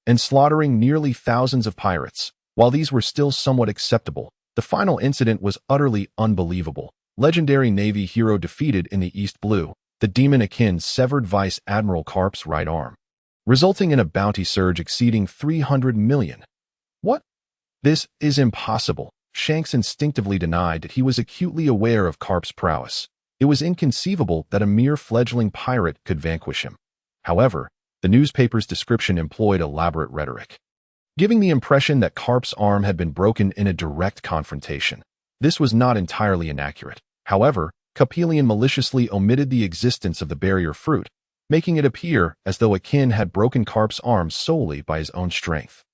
and slaughtering nearly thousands of pirates. While these were still somewhat acceptable, the final incident was utterly unbelievable. Legendary Navy hero defeated in the East Blue, the demon Akin severed Vice Admiral Karp's right arm, resulting in a bounty surge exceeding 300 million. What? This is impossible. Shanks instinctively denied that he was acutely aware of Karp's prowess. It was inconceivable that a mere fledgling pirate could vanquish him. However, the newspaper's description employed elaborate rhetoric, giving the impression that Karp's arm had been broken in a direct confrontation. This was not entirely inaccurate. However, Capelian maliciously omitted the existence of the barrier fruit, making it appear as though Akin had broken Karp's arm solely by his own strength,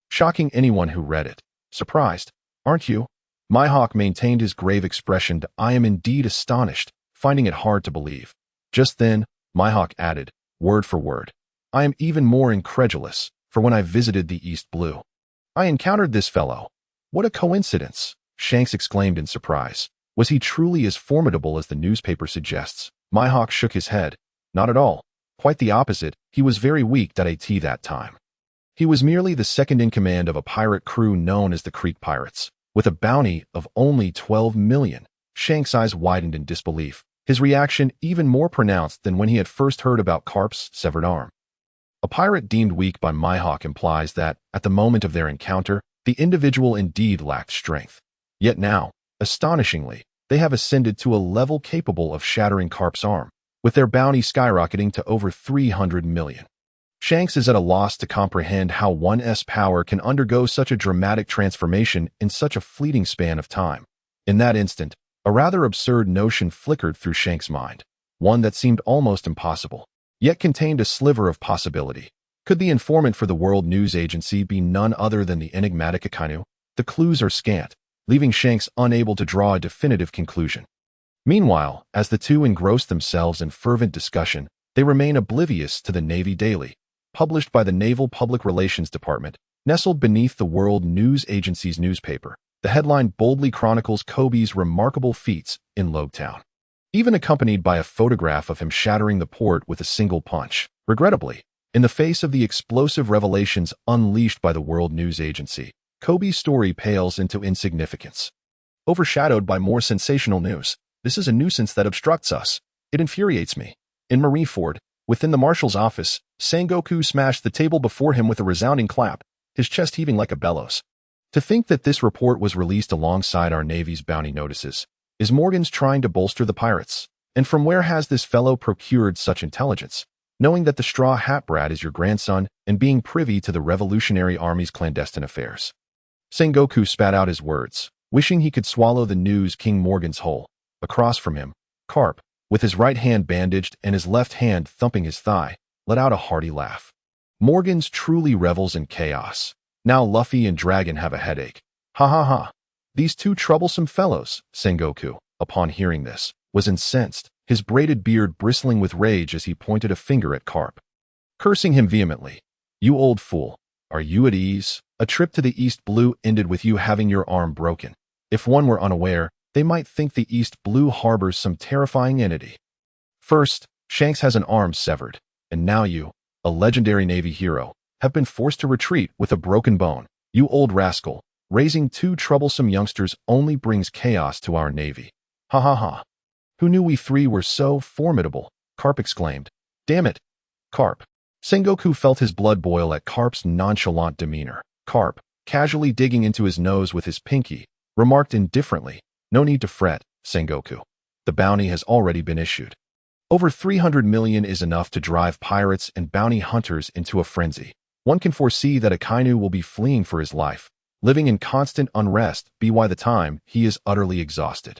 shocking anyone who read it. Surprised, aren't you? Mihawk maintained his grave expression. I am indeed astonished, finding it hard to believe. Just then, Mihawk added, word for word, I am even more incredulous, for when I visited the East Blue, I encountered this fellow. What a coincidence, Shanks exclaimed in surprise. Was he truly as formidable as the newspaper suggests? Mihawk shook his head. Not at all. Quite the opposite, he was very weak at that time. He was merely the second in command of a pirate crew known as the Creek Pirates, with a bounty of only 12 million. Shanks' eyes widened in disbelief, his reaction even more pronounced than when he had first heard about Karp's severed arm. A pirate deemed weak by Mihawk implies that, at the moment of their encounter, the individual indeed lacked strength. Yet now, astonishingly, they have ascended to a level capable of shattering Karp's arm, with their bounty skyrocketing to over 300 million. Shanks is at a loss to comprehend how one's power can undergo such a dramatic transformation in such a fleeting span of time. In that instant, a rather absurd notion flickered through Shanks' mind, one that seemed almost impossible, yet contained a sliver of possibility. Could the informant for the World News Agency be none other than the enigmatic Akainu? The clues are scant, leaving Shanks unable to draw a definitive conclusion. Meanwhile, as the two engross themselves in fervent discussion, they remain oblivious to the Navy Daily, published by the Naval Public Relations Department, nestled beneath the World News Agency's newspaper. The headline boldly chronicles Kebi's remarkable feats in Logtown, even accompanied by a photograph of him shattering the port with a single punch. Regrettably, in the face of the explosive revelations unleashed by the World News Agency, Kebi's story pales into insignificance. Overshadowed by more sensational news, this is a nuisance that obstructs us. It infuriates me. In Marineford, within the marshal's office, Sengoku smashed the table before him with a resounding clap, his chest heaving like a bellows. To think that this report was released alongside our Navy's bounty notices. Is Morgan's trying to bolster the pirates? And from where has this fellow procured such intelligence? Knowing that the Straw Hat Brat is your grandson and being privy to the Revolutionary Army's clandestine affairs. Sengoku spat out his words, wishing he could swallow the news King Morgan's whole. Across from him, Karp, with his right hand bandaged and his left hand thumping his thigh, let out a hearty laugh. Morgan's truly revels in chaos. Now Luffy and Dragon have a headache. Ha ha ha. These two troublesome fellows, Sengoku, upon hearing this, was incensed, his braided beard bristling with rage as he pointed a finger at Karp, cursing him vehemently. You old fool, are you at ease? A trip to the East Blue ended with you having your arm broken. If one were unaware, they might think the East Blue harbors some terrifying entity. First, Shanks has an arm severed, and now you, a legendary Navy hero, have been forced to retreat with a broken bone. You old rascal, raising two troublesome youngsters only brings chaos to our Navy. Ha ha ha. Who knew we three were so formidable? Karp exclaimed. Damn it, Karp. Sengoku felt his blood boil at Karp's nonchalant demeanor. Karp, casually digging into his nose with his pinky, remarked indifferently, no need to fret, Sengoku. The bounty has already been issued. Over 300 million is enough to drive pirates and bounty hunters into a frenzy. One can foresee that Akainu will be fleeing for his life, living in constant unrest by the time he is utterly exhausted.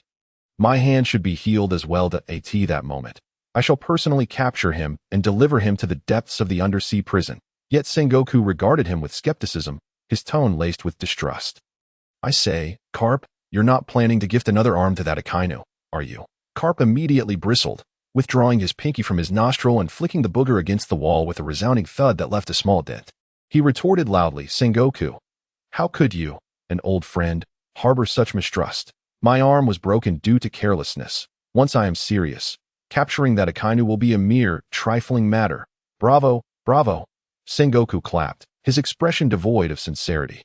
My hand should be healed as well at that moment. I shall personally capture him and deliver him to the depths of the undersea prison. Yet Sengoku regarded him with skepticism, his tone laced with distrust. I say, Karp, you're not planning to gift another arm to that Akainu, are you? Karp immediately bristled, withdrawing his pinky from his nostril and flicking the booger against the wall with a resounding thud that left a small dent. He retorted loudly, Sengoku, how could you? an old friend, harbor such mistrust? My arm was broken due to carelessness. Once I am serious, capturing that Akainu will be a mere, trifling matter. Bravo, bravo. Sengoku clapped, his expression devoid of sincerity.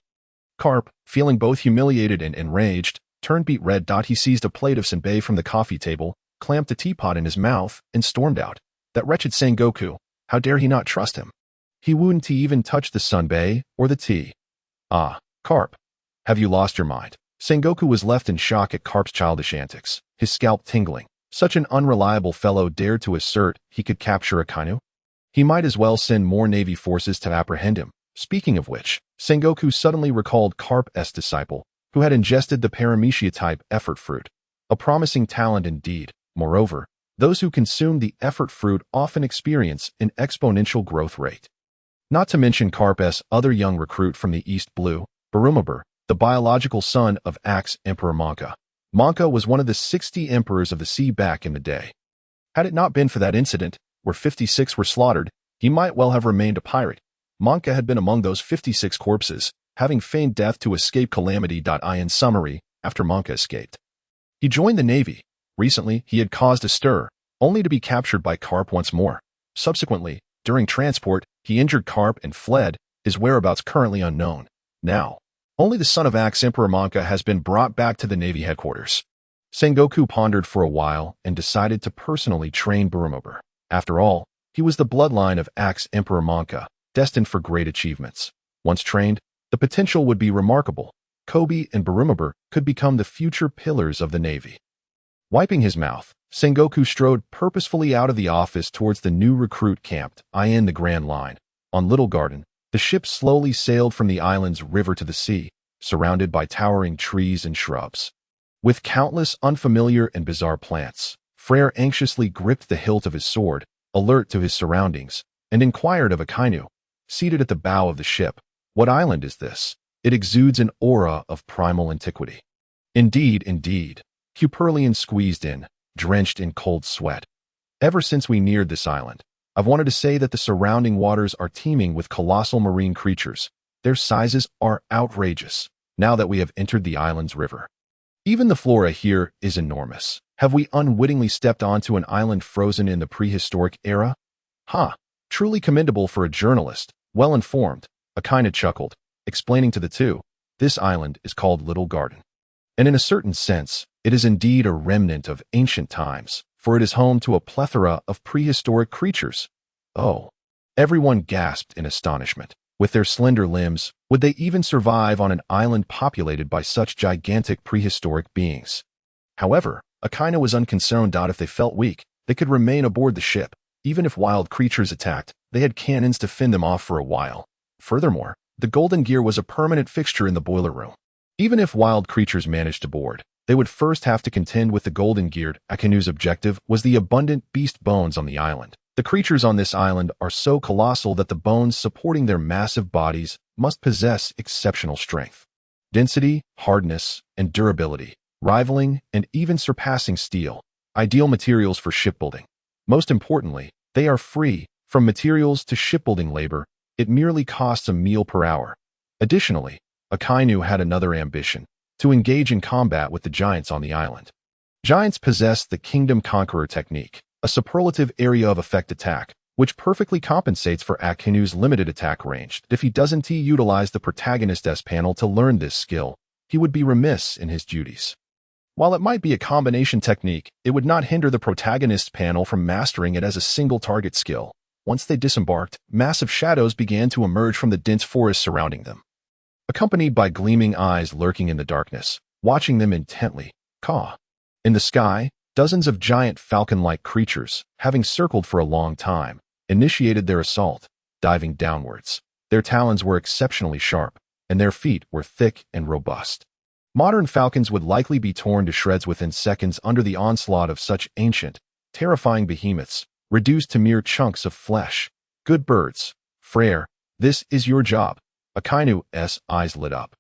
Carp, feeling both humiliated and enraged, turned beet red. He seized a plate of senbei from the coffee table, clamped a teapot in his mouth, and stormed out. That wretched Sengoku, how dare he not trust him? He wouldn't even touch the senbei or the tea. Ah, Carp, have you lost your mind? Sengoku was left in shock at Carp's childish antics, his scalp tingling. Such an unreliable fellow dared to assert he could capture Akainu? He might as well send more Navy forces to apprehend him. Speaking of which, Sengoku suddenly recalled Carp's disciple, who had ingested the paramecia-type effort fruit. A promising talent indeed. Moreover, those who consume the effort fruit often experience an exponential growth rate. Not to mention Carp's other young recruit from the East Blue, Barumabur, the biological son of Axe Emperor Monka. Monka was one of the 60 emperors of the sea back in the day. Had it not been for that incident, where 56 were slaughtered, he might well have remained a pirate. Monka had been among those 56 corpses, having feigned death to escape calamity. In summary, after Monka escaped, he joined the Navy. Recently, he had caused a stir, only to be captured by Carp once more. Subsequently, during transport, he injured Carp and fled, his whereabouts currently unknown. Now, only the son of Axe Emperor Monka has been brought back to the Navy headquarters. Sengoku pondered for a while and decided to personally train Barumabur. After all, he was the bloodline of Axe Emperor Monka, destined for great achievements. Once trained, the potential would be remarkable. Kebi and Barumabur could become the future pillars of the Navy. Wiping his mouth, Sengoku strode purposefully out of the office towards the new recruit camped in the Grand Line. On Little Garden, the ship slowly sailed from the island's river to the sea, surrounded by towering trees and shrubs. With countless unfamiliar and bizarre plants, Freyra anxiously gripped the hilt of his sword, alert to his surroundings, and inquired of Akainu, seated at the bow of the ship, "What island is this? It exudes an aura of primal antiquity." Indeed, indeed. Cuperlian squeezed in, drenched in cold sweat. Ever since we neared this island, I've wanted to say that the surrounding waters are teeming with colossal marine creatures. Their sizes are outrageous, now that we have entered the island's river. Even the flora here is enormous. Have we unwittingly stepped onto an island frozen in the prehistoric era? Truly commendable for a journalist, well-informed. Akin chuckled, explaining to the two, "This island is called Little Garden. And in a certain sense, it is indeed a remnant of ancient times, for it is home to a plethora of prehistoric creatures." Oh! Everyone gasped in astonishment. With their slender limbs, would they even survive on an island populated by such gigantic prehistoric beings? However, Akin was unconcerned. If they felt weak, they could remain aboard the ship. Even if wild creatures attacked, they had cannons to fend them off for a while. Furthermore, the golden gear was a permanent fixture in the boiler room. Even if wild creatures managed to board, they would first have to contend with the golden geared. Akinu's objective was the abundant beast bones on the island. The creatures on this island are so colossal that the bones supporting their massive bodies must possess exceptional strength, density, hardness, and durability, rivaling and even surpassing steel, ideal materials for shipbuilding. Most importantly, they are free from materials to shipbuilding labor. It merely costs a meal per hour. Additionally, Akainu had another ambition, to engage in combat with the giants on the island. Giants possess the Kingdom Conqueror technique, a superlative area of effect attack, which perfectly compensates for Akinu's limited attack range. If he doesn't utilize the protagonist's panel to learn this skill, he would be remiss in his duties. While it might be a combination technique, it would not hinder the protagonist's panel from mastering it as a single target skill. Once they disembarked, massive shadows began to emerge from the dense forest surrounding them, accompanied by gleaming eyes lurking in the darkness, watching them intently. In the sky, dozens of giant falcon-like creatures, having circled for a long time, initiated their assault, diving downwards. Their talons were exceptionally sharp, and their feet were thick and robust. Modern falcons would likely be torn to shreds within seconds under the onslaught of such ancient, terrifying behemoths, reduced to mere chunks of flesh. Good birds. Freyra, this is your job. Akinu's eyes lit up,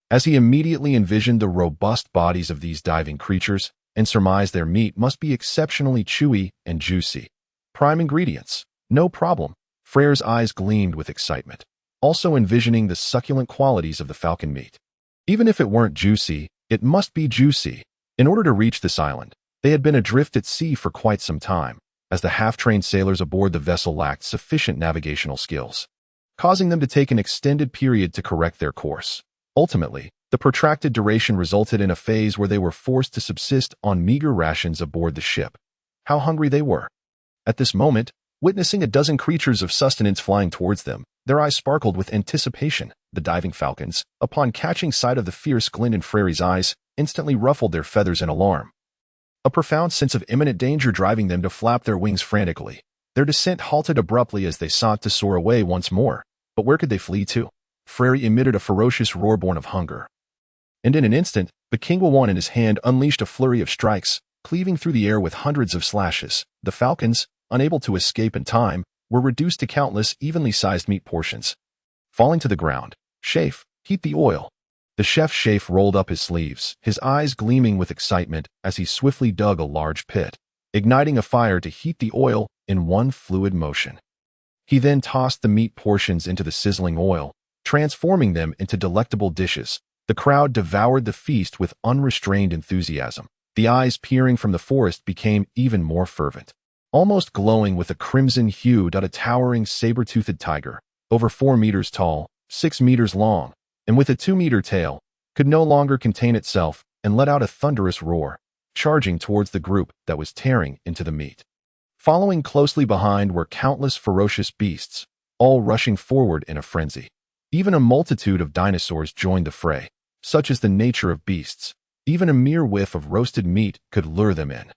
as he immediately envisioned the robust bodies of these diving creatures and surmised their meat must be exceptionally chewy and juicy. Prime ingredients. No problem. Freyra's eyes gleamed with excitement, also envisioning the succulent qualities of the falcon meat. Even if it weren't juicy, it must be juicy. In order to reach this island, they had been adrift at sea for quite some time, as the half-trained sailors aboard the vessel lacked sufficient navigational skills, causing them to take an extended period to correct their course. Ultimately, the protracted duration resulted in a phase where they were forced to subsist on meager rations aboard the ship. How hungry they were! At this moment, witnessing a dozen creatures of sustenance flying towards them, their eyes sparkled with anticipation. The diving falcons, upon catching sight of the fierce glint in Freyra's eyes, instantly ruffled their feathers in alarm, a profound sense of imminent danger driving them to flap their wings frantically. Their descent halted abruptly as they sought to soar away once more. But where could they flee to? Freyra emitted a ferocious roar born of hunger. And in an instant, the King Kebi in his hand unleashed a flurry of strikes, cleaving through the air with hundreds of slashes. The falcons, unable to escape in time, were reduced to countless, evenly sized meat portions. Falling to the ground, "Chef, heat the oil." The chef rolled up his sleeves, his eyes gleaming with excitement as he swiftly dug a large pit, igniting a fire to heat the oil in one fluid motion. He then tossed the meat portions into the sizzling oil, transforming them into delectable dishes. The crowd devoured the feast with unrestrained enthusiasm. The eyes peering from the forest became even more fervent, almost glowing with a crimson hue. A towering saber-toothed tiger, over 4 meters tall, 6 meters long, and with a 2-meter tail, could no longer contain itself and let out a thunderous roar, charging towards the group that was tearing into the meat. Following closely behind were countless ferocious beasts, all rushing forward in a frenzy. Even a multitude of dinosaurs joined the fray. Such is the nature of beasts. Even a mere whiff of roasted meat could lure them in.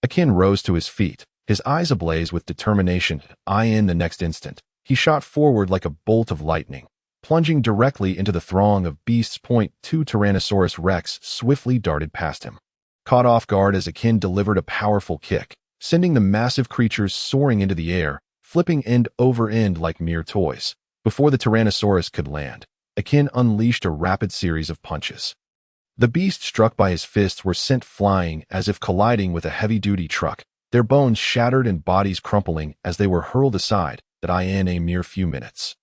Akin rose to his feet, his eyes ablaze with determination. In the next instant, he shot forward like a bolt of lightning, plunging directly into the throng of beasts. 2 Tyrannosaurus Rex swiftly darted past him, caught off guard as Akin delivered a powerful kick, sending the massive creatures soaring into the air, flipping end over end like mere toys. Before the Tyrannosaurus could land, Akin unleashed a rapid series of punches. The beasts struck by his fists were sent flying as if colliding with a heavy-duty truck, their bones shattered and bodies crumpling as they were hurled aside. In a mere few minutes,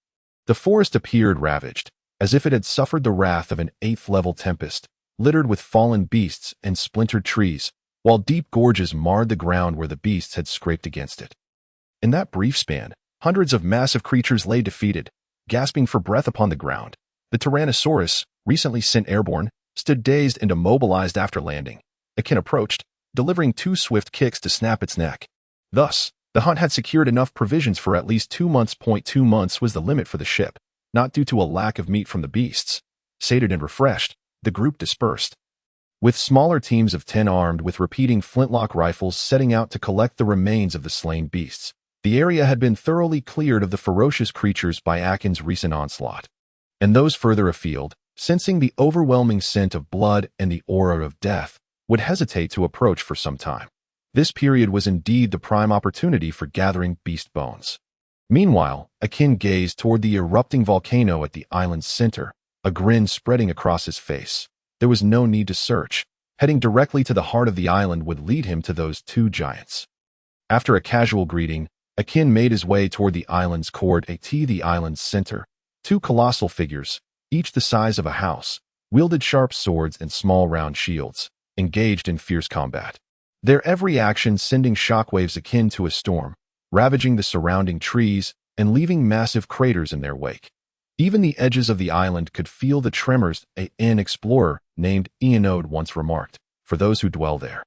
the forest appeared ravaged, as if it had suffered the wrath of an 8th-level tempest, littered with fallen beasts and splintered trees, while deep gorges marred the ground where the beasts had scraped against it. In that brief span, hundreds of massive creatures lay defeated, gasping for breath upon the ground. The Tyrannosaurus, recently sent airborne, stood dazed and immobilized after landing. Akin approached, delivering 2 swift kicks to snap its neck. Thus, the hunt had secured enough provisions for at least 2 months. 2 months was the limit for the ship, not due to a lack of meat from the beasts. Sated and refreshed, the group dispersed, with smaller teams of 10 armed with repeating flintlock rifles setting out to collect the remains of the slain beasts. The area had been thoroughly cleared of the ferocious creatures by Akin's recent onslaught, and those further afield, sensing the overwhelming scent of blood and the aura of death, would hesitate to approach for some time. This period was indeed the prime opportunity for gathering beast bones. Meanwhile, Akin gazed toward the erupting volcano at the island's center, a grin spreading across his face. There was no need to search. Heading directly to the heart of the island would lead him to those 2 giants. After a casual greeting, Akin made his way toward the island's core. The island's center, 2 colossal figures, each the size of a house, wielded sharp swords and small round shields, engaged in fierce combat. Their every action sending shockwaves akin to a storm, ravaging the surrounding trees and leaving massive craters in their wake. Even the edges of the island could feel the tremors. An explorer named Ianode once remarked, for those who dwell there,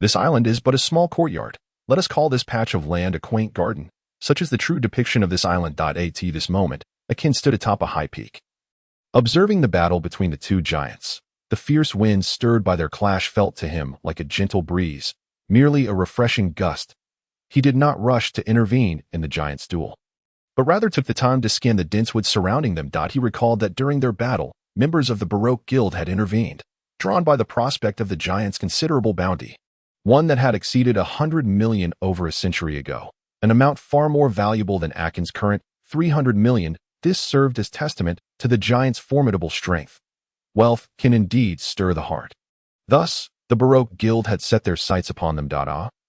"This island is but a small courtyard. Let us call this patch of land a quaint garden." Such is the true depiction of this island. At this moment, Akin stood atop a high peak, observing the battle between the 2 giants. The fierce wind stirred by their clash felt to him like a gentle breeze, merely a refreshing gust. He did not rush to intervene in the giants' duel, but rather took the time to scan the dense wood surrounding them. He recalled that during their battle, members of the Baroque Guild had intervened, drawn by the prospect of the giants' considerable bounty, one that had exceeded 100 million over a century ago, an amount far more valuable than Akin's current 300 million. This served as testament to the giants' formidable strength. Wealth can indeed stir the heart. Thus, the Baroque Guild had set their sights upon them.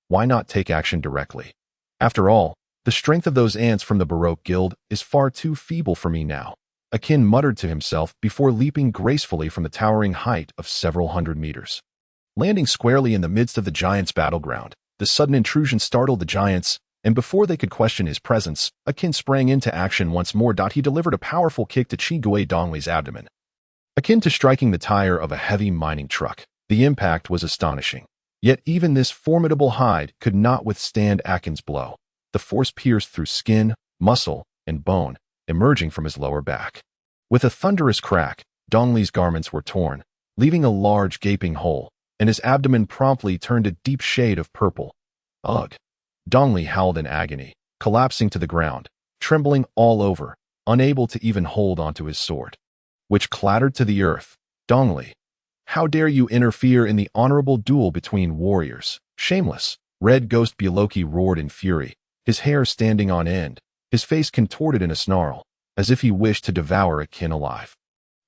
Why not take action directly? After all, the strength of those ants from the Baroque Guild is far too feeble for me now. Akin muttered to himself before leaping gracefully from the towering height of several hundred meters. Landing squarely in the midst of the giants' battleground, the sudden intrusion startled the giants, and before they could question his presence, Akin sprang into action once more. He delivered a powerful kick to Chigue Dongli's abdomen, akin to striking the tire of a heavy mining truck. The impact was astonishing. Yet even this formidable hide could not withstand Akin's blow. The force pierced through skin, muscle, and bone, emerging from his lower back. With a thunderous crack, Dongli's garments were torn, leaving a large gaping hole, and his abdomen promptly turned a deep shade of purple. Ugh! Dongli howled in agony, collapsing to the ground, trembling all over, unable to even hold onto his sword, which clattered to the earth. Dongli, how dare you interfere in the honorable duel between warriors? Shameless! Red Ghost Byeloki roared in fury, his hair standing on end, his face contorted in a snarl, as if he wished to devour Akin alive.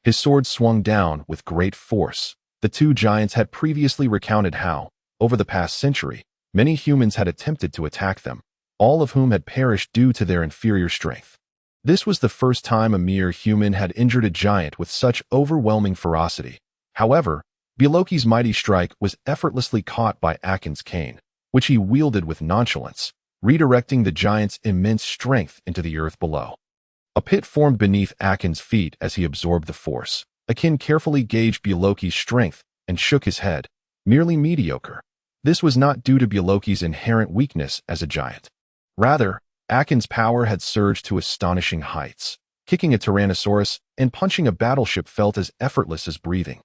His sword swung down with great force. The two giants had previously recounted how, over the past century, many humans had attempted to attack them, all of whom had perished due to their inferior strength. This was the first time a mere human had injured a giant with such overwhelming ferocity. However, Byeloki's mighty strike was effortlessly caught by Akin's cane, which he wielded with nonchalance, redirecting the giant's immense strength into the earth below. A pit formed beneath Akin's feet as he absorbed the force. Akin carefully gauged Byeloki's strength and shook his head. Merely mediocre. This was not due to Byeloki's inherent weakness as a giant. Rather, Akin's power had surged to astonishing heights. Kicking a Tyrannosaurus and punching a battleship felt as effortless as breathing.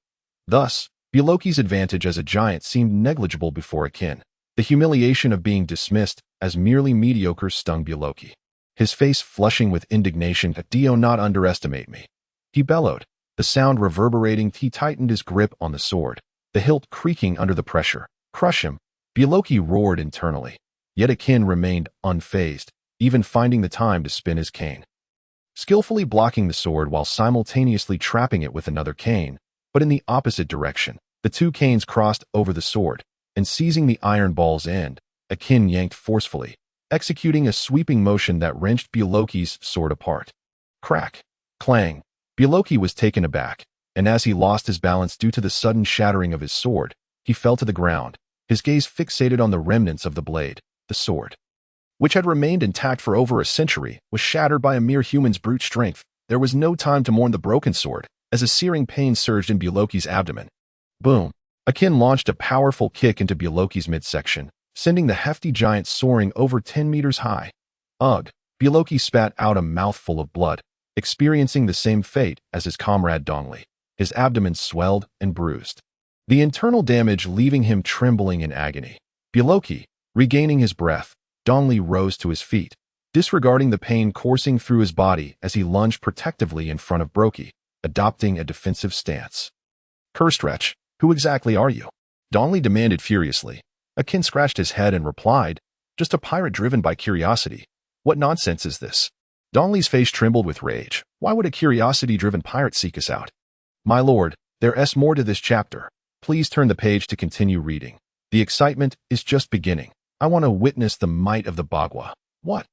Thus, Byeloki's advantage as a giant seemed negligible before Akin. The humiliation of being dismissed as merely mediocre stung Byeloki. His face flushing with indignation. "Do not underestimate me," he bellowed, the sound reverberating. He tightened his grip on the sword, the hilt creaking under the pressure. "Crush him," Byeloki roared internally. Yet Akin remained unfazed, even finding the time to spin his cane, skillfully blocking the sword while simultaneously trapping it with another cane, but in the opposite direction. The two canes crossed over the sword, and seizing the iron ball's end, Akin yanked forcefully, executing a sweeping motion that wrenched Byeloki's sword apart. Crack! Clang! Byeloki was taken aback, and as he lost his balance due to the sudden shattering of his sword, he fell to the ground, his gaze fixated on the remnants of the blade. The sword, which had remained intact for over a century, was shattered by a mere human's brute strength. There was no time to mourn the broken sword, as a searing pain surged in Byeloki's abdomen. Boom! Akin launched a powerful kick into Byeloki's midsection, sending the hefty giant soaring over 10 meters high. Ugh! Byeloki spat out a mouthful of blood, experiencing the same fate as his comrade Dongli. His abdomen swelled and bruised, the internal damage leaving him trembling in agony. Byeloki, regaining his breath, Dongli rose to his feet, disregarding the pain coursing through his body as he lunged protectively in front of Broki, adopting a defensive stance. "Cursed wretch, who exactly are you?" Dongli demanded furiously. Akin scratched his head and replied, "Just a pirate driven by curiosity. What nonsense is this?" Dongli's face trembled with rage. "Why would a curiosity-driven pirate seek us out?" "My lord, there's more to this chapter. Please turn the page to continue reading. The excitement is just beginning. I want to witness the might of the Bagua." "What?"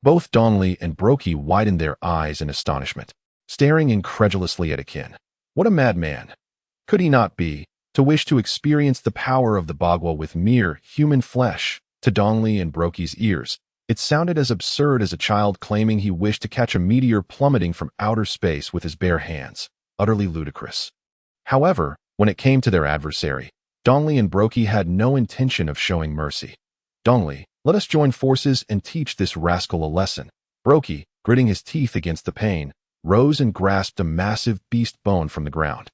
Both Dongli and Broki widened their eyes in astonishment, staring incredulously at Akin. What a madman could he not be, to wish to experience the power of the Bagua with mere human flesh? To Dongli and Broki's ears, it sounded as absurd as a child claiming he wished to catch a meteor plummeting from outer space with his bare hands. Utterly ludicrous. However, when it came to their adversary, Dongli and Broki had no intention of showing mercy. "Dongli, let us join forces and teach this rascal a lesson." Broki, gritting his teeth against the pain, rose and grasped a massive beast bone from the ground,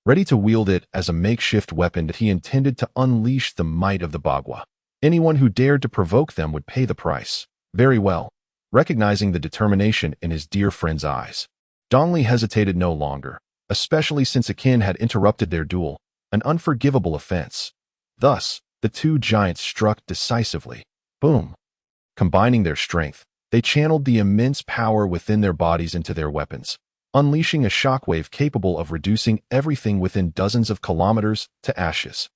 ready to wield it as a makeshift weapon that he intended to unleash the might of the Bagua. Anyone who dared to provoke them would pay the price. Very well. Recognizing the determination in his dear friend's eyes, Dongli hesitated no longer, especially since Akin had interrupted their duel, an unforgivable offense. Thus, the two giants struck decisively. Boom! Combining their strength, they channeled the immense power within their bodies into their weapons, unleashing a shockwave capable of reducing everything within dozens of kilometers to ashes.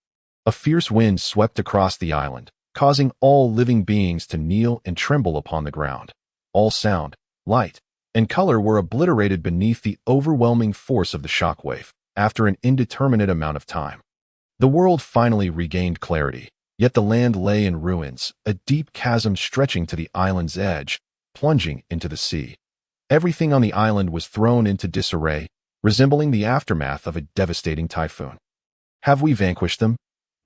A fierce wind swept across the island, causing all living beings to kneel and tremble upon the ground. All sound, light, and color were obliterated beneath the overwhelming force of the shockwave after an indeterminate amount of time. The world finally regained clarity, yet the land lay in ruins, a deep chasm stretching to the island's edge, plunging into the sea. Everything on the island was thrown into disarray, resembling the aftermath of a devastating typhoon. Have we vanquished them?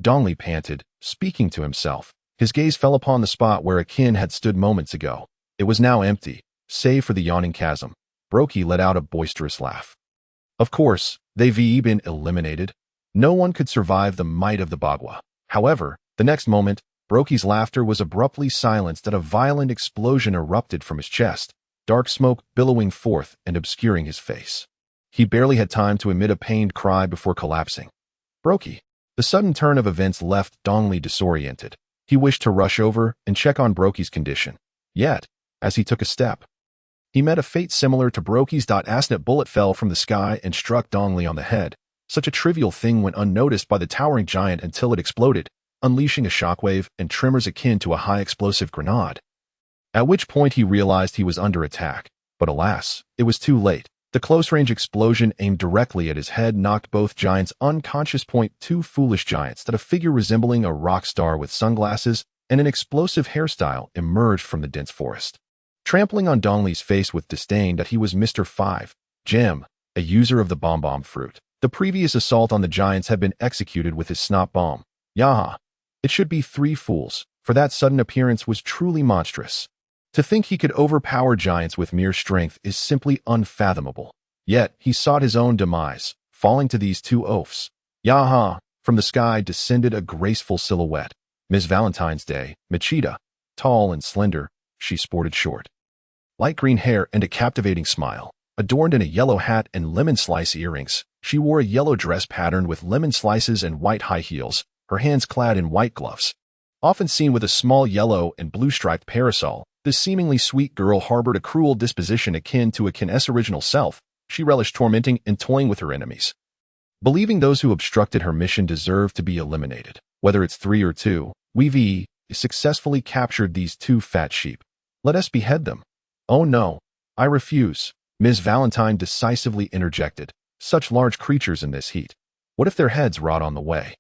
Dongley panted, speaking to himself. His gaze fell upon the spot where Akin had stood moments ago. It was now empty, save for the yawning chasm. Brokey let out a boisterous laugh. Of course, they've been eliminated. No one could survive the might of the Bagua. However, the next moment, Brokey's laughter was abruptly silenced as a violent explosion erupted from his chest, dark smoke billowing forth and obscuring his face. He barely had time to emit a pained cry before collapsing. Brokey. The sudden turn of events left Dongley disoriented. He wished to rush over and check on Brokey's condition. Yet, as he took a step, he met a fate similar to Brokey's. Asnet bullet fell from the sky and struck Dongley on the head. Such a trivial thing went unnoticed by the towering giant until it exploded, unleashing a shockwave and tremors akin to a high-explosive grenade. At which point he realized he was under attack. But alas, it was too late. The close-range explosion aimed directly at his head knocked both giants unconscious. Two foolish giants that a figure resembling a rock star with sunglasses and an explosive hairstyle emerged from the dense forest. Trampling on Dongley's face with disdain that he was Mr. 5, Gem, a user of the bomb fruit. The previous assault on the giants had been executed with his snot bomb. Yaha. It should be 3 fools, for that sudden appearance was truly monstrous. To think he could overpower giants with mere strength is simply unfathomable. Yet, he sought his own demise, falling to these 2 oafs. Yaha! From the sky descended a graceful silhouette. Miss Valentine's Day, Machida. Tall and slender, she sported short, light green hair and a captivating smile. Adorned in a yellow hat and lemon slice earrings, she wore a yellow dress patterned with lemon slices and white high heels, her hands clad in white gloves. Often seen with a small yellow and blue-striped parasol, this seemingly sweet girl harbored a cruel disposition akin to Akin's original self. She relished tormenting and toying with her enemies. Believing those who obstructed her mission deserved to be eliminated, whether it's 3 or 2, we've successfully captured these 2 fat sheep. Let us behead them. Oh no, I refuse, Ms. Valentine decisively interjected. Such large creatures in this heat. What if their heads rot on the way?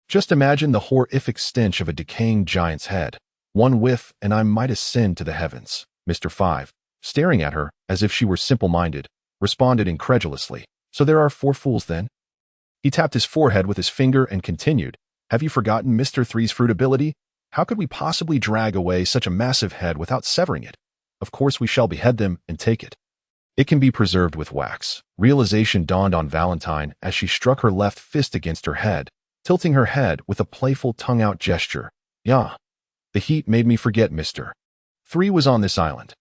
Just imagine the horrific stench of a decaying giant's head. One whiff and I might ascend to the heavens. Mr. 5, staring at her as if she were simple-minded, responded incredulously. So there are 4 fools then? He tapped his forehead with his finger and continued. Have you forgotten Mr. 3's fruit ability? How could we possibly drag away such a massive head without severing it? Of course we shall behead them and take it. It can be preserved with wax. Realization dawned on Valentine as she struck her left fist against her head, tilting her head with a playful tongue-out gesture. Yeah. The heat made me forget Mr. 3 was on this island.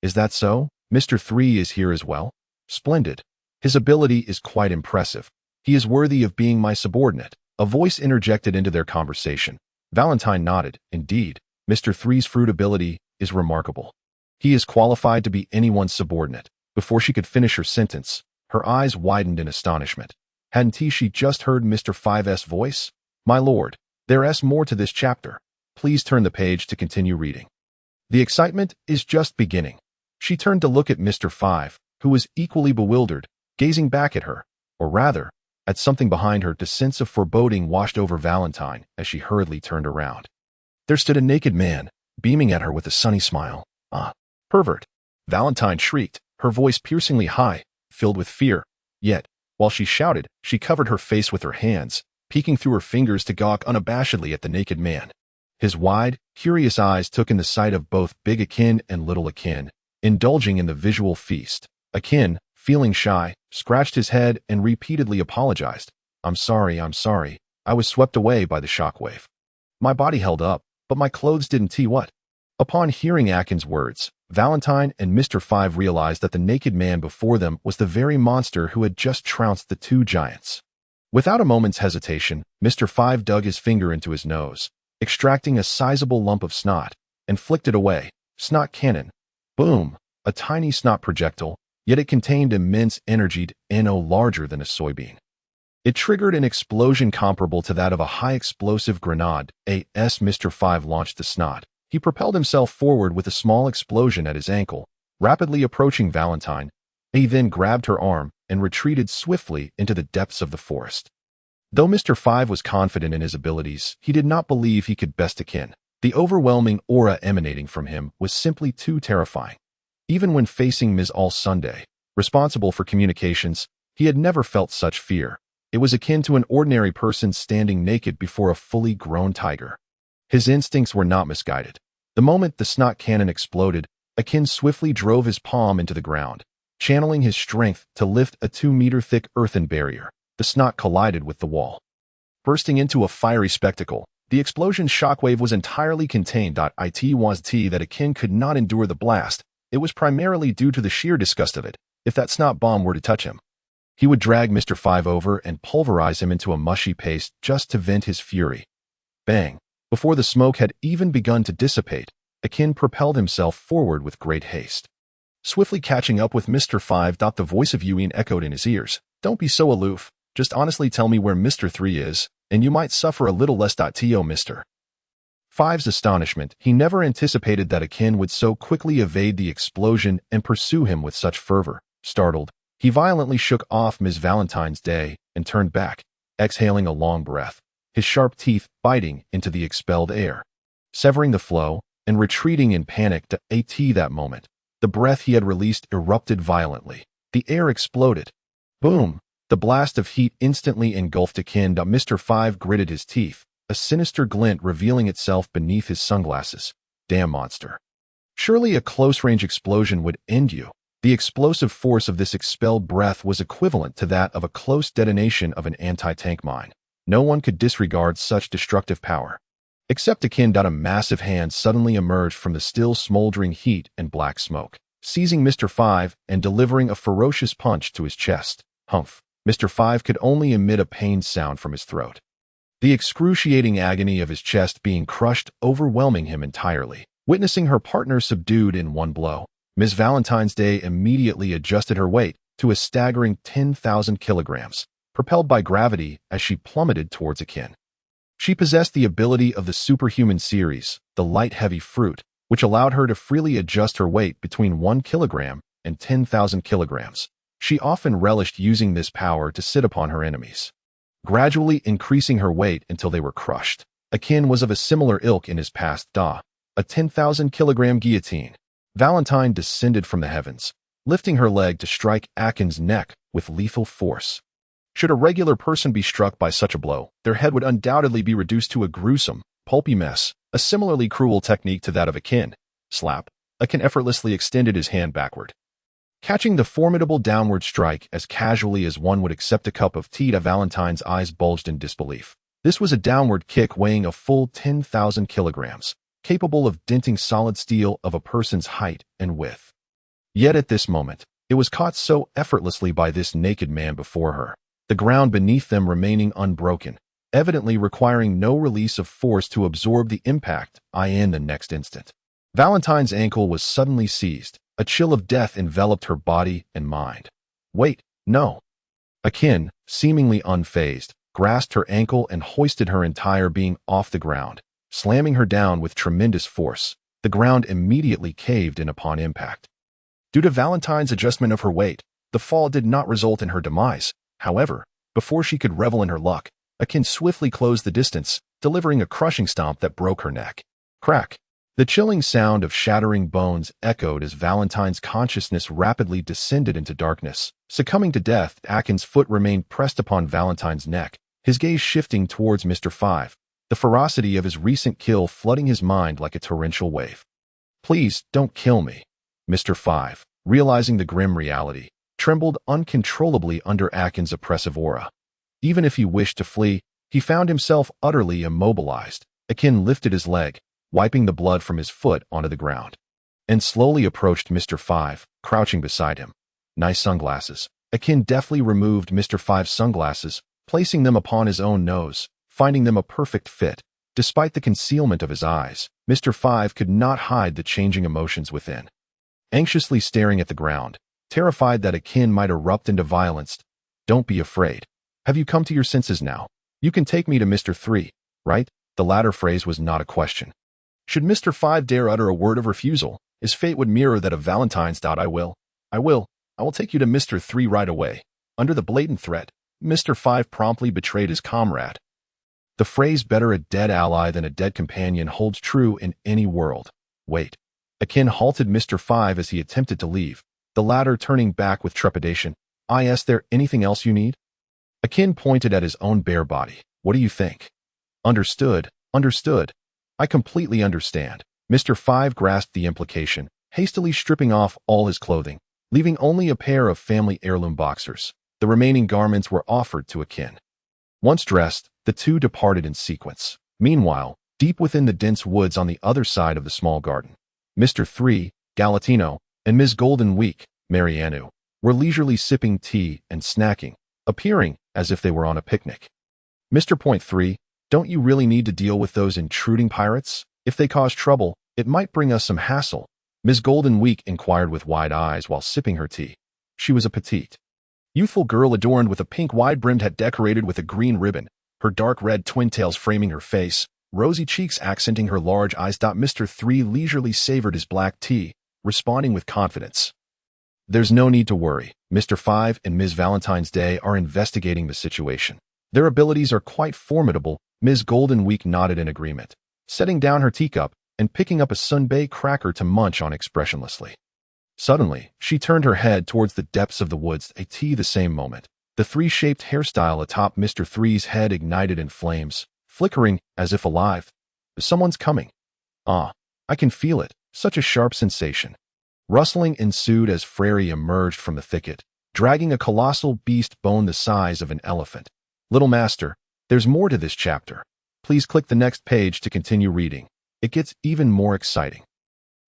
Is that so? Mr. 3 is here as well? Splendid. His ability is quite impressive. He is worthy of being my subordinate. A voice interjected into their conversation. Valentine nodded. Indeed, Mr. 3's fruit ability is remarkable. He is qualified to be anyone's subordinate. Before she could finish her sentence, her eyes widened in astonishment. Hadn't she just heard Mr. 5's voice? My lord, there's more to this chapter. Please turn the page to continue reading. The excitement is just beginning. She turned to look at Mr. 5, who was equally bewildered, gazing back at her, or rather, at something behind her. A sense of foreboding washed over Valentine as she hurriedly turned around. There stood a naked man, beaming at her with a sunny smile. Ah, pervert! Valentine shrieked, her voice piercingly high, filled with fear. Yet, while she shouted, she covered her face with her hands, peeking through her fingers to gawk unabashedly at the naked man. His wide, curious eyes took in the sight of both big Akin and little Akin, indulging in the visual feast. Akin, feeling shy, scratched his head and repeatedly apologized. I'm sorry. I was swept away by the shockwave. My body held up, but my clothes didn't. What? Upon hearing Akin's words, Valentine and Mr. 5 realized that the naked man before them was the very monster who had just trounced the 2 giants. Without a moment's hesitation, Mr. 5 dug his finger into his nose, extracting a sizable lump of snot, and flicked it away. Snot cannon. Boom! A tiny snot projectile, yet it contained immense energy, no larger than a soybean. It triggered an explosion comparable to that of a high-explosive grenade. As Mr. 5 launched the snot, he propelled himself forward with a small explosion at his ankle, rapidly approaching Valentine. He then grabbed her arm and retreated swiftly into the depths of the forest. Though Mr. Five was confident in his abilities, he did not believe he could best Akin. The overwhelming aura emanating from him was simply too terrifying. Even when facing Ms. All Sunday, responsible for communications, he had never felt such fear. It was akin to an ordinary person standing naked before a fully grown tiger. His instincts were not misguided. The moment the snot cannon exploded, Akin swiftly drove his palm into the ground, channeling his strength to lift a 2-meter-thick earthen barrier. The snot collided with the wall, bursting into a fiery spectacle. The explosion's shockwave was entirely contained. It was that Akin could not endure the blast. It was primarily due to the sheer disgust of it. If that snot bomb were to touch him, he would drag Mr. Five over and pulverize him into a mushy paste just to vent his fury. Bang! Before the smoke had even begun to dissipate, Akin propelled himself forward with great haste. Swiftly catching up with Mr. Five, the voice of Yuen echoed in his ears. Don't be so aloof. Just honestly tell me where Mr. 3 is, and you might suffer a little less. To Mr. Five's astonishment, he never anticipated that Akin would so quickly evade the explosion and pursue him with such fervor. Startled, he violently shook off Ms. Valentine's Day and turned back, exhaling a long breath, his sharp teeth biting into the expelled air, severing the flow and retreating in panic. That moment, the breath he had released erupted violently. The air exploded. Boom! The blast of heat instantly engulfed Akin. Mr. Five gritted his teeth, a sinister glint revealing itself beneath his sunglasses. Damn monster. Surely a close-range explosion would end you. The explosive force of this expelled breath was equivalent to that of a close detonation of an anti-tank mine. No one could disregard such destructive power. Except Akin. A massive hand suddenly emerged from the still smoldering heat and black smoke, seizing Mr. Five and delivering a ferocious punch to his chest. Humph! Mr. Five could only emit a pained sound from his throat, the excruciating agony of his chest being crushed overwhelming him entirely. Witnessing her partner subdued in one blow, Ms. Valentine's Day immediately adjusted her weight to a staggering 10,000 kilograms, propelled by gravity as she plummeted towards Akin. She possessed the ability of the superhuman series, the light-heavy fruit, which allowed her to freely adjust her weight between 1 kilogram and 10,000 kilograms. She often relished using this power to sit upon her enemies, gradually increasing her weight until they were crushed. Akin was of a similar ilk in his past. A 10,000-kilogram guillotine. Valentine descended from the heavens, lifting her leg to strike Akin's neck with lethal force. Should a regular person be struck by such a blow, their head would undoubtedly be reduced to a gruesome, pulpy mess, a similarly cruel technique to that of Akin. Slap. Akin effortlessly extended his hand backward, catching the formidable downward strike as casually as one would accept a cup of tea. Valentine's eyes bulged in disbelief. This was a downward kick weighing a full 10,000 kilograms, capable of denting solid steel of a person's height and width. Yet at this moment, it was caught so effortlessly by this naked man before her, the ground beneath them remaining unbroken, evidently requiring no release of force to absorb the impact. In the next instant, Valentine's ankle was suddenly seized. A chill of death enveloped her body and mind. Wait, no. Akin, seemingly unfazed, grasped her ankle and hoisted her entire being off the ground, slamming her down with tremendous force. The ground immediately caved in upon impact. Due to Valentine's adjustment of her weight, the fall did not result in her demise. However, before she could revel in her luck, Akin swiftly closed the distance, delivering a crushing stomp that broke her neck. Crack! The chilling sound of shattering bones echoed as Valentine's consciousness rapidly descended into darkness. Succumbing to death, Akin's foot remained pressed upon Valentine's neck, his gaze shifting towards Mr. Five, the ferocity of his recent kill flooding his mind like a torrential wave. Please, don't kill me. Mr. Five, realizing the grim reality, trembled uncontrollably under Akin's oppressive aura. Even if he wished to flee, he found himself utterly immobilized. Akin lifted his leg, wiping the blood from his foot onto the ground, and slowly approached Mr. Five, crouching beside him. Nice sunglasses. Akin deftly removed Mr. Five's sunglasses, placing them upon his own nose, finding them a perfect fit. Despite the concealment of his eyes, Mr. Five could not hide the changing emotions within. Anxiously staring at the ground, terrified that Akin might erupt into violence. Don't be afraid. Have you come to your senses now? You can take me to Mr. 3, right? The latter phrase was not a question. Should Mr. Five dare utter a word of refusal, His fate would mirror that of Valentine's. I will take you to Mr. 3 right away. Under the blatant threat, Mr. 5 promptly betrayed his comrade. The phrase better a dead ally than a dead companion holds true in any world. Wait. Akin halted Mr. 5 as he attempted to leave, the latter turning back with trepidation. Is there anything else you need? Akin pointed at his own bare body. What do you think? Understood. I completely understand. Mr. 5 grasped the implication, hastily stripping off all his clothing, leaving only a pair of family heirloom boxers. The remaining garments were offered to Akin. Once dressed, the two departed in sequence. Meanwhile, deep within the dense woods on the other side of the small garden, Mr. 3, Galatino, and Ms. Golden Week, Marianu, were leisurely sipping tea and snacking, appearing as if they were on a picnic. Mr. Point 3, don't you really need to deal with those intruding pirates? If they cause trouble, it might bring us some hassle. Ms. Golden Week inquired with wide eyes while sipping her tea. She was a petite, youthful girl adorned with a pink wide-brimmed hat decorated with a green ribbon, her dark red twin tails framing her face, rosy cheeks accenting her large eyes. Mr. 3 leisurely savored his black tea, responding with confidence. There's no need to worry. Mr. 5 and Ms. Valentine's Day are investigating the situation. Their abilities are quite formidable. Ms. Golden Week nodded in agreement, setting down her teacup and picking up a sunbae cracker to munch on expressionlessly. Suddenly, she turned her head towards the depths of the woods. The same moment, the three-shaped hairstyle atop Mr. 3's head ignited in flames, flickering as if alive. Someone's coming. I can feel it. Such a sharp sensation. Rustling ensued as Freyra emerged from the thicket, dragging a colossal beast bone the size of an elephant. Little master, there's more to this chapter. Please click the next page to continue reading. It gets even more exciting.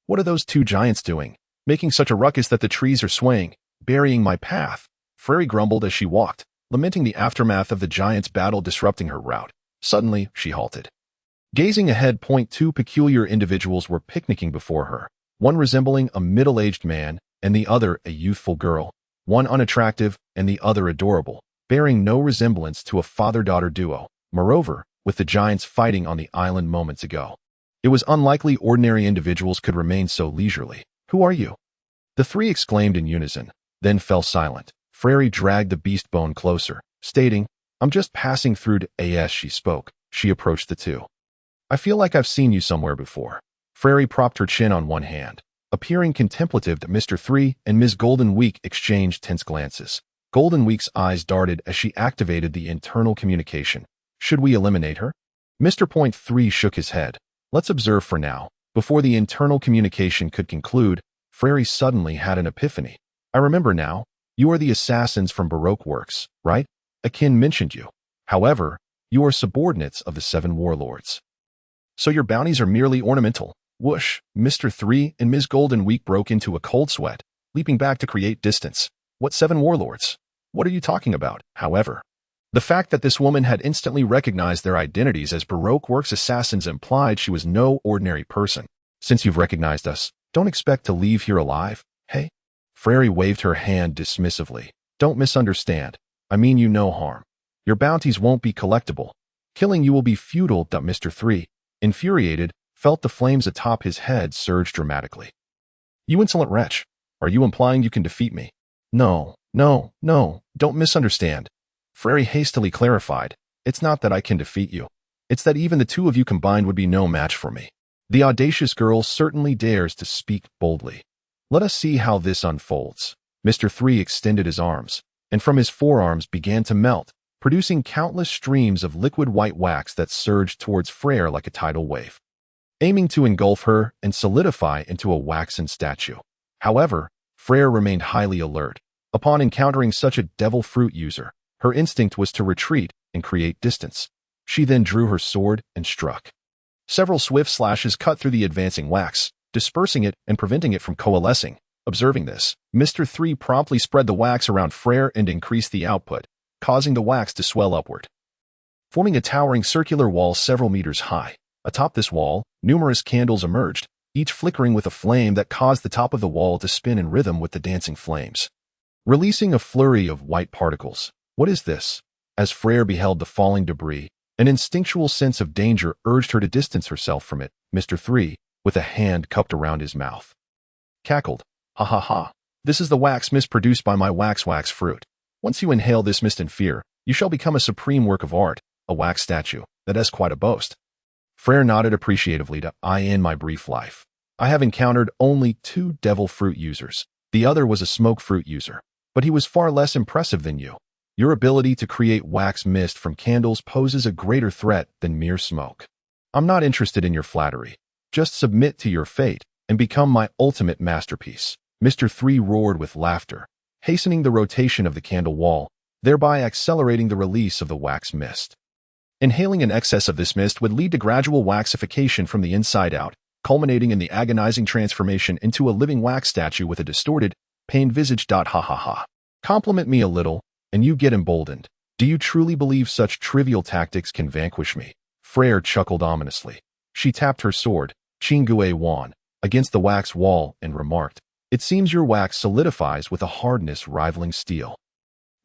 What are those two giants doing? Making such a ruckus that the trees are swaying, burying my path. Freyra grumbled as she walked, lamenting the aftermath of the giants' battle disrupting her route. Suddenly, she halted. Gazing ahead, two peculiar individuals were picnicking before her, one resembling a middle-aged man and the other a youthful girl, one unattractive and the other adorable, bearing no resemblance to a father-daughter duo. Moreover, with the giants fighting on the island moments ago, it was unlikely ordinary individuals could remain so leisurely. Who are you? The three exclaimed in unison, then fell silent. Freyra dragged the beast bone closer, stating, I'm just passing through to as she spoke. She approached the two. I feel like I've seen you somewhere before. Freyra propped her chin on one hand, appearing contemplative. Mr. 3 and Ms. Golden Week exchanged tense glances. Golden Week's eyes darted as she activated the internal communication. Should we eliminate her? Mr. Point 3 shook his head. Let's observe for now. Before the internal communication could conclude, Freyra suddenly had an epiphany. I remember now. You are the assassins from Baroque Works, right? Akin mentioned you. However, you are subordinates of the 7 warlords. So your bounties are merely ornamental. Whoosh! Mr. 3 and Ms. Golden Week broke into a cold sweat, leaping back to create distance. What 7 warlords? What are you talking about? However, the fact that this woman had instantly recognized their identities as Baroque Works assassins implied she was no ordinary person. Since you've recognized us, don't expect to leave here alive, hey? Freyra waved her hand dismissively. Don't misunderstand. I mean you no harm. Your bounties won't be collectible. Killing you will be futile. Mr. 3, infuriated, felt the flames atop his head surge dramatically. You insolent wretch. Are you implying you can defeat me? No, don't misunderstand. Freyra hastily clarified. It's not that I can defeat you. It's that even the two of you combined would be no match for me. The audacious girl certainly dares to speak boldly. Let us see how this unfolds. Mr. 3 extended his arms, and from his forearms began to melt, producing countless streams of liquid white wax that surged towards Freyra like a tidal wave, aiming to engulf her and solidify into a waxen statue. However, Freyra remained highly alert. Upon encountering such a devil fruit user, her instinct was to retreat and create distance. She then drew her sword and struck. Several swift slashes cut through the advancing wax, dispersing it and preventing it from coalescing. Observing this, Mr. 3 promptly spread the wax around Freyra and increased the output, causing the wax to swell upward, forming a towering circular wall several meters high. Atop this wall, numerous candles emerged, each flickering with a flame that caused the top of the wall to spin in rhythm with the dancing flames, releasing a flurry of white particles. What is this? As Freyra beheld the falling debris, an instinctual sense of danger urged her to distance herself from it. Mr. 3, with a hand cupped around his mouth, cackled. Ha ha ha. This is the wax mist produced by my wax fruit. Once you inhale this mist in fear, you shall become a supreme work of art, a wax statue. That is quite a boast. Freyra nodded appreciatively to in my brief life. I have encountered only 2 devil fruit users. The other was a smoke fruit user, but he was far less impressive than you. Your ability to create wax mist from candles poses a greater threat than mere smoke. I'm not interested in your flattery. Just submit to your fate and become my ultimate masterpiece. Mr. 3 roared with laughter, hastening the rotation of the candle wall, thereby accelerating the release of the wax mist. Inhaling an excess of this mist would lead to gradual waxification from the inside out, culminating in the agonizing transformation into a living wax statue with a distorted, pained visage. Ha ha ha. Compliment me a little, and you get emboldened. Do you truly believe such trivial tactics can vanquish me? Freyra chuckled ominously. She tapped her sword, Chingue Wan, against the wax wall and remarked, "It seems your wax solidifies with a hardness rivaling steel."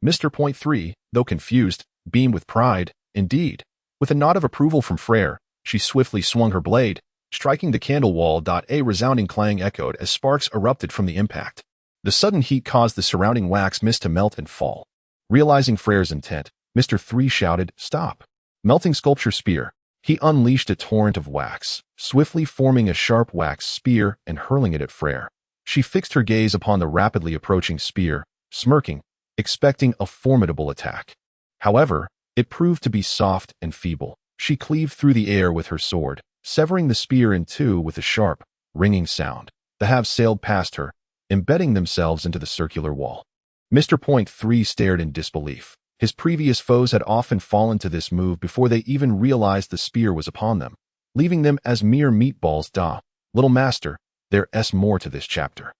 Mr. Point 3, though confused, beamed with pride. Indeed. With a nod of approval from Freyra, she swiftly swung her blade, striking the candle wall. A resounding clang echoed as sparks erupted from the impact. The sudden heat caused the surrounding wax mist to melt and fall. Realizing Freyra's intent, Mr. 3 shouted, "Stop!" Melting sculpture spear, he unleashed a torrent of wax, swiftly forming a sharp wax spear and hurling it at Freyra. She fixed her gaze upon the rapidly approaching spear, smirking, expecting a formidable attack. However, it proved to be soft and feeble. She cleaved through the air with her sword, severing the spear in 2 with a sharp, ringing sound. The halves sailed past her, embedding themselves into the circular wall. Mr. Point 3 stared in disbelief. His previous foes had often fallen to this move before they even realized the spear was upon them, leaving them as mere meatballs. Little master, there's more to this chapter.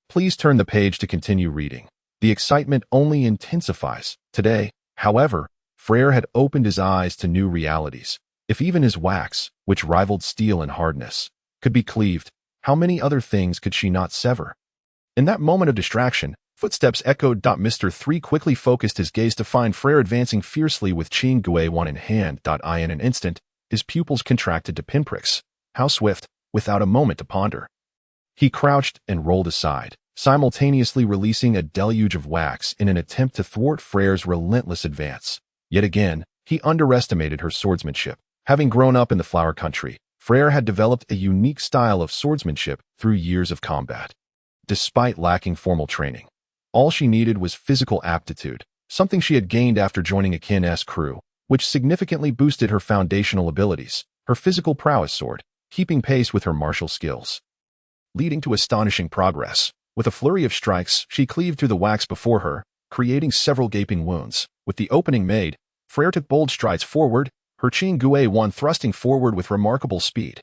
Please turn the page to continue reading. The excitement only intensifies. Today, however, Freyra had opened his eyes to new realities. If even his wax, which rivaled steel in hardness, could be cleaved, how many other things could she not sever? In that moment of distraction, footsteps echoed. Mr. 3 quickly focused his gaze to find Freyra advancing fiercely with Chingue Wan in hand. In an instant, his pupils contracted to pinpricks. How swift, without a moment to ponder. He crouched and rolled aside, simultaneously releasing a deluge of wax in an attempt to thwart Freyra's relentless advance. Yet again, he underestimated her swordsmanship. Having grown up in the Flower Country, Freyra had developed a unique style of swordsmanship through years of combat. Despite lacking formal training, all she needed was physical aptitude, something she had gained after joining Akin's crew, which significantly boosted her foundational abilities, her physical prowess sword, keeping pace with her martial skills, leading to astonishing progress. With a flurry of strikes, she cleaved through the wax before her, creating several gaping wounds. With the opening made, Freyra took bold strides forward, her Chingue Wan thrusting forward with remarkable speed.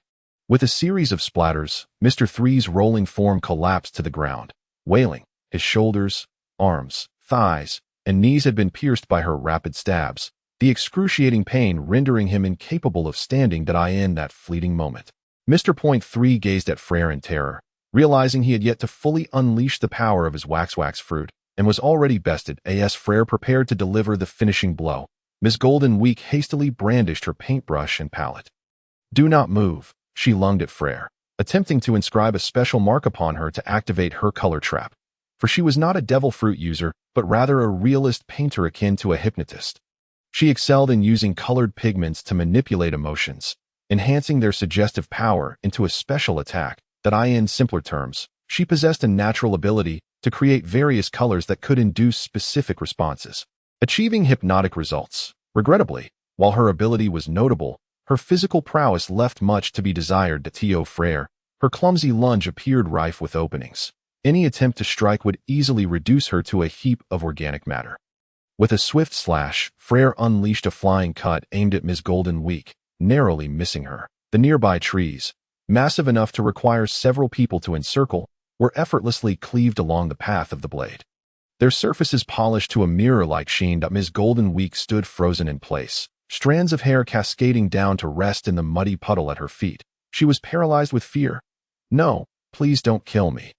With a series of splatters, Mr. 3's rolling form collapsed to the ground, wailing. His shoulders, arms, thighs, and knees had been pierced by her rapid stabs, the excruciating pain rendering him incapable of standing in that fleeting moment. Mr. Point 3 gazed at Freyra in terror, realizing he had yet to fully unleash the power of his wax fruit, and was already bested. As Freyra prepared to deliver the finishing blow, Miss Golden Week hastily brandished her paintbrush and palette. "Do not move," she lunged at Freyra, attempting to inscribe a special mark upon her to activate her color trap. For she was not a devil fruit user, but rather a realist painter akin to a hypnotist. She excelled in using colored pigments to manipulate emotions, enhancing their suggestive power into a special attack. In simpler terms, she possessed a natural ability to create various colors that could induce specific responses, achieving hypnotic results. Regrettably, while her ability was notable, her physical prowess left much to be desired. Freyra, her clumsy lunge appeared rife with openings. Any attempt to strike would easily reduce her to a heap of organic matter. With a swift slash, Freyra unleashed a flying cut aimed at Miss Golden Week, narrowly missing her. The nearby trees, massive enough to require several people to encircle, were effortlessly cleaved along the path of the blade. Their surfaces polished to a mirror-like sheen. Miss Golden Week stood frozen in place, strands of hair cascading down to rest in the muddy puddle at her feet. She was paralyzed with fear. "No, please don't kill me,"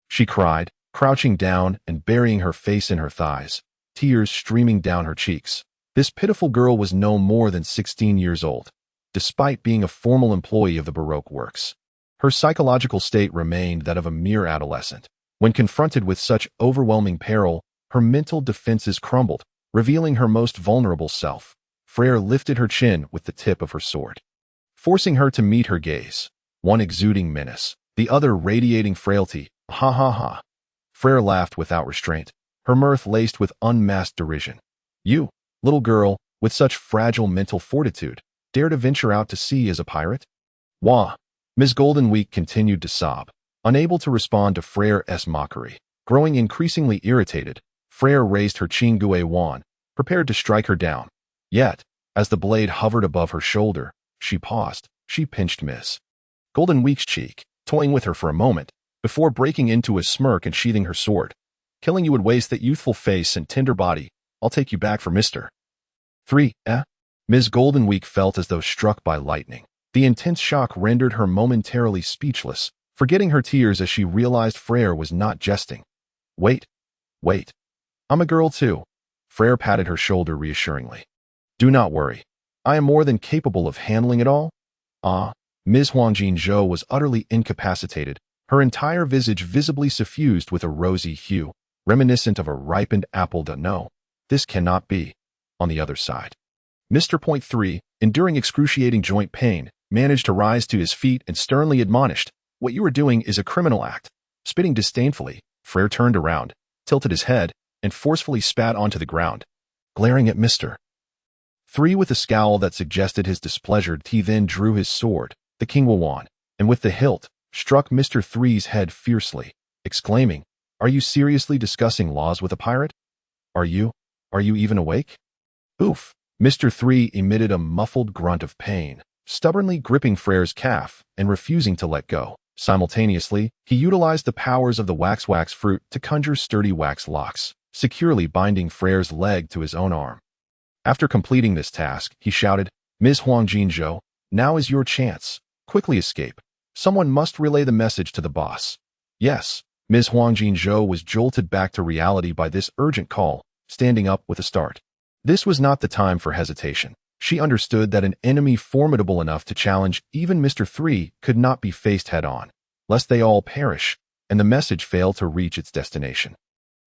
she cried, crouching down and burying her face in her thighs, tears streaming down her cheeks. This pitiful girl was no more than 16 years old, despite being a formal employee of the Baroque works. Her psychological state remained that of a mere adolescent. When confronted with such overwhelming peril, her mental defenses crumbled, revealing her most vulnerable self. Freyra lifted her chin with the tip of her sword, forcing her to meet her gaze, one exuding menace, the other radiating frailty. Ha ha ha. Freyra laughed without restraint, her mirth laced with unmasked derision. You, little girl, with such fragile mental fortitude, dare to venture out to sea as a pirate? Wah! Ms. Goldenweek continued to sob, unable to respond to Freyra's mockery. Growing increasingly irritated, Freyra raised her Chingue wand, prepared to strike her down. Yet, as the blade hovered above her shoulder, she paused. She pinched Ms. Goldenweek's cheek, toying with her for a moment, before breaking into a smirk and sheathing her sword. Killing you would waste that youthful face and tender body. I'll take you back for Mr. 3, eh? Ms. Goldenweek felt as though struck by lightning. The intense shock rendered her momentarily speechless, forgetting her tears as she realized Freyra was not jesting. Wait. I'm a girl too. Freyra patted her shoulder reassuringly. Do not worry. I am more than capable of handling it all. Ms. Huangjin Zhou was utterly incapacitated, her entire visage visibly suffused with a rosy hue, reminiscent of a ripened apple. No, this cannot be. On the other side, Mr. Point 3, enduring excruciating joint pain, managed to rise to his feet and sternly admonished, "What you are doing is a criminal act." Spitting disdainfully, Freyra turned around, tilted his head, and forcefully spat onto the ground, glaring at Mr. 3 with a scowl that suggested his displeasure. He then drew his sword, the King wand, and with the hilt, struck Mr. 3's head fiercely, exclaiming, "Are you seriously discussing laws with a pirate? Are you even awake?" Oof! Mr. 3 emitted a muffled grunt of pain, stubbornly gripping Freyra's calf and refusing to let go. Simultaneously, he utilized the powers of the wax fruit to conjure sturdy wax locks, securely binding Freyra's leg to his own arm. After completing this task, he shouted, "Ms. Huangjin Zhou, now is your chance. Quickly escape. Someone must relay the message to the boss." Yes, Ms. Huangjin Zhou was jolted back to reality by this urgent call, standing up with a start. This was not the time for hesitation. She understood that an enemy formidable enough to challenge even Mr. 3 could not be faced head-on, lest they all perish, and the message fail to reach its destination.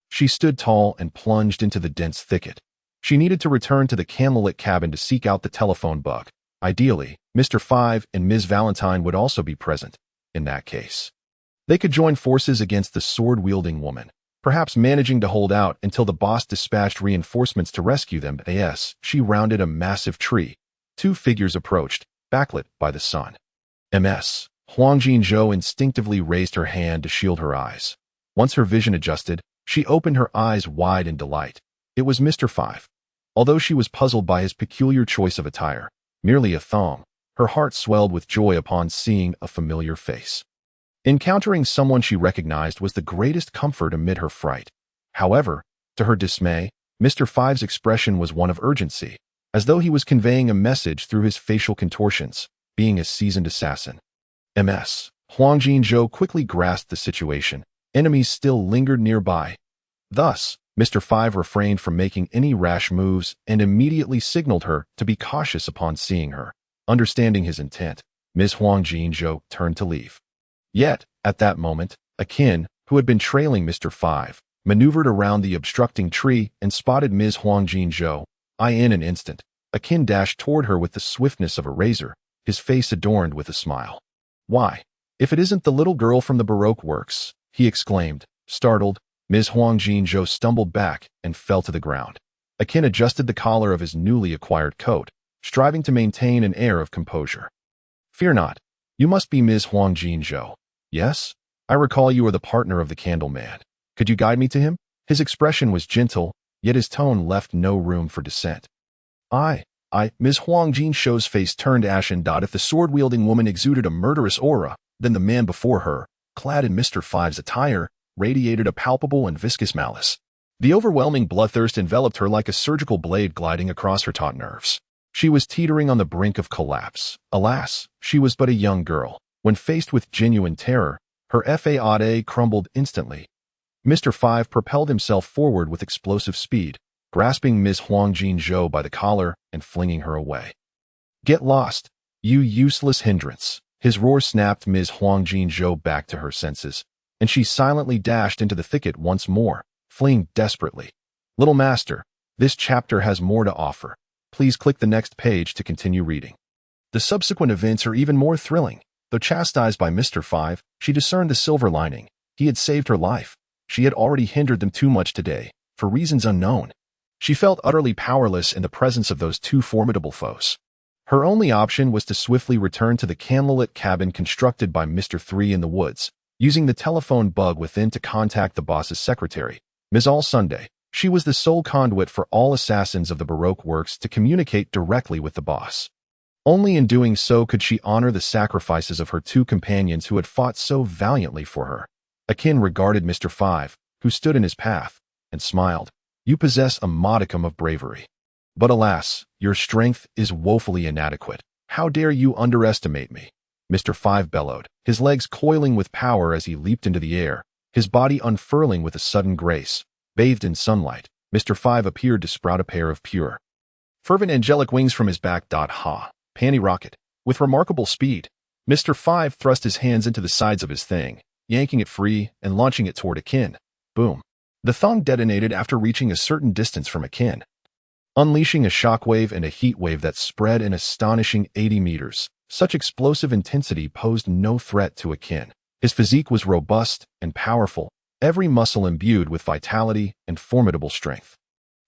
She stood tall and plunged into the dense thicket. She needed to return to the candlelit cabin to seek out the telephone bug. Ideally, Mr. 5 and Ms. Valentine would also be present. In that case, they could join forces against the sword-wielding woman, perhaps managing to hold out until the boss dispatched reinforcements to rescue them. Yes, she rounded a massive tree. Two figures approached, backlit by the sun. Ms. Huangjin Zhou instinctively raised her hand to shield her eyes. Once her vision adjusted, she opened her eyes wide in delight. It was Mr. 5. Although she was puzzled by his peculiar choice of attire, merely a thong, her heart swelled with joy upon seeing a familiar face. Encountering someone she recognized was the greatest comfort amid her fright. However, to her dismay, Mr. 5's expression was one of urgency, as though he was conveying a message through his facial contortions. Being a seasoned assassin, Ms. Huangjin Zhou quickly grasped the situation. Enemies still lingered nearby. Thus, Mr. 5 refrained from making any rash moves and immediately signaled her to be cautious upon seeing her. Understanding his intent, Ms. Huangjin Zhou turned to leave. Yet, at that moment, Akin, who had been trailing Mr. 5, maneuvered around the obstructing tree and spotted Ms. Huangjin Zhou. In an instant, Akin dashed toward her with the swiftness of a razor, his face adorned with a smile. "Why, if it isn't the little girl from the Baroque works," he exclaimed, startled. Ms. Huangjin Zhou stumbled back and fell to the ground. Akin adjusted the collar of his newly acquired coat, striving to maintain an air of composure. "Fear not. You must be Ms. Huangjin Zhou. Yes? I recall you are the partner of the Candleman. Could you guide me to him?" His expression was gentle, yet his tone left no room for dissent. Ms. Huangjin Zhou's face turned ashen. If the sword-wielding woman exuded a murderous aura, then the man before her, clad in Mr. 5's attire, radiated a palpable and viscous malice. The overwhelming bloodthirst enveloped her like a surgical blade gliding across her taut nerves. She was teetering on the brink of collapse. Alas, she was but a young girl. When faced with genuine terror, her faade crumbled instantly. Mr. 5 propelled himself forward with explosive speed, grasping Ms. Huangjin Zhou by the collar and flinging her away. "Get lost, you useless hindrance!" His roar snapped Ms. Huangjin Zhou back to her senses, and she silently dashed into the thicket once more, fleeing desperately. Little master, this chapter has more to offer. Please click the next page to continue reading. The subsequent events are even more thrilling. Though chastised by Mr. Five, she discerned the silver lining. He had saved her life. She had already hindered them too much today, for reasons unknown. She felt utterly powerless in the presence of those two formidable foes. Her only option was to swiftly return to the candlelit cabin constructed by Mr. Three in the woods, using the telephone bug within to contact the boss's secretary, Ms. All Sunday. She was the sole conduit for all assassins of the Baroque works to communicate directly with the boss. Only in doing so could she honor the sacrifices of her two companions who had fought so valiantly for her. Akin regarded Mr. Five, who stood in his path, and smiled. You possess a modicum of bravery. But alas, your strength is woefully inadequate. How dare you underestimate me? Mr. Five bellowed, his legs coiling with power as he leaped into the air, his body unfurling with a sudden grace. Bathed in sunlight, Mr. Five appeared to sprout a pair of pure, fervent angelic wings from his back. Ha! Panty rocket. With remarkable speed, Mr. Five thrust his hands into the sides of his thing, yanking it free and launching it toward Akin. Boom. The thong detonated after reaching a certain distance from Akin, unleashing a shockwave and a heat wave that spread an astonishing 80 meters. Such explosive intensity posed no threat to Akin. His physique was robust and powerful, every muscle imbued with vitality and formidable strength.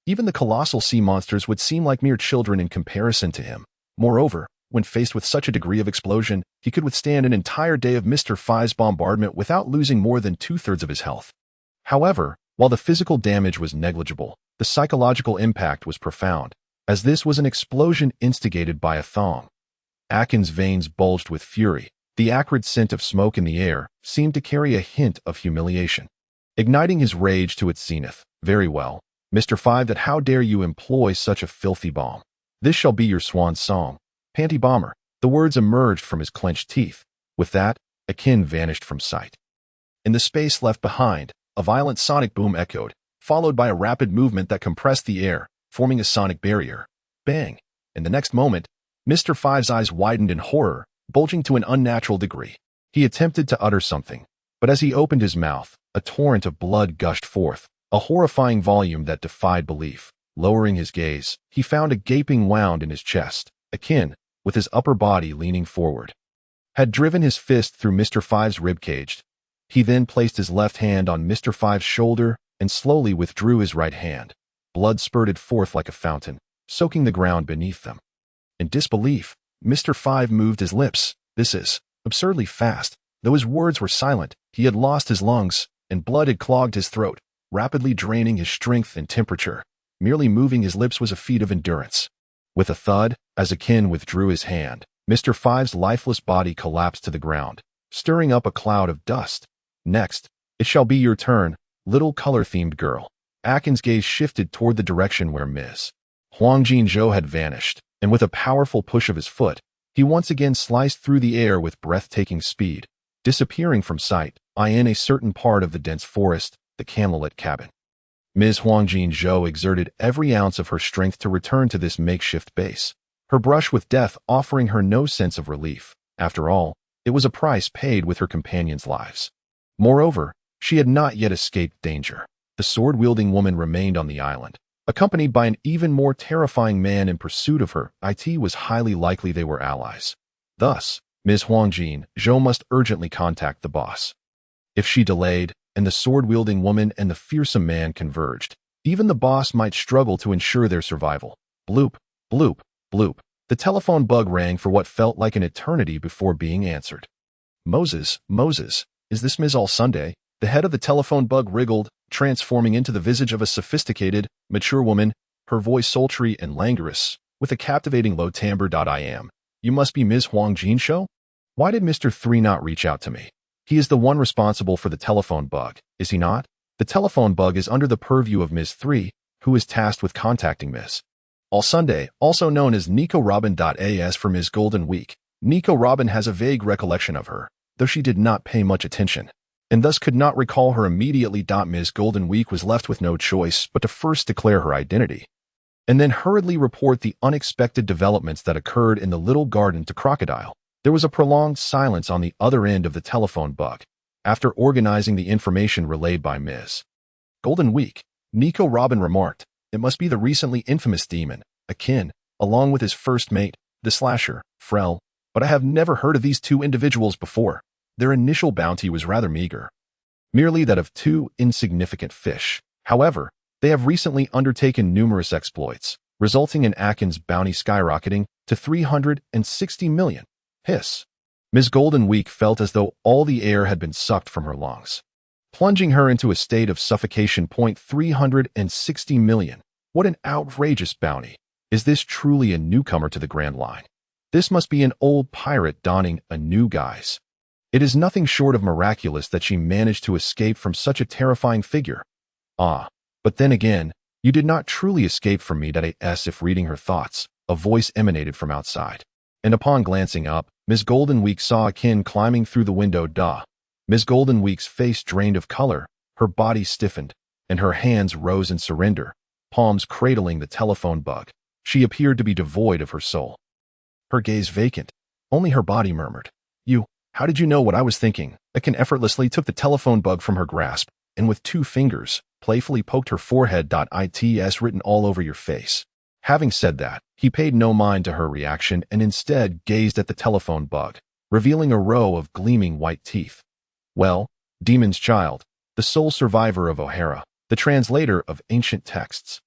Even the colossal sea monsters would seem like mere children in comparison to him. Moreover, when faced with such a degree of explosion, he could withstand an entire day of Mr. Five's bombardment without losing more than 2/3 of his health. However, while the physical damage was negligible, the psychological impact was profound, as this was an explosion instigated by a thong. Akin's veins bulged with fury. The acrid scent of smoke in the air seemed to carry a hint of humiliation, igniting his rage to its zenith. Very well, Mr. Five, that how dare you employ such a filthy bomb? This shall be your swan song. Panty bomber. The words emerged from his clenched teeth. With that, Akin vanished from sight. In the space left behind, a violent sonic boom echoed, followed by a rapid movement that compressed the air, forming a sonic barrier. Bang! In the next moment, Mr. Five's eyes widened in horror, bulging to an unnatural degree. He attempted to utter something, but as he opened his mouth, a torrent of blood gushed forth, a horrifying volume that defied belief. Lowering his gaze, he found a gaping wound in his chest. Akin, with his upper body leaning forward, had driven his fist through Mr. Five's ribcage. He then placed his left hand on Mr. Five's shoulder and slowly withdrew his right hand. Blood spurted forth like a fountain, soaking the ground beneath them. In disbelief, Mr. Five moved his lips. This is absurdly fast. Though his words were silent, he had lost his lungs, and blood had clogged his throat, rapidly draining his strength and temperature. Merely moving his lips was a feat of endurance. With a thud, as Akin withdrew his hand, Mr. Five's lifeless body collapsed to the ground, stirring up a cloud of dust. Next, it shall be your turn, little color-themed girl. Akin's gaze shifted toward the direction where Ms. Huangjin Zhou had vanished, and with a powerful push of his foot, he once again sliced through the air with breathtaking speed, disappearing from sight, in a certain part of the dense forest, the candlelit cabin. Ms. Huangjin Zhou exerted every ounce of her strength to return to this makeshift base, her brush with death offering her no sense of relief. After all, it was a price paid with her companions' lives. Moreover, she had not yet escaped danger. The sword-wielding woman remained on the island, accompanied by an even more terrifying man in pursuit of her. It was highly likely they were allies. Thus, Ms. Huangjin Zhou must urgently contact the boss. If she delayed, and the sword-wielding woman and the fearsome man converged, even the boss might struggle to ensure their survival. Bloop, bloop, bloop. The telephone bug rang for what felt like an eternity before being answered. Moses, is this Ms. All Sunday? The head of the telephone bug wriggled, transforming into the visage of a sophisticated, mature woman, her voice sultry and languorous, with a captivating low timbre. You must be Ms. Huangjin Zhou? Why did Mr. Three not reach out to me? He is the one responsible for the telephone bug, is he not? The telephone bug is under the purview of Ms. Three, who is tasked with contacting Ms. All Sunday, also known as Nika Robin. As for Ms. Golden Week, Nika Robin has a vague recollection of her, though she did not pay much attention, and thus could not recall her immediately. Ms. Golden Week was left with no choice but to first declare her identity, and then hurriedly report the unexpected developments that occurred in the little garden to Crocodile. There was a prolonged silence on the other end of the telephone bug. After organizing the information relayed by Ms. Golden Week, Nico Robin remarked, "It must be the recently infamous demon, Akin, along with his first mate, the slasher, Freyra, but I have never heard of these two individuals before. Their initial bounty was rather meager, merely that of two insignificant fish. However, they have recently undertaken numerous exploits, resulting in Akin's bounty skyrocketing to 360 million. Hiss. Ms. Golden Week felt as though all the air had been sucked from her lungs, plunging her into a state of suffocation. 360 million. What an outrageous bounty. Is this truly a newcomer to the Grand Line? This must be an old pirate donning a new guise. It is nothing short of miraculous that she managed to escape from such a terrifying figure. Ah, but then again, you did not truly escape from me. As if reading her thoughts, a voice emanated from outside. And upon glancing up, Ms. Golden Week saw Akin climbing through the window. Ms. Golden Week's face drained of color, her body stiffened, and her hands rose in surrender, palms cradling the telephone bug. She appeared to be devoid of her soul. Her gaze vacant. Only her body murmured, how did you know what I was thinking?" Akin effortlessly took the telephone bug from her grasp, and with 2 fingers, playfully poked her forehead. "It's written all over your face." Having said that, he paid no mind to her reaction and instead gazed at the telephone bug, revealing a row of gleaming white teeth. "Well, Demon's Child, the sole survivor of O'Hara, the translator of ancient texts,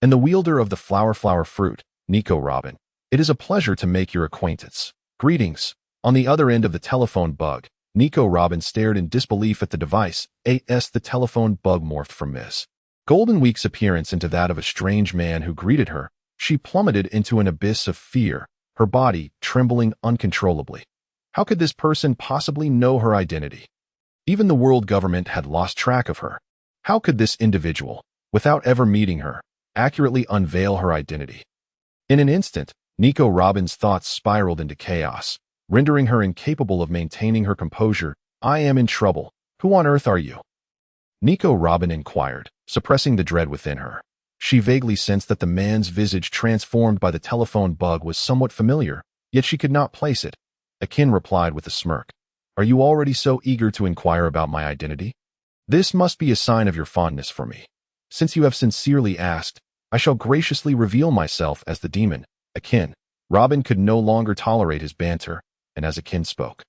and the wielder of the flower fruit, Nico Robin, it is a pleasure to make your acquaintance. Greetings." On the other end of the telephone bug, Nico Robin stared in disbelief at the device. The telephone bug morphed from Ms. Golden Week's appearance into that of a strange man who greeted her. She plummeted into an abyss of fear, her body trembling uncontrollably. How could this person possibly know her identity? Even the world government had lost track of her. How could this individual, without ever meeting her, accurately unveil her identity? In an instant, Nico Robin's thoughts spiraled into chaos, rendering her incapable of maintaining her composure. "I am in trouble. Who on earth are you?" Nico Robin inquired, suppressing the dread within her. She vaguely sensed that the man's visage transformed by the telephone bug was somewhat familiar, yet she could not place it. Akin replied with a smirk, "Are you already so eager to inquire about my identity? This must be a sign of your fondness for me. Since you have sincerely asked, I shall graciously reveal myself as the demon, Akin." Robin could no longer tolerate his banter, and as Akin spoke,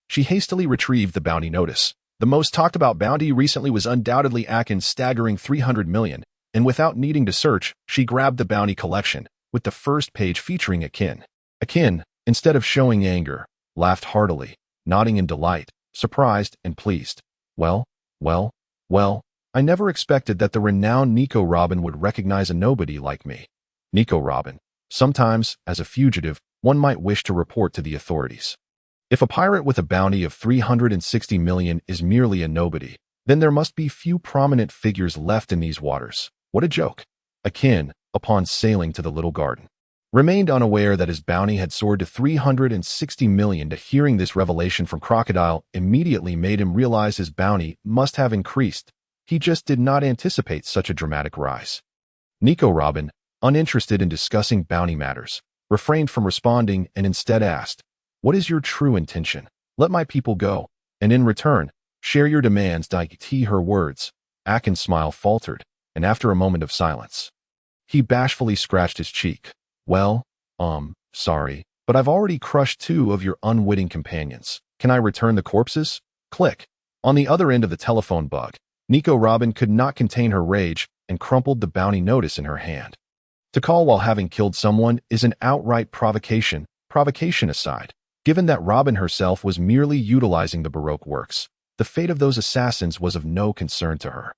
she hastily retrieved the bounty notice. The most talked about bounty recently was undoubtedly Akin's staggering 300 million, and without needing to search, she grabbed the bounty collection, with the first page featuring Akin. Akin, instead of showing anger, laughed heartily, nodding in delight, surprised and pleased. Well, I never expected that the renowned Nico Robin would recognize a nobody like me. Nico Robin. Sometimes, as a fugitive, one might wish to report to the authorities. If a pirate with a bounty of 360 million is merely a nobody, then there must be few prominent figures left in these waters. What a joke. Akin, upon sailing to the little garden, remained unaware that his bounty had soared to 360 million. Hearing this revelation from Crocodile immediately made him realize his bounty must have increased. He just did not anticipate such a dramatic rise. Nico Robin, uninterested in discussing bounty matters, refrained from responding and instead asked, "What is your true intention? Let my people go, and in return, share your demands." Her words. Akin's smile faltered, and after a moment of silence, he bashfully scratched his cheek. "Well, sorry, but I've already crushed 2 of your unwitting companions. Can I return the corpses?" Click. On the other end of the telephone bug, Nico Robin could not contain her rage and crumpled the bounty notice in her hand. To call while having killed someone is an outright provocation. Provocation aside, given that Robin herself was merely utilizing the Baroque works, the fate of those assassins was of no concern to her.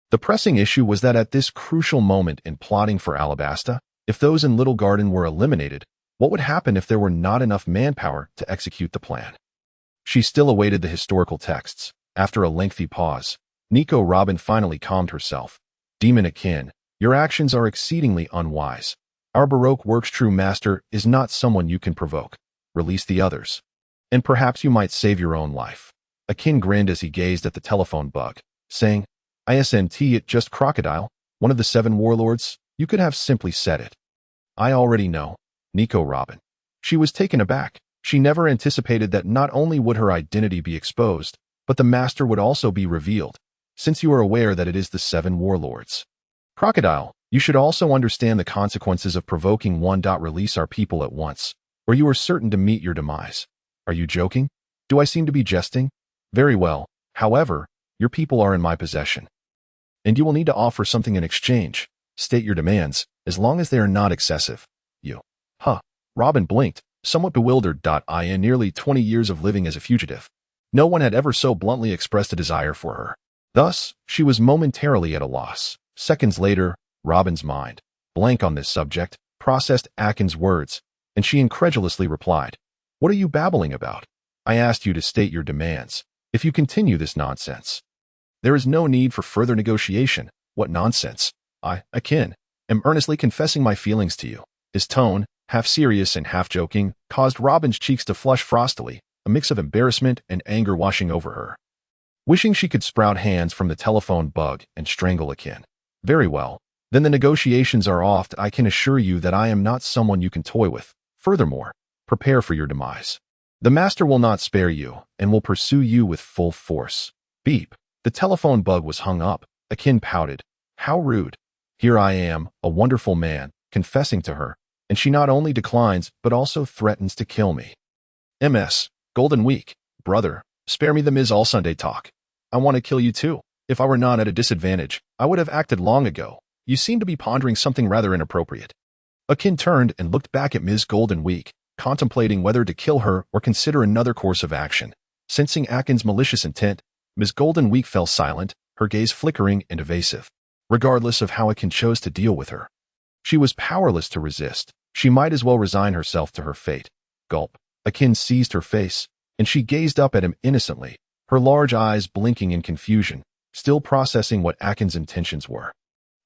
The pressing issue was that at this crucial moment in plotting for Alabasta, if those in Little Garden were eliminated, what would happen if there were not enough manpower to execute the plan? She still awaited the historical texts. After a lengthy pause, Nico Robin finally calmed herself. "Demon Akin, your actions are exceedingly unwise. Our Baroque work's true master is not someone you can provoke. Release the others, and perhaps you might save your own life." Akin grinned as he gazed at the telephone bug, saying, "Isn't it just Crocodile, one of the 7 warlords? You could have simply said it." "I already know." Nico Robin. She was taken aback. She never anticipated that not only would her identity be exposed, but the master would also be revealed, since you are aware that it is the 7 warlords. Crocodile, you should also understand the consequences of provoking one. Release our people at once, or you are certain to meet your demise. Are you joking? Do I seem to be jesting? Very well. However, your people are in my possession, and you will need to offer something in exchange. State your demands, as long as they are not excessive. You. Robin blinked, somewhat bewildered. In nearly 20 years of living as a fugitive, no one had ever so bluntly expressed a desire for her. Thus, she was momentarily at a loss. Seconds later, Robin's mind, blank on this subject, processed Akin's words, and she incredulously replied, "What are you babbling about? I asked you to state your demands. If you continue this nonsense, there is no need for further negotiation." What nonsense? I, Akin, am earnestly confessing my feelings to you. His tone, half serious and half joking, caused Robin's cheeks to flush frostily, a mix of embarrassment and anger washing over her. Wishing she could sprout hands from the telephone bug and strangle Akin. Very well. Then the negotiations are off. I can assure you that I am not someone you can toy with. Furthermore, prepare for your demise. The master will not spare you and will pursue you with full force. Beep. The telephone bug was hung up. Akin pouted. How rude. Here I am, a wonderful man, confessing to her, and she not only declines but also threatens to kill me. MS. Golden Week. Brother, spare me the Ms. All Sunday talk. I want to kill you too. If I were not at a disadvantage, I would have acted long ago. You seem to be pondering something rather inappropriate. Akin turned and looked back at Ms. Golden Week, contemplating whether to kill her or consider another course of action. Sensing Akin's malicious intent, Ms. Golden Week fell silent, her gaze flickering and evasive. Regardless of how Akin chose to deal with her, she was powerless to resist. She might as well resign herself to her fate. Gulp. Akin seized her face, and she gazed up at him innocently, her large eyes blinking in confusion, still processing what Akin's intentions were.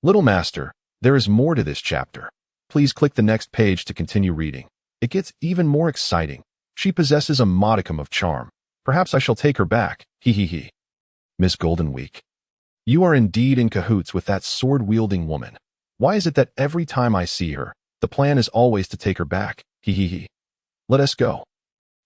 Little Master, there is more to this chapter. Please click the next page to continue reading. It gets even more exciting. She possesses a modicum of charm. Perhaps I shall take her back. He he he. Miss Golden Week. You are indeed in cahoots with that sword-wielding woman. Why is it that every time I see her, the plan is always to take her back? He he he. Let us go.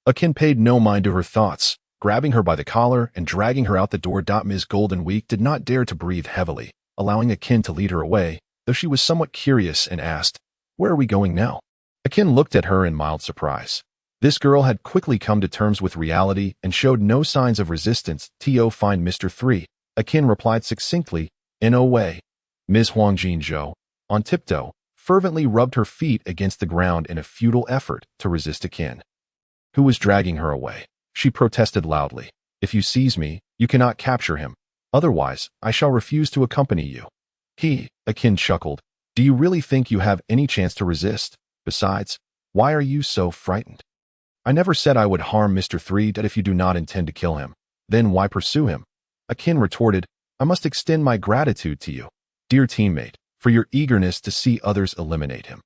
Akin paid no mind to her thoughts, grabbing her by the collar and dragging her out the door. Ms. Golden Week did not dare to breathe heavily, allowing Akin to lead her away, though she was somewhat curious and asked, "Where are we going now?" Akin looked at her in mild surprise. This girl had quickly come to terms with reality and showed no signs of resistance. "To find Mr. 3, Akin replied succinctly, "No way." Ms. Huang Jinzhou, on tiptoe, fervently rubbed her feet against the ground in a futile effort to resist Akin, who was dragging her away. She protested loudly, "If you seize me, you cannot capture him. Otherwise, I shall refuse to accompany you." Akin chuckled. "Do you really think you have any chance to resist? Besides, why are you so frightened? I never said I would harm Mr. 3. If you do not intend to kill him, then why pursue him?" Akin retorted, "I must extend my gratitude to you, dear teammate, for your eagerness to see others eliminate him.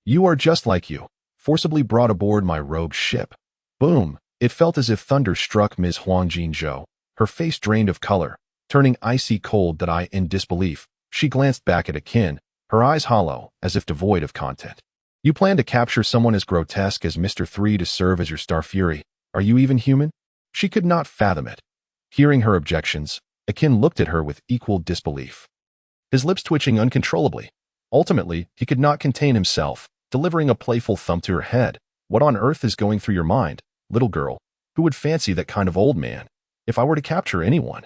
You are just like you, forcibly brought aboard my rogue ship." Boom! It felt as if thunder struck Ms. Huang Jinzhou, her face drained of color, turning icy cold. In disbelief, she glanced back at Akin, her eyes hollow, as if devoid of content. "You plan to capture someone as grotesque as Mr. 3 to serve as your star fury? Are you even human?" She could not fathom it. Hearing her objections, Akin looked at her with equal disbelief, his lips twitching uncontrollably. Ultimately, he could not contain himself, delivering a playful thump to her head. "What on earth is going through your mind, little girl? Who would fancy that kind of old man? If I were to capture anyone,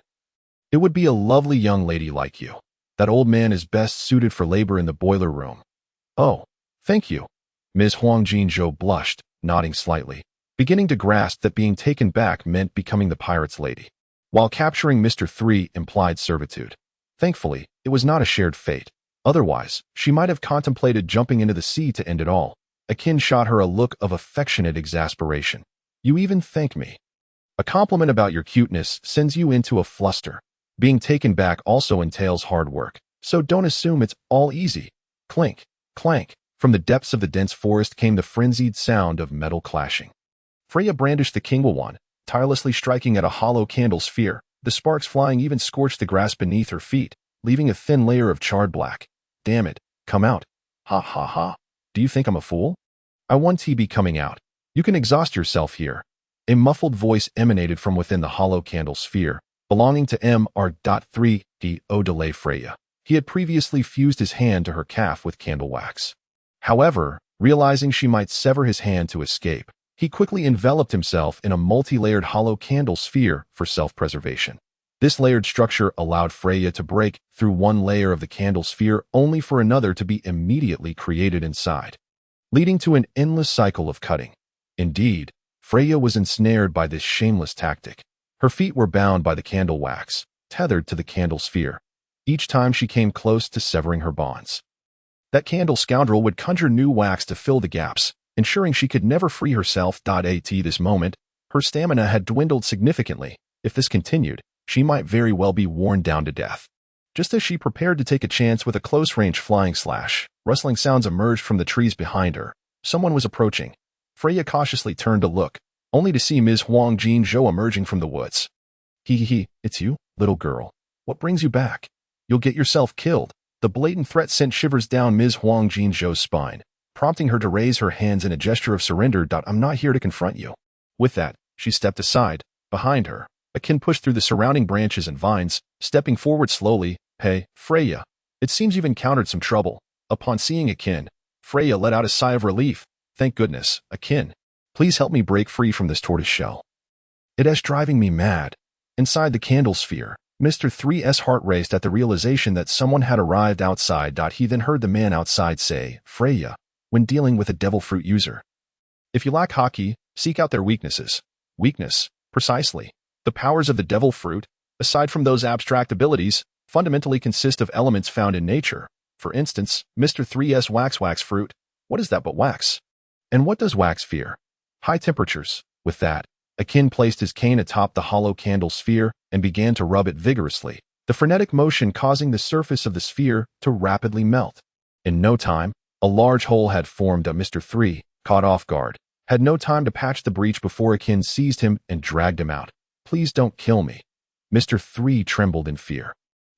it would be a lovely young lady like you. That old man is best suited for labor in the boiler room." "Oh, thank you." Ms. Huang Jinzhou blushed, nodding slightly, beginning to grasp that being taken back meant becoming the pirate's lady, while capturing Mr. 3 implied servitude. Thankfully, it was not a shared fate. Otherwise, she might have contemplated jumping into the sea to end it all. Akin shot her a look of affectionate exasperation. "You even thank me? A compliment about your cuteness sends you into a fluster. Being taken back also entails hard work, so don't assume it's all easy." Clink, clank. From the depths of the dense forest came the frenzied sound of metal clashing. Freyra brandished the Kingwon, tirelessly striking at a hollow candle sphere. The sparks flying even scorched the grass beneath her feet, leaving a thin layer of charred black. "Damn it, come out. Ha ha ha. Do you think I'm a fool? I want to be coming out. You can exhaust yourself here. A muffled voice emanated from within the hollow candle sphere, belonging to Mr.3D Adley Freyra. He had previously fused his hand to her calf with candle wax. However, realizing she might sever his hand to escape, he quickly enveloped himself in a multi-layered hollow candle sphere for self-preservation. This layered structure allowed Freyra to break through one layer of the candle sphere only for another to be immediately created inside, leading to an endless cycle of cutting. Indeed, Freyra was ensnared by this shameless tactic. Her feet were bound by the candle wax, tethered to the candle sphere, each time she came close to severing her bonds. That candle scoundrel would conjure new wax to fill the gaps, ensuring she could never free herself. At this moment, her stamina had dwindled significantly. If this continued, she might very well be worn down to death. Just as she prepared to take a chance with a close-range flying slash, rustling sounds emerged from the trees behind her. Someone was approaching. Freyra cautiously turned to look, only to see Ms. Huang Jinzhou emerging from the woods. It's you, little girl. What brings you back? You'll get yourself killed. The blatant threat sent shivers down Ms. Huang Jinzhou's spine, prompting her to raise her hands in a gesture of surrender. I'm not here to confront you. With that, she stepped aside. Behind her, Akin pushed through the surrounding branches and vines, stepping forward slowly. Hey, Freyra. It seems you've encountered some trouble. Upon seeing Akin, Freyra let out a sigh of relief. Thank goodness, Akin. Please help me break free from this tortoise shell. It is driving me mad. Inside the candle sphere, Mr. 3's heart raced at the realization that someone had arrived outside. He then heard the man outside say, Freyra, when dealing with a devil fruit user, if you lack haki, seek out their weaknesses. Weakness, precisely. The powers of the devil fruit, aside from those abstract abilities, fundamentally consist of elements found in nature. For instance, Mr. 3's wax fruit. What is that but wax? And what does wax fear? High temperatures. With that, Akin placed his cane atop the hollow candle sphere and began to rub it vigorously, the frenetic motion causing the surface of the sphere to rapidly melt. In no time, a large hole had formed. Mr. 3, caught off guard, had no time to patch the breach before Akin seized him and dragged him out. Please don't kill me. Mr. 3 trembled in fear,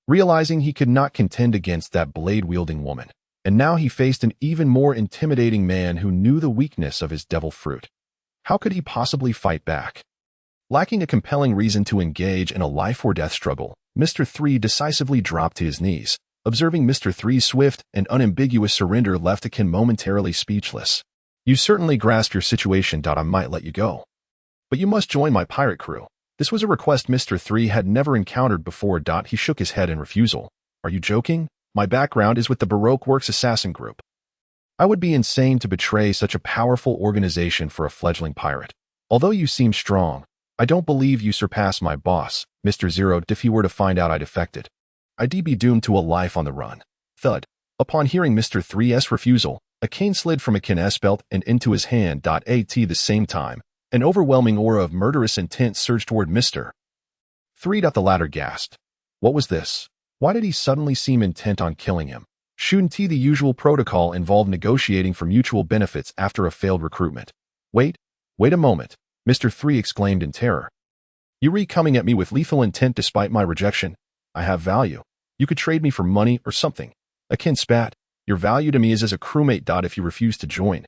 realizing he could not contend against that blade-wielding woman, and now he faced an even more intimidating man who knew the weakness of his devil fruit. How could he possibly fight back? Lacking a compelling reason to engage in a life-or-death struggle, Mr. 3 decisively dropped to his knees. Observing Mr. 3's swift and unambiguous surrender left Akin momentarily speechless. You certainly grasped your situation. I might let you go, but you must join my pirate crew. This was a request Mr. 3 had never encountered before. He shook his head in refusal. Are you joking? My background is with the Baroque Works assassin group. I would be insane to betray such a powerful organization for a fledgling pirate. Although you seem strong, I don't believe you surpass my boss, Mr. Zero. If he were to find out I defected, I'd be doomed to a life on the run. Thud. Upon hearing Mr. 3's refusal, a cane slid from Akin's belt and into his hand. At the same time, an overwhelming aura of murderous intent surged toward Mr. 3. The latter gasped. What was this? Why did he suddenly seem intent on killing him? Shouldn't the usual protocol involve negotiating for mutual benefits after a failed recruitment? Wait a moment, Mr. 3 exclaimed in terror. You coming at me with lethal intent despite my rejection? I have value. You could trade me for money or something. Akin spat. Your value to me is as a crewmate. If you refuse to join,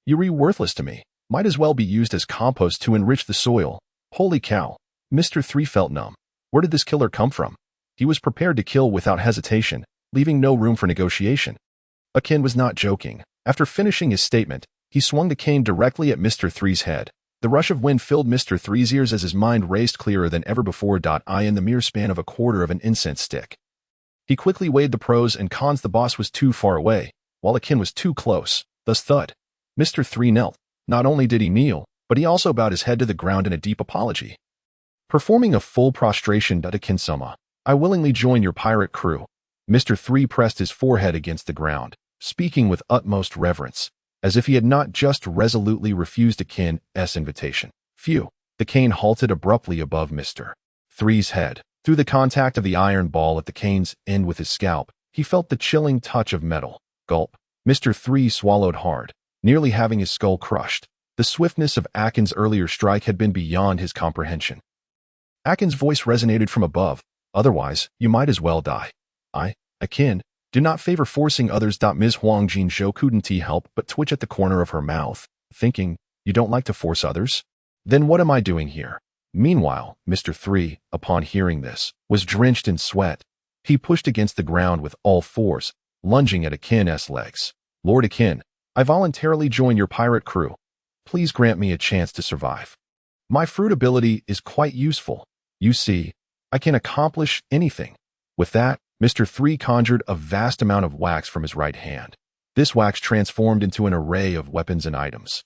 you're worthless to me. Might as well be used as compost to enrich the soil. Holy cow. Mr. 3 felt numb. Where did this killer come from? He was prepared to kill without hesitation, leaving no room for negotiation. Akin was not joking. After finishing his statement, he swung the cane directly at Mr. 3's head. The rush of wind filled Mr. 3's ears as his mind raced clearer than ever before. In the mere span of a quarter of an incense stick, he quickly weighed the pros and cons. The boss was too far away, while Akin was too close. Thus thud. Mr. 3 knelt. Not only did he kneel, but he also bowed his head to the ground in a deep apology. Performing a full prostration. Akin-sama, I willingly join your pirate crew. Mr. 3 pressed his forehead against the ground, speaking with utmost reverence, as if he had not just resolutely refused Akin's invitation. Phew. The cane halted abruptly above Mr. 3's head. Through the contact of the iron ball at the cane's end with his scalp, he felt the chilling touch of metal. Gulp. Mr. 3 swallowed hard, nearly having his skull crushed. The swiftness of Akin's earlier strike had been beyond his comprehension. Akin's voice resonated from above. Otherwise, you might as well die. Akin, do not favor forcing others. Ms. Huang Jinzhou couldn't help but twitch at the corner of her mouth, thinking, You don't like to force others? Then what am I doing here? Meanwhile, Mr. 3, upon hearing this, was drenched in sweat. He pushed against the ground with all fours, lunging at Akin's legs. Lord Akin, I voluntarily join your pirate crew. Please grant me a chance to survive. My fruit ability is quite useful. You see, I can accomplish anything. With that, Mr. 3 conjured a vast amount of wax from his right hand. This wax transformed into an array of weapons and items.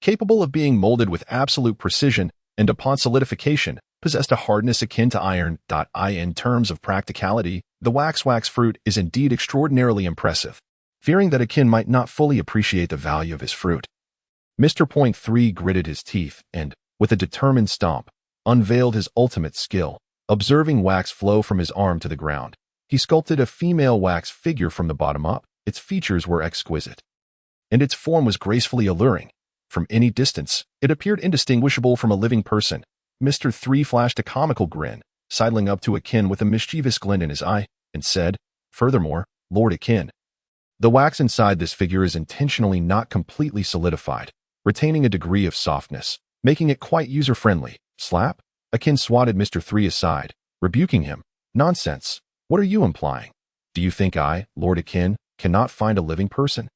Capable of being molded with absolute precision and upon solidification, possessed a hardness akin to iron. In terms of practicality, the wax fruit is indeed extraordinarily impressive. Fearing that Akin might not fully appreciate the value of his fruit, Mr. Point 3 gritted his teeth and, with a determined stomp, unveiled his ultimate skill. Observing wax flow from his arm to the ground, he sculpted a female wax figure from the bottom up. Its features were exquisite, and its form was gracefully alluring. From any distance, it appeared indistinguishable from a living person. Mr. 3 flashed a comical grin, sidling up to Akin with a mischievous glint in his eye, and said, "Furthermore, Lord Akin, the wax inside this figure is intentionally not completely solidified, retaining a degree of softness, making it quite user-friendly." Slap? Akin swatted Mr. 3 aside, rebuking him. "Nonsense. What are you implying? Do you think I, Lord Akin, cannot find a living person?"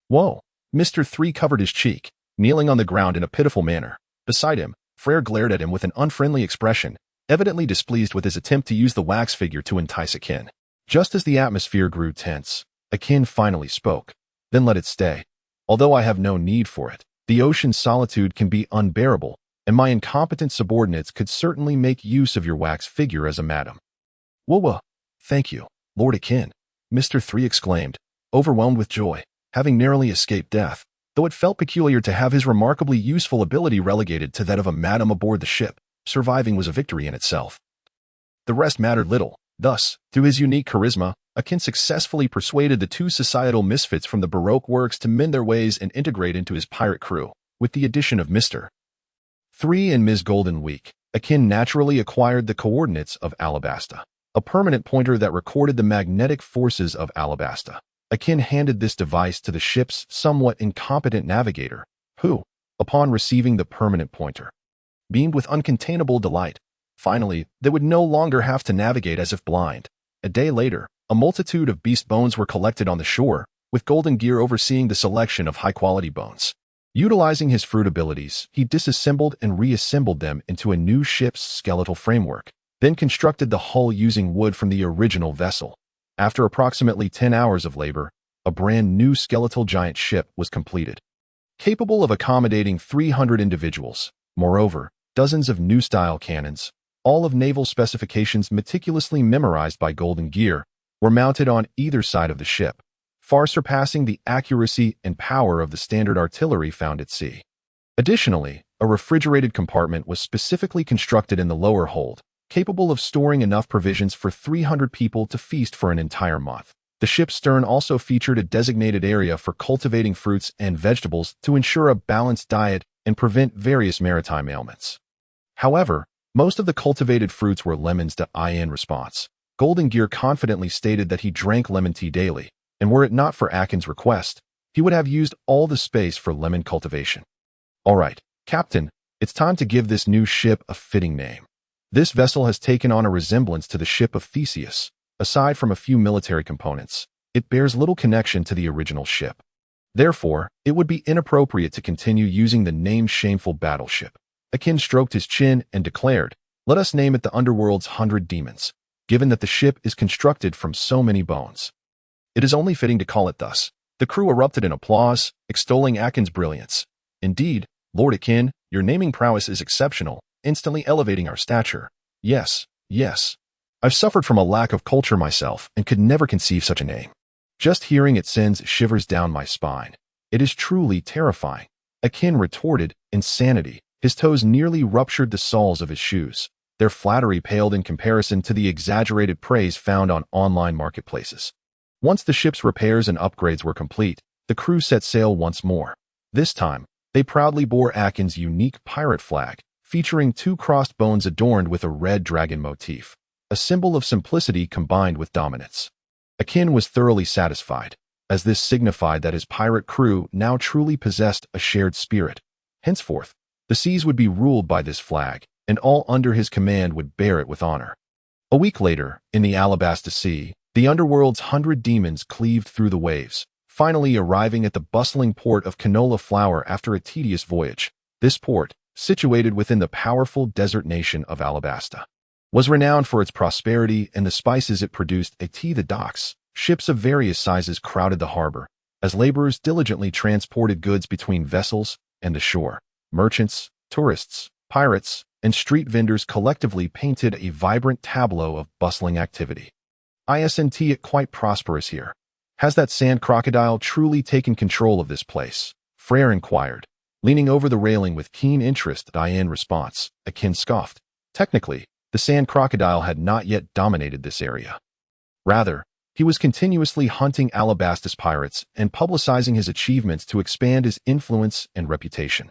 Whoa! Mr. 3 covered his cheek, kneeling on the ground in a pitiful manner. Beside him, Freyra glared at him with an unfriendly expression, evidently displeased with his attempt to use the wax figure to entice Akin. Just as the atmosphere grew tense, Akin finally spoke. "Then let it stay. Although I have no need for it, the ocean's solitude can be unbearable, and my incompetent subordinates could certainly make use of your wax figure as a madam." "Whoa, thank you, Lord Akin," Mr. 3 exclaimed, overwhelmed with joy, having narrowly escaped death, though it felt peculiar to have his remarkably useful ability relegated to that of a madam aboard the ship. Surviving was a victory in itself. The rest mattered little. Thus, through his unique charisma, Akin successfully persuaded the two societal misfits from the Baroque works to mend their ways and integrate into his pirate crew. With the addition of Mr. 3 and Ms. Golden Week, Akin naturally acquired the coordinates of alabasta, a permanent pointer that recorded the magnetic forces of alabasta. Akin handed this device to the ship's somewhat incompetent navigator, who, upon receiving the permanent pointer, beamed with uncontainable delight. Finally, they would no longer have to navigate as if blind. A day later, a multitude of beast bones were collected on the shore, with Golden Gear overseeing the selection of high-quality bones. Utilizing his fruit abilities, he disassembled and reassembled them into a new ship's skeletal framework, then constructed the hull using wood from the original vessel. After approximately 10 hours of labor, a brand new skeletal giant ship was completed, capable of accommodating 300 individuals. Moreover, dozens of new style cannons, all of naval specifications meticulously memorized by Golden Gear, were mounted on either side of the ship, far surpassing the accuracy and power of the standard artillery found at sea. Additionally, a refrigerated compartment was specifically constructed in the lower hold, capable of storing enough provisions for 300 people to feast for an entire month. The ship's stern also featured a designated area for cultivating fruits and vegetables to ensure a balanced diet and prevent various maritime ailments. However, most of the cultivated fruits were lemons. In response, Golden Gear confidently stated that he drank lemon tea daily, and were it not for Akin's request, he would have used all the space for lemon cultivation. "All right, Captain, it's time to give this new ship a fitting name. This vessel has taken on a resemblance to the ship of Theseus. Aside from a few military components, it bears little connection to the original ship. Therefore, it would be inappropriate to continue using the name Shameful Battleship." Akin stroked his chin and declared, "Let us name it the Underworld's 100 Demons, given that the ship is constructed from so many bones. It is only fitting to call it thus." The crew erupted in applause, extolling Akin's brilliance. "Indeed, Lord Akin, your naming prowess is exceptional, instantly elevating our stature. Yes. I've suffered from a lack of culture myself and could never conceive such a name. Just hearing it sends shivers down my spine. It is truly terrifying." Akin retorted, "Insanity." His toes nearly ruptured the soles of his shoes. Their flattery paled in comparison to the exaggerated praise found on online marketplaces. Once the ship's repairs and upgrades were complete, the crew set sail once more. This time, they proudly bore Akin's unique pirate flag, featuring 2 crossed bones adorned with a red dragon motif, a symbol of simplicity combined with dominance. Akin was thoroughly satisfied, as this signified that his pirate crew now truly possessed a shared spirit. Henceforth, the seas would be ruled by this flag, and all under his command would bear it with honor. A week later, in the Alabasta Sea, the underworld's 100 demons cleaved through the waves, finally arriving at the bustling port of canola flour after a tedious voyage. This port, situated within the powerful desert nation of Alabasta, was renowned for its prosperity and the spices it produced. At the docks, ships of various sizes crowded the harbor, as laborers diligently transported goods between vessels and the shore. Merchants, tourists, pirates, and street vendors collectively painted a vibrant tableau of bustling activity. Isn't it quite prosperous here? Has that sand crocodile truly taken control of this place? Freyra inquired, leaning over the railing with keen interest. In response, Akin scoffed. Technically, the sand crocodile had not yet dominated this area. Rather, he was continuously hunting Alabasta's pirates and publicizing his achievements to expand his influence and reputation.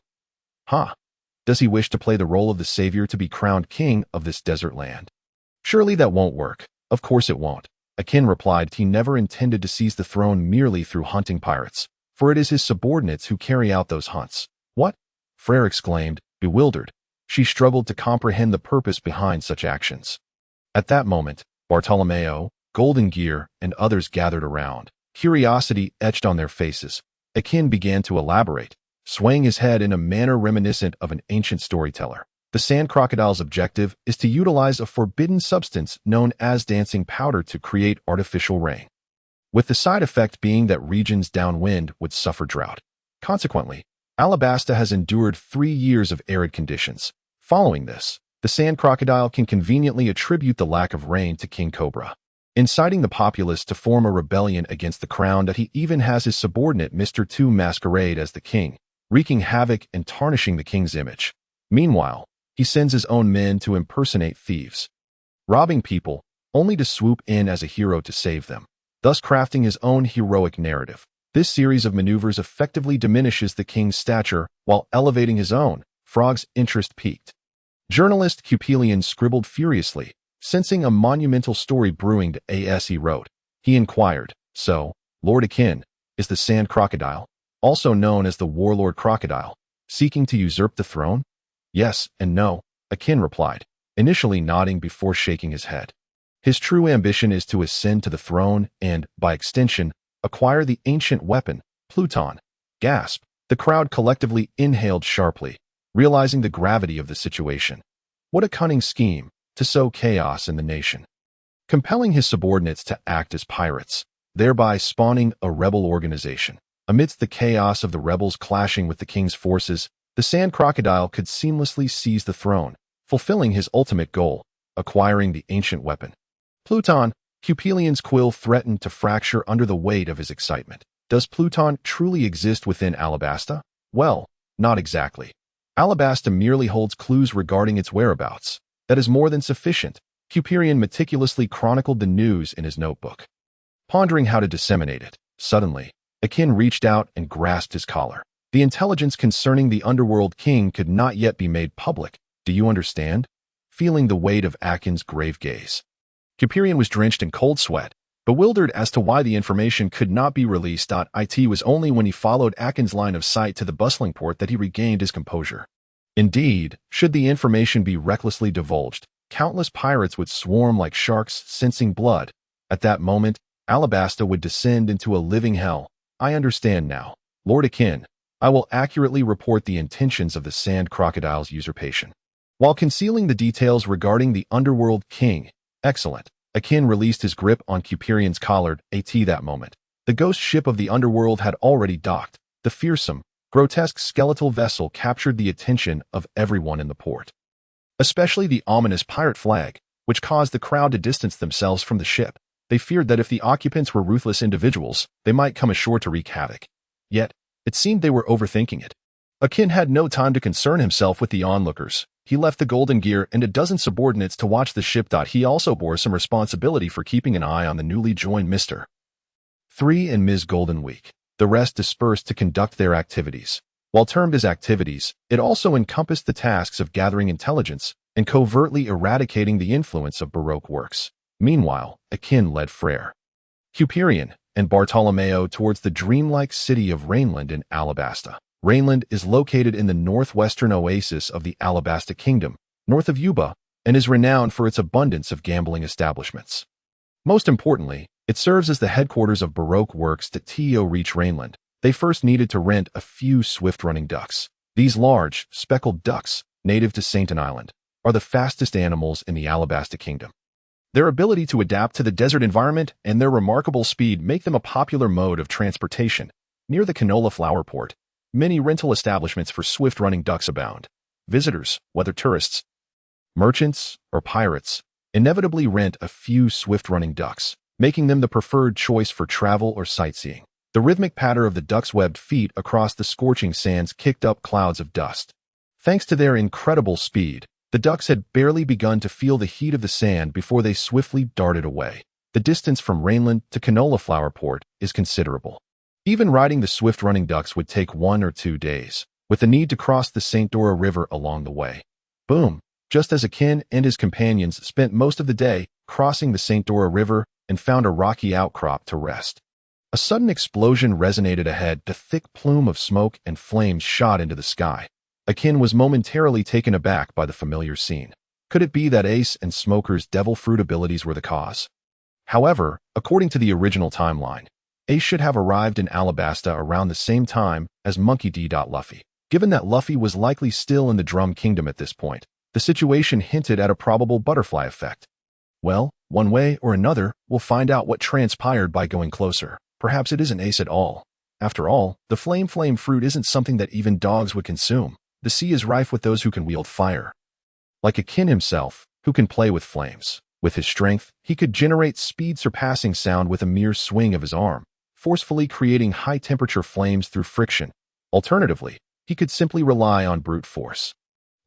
Does he wish to play the role of the savior to be crowned king of this desert land? Surely that won't work. Of course it won't. Akin replied he never intended to seize the throne merely through hunting pirates, for it is his subordinates who carry out those hunts. What? Freyra exclaimed, bewildered. She struggled to comprehend the purpose behind such actions. At that moment, Bartolomeo, Golden Gear, and others gathered around, curiosity etched on their faces. Akin began to elaborate, swaying his head in a manner reminiscent of an ancient storyteller. The sand crocodile's objective is to utilize a forbidden substance known as dancing powder to create artificial rain, with the side effect being that regions downwind would suffer drought. Consequently, Alabasta has endured 3 years of arid conditions. Following this, the sand crocodile can conveniently attribute the lack of rain to King Cobra, inciting the populace to form a rebellion against the crown. That he even has his subordinate Mr. 2 masquerade as the king, wreaking havoc and tarnishing the king's image. Meanwhile, he sends his own men to impersonate thieves, robbing people, only to swoop in as a hero to save them, thus crafting his own heroic narrative. This series of maneuvers effectively diminishes the king's stature while elevating his own. Frog's interest peaked. Journalist Cupelian scribbled furiously, sensing a monumental story brewing. He wrote. He inquired, so, Lord Akin, is the sand crocodile, also known as the warlord crocodile, seeking to usurp the throne? Yes and no, Akin replied, initially nodding before shaking his head. His true ambition is to ascend to the throne and, by extension, acquire the ancient weapon, Pluton. Gasp. The crowd collectively inhaled sharply, realizing the gravity of the situation. What a cunning scheme, to sow chaos in the nation, compelling his subordinates to act as pirates, thereby spawning a rebel organization. Amidst the chaos of the rebels clashing with the king's forces, the sand crocodile could seamlessly seize the throne, fulfilling his ultimate goal, acquiring the ancient weapon. Pluton. Cupelian's quill threatened to fracture under the weight of his excitement. Does Pluton truly exist within Alabasta? Well, not exactly. Alabasta merely holds clues regarding its whereabouts. That is more than sufficient. Cupelian meticulously chronicled the news in his notebook, pondering how to disseminate it. Suddenly, Akin reached out and grasped his collar. The intelligence concerning the underworld king could not yet be made public. Do you understand? Feeling the weight of Akin's grave gaze, Cupelian was drenched in cold sweat, bewildered as to why the information could not be released. It was only when he followed Akin's line of sight to the bustling port that he regained his composure. Indeed, should the information be recklessly divulged, countless pirates would swarm like sharks sensing blood. At that moment, Alabasta would descend into a living hell. I understand now, Lord Akin. I will accurately report the intentions of the sand crocodile's usurpation, while concealing the details regarding the underworld king. Excellent. Akin released his grip on Cupelian's collar. That moment, the ghost ship of the underworld had already docked. The fearsome, grotesque skeletal vessel captured the attention of everyone in the port, especially the ominous pirate flag, which caused the crowd to distance themselves from the ship. They feared that if the occupants were ruthless individuals, they might come ashore to wreak havoc. Yet, it seemed they were overthinking it. Akin had no time to concern himself with the onlookers. He left the Golden Gear and a dozen subordinates to watch the ship. He also bore some responsibility for keeping an eye on the newly joined Mr. 3 and Ms. Golden Week. The rest dispersed to conduct their activities. While termed as activities, it also encompassed the tasks of gathering intelligence and covertly eradicating the influence of Baroque works. Meanwhile, Akin led Freyra, Cupelian, and Bartolomeo towards the dreamlike city of Rainland in Alabasta. Rainland is located in the northwestern oasis of the Alabasta Kingdom, north of Yuba, and is renowned for its abundance of gambling establishments. Most importantly, it serves as the headquarters of Baroque works that to reach Rainland. They first needed to rent a few swift-running ducks. These large, speckled ducks, native to Sainton Island, are the fastest animals in the Alabasta Kingdom. Their ability to adapt to the desert environment and their remarkable speed make them a popular mode of transportation. Near the canola flower port, many rental establishments for swift-running ducks abound. Visitors, whether tourists, merchants, or pirates, inevitably rent a few swift-running ducks, making them the preferred choice for travel or sightseeing. The rhythmic patter of the ducks' webbed feet across the scorching sands kicked up clouds of dust. Thanks to their incredible speed, the ducks had barely begun to feel the heat of the sand before they swiftly darted away. The distance from Rainland to Canola Flower Port is considerable. Even riding the swift-running ducks would take 1 or 2 days, with the need to cross the St. Dora River along the way. Boom! Just as Akin and his companions spent most of the day crossing the St. Dora River and found a rocky outcrop to rest. A sudden explosion resonated ahead. A thick plume of smoke and flames shot into the sky. Akin was momentarily taken aback by the familiar scene. Could it be that Ace and Smoker's devil fruit abilities were the cause? However, according to the original timeline, Ace should have arrived in Alabasta around the same time as Monkey D. Luffy. Given that Luffy was likely still in the Drum Kingdom at this point, the situation hinted at a probable butterfly effect. Well, one way or another, we'll find out what transpired by going closer. Perhaps it isn't Ace at all. After all, the flame fruit isn't something that even dogs would consume. The sea is rife with those who can wield fire. Like Akin himself, who can play with flames. With his strength, he could generate speed-surpassing sound with a mere swing of his arm, forcefully creating high-temperature flames through friction. Alternatively, he could simply rely on brute force,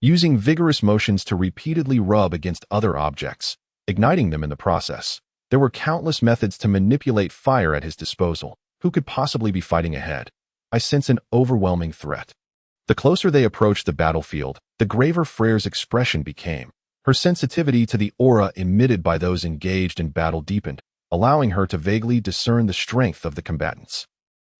using vigorous motions to repeatedly rub against other objects, igniting them in the process. There were countless methods to manipulate fire at his disposal. Who could possibly be fighting ahead? I sense an overwhelming threat. The closer they approached the battlefield, the graver Freyra's expression became. Her sensitivity to the aura emitted by those engaged in battle deepened, allowing her to vaguely discern the strength of the combatants.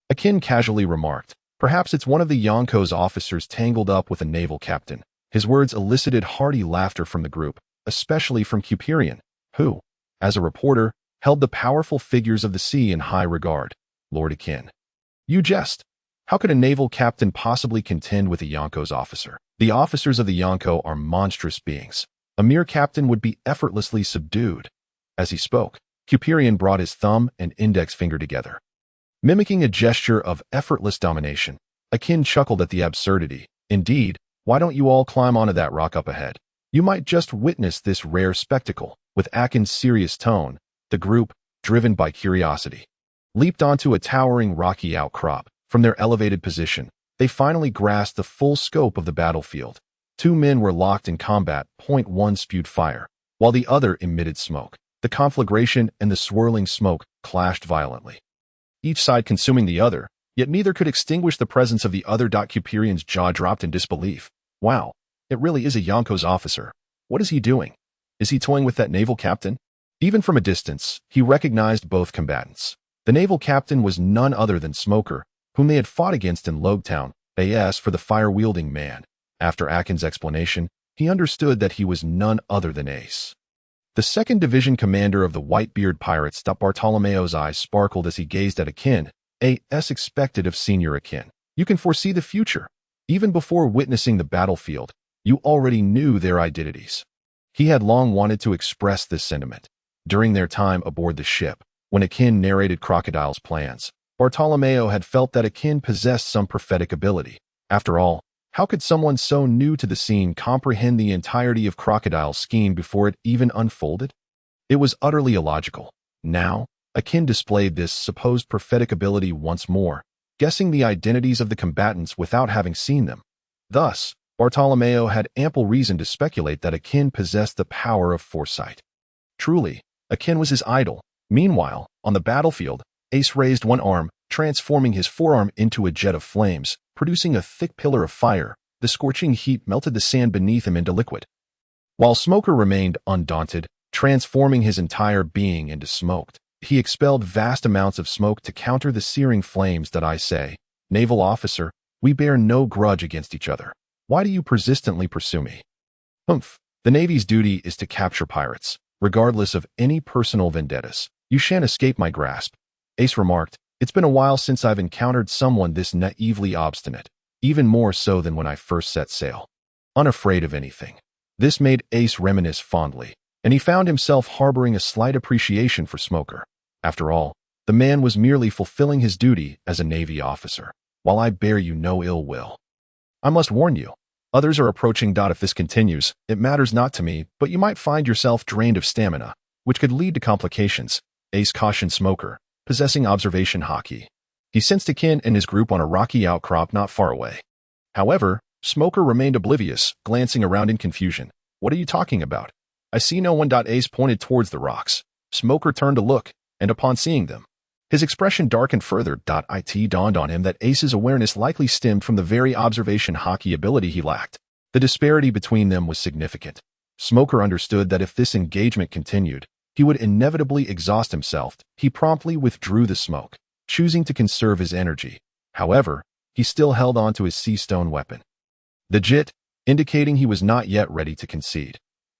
Akin casually remarked, "Perhaps it's one of the Yonko's officers tangled up with a naval captain." His words elicited hearty laughter from the group, especially from Kebi, who, as a reporter, held the powerful figures of the sea in high regard. Lord Akin. You jest. How could a naval captain possibly contend with a Yonko's officer? The officers of the Yonko are monstrous beings. A mere captain would be effortlessly subdued. As he spoke, Kebi brought his thumb and index finger together, mimicking a gesture of effortless domination. Akin chuckled at the absurdity. Indeed, why don't you all climb onto that rock up ahead? You might just witness this rare spectacle. With Akin's serious tone, the group, driven by curiosity, leaped onto a towering rocky outcrop. From their elevated position, they finally grasped the full scope of the battlefield. 2 men were locked in combat. One spewed fire, while the other emitted smoke. The conflagration and the swirling smoke clashed violently, each side consuming the other, yet neither could extinguish the presence of the other. Kebi's jaw dropped in disbelief. Wow, it really is a Yonko's officer. What is he doing? Is he toying with that naval captain? Even from a distance, he recognized both combatants. The naval captain was none other than Smoker, whom they had fought against in Logtown. As for the fire-wielding man, after Akin's explanation, he understood that he was none other than Ace. The 2nd Division commander of the Whitebeard Pirates. Bartolomeo's eyes sparkled as he gazed at Akin. As expected of Senior Akin. You can foresee the future. Even before witnessing the battlefield, you already knew their identities. He had long wanted to express this sentiment. During their time aboard the ship, when Akin narrated Crocodile's plans, Bartolomeo had felt that Akin possessed some prophetic ability. After all, how could someone so new to the scene comprehend the entirety of Crocodile's scheme before it even unfolded? It was utterly illogical. Now, Akin displayed this supposed prophetic ability once more, guessing the identities of the combatants without having seen them. Thus, Bartolomeo had ample reason to speculate that Akin possessed the power of foresight. Truly, Akin was his idol. Meanwhile, on the battlefield, Ace raised one arm, transforming his forearm into a jet of flames, producing a thick pillar of fire. The scorching heat melted the sand beneath him into liquid, while Smoker remained undaunted, transforming his entire being into smoke. He expelled vast amounts of smoke to counter the searing flames. Naval officer, We bear no grudge against each other. Why do you persistently pursue me? Humph. The Navy's duty is to capture pirates, regardless of any personal vendettas. You shan't escape my grasp. Ace remarked, it's been a while since I've encountered someone this naively obstinate, even more so than when I first set sail. Unafraid of anything. This made Ace reminisce fondly, and he found himself harboring a slight appreciation for Smoker. After all, the man was merely fulfilling his duty as a Navy officer, while I bear you no ill will. I must warn you. Others are approaching. If this continues, it matters not to me, but you might find yourself drained of stamina, which could lead to complications, Ace cautioned Smoker, possessing observation hockey. He sensed Akin and his group on a rocky outcrop not far away. However, Smoker remained oblivious, glancing around in confusion. What are you talking about? I see no one. Ace pointed towards the rocks. Smoker turned to look, and upon seeing them, his expression darkened further. It dawned on him that Ace's awareness likely stemmed from the very observation hockey ability he lacked. The disparity between them was significant. Smoker understood that if this engagement continued, he would inevitably exhaust himself. He promptly withdrew the smoke, choosing to conserve his energy. However, he still held on to his sea stone weapon. The jit, indicating he was not yet ready to concede.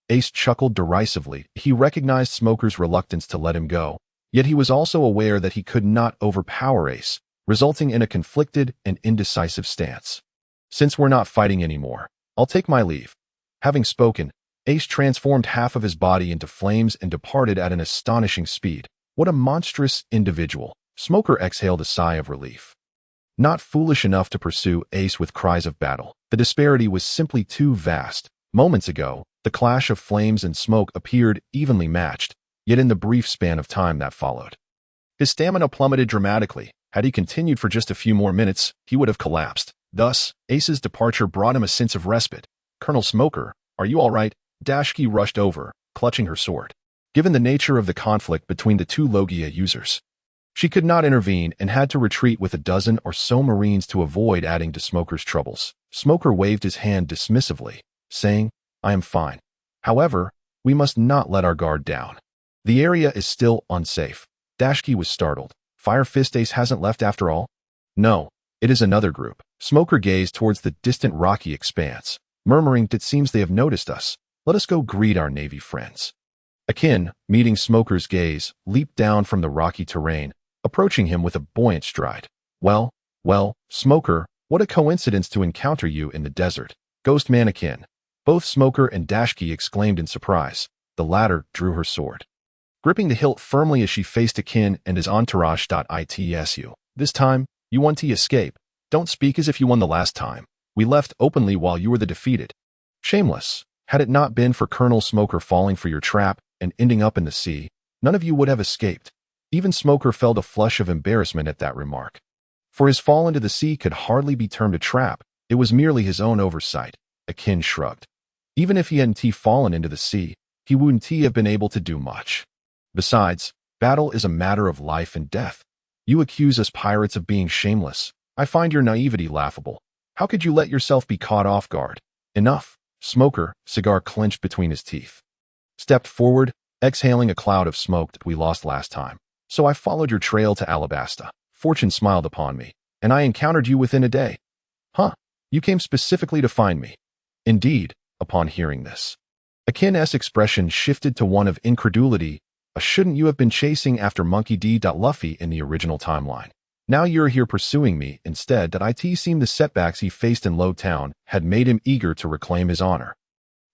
Ace chuckled derisively. He recognized Smoker's reluctance to let him go, yet he was also aware that he could not overpower Ace, resulting in a conflicted and indecisive stance. Since we're not fighting anymore, I'll take my leave. Having spoken, Ace transformed half of his body into flames and departed at an astonishing speed. What a monstrous individual. Smoker exhaled a sigh of relief. Not foolish enough to pursue Ace with cries of battle. The disparity was simply too vast. Moments ago, the clash of flames and smoke appeared evenly matched, yet in the brief span of time that followed, his stamina plummeted dramatically. Had he continued for just a few more minutes, he would have collapsed. Thus, Ace's departure brought him a sense of respite. Colonel Smoker, are you all right? Dashki rushed over, clutching her sword. Given the nature of the conflict between the two Logia users, she could not intervene and had to retreat with a dozen or so Marines to avoid adding to Smoker's troubles. Smoker waved his hand dismissively, saying, I am fine. However, we must not let our guard down. The area is still unsafe. Dashki was startled. Fire Fist Ace hasn't left after all? No, it is another group. Smoker gazed towards the distant rocky expanse, murmuring, it seems they have noticed us. Let us go greet our Navy friends. Akin, meeting Smoker's gaze, leaped down from the rocky terrain, approaching him with a buoyant stride. Well, Smoker, what a coincidence to encounter you in the desert. Ghost man Akin. Both Smoker and Dashki exclaimed in surprise. The latter drew her sword, gripping the hilt firmly as she faced Akin and his entourage. Itsu. This time, you want to escape. Don't speak as if you won the last time. We left openly while you were the defeated. Shameless. Had it not been for Colonel Smoker falling for your trap and ending up in the sea, none of you would have escaped. Even Smoker felt a flush of embarrassment at that remark. For his fall into the sea could hardly be termed a trap. It was merely his own oversight. Akin shrugged. Even if he hadn't fallen into the sea, he wouldn't have been able to do much. Besides, battle is a matter of life and death. You accuse us pirates of being shameless. I find your naivety laughable. How could you let yourself be caught off guard? Enough. Smoker, cigar clenched between his teeth, stepped forward, exhaling a cloud of smoke that we lost last time. So I followed your trail to Alabasta. Fortune smiled upon me, and I encountered you within a day. Huh, you came specifically to find me. Indeed, upon hearing this, Akin's expression shifted to one of incredulity. Shouldn't you have been chasing after Monkey D. Luffy in the original timeline? Now you're here pursuing me instead. That it seemed the setbacks he faced in Low Town had made him eager to reclaim his honor.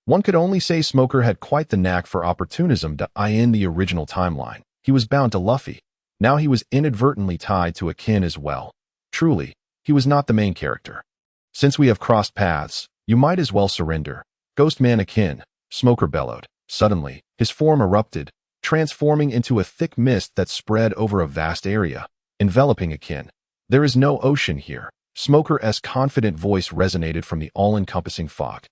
One could only say Smoker had quite the knack for opportunism. In the original timeline, he was bound to Luffy. Now he was inadvertently tied to Akin as well. Truly, he was not the main character. Since we have crossed paths, you might as well surrender. Ghost man Akin, Smoker bellowed. Suddenly, his form erupted, transforming into a thick mist that spread over a vast area, enveloping Akin. There is no ocean here. Smoker's confident voice resonated from the all-encompassing fog.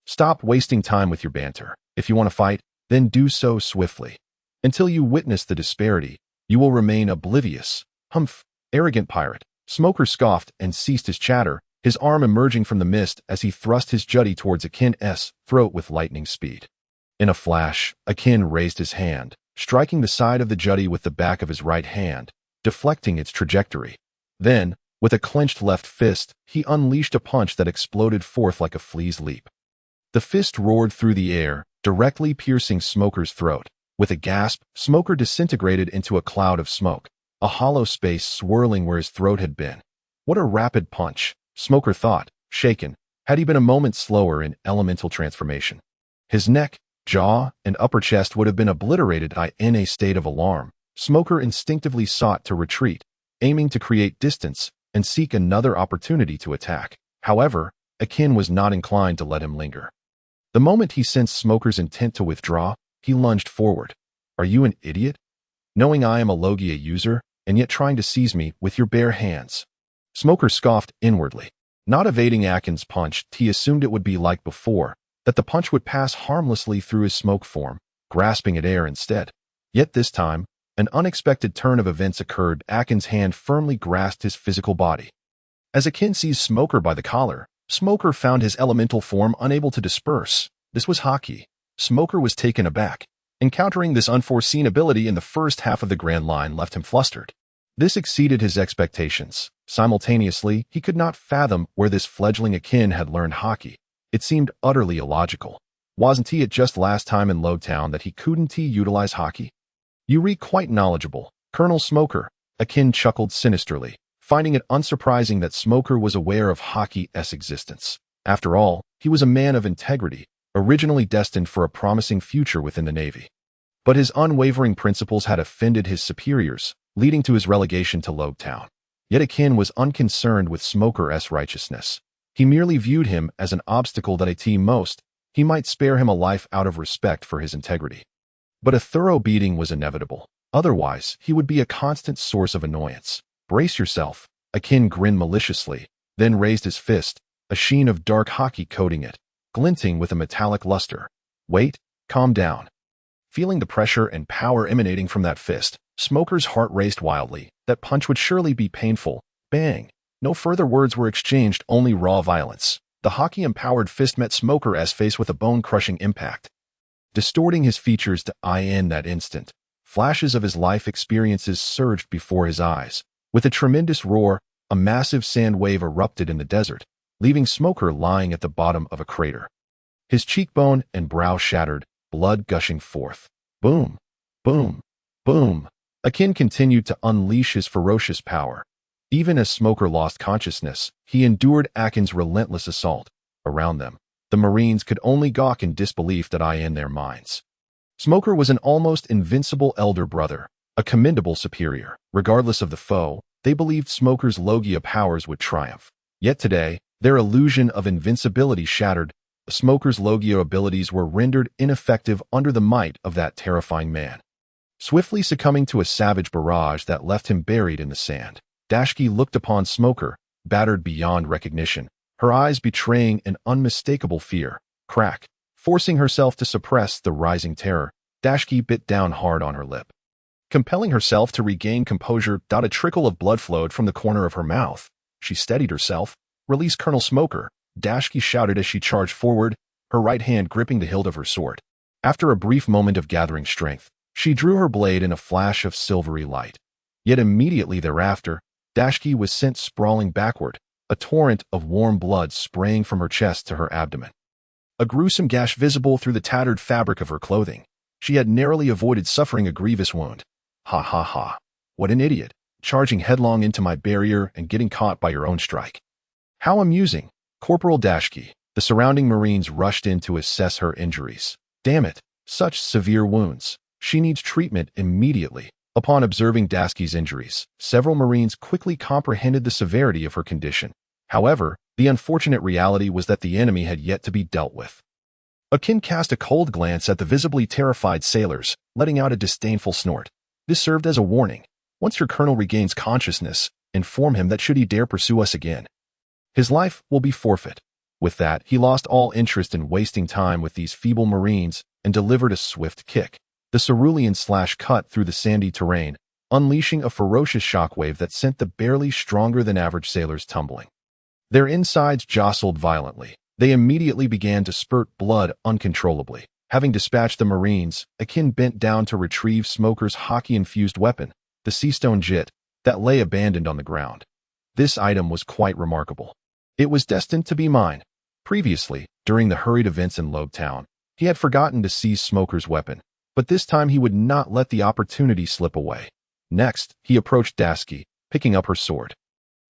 Stop wasting time with your banter. If you want to fight, then do so swiftly. Until you witness the disparity, you will remain oblivious. Humph, arrogant pirate. Smoker scoffed and ceased his chatter, his arm emerging from the mist as he thrust his jutty towards Akin's throat with lightning speed. In a flash, Akin raised his hand, striking the side of the jutty with the back of his right hand, deflecting its trajectory. Then, With a clenched left fist, he unleashed a punch that exploded forth like a flea's leap. The fist roared through the air, directly piercing Smoker's throat. With a gasp, Smoker disintegrated into a cloud of smoke, a hollow space swirling where his throat had been. What a rapid punch, Smoker thought, shaken, had he been a moment slower in elemental transformation. His neck, jaw, and upper chest would have been obliterated. In a state of alarm, Smoker instinctively sought to retreat, aiming to create distance and seek another opportunity to attack. However, Akin was not inclined to let him linger. The moment he sensed Smoker's intent to withdraw, he lunged forward. "Are you an idiot? Knowing I am a Logia user, and yet trying to seize me with your bare hands?" Smoker scoffed inwardly. Not evading Akin's punch, he assumed it would be like before, that the punch would pass harmlessly through his smoke form, grasping at air instead. Yet this time, an unexpected turn of events occurred. Akin's hand firmly grasped his physical body. As Akin seized Smoker by the collar, Smoker found his elemental form unable to disperse. This was Haki. Smoker was taken aback. Encountering this unforeseen ability in the first half of the Grand Line left him flustered. This exceeded his expectations. Simultaneously, he could not fathom where this fledgling Akin had learned Haki. It seemed utterly illogical. Wasn't he it just last time in Lowtown that he couldn't utilize Haki? "You read quite knowledgeable, Colonel Smoker," Akin chuckled sinisterly, finding it unsurprising that Smoker was aware of Haki's existence. After all, he was a man of integrity, originally destined for a promising future within the Navy. But his unwavering principles had offended his superiors, leading to his relegation to Lowtown. Yet Akin was unconcerned with Smoker's righteousness. He merely viewed him as an obstacle that at most, he might spare him a life out of respect for his integrity. But a thorough beating was inevitable. Otherwise, he would be a constant source of annoyance. "Brace yourself," Akin grinned maliciously, then raised his fist, a sheen of dark Haki coating it, glinting with a metallic luster. "Wait, calm down." Feeling the pressure and power emanating from that fist, Smoker's heart raced wildly. That punch would surely be painful. Bang! No further words were exchanged, only raw violence. The Haki-empowered fist met Smoker's face with a bone-crushing impact, distorting his features to in that instant. Flashes of his life experiences surged before his eyes. With a tremendous roar, a massive sand wave erupted in the desert, leaving Smoker lying at the bottom of a crater. His cheekbone and brow shattered, blood gushing forth. Boom! Boom! Boom! Akin continued to unleash his ferocious power. Even as Smoker lost consciousness, he endured Akin's relentless assault. Around them, the Marines could only gawk in disbelief in their minds. Smoker was an almost invincible elder brother, a commendable superior. Regardless of the foe, they believed Smoker's Logia powers would triumph. Yet today, their illusion of invincibility shattered. Smoker's Logia abilities were rendered ineffective under the might of that terrifying man. Swiftly succumbing to a savage barrage that left him buried in the sand, Dashki looked upon Smoker, battered beyond recognition, her eyes betraying an unmistakable fear. Crack. Forcing herself to suppress the rising terror, Dashki bit down hard on her lip. Compelling herself to regain composure, a trickle of blood flowed from the corner of her mouth. She steadied herself. "Release Colonel Smoker," Dashki shouted as she charged forward, her right hand gripping the hilt of her sword. After a brief moment of gathering strength, she drew her blade in a flash of silvery light. Yet immediately thereafter, Dashki was sent sprawling backward, a torrent of warm blood spraying from her chest to her abdomen. A gruesome gash visible through the tattered fabric of her clothing. She had narrowly avoided suffering a grievous wound. Ha ha ha. What an idiot, charging headlong into my barrier and getting caught by your own strike. How amusing. Corporal Dashki. The surrounding Marines rushed in to assess her injuries. Damn it, such severe wounds. She needs treatment immediately. Upon observing Dashki's injuries, several Marines quickly comprehended the severity of her condition. However, the unfortunate reality was that the enemy had yet to be dealt with. Akin cast a cold glance at the visibly terrified sailors, letting out a disdainful snort. This served as a warning. Once your colonel regains consciousness, inform him that should he dare pursue us again, his life will be forfeit. With that, he lost all interest in wasting time with these feeble Marines and delivered a swift kick. The cerulean slash cut through the sandy terrain, unleashing a ferocious shockwave that sent the barely stronger than average sailors tumbling. Their insides jostled violently. They immediately began to spurt blood uncontrollably. Having dispatched the Marines, Akin bent down to retrieve Smoker's Haki-infused weapon, the Seastone Jit, that lay abandoned on the ground. This item was quite remarkable. It was destined to be mine. Previously, during the hurried events in Lobe Town, he had forgotten to seize Smoker's weapon, but this time he would not let the opportunity slip away. Next, he approached Dasky, picking up her sword.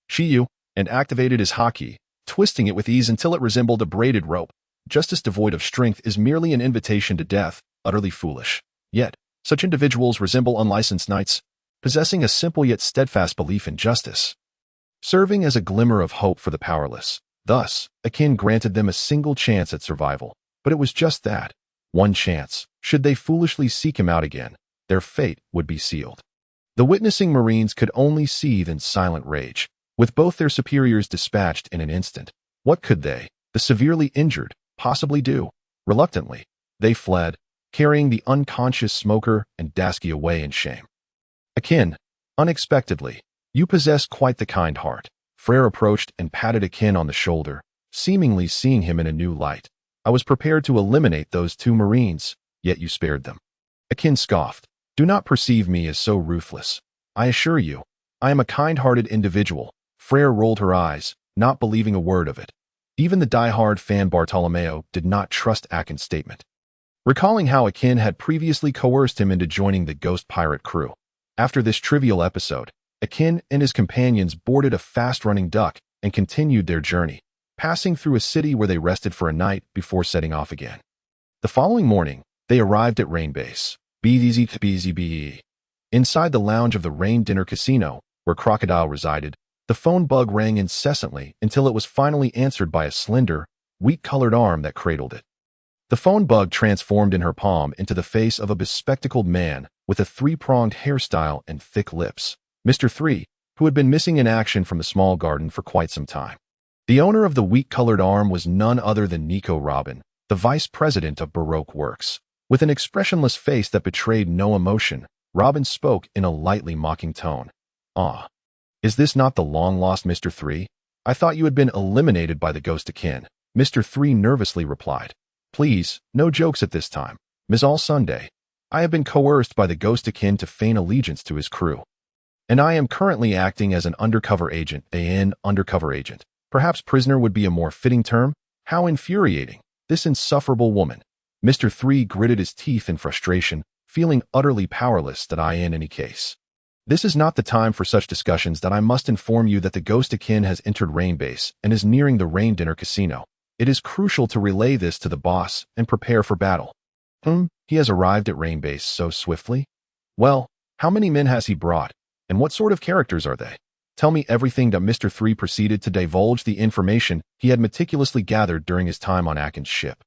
Shiyu, and activated his haki, twisting it with ease until it resembled a braided rope. Justice devoid of strength is merely an invitation to death, utterly foolish. Yet, such individuals resemble unlicensed knights, possessing a simple yet steadfast belief in justice, serving as a glimmer of hope for the powerless. Thus, Akin granted them a single chance at survival, but it was just that, one chance. Should they foolishly seek him out again, their fate would be sealed. The witnessing Marines could only seethe in silent rage. With both their superiors dispatched in an instant, what could they, the severely injured, possibly do? Reluctantly, they fled, carrying the unconscious Smoker and Dasky away in shame. Akin, unexpectedly, you possess quite the kind heart. Freyra approached and patted Akin on the shoulder, seemingly seeing him in a new light. I was prepared to eliminate those two Marines, yet you spared them. Akin scoffed. Do not perceive me as so ruthless. I assure you, I am a kind-hearted individual. Freyra rolled her eyes, not believing a word of it. Even the die-hard fan Bartolomeo did not trust Akin's statement. Recalling how Akin had previously coerced him into joining the ghost pirate crew. After this trivial episode, Akin and his companions boarded a fast-running duck and continued their journey, passing through a city where they rested for a night before setting off again. The following morning, they arrived at Rain Base. BZBZBE. Inside the lounge of the Rain Dinner Casino, where Crocodile resided, the phone bug rang incessantly until it was finally answered by a slender, wheat-colored arm that cradled it. The phone bug transformed in her palm into the face of a bespectacled man with a three-pronged hairstyle and thick lips, Mr. 3, who had been missing in action from the small garden for quite some time. The owner of the wheat-colored arm was none other than Nico Robin, the vice president of Baroque Works. With an expressionless face that betrayed no emotion, Robin spoke in a lightly mocking tone. Ah. Is this not the long-lost Mr. 3? I thought you had been eliminated by the ghost Akin. Mr. 3 nervously replied. Please, no jokes at this time. Ms. All Sunday. I have been coerced by the ghost Akin to feign allegiance to his crew. And I am currently acting as an undercover agent, undercover agent. Perhaps prisoner would be a more fitting term? How infuriating. This insufferable woman. Mr. 3 gritted his teeth in frustration, feeling utterly powerless in any case. This is not the time for such discussions. That I must inform you that the ghost Akin has entered Rain Base and is nearing the Rain Dinner Casino. It is crucial to relay this to the boss and prepare for battle. He has arrived at Rain Base so swiftly? Well, how many men has he brought? And what sort of characters are they? Tell me everything. That Mr. 3 proceeded to divulge the information he had meticulously gathered during his time on Akin's ship.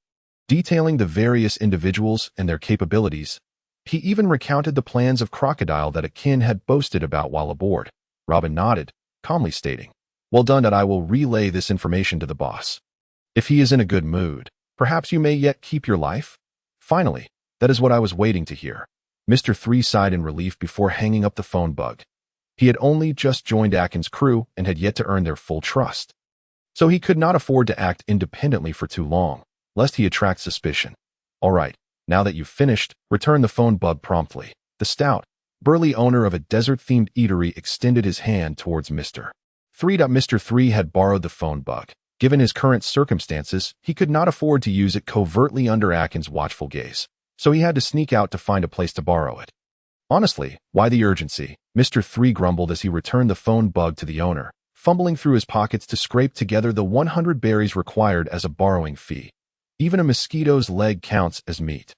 Detailing the various individuals and their capabilities, he even recounted the plans of Crocodile that Akin had boasted about while aboard. Robin nodded, calmly stating, Well done. That I will relay this information to the boss. If he is in a good mood, perhaps you may yet keep your life? Finally, that is what I was waiting to hear. Mr. 3 sighed in relief before hanging up the phone bug. He had only just joined Akin's crew and had yet to earn their full trust. So he could not afford to act independently for too long, lest he attract suspicion. All right. Now that you've finished, return the phone bug promptly. The stout, burly owner of a desert-themed eatery extended his hand towards Mr. 3. Mr. 3 had borrowed the phone bug. Given his current circumstances, he could not afford to use it covertly under Akin's watchful gaze, so he had to sneak out to find a place to borrow it. Honestly, why the urgency? Mr. 3 grumbled as he returned the phone bug to the owner, fumbling through his pockets to scrape together the 100 berries required as a borrowing fee. Even a mosquito's leg counts as meat.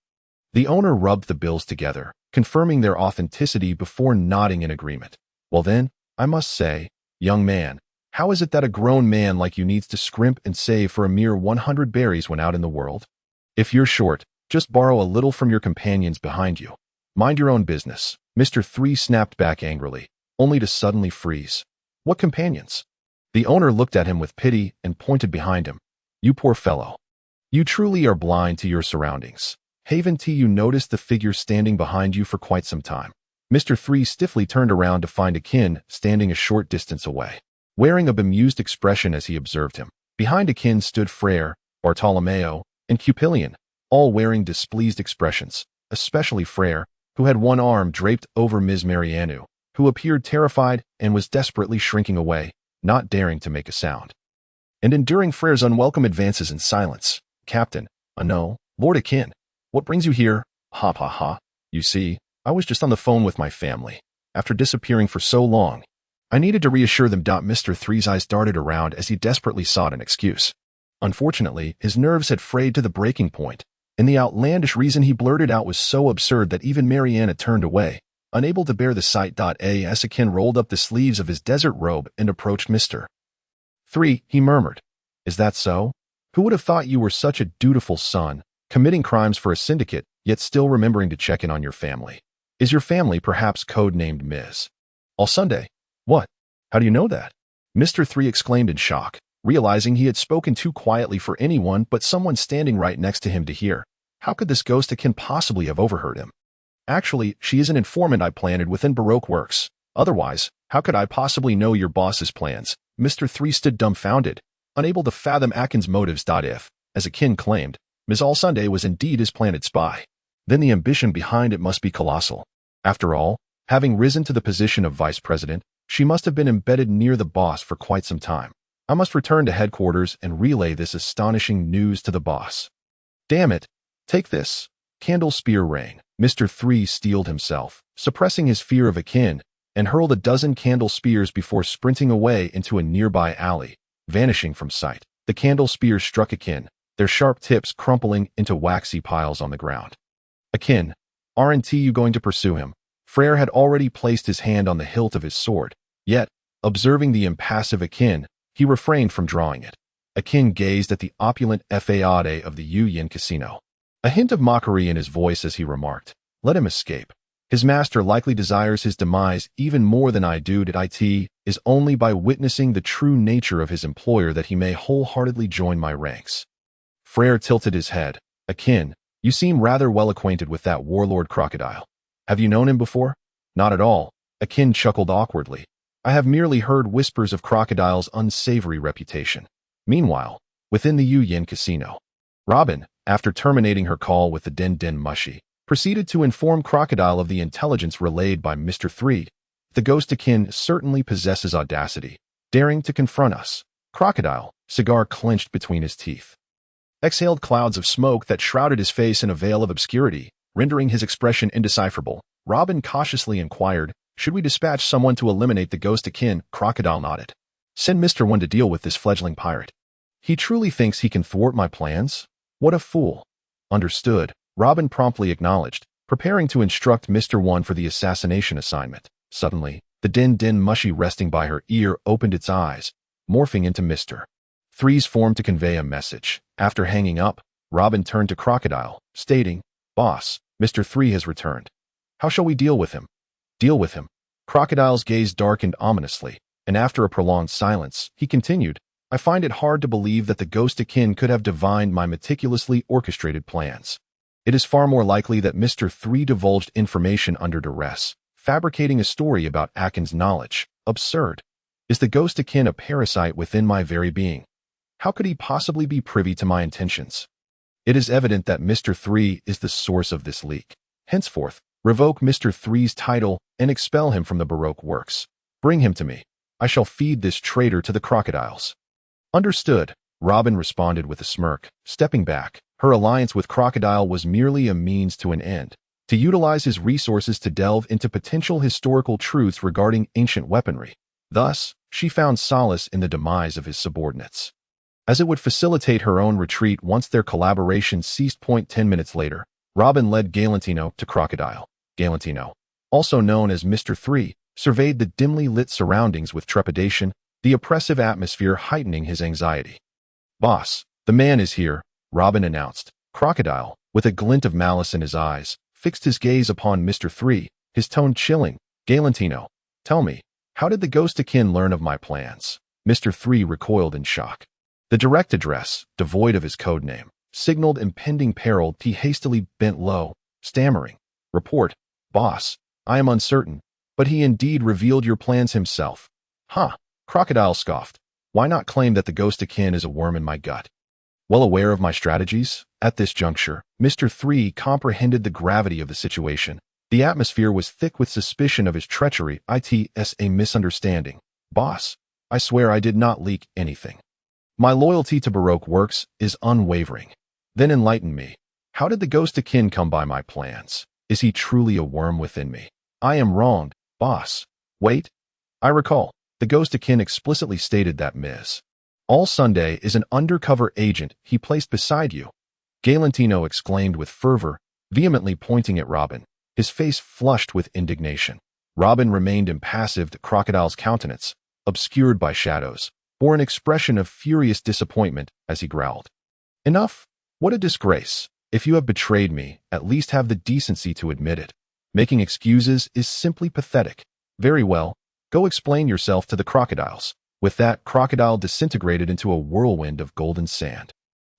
The owner rubbed the bills together, confirming their authenticity before nodding in agreement. Well then, I must say, young man, how is it that a grown man like you needs to scrimp and save for a mere 100 berries when out in the world? If you're short, just borrow a little from your companions behind you. Mind your own business. Mr. 3 snapped back angrily, only to suddenly freeze. What companions? The owner looked at him with pity and pointed behind him. You poor fellow. You truly are blind to your surroundings. Haven't you noticed the figure standing behind you for quite some time? Mr. 3 stiffly turned around to find Akin standing a short distance away, wearing a bemused expression as he observed him. Behind Akin stood Freyra, Bartolomeo, and Cupilion, all wearing displeased expressions, especially Freyra, who had one arm draped over Ms. Marianu, who appeared terrified and was desperately shrinking away, not daring to make a sound. And enduring Freyra's unwelcome advances in silence. Captain, no, Lord Akin, what brings you here? Ha ha ha. You see, I was just on the phone with my family. After disappearing for so long, I needed to reassure them. Mr. Three's eyes darted around as he desperately sought an excuse. Unfortunately, his nerves had frayed to the breaking point, and the outlandish reason he blurted out was so absurd that even Mariana turned away, unable to bear the sight. As Akin rolled up the sleeves of his desert robe and approached Mr. 3, he murmured. Is that so? Who would have thought you were such a dutiful son, committing crimes for a syndicate, yet still remembering to check in on your family? Is your family perhaps codenamed Ms. All Sunday? What? How do you know that? Mr. 3 exclaimed in shock, realizing he had spoken too quietly for anyone but someone standing right next to him to hear. How could this ghost Akin possibly have overheard him? Actually, she is an informant I planted within Baroque Works. Otherwise, how could I possibly know your boss's plans? Mr. 3 stood dumbfounded, unable to fathom Akin's motives. If, as Akin claimed, Ms. All Sunday was indeed his planted spy, then the ambition behind it must be colossal. After all, having risen to the position of vice president, she must have been embedded near the boss for quite some time. I must return to headquarters and relay this astonishing news to the boss. Damn it! Take this. Candle spear rang. Mr. 3 steeled himself, suppressing his fear of Akin, and hurled a dozen candle spears before sprinting away into a nearby alley, vanishing from sight. The candle spears struck Akin, their sharp tips crumpling into waxy piles on the ground. Akin, aren't you going to pursue him? Freyra had already placed his hand on the hilt of his sword, yet, observing the impassive Akin, he refrained from drawing it. Akin gazed at the opulent fade of the Yin casino, a hint of mockery in his voice as he remarked, let him escape. His master likely desires his demise even more than I do. It is only by witnessing the true nature of his employer that he may wholeheartedly join my ranks. Freyra tilted his head. Akin, you seem rather well acquainted with that warlord crocodile. Have you known him before? Not at all. Akin chuckled awkwardly. I have merely heard whispers of Crocodile's unsavory reputation. Meanwhile, within the Yin casino, Robin, after terminating her call with the Den Mushi, proceeded to inform Crocodile of the intelligence relayed by Mr. 3. The ghost Akin certainly possesses audacity, daring to confront us. Crocodile, cigar clenched between his teeth, exhaled clouds of smoke that shrouded his face in a veil of obscurity, rendering his expression indecipherable. Robin cautiously inquired, should we dispatch someone to eliminate the ghost Akin? Crocodile nodded. Send Mr. 1 to deal with this fledgling pirate. He truly thinks he can thwart my plans? What a fool. Understood. Robin promptly acknowledged, preparing to instruct Mr. 1 for the assassination assignment. Suddenly, the Den Mushi resting by her ear opened its eyes, morphing into Mr. 3's form to convey a message. After hanging up, Robin turned to Crocodile, stating, Boss, Mr. 3 has returned. How shall we deal with him? Deal with him. Crocodile's gaze darkened ominously, and after a prolonged silence, he continued, I find it hard to believe that the ghost Akin could have divined my meticulously orchestrated plans. It is far more likely that Mr. 3 divulged information under duress, fabricating a story about Akin's knowledge. Absurd. Is the ghost Akin a parasite within my very being? How could he possibly be privy to my intentions? It is evident that Mr. 3 is the source of this leak. Henceforth, revoke Mr. 3's title and expel him from the Baroque Works. Bring him to me. I shall feed this traitor to the crocodiles. Understood, Robin responded with a smirk, stepping back. Her alliance with Crocodile was merely a means to an end, to utilize his resources to delve into potential historical truths regarding ancient weaponry. Thus, she found solace in the demise of his subordinates, as it would facilitate her own retreat once their collaboration ceased. 10 minutes later, Robin led Galantino to Crocodile. Galantino, also known as Mr. 3, surveyed the dimly lit surroundings with trepidation, the oppressive atmosphere heightening his anxiety. Boss, the man is here, Robin announced. Crocodile, with a glint of malice in his eyes, fixed his gaze upon Mr. 3, his tone chilling. Galantino, tell me, how did the ghost Akin learn of my plans? Mr. 3 recoiled in shock. The direct address, devoid of his code name, signaled impending peril. He hastily bent low, stammering, Report, boss, I am uncertain, but he indeed revealed your plans himself. Huh, Crocodile scoffed. Why not claim that the ghost Akin is a worm in my gut? Well aware of my strategies, at this juncture, Mr. 3 comprehended the gravity of the situation. The atmosphere was thick with suspicion of his treachery. It's a misunderstanding. Boss, I swear I did not leak anything. My loyalty to Baroque works is unwavering. Then enlighten me. How did the ghost Akin come by my plans? Is he truly a worm within me? I am wronged, boss. Wait. I recall. The ghost Akin explicitly stated that Ms. All Sunday is an undercover agent he placed beside you. Galantino exclaimed with fervor, vehemently pointing at Robin, his face flushed with indignation. Robin remained impassive. The crocodile's countenance, obscured by shadows, bore an expression of furious disappointment as he growled. Enough! What a disgrace! If you have betrayed me, at least have the decency to admit it. Making excuses is simply pathetic. Very well, go explain yourself to the crocodiles. With that, Crocodile disintegrated into a whirlwind of golden sand.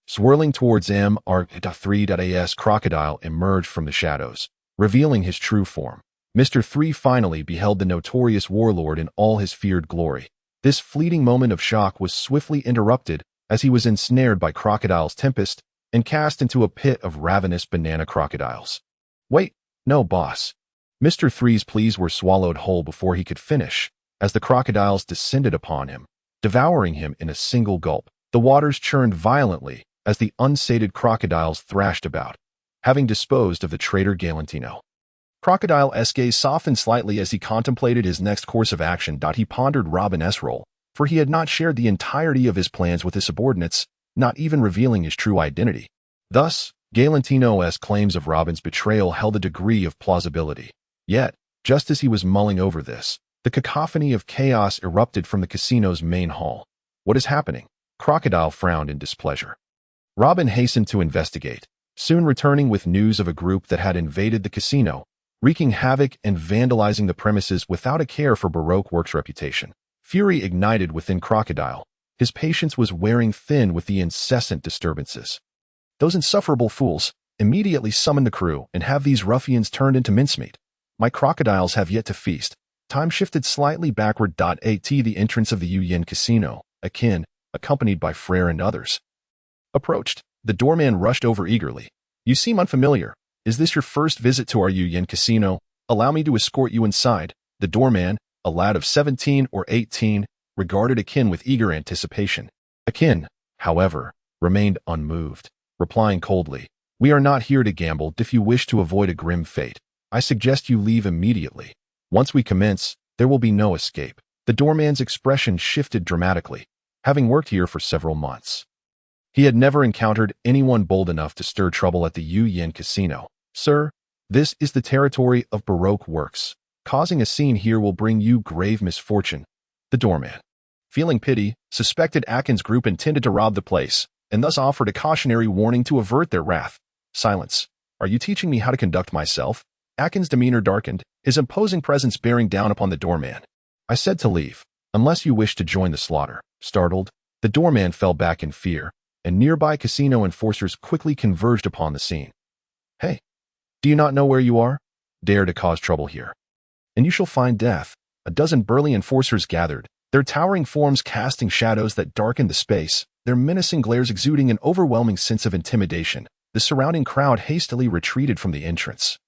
Swirling towards Mr. Crocodile emerged from the shadows, revealing his true form. Mr. 3 finally beheld the notorious warlord in all his feared glory. This fleeting moment of shock was swiftly interrupted as he was ensnared by Crocodile's tempest and cast into a pit of ravenous banana crocodiles. Wait, no, boss. Mr. 3's pleas were swallowed whole before he could finish, as the crocodiles descended upon him, devouring him in a single gulp. The waters churned violently as the unsated crocodiles thrashed about, having disposed of the traitor Galantino. Crocodile's gaze softened slightly as he contemplated his next course of action. He pondered Robin's role, for he had not shared the entirety of his plans with his subordinates, not even revealing his true identity. Thus, Galantino's claims of Robin's betrayal held a degree of plausibility. Yet, just as he was mulling over this, the cacophony of chaos erupted from the casino's main hall. What is happening? Crocodile frowned in displeasure. Robin hastened to investigate, soon returning with news of a group that had invaded the casino, wreaking havoc and vandalizing the premises without a care for Baroque Works' reputation. Fury ignited within Crocodile. His patience was wearing thin with the incessant disturbances. Those insufferable fools, immediately summon the crew and have these ruffians turned into mincemeat. My crocodiles have yet to feast. Time shifted slightly backward. At the entrance of the Yu Casino, Akin, accompanied by Freyra and others, approached. The doorman rushed over eagerly. You seem unfamiliar. Is this your first visit to our Yu Casino? Allow me to escort you inside. The doorman, a lad of 17 or 18, regarded Akin with eager anticipation. Akin, however, remained unmoved, replying coldly, We are not here to gamble. If you wish to avoid a grim fate, I suggest you leave immediately. Once we commence, there will be no escape. The doorman's expression shifted dramatically, having worked here for several months. He had never encountered anyone bold enough to stir trouble at the Yu Casino. Sir, this is the territory of Baroque Works. Causing a scene here will bring you grave misfortune. The doorman, feeling pity, suspected Akin's group intended to rob the place, and thus offered a cautionary warning to avert their wrath. Silence. Are you teaching me how to conduct myself? Akin's demeanor darkened, his imposing presence bearing down upon the doorman. I said to leave, unless you wish to join the slaughter. Startled, the doorman fell back in fear, and nearby casino enforcers quickly converged upon the scene. Hey, do you not know where you are? Dare to cause trouble here, and you shall find death. A dozen burly enforcers gathered, their towering forms casting shadows that darkened the space, their menacing glares exuding an overwhelming sense of intimidation. The surrounding crowd hastily retreated from the entrance,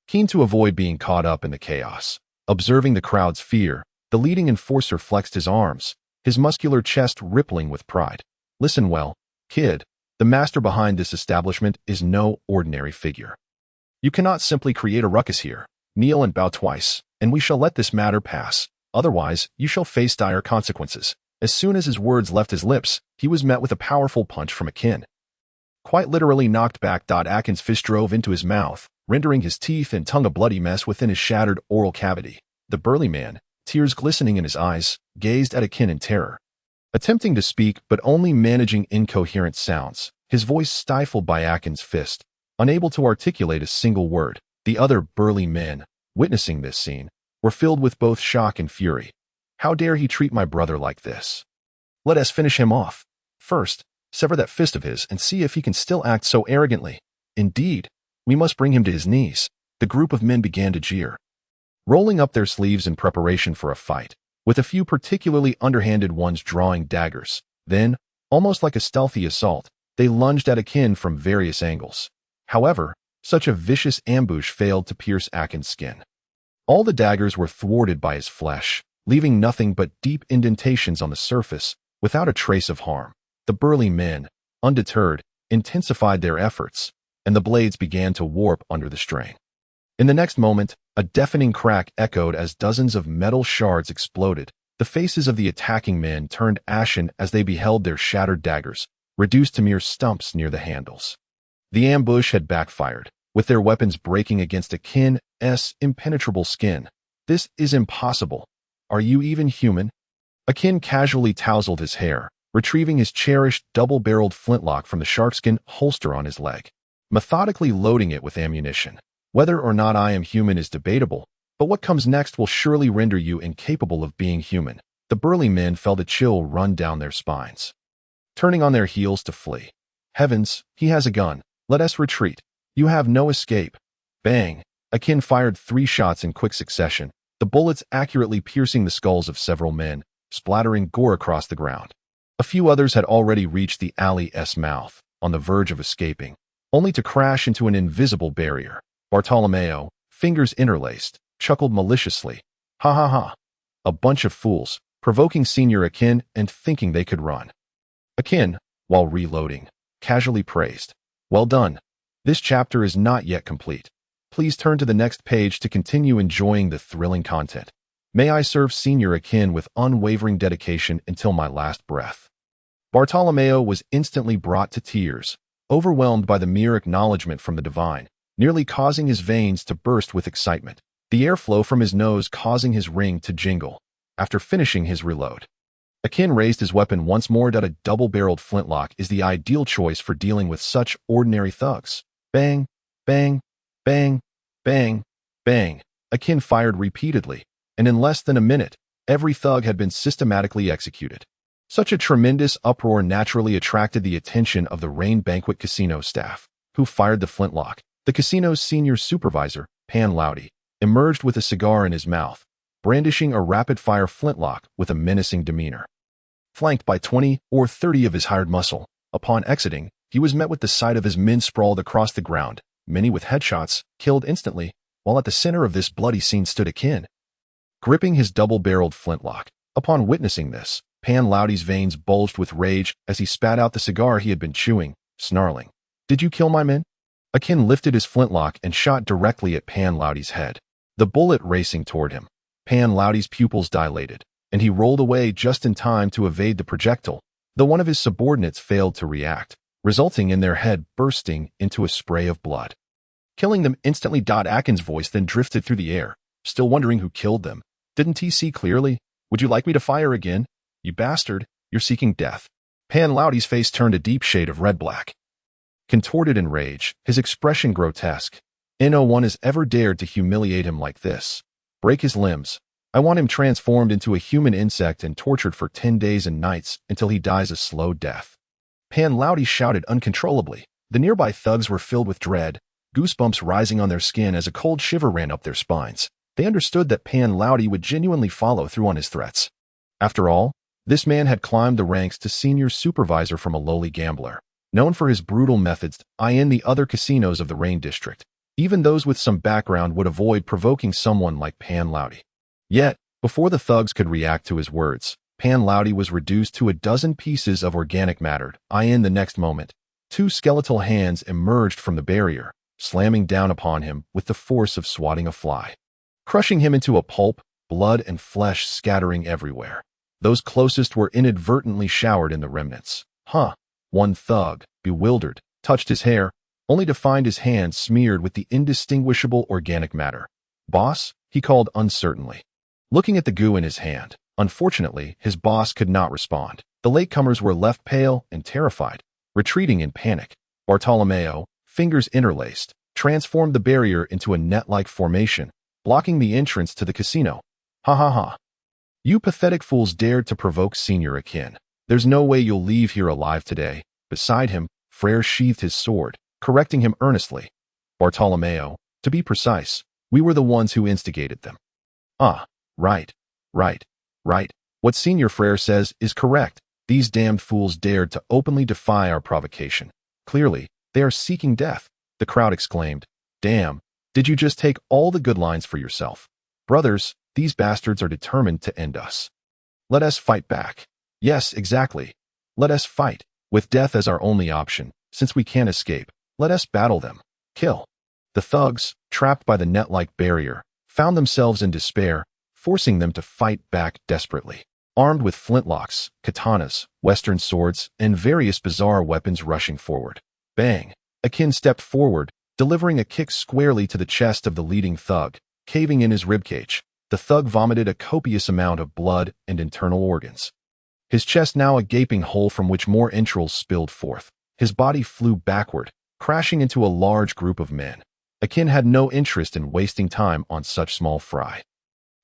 keen to avoid being caught up in the chaos. Observing the crowd's fear, the leading enforcer flexed his arms, his muscular chest rippling with pride. Listen well, kid. The master behind this establishment is no ordinary figure. You cannot simply create a ruckus here. Kneel and bow twice, and we shall let this matter pass. Otherwise, you shall face dire consequences. As soon as his words left his lips, he was met with a powerful punch from Akin. Quite literally knocked back. Akin's fist drove into his mouth, rendering his teeth and tongue a bloody mess within his shattered oral cavity. The burly man, tears glistening in his eyes, gazed at Akin in terror. Attempting to speak but only managing incoherent sounds, his voice stifled by Akin's fist, unable to articulate a single word. The other burly men, witnessing this scene, were filled with both shock and fury. How dare he treat my brother like this? Let us finish him off. First, sever that fist of his and see if he can still act so arrogantly. Indeed, we must bring him to his knees. The group of men began to jeer, rolling up their sleeves in preparation for a fight, with a few particularly underhanded ones drawing daggers. Then, almost like a stealthy assault, they lunged at Akin from various angles. However, such a vicious ambush failed to pierce Akin's skin. All the daggers were thwarted by his flesh, leaving nothing but deep indentations on the surface, without a trace of harm. The burly men, undeterred, intensified their efforts, and the blades began to warp under the strain. In the next moment, a deafening crack echoed as dozens of metal shards exploded. The faces of the attacking men turned ashen as they beheld their shattered daggers, reduced to mere stumps near the handles. The ambush had backfired, with their weapons breaking against Akin's impenetrable skin. "This is impossible. Are you even human?" Akin casually tousled his hair, retrieving his cherished double-barreled flintlock from the sharkskin holster on his leg, methodically loading it with ammunition. "Whether or not I am human is debatable, but what comes next will surely render you incapable of being human." The burly men felt a chill run down their spines, turning on their heels to flee. "Heavens, he has a gun. Let us retreat. You have no escape." Bang! Akin fired 3 shots in quick succession, the bullets accurately piercing the skulls of several men, splattering gore across the ground. A few others had already reached the alley's mouth, on the verge of escaping, only to crash into an invisible barrier. Bartolomeo, fingers interlaced, chuckled maliciously. "Ha ha ha. A bunch of fools, provoking Senior Akin and thinking they could run." Akin, while reloading, casually praised, "Well done. This chapter is not yet complete. Please turn to the next page to continue enjoying the thrilling content. May I serve Senior Akin with unwavering dedication until my last breath." Bartolomeo was instantly brought to tears, overwhelmed by the mere acknowledgement from the divine, nearly causing his veins to burst with excitement, the airflow from his nose causing his ring to jingle. After finishing his reload, Akin raised his weapon once more. A double-barreled flintlock is the ideal choice for dealing with such ordinary thugs. Bang, bang, bang, bang, bang. Akin fired repeatedly, and in less than a minute, every thug had been systematically executed. Such a tremendous uproar naturally attracted the attention of the Rain Banquet Casino staff, who fired the flintlock. The casino's senior supervisor, Pan Loudy, emerged with a cigar in his mouth, brandishing a rapid-fire flintlock with a menacing demeanor. Flanked by 20 or 30 of his hired muscle, upon exiting, he was met with the sight of his men sprawled across the ground, many with headshots, killed instantly, while at the center of this bloody scene stood Akin, gripping his double-barreled flintlock. Upon witnessing this, Pan Loudy's veins bulged with rage as he spat out the cigar he had been chewing, snarling, "Did you kill my men?" Akin lifted his flintlock and shot directly at Pan Loudy's head, the bullet racing toward him. Pan Loudy's pupils dilated, and he rolled away just in time to evade the projectile, though one of his subordinates failed to react, resulting in their head bursting into a spray of blood, killing them instantly. Akin's voice then drifted through the air, still wondering who killed them. "Didn't he see clearly? Would you like me to fire again? You bastard, you're seeking death." Pan Loudy's face turned a deep shade of red-black, contorted in rage, his expression grotesque. "No one has ever dared to humiliate him like this. Break his limbs. I want him transformed into a human insect and tortured for 10 days and nights until he dies a slow death." Pan Loudy shouted uncontrollably. The nearby thugs were filled with dread, goosebumps rising on their skin as a cold shiver ran up their spines. They understood that Pan Loudy would genuinely follow through on his threats. After all, this man had climbed the ranks to senior supervisor from a lowly gambler, known for his brutal methods in the other casinos of the Rain District. Even those with some background would avoid provoking someone like Pan Loudy. Yet, before the thugs could react to his words, Pan Loudy was reduced to a dozen pieces of organic matter. In the next moment, 2 skeletal hands emerged from the barrier, slamming down upon him with the force of swatting a fly, crushing him into a pulp, blood and flesh scattering everywhere. Those closest were inadvertently showered in the remnants. One thug, bewildered, touched his hair, only to find his hands smeared with the indistinguishable organic matter. "Boss?" he called uncertainly, looking at the goo in his hand. Unfortunately, his boss could not respond. The latecomers were left pale and terrified, retreating in panic. Bartolomeo, fingers interlaced, transformed the barrier into a net-like formation, blocking the entrance to the casino. "Ha ha ha. You pathetic fools dared to provoke Senior Akin. There's no way you'll leave here alive today." Beside him, Freyra sheathed his sword, correcting him earnestly. "Bartolomeo, to be precise, we were the ones who instigated them." Right. What Senior Freyra says is correct. These damned fools dared to openly defy our provocation. Clearly, they are seeking death." The crowd exclaimed. "Damn, did you just take all the good lines for yourself?" "Brothers, These bastards are determined to end us. Let us fight back. Yes, exactly. Let us fight, with death as our only option. Since we can't escape, let us battle them. Kill. The thugs, trapped by the net-like barrier, found themselves in despair, forcing them to fight back desperately. Armed with flintlocks, katanas, western swords, and various bizarre weapons rushing forward. Bang! Akin stepped forward, delivering a kick squarely to the chest of the leading thug, caving in his ribcage. The thug vomited a copious amount of blood and internal organs. His chest now a gaping hole from which more entrails spilled forth. His body flew backward, crashing into a large group of men. Akin had no interest in wasting time on such small fry.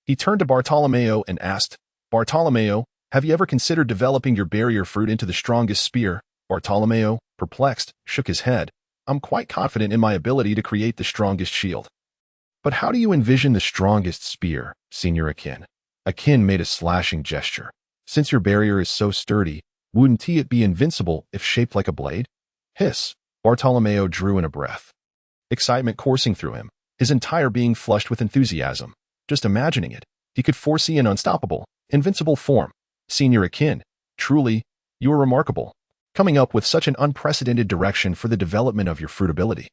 He turned to Bartolomeo and asked, "Bartolomeo, have you ever considered developing your barrier fruit into the strongest spear?" Bartolomeo, perplexed, shook his head. "I'm quite confident in my ability to create the strongest shield." "But how do you envision the strongest spear, Senior Akin?" Akin made a slashing gesture. "Since your barrier is so sturdy, wouldn't it be invincible if shaped like a blade?" Hiss. Bartolomeo drew in a breath. Excitement coursing through him, his entire being flushed with enthusiasm. Just imagining it, he could foresee an unstoppable, invincible form. "Senior Akin, truly, you are remarkable, coming up with such an unprecedented direction for the development of your fruitability."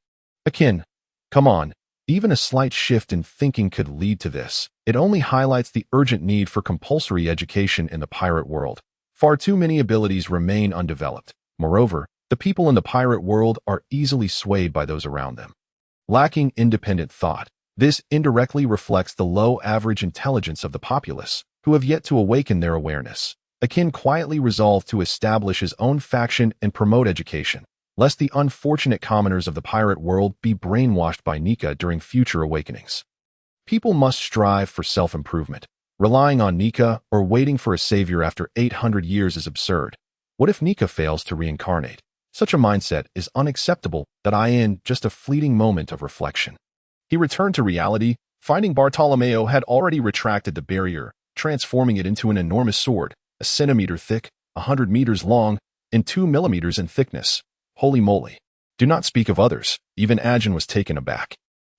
"Akin, come on. Even a slight shift in thinking could lead to this. It only highlights the urgent need for compulsory education in the pirate world. Far too many abilities remain undeveloped. Moreover, the people in the pirate world are easily swayed by those around them, lacking independent thought. This indirectly reflects the low average intelligence of the populace, who have yet to awaken their awareness." Akin quietly resolved to establish his own faction and promote education, lest the unfortunate commoners of the pirate world be brainwashed by Nika during future awakenings. People must strive for self-improvement. Relying on Nika or waiting for a savior after 800 years is absurd. What if Nika fails to reincarnate? Such a mindset is unacceptable. That I in just a fleeting moment of reflection. He returned to reality, finding Bartolomeo had already retracted the barrier, transforming it into an enormous sword, a centimeter thick, 100 meters long, and 2 millimeters in thickness. Holy moly. Do not speak of others. Even Akin was taken aback.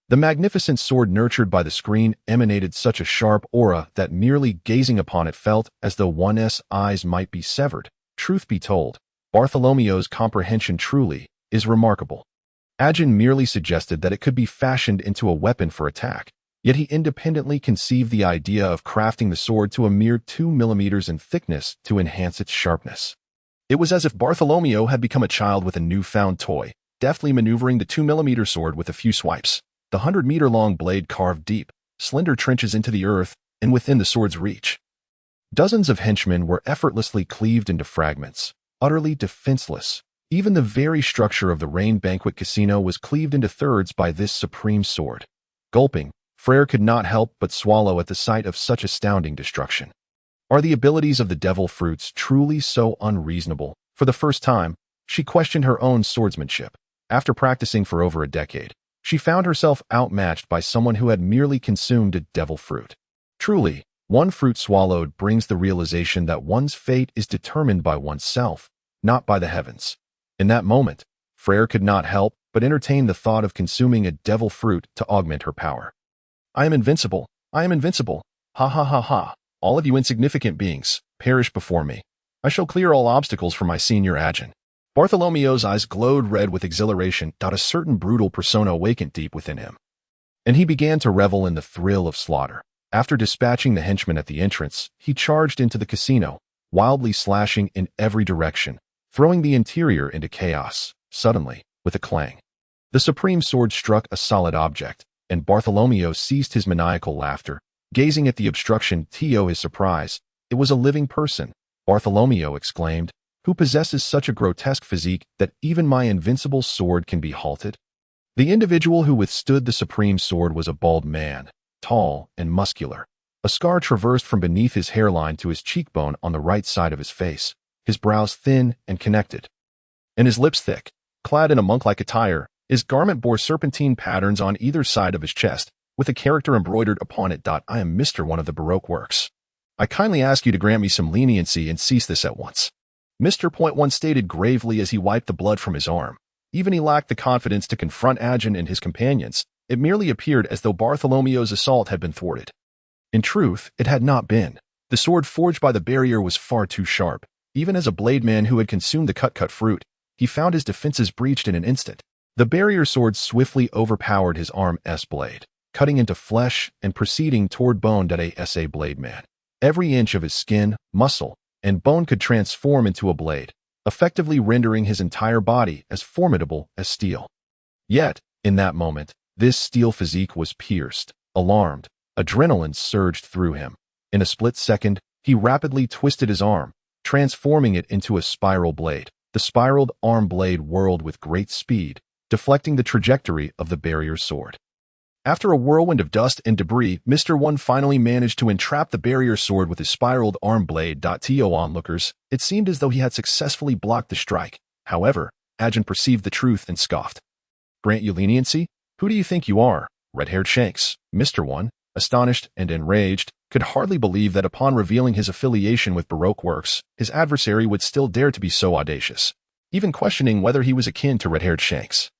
The magnificent sword nurtured by the screen emanated such a sharp aura that merely gazing upon it felt as though one's eyes might be severed. Truth be told, Bartholomeo's comprehension truly is remarkable. Akin merely suggested that it could be fashioned into a weapon for attack, yet he independently conceived the idea of crafting the sword to a mere 2 millimeters in thickness to enhance its sharpness. It was as if Bartholomew had become a child with a newfound toy, deftly maneuvering the 2-millimeter sword with a few swipes. The 100-meter-long blade carved deep, slender trenches into the earth and within the sword's reach. Dozens of henchmen were effortlessly cleaved into fragments, utterly defenseless. Even the very structure of the Rain Banquet Casino was cleaved into thirds by this supreme sword. Gulping, Freyra could not help but swallow at the sight of such astounding destruction. Are the abilities of the devil fruits truly so unreasonable? For the first time, she questioned her own swordsmanship. After practicing for over a decade, she found herself outmatched by someone who had merely consumed a devil fruit. Truly, one fruit swallowed brings the realization that one's fate is determined by oneself, not by the heavens. In that moment, Freyra could not help but entertain the thought of consuming a devil fruit to augment her power. I am invincible. I am invincible. Ha ha ha ha. All of you insignificant beings, perish before me. I shall clear all obstacles for my senior Akin. Bartholomew's eyes glowed red with exhilaration. A certain brutal persona awakened deep within him, and he began to revel in the thrill of slaughter. After dispatching the henchmen at the entrance, he charged into the casino, wildly slashing in every direction, throwing the interior into chaos. Suddenly, with a clang, the supreme sword struck a solid object, and Bartholomew ceased his maniacal laughter, gazing at the obstruction. To his surprise, it was a living person. Bartholomew exclaimed, "Who possesses such a grotesque physique that even my invincible sword can be halted?" The individual who withstood the supreme sword was a bald man, tall and muscular. A scar traversed from beneath his hairline to his cheekbone on the right side of his face, his brows thin and connected, and his lips thick. Clad in a monk-like attire, his garment bore serpentine patterns on either side of his chest, with a character embroidered upon it. I am Mr. One of the Baroque works. I kindly ask you to grant me some leniency and cease this at once. Mr. Point One stated gravely as he wiped the blood from his arm. Even he lacked the confidence to confront Akin and his companions. It merely appeared as though Bartholomew's assault had been thwarted. In truth, it had not been. The sword forged by the barrier was far too sharp. Even as a blade man who had consumed the cut fruit, he found his defenses breached in an instant. The barrier sword swiftly overpowered his arm's blade, cutting into flesh and proceeding toward bone that a blade man. Every inch of his skin, muscle, and bone could transform into a blade, effectively rendering his entire body as formidable as steel. Yet, in that moment, this steel physique was pierced. Alarmed, adrenaline surged through him. In a split second, he rapidly twisted his arm, transforming it into a spiral blade. The spiraled arm blade whirled with great speed, deflecting the trajectory of the barrier sword. After a whirlwind of dust and debris, Mr. One finally managed to entrap the barrier sword with his spiraled arm blade. To onlookers, it seemed as though he had successfully blocked the strike. However, Akin perceived the truth and scoffed. "Grant you leniency? Who do you think you are? Red-haired Shanks." Mr. One, astonished and enraged, could hardly believe that upon revealing his affiliation with Baroque works, his adversary would still dare to be so audacious, even questioning whether he was akin to red-haired Shanks.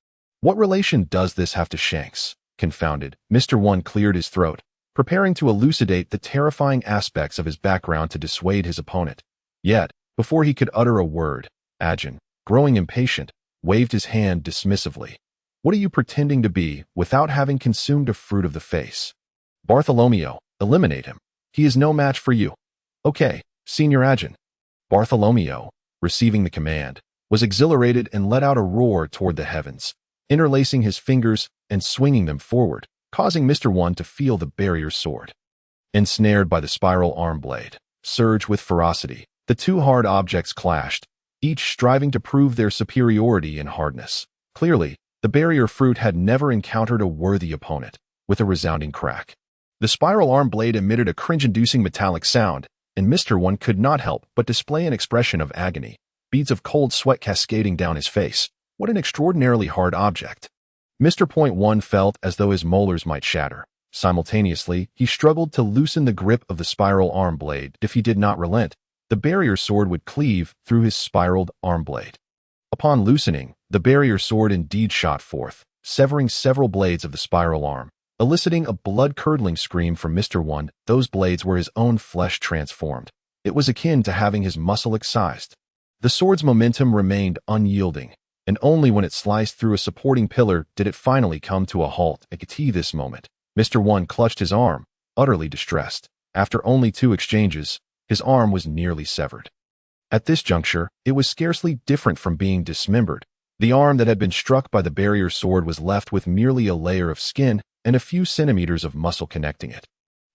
What relation does this have to Shanks? Confounded, Mr. One cleared his throat, preparing to elucidate the terrifying aspects of his background to dissuade his opponent. Yet, before he could utter a word, Akin, growing impatient, waved his hand dismissively. "What are you pretending to be without having consumed a fruit of the face? Bartholomew, eliminate him. He is no match for you." "Okay, Senior Akin." Bartholomew, receiving the command, was exhilarated and let out a roar toward the heavens, interlacing his fingers and swinging them forward, causing Mr. One to feel the barrier sword, ensnared by the spiral arm blade, surge with ferocity. The two hard objects clashed, each striving to prove their superiority in hardness. Clearly, the barrier fruit had never encountered a worthy opponent. With a resounding crack, the spiral arm blade emitted a cringe-inducing metallic sound, and Mr. One could not help but display an expression of agony, beads of cold sweat cascading down his face. What an extraordinarily hard object. Mr. One felt as though his molars might shatter. Simultaneously, he struggled to loosen the grip of the spiral arm blade. If he did not relent, the barrier sword would cleave through his spiraled arm blade. Upon loosening, the barrier sword indeed shot forth, severing several blades of the spiral arm, eliciting a blood-curdling scream from Mr. One. Those blades were his own flesh transformed. It was akin to having his muscle excised. The sword's momentum remained unyielding, and only when it sliced through a supporting pillar did it finally come to a halt. At this moment, Mr. One clutched his arm, utterly distressed. After only 2 exchanges, his arm was nearly severed. At this juncture, it was scarcely different from being dismembered. The arm that had been struck by the barrier sword was left with merely a layer of skin and a few centimeters of muscle connecting it.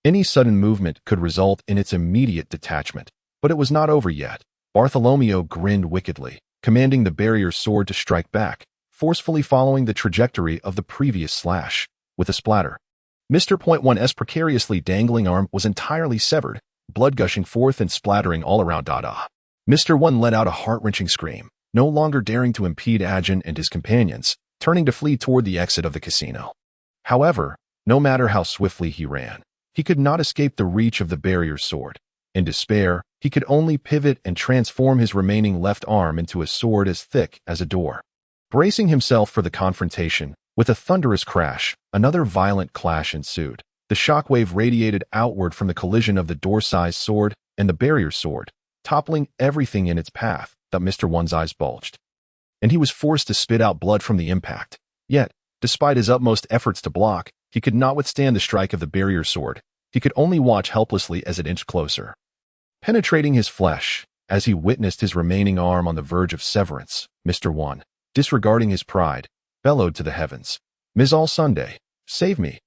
Any sudden movement could result in its immediate detachment, but it was not over yet. Bartholomew grinned wickedly, commanding the barrier sword to strike back, forcefully following the trajectory of the previous slash. With a splatter, Mr. One's precariously dangling arm was entirely severed, blood gushing forth and splattering all around. Mr. One let out a heart-wrenching scream, no longer daring to impede Akin and his companions, turning to flee toward the exit of the casino. However, no matter how swiftly he ran, he could not escape the reach of the barrier sword. In despair, he could only pivot and transform his remaining left arm into a sword as thick as a door. Bracing himself for the confrontation, with a thunderous crash, another violent clash ensued. The shockwave radiated outward from the collision of the door-sized sword and the barrier sword, toppling everything in its path. Mr. One's eyes bulged, and he was forced to spit out blood from the impact. Yet, despite his utmost efforts to block, he could not withstand the strike of the barrier sword. He could only watch helplessly as it inched closer, penetrating his flesh. As he witnessed his remaining arm on the verge of severance, Mr. One, disregarding his pride, bellowed to the heavens, "Ms. All Sunday, save me.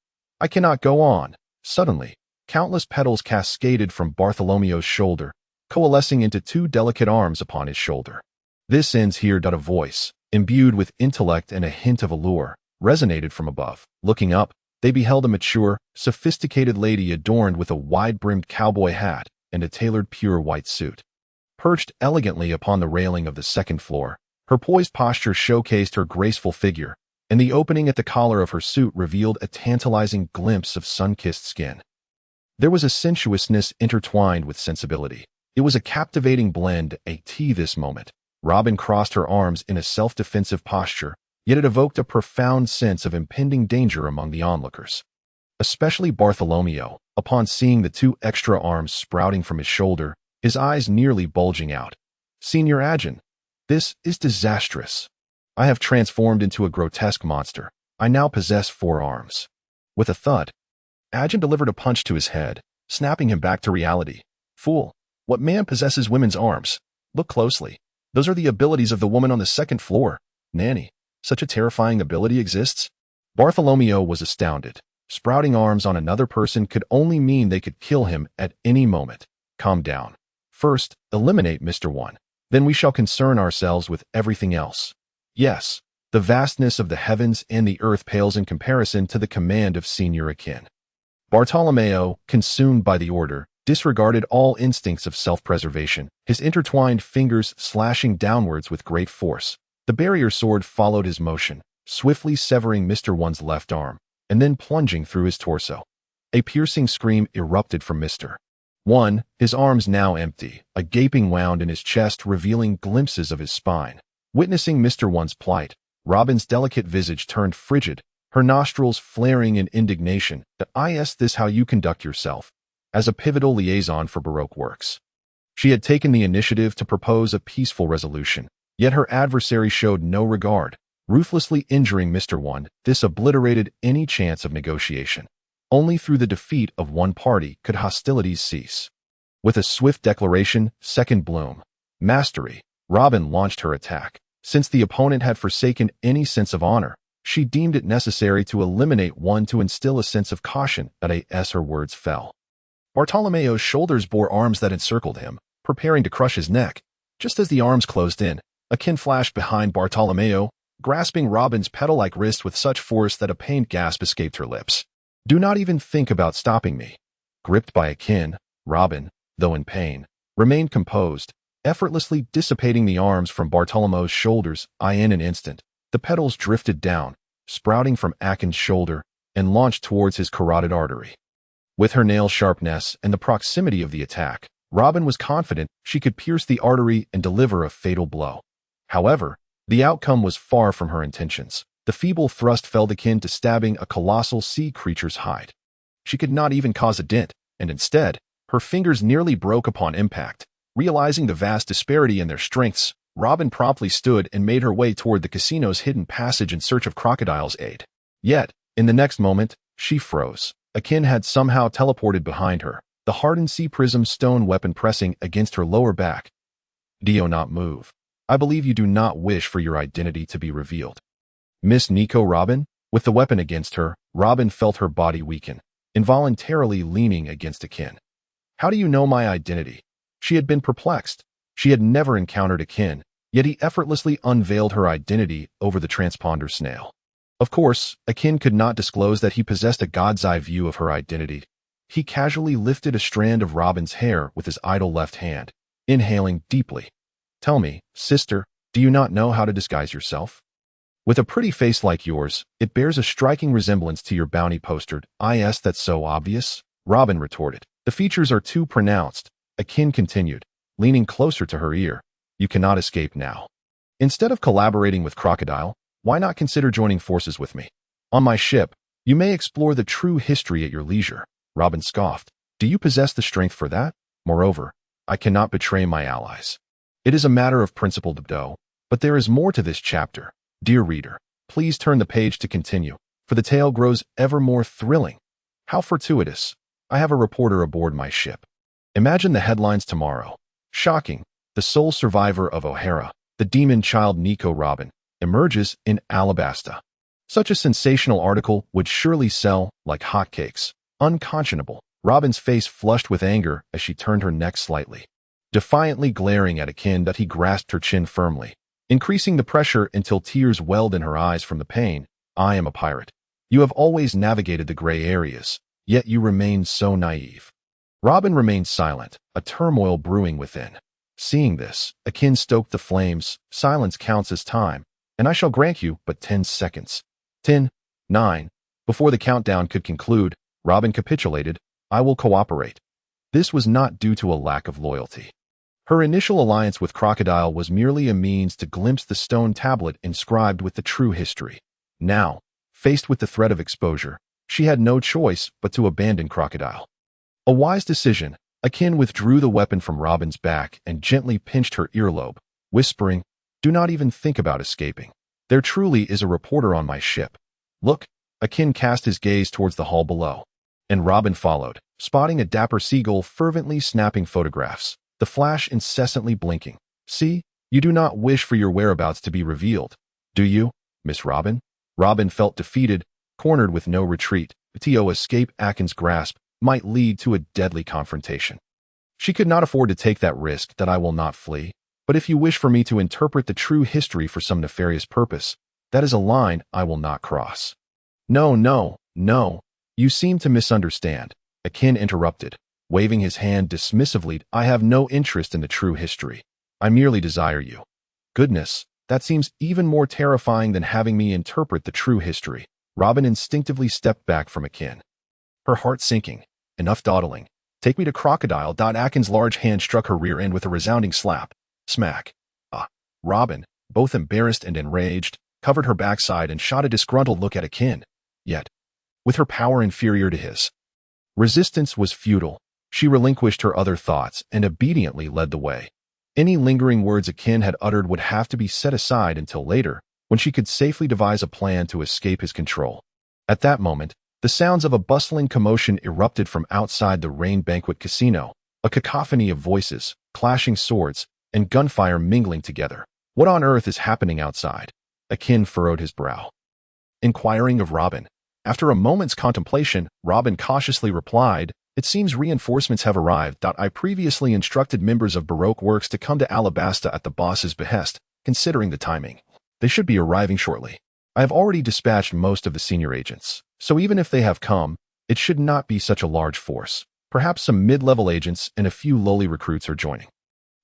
I cannot go on." Suddenly, countless petals cascaded from Bartholomew's shoulder, coalescing into 2 delicate arms upon his shoulder. "This ends here." A voice, imbued with intellect and a hint of allure, resonated from above. Looking up, they beheld a mature, sophisticated lady adorned with a wide-brimmed cowboy hat and a tailored pure white suit. Perched elegantly upon the railing of the 2nd floor, her poised posture showcased her graceful figure, and the opening at the collar of her suit revealed a tantalizing glimpse of sun-kissed skin. There was a sensuousness intertwined with sensibility. It was a captivating blend. This moment, Robin crossed her arms in a self-defensive posture, yet it evoked a profound sense of impending danger among the onlookers. Especially Bartholomew, Upon seeing the 2 extra arms sprouting from his shoulder, his eyes nearly bulging out. Senior Akin, this is disastrous. I have transformed into a grotesque monster. I now possess 4 arms. With a thud, Akin delivered a punch to his head, snapping him back to reality. Fool, what man possesses women's arms? Look closely. Those are the abilities of the woman on the 2nd floor. Nanny, such a terrifying ability exists? Bartholomew was astounded. Sprouting arms on another person could only mean they could kill him at any moment. Calm down. First, eliminate Mr. 1. Then we shall concern ourselves with everything else. Yes, the vastness of the heavens and the earth pales in comparison to the command of Senior Akin. Bartholomew, consumed by the order, disregarded all instincts of self-preservation, his intertwined fingers slashing downwards with great force. The barrier sword followed his motion, swiftly severing Mr. 1's left arm, and then plunging through his torso. A piercing scream erupted from Mr. 1, his arms now empty, a gaping wound in his chest revealing glimpses of his spine. Witnessing Mr. 1's plight, Robin's delicate visage turned frigid, her nostrils flaring in indignation. Is this how you conduct yourself? As a pivotal liaison for Baroque works. She had taken the initiative to propose a peaceful resolution, yet her adversary showed no regard, ruthlessly injuring Mr. 1. This obliterated any chance of negotiation. Only through the defeat of one party could hostilities cease. With a swift declaration, second bloom, mastery, Robin launched her attack. Since the opponent had forsaken any sense of honor, she deemed it necessary to eliminate one to instill a sense of caution. As her words fell, Bartolomew's shoulders bore arms that encircled him, preparing to crush his neck. Just as the arms closed in, Akin flashed behind Bartolomew, grasping Robin's petal-like wrist with such force that a pained gasp escaped her lips. Do not even think about stopping me. Gripped by Akin, Robin, though in pain, remained composed, effortlessly dissipating the arms from Bartolomew's shoulders. In an instant, the petals drifted down, sprouting from Akin's shoulder, and launched towards his carotid artery. With her nail sharpness and the proximity of the attack, Robin was confident she could pierce the artery and deliver a fatal blow. However, the outcome was far from her intentions. The feeble thrust felt akin to stabbing a colossal sea creature's hide. She could not even cause a dent, and instead, her fingers nearly broke upon impact. Realizing the vast disparity in their strengths, Robin promptly stood and made her way toward the casino's hidden passage in search of Crocodile's aid. Yet, in the next moment, she froze. Akin had somehow teleported behind her, the hardened sea prism stone weapon pressing against her lower back. Do not move. I believe you do not wish for your identity to be revealed. Miss Nika. Robin? With the weapon against her, Robin felt her body weaken, involuntarily leaning against Akin. How do you know my identity? She had been perplexed. She had never encountered Akin, yet he effortlessly unveiled her identity over the transponder snail. Of course, Akin could not disclose that he possessed a god's-eye view of her identity. He casually lifted a strand of Robin's hair with his idle left hand, inhaling deeply. Tell me, sister, do you not know how to disguise yourself? With a pretty face like yours, it bears a striking resemblance to your bounty poster. That's so obvious, Robin retorted. The features are too pronounced, Akin continued, leaning closer to her ear. You cannot escape now. Instead of collaborating with Crocodile, why not consider joining forces with me? On my ship, you may explore the true history at your leisure. Robin scoffed. Do you possess the strength for that? Moreover, I cannot betray my allies. It is a matter of principle, but there is more to this chapter. Dear reader, please turn the page to continue, for the tale grows ever more thrilling. How fortuitous. I have a reporter aboard my ship. Imagine the headlines tomorrow. Shocking. The sole survivor of O'Hara, the demon child Nika Robin, emerges in Alabasta. Such a sensational article would surely sell like hotcakes. Unconscionable. Robin's face flushed with anger as she turned her neck slightly, defiantly glaring at Akin. He grasped her chin firmly, increasing the pressure until tears welled in her eyes from the pain. I am a pirate. You have always navigated the gray areas, yet you remain so naive. Robin remained silent, a turmoil brewing within. Seeing this, Akin stoked the flames. Silence counts as time, and I shall grant you but 10 seconds. 10, 9. Before the countdown could conclude, Robin capitulated. I will cooperate. This was not due to a lack of loyalty. Her initial alliance with Crocodile was merely a means to glimpse the stone tablet inscribed with the true history. Now, faced with the threat of exposure, she had no choice but to abandon Crocodile. A wise decision. Akin withdrew the weapon from Robin's back and gently pinched her earlobe, whispering, "Do not even think about escaping. There truly is a reporter on my ship. Look." Akin cast his gaze towards the hall below, and Robin followed, spotting a dapper seagull fervently snapping photographs, the flash incessantly blinking. "See, you do not wish for your whereabouts to be revealed, do you, Miss Robin?" Robin felt defeated, cornered with no retreat. To escape Akin's grasp might lead to a deadly confrontation. She could not afford to take that risk. "That I will not flee. But if you wish for me to interpret the true history for some nefarious purpose, that is a line I will not cross." "No, no, no. You seem to misunderstand," Akin interrupted, waving his hand dismissively. "I have no interest in the true history. I merely desire you." "Goodness, that seems even more terrifying than having me interpret the true history." Robin instinctively stepped back from Akin, her heart sinking. "Enough dawdling. Take me to Crocodile." Akin's large hand struck her rear end with a resounding slap. Smack. Robin, both embarrassed and enraged, covered her backside and shot a disgruntled look at Akin. Yet, with her power inferior to his, resistance was futile. She relinquished her other thoughts and obediently led the way. Any lingering words Akin had uttered would have to be set aside until later, when she could safely devise a plan to escape his control. At that moment, the sounds of a bustling commotion erupted from outside the Rain Banquet Casino, a cacophony of voices, clashing swords, and gunfire mingling together. "What on earth is happening outside?" Akin furrowed his brow, inquiring of Robin. After a moment's contemplation, Robin cautiously replied, "It seems reinforcements have arrived. I previously instructed members of Baroque Works to come to Alabasta at the boss's behest. Considering the timing, they should be arriving shortly. I have already dispatched most of the senior agents, so even if they have come, it should not be such a large force. Perhaps some mid-level agents and a few lowly recruits are joining."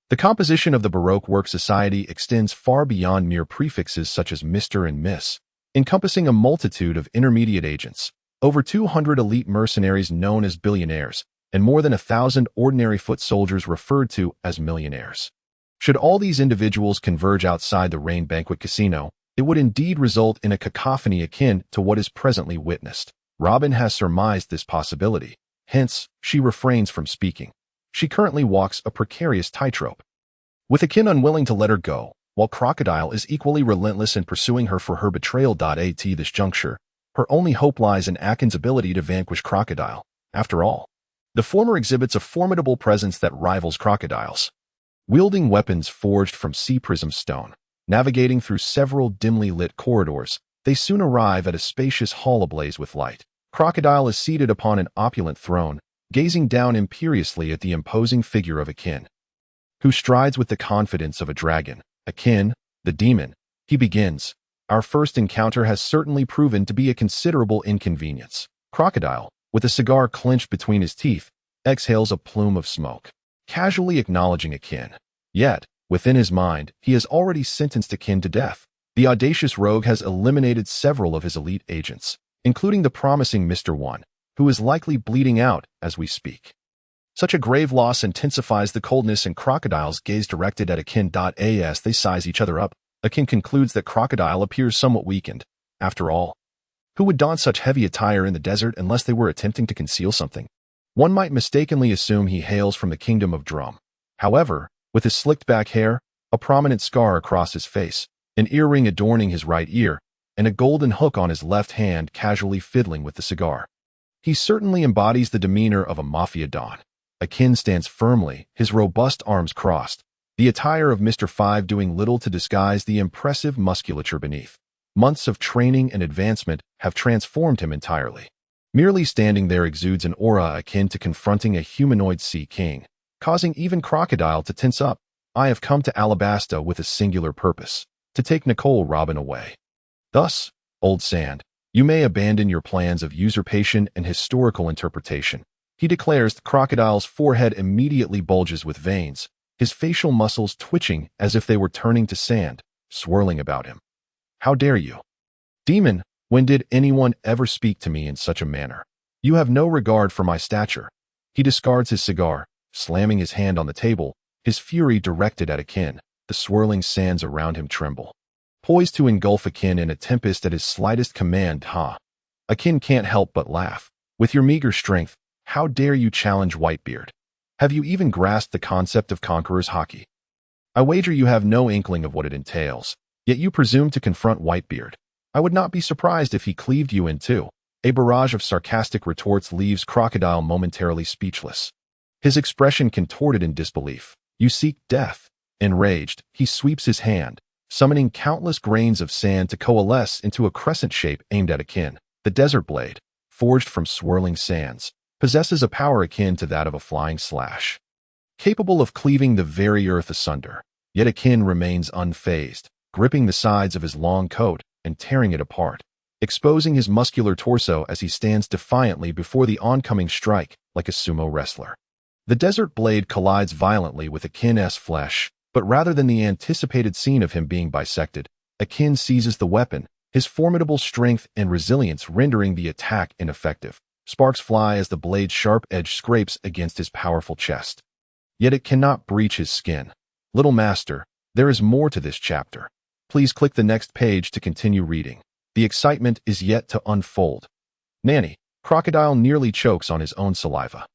The composition of the Baroque Work Society extends far beyond mere prefixes such as Mr. and Miss, encompassing a multitude of intermediate agents, over 200 elite mercenaries known as billionaires, and more than 1,000 ordinary foot soldiers referred to as millionaires. Should all these individuals converge outside the Rain Banquet Casino, it would indeed result in a cacophony akin to what is presently witnessed. Robin has surmised this possibility, hence, she refrains from speaking. She currently walks a precarious tightrope, with Akin unwilling to let her go, while Crocodile is equally relentless in pursuing her for her betrayal. At this juncture, her only hope lies in Akin's ability to vanquish Crocodile. After all, the former exhibits a formidable presence that rivals Crocodile's. Wielding weapons forged from sea prism stone, navigating through several dimly lit corridors, they soon arrive at a spacious hall ablaze with light. Crocodile is seated upon an opulent throne, gazing down imperiously at the imposing figure of Akin, who strides with the confidence of a dragon. "Akin, the demon," he begins. "Our first encounter has certainly proven to be a considerable inconvenience." Crocodile, with a cigar clenched between his teeth, exhales a plume of smoke, casually acknowledging Akin. Yet, within his mind, he has already sentenced Akin to death. The audacious rogue has eliminated several of his elite agents, including the promising Mr. One, who is likely bleeding out as we speak. Such a grave loss intensifies the coldness in Crocodile's gaze directed at Akin. As they size each other up, Akin concludes that Crocodile appears somewhat weakened. After all, who would don such heavy attire in the desert unless they were attempting to conceal something? One might mistakenly assume he hails from the kingdom of Drum. However, with his slicked back hair, a prominent scar across his face, an earring adorning his right ear, and a golden hook on his left hand casually fiddling with the cigar, he certainly embodies the demeanor of a mafia don. Akin stands firmly, his robust arms crossed, the attire of Mr. Five doing little to disguise the impressive musculature beneath. Months of training and advancement have transformed him entirely. Merely standing there exudes an aura akin to confronting a humanoid sea king, causing even Crocodile to tense up. "I have come to Alabasta with a singular purpose, to take Nicole Robin away. Thus, old sand, you may abandon your plans of usurpation and historical interpretation," he declares. Crocodile's forehead immediately bulges with veins, his facial muscles twitching as if they were turning to sand, swirling about him. "How dare you? Demon, when did anyone ever speak to me in such a manner? You have no regard for my stature." He discards his cigar, slamming his hand on the table, his fury directed at Akin. The swirling sands around him tremble, poised to engulf Akin in a tempest at his slightest command. Akin can't help but laugh. "With your meager strength, How dare you challenge Whitebeard? Have you even grasped the concept of conqueror's haki? I wager you have no inkling of what it entails, yet you presume to confront Whitebeard. I would not be surprised if he cleaved you in two. A barrage of sarcastic retorts leaves Crocodile momentarily speechless. His expression contorted in disbelief. You seek death. Enraged, he sweeps his hand, summoning countless grains of sand to coalesce into a crescent shape aimed at Akin. The desert blade, forged from swirling sands, possesses a power akin to that of a flying slash, capable of cleaving the very earth asunder. Yet Akin remains unfazed, gripping the sides of his long coat and tearing it apart, exposing his muscular torso as he stands defiantly before the oncoming strike like a sumo wrestler. The desert blade collides violently with Akin's flesh, but rather than the anticipated scene of him being bisected, Akin seizes the weapon, his formidable strength and resilience rendering the attack ineffective. Sparks fly as the blade's sharp edge scrapes against his powerful chest. Yet it cannot breach his skin. Little master, there is more to this chapter. Please click the next page to continue reading. The excitement is yet to unfold. Nanny, Crocodile nearly chokes on his own saliva.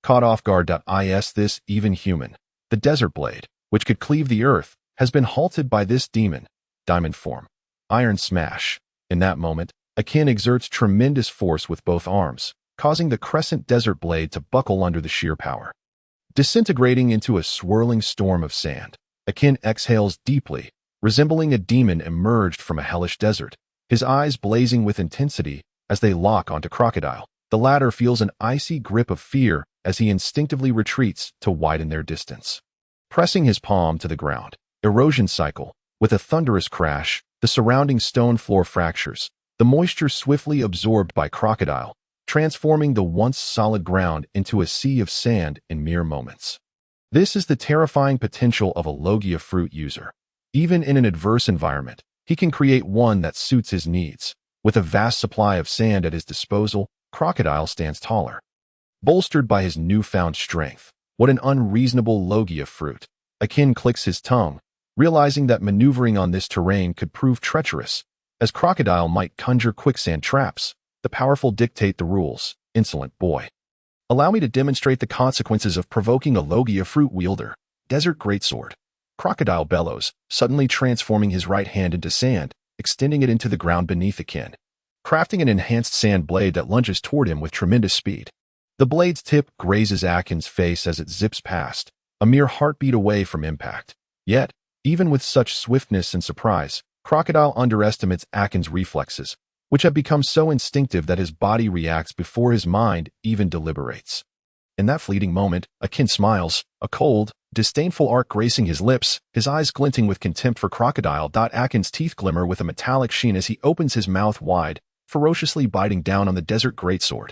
Caught off guard. Is this even human? The desert blade, which could cleave the earth, has been halted by this demon. Diamond form. Iron smash. In that moment, Akin exerts tremendous force with both arms, causing the crescent desert blade to buckle under the sheer power. Disintegrating into a swirling storm of sand, Akin exhales deeply, resembling a demon emerged from a hellish desert, his eyes blazing with intensity as they lock onto Crocodile. The latter feels an icy grip of fear as he instinctively retreats to widen their distance. Pressing his palm to the ground, erosion cycle, with a thunderous crash, the surrounding stone floor fractures, the moisture swiftly absorbed by Crocodile, transforming the once solid ground into a sea of sand in mere moments. This is the terrifying potential of a Logia fruit user. Even in an adverse environment, he can create one that suits his needs. With a vast supply of sand at his disposal, Crocodile stands taller. Bolstered by his newfound strength, what an unreasonable Logia fruit. Akin clicks his tongue, realizing that maneuvering on this terrain could prove treacherous, as Crocodile might conjure quicksand traps. The powerful dictate the rules. Insolent boy. Allow me to demonstrate the consequences of provoking a Logia fruit wielder. Desert greatsword. Crocodile bellows, suddenly transforming his right hand into sand, extending it into the ground beneath Akin, crafting an enhanced sand blade that lunges toward him with tremendous speed. The blade's tip grazes Akin's face as it zips past, a mere heartbeat away from impact. Yet, even with such swiftness and surprise, Crocodile underestimates Akin's reflexes, which have become so instinctive that his body reacts before his mind even deliberates. In that fleeting moment, Akin smiles, a cold, disdainful arc gracing his lips, his eyes glinting with contempt for Crocodile. Akin's teeth glimmer with a metallic sheen as he opens his mouth wide, ferociously biting down on the desert greatsword.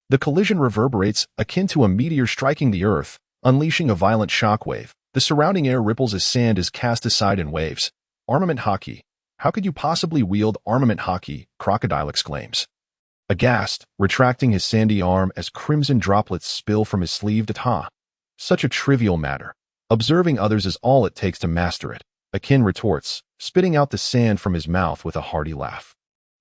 The collision reverberates, akin to a meteor striking the earth, unleashing a violent shockwave. The surrounding air ripples as sand is cast aside in waves. Armament haki. How could you possibly wield armament haki? Crocodile exclaims. Aghast, retracting his sandy arm as crimson droplets spill from his sleeve. Such a trivial matter. Observing others is all it takes to master it. Akin retorts, spitting out the sand from his mouth with a hearty laugh.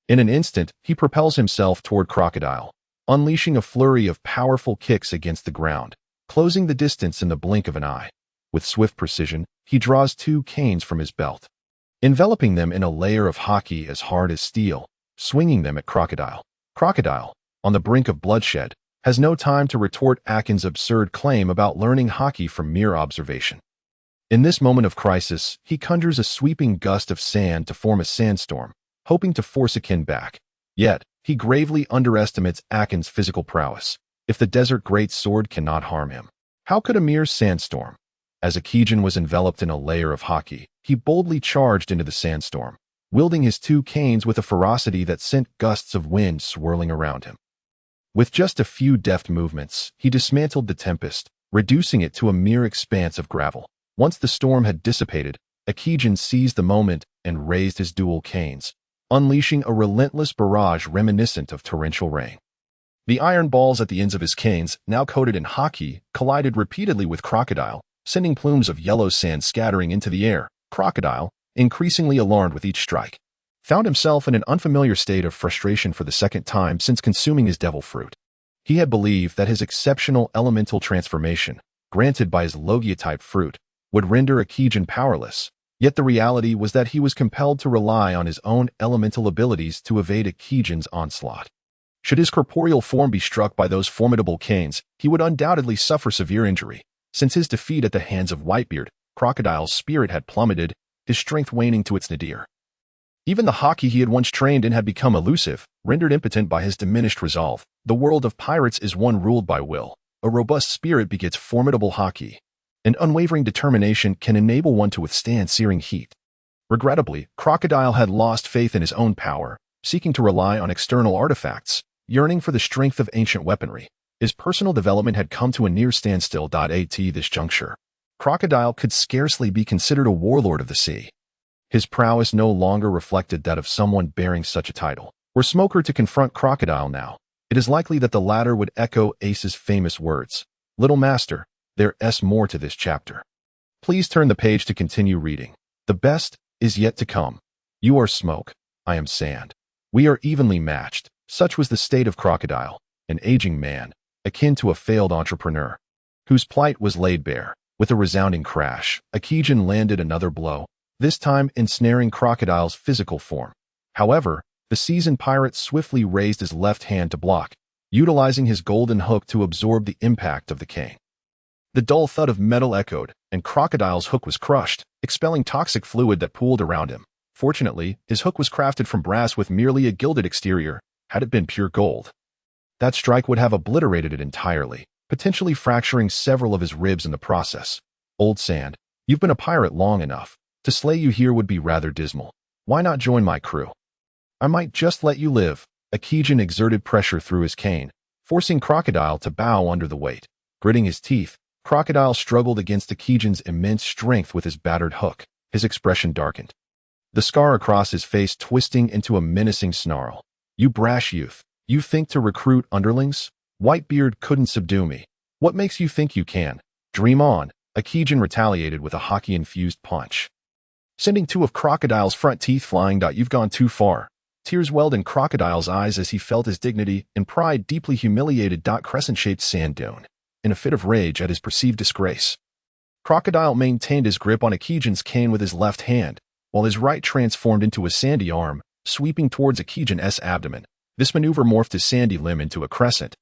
In an instant, he propels himself toward Crocodile, unleashing a flurry of powerful kicks against the ground, closing the distance in the blink of an eye. With swift precision, he draws two canes from his belt, enveloping them in a layer of haki as hard as steel, swinging them at Crocodile. Crocodile, on the brink of bloodshed, has no time to retort Akin's absurd claim about learning haki from mere observation. In this moment of crisis, he conjures a sweeping gust of sand to form a sandstorm, hoping to force Akin back. Yet, he gravely underestimates Akin's physical prowess. If the desert great sword cannot harm him, how could a mere sandstorm? As Akin was enveloped in a layer of haki, he boldly charged into the sandstorm, wielding his two canes with a ferocity that sent gusts of wind swirling around him. With just a few deft movements, he dismantled the tempest, reducing it to a mere expanse of gravel. Once the storm had dissipated, Akin seized the moment and raised his dual canes, unleashing a relentless barrage reminiscent of torrential rain. The iron balls at the ends of his canes, now coated in haki, collided repeatedly with Crocodile, sending plumes of yellow sand scattering into the air. Crocodile, increasingly alarmed with each strike, found himself in an unfamiliar state of frustration for the second time since consuming his devil fruit. He had believed that his exceptional elemental transformation, granted by his Logia-type fruit, would render Akin powerless, yet the reality was that he was compelled to rely on his own elemental abilities to evade Akin's onslaught. Should his corporeal form be struck by those formidable canes, he would undoubtedly suffer severe injury. Since his defeat at the hands of Whitebeard, Crocodile's spirit had plummeted, his strength waning to its nadir. Even the haki he had once trained in had become elusive, rendered impotent by his diminished resolve. The world of pirates is one ruled by will. A robust spirit begets formidable haki. An unwavering determination can enable one to withstand searing heat. Regrettably, Crocodile had lost faith in his own power, seeking to rely on external artifacts, yearning for the strength of ancient weaponry. His personal development had come to a near standstill. At this juncture, Crocodile could scarcely be considered a warlord of the sea. His prowess no longer reflected that of someone bearing such a title. Were Smoker to confront Crocodile now, it is likely that the latter would echo Ace's famous words, "Little master, there's more to this chapter." Please turn the page to continue reading. The best is yet to come. You are smoke, I am sand. We are evenly matched. Such was the state of Crocodile, an aging man, akin to a failed entrepreneur, whose plight was laid bare. With a resounding crash, Akin landed another blow, this time ensnaring Crocodile's physical form. However, the seasoned pirate swiftly raised his left hand to block, utilizing his golden hook to absorb the impact of the cane. The dull thud of metal echoed, and Crocodile's hook was crushed, expelling toxic fluid that pooled around him. Fortunately, his hook was crafted from brass with merely a gilded exterior. Had it been pure gold, that strike would have obliterated it entirely, potentially fracturing several of his ribs in the process. Old Sand, you've been a pirate long enough. To slay you here would be rather dismal. Why not join my crew? I might just let you live. Akin exerted pressure through his cane, forcing Crocodile to bow under the weight. Gritting his teeth, Crocodile struggled against Akin's immense strength with his battered hook. His expression darkened, the scar across his face twisting into a menacing snarl. You brash youth, you think to recruit underlings? Whitebeard couldn't subdue me. What makes you think you can? Dream on. Akin retaliated with a haki-infused punch, sending two of Crocodile's front teeth flying. You've gone too far. Tears welled in Crocodile's eyes as he felt his dignity and pride deeply humiliated. Crescent-shaped sand dune, in a fit of rage at his perceived disgrace. Crocodile maintained his grip on Akin's cane with his left hand, while his right transformed into a sandy arm, sweeping towards Akin's abdomen. This maneuver morphed his sandy limb into a crescent,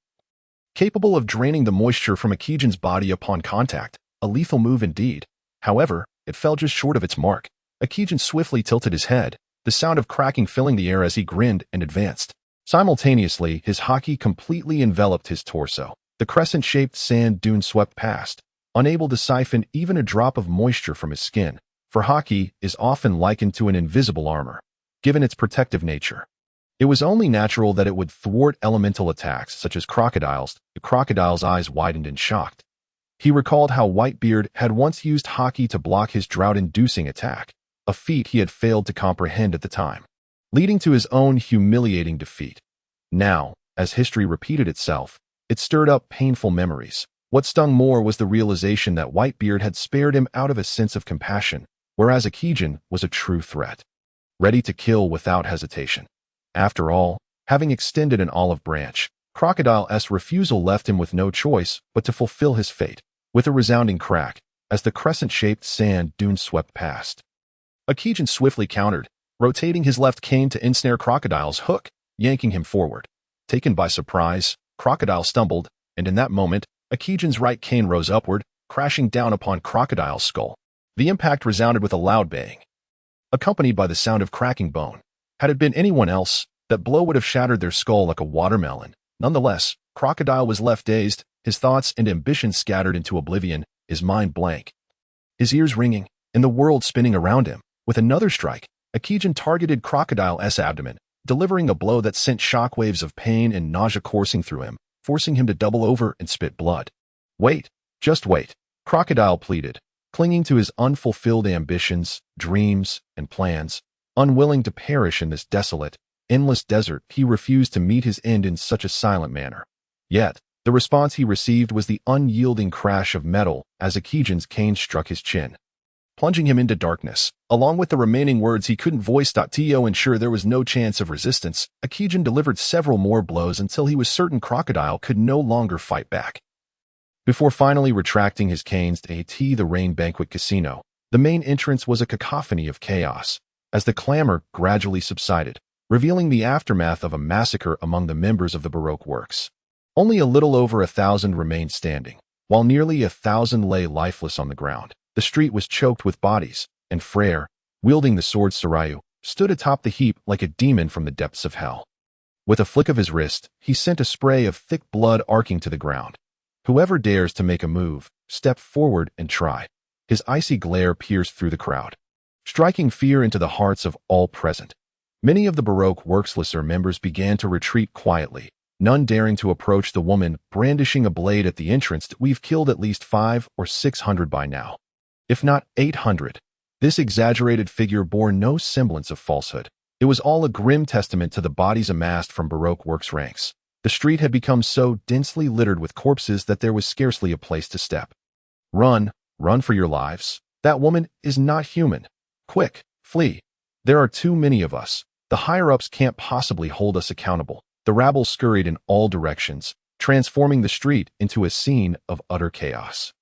capable of draining the moisture from Akin's body upon contact. A lethal move indeed. However, it fell just short of its mark. Akin swiftly tilted his head, the sound of cracking filling the air as he grinned and advanced. Simultaneously, his haki completely enveloped his torso. The crescent-shaped sand dune swept past, unable to siphon even a drop of moisture from his skin, for haki is often likened to an invisible armor, given its protective nature. It was only natural that it would thwart elemental attacks such as Crocodile's. The Crocodile's eyes widened in shock. He recalled how Whitebeard had once used haki to block his drought-inducing attack, a feat he had failed to comprehend at the time, leading to his own humiliating defeat. Now, as history repeated itself, it stirred up painful memories. What stung more was the realization that Whitebeard had spared him out of a sense of compassion, whereas Akin was a true threat, ready to kill without hesitation. After all, having extended an olive branch, Crocodile's refusal left him with no choice but to fulfill his fate. With a resounding crack, as the crescent-shaped sand dune swept past, Akin swiftly countered, rotating his left cane to ensnare Crocodile's hook, yanking him forward. Taken by surprise, Crocodile stumbled, and in that moment, Akin's right cane rose upward, crashing down upon Crocodile's skull. The impact resounded with a loud bang, accompanied by the sound of cracking bone. Had it been anyone else, that blow would have shattered their skull like a watermelon. Nonetheless, Crocodile was left dazed, his thoughts and ambitions scattered into oblivion, his mind blank, his ears ringing, and the world spinning around him. With another strike, Akin targeted Crocodile's abdomen, delivering a blow that sent shockwaves of pain and nausea coursing through him, forcing him to double over and spit blood. Wait, just wait, Crocodile pleaded, clinging to his unfulfilled ambitions, dreams, and plans. Unwilling to perish in this desolate, endless desert, he refused to meet his end in such a silent manner. Yet, the response he received was the unyielding crash of metal as Akin's cane struck his chin. plunging him into darkness. Along with the remaining words he couldn't voice. To ensure there was no chance of resistance, Akin delivered several more blows until he was certain Crocodile could no longer fight back. Before finally retracting his canes to the Rain Banquet Casino, the main entrance was a cacophony of chaos, as the clamor gradually subsided, revealing the aftermath of a massacre among the members of the Baroque works. Only a little over 1,000 remained standing, while nearly 1,000 lay lifeless on the ground. The street was choked with bodies, and Freyra, wielding the sword Sarayu, stood atop the heap like a demon from the depths of hell. With a flick of his wrist, he sent a spray of thick blood arcing to the ground. Whoever dares to make a move, step forward and try. His icy glare pierced through the crowd, striking fear into the hearts of all present. Many of the Baroque Works lesser members began to retreat quietly, none daring to approach the woman brandishing a blade at the entrance. We've killed at least 500 or 600 by now, if not 800. This exaggerated figure bore no semblance of falsehood. It was all a grim testament to the bodies amassed from Baroque Works ranks. The street had become so densely littered with corpses that there was scarcely a place to step. Run, run for your lives. That woman is not human. Quick, flee. There are too many of us. The higher-ups can't possibly hold us accountable. The rabble scurried in all directions, transforming the street into a scene of utter chaos.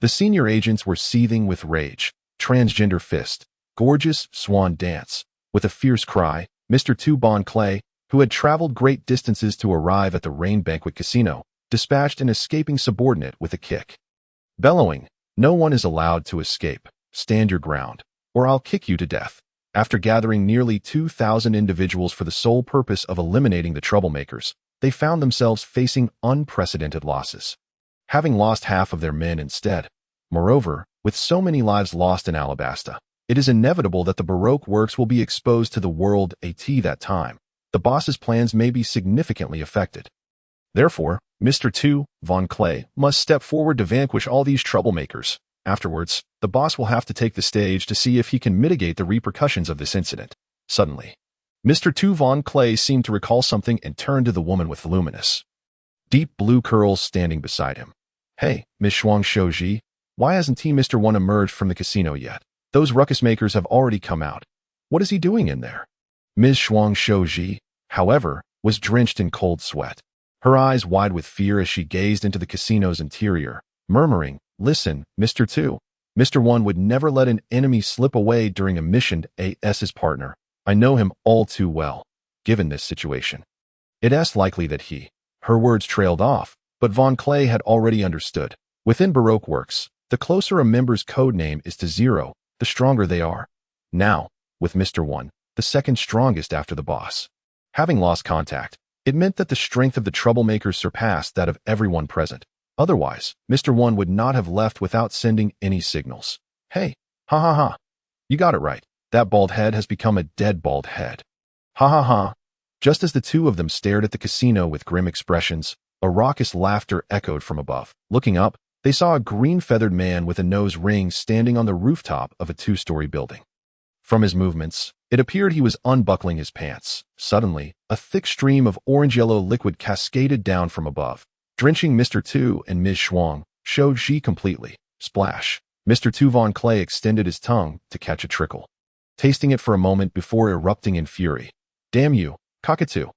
The senior agents were seething with rage. Transgender fist, gorgeous swan dance. With a fierce cry, Mr. Tu Bon Clay, who had traveled great distances to arrive at the Rain Banquet Casino, dispatched an escaping subordinate with a kick. Bellowing, "No one is allowed to escape. Stand your ground, or I'll kick you to death." After gathering nearly 2,000 individuals for the sole purpose of eliminating the troublemakers, they found themselves facing unprecedented losses, having lost half of their men instead. Moreover, with so many lives lost in Alabasta, it is inevitable that the Baroque Works will be exposed to the world at that time. The boss's plans may be significantly affected. Therefore, Mr. Tu Von Clay must step forward to vanquish all these troublemakers. Afterwards, the boss will have to take the stage to see if he can mitigate the repercussions of this incident. Suddenly, Mr. Tu Von Clay seemed to recall something and turned to the woman with luminous, deep blue curls standing beside him. "Hey, Miss Shuang Shouji, why hasn't Mr. One emerged from the casino yet? Those ruckus makers have already come out. What is he doing in there?" Ms. Shuang Shouji, however, was drenched in cold sweat, her eyes wide with fear as she gazed into the casino's interior, murmuring, "Listen, Mr. Tu. Mr. One would never let an enemy slip away during a mission as his partner. I know him all too well. Given this situation, it's likely that he..." Her words trailed off, but Von Clay had already understood. Within Baroque Works, the closer a member's code name is to 0, the stronger they are. Now, with Mr. One, the second strongest after the boss, having lost contact, it meant that the strength of the troublemakers surpassed that of everyone present. Otherwise, Mr. One would not have left without sending any signals. "Hey, ha ha ha. You got it right. That bald head has become a dead bald head. Ha ha ha." Just as the two of them stared at the casino with grim expressions, a raucous laughter echoed from above. Looking up, they saw a green-feathered man with a nose ring standing on the rooftop of a 2-story building. From his movements, it appeared he was unbuckling his pants. Suddenly, a thick stream of orange-yellow liquid cascaded down from above, drenching Mr. Tu and Ms. Shuang Shouji completely. Splash! Mr. Tu Von Clay extended his tongue to catch a trickle, tasting it for a moment before erupting in fury. "Damn you, cockatoo!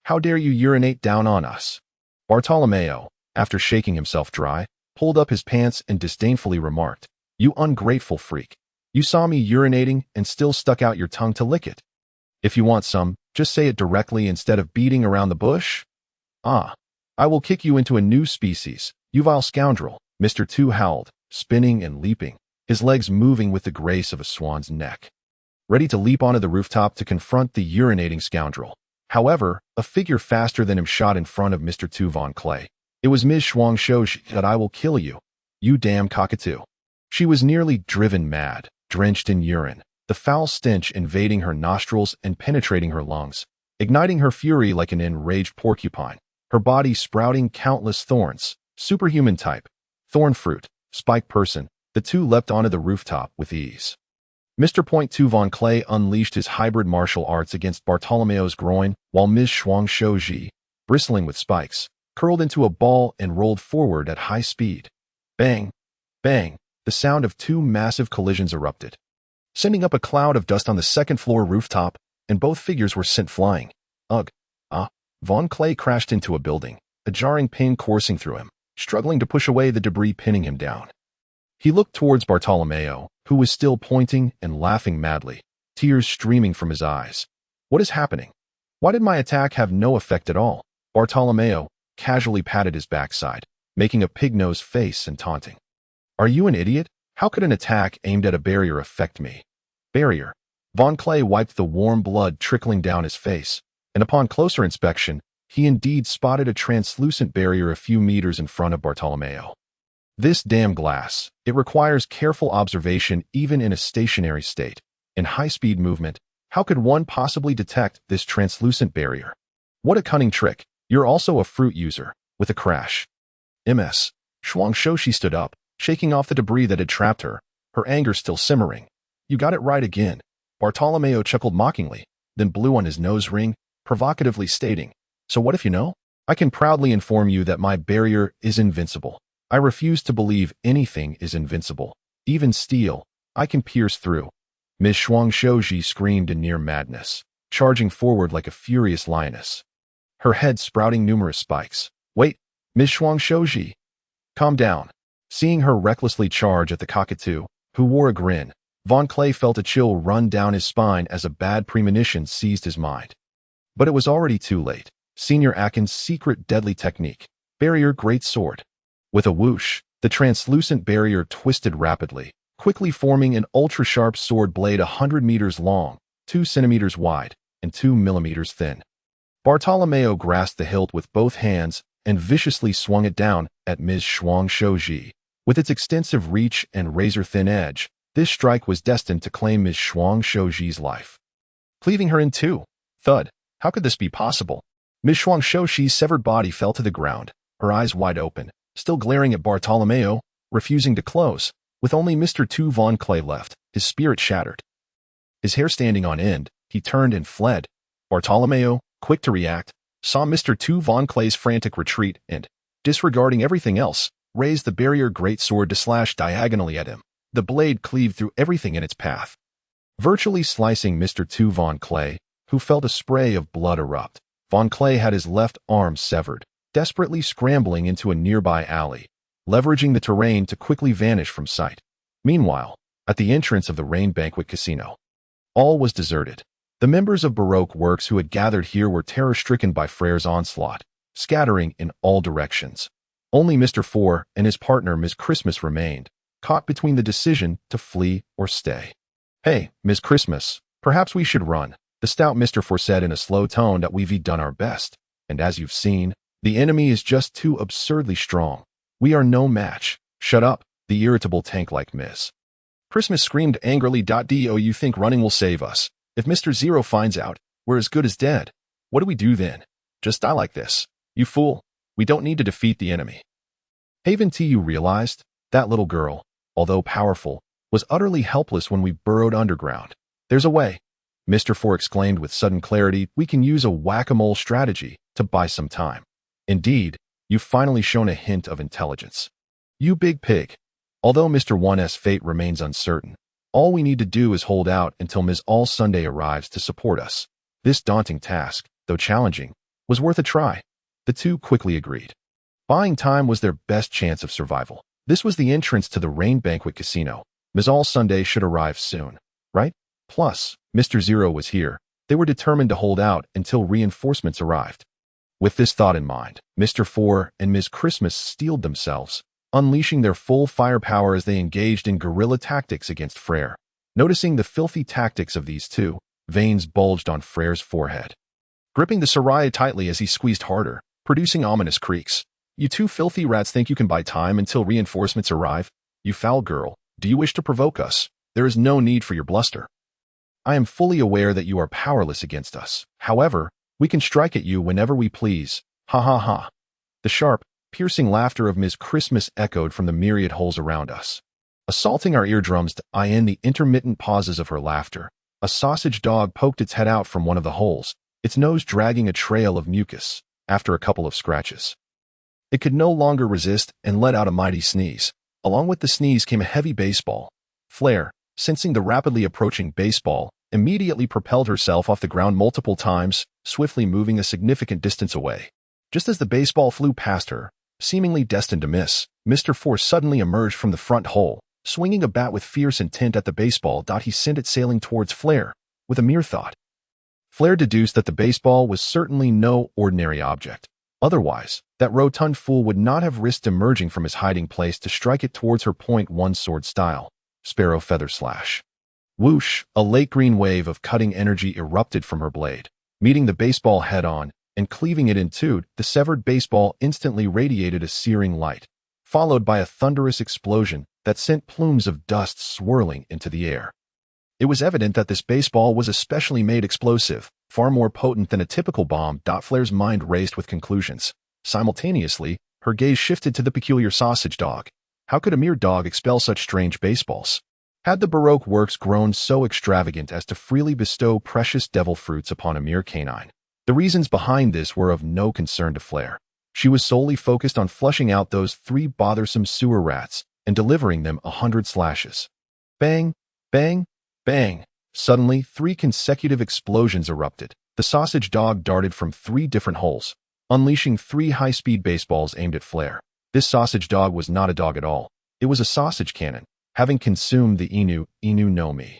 How dare you urinate down on us?" Bartolomeo, after shaking himself dry, pulled up his pants and disdainfully remarked, "You ungrateful freak. You saw me urinating and still stuck out your tongue to lick it. If you want some, just say it directly instead of beating around the bush. Ah, I will kick you into a new species, you vile scoundrel." Mr. Tu howled, spinning and leaping, his legs moving with the grace of a swan's neck, ready to leap onto the rooftop to confront the urinating scoundrel. However, a figure faster than him shot in front of Mr. Tu Von Clay. It was Ms. Shuang Shouji. "That I will kill you, you damn cockatoo." She was nearly driven mad, drenched in urine, the foul stench invading her nostrils and penetrating her lungs, igniting her fury like an enraged porcupine, her body sprouting countless thorns. Superhuman type, thorn fruit, spike person, the two leapt onto the rooftop with ease. Mr. Tu Von Clay unleashed his hybrid martial arts against Bartolomeo's groin, while Ms. Shuang Shouji, bristling with spikes, curled into a ball and rolled forward at high speed. Bang! Bang! the sound of two massive collisions erupted, sending up a cloud of dust on the second-floor rooftop, and both figures were sent flying. Ugh. Von Clay crashed into a building, a jarring pain coursing through him, struggling to push away the debris pinning him down. He looked towards Bartolomeo, who was still pointing and laughing madly, tears streaming from his eyes. What is happening? Why did my attack have no effect at all? Bartolomeo casually patted his backside, making a pig-nosed face and taunting. Are you an idiot? How could an attack aimed at a barrier affect me? Barrier. Von Clay wiped the warm blood trickling down his face, and upon closer inspection, he indeed spotted a translucent barrier a few meters in front of Bartolomeo. This damn glass. It requires careful observation even in a stationary state. In high-speed movement, how could one possibly detect this translucent barrier? What a cunning trick. You're also a fruit user. With a crash. Ms. Shuangshoshi stood up, shaking off the debris that had trapped her, her anger still simmering. You got it right again. Bartolomeo chuckled mockingly, then blew on his nose ring, provocatively stating, so what if you know? I can proudly inform you that my barrier is invincible. I refuse to believe anything is invincible. Even steel, I can pierce through. Ms. Shuangshoji screamed in near madness, charging forward like a furious lioness, her head sprouting numerous spikes. Wait, Ms. Shuangshoji. Calm down. Seeing her recklessly charge at the cockatoo, who wore a grin, Von Clay felt a chill run down his spine as a bad premonition seized his mind. But it was already too late. Senior Akin's secret deadly technique, barrier great sword. With a whoosh, the translucent barrier twisted rapidly, quickly forming an ultra-sharp sword blade 100 meters long, 2 centimeters wide, and 2 millimeters thin. Bartolomeo grasped the hilt with both hands and viciously swung it down at Ms. Shuangshoji. With its extensive reach and razor-thin edge, this strike was destined to claim Ms. Shuangshoji's life, cleaving her in two. Thud. How could this be possible? Ms. Shuangshoshi's severed body fell to the ground, her eyes wide open, still glaring at Bartolomeo, refusing to close. With only Mr. Tu Von Clay left, his spirit shattered. His hair standing on end, he turned and fled. Bartolomeo, quick to react, saw Mr. Tu Von Clay's frantic retreat and, disregarding everything else, raised the barrier greatsword to slash diagonally at him. The blade cleaved through everything in its path, virtually slicing Mr. Tu Von Clay, who felt a spray of blood erupt. Von Clay had his left arm severed, desperately scrambling into a nearby alley, leveraging the terrain to quickly vanish from sight. Meanwhile, at the entrance of the Rain Banquet Casino, all was deserted. The members of Baroque Works who had gathered here were terror-stricken by Freyra's onslaught, scattering in all directions. Only Mr. Four and his partner Miss Christmas remained, caught between the decision to flee or stay. Hey, Miss Christmas, perhaps we should run, the stout Mr. Four said in a slow tone that we've done our best, and as you've seen, the enemy is just too absurdly strong. We are no match. Shut up, the irritable tank-like Miss Christmas screamed angrily. Do you think running will save us? If Mr. Zero finds out, we're as good as dead. What do we do then? Just die like this. You fool. We don't need to defeat the enemy. Haven't you realized? That little girl, although powerful, was utterly helpless when we burrowed underground. There's a way. Mr. Four exclaimed with sudden clarity. We can use a whack-a-mole strategy to buy some time. Indeed, you've finally shown a hint of intelligence. You big pig. Although Mr. 1's fate remains uncertain, all we need to do is hold out until Ms. All Sunday arrives to support us. This daunting task, though challenging, was worth a try. The two quickly agreed. Buying time was their best chance of survival. This was the entrance to the Rain Banquet Casino. Ms. All Sunday should arrive soon, right? Plus, Mr. Zero was here. They were determined to hold out until reinforcements arrived. With this thought in mind, Mr. Four and Ms. Christmas steeled themselves, unleashing their full firepower as they engaged in guerrilla tactics against Freyra. Noticing the filthy tactics of these two, veins bulged on Freyra's forehead, gripping the Soraya tightly as he squeezed harder, producing ominous creaks. You two filthy rats think you can buy time until reinforcements arrive? You foul girl, do you wish to provoke us? There is no need for your bluster. I am fully aware that you are powerless against us. However, we can strike at you whenever we please. Ha ha ha. The sharp, piercing laughter of Ms. Christmas echoed from the myriad holes around us, assaulting our eardrums to in the intermittent pauses of her laughter. A sausage dog poked its head out from one of the holes, its nose dragging a trail of mucus, after a couple of scratches. It could no longer resist and let out a mighty sneeze. Along with the sneeze came a heavy baseball. Flare, sensing the rapidly approaching baseball, immediately propelled herself off the ground multiple times, swiftly moving a significant distance away. Just as the baseball flew past her, seemingly destined to miss, Mr. Force suddenly emerged from the front hole, swinging a bat with fierce intent at the baseball. He sent it sailing towards Flare, with a mere thought. Flare deduced that the baseball was certainly no ordinary object. Otherwise, that rotund fool would not have risked emerging from his hiding place to strike it towards her .1 sword style, sparrow feather slash. Whoosh, a late green wave of cutting energy erupted from her blade, meeting the baseball head-on, and cleaving it in two. The severed baseball instantly radiated a searing light, followed by a thunderous explosion that sent plumes of dust swirling into the air. It was evident that this baseball was a specially made explosive, far more potent than a typical bomb. Flare's mind raced with conclusions. Simultaneously, her gaze shifted to the peculiar sausage dog. How could a mere dog expel such strange baseballs? Had the Baroque works grown so extravagant as to freely bestow precious devil fruits upon a mere canine? The reasons behind this were of no concern to Flare. She was solely focused on flushing out those 3 bothersome sewer rats and delivering them 100 slashes. Bang, bang, bang. Suddenly, 3 consecutive explosions erupted. The sausage dog darted from 3 different holes, unleashing 3 high-speed baseballs aimed at Flare. This sausage dog was not a dog at all. It was a sausage cannon, having consumed the Inu no Mi,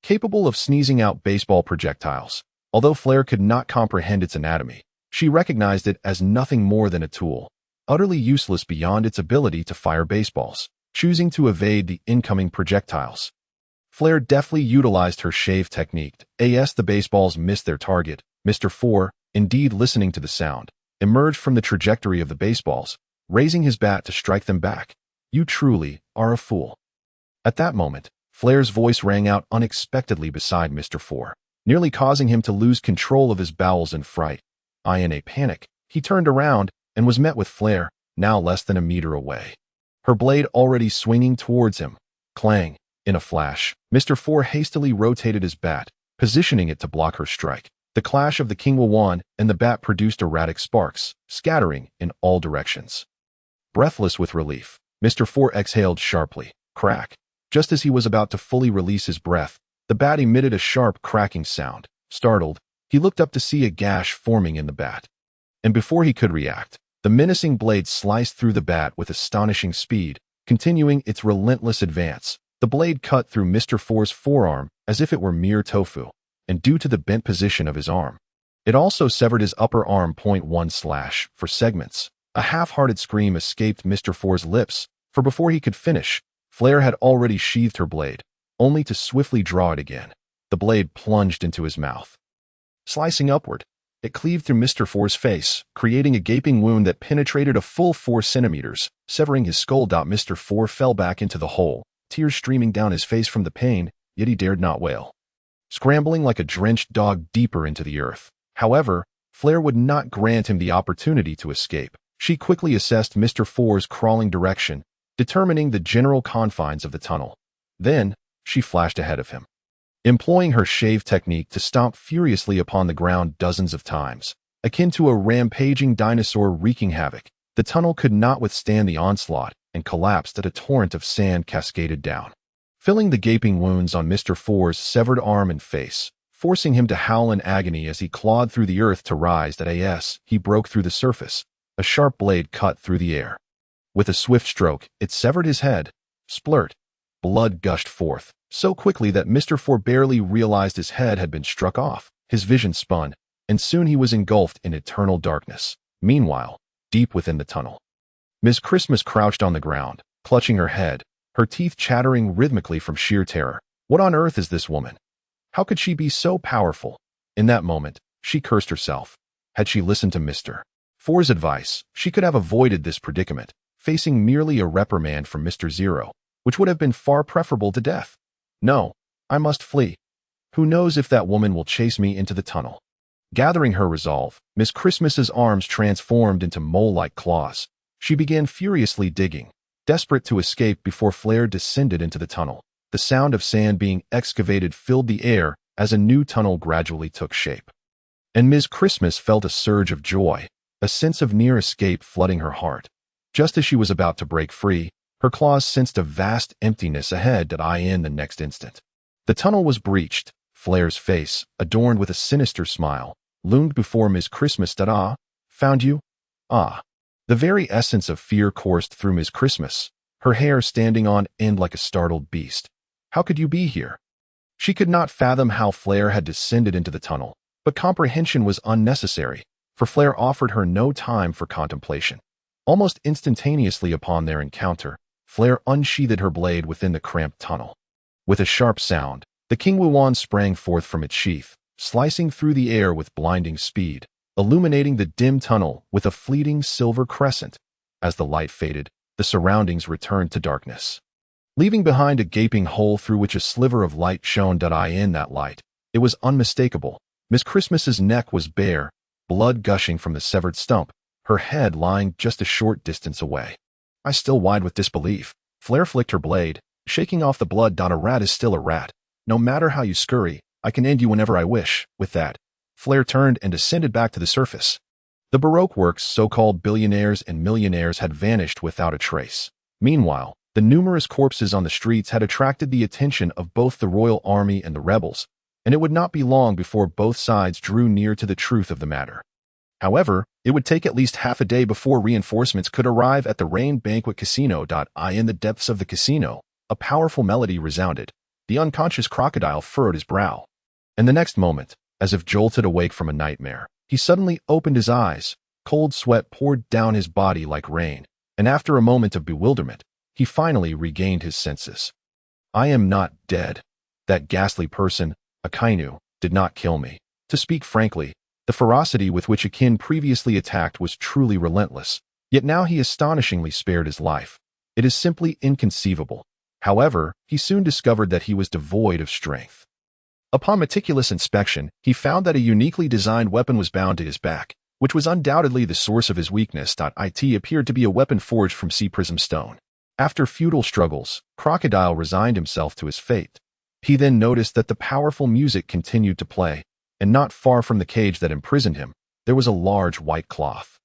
capable of sneezing out baseball projectiles. Although Flare could not comprehend its anatomy, she recognized it as nothing more than a tool, utterly useless beyond its ability to fire baseballs, choosing to evade the incoming projectiles. Flare deftly utilized her shave technique. As the baseballs missed their target, Mr. Four, indeed listening to the sound, emerged from the trajectory of the baseballs, raising his bat to strike them back. You truly are a fool. At that moment, Flare's voice rang out unexpectedly beside Mr. Four, nearly causing him to lose control of his bowels in fright. In a panic, he turned around and was met with Flare, now less than a meter away, her blade already swinging towards him. Clang! In a flash, Mr. Four hastily rotated his bat, positioning it to block her strike. The clash of the King Wawan and the bat produced erratic sparks, scattering in all directions. Breathless with relief, Mr. Four exhaled sharply. Crack! Just as he was about to fully release his breath, the bat emitted a sharp cracking sound. Startled, he looked up to see a gash forming in the bat. And before he could react, the menacing blade sliced through the bat with astonishing speed, continuing its relentless advance. The blade cut through Mr. Four's forearm as if it were mere tofu, and due to the bent position of his arm, it also severed his upper arm .1 slash for segments. A half-hearted scream escaped Mr. Four's lips, for before he could finish, Flare had already sheathed her blade, only to swiftly draw it again. The blade plunged into his mouth. Slicing upward, it cleaved through Mr. Four's face, creating a gaping wound that penetrated a full 4 centimeters, severing his skull. Mr. Four fell back into the hole, tears streaming down his face from the pain, yet he dared not wail. Scrambling like a drenched dog deeper into the earth. However, Flare would not grant him the opportunity to escape. She quickly assessed Mr. Four's crawling direction, determining the general confines of the tunnel. Then, she flashed ahead of him, employing her shave technique to stomp furiously upon the ground dozens of times. Akin to a rampaging dinosaur wreaking havoc, the tunnel could not withstand the onslaught and collapsed as a torrent of sand cascaded down, filling the gaping wounds on Mr. Four's severed arm and face, forcing him to howl in agony as he clawed through the earth to rise. He broke through the surface. A sharp blade cut through the air. With a swift stroke, it severed his head. Splurt. Blood gushed forth, so quickly that Mr. Four barely realized his head had been struck off. His vision spun, and soon he was engulfed in eternal darkness. Meanwhile, deep within the tunnel, Miss Christmas crouched on the ground, clutching her head, her teeth chattering rhythmically from sheer terror. What on earth is this woman? How could she be so powerful? In that moment, she cursed herself. Had she listened to Mr. Four's advice, she could have avoided this predicament, facing merely a reprimand from Mr. Zero, which would have been far preferable to death. No, I must flee. Who knows if that woman will chase me into the tunnel? Gathering her resolve, Miss Christmas's arms transformed into mole-like claws. She began furiously digging, desperate to escape before Flare descended into the tunnel. The sound of sand being excavated filled the air as a new tunnel gradually took shape. And Miss Christmas felt a surge of joy, a sense of near escape flooding her heart. Just as she was about to break free, Her claws sensed a vast emptiness ahead that in the next instant. The tunnel was breached. Flair's face, adorned with a sinister smile, loomed before Ms. Christmas. Found you? Ah. The very essence of fear coursed through Ms. Christmas, her hair standing on end like a startled beast. How could you be here? She could not fathom how Flair had descended into the tunnel, but comprehension was unnecessary, for Flair offered her no time for contemplation. Almost instantaneously upon their encounter, Flair unsheathed her blade within the cramped tunnel. With a sharp sound, the King Wuan sprang forth from its sheath, slicing through the air with blinding speed, illuminating the dim tunnel with a fleeting silver crescent. As the light faded, the surroundings returned to darkness, leaving behind a gaping hole through which a sliver of light shone. In that light, it was unmistakable. Miss Christmas's neck was bare, blood gushing from the severed stump, her head lying just a short distance away. I still wide with disbelief. Flair flicked her blade, shaking off the blood. A rat is still a rat. No matter how you scurry, I can end you whenever I wish. With that, Flair turned and descended back to the surface. The Baroque works, so-called billionaires and millionaires, had vanished without a trace. Meanwhile, the numerous corpses on the streets had attracted the attention of both the royal army and the rebels, and it would not be long before both sides drew near to the truth of the matter. However, it would take at least half a day before reinforcements could arrive at the Rain Banquet Casino. In the depths of the casino, a powerful melody resounded. The unconscious crocodile furrowed his brow. And the next moment, as if jolted awake from a nightmare, he suddenly opened his eyes. Cold sweat poured down his body like rain, and after a moment of bewilderment, he finally regained his senses. I am not dead. That ghastly person, Akainu, did not kill me. To speak frankly, the ferocity with which Akin previously attacked was truly relentless, yet now he astonishingly spared his life. It is simply inconceivable. However, he soon discovered that he was devoid of strength. Upon meticulous inspection, he found that a uniquely designed weapon was bound to his back, which was undoubtedly the source of his weakness. It appeared to be a weapon forged from sea prism stone. After futile struggles, Crocodile resigned himself to his fate. He then noticed that the powerful music continued to play, and not far from the cage that imprisoned him, there was a large white cloth.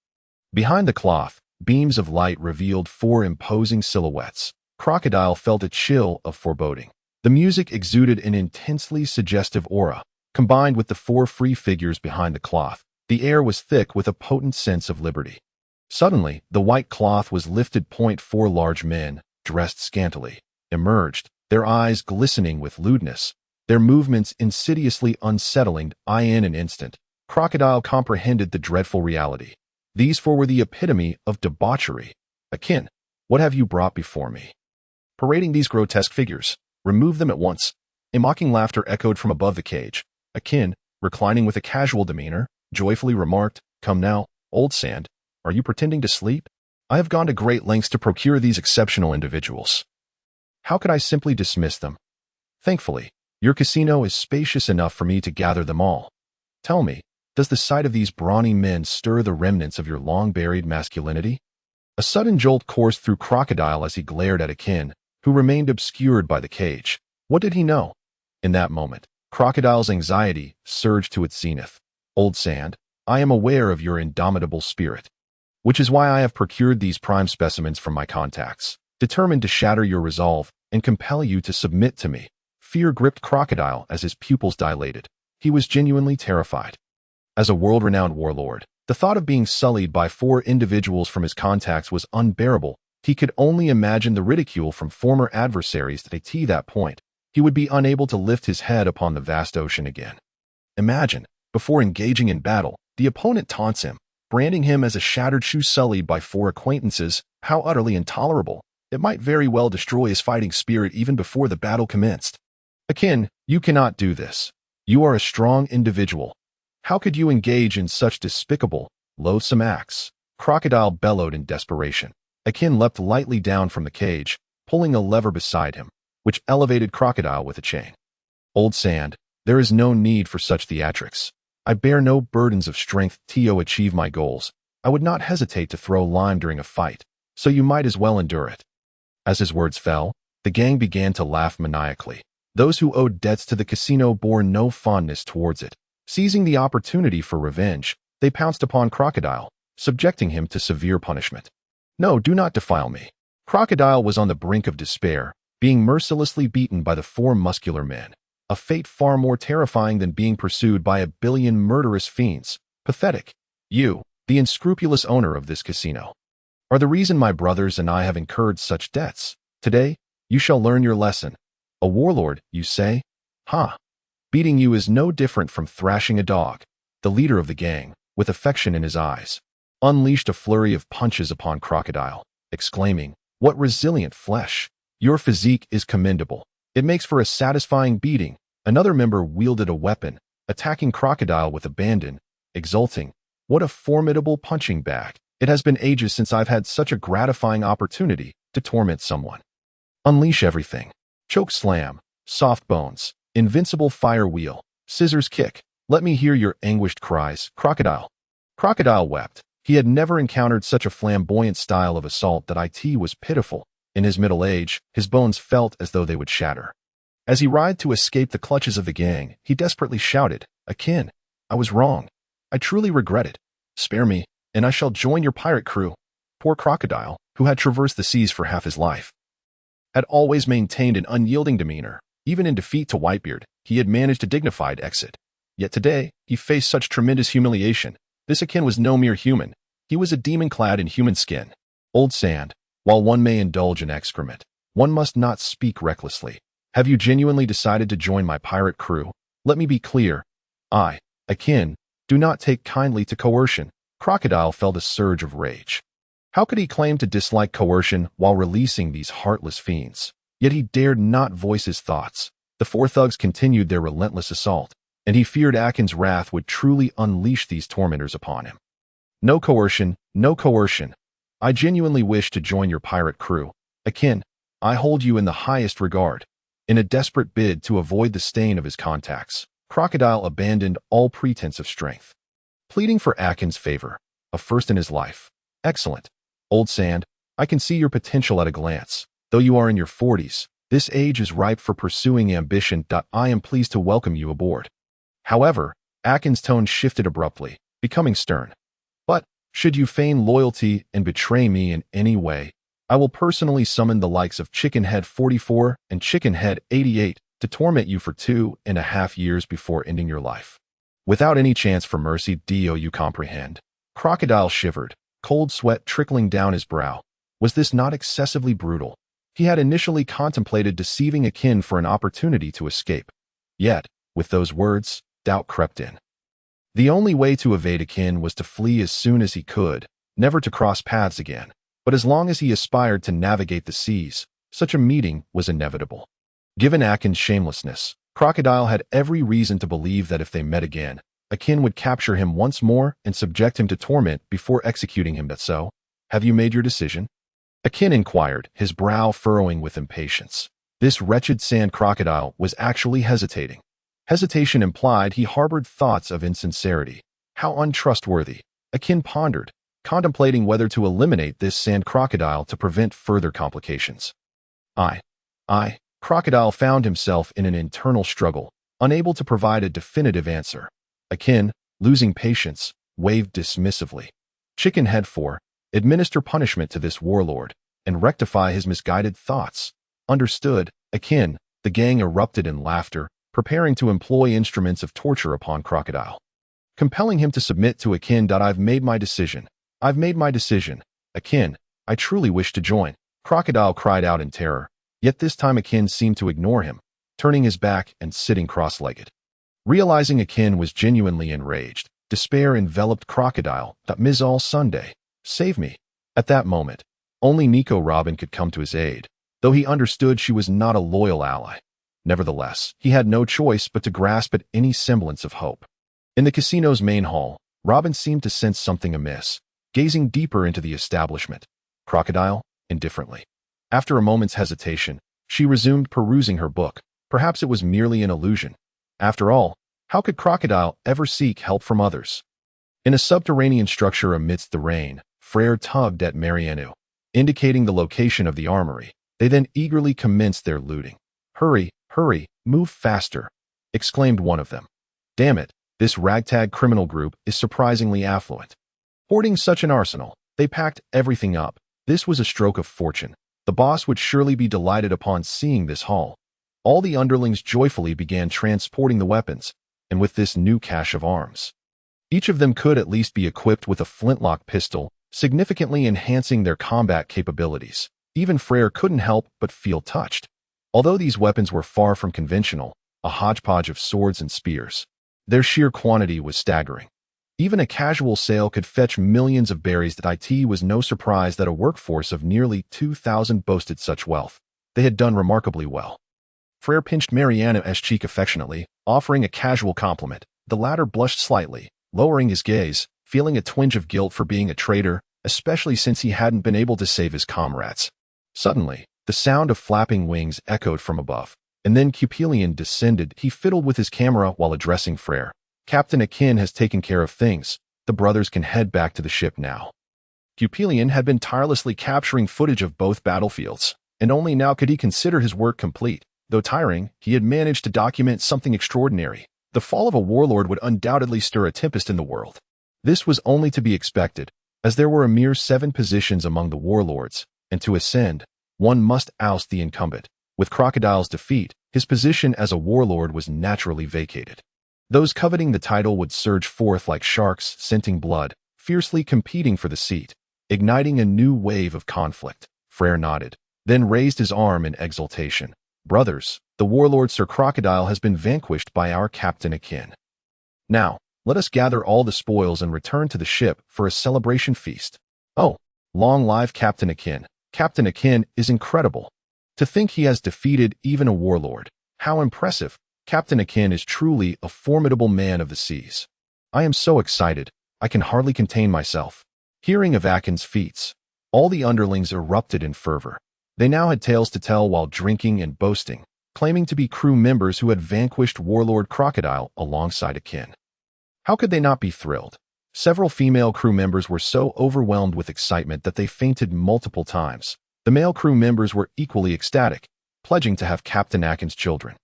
Behind the cloth, beams of light revealed 4 imposing silhouettes. Crocodile felt a chill of foreboding. The music exuded an intensely suggestive aura. Combined with the 4 free figures behind the cloth, the air was thick with a potent sense of liberty. Suddenly, the white cloth was lifted. 4 large men, dressed scantily, emerged, their eyes glistening with lewdness, their movements insidiously unsettling. In an instant, Crocodile comprehended the dreadful reality. These 4 were the epitome of debauchery. Akin, what have you brought before me? Parading these grotesque figures, remove them at once. A mocking laughter echoed from above the cage. Akin, reclining with a casual demeanor, joyfully remarked, Come now, old sand, are you pretending to sleep? I have gone to great lengths to procure these exceptional individuals. How could I simply dismiss them? Thankfully, your casino is spacious enough for me to gather them all. Tell me, does the sight of these brawny men stir the remnants of your long-buried masculinity? A sudden jolt coursed through Crocodile as he glared at Akin, who remained obscured by the cage. What did he know? In that moment, Crocodile's anxiety surged to its zenith. Old Sand, I am aware of your indomitable spirit, which is why I have procured these prime specimens from my contacts, determined to shatter your resolve and compel you to submit to me. Fear gripped Crocodile as his pupils dilated. He was genuinely terrified. As a world-renowned warlord, the thought of being sullied by 4 individuals from his contacts was unbearable. He could only imagine the ridicule from former adversaries. At that point, he would be unable to lift his head upon the vast ocean again. Imagine, before engaging in battle, the opponent taunts him, branding him as a shattered shoe sullied by 4 acquaintances. How utterly intolerable. It might very well destroy his fighting spirit even before the battle commenced. Akin, you cannot do this. You are a strong individual. How could you engage in such despicable, loathsome acts? Crocodile bellowed in desperation. Akin leapt lightly down from the cage, pulling a lever beside him, which elevated Crocodile with a chain. Old Sand, there is no need for such theatrics. I bear no burdens of strength to achieve my goals. I would not hesitate to throw lime during a fight, so you might as well endure it. As his words fell, the gang began to laugh maniacally. Those who owed debts to the casino bore no fondness towards it. Seizing the opportunity for revenge, they pounced upon Crocodile, subjecting him to severe punishment. No, do not defile me. Crocodile was on the brink of despair, being mercilessly beaten by the four muscular men, a fate far more terrifying than being pursued by a billion murderous fiends. Pathetic. You, the unscrupulous owner of this casino, are the reason my brothers and I have incurred such debts. Today, you shall learn your lesson. A warlord, you say? Ha! Beating you is no different from thrashing a dog. The leader of the gang, with affection in his eyes, unleashed a flurry of punches upon Crocodile, exclaiming, "What resilient flesh! Your physique is commendable. It makes for a satisfying beating." Another member wielded a weapon, attacking Crocodile with abandon, exulting, "What a formidable punching bag! It has been ages since I've had such a gratifying opportunity to torment someone." Unleash everything. Choke slam, soft bones, invincible fire wheel, scissors kick. Let me hear your anguished cries, Crocodile. Crocodile wept. He had never encountered such a flamboyant style of assault that it was pitiful. In his middle age, his bones felt as though they would shatter. As he writhed to escape the clutches of the gang, he desperately shouted, "Akin, I was wrong. I truly regret it. Spare me, and I shall join your pirate crew." Poor Crocodile, who had traversed the seas for half his life, had always maintained an unyielding demeanor. Even in defeat to Whitebeard, he had managed a dignified exit. Yet today, he faced such tremendous humiliation. This Akin was no mere human. He was a demon clad in human skin. Old sand, while one may indulge in excrement, one must not speak recklessly. Have you genuinely decided to join my pirate crew? Let me be clear. I, Akin, do not take kindly to coercion. Crocodile felt a surge of rage. How could he claim to dislike coercion while releasing these heartless fiends? Yet he dared not voice his thoughts. The four thugs continued their relentless assault, and he feared Akin's wrath would truly unleash these tormentors upon him. No coercion, no coercion. I genuinely wish to join your pirate crew. Akin, I hold you in the highest regard. In a desperate bid to avoid the stain of his contacts, Crocodile abandoned all pretense of strength, pleading for Akin's favor, a first in his life. Excellent. Old Sand, I can see your potential at a glance. Though you are in your 40s, this age is ripe for pursuing ambition. I am pleased to welcome you aboard. However, Akin's tone shifted abruptly, becoming stern. But, should you feign loyalty and betray me in any way, I will personally summon the likes of Chickenhead 44 and Chickenhead 88 to torment you for 2.5 years before ending your life. Without any chance for mercy. Do you comprehend? Crocodile shivered, cold sweat trickling down his brow. Was this not excessively brutal? He had initially contemplated deceiving Akin for an opportunity to escape. Yet, with those words, doubt crept in. The only way to evade Akin was to flee as soon as he could, never to cross paths again. But as long as he aspired to navigate the seas, such a meeting was inevitable. Given Akin's shamelessness, Crocodile had every reason to believe that if they met again, Akin would capture him once more and subject him to torment before executing him. That so? Have you made your decision? Akin inquired, his brow furrowing with impatience. This wretched sand crocodile was actually hesitating. Hesitation implied he harbored thoughts of insincerity. How untrustworthy. Akin pondered, contemplating whether to eliminate this sand crocodile to prevent further complications. Crocodile found himself in an internal struggle, unable to provide a definitive answer. Akin, losing patience, waved dismissively. Chickenhead 4, administer punishment to this warlord, and rectify his misguided thoughts. Understood. Akin, the gang erupted in laughter, preparing to employ instruments of torture upon Crocodile, compelling him to submit to Akin. I've made my decision. I've made my decision. Akin, I truly wish to join. Crocodile cried out in terror, yet this time Akin seemed to ignore him, turning his back and sitting cross-legged. Realizing Akin was genuinely enraged, despair enveloped Crocodile. Ms. All Sunday, save me. At that moment, only Nico Robin could come to his aid, though he understood she was not a loyal ally. Nevertheless, he had no choice but to grasp at any semblance of hope. In the casino's main hall, Robin seemed to sense something amiss, gazing deeper into the establishment. Crocodile, indifferently. After a moment's hesitation, she resumed perusing her book. Perhaps it was merely an illusion. After all, how could Crocodile ever seek help from others? In a subterranean structure amidst the rain, Freyra tugged at Marianu, indicating the location of the armory. They then eagerly commenced their looting. Hurry, hurry, move faster, exclaimed one of them. Damn it, this ragtag criminal group is surprisingly affluent. Hoarding such an arsenal, they packed everything up. This was a stroke of fortune. The boss would surely be delighted upon seeing this haul. All the underlings joyfully began transporting the weapons, and with this new cache of arms, each of them could at least be equipped with a flintlock pistol, significantly enhancing their combat capabilities. Even Freyra couldn't help but feel touched. Although these weapons were far from conventional, a hodgepodge of swords and spears, their sheer quantity was staggering. Even a casual sale could fetch millions of berries. That it was no surprise that a workforce of nearly 2,000 boasted such wealth. They had done remarkably well. Freyra pinched Mariana's cheek affectionately, offering a casual compliment. The latter blushed slightly, lowering his gaze, feeling a twinge of guilt for being a traitor, especially since he hadn't been able to save his comrades. Suddenly, the sound of flapping wings echoed from above, and then Kebi descended. He fiddled with his camera while addressing Freyra. Captain Akin has taken care of things. The brothers can head back to the ship now. Kebi had been tirelessly capturing footage of both battlefields, and only now could he consider his work complete. Though tiring, he had managed to document something extraordinary. The fall of a warlord would undoubtedly stir a tempest in the world. This was only to be expected, as there were a mere 7 positions among the warlords, and to ascend, one must oust the incumbent. With Crocodile's defeat, his position as a warlord was naturally vacated. Those coveting the title would surge forth like sharks scenting blood, fiercely competing for the seat, igniting a new wave of conflict. Freyra nodded, then raised his arm in exultation. Brothers, the warlord Sir Crocodile has been vanquished by our Captain Akin. Now, let us gather all the spoils and return to the ship for a celebration feast. Oh, long live Captain Akin. Captain Akin is incredible. To think he has defeated even a warlord. How impressive. Captain Akin is truly a formidable man of the seas. I am so excited, I can hardly contain myself. Hearing of Akin's feats, all the underlings erupted in fervor. They now had tales to tell while drinking and boasting, claiming to be crew members who had vanquished warlord Crocodile alongside Akin. How could they not be thrilled? Several female crew members were so overwhelmed with excitement that they fainted multiple times. The male crew members were equally ecstatic, pledging to have Captain Akin's children.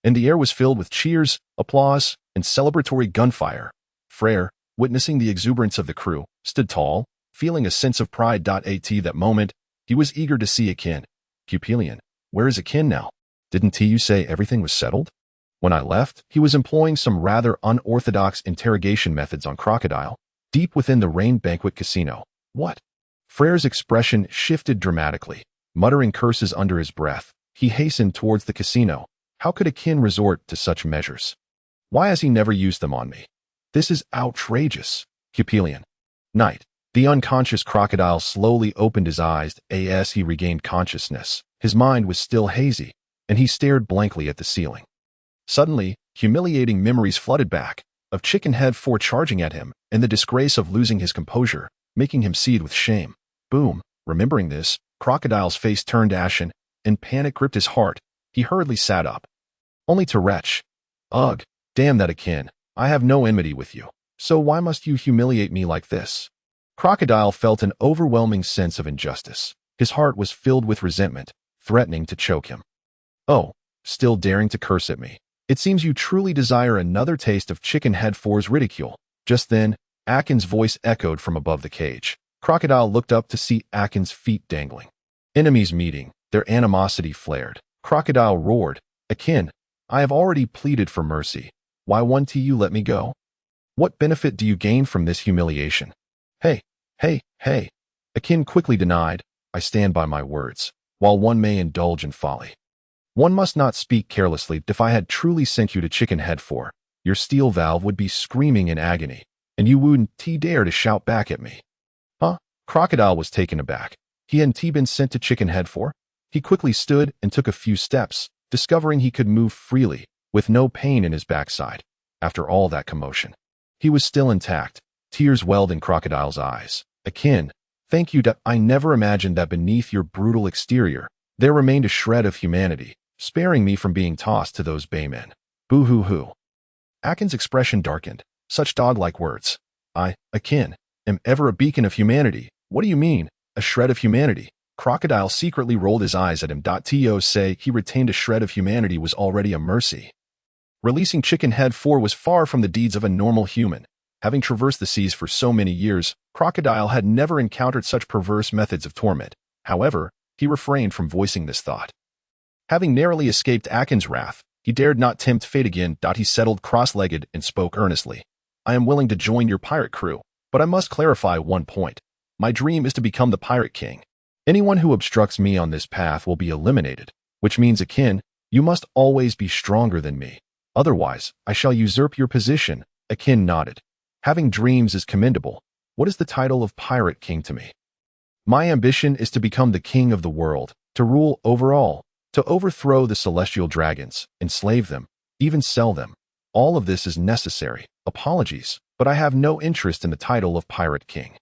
And the air was filled with cheers, applause, and celebratory gunfire. Freyra, witnessing the exuberance of the crew, stood tall, feeling a sense of pride. At that moment, he was eager to see Akin. Kebi, where is Akin now? Didn't you say everything was settled? When I left, he was employing some rather unorthodox interrogation methods on Crocodile, deep within the Rain Banquet Casino. What? Freyra's expression shifted dramatically. Muttering curses under his breath, he hastened towards the casino. How could Akin resort to such measures? Why has he never used them on me? This is outrageous. Kebi. Night. The unconscious Crocodile slowly opened his eyes as he regained consciousness. His mind was still hazy, and he stared blankly at the ceiling. Suddenly, humiliating memories flooded back, of Chicken Head 4 charging at him, and the disgrace of losing his composure, making him seethe with shame. Boom. Remembering this, Crocodile's face turned ashen, and panic gripped his heart. He hurriedly sat up, only to retch. Ugh, damn that Akin. I have no enmity with you. So why must you humiliate me like this? Crocodile felt an overwhelming sense of injustice. His heart was filled with resentment, threatening to choke him. Oh, still daring to curse at me. It seems you truly desire another taste of Chicken Head 4's ridicule. Just then, Akin's voice echoed from above the cage. Crocodile looked up to see Akin's feet dangling. Enemies meeting, their animosity flared. Crocodile roared, Akin, I have already pleaded for mercy. Why won't you let me go? What benefit do you gain from this humiliation? Hey. Akin quickly denied, I stand by my words. While one may indulge in folly, one must not speak carelessly. If I had truly sent you to Chicken Head 4, your steel valve would be screaming in agony, and you wouldn't dare to shout back at me. Huh? Crocodile was taken aback. He hadn't been sent to Chicken Head 4? He quickly stood and took a few steps, discovering he could move freely, with no pain in his backside. After all that commotion, he was still intact. Tears welled in Crocodile's eyes. Akin, thank you. I never imagined that beneath your brutal exterior, there remained a shred of humanity, sparing me from being tossed to those baymen. Boo-hoo-hoo. Akin's expression darkened. Such dog-like words. I, Akin, am ever a beacon of humanity. What do you mean, a shred of humanity? Crocodile secretly rolled his eyes at him. To say he retained a shred of humanity was already a mercy. Releasing Chicken Head 4 was far from the deeds of a normal human. Having traversed the seas for so many years, Crocodile had never encountered such perverse methods of torment. However, he refrained from voicing this thought. Having narrowly escaped Akin's wrath, he dared not tempt fate again. He settled cross-legged and spoke earnestly. I am willing to join your pirate crew, but I must clarify one point. My dream is to become the Pirate King. Anyone who obstructs me on this path will be eliminated, which means, Akin, you must always be stronger than me. Otherwise, I shall usurp your position. Akin nodded. Having dreams is commendable. What is the title of Pirate King to me? My ambition is to become the king of the world, to rule over all, to overthrow the celestial dragons, enslave them, even sell them. All of this is necessary. Apologies, but I have no interest in the title of Pirate King.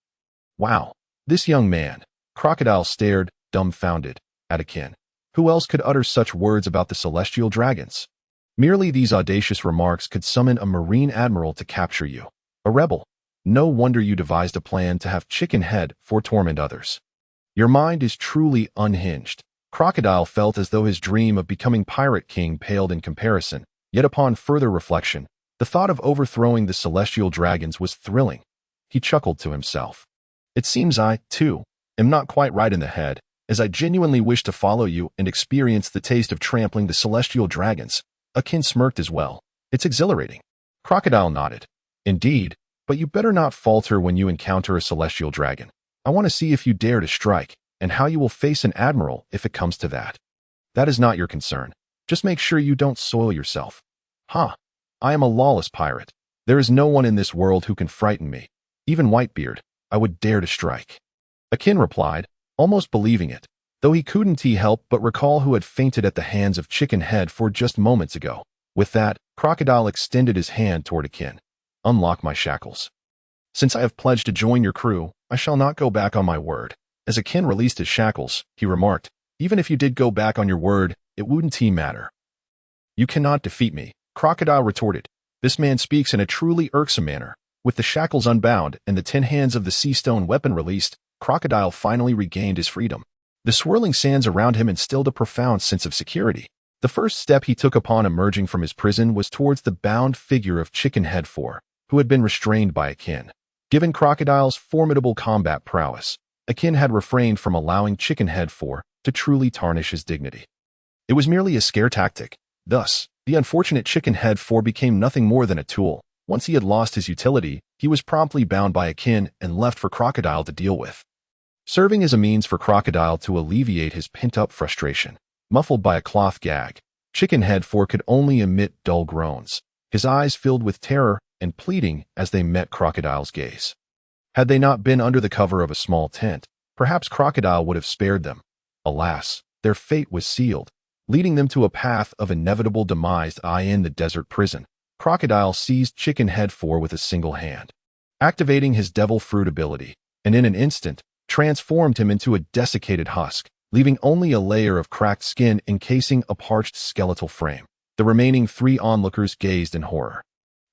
Wow, this young man. Crocodile stared, dumbfounded, at Akin. Who else could utter such words about the celestial dragons? Merely these audacious remarks could summon a marine admiral to capture you. A rebel. No wonder you devised a plan to have chicken head for torment others. Your mind is truly unhinged. Crocodile felt as though his dream of becoming Pirate King paled in comparison, yet upon further reflection, the thought of overthrowing the celestial dragons was thrilling. He chuckled to himself. It seems I, too, am not quite right in the head, as I genuinely wish to follow you and experience the taste of trampling the celestial dragons. Akin smirked as well. It's exhilarating. Crocodile nodded. Indeed, but you better not falter when you encounter a celestial dragon. I want to see if you dare to strike, and how you will face an admiral if it comes to that. That is not your concern. Just make sure you don't soil yourself. Ha! I am a lawless pirate. There is no one in this world who can frighten me. Even Whitebeard, I would dare to strike. Akin replied, almost believing it, though he couldn't help but recall who had fainted at the hands of Chicken Head for just moments ago. With that, Crocodile extended his hand toward Akin. Unlock my shackles. Since I have pledged to join your crew, I shall not go back on my word. As Akin released his shackles, he remarked, even if you did go back on your word, it wouldn't matter. You cannot defeat me, Crocodile retorted. This man speaks in a truly irksome manner. With the shackles unbound and the 10 hands of the sea stone weapon released, Crocodile finally regained his freedom. The swirling sands around him instilled a profound sense of security. The first step he took upon emerging from his prison was towards the bound figure of Chicken Head 4, who had been restrained by Akin. Given Crocodile's formidable combat prowess, Akin had refrained from allowing Chicken Head 4 to truly tarnish his dignity. It was merely a scare tactic. Thus, the unfortunate Chicken Head 4 became nothing more than a tool. Once he had lost his utility, he was promptly bound by Akin and left for Crocodile to deal with. Serving as a means for Crocodile to alleviate his pent-up frustration, muffled by a cloth gag, Chicken Head 4 could only emit dull groans, his eyes filled with terror and pleading as they met Crocodile's gaze. Had they not been under the cover of a small tent, perhaps Crocodile would have spared them. Alas, their fate was sealed, leading them to a path of inevitable demise in the desert prison. Crocodile seized Chicken Head 4 with a single hand, activating his devil fruit ability, and in an instant, transformed him into a desiccated husk, leaving only a layer of cracked skin encasing a parched skeletal frame. The remaining 3 onlookers gazed in horror,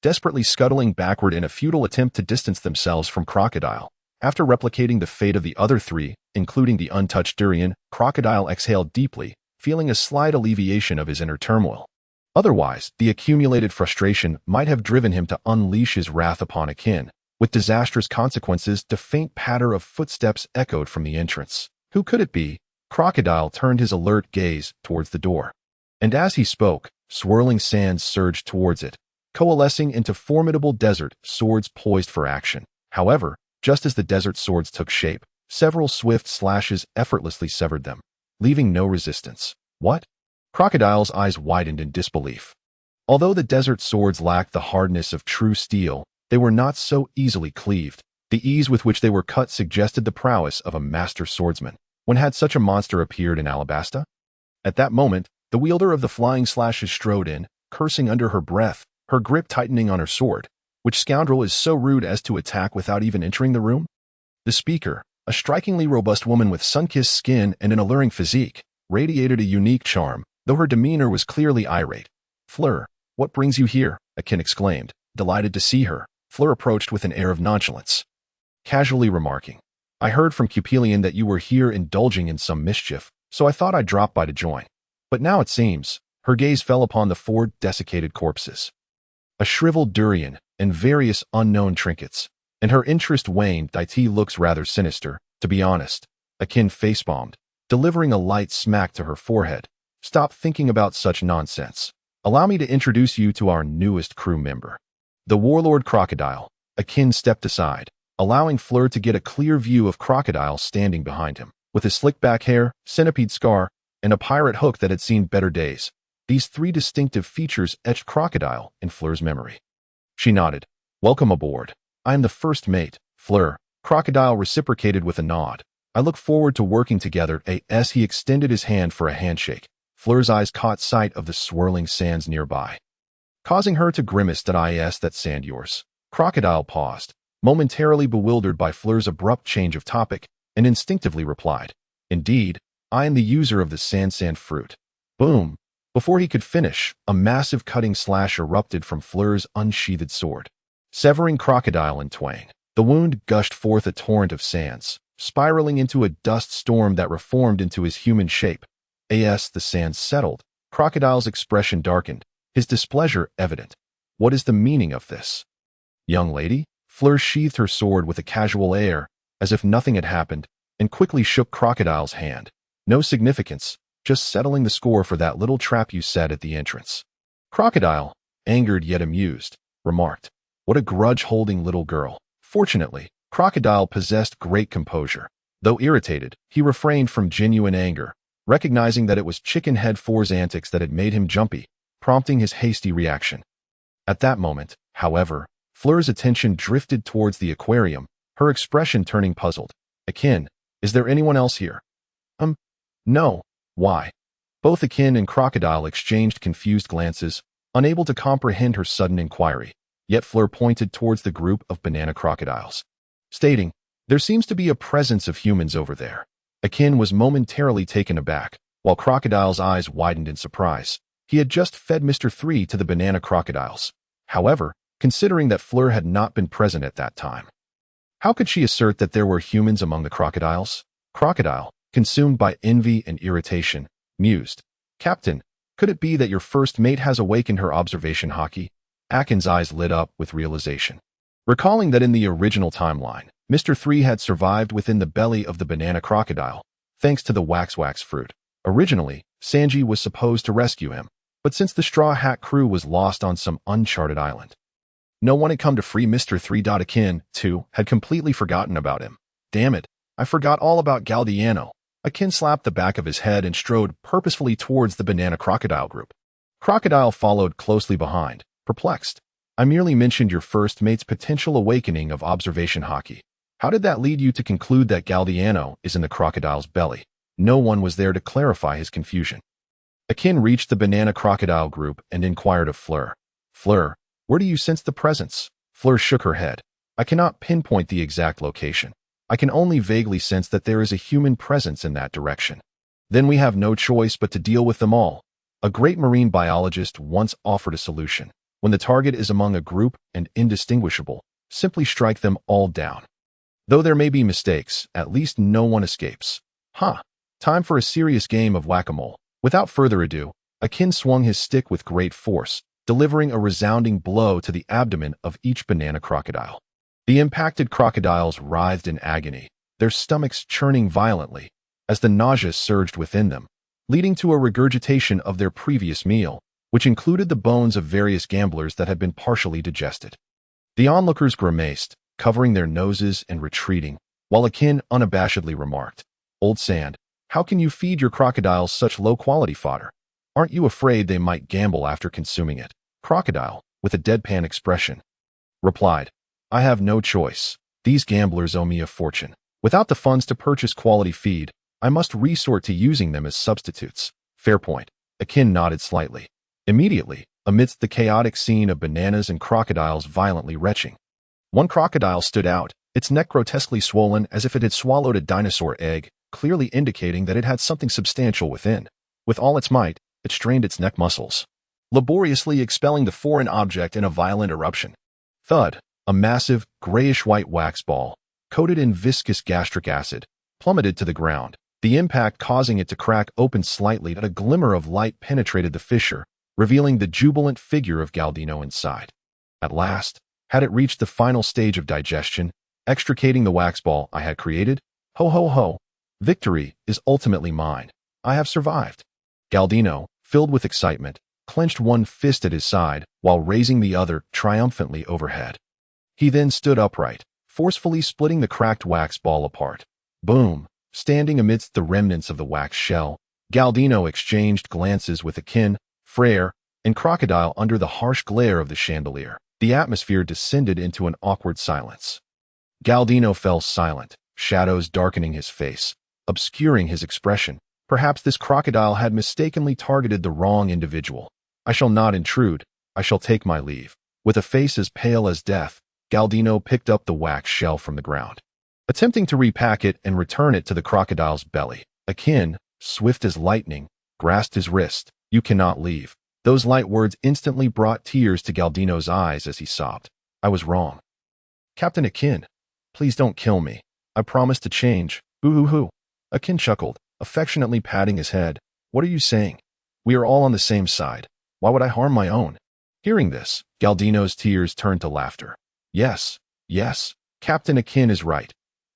desperately scuttling backward in a futile attempt to distance themselves from Crocodile. After replicating the fate of the other 3, including the untouched durian, Crocodile exhaled deeply, feeling a slight alleviation of his inner turmoil. Otherwise, the accumulated frustration might have driven him to unleash his wrath upon Akin, with disastrous consequences. The faint patter of footsteps echoed from the entrance. Who could it be? Crocodile turned his alert gaze towards the door. And as he spoke, swirling sands surged towards it, coalescing into formidable desert swords poised for action. However, just as the desert swords took shape, several swift slashes effortlessly severed them, leaving no resistance. What? Crocodile's eyes widened in disbelief. Although the desert swords lacked the hardness of true steel, they were not so easily cleaved. The ease with which they were cut suggested the prowess of a master swordsman. When had such a monster appeared in Alabasta? At that moment, the wielder of the flying slashes strode in, cursing under her breath, her grip tightening on her sword. Which scoundrel is so rude as to attack without even entering the room? The speaker, a strikingly robust woman with sun-kissed skin and an alluring physique, radiated a unique charm, though her demeanor was clearly irate. Fleur, what brings you here? Akin exclaimed, delighted to see her. Fleur approached with an air of nonchalance, casually remarking, I heard from Cupelian that you were here indulging in some mischief, so I thought I'd drop by to join. But now it seems, her gaze fell upon the 4 desiccated corpses, a shriveled durian, and various unknown trinkets, and her interest waned. It looks rather sinister, to be honest. Akin facepalmed. delivering a light smack to her forehead. Stop thinking about such nonsense. Allow me to introduce you to our newest crew member. The warlord crocodile. Akin stepped aside, allowing Fleur to get a clear view of Crocodile standing behind him. With his slick back hair, centipede scar, and a pirate hook that had seen better days, these three distinctive features etched Crocodile in Fleur's memory. She nodded. Welcome aboard. I am the first mate, Fleur. Crocodile reciprocated with a nod. I look forward to working together. As he extended his hand for a handshake, Fleur's eyes caught sight of the swirling sands nearby, causing her to grimace. That sand yours? Crocodile paused, momentarily bewildered by Fleur's abrupt change of topic, and instinctively replied, Indeed, I am the user of the sand fruit. Boom! Before he could finish, a massive cutting slash erupted from Fleur's unsheathed sword, severing Crocodile in twain. The wound gushed forth a torrent of sands, spiraling into a dust storm that reformed into his human shape. As the sands settled, Crocodile's expression darkened, his displeasure evident. What is the meaning of this? Young lady? Fleur sheathed her sword with a casual air, as if nothing had happened, and quickly shook Crocodile's hand. No significance, just settling the score for that little trap you set at the entrance. Crocodile, angered yet amused, remarked, What a grudge-holding little girl. Fortunately, Crocodile possessed great composure. Though irritated, he refrained from genuine anger, recognizing that it was Chicken Head 4's antics that had made him jumpy, prompting his hasty reaction. At that moment, however, Fleur's attention drifted towards the aquarium, her expression turning puzzled. Akin, is there anyone else here? No. Why? Both Akin and Crocodile exchanged confused glances, unable to comprehend her sudden inquiry. Yet Fleur pointed towards the group of banana crocodiles, stating, There seems to be a presence of humans over there. Akin was momentarily taken aback, while Crocodile's eyes widened in surprise. He had just fed Mr. 3 to the banana crocodiles. However, considering that Fleur had not been present at that time, how could she assert that there were humans among the crocodiles? Crocodile, consumed by envy and irritation, mused, Captain, could it be that your first mate has awakened her observation haki? Akin's eyes lit up with realization, recalling that in the original timeline, Mr. 3 had survived within the belly of the banana crocodile, thanks to the wax fruit. Originally, Sanji was supposed to rescue him, but since the Straw Hat crew was lost on some uncharted island, no one had come to free Mr. 3. Akin, too, had completely forgotten about him. Damn it, I forgot all about Galdiano. Akin slapped the back of his head and strode purposefully towards the banana crocodile group. Crocodile followed closely behind, perplexed. I merely mentioned your first mate's potential awakening of observation haki. How did that lead you to conclude that Galdiano is in the crocodile's belly? No one was there to clarify his confusion. Akin reached the banana crocodile group and inquired of Fleur. Fleur, where do you sense the presence? Fleur shook her head. I cannot pinpoint the exact location. I can only vaguely sense that there is a human presence in that direction. Then we have no choice but to deal with them all. A great marine biologist once offered a solution. When the target is among a group and indistinguishable, simply strike them all down. Though there may be mistakes, at least no one escapes. Time for a serious game of whack-a-mole. Without further ado, Akin swung his stick with great force, delivering a resounding blow to the abdomen of each banana crocodile. The impacted crocodiles writhed in agony, their stomachs churning violently, as the nausea surged within them, leading to a regurgitation of their previous meal, which included the bones of various gamblers that had been partially digested. The onlookers grimaced, covering their noses and retreating, while Akin unabashedly remarked, Old Sand, how can you feed your crocodiles such low-quality fodder? Aren't you afraid they might gamble after consuming it? Crocodile, with a deadpan expression, replied, I have no choice. These gamblers owe me a fortune. Without the funds to purchase quality feed, I must resort to using them as substitutes. Fair point. Akin nodded slightly. Immediately, amidst the chaotic scene of bananas and crocodiles violently retching, one crocodile stood out, its neck grotesquely swollen as if it had swallowed a dinosaur egg, clearly indicating that it had something substantial within. With all its might, it strained its neck muscles, laboriously expelling the foreign object in a violent eruption. Thud! A massive, grayish-white wax ball, coated in viscous gastric acid, plummeted to the ground, the impact causing it to crack open slightly. A glimmer of light penetrated the fissure, revealing the jubilant figure of Galdino inside. At last, had it reached the final stage of digestion, extricating the wax ball I had created? Ho ho ho! Victory is ultimately mine. I have survived. Galdino, filled with excitement, clenched one fist at his side while raising the other triumphantly overhead. He then stood upright, forcefully splitting the cracked wax ball apart. Boom! Standing amidst the remnants of the wax shell, Galdino exchanged glances with Akin, Freyra, and Crocodile under the harsh glare of the chandelier. The atmosphere descended into an awkward silence. Galdino fell silent, shadows darkening his face, obscuring his expression. Perhaps this crocodile had mistakenly targeted the wrong individual. I shall not intrude. I shall take my leave. With a face as pale as death, Galdino picked up the wax shell from the ground. Attempting to repack it and return it to the crocodile's belly, Akin, swift as lightning, grasped his wrist. You cannot leave. Those light words instantly brought tears to Galdino's eyes as he sobbed. I was wrong. Captain Akin, please don't kill me. I promise to change. Boo-hoo-hoo. Akin chuckled, affectionately patting his head. What are you saying? We are all on the same side. Why would I harm my own? Hearing this, Galdino's tears turned to laughter. Yes, yes, Captain Akin is right.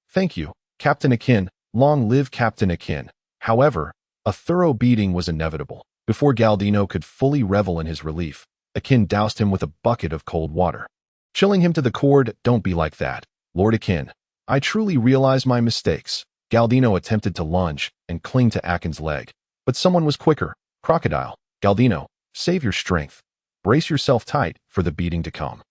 Thank you, Captain Akin. Long live Captain Akin. However, a thorough beating was inevitable. Before Galdino could fully revel in his relief, Akin doused him with a bucket of cold water. Chilling him to the cord, don't be like that, Lord Akin. I truly realize my mistakes. Galdino attempted to lunge and cling to Akin's leg, but someone was quicker. Crocodile, Galdino, save your strength. Brace yourself tight for the beating to come.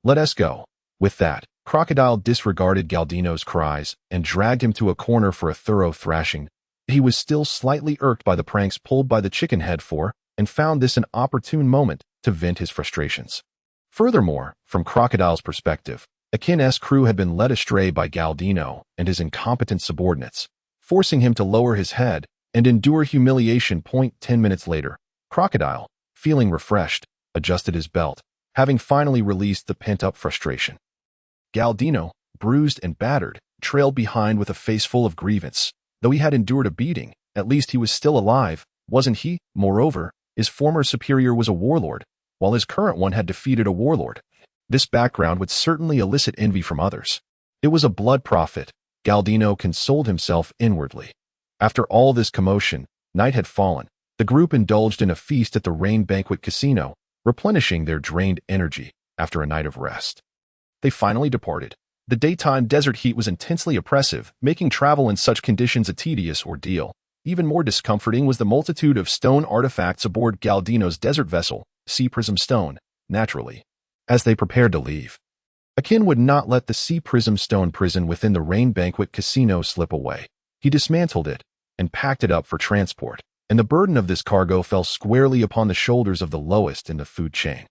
Let us go. With that, Crocodile disregarded Galdino's cries and dragged him to a corner for a thorough thrashing. He was still slightly irked by the pranks pulled by the chicken head for, and found this an opportune moment to vent his frustrations. Furthermore, from Crocodile's perspective, Akin's crew had been led astray by Galdino and his incompetent subordinates, forcing him to lower his head and endure humiliation. 10 minutes later, Crocodile, feeling refreshed, adjusted his belt, having finally released the pent-up frustration. Galdino, bruised and battered, trailed behind with a face full of grievance. Though he had endured a beating, at least he was still alive, wasn't he? Moreover, his former superior was a warlord, while his current one had defeated a warlord. This background would certainly elicit envy from others. It was a blood profit, Galdino consoled himself inwardly. After all this commotion, night had fallen. The group indulged in a feast at the Rain Banquet Casino, replenishing their drained energy after a night of rest. They finally departed. The daytime desert heat was intensely oppressive, making travel in such conditions a tedious ordeal. Even more discomforting was the multitude of stone artifacts aboard Galdino's desert vessel, Sea Prism Stone, naturally. As they prepared to leave, Akin would not let the Sea Prism Stone prison within the Rain Banquet Casino slip away. He dismantled it and packed it up for transport, and the burden of this cargo fell squarely upon the shoulders of the lowest in the food chain.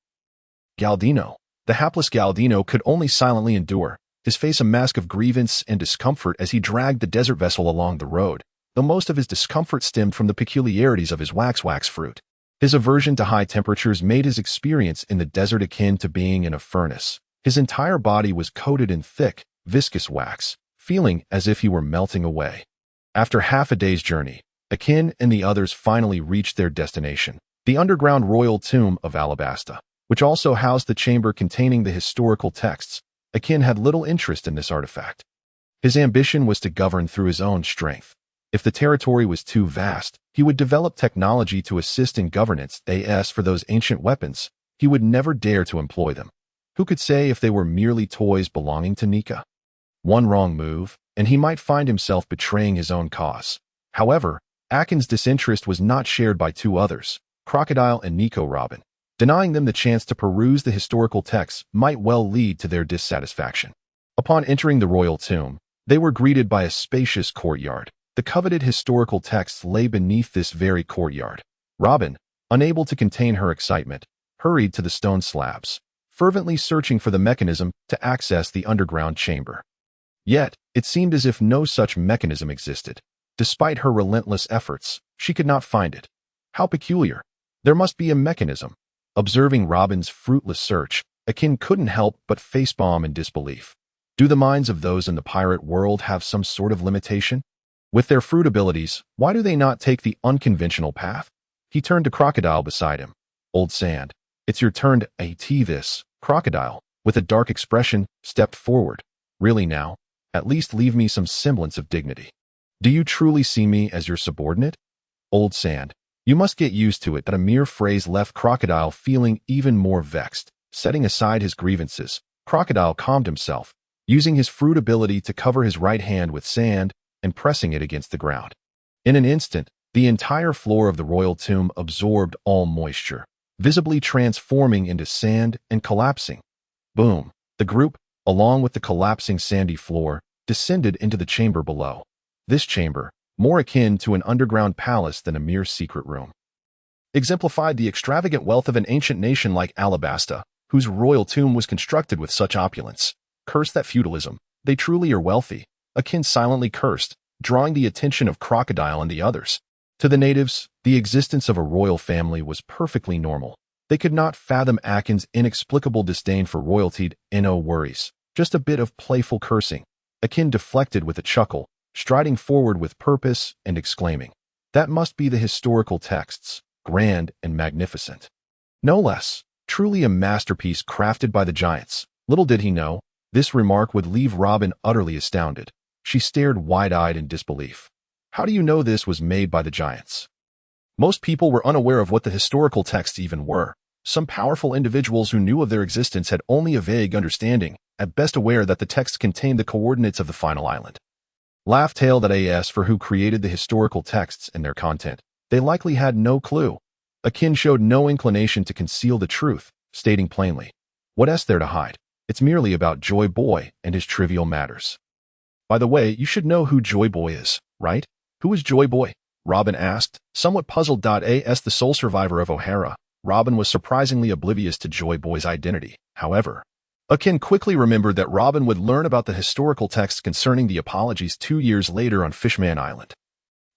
Galdino, the hapless Galdino, could only silently endure, his face a mask of grievance and discomfort as he dragged the desert vessel along the road, though most of his discomfort stemmed from the peculiarities of his wax fruit. His aversion to high temperatures made his experience in the desert akin to being in a furnace. His entire body was coated in thick, viscous wax, feeling as if he were melting away. After half a day's journey, Akin and the others finally reached their destination, the underground royal tomb of Alabasta, which also housed the chamber containing the historical texts. Akin had little interest in this artifact. His ambition was to govern through his own strength. If the territory was too vast, he would develop technology to assist in governance. As for those ancient weapons, he would never dare to employ them. Who could say if they were merely toys belonging to Nika? One wrong move, and he might find himself betraying his own cause. However, Akin's disinterest was not shared by two others, Crocodile and Nico Robin. Denying them the chance to peruse the historical texts might well lead to their dissatisfaction. Upon entering the royal tomb, they were greeted by a spacious courtyard. The coveted historical texts lay beneath this very courtyard. Robin, unable to contain her excitement, hurried to the stone slabs, fervently searching for the mechanism to access the underground chamber. Yet, it seemed as if no such mechanism existed. Despite her relentless efforts, she could not find it. How peculiar. There must be a mechanism. Observing Robin's fruitless search, Akin couldn't help but facepalm in disbelief. Do the minds of those in the pirate world have some sort of limitation? With their fruit abilities, why do they not take the unconventional path? He turned to Crocodile beside him. Old Sand, it's your turn to this. Crocodile, with a dark expression, stepped forward. Really now? At least leave me some semblance of dignity. Do you truly see me as your subordinate? Old sand. You must get used to it. That a mere phrase left Crocodile feeling even more vexed. Setting aside his grievances, Crocodile calmed himself, using his fruit ability to cover his right hand with sand and pressing it against the ground. In an instant, the entire floor of the royal tomb absorbed all moisture, visibly transforming into sand and collapsing. Boom! The group, along with the collapsing sandy floor, descended into the chamber below. This chamber, more akin to an underground palace than a mere secret room, exemplified the extravagant wealth of an ancient nation like Alabasta, whose royal tomb was constructed with such opulence. Curse that feudalism. They truly are wealthy. Akin silently cursed, drawing the attention of Crocodile and the others. To the natives, the existence of a royal family was perfectly normal. They could not fathom Akin's inexplicable disdain for royalty. No worries, just a bit of playful cursing. Akin deflected with a chuckle, striding forward with purpose and exclaiming, "That must be the historical texts, grand and magnificent. No less, truly a masterpiece crafted by the giants." Little did he know, this remark would leave Robin utterly astounded. She stared wide-eyed in disbelief. How do you know this was made by the giants? Most people were unaware of what the historical texts even were. Some powerful individuals who knew of their existence had only a vague understanding, at best aware that the texts contained the coordinates of the final island. Laugh tale that as for who created the historical texts and their content, they likely had no clue. Akin showed no inclination to conceal the truth, stating plainly, "What's there to hide? It's merely about Joy Boy and his trivial matters." By the way, you should know who Joy Boy is, right? Who is Joy Boy? Robin asked, somewhat puzzled. As the sole survivor of O'Hara, Robin was surprisingly oblivious to Joy Boy's identity. However, Akin quickly remembered that Robin would learn about the historical texts concerning the apologies 2 years later on Fishman Island,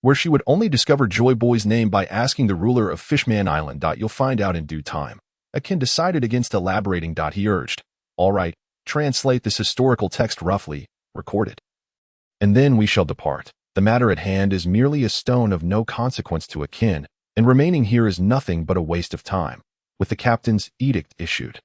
where she would only discover Joy Boy's name by asking the ruler of Fishman Island. You'll find out in due time. Akin decided against elaborating. He urged, "All right, translate this historical text roughly, record it, and then we shall depart. The matter at hand is merely a stone of no consequence to Akin, and remaining here is nothing but a waste of time." With the captain's edict issued,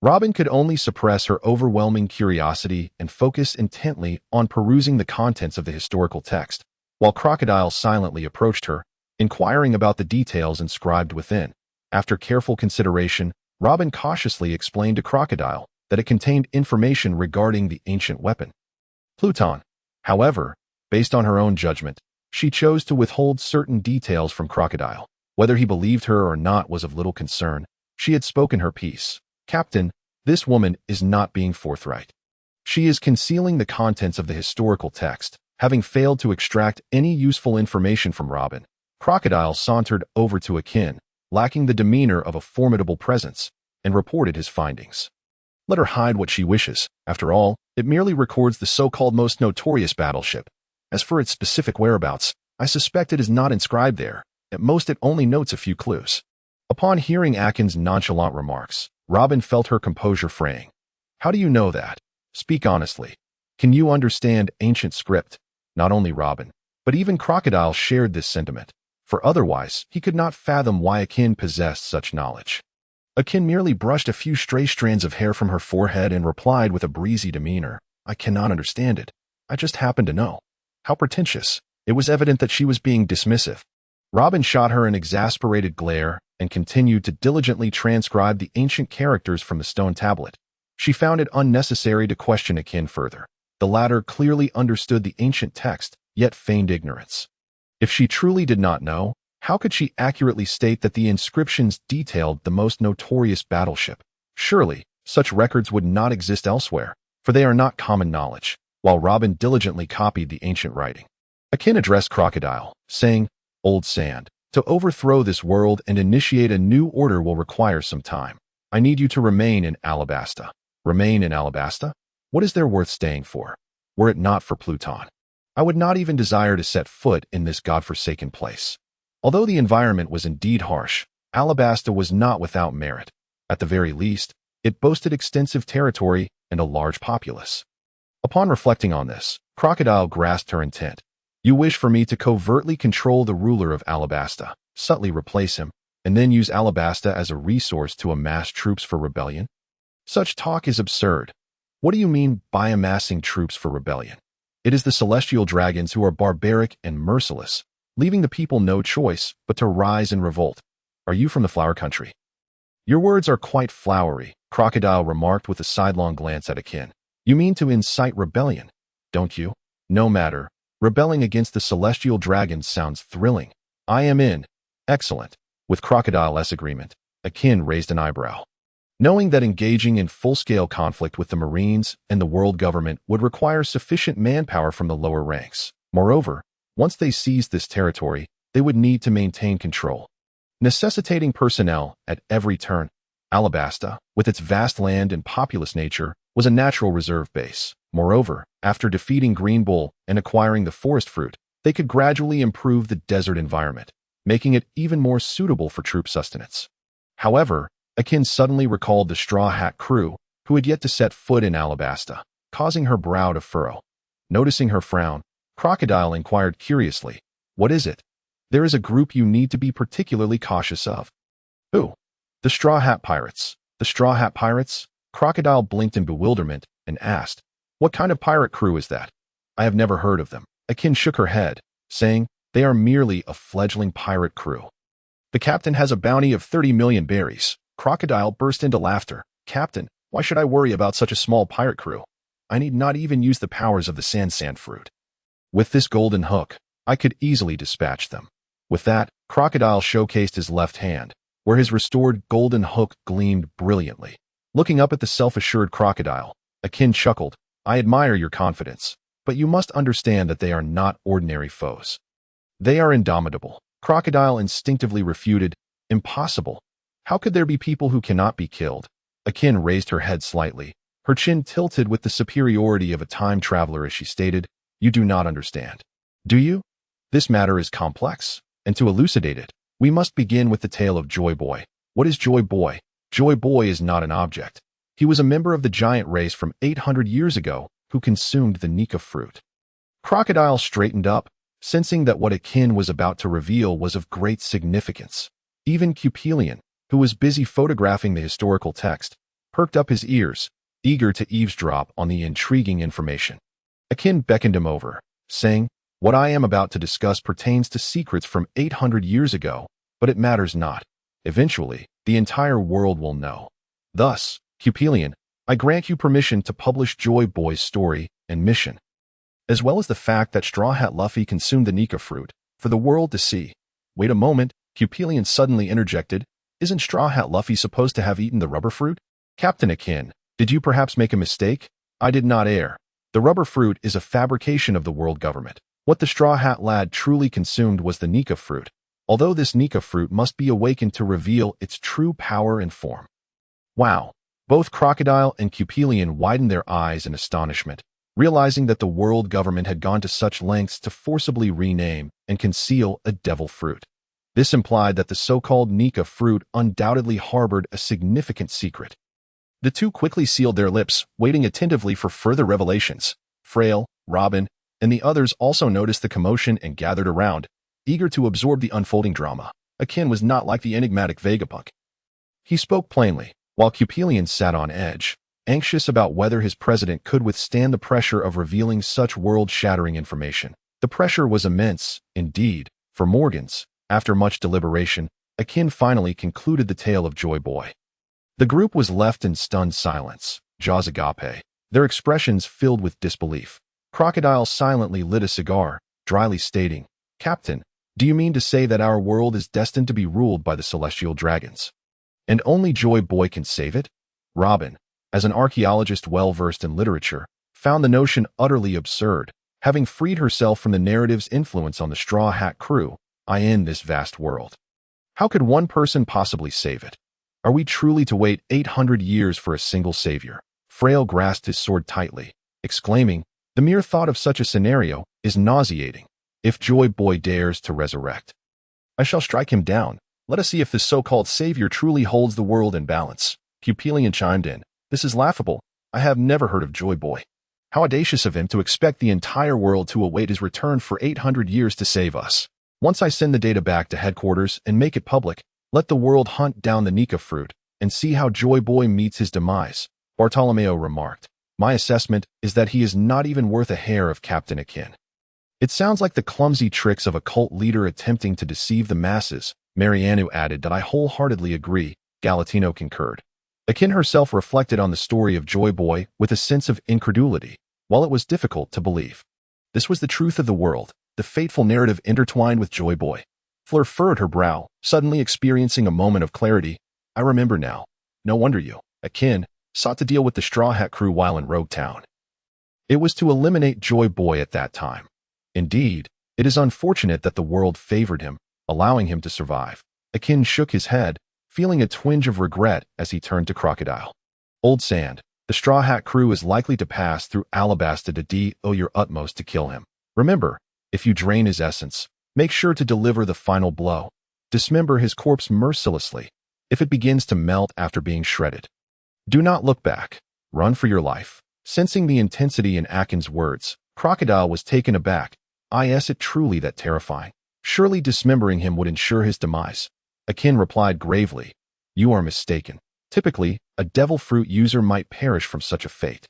Robin could only suppress her overwhelming curiosity and focus intently on perusing the contents of the historical text, while Crocodile silently approached her, inquiring about the details inscribed within. After careful consideration, Robin cautiously explained to Crocodile that it contained information regarding the ancient weapon, Pluton. However, based on her own judgment, she chose to withhold certain details from Crocodile. Whether he believed her or not was of little concern. She had spoken her piece. "Captain, this woman is not being forthright. She is concealing the contents of the historical text." Having failed to extract any useful information from Robin, Crocodile sauntered over to Akin, lacking the demeanor of a formidable presence, and reported his findings. "Let her hide what she wishes. After all, it merely records the so-called most notorious battleship. As for its specific whereabouts, I suspect it is not inscribed there. At most it only notes a few clues." Upon hearing Akin's nonchalant remarks, Robin felt her composure fraying. "How do you know that? Speak honestly. Can you understand ancient script?" Not only Robin, but even Crocodile shared this sentiment, for otherwise he could not fathom why Akin possessed such knowledge. Akin merely brushed a few stray strands of hair from her forehead and replied with a breezy demeanor, "I cannot understand it. I just happen to know." How pretentious. It was evident that she was being dismissive. Robin shot her an exasperated glare and continued to diligently transcribe the ancient characters from the stone tablet. She found it unnecessary to question Akin further. The latter clearly understood the ancient text, yet feigned ignorance. If she truly did not know, how could she accurately state that the inscriptions detailed the most notorious battleship? Surely, such records would not exist elsewhere, for they are not common knowledge. While Robin diligently copied the ancient writing, Akin addressed Crocodile, saying, "Old sand, to overthrow this world and initiate a new order will require some time. I need you to remain in Alabasta." Remain in Alabasta? What is there worth staying for? Were it not for Pluton, I would not even desire to set foot in this godforsaken place. Although the environment was indeed harsh, Alabasta was not without merit. At the very least, it boasted extensive territory and a large populace. Upon reflecting on this, Crocodile grasped her intent. "You wish for me to covertly control the ruler of Alabasta, subtly replace him, and then use Alabasta as a resource to amass troops for rebellion? Such talk is absurd. What do you mean by amassing troops for rebellion? It is the celestial dragons who are barbaric and merciless, leaving the people no choice but to rise in revolt. Are you from the flower country? Your words are quite flowery, Crocodile remarked with a sidelong glance at Akin. You mean to incite rebellion, don't you? No matter. Rebelling against the celestial dragons sounds thrilling. I am in. Excellent. With Crocodile's agreement, Akin raised an eyebrow. Knowing that engaging in full-scale conflict with the Marines and the world government would require sufficient manpower from the lower ranks. Moreover, once they seized this territory, they would need to maintain control, necessitating personnel at every turn. Alabasta, with its vast land and populous nature, was a natural reserve base. Moreover, after defeating Green Bull and acquiring the forest fruit, they could gradually improve the desert environment, making it even more suitable for troop sustenance. However, Akin suddenly recalled the Straw Hat crew, who had yet to set foot in Alabasta, causing her brow to furrow. Noticing her frown, Crocodile inquired curiously, "What is it?" "There is a group you need to be particularly cautious of." "Who?" "The Straw Hat Pirates." "The Straw Hat Pirates?" Crocodile blinked in bewilderment and asked, "What kind of pirate crew is that?" "I have never heard of them." Akin shook her head, saying, "They are merely a fledgling pirate crew. The captain has a bounty of 30 million berries." Crocodile burst into laughter. "Captain, why should I worry about such a small pirate crew? I need not even use the powers of the sand fruit. With this golden hook, I could easily dispatch them." With that, Crocodile showcased his left hand, where his restored golden hook gleamed brilliantly. Looking up at the self-assured Crocodile, Akin chuckled, "I admire your confidence, but you must understand that they are not ordinary foes. They are indomitable." Crocodile instinctively refuted, "Impossible. How could there be people who cannot be killed?" Akin raised her head slightly, her chin tilted with the superiority of a time traveler as she stated, "You do not understand. Do you? This matter is complex, and to elucidate it, we must begin with the tale of Joy Boy." "What is Joy Boy?" "Joy Boy is not an object. He was a member of the giant race from 800 years ago who consumed the Nika fruit." Crocodile straightened up, sensing that what Akin was about to reveal was of great significance. Even Cupelian, who was busy photographing the historical text, perked up his ears, eager to eavesdrop on the intriguing information. Akin beckoned him over, saying, "What I am about to discuss pertains to secrets from 800 years ago, but it matters not. Eventually, the entire world will know. Thus, Cupelian, I grant you permission to publish Joy Boy's story and mission, as well as the fact that Straw Hat Luffy consumed the Nika fruit, for the world to see." "Wait a moment," Cupelian suddenly interjected. "Isn't Straw Hat Luffy supposed to have eaten the rubber fruit?" "Captain Akin, did you perhaps make a mistake? I did not err. The rubber fruit is a fabrication of the world government. What the Straw Hat lad truly consumed was the Nika fruit, although this Nika fruit must be awakened to reveal its true power and form." Wow! Both Crocodile and Cupelian widened their eyes in astonishment, realizing that the world government had gone to such lengths to forcibly rename and conceal a devil fruit. This implied that the so-called Nika fruit undoubtedly harbored a significant secret. The two quickly sealed their lips, waiting attentively for further revelations. Frail, Robin, and the others also noticed the commotion and gathered around, eager to absorb the unfolding drama. Akin was not like the enigmatic Vegapunk. He spoke plainly, while Cupelian sat on edge, anxious about whether his president could withstand the pressure of revealing such world-shattering information. The pressure was immense, indeed, for Morgans. After much deliberation, Akin finally concluded the tale of Joy Boy. The group was left in stunned silence, jaws agape, their expressions filled with disbelief. Crocodile silently lit a cigar, dryly stating, "Captain, do you mean to say that our world is destined to be ruled by the celestial dragons, and only Joy Boy can save it?" Robin, as an archaeologist well-versed in literature, found the notion utterly absurd, having freed herself from the narrative's influence on the Straw Hat crew, in this vast world. How could one person possibly save it? Are we truly to wait 800 years for a single savior? Frail grasped his sword tightly, exclaiming, "The mere thought of such a scenario is nauseating. If Joy Boy dares to resurrect, I shall strike him down. Let us see if this so-called savior truly holds the world in balance." Cupelian chimed in, "This is laughable. I have never heard of Joy Boy. How audacious of him to expect the entire world to await his return for 800 years to save us. Once I send the data back to headquarters and make it public, let the world hunt down the Nika fruit and see how Joy Boy meets his demise," Bartolomeo remarked. My assessment is that he is not even worth a hair of Captain Akin. It sounds like the clumsy tricks of a cult leader attempting to deceive the masses. Marianu added that I wholeheartedly agree. Galatino concurred. Akin herself reflected on the story of Joy Boy with a sense of incredulity, while it was difficult to believe. This was the truth of the world, the fateful narrative intertwined with Joy Boy. Fleur furrowed her brow, suddenly experiencing a moment of clarity. I remember now. No wonder you, Akin, sought to deal with the Straw Hat crew while in Rogue Town. It was to eliminate Joy Boy at that time. Indeed, it is unfortunate that the world favored him, allowing him to survive. Akin shook his head, feeling a twinge of regret as he turned to Crocodile. Old Sand, the Straw Hat crew is likely to pass through Alabasta to do your utmost to kill him. Remember, if you drain his essence, make sure to deliver the final blow. Dismember his corpse mercilessly, if it begins to melt after being shredded. Do not look back. Run for your life. Sensing the intensity in Akin's words, Crocodile was taken aback. Is it truly that terrifying? Surely dismembering him would ensure his demise. Akin replied gravely, you are mistaken. Typically, a devil fruit user might perish from such a fate.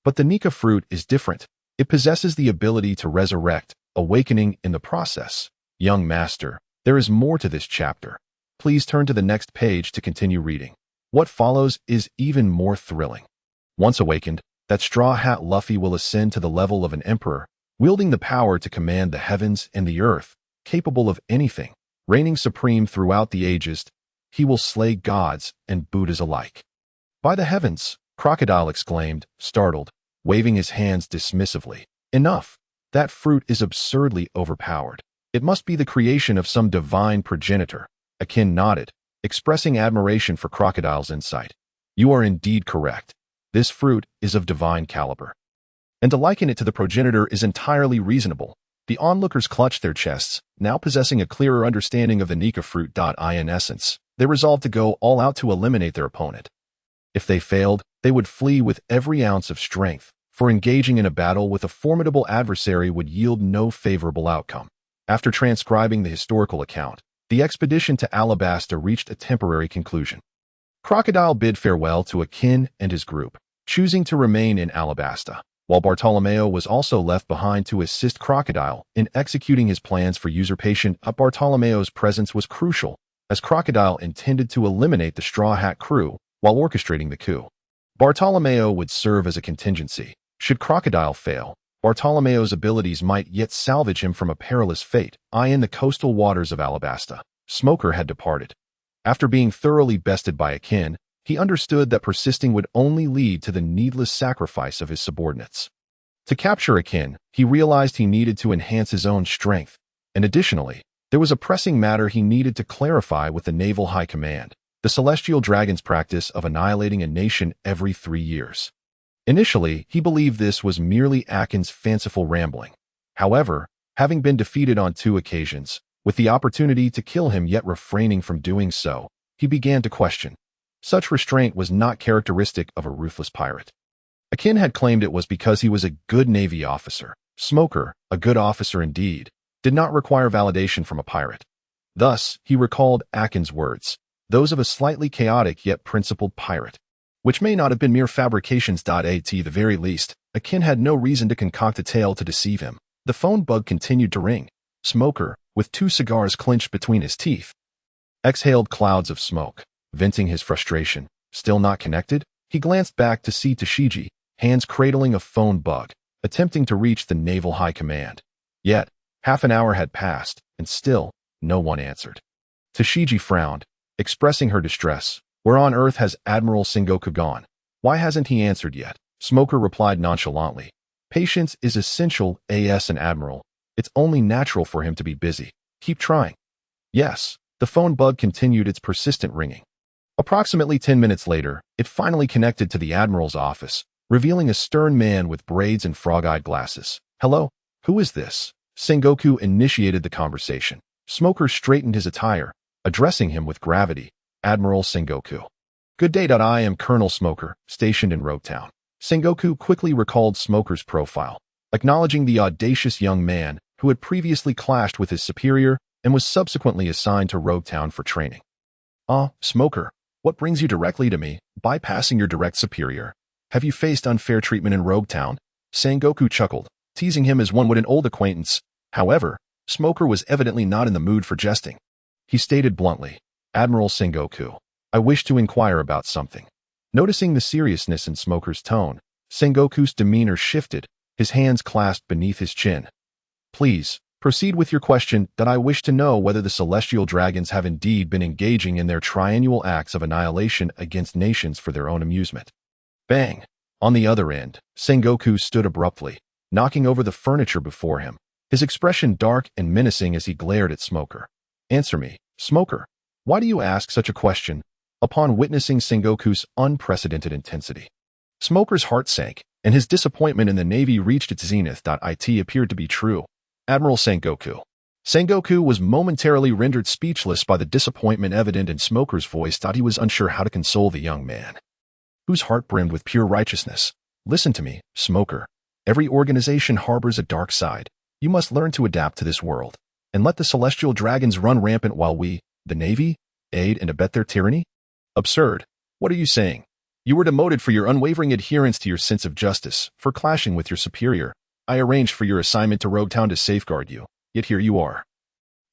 But the Nika fruit is different. It possesses the ability to resurrect, awakening in the process. Young master, there is more to this chapter. Please turn to the next page to continue reading. What follows is even more thrilling. Once awakened, that Straw Hat Luffy will ascend to the level of an emperor, wielding the power to command the heavens and the earth, capable of anything, reigning supreme throughout the ages. He will slay gods and Buddhas alike. By the heavens, Crocodile exclaimed, startled, waving his hands dismissively. Enough. That fruit is absurdly overpowered. It must be the creation of some divine progenitor. Akin nodded, expressing admiration for Crocodile's insight. You are indeed correct. This fruit is of divine caliber. And to liken it to the progenitor is entirely reasonable. The onlookers clutched their chests, now possessing a clearer understanding of the Nika fruit. In essence, they resolved to go all out to eliminate their opponent. If they failed, they would flee with every ounce of strength, for engaging in a battle with a formidable adversary would yield no favorable outcome. After transcribing the historical account, the expedition to Alabasta reached a temporary conclusion. Crocodile bid farewell to Akin and his group, choosing to remain in Alabasta, while Bartolomeo was also left behind to assist Crocodile in executing his plans for usurpation. Bartolomeo's presence was crucial, as Crocodile intended to eliminate the Straw Hat crew while orchestrating the coup. Bartolomeo would serve as a contingency. Should Crocodile fail, Bartolomeo's abilities might yet salvage him from a perilous fate. In the coastal waters of Alabasta, Smoker had departed. After being thoroughly bested by Akin, he understood that persisting would only lead to the needless sacrifice of his subordinates. To capture Akin, he realized he needed to enhance his own strength, and additionally, there was a pressing matter he needed to clarify with the Naval High Command, the Celestial Dragon's practice of annihilating a nation every 3 years. Initially, he believed this was merely Akin's fanciful rambling. However, having been defeated on 2 occasions, with the opportunity to kill him yet refraining from doing so, he began to question. Such restraint was not characteristic of a ruthless pirate. Akin had claimed it was because he was a good Navy officer. Smoker, a good officer indeed, did not require validation from a pirate. Thus, he recalled Akin's words, those of a slightly chaotic yet principled pirate, which may not have been mere fabrications. At the very least, Akin had no reason to concoct a tale to deceive him. The phone bug continued to ring. Smoker, with 2 cigars clenched between his teeth, exhaled clouds of smoke, venting his frustration. Still not connected? He glanced back to see Tashigi, hands cradling a phone bug, attempting to reach the Naval High Command. Yet, half an hour had passed, and still, no one answered. Tashigi frowned, expressing her distress. Where on earth has Admiral Sengoku gone? Why hasn't he answered yet? Smoker replied nonchalantly. Patience is essential, an admiral. It's only natural for him to be busy. Keep trying. Yes, the phone bug continued its persistent ringing. Approximately 10 minutes later, it finally connected to the admiral's office, revealing a stern man with braids and frog-eyed glasses. Hello? Who is this? Sengoku initiated the conversation. Smoker straightened his attire, addressing him with gravity. Admiral Sengoku. Good day. I am Colonel Smoker, stationed in Rogue Town. Sengoku quickly recalled Smoker's profile, acknowledging the audacious young man who had previously clashed with his superior and was subsequently assigned to Rogue Town for training. Smoker, what brings you directly to me, bypassing your direct superior? Have you faced unfair treatment in Rogue Town? Sengoku chuckled, teasing him as one would an old acquaintance. However, Smoker was evidently not in the mood for jesting. He stated bluntly, Admiral Sengoku, I wish to inquire about something. Noticing the seriousness in Smoker's tone, Sengoku's demeanor shifted, his hands clasped beneath his chin. Please, proceed with your question. That I wish to know whether the celestial dragons have indeed been engaging in their triannual acts of annihilation against nations for their own amusement. Bang! On the other end, Sengoku stood abruptly, knocking over the furniture before him, his expression dark and menacing as he glared at Smoker. Answer me, Smoker. Why do you ask such a question? Upon witnessing Sengoku's unprecedented intensity, Smoker's heart sank, and his disappointment in the Navy reached its zenith. It appeared to be true. Admiral Sengoku. Sengoku was momentarily rendered speechless by the disappointment evident in Smoker's voice. He was unsure how to console the young man, whose heart brimmed with pure righteousness. Listen to me, Smoker. Every organization harbors a dark side. You must learn to adapt to this world, and let the celestial dragons run rampant while we, the Navy, aid and abet their tyranny? Absurd. What are you saying? You were demoted for your unwavering adherence to your sense of justice, for clashing with your superior. I arranged for your assignment to Rogue Town to safeguard you, yet here you are,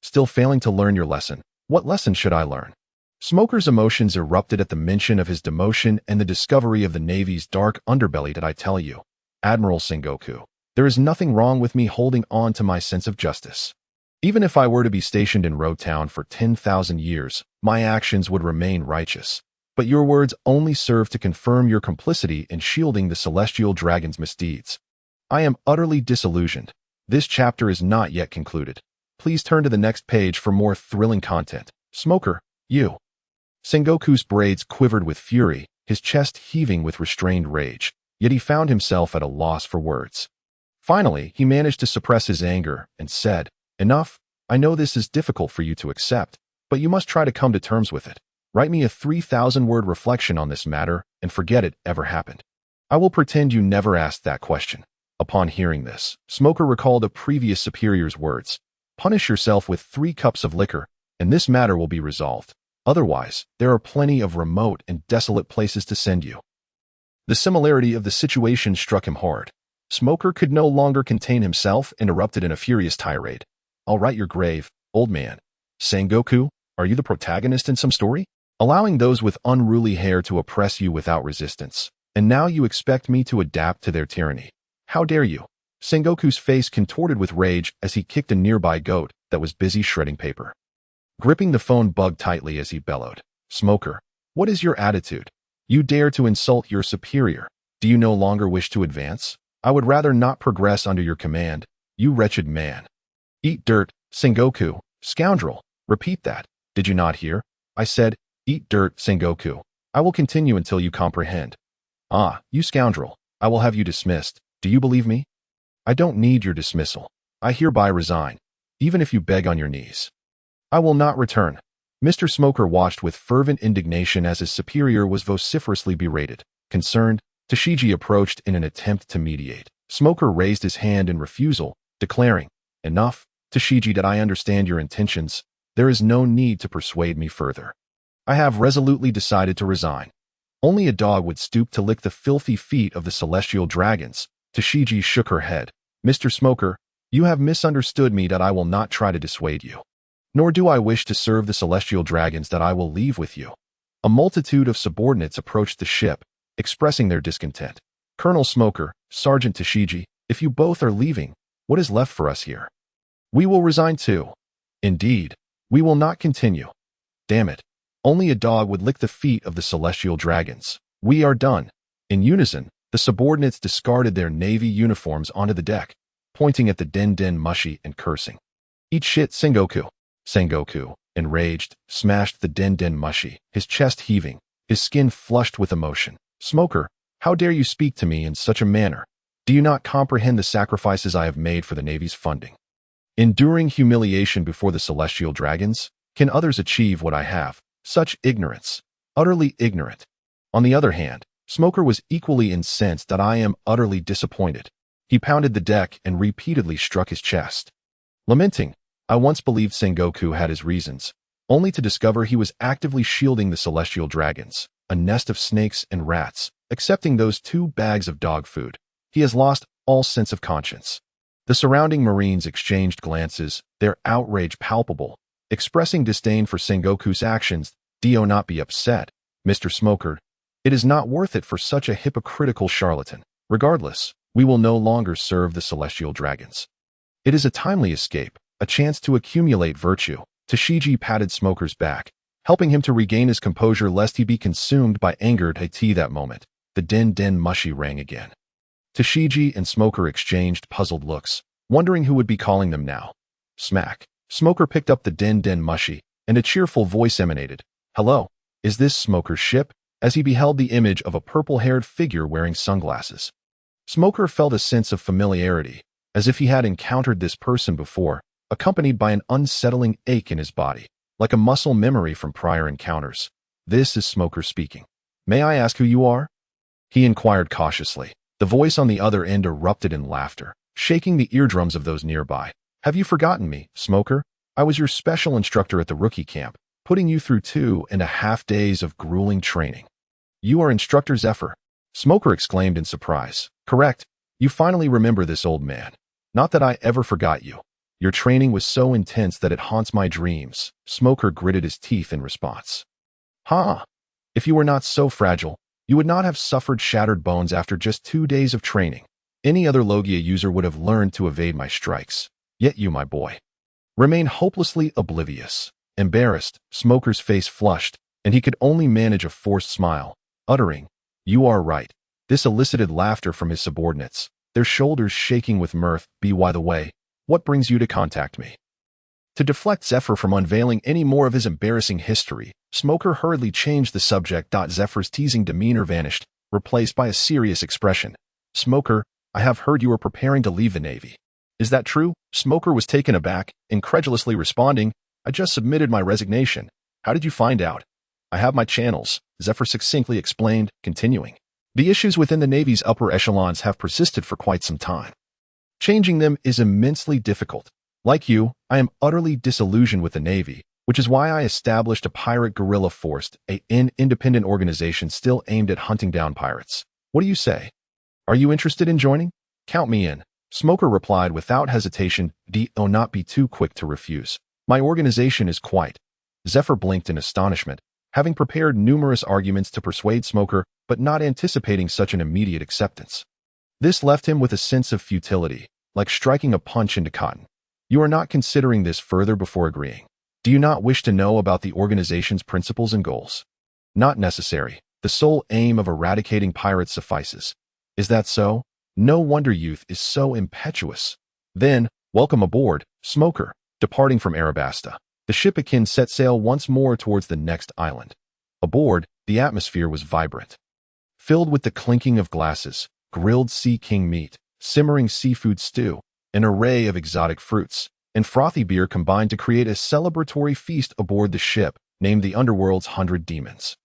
still failing to learn your lesson. What lesson should I learn? Smoker's emotions erupted at the mention of his demotion and the discovery of the Navy's dark underbelly. Did I tell you, Admiral Sengoku, there is nothing wrong with me holding on to my sense of justice. Even if I were to be stationed in Rogue Town for 10,000 years, my actions would remain righteous. But your words only serve to confirm your complicity in shielding the celestial dragon's misdeeds. I am utterly disillusioned. This chapter is not yet concluded. Please turn to the next page for more thrilling content. Smoker, you. Sengoku's braids quivered with fury, his chest heaving with restrained rage, yet he found himself at a loss for words. Finally, he managed to suppress his anger and said, Enough. I know this is difficult for you to accept, but you must try to come to terms with it. Write me a 3,000-word reflection on this matter and forget it ever happened. I will pretend you never asked that question. Upon hearing this, Smoker recalled a previous superior's words. Punish yourself with 3 cups of liquor, and this matter will be resolved. Otherwise, there are plenty of remote and desolate places to send you. The similarity of the situation struck him hard. Smoker could no longer contain himself and erupted in a furious tirade. I'll write your grave, old man. Sengoku, are you the protagonist in some story? Allowing those with unruly hair to oppress you without resistance, and now you expect me to adapt to their tyranny. How dare you? Sengoku's face contorted with rage as he kicked a nearby goat that was busy shredding paper. Gripping the phone bug tightly as he bellowed, Smoker, what is your attitude? You dare to insult your superior. Do you no longer wish to advance? I would rather not progress under your command, you wretched man. Eat dirt, Sengoku, scoundrel. Repeat that. Did you not hear? I said, eat dirt, Sengoku. I will continue until you comprehend. Ah, you scoundrel. I will have you dismissed. Do you believe me? I don't need your dismissal. I hereby resign, even if you beg on your knees. I will not return. Mr. Smoker watched with fervent indignation as his superior was vociferously berated. Concerned, Tashigi approached in an attempt to mediate. Smoker raised his hand in refusal, declaring, Enough, Tashigi, that I understand your intentions. There is no need to persuade me further. I have resolutely decided to resign. Only a dog would stoop to lick the filthy feet of the celestial dragons. Tashigi shook her head. Mr. Smoker, you have misunderstood me. That I will not try to dissuade you. Nor do I wish to serve the celestial dragons. That I will leave with you. A multitude of subordinates approached the ship, expressing their discontent. Colonel Smoker, Sergeant Tashigi, if you both are leaving, what is left for us here? We will resign too. Indeed, we will not continue. Damn it. Only a dog would lick the feet of the celestial dragons. We are done. In unison, the subordinates discarded their navy uniforms onto the deck, pointing at the den mushi and cursing. Eat shit, Sengoku. Sengoku, enraged, smashed the den mushi, his chest heaving, his skin flushed with emotion. Smoker, how dare you speak to me in such a manner? Do you not comprehend the sacrifices I have made for the Navy's funding? Enduring humiliation before the celestial dragons? Can others achieve what I have? Such ignorance. Utterly ignorant. On the other hand, Smoker was equally incensed. That I am utterly disappointed. He pounded the deck and repeatedly struck his chest. Lamenting, I once believed Sengoku had his reasons, only to discover he was actively shielding the celestial dragons, a nest of snakes and rats, Excepting those 2 bags of dog food, he has lost all sense of conscience. The surrounding Marines exchanged glances, their outrage palpable, expressing disdain for Sengoku's actions. "Do not be upset, Mr. Smoker. It is not worth it for such a hypocritical charlatan. Regardless, we will no longer serve the celestial dragons. It is a timely escape, a chance to accumulate virtue." Tashigi patted Smoker's back, helping him to regain his composure lest he be consumed by anger. That moment, the den mushy rang again. Tashigi and Smoker exchanged puzzled looks, wondering who would be calling them now. Smack. Smoker picked up the den mushy, and a cheerful voice emanated. "Hello, is this Smoker's ship?" as he beheld the image of a purple-haired figure wearing sunglasses. Smoker felt a sense of familiarity, as if he had encountered this person before, accompanied by an unsettling ache in his body, like a muscle memory from prior encounters. "This is Smoker speaking. May I ask who you are?" he inquired cautiously. The voice on the other end erupted in laughter, shaking the eardrums of those nearby. "Have you forgotten me, Smoker? I was your special instructor at the rookie camp, putting you through 2.5 days of grueling training." "You are Instructor Zephyr?" Smoker exclaimed in surprise. "Correct. You finally remember this, old man. Not that I ever forgot you. Your training was so intense that it haunts my dreams." Smoker gritted his teeth in response. "Huh. If you were not so fragile, you would not have suffered shattered bones after just 2 days of training. Any other Logia user would have learned to evade my strikes. Yet you, my boy, remain hopelessly oblivious." Embarrassed, Smoker's face flushed, and he could only manage a forced smile, uttering, "You are right." This elicited laughter from his subordinates, their shoulders shaking with mirth. "By the way, what brings you to contact me?" To deflect Zephyr from unveiling any more of his embarrassing history, Smoker hurriedly changed the subject. Zephyr's teasing demeanor vanished, replaced by a serious expression. "Smoker, I have heard you are preparing to leave the Navy. Is that true?" Smoker was taken aback, incredulously responding, "I just submitted my resignation. How did you find out?" "I have my channels," Zephyr succinctly explained, continuing. "The issues within the Navy's upper echelons have persisted for quite some time. Changing them is immensely difficult. Like you, I am utterly disillusioned with the Navy, which is why I established a pirate guerrilla force, an independent organization still aimed at hunting down pirates. What do you say? Are you interested in joining?" "Count me in," Smoker replied without hesitation. "Do not be too quick to refuse. My organization is quite—" Zephyr blinked in astonishment, having prepared numerous arguments to persuade Smoker, but not anticipating such an immediate acceptance. This left him with a sense of futility, like striking a punch into cotton. "You are not considering this further before agreeing. Do you not wish to know about the organization's principles and goals?" "Not necessary. The sole aim of eradicating pirates suffices." "Is that so? No wonder youth is so impetuous. Then, welcome aboard, Smoker." Departing from Alabasta, the ship Akin set sail once more towards the next island. Aboard, the atmosphere was vibrant, filled with the clinking of glasses, grilled sea king meat, simmering seafood stew, an array of exotic fruits, and frothy beer combined to create a celebratory feast aboard the ship, named the Underworld's 100 Demons.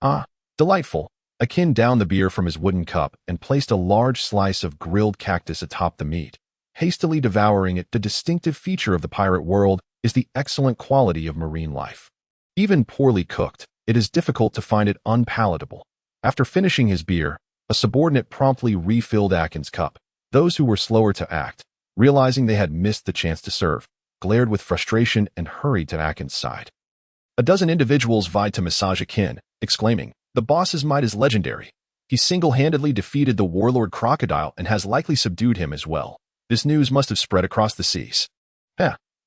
"Ah, delightful." Akin downed the beer from his wooden cup and placed a large slice of grilled cactus atop the meat, hastily devouring it. The distinctive feature of the pirate world is the excellent quality of marine life. Even poorly cooked, it is difficult to find it unpalatable. After finishing his beer, a subordinate promptly refilled Akin's cup. Those who were slower to act, realizing they had missed the chance to serve, glared with frustration and hurried to Akin's side. A dozen individuals vied to massage Akin, exclaiming, "The boss's might is legendary. He single-handedly defeated the warlord Crocodile and has likely subdued him as well. This news must have spread across the seas."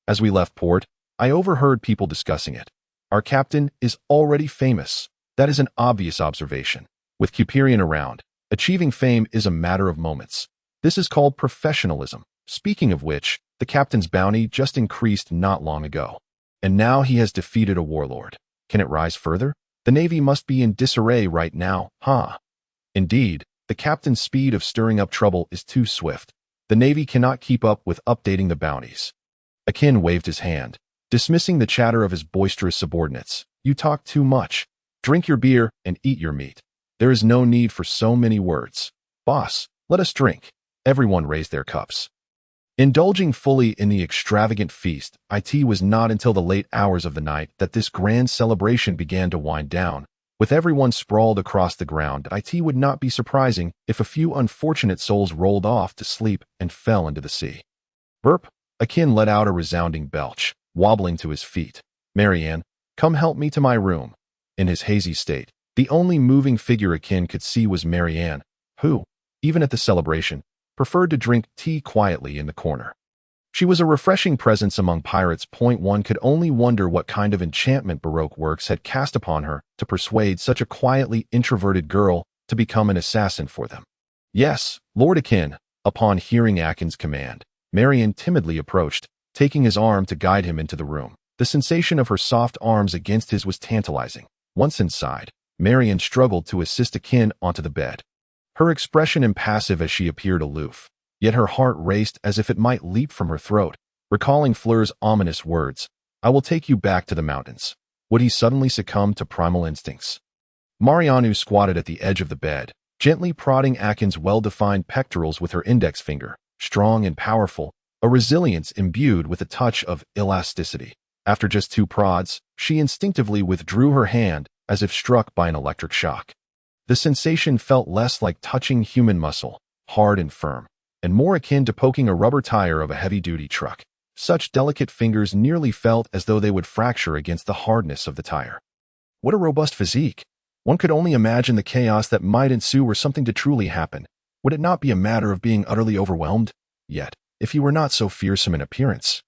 As we left port, I overheard people discussing it. "Our captain is already famous." That is an obvious observation. With Cuperian around, achieving fame is a matter of moments. This is called professionalism. Speaking of which, the captain's bounty just increased not long ago. And now he has defeated a warlord. Can it rise further? The Navy must be in disarray right now, huh? Indeed, the captain's speed of stirring up trouble is too swift. The Navy cannot keep up with updating the bounties. Akin waved his hand, dismissing the chatter of his boisterous subordinates. "You talk too much. Drink your beer and eat your meat. There is no need for so many words. Boss, let us drink." Everyone raised their cups. Indulging fully in the extravagant feast, it was not until the late hours of the night that this grand celebration began to wind down, With everyone sprawled across the ground, it would not be surprising if a few unfortunate souls rolled off to sleep and fell into the sea. Burp! Akin let out a resounding belch, wobbling to his feet. "Marianne, come help me to my room." In his hazy state, the only moving figure Akin could see was Marianne, who, even at the celebration, preferred to drink tea quietly in the corner. She was a refreshing presence among pirates. One could only wonder what kind of enchantment Baroque works had cast upon her to persuade such a quietly introverted girl to become an assassin for them. "Yes, Lord Akin." Upon hearing Akin's command, Marianne timidly approached, taking his arm to guide him into the room. The sensation of her soft arms against his was tantalizing. Once inside, Marianne struggled to assist Akin onto the bed. Her expression impassive as she appeared aloof, yet her heart raced as if it might leap from her throat, recalling Fleur's ominous words, "I will take you back to the mountains." Would he suddenly succumb to primal instincts? Marianne squatted at the edge of the bed, gently prodding Akin's well-defined pectorals with her index finger, strong and powerful, a resilience imbued with a touch of elasticity. After just 2 prods, she instinctively withdrew her hand as if struck by an electric shock. The sensation felt less like touching human muscle, hard and firm, and more akin to poking a rubber tire of a heavy-duty truck. Such delicate fingers nearly felt as though they would fracture against the hardness of the tire. What a robust physique! One could only imagine the chaos that might ensue were something to truly happen. Would it not be a matter of being utterly overwhelmed? Yet, if he were not so fearsome in appearance,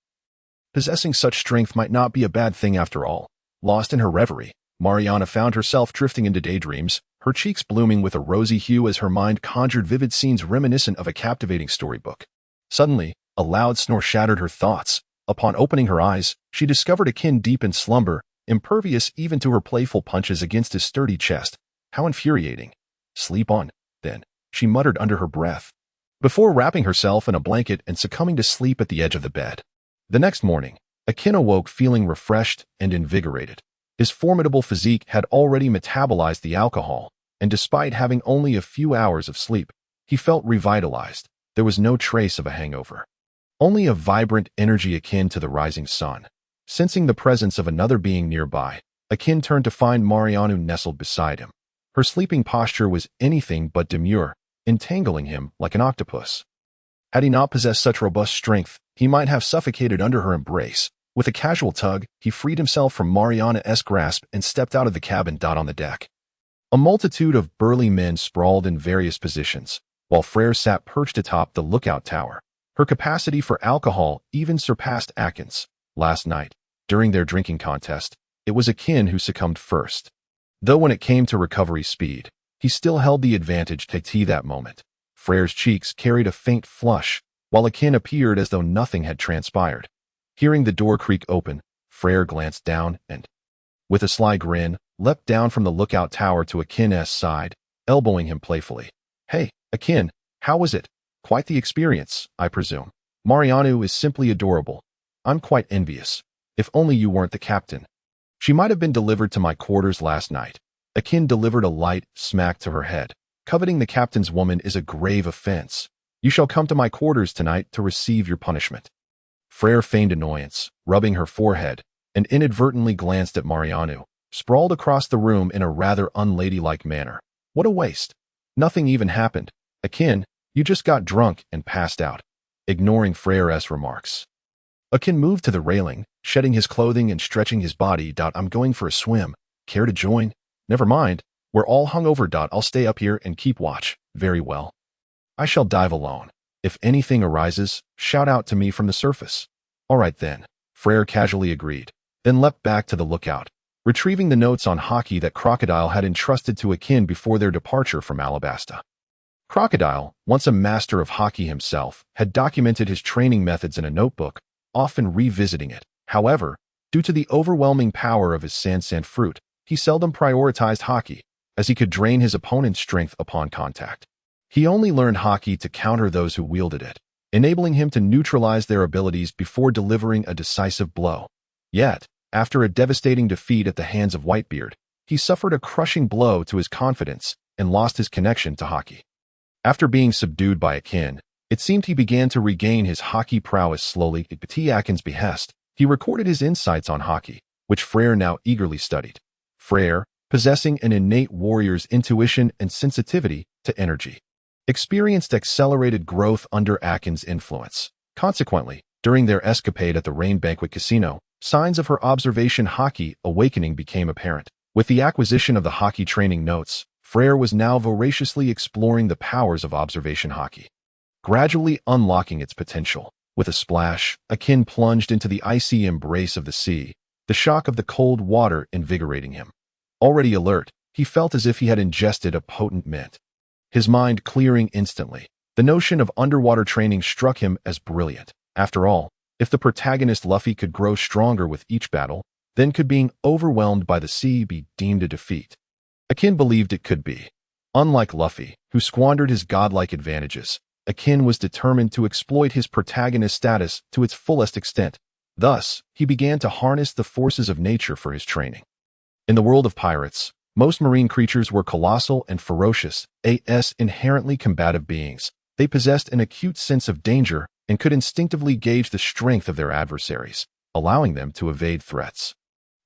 possessing such strength might not be a bad thing after all. Lost in her reverie, Marianne found herself drifting into daydreams, her cheeks blooming with a rosy hue as her mind conjured vivid scenes reminiscent of a captivating storybook. Suddenly, a loud snore shattered her thoughts. Upon opening her eyes, she discovered Akin deep in slumber, impervious even to her playful punches against his sturdy chest. How infuriating. "Sleep on, then," she muttered under her breath, before wrapping herself in a blanket and succumbing to sleep at the edge of the bed. The next morning, Akin awoke feeling refreshed and invigorated. His formidable physique had already metabolized the alcohol, and despite having only a few hours of sleep, he felt revitalized. There was no trace of a hangover. Only a vibrant energy akin to the rising sun. Sensing the presence of another being nearby, Akin turned to find Marianne nestled beside him. Her sleeping posture was anything but demure, entangling him like an octopus. Had he not possessed such robust strength, he might have suffocated under her embrace. With a casual tug, he freed himself from Marianne's grasp and stepped out of the cabin. On the deck, a multitude of burly men sprawled in various positions, while Freyra sat perched atop the lookout tower. Her capacity for alcohol even surpassed Akin's. Last night, during their drinking contest, it was Akin who succumbed first. Though when it came to recovery speed, he still held the advantage that moment. Freyra's cheeks carried a faint flush, while Akin appeared as though nothing had transpired. Hearing the door creak open, Freyra glanced down and, with a sly grin, leapt down from the lookout tower to Akin's side, elbowing him playfully. "Hey, Akin, how was it? Quite the experience, I presume." "Marianne is simply adorable. I'm quite envious. If only you weren't the captain." "She might have been delivered to my quarters last night." Akin delivered a light smack to her head. "Coveting the captain's woman is a grave offense. You shall come to my quarters tonight to receive your punishment." Freyra feigned annoyance, rubbing her forehead, and inadvertently glanced at Marianne, sprawled across the room in a rather unladylike manner. What a waste. Nothing even happened. "Akin, you just got drunk and passed out." Ignoring Freyra's remarks, Akin moved to the railing, shedding his clothing and stretching his body. "I'm going for a swim. Care to join?" "Never mind. We're all hungover. I'll stay up here and keep watch." "Very well. I shall dive alone. If anything arises, shout out to me from the surface." "All right then," Freyra casually agreed, then leapt back to the lookout, retrieving the notes on hockey that Crocodile had entrusted to Akin before their departure from Alabasta. Crocodile, once a master of hockey himself, had documented his training methods in a notebook, often revisiting it. However, due to the overwhelming power of his sand fruit, he seldom prioritized hockey, as he could drain his opponent's strength upon contact. He only learned hockey to counter those who wielded it, enabling him to neutralize their abilities before delivering a decisive blow. Yet, after a devastating defeat at the hands of Whitebeard, he suffered a crushing blow to his confidence and lost his connection to hockey. After being subdued by Akin, it seemed he began to regain his hockey prowess slowly. At Akin's behest, he recorded his insights on hockey, which Freyra now eagerly studied. Freyra, possessing an innate warrior's intuition and sensitivity to energy, experienced accelerated growth under Akin's influence. Consequently, during their escapade at the Rain Banquet Casino, signs of her observation Haki awakening became apparent. With the acquisition of the Haki training notes, Freyra was now voraciously exploring the powers of observation Haki, gradually unlocking its potential. With a splash, Akin plunged into the icy embrace of the sea, the shock of the cold water invigorating him. Already alert, he felt as if he had ingested a potent mint. His mind clearing instantly, the notion of underwater training struck him as brilliant. After all, if the protagonist Luffy could grow stronger with each battle, then could being overwhelmed by the sea be deemed a defeat? Akin believed it could be. Unlike Luffy, who squandered his godlike advantages, Akin was determined to exploit his protagonist status to its fullest extent. Thus, he began to harness the forces of nature for his training. In the world of pirates, most marine creatures were colossal and ferocious, as inherently combative beings. They possessed an acute sense of danger and could instinctively gauge the strength of their adversaries, allowing them to evade threats.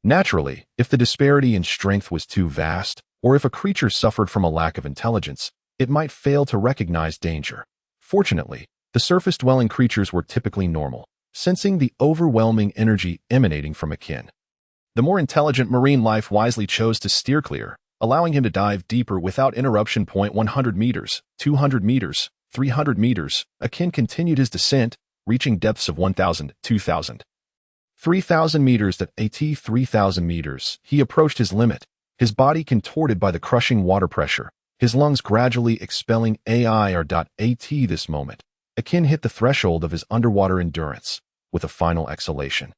Naturally, if the disparity in strength was too vast, or if a creature suffered from a lack of intelligence, it might fail to recognize danger. Fortunately, the surface-dwelling creatures were typically normal, sensing the overwhelming energy emanating from Akin. The more intelligent marine life wisely chose to steer clear, allowing him to dive deeper without interruption. 100 meters, 200 meters, 300 meters, Akin continued his descent, reaching depths of 1,000, 2,000, 3,000 meters. At 3,000 meters, he approached his limit, his body contorted by the crushing water pressure, his lungs gradually expelling air. This moment, Akin hit the threshold of his underwater endurance. With a final exhalation,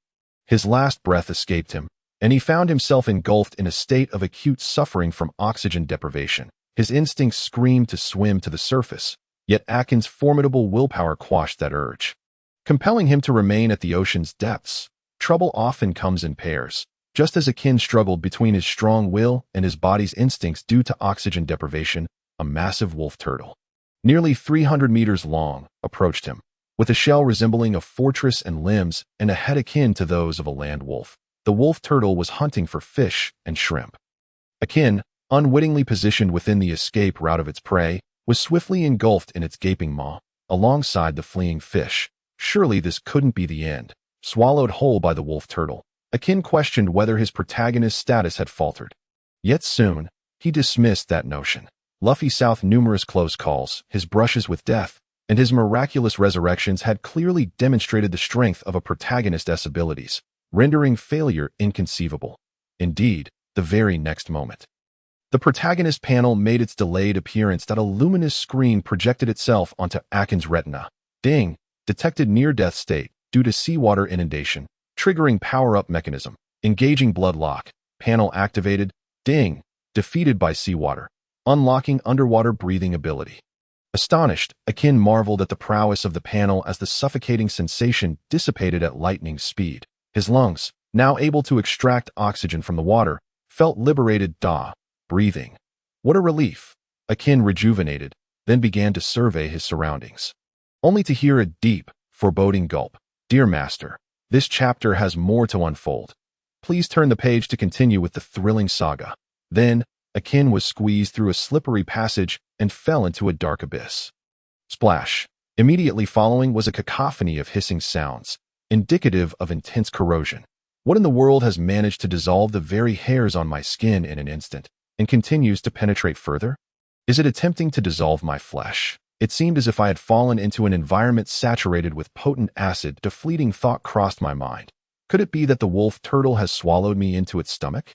his last breath escaped him, and he found himself engulfed in a state of acute suffering from oxygen deprivation. His instincts screamed to swim to the surface, yet Akin's formidable willpower quashed that urge, compelling him to remain at the ocean's depths. Trouble often comes in pairs. Just as Akin struggled between his strong will and his body's instincts due to oxygen deprivation, a massive wolf turtle, nearly 300 meters long, approached him, with a shell resembling a fortress and limbs and a head akin to those of a land wolf. The wolf turtle was hunting for fish and shrimp. Akin, unwittingly positioned within the escape route of its prey, was swiftly engulfed in its gaping maw, alongside the fleeing fish. Surely this couldn't be the end. Swallowed whole by the wolf turtle, Akin questioned whether his protagonist's status had faltered. Yet soon, he dismissed that notion. Luffy South's numerous close calls, his brushes with death, and his miraculous resurrections had clearly demonstrated the strength of a protagonist's abilities, rendering failure inconceivable. Indeed, the very next moment, the protagonist panel made its delayed appearance. That a luminous screen projected itself onto Akin's retina. Ding! Detected near-death state due to seawater inundation. Triggering power-up mechanism. Engaging blood lock. Panel activated. Ding! Defeated by seawater. Unlocking underwater breathing ability. Astonished, Akin marveled at the prowess of the panel as the suffocating sensation dissipated at lightning speed. His lungs, now able to extract oxygen from the water, felt liberated. Breathing. What a relief! Akin rejuvenated, then began to survey his surroundings, only to hear a deep, foreboding gulp. Dear Master, this chapter has more to unfold. Please turn the page to continue with the thrilling saga. Then, Akin was squeezed through a slippery passage and fell into a dark abyss. Splash. Immediately following was a cacophony of hissing sounds, indicative of intense corrosion. What in the world has managed to dissolve the very hairs on my skin in an instant, and continues to penetrate further? Is it attempting to dissolve my flesh? It seemed as if I had fallen into an environment saturated with potent acid. A fleeting thought crossed my mind. Could it be that the wolf turtle has swallowed me into its stomach?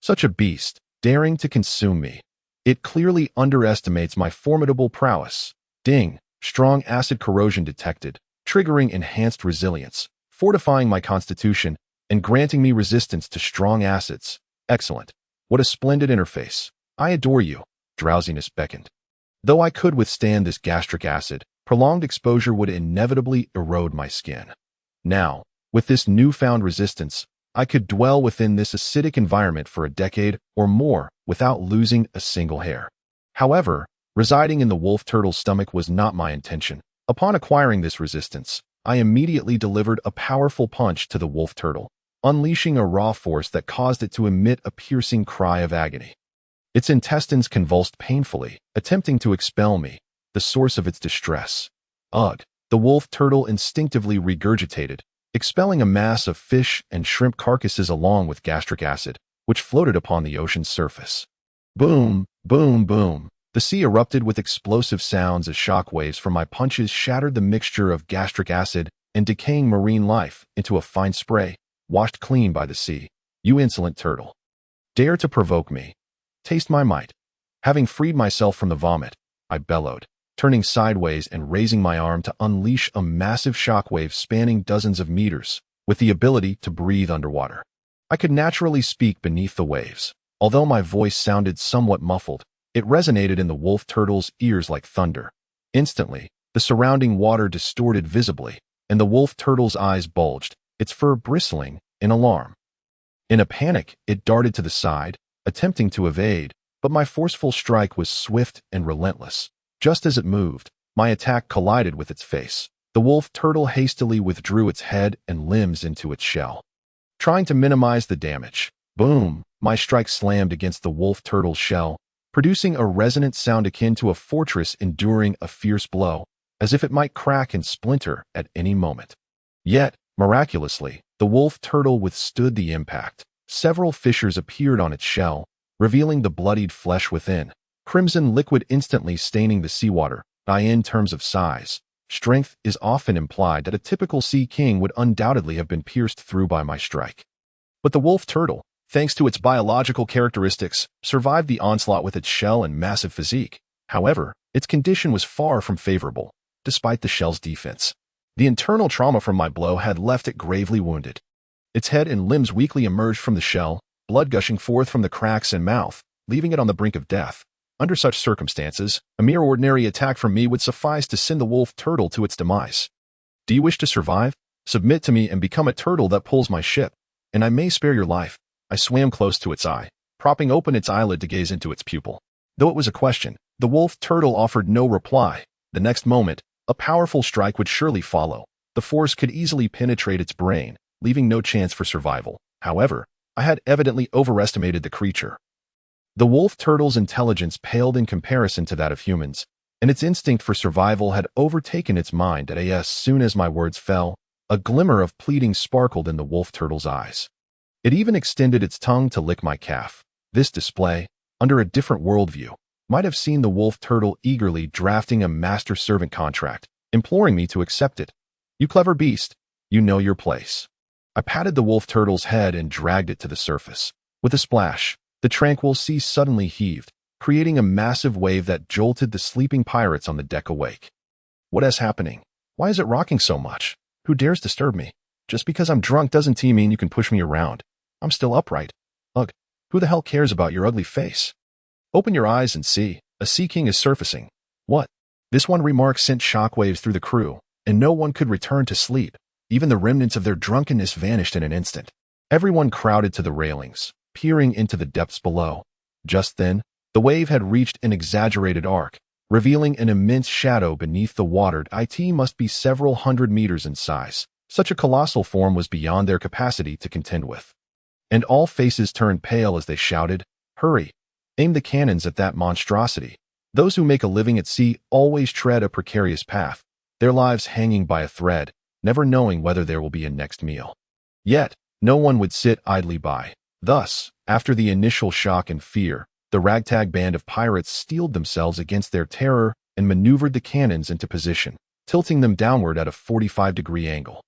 Such a beast, daring to consume me. It clearly underestimates my formidable prowess. Ding! Strong acid corrosion detected, triggering enhanced resilience, fortifying my constitution, and granting me resistance to strong acids. Excellent. What a splendid interface. I adore you. Drowsiness beckoned. Though I could withstand this gastric acid, prolonged exposure would inevitably erode my skin. Now, with this newfound resistance, I could dwell within this acidic environment for a decade or more without losing a single hair. However, residing in the wolf turtle's stomach was not my intention. Upon acquiring this resistance, I immediately delivered a powerful punch to the wolf turtle. unleashing a raw force that caused it to emit a piercing cry of agony. Its intestines convulsed painfully, attempting to expel me, the source of its distress. Ugh! The wolf turtle instinctively regurgitated, expelling a mass of fish and shrimp carcasses along with gastric acid, which floated upon the ocean's surface. Boom, boom, boom. The sea erupted with explosive sounds as shock waves from my punches shattered the mixture of gastric acid and decaying marine life into a fine spray, washed clean by the sea. You insolent turtle. Dare to provoke me. Taste my might. Having freed myself from the vomit, I bellowed, turning sideways and raising my arm to unleash a massive shockwave spanning dozens of meters, with the ability to breathe underwater. I could naturally speak beneath the waves. Although my voice sounded somewhat muffled, it resonated in the wolf turtle's ears like thunder. Instantly, the surrounding water distorted visibly, and the wolf turtle's eyes bulged, its fur bristling in alarm. In a panic, it darted to the side, attempting to evade, but my forceful strike was swift and relentless. Just as it moved, my attack collided with its face. The wolf turtle hastily withdrew its head and limbs into its shell. Trying to minimize the damage, boom, my strike slammed against the wolf turtle's shell, producing a resonant sound akin to a fortress enduring a fierce blow, as if it might crack and splinter at any moment. Yet, miraculously, the wolf turtle withstood the impact. Several fissures appeared on its shell, revealing the bloodied flesh within, crimson liquid instantly staining the seawater. In terms of size, strength is often implied that a typical sea king would undoubtedly have been pierced through by my strike. But the wolf turtle, thanks to its biological characteristics, survived the onslaught with its shell and massive physique. However, its condition was far from favorable, despite the shell's defense. The internal trauma from my blow had left it gravely wounded. Its head and limbs weakly emerged from the shell, blood gushing forth from the cracks and mouth, leaving it on the brink of death. Under such circumstances, a mere ordinary attack from me would suffice to send the wolf turtle to its demise. Do you wish to survive? Submit to me and become a turtle that pulls my ship, and I may spare your life. I swam close to its eye, propping open its eyelid to gaze into its pupil. Though it was a question, the wolf turtle offered no reply. The next moment, a powerful strike would surely follow. The force could easily penetrate its brain, leaving no chance for survival. However, I had evidently overestimated the creature. The wolf turtle's intelligence paled in comparison to that of humans, and its instinct for survival had overtaken its mind. As soon as my words fell, a glimmer of pleading sparkled in the wolf turtle's eyes. It even extended its tongue to lick my calf. This display, under a different worldview, might have seen the wolf turtle eagerly drafting a master-servant contract, imploring me to accept it. You clever beast, you know your place. I patted the wolf turtle's head and dragged it to the surface. With a splash, the tranquil sea suddenly heaved, creating a massive wave that jolted the sleeping pirates on the deck awake. What is happening? Why is it rocking so much? Who dares disturb me? Just because I'm drunk doesn't mean you can push me around. I'm still upright. Ugh, who the hell cares about your ugly face? Open your eyes and see, a sea king is surfacing. What? This one remark sent shockwaves through the crew, and no one could return to sleep. Even the remnants of their drunkenness vanished in an instant. Everyone crowded to the railings, peering into the depths below. Just then, the wave had reached an exaggerated arc, revealing an immense shadow beneath the water. It must be several hundred meters in size. Such a colossal form was beyond their capacity to contend with. And all faces turned pale as they shouted, "Hurry! Aim the cannons at that monstrosity." Those who make a living at sea always tread a precarious path, their lives hanging by a thread, never knowing whether there will be a next meal. Yet, no one would sit idly by. Thus, after the initial shock and fear, the ragtag band of pirates steeled themselves against their terror and maneuvered the cannons into position, tilting them downward at a 45-degree angle.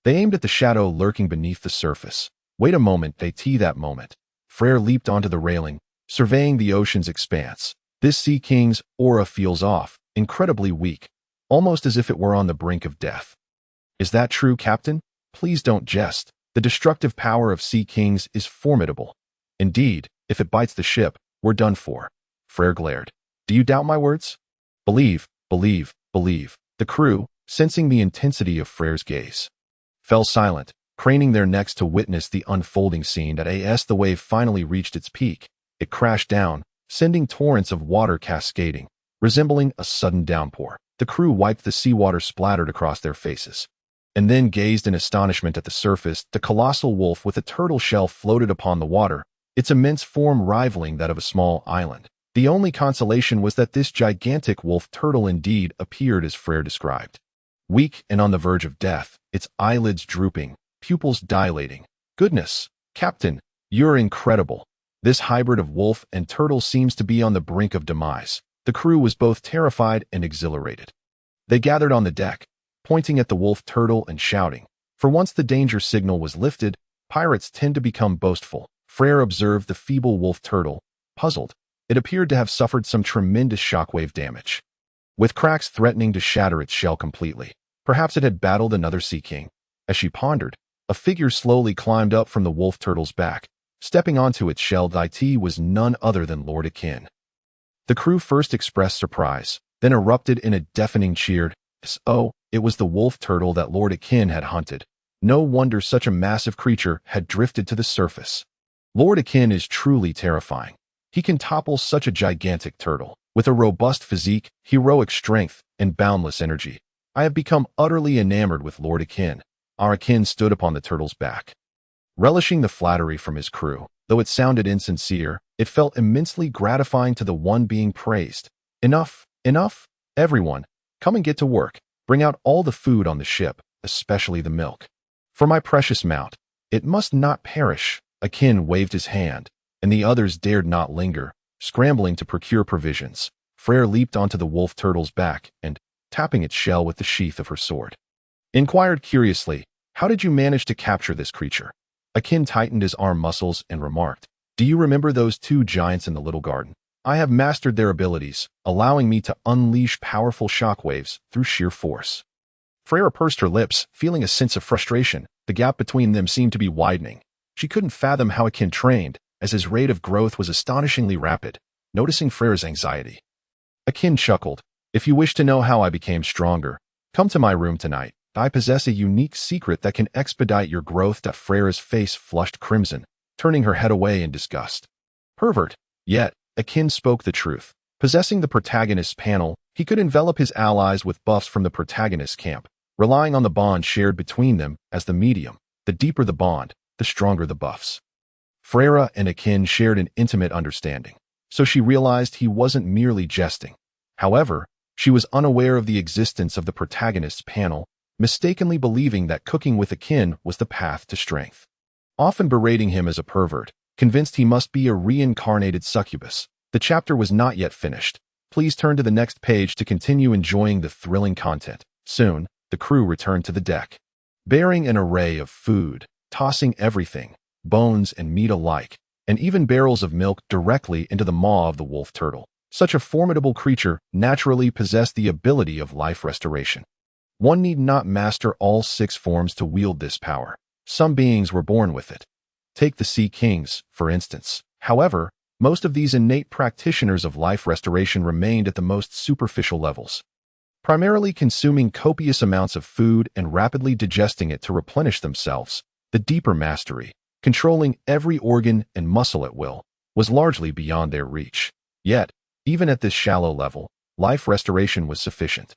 They aimed at the shadow lurking beneath the surface. Wait a moment, that moment. Freyra leaped onto the railing, surveying the ocean's expanse. This sea king's aura feels off, incredibly weak, almost as if it were on the brink of death. Is that true, Captain? Please don't jest. The destructive power of sea kings is formidable. Indeed, if it bites the ship, we're done for. Freyra glared. Do you doubt my words? Believe, believe, believe. The crew, sensing the intensity of Freyra's gaze, fell silent, craning their necks to witness the unfolding scene. As the wave finally reached its peak, it crashed down, sending torrents of water cascading, resembling a sudden downpour. The crew wiped the seawater splattered across their faces. and then gazed in astonishment at the surface. The colossal wolf with a turtle shell floated upon the water, its immense form rivaling that of a small island. The only consolation was that this gigantic wolf turtle indeed appeared as Freyra described. Weak and on the verge of death, its eyelids drooping, pupils dilating. Goodness, Captain, you're incredible. This hybrid of wolf and turtle seems to be on the brink of demise. The crew was both terrified and exhilarated. They gathered on the deck, pointing at the wolf turtle and shouting. For once the danger signal was lifted, pirates tend to become boastful. Freyra observed the feeble wolf turtle, puzzled. It appeared to have suffered some tremendous shockwave damage, with cracks threatening to shatter its shell completely. Perhaps it had battled another sea king. As she pondered, a figure slowly climbed up from the wolf turtle's back. Stepping onto its shell, it was none other than Lord Akin. The crew first expressed surprise, then erupted in a deafening cheer. Oh, it was the wolf turtle that Lord Akin had hunted. No wonder such a massive creature had drifted to the surface. Lord Akin is truly terrifying. He can topple such a gigantic turtle. With a robust physique, heroic strength, and boundless energy, I have become utterly enamored with Lord Akin. Our Akin stood upon the turtle's back, relishing the flattery from his crew. Though it sounded insincere, it felt immensely gratifying to the one being praised. Enough, enough, everyone, come and get to work. Bring out all the food on the ship, especially the milk. For my precious mount, it must not perish. Akin waved his hand, and the others dared not linger, scrambling to procure provisions. Freyra leaped onto the wolf turtle's back and, tapping its shell with the sheath of her sword, inquired curiously, "How did you manage to capture this creature?" Akin tightened his arm muscles and remarked, "Do you remember those two giants in the little garden? I have mastered their abilities, allowing me to unleash powerful shockwaves through sheer force." Freyra pursed her lips, feeling a sense of frustration. The gap between them seemed to be widening. She couldn't fathom how Akin trained, as his rate of growth was astonishingly rapid. Noticing Freyra's anxiety, Akin chuckled, "If you wish to know how I became stronger, come to my room tonight. I possess a unique secret that can expedite your growth." Freyra's face flushed crimson, turning her head away in disgust. Pervert. Yet, Akin spoke the truth. Possessing the protagonist's panel, he could envelop his allies with buffs from the protagonist's camp, relying on the bond shared between them as the medium. The deeper the bond, the stronger the buffs. Freyra and Akin shared an intimate understanding, so she realized he wasn't merely jesting. However, she was unaware of the existence of the protagonist's panel, mistakenly believing that cooking with Akin was the path to strength. Often berating him as a pervert, convinced he must be a reincarnated succubus. The chapter was not yet finished. Please turn to the next page to continue enjoying the thrilling content. Soon, the crew returned to the deck, bearing an array of food, tossing everything, bones and meat alike, and even barrels of milk directly into the maw of the wolf turtle. Such a formidable creature naturally possessed the ability of life restoration. One need not master all 6 forms to wield this power. Some beings were born with it. Take the Sea Kings, for instance. However, most of these innate practitioners of life restoration remained at the most superficial levels, primarily consuming copious amounts of food and rapidly digesting it to replenish themselves. The deeper mastery, controlling every organ and muscle at will, was largely beyond their reach. Yet, even at this shallow level, life restoration was sufficient.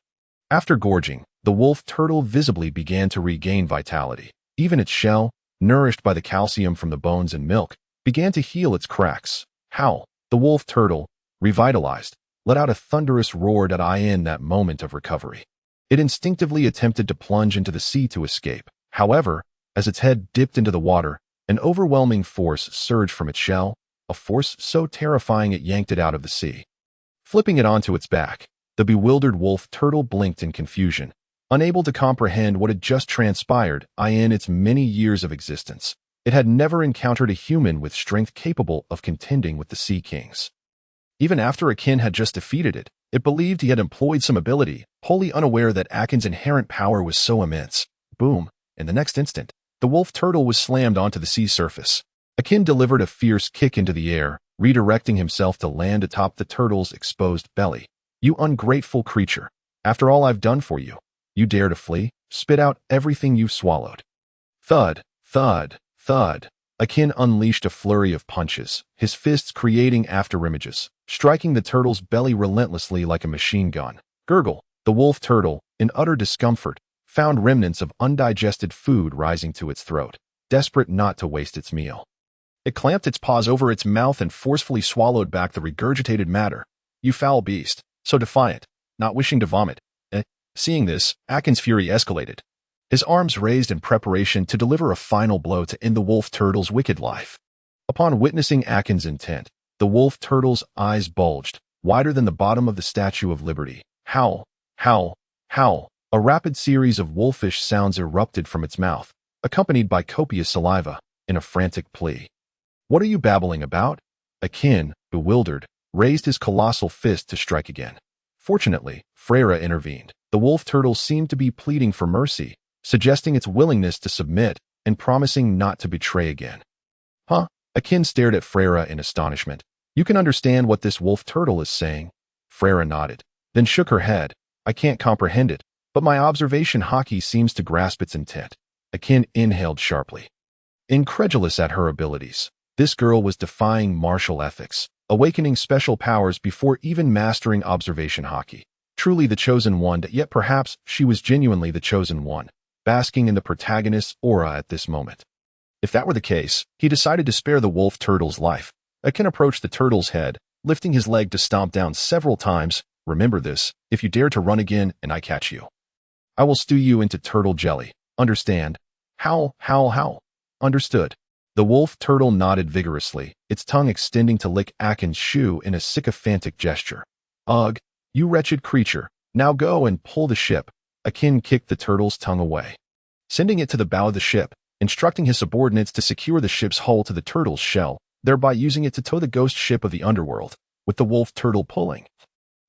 After gorging, the wolf turtle visibly began to regain vitality. Even its shell, nourished by the calcium from the bones and milk, began to heal its cracks. Howl. The wolf turtle, revitalized, let out a thunderous roar in that moment of recovery. It instinctively attempted to plunge into the sea to escape. However, as its head dipped into the water, an overwhelming force surged from its shell, a force so terrifying it yanked it out of the sea. Flipping it onto its back, the bewildered wolf turtle blinked in confusion, unable to comprehend what had just transpired in its many years of existence. It had never encountered a human with strength capable of contending with the Sea Kings. Even after Akin had just defeated it, it believed he had employed some ability, wholly unaware that Akin's inherent power was so immense. Boom! In the next instant, the wolf turtle was slammed onto the sea surface. Akin delivered a fierce kick into the air, redirecting himself to land atop the turtle's exposed belly. "You ungrateful creature! After all I've done for you, you dare to flee? Spit out everything you've swallowed." Thud, thud, thud. Akin unleashed a flurry of punches, his fists creating afterimages, striking the turtle's belly relentlessly like a machine gun. Gurgle. The wolf turtle, in utter discomfort, found remnants of undigested food rising to its throat, desperate not to waste its meal. It clamped its paws over its mouth and forcefully swallowed back the regurgitated matter. "You foul beast," so defiant, not wishing to vomit. Seeing this, Akin's fury escalated. His arms raised in preparation to deliver a final blow to end the wolf turtle's wicked life. Upon witnessing Akin's intent, the wolf turtle's eyes bulged, wider than the bottom of the Statue of Liberty. Howl, howl, howl. A rapid series of wolfish sounds erupted from its mouth, accompanied by copious saliva, in a frantic plea. "What are you babbling about?" Akin, bewildered, raised his colossal fist to strike again. Fortunately, Freyra intervened. The wolf turtle seemed to be pleading for mercy, suggesting its willingness to submit and promising not to betray again. "Huh?" Akin stared at Freyra in astonishment. "You can understand what this wolf turtle is saying?" Freyra nodded, then shook her head. "I can't comprehend it, but my observation haki seems to grasp its intent." Akin inhaled sharply. Incredulous at her abilities, this girl was defying martial ethics, awakening special powers before even mastering observation haki. Truly the chosen one, yet perhaps she was genuinely the chosen one, basking in the protagonist's aura at this moment. If that were the case, he decided to spare the wolf turtle's life. Akin approached the turtle's head, lifting his leg to stomp down several times. "Remember this, if you dare to run again and I catch you, I will stew you into turtle jelly. Understand?" "Howl, howl, howl." "Understood." The wolf turtle nodded vigorously, its tongue extending to lick Akin's shoe in a sycophantic gesture. "Ugh, you wretched creature, now go and pull the ship." Akin kicked the turtle's tongue away, sending it to the bow of the ship, instructing his subordinates to secure the ship's hull to the turtle's shell, thereby using it to tow the ghost ship of the underworld, with the wolf turtle pulling.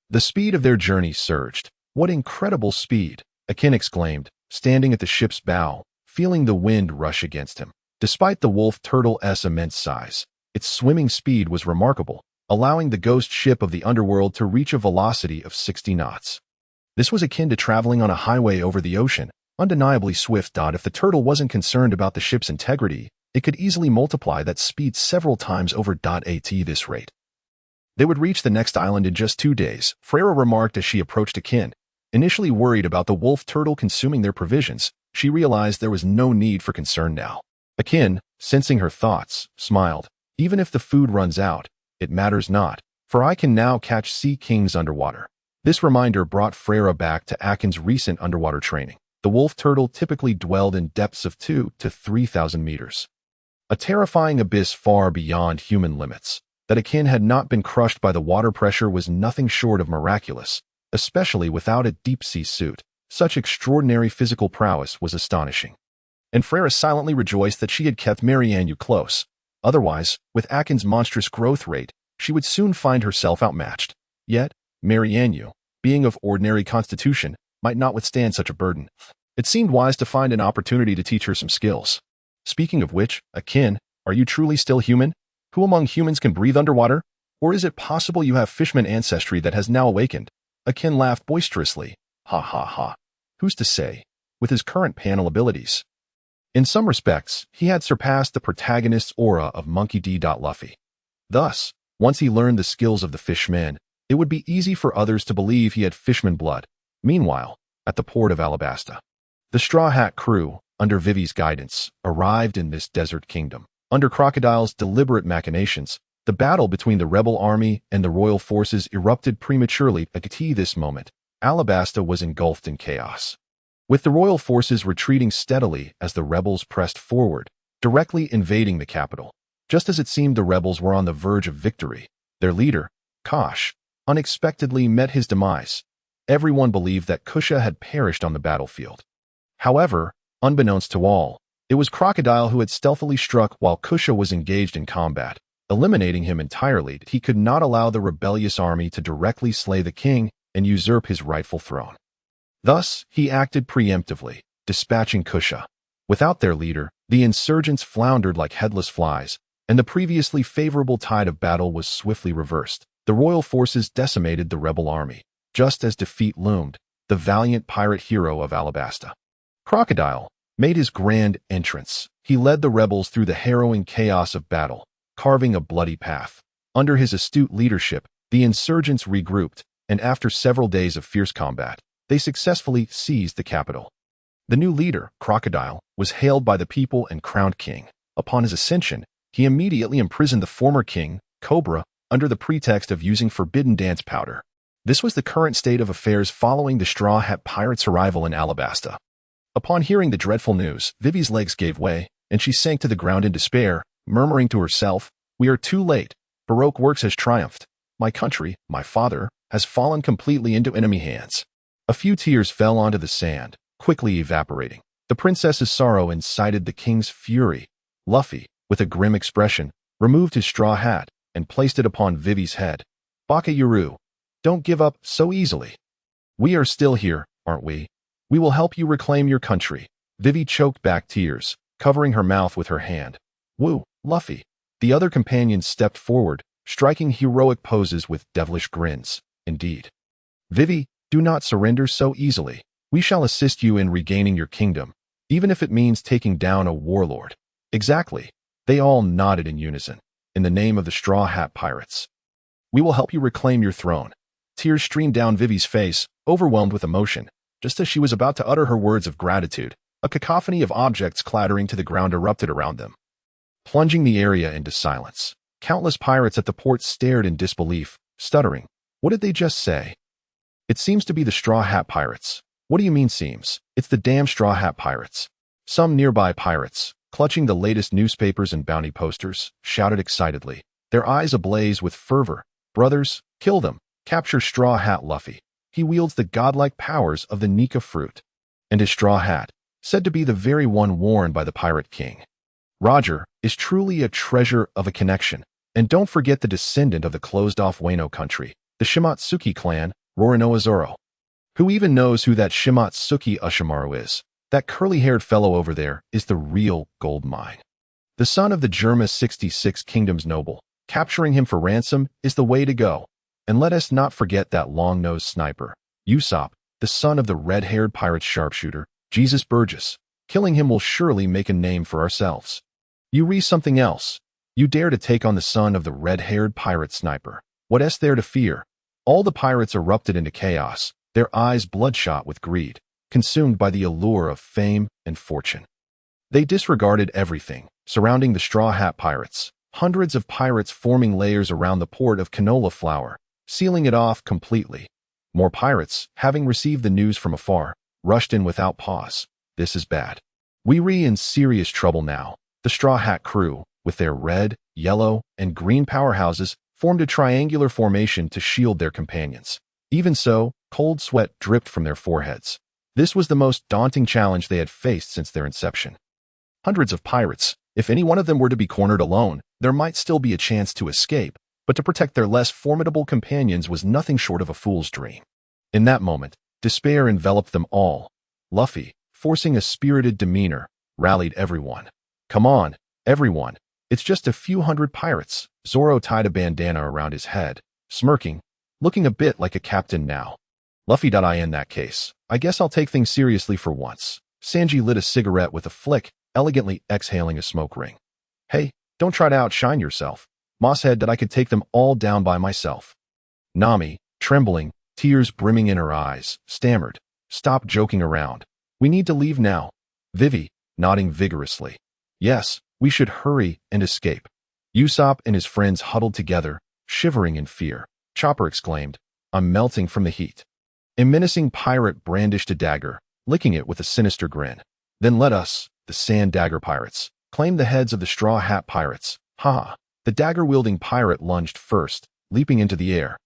The speed of their journey surged. "What incredible speed!" Akin exclaimed, standing at the ship's bow, feeling the wind rush against him. Despite the wolf turtle's immense size, its swimming speed was remarkable, allowing the ghost ship of the underworld to reach a velocity of 60 knots. This was akin to traveling on a highway over the ocean, undeniably swift. If the turtle wasn't concerned about the ship's integrity, it could easily multiply that speed several times over. At this rate, they would reach the next island in just 2 days, Freyra remarked as she approached Akin. Initially worried about the wolf turtle consuming their provisions, she realized there was no need for concern now. Akin, sensing her thoughts, smiled. "Even if the food runs out, it matters not, for I can now catch sea kings underwater." This reminder brought Freyra back to Akin's recent underwater training. The wolf turtle typically dwelled in depths of 2,000 to 3,000 meters, a terrifying abyss far beyond human limits. That Akin had not been crushed by the water pressure was nothing short of miraculous, especially without a deep-sea suit. Such extraordinary physical prowess was astonishing. And Freyra silently rejoiced that she had kept Marianne close. Otherwise, with Akin's monstrous growth rate, she would soon find herself outmatched. Yet, Marianne, being of ordinary constitution, might not withstand such a burden. It seemed wise to find an opportunity to teach her some skills. Speaking of which, Akin, are you truly still human? Who among humans can breathe underwater? Or is it possible you have fishman ancestry that has now awakened? Akin laughed boisterously. Ha ha ha. Who's to say? With his current panel abilities, in some respects, he had surpassed the protagonist's aura of Monkey D. Luffy. Thus, once he learned the skills of the fishman, it would be easy for others to believe he had fishman blood. Meanwhile, at the port of Alabasta, the Straw Hat crew, under Vivi's guidance, arrived in this desert kingdom. Under Crocodile's deliberate machinations, the battle between the rebel army and the royal forces erupted prematurely. At this moment, Alabasta was engulfed in chaos, with the royal forces retreating steadily as the rebels pressed forward, directly invading the capital. Just as it seemed the rebels were on the verge of victory, their leader, Kosh, unexpectedly met his demise. Everyone believed that Kusha had perished on the battlefield. However, unbeknownst to all, it was Crocodile who had stealthily struck while Kusha was engaged in combat. Eliminating him entirely, he could not allow the rebellious army to directly slay the king and usurp his rightful throne. Thus, he acted preemptively, dispatching Kusha. Without their leader, the insurgents floundered like headless flies, and the previously favorable tide of battle was swiftly reversed. The royal forces decimated the rebel army. Just as defeat loomed, the valiant pirate hero of Alabasta, Crocodile, made his grand entrance. He led the rebels through the harrowing chaos of battle, carving a bloody path. Under his astute leadership, the insurgents regrouped, and after several days of fierce combat, they successfully seized the capital. The new leader, Crocodile, was hailed by the people and crowned king. Upon his ascension, he immediately imprisoned the former king, Cobra, under the pretext of using forbidden dance powder. This was the current state of affairs following the Straw Hat Pirates' arrival in Alabasta. Upon hearing the dreadful news, Vivi's legs gave way, and she sank to the ground in despair, murmuring to herself, "We are too late. Baroque works has triumphed. My country, my father, has fallen completely into enemy hands." A few tears fell onto the sand, quickly evaporating. The princess's sorrow incited the king's fury. Luffy, with a grim expression, removed his straw hat and placed it upon Vivi's head. "Bakayuru, don't give up so easily. We are still here, aren't we? We will help you reclaim your country." Vivi choked back tears, covering her mouth with her hand. "Woo, Luffy." The other companions stepped forward, striking heroic poses with devilish grins. "Indeed. Vivi, do not surrender so easily. We shall assist you in regaining your kingdom, even if it means taking down a warlord." "Exactly." They all nodded in unison. "In the name of the Straw Hat Pirates, we will help you reclaim your throne." Tears streamed down Vivi's face, overwhelmed with emotion. Just as she was about to utter her words of gratitude, a cacophony of objects clattering to the ground erupted around them, plunging the area into silence. Countless pirates at the port stared in disbelief, stuttering. What did they just say? "It seems to be the Straw Hat Pirates." "What do you mean seems? It's the damn Straw Hat Pirates." Some nearby pirates, clutching the latest newspapers and bounty posters, shouted excitedly, their eyes ablaze with fervor. "Brothers, kill them. Capture Straw Hat Luffy. He wields the godlike powers of the Nika fruit. And his straw hat, said to be the very one worn by the Pirate King. Roger, is truly a treasure of a connection. And don't forget the descendant of the closed-off Wano country, the Shimatsuki clan, Roronoa Zoro. Who even knows who that Shimatsuki Ushimaru is? That curly-haired fellow over there is the real gold mine. The son of the Germa 66 Kingdom's noble. Capturing him for ransom is the way to go. And let us not forget that long-nosed sniper, Usopp, the son of the red-haired pirate sharpshooter, Jesus Burgess. Killing him will surely make a name for ourselves. You re something else. You dare to take on the son of the red-haired pirate sniper. What is there to fear? All the pirates erupted into chaos, their eyes bloodshot with greed, consumed by the allure of fame and fortune. They disregarded everything surrounding the Straw Hat Pirates, hundreds of pirates forming layers around the port of Canola Flour, sealing it off completely. More pirates, having received the news from afar, rushed in without pause. This is bad. We're in serious trouble now. The Straw Hat crew, with their red, yellow, and green powerhouses, formed a triangular formation to shield their companions. Even so, cold sweat dripped from their foreheads. This was the most daunting challenge they had faced since their inception. Hundreds of pirates. If any one of them were to be cornered alone, there might still be a chance to escape, but to protect their less formidable companions was nothing short of a fool's dream. In that moment, despair enveloped them all. Luffy, forcing a spirited demeanor, rallied everyone. "Come on, everyone. It's just a few hundred pirates." Zoro tied a bandana around his head, smirking, looking a bit like a captain now. Luffy. In that case, I guess I'll take things seriously for once. Sanji lit a cigarette with a flick, elegantly exhaling a smoke ring. "Hey, don't try to outshine yourself. Ma said that I could take them all down by myself." Nami, trembling, tears brimming in her eyes, stammered, "Stop joking around. We need to leave now." Vivi, nodding vigorously. "Yes, we should hurry and escape." Usopp and his friends huddled together, shivering in fear. Chopper exclaimed, "I'm melting from the heat." A menacing pirate brandished a dagger, licking it with a sinister grin. "Then let us, the Sand Dagger Pirates, claim the heads of the Straw Hat Pirates. Ha!" The dagger-wielding pirate lunged first, leaping into the air.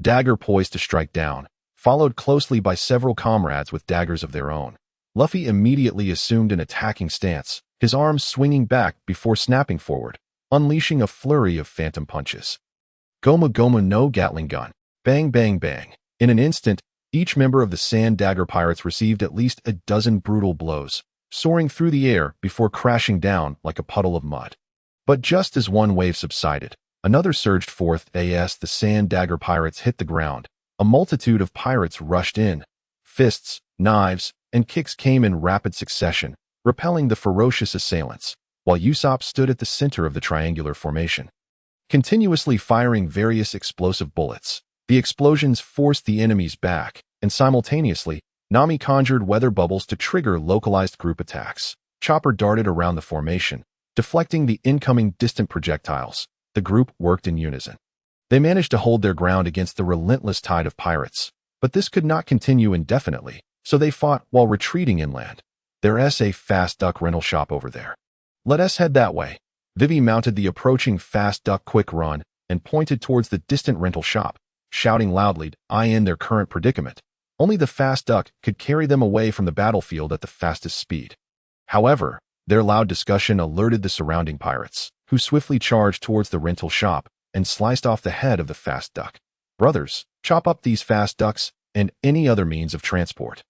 Dagger poised to strike down, followed closely by several comrades with daggers of their own. Luffy immediately assumed an attacking stance, his arms swinging back before snapping forward, unleashing a flurry of phantom punches. Goma Goma no Gatling gun. Bang bang bang. In an instant, each member of the Sand Dagger Pirates received at least a dozen brutal blows, soaring through the air before crashing down like a puddle of mud. But just as one wave subsided, another surged forth as the Sand Dagger Pirates hit the ground. A multitude of pirates rushed in. Fists, knives, and kicks came in rapid succession, repelling the ferocious assailants, while Usopp stood at the center of the triangular formation, continuously firing various explosive bullets. The explosions forced the enemies back, and simultaneously, Nami conjured weather bubbles to trigger localized group attacks. Chopper darted around the formation, deflecting the incoming distant projectiles. The group worked in unison. They managed to hold their ground against the relentless tide of pirates, but this could not continue indefinitely, so they fought while retreating inland. There's a fast duck rental shop over there. Let us head that way. Vivi mounted the approaching fast duck quick run and pointed towards the distant rental shop, shouting loudly, "I in their current predicament." Only the fast duck could carry them away from the battlefield at the fastest speed. However, their loud discussion alerted the surrounding pirates, who swiftly charged towards the rental shop and sliced off the head of the fast duck. "Brothers, chop up these fast ducks and any other means of transport."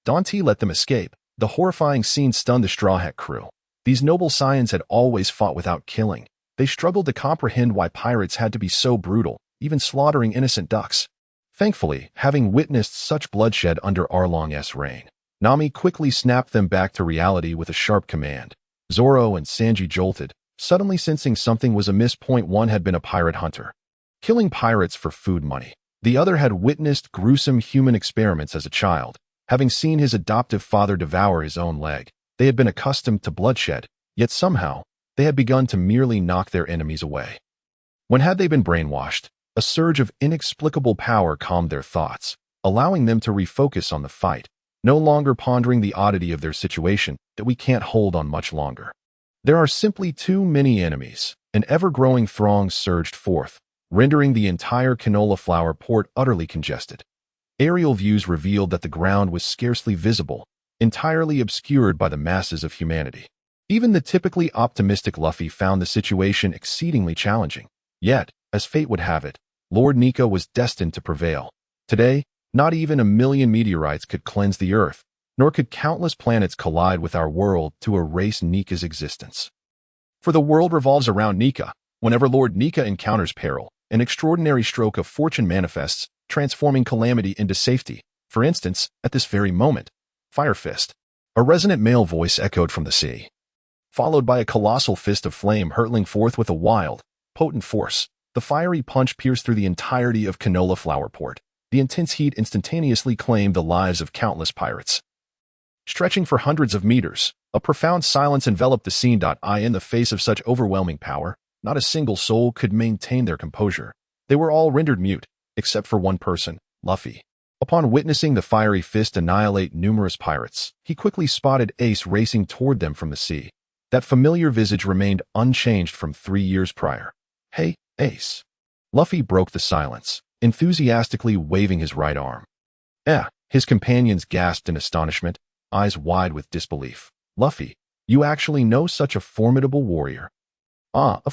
Dante let them escape. The horrifying scene stunned the Straw Hat crew. These noble scions had always fought without killing. They struggled to comprehend why pirates had to be so brutal, even slaughtering innocent ducks. Thankfully, having witnessed such bloodshed under Arlong's reign, Nami quickly snapped them back to reality with a sharp command. Zoro and Sanji jolted, suddenly sensing something was amiss. One had been a pirate hunter, killing pirates for food money. The other had witnessed gruesome human experiments as a child, having seen his adoptive father devour his own leg. They had been accustomed to bloodshed, yet somehow, they had begun to merely knock their enemies away. When had they been brainwashed? A surge of inexplicable power calmed their thoughts, allowing them to refocus on the fight, no longer pondering the oddity of their situation that we can't hold on much longer. There are simply too many enemies. An ever-growing throng surged forth, rendering the entire canola flower port utterly congested. Aerial views revealed that the ground was scarcely visible, entirely obscured by the masses of humanity. Even the typically optimistic Luffy found the situation exceedingly challenging. Yet, as fate would have it, Lord Nika was destined to prevail. Today, not even 1,000,000 meteorites could cleanse the Earth, nor could countless planets collide with our world to erase Nika's existence. For the world revolves around Nika. Whenever Lord Nika encounters peril, an extraordinary stroke of fortune manifests, transforming calamity into safety. For instance, at this very moment, Fire Fist. A resonant male voice echoed from the sea, followed by a colossal fist of flame hurtling forth with a wild, potent force. The fiery punch pierced through the entirety of Canola Flower Port. The intense heat instantaneously claimed the lives of countless pirates. Stretching for hundreds of meters, a profound silence enveloped the scene. In the face of such overwhelming power, not a single soul could maintain their composure. They were all rendered mute, except for one person, Luffy. Upon witnessing the fiery fist annihilate numerous pirates, he quickly spotted Ace racing toward them from the sea. That familiar visage remained unchanged from 3 years prior. "Hey, Ace." Luffy broke the silence, enthusiastically waving his right arm. His companions gasped in astonishment, eyes wide with disbelief. "Luffy, you actually know such a formidable warrior?" "Of